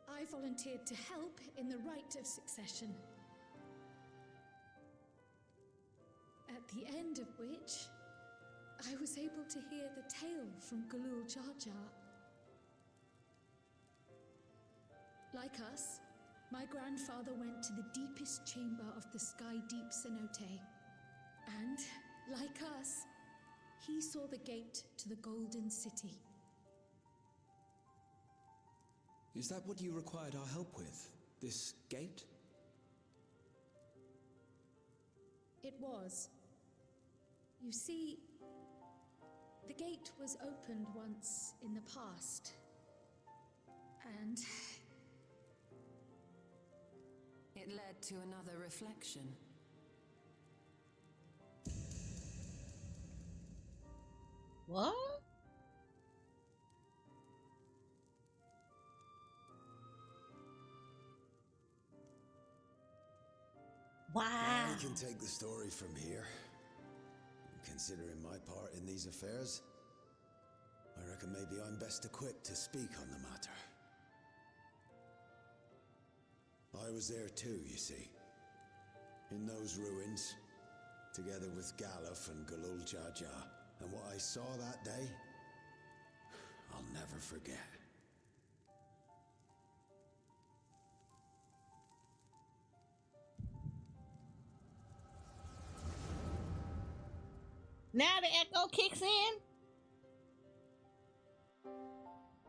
[SPEAKER 12] I volunteered to help in the rite of succession. At the end of which, I was able to hear the tale from Galul Jar Jar. Like us, my grandfather went to the deepest chamber of the Sky Deep Cenote. And, like us, he saw the gate to the Golden City.
[SPEAKER 10] Is that what you required our help with? This gate?
[SPEAKER 12] It was. You see, the gate was opened once in the past. And
[SPEAKER 15] it led to another reflection.
[SPEAKER 2] What? Wow.
[SPEAKER 23] I can take the story from here. Considering my part in these affairs, I reckon maybe I'm best equipped to speak on the matter. I was there too, you see. In those ruins, together with Galuf and Galul Jar Jar. And what I saw that day, I'll never forget.
[SPEAKER 2] Now the echo kicks in.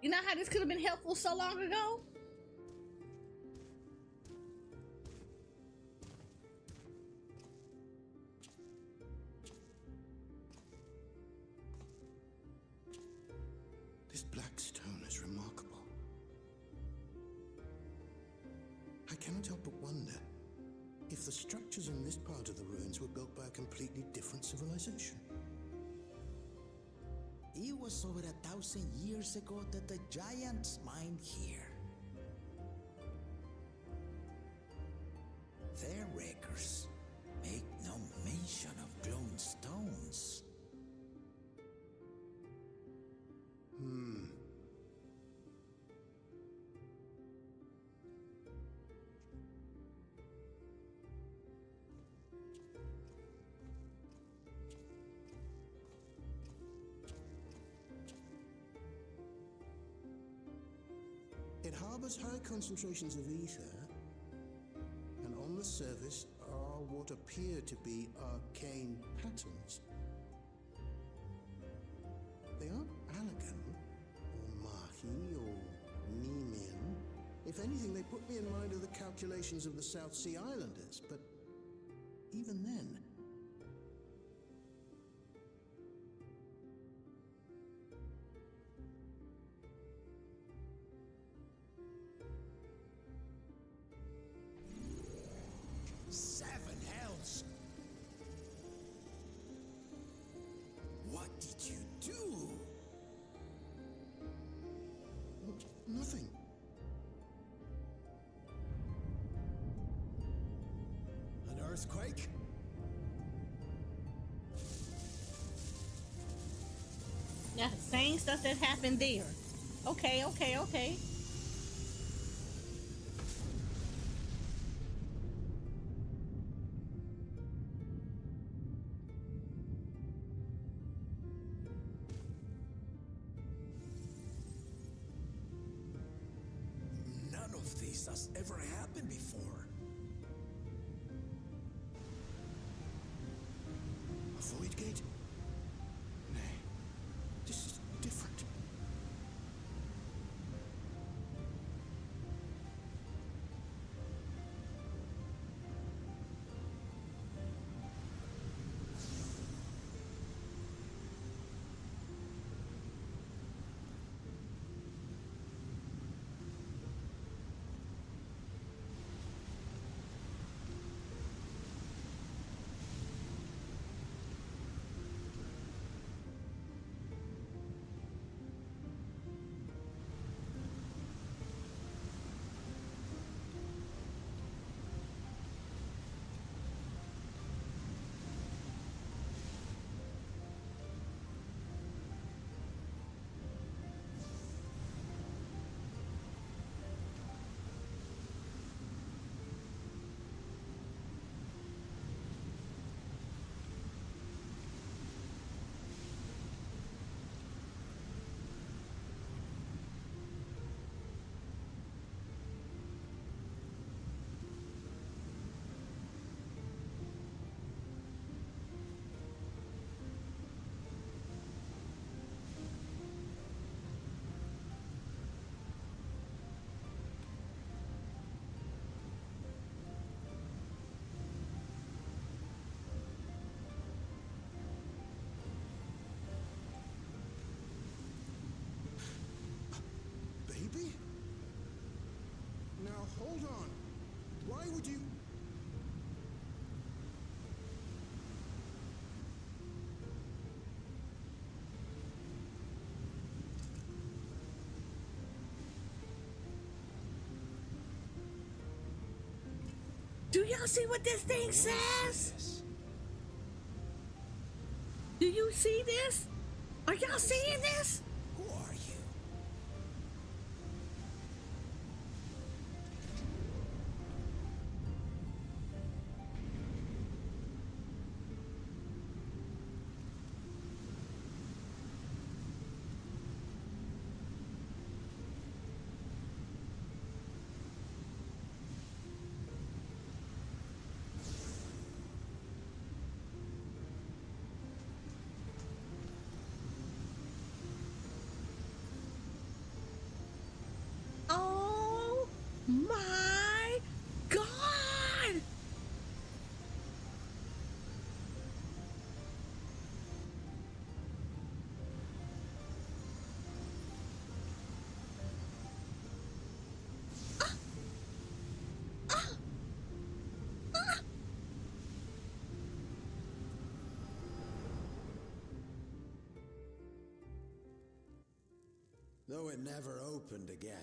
[SPEAKER 2] You know how this could have been helpful so long ago?
[SPEAKER 6] This black stone is remarkable. I cannot help but wonder if the structures in this part of the ruins were built by a completely different civilization.
[SPEAKER 16] It was over 1,000 years ago that the giants mined here. Their records make no mention of glowing stones.
[SPEAKER 6] harbors high concentrations of ether, and on the surface are what appear to be arcane patterns. They aren't Allegan, or Mahi, or Nemean. If anything, they put me in mind of the calculations of the South Sea Islanders, but even then...
[SPEAKER 16] Seven hells! What did you do?
[SPEAKER 6] Nothing.
[SPEAKER 16] An earthquake?
[SPEAKER 2] Yeah, same stuff that happened there. Okay.
[SPEAKER 16] None of this has ever happened before.
[SPEAKER 6] A void gate? Nay, this is different. Baby? Now hold on. Why would you...
[SPEAKER 2] Do y'all see what this thing says? Do you see this? Are y'all seeing this?
[SPEAKER 16] Who are you?
[SPEAKER 2] Oh my God!
[SPEAKER 23] Though it never opened again,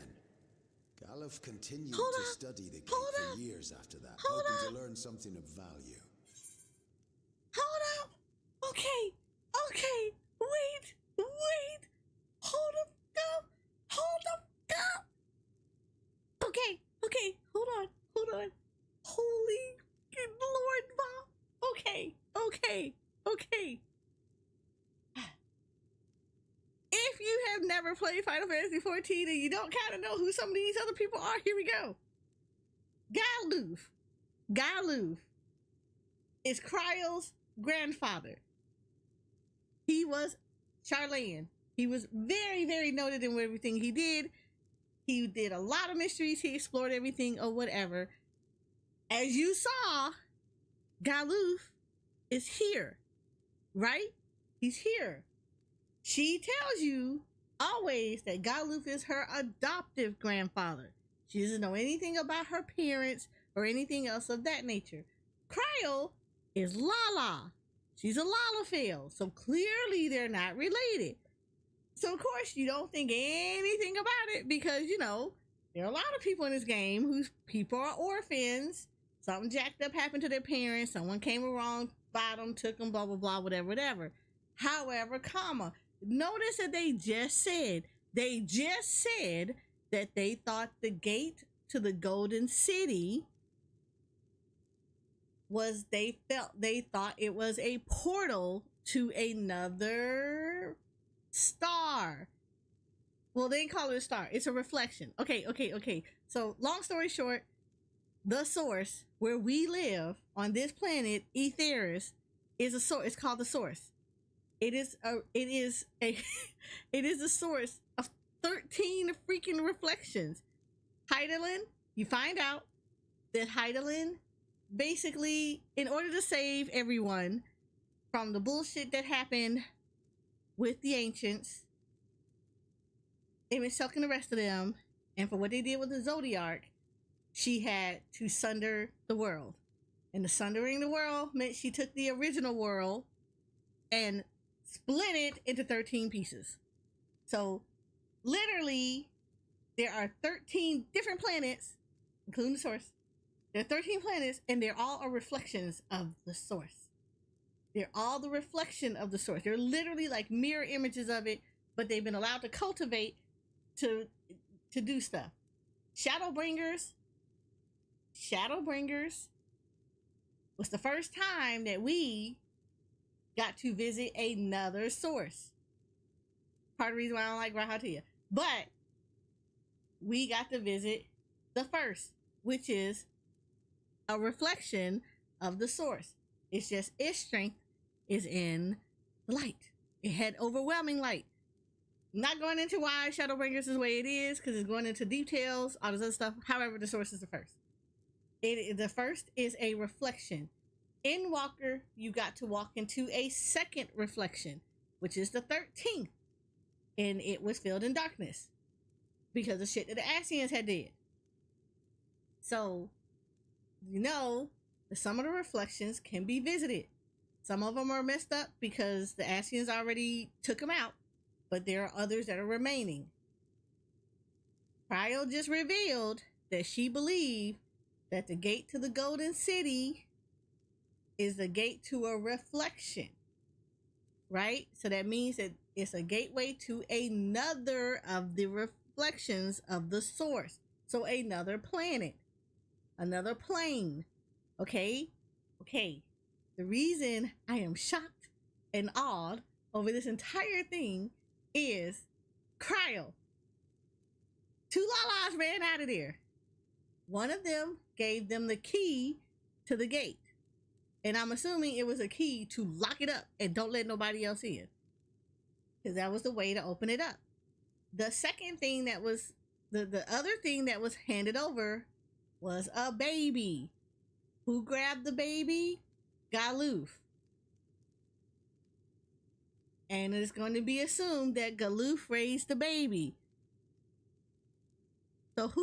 [SPEAKER 23] Galuf continued
[SPEAKER 2] Hold
[SPEAKER 23] to
[SPEAKER 2] up.
[SPEAKER 23] study the gate
[SPEAKER 2] Hold
[SPEAKER 23] for
[SPEAKER 2] up.
[SPEAKER 23] years after that,
[SPEAKER 2] Hold
[SPEAKER 23] hoping
[SPEAKER 2] up.
[SPEAKER 23] to learn something of value.
[SPEAKER 2] Hold up. Okay. Wait. Hold up. Go. Okay. Hold on. Holy Lord, Bob. Okay. If if you have never played Final Fantasy 14 and you don't kind of know who some of these other people are, here we go. Galuf is Cryle's grandfather. He was Charlayan. He was very, very noted in everything he did. He did a lot of mysteries. He explored everything or whatever. As you saw, Galuf is here, right? He's here. She tells you always that Galuf is her adoptive grandfather. She doesn't know anything about her parents or anything else of that nature. Cryle is Lala. She's a Lalafell, so clearly they're not related. So of course you don't think anything about it because, you know, there are a lot of people in this game whose people are orphans. Something jacked up happened to their parents. Someone came along, bought them, took them, blah, blah, blah, whatever. However, notice that they just said that they thought the gate to the Golden City was, they thought it was a portal to another star. Well, they didn't call it a star. It's a reflection. Okay. So long story short, the source where we live on this planet, Aetheris, is a source. It's called the source. It is a source of 13 freaking reflections. Hydaelyn, you find out that Hydaelyn, basically, in order to save everyone from the bullshit that happened with the ancients, Image Silk and the rest of them, and for what they did with the Zodiac, she had to sunder the world. And the sundering the world meant she took the original world and split it into 13 pieces. So literally there are 13 different planets, including the source. There are 13 planets, and they're all reflections of the source. They're all the reflection of the source. They're literally like mirror images of it, but they've been allowed to cultivate to do stuff. Shadowbringers was the first time that we got to visit another source. Part of the reason why I don't like Rahatia. But we got to visit the first, which is a reflection of the source. It's just its strength is in the light. It had overwhelming light. Not going into why Shadowbringers is the way it is, because it's going into details, all this other stuff. However, the source is the first. The first is a reflection. In Walker, you got to walk into a second reflection, which is the 13th. And it was filled in darkness because of shit that the Ascians had did. So, you know, some of the reflections can be visited. Some of them are messed up because the Ascians already took them out, but there are others that are remaining. Cryo just revealed that she believed that the gate to the Golden City is the gate to a reflection, right? So that means that it's a gateway to another of the reflections of the source. So another planet, another plane. Okay. The reason I am shocked and awed over this entire thing is Cryo. 2 Lalas ran out of there. One of them gave them the key to the gate. And I'm assuming it was a key to lock it up and don't let nobody else in. Because that was the way to open it up. The second thing that was, the other thing that was handed over was a baby. Who grabbed the baby? Galuf. And it's going to be assumed that Galuf raised the baby. So who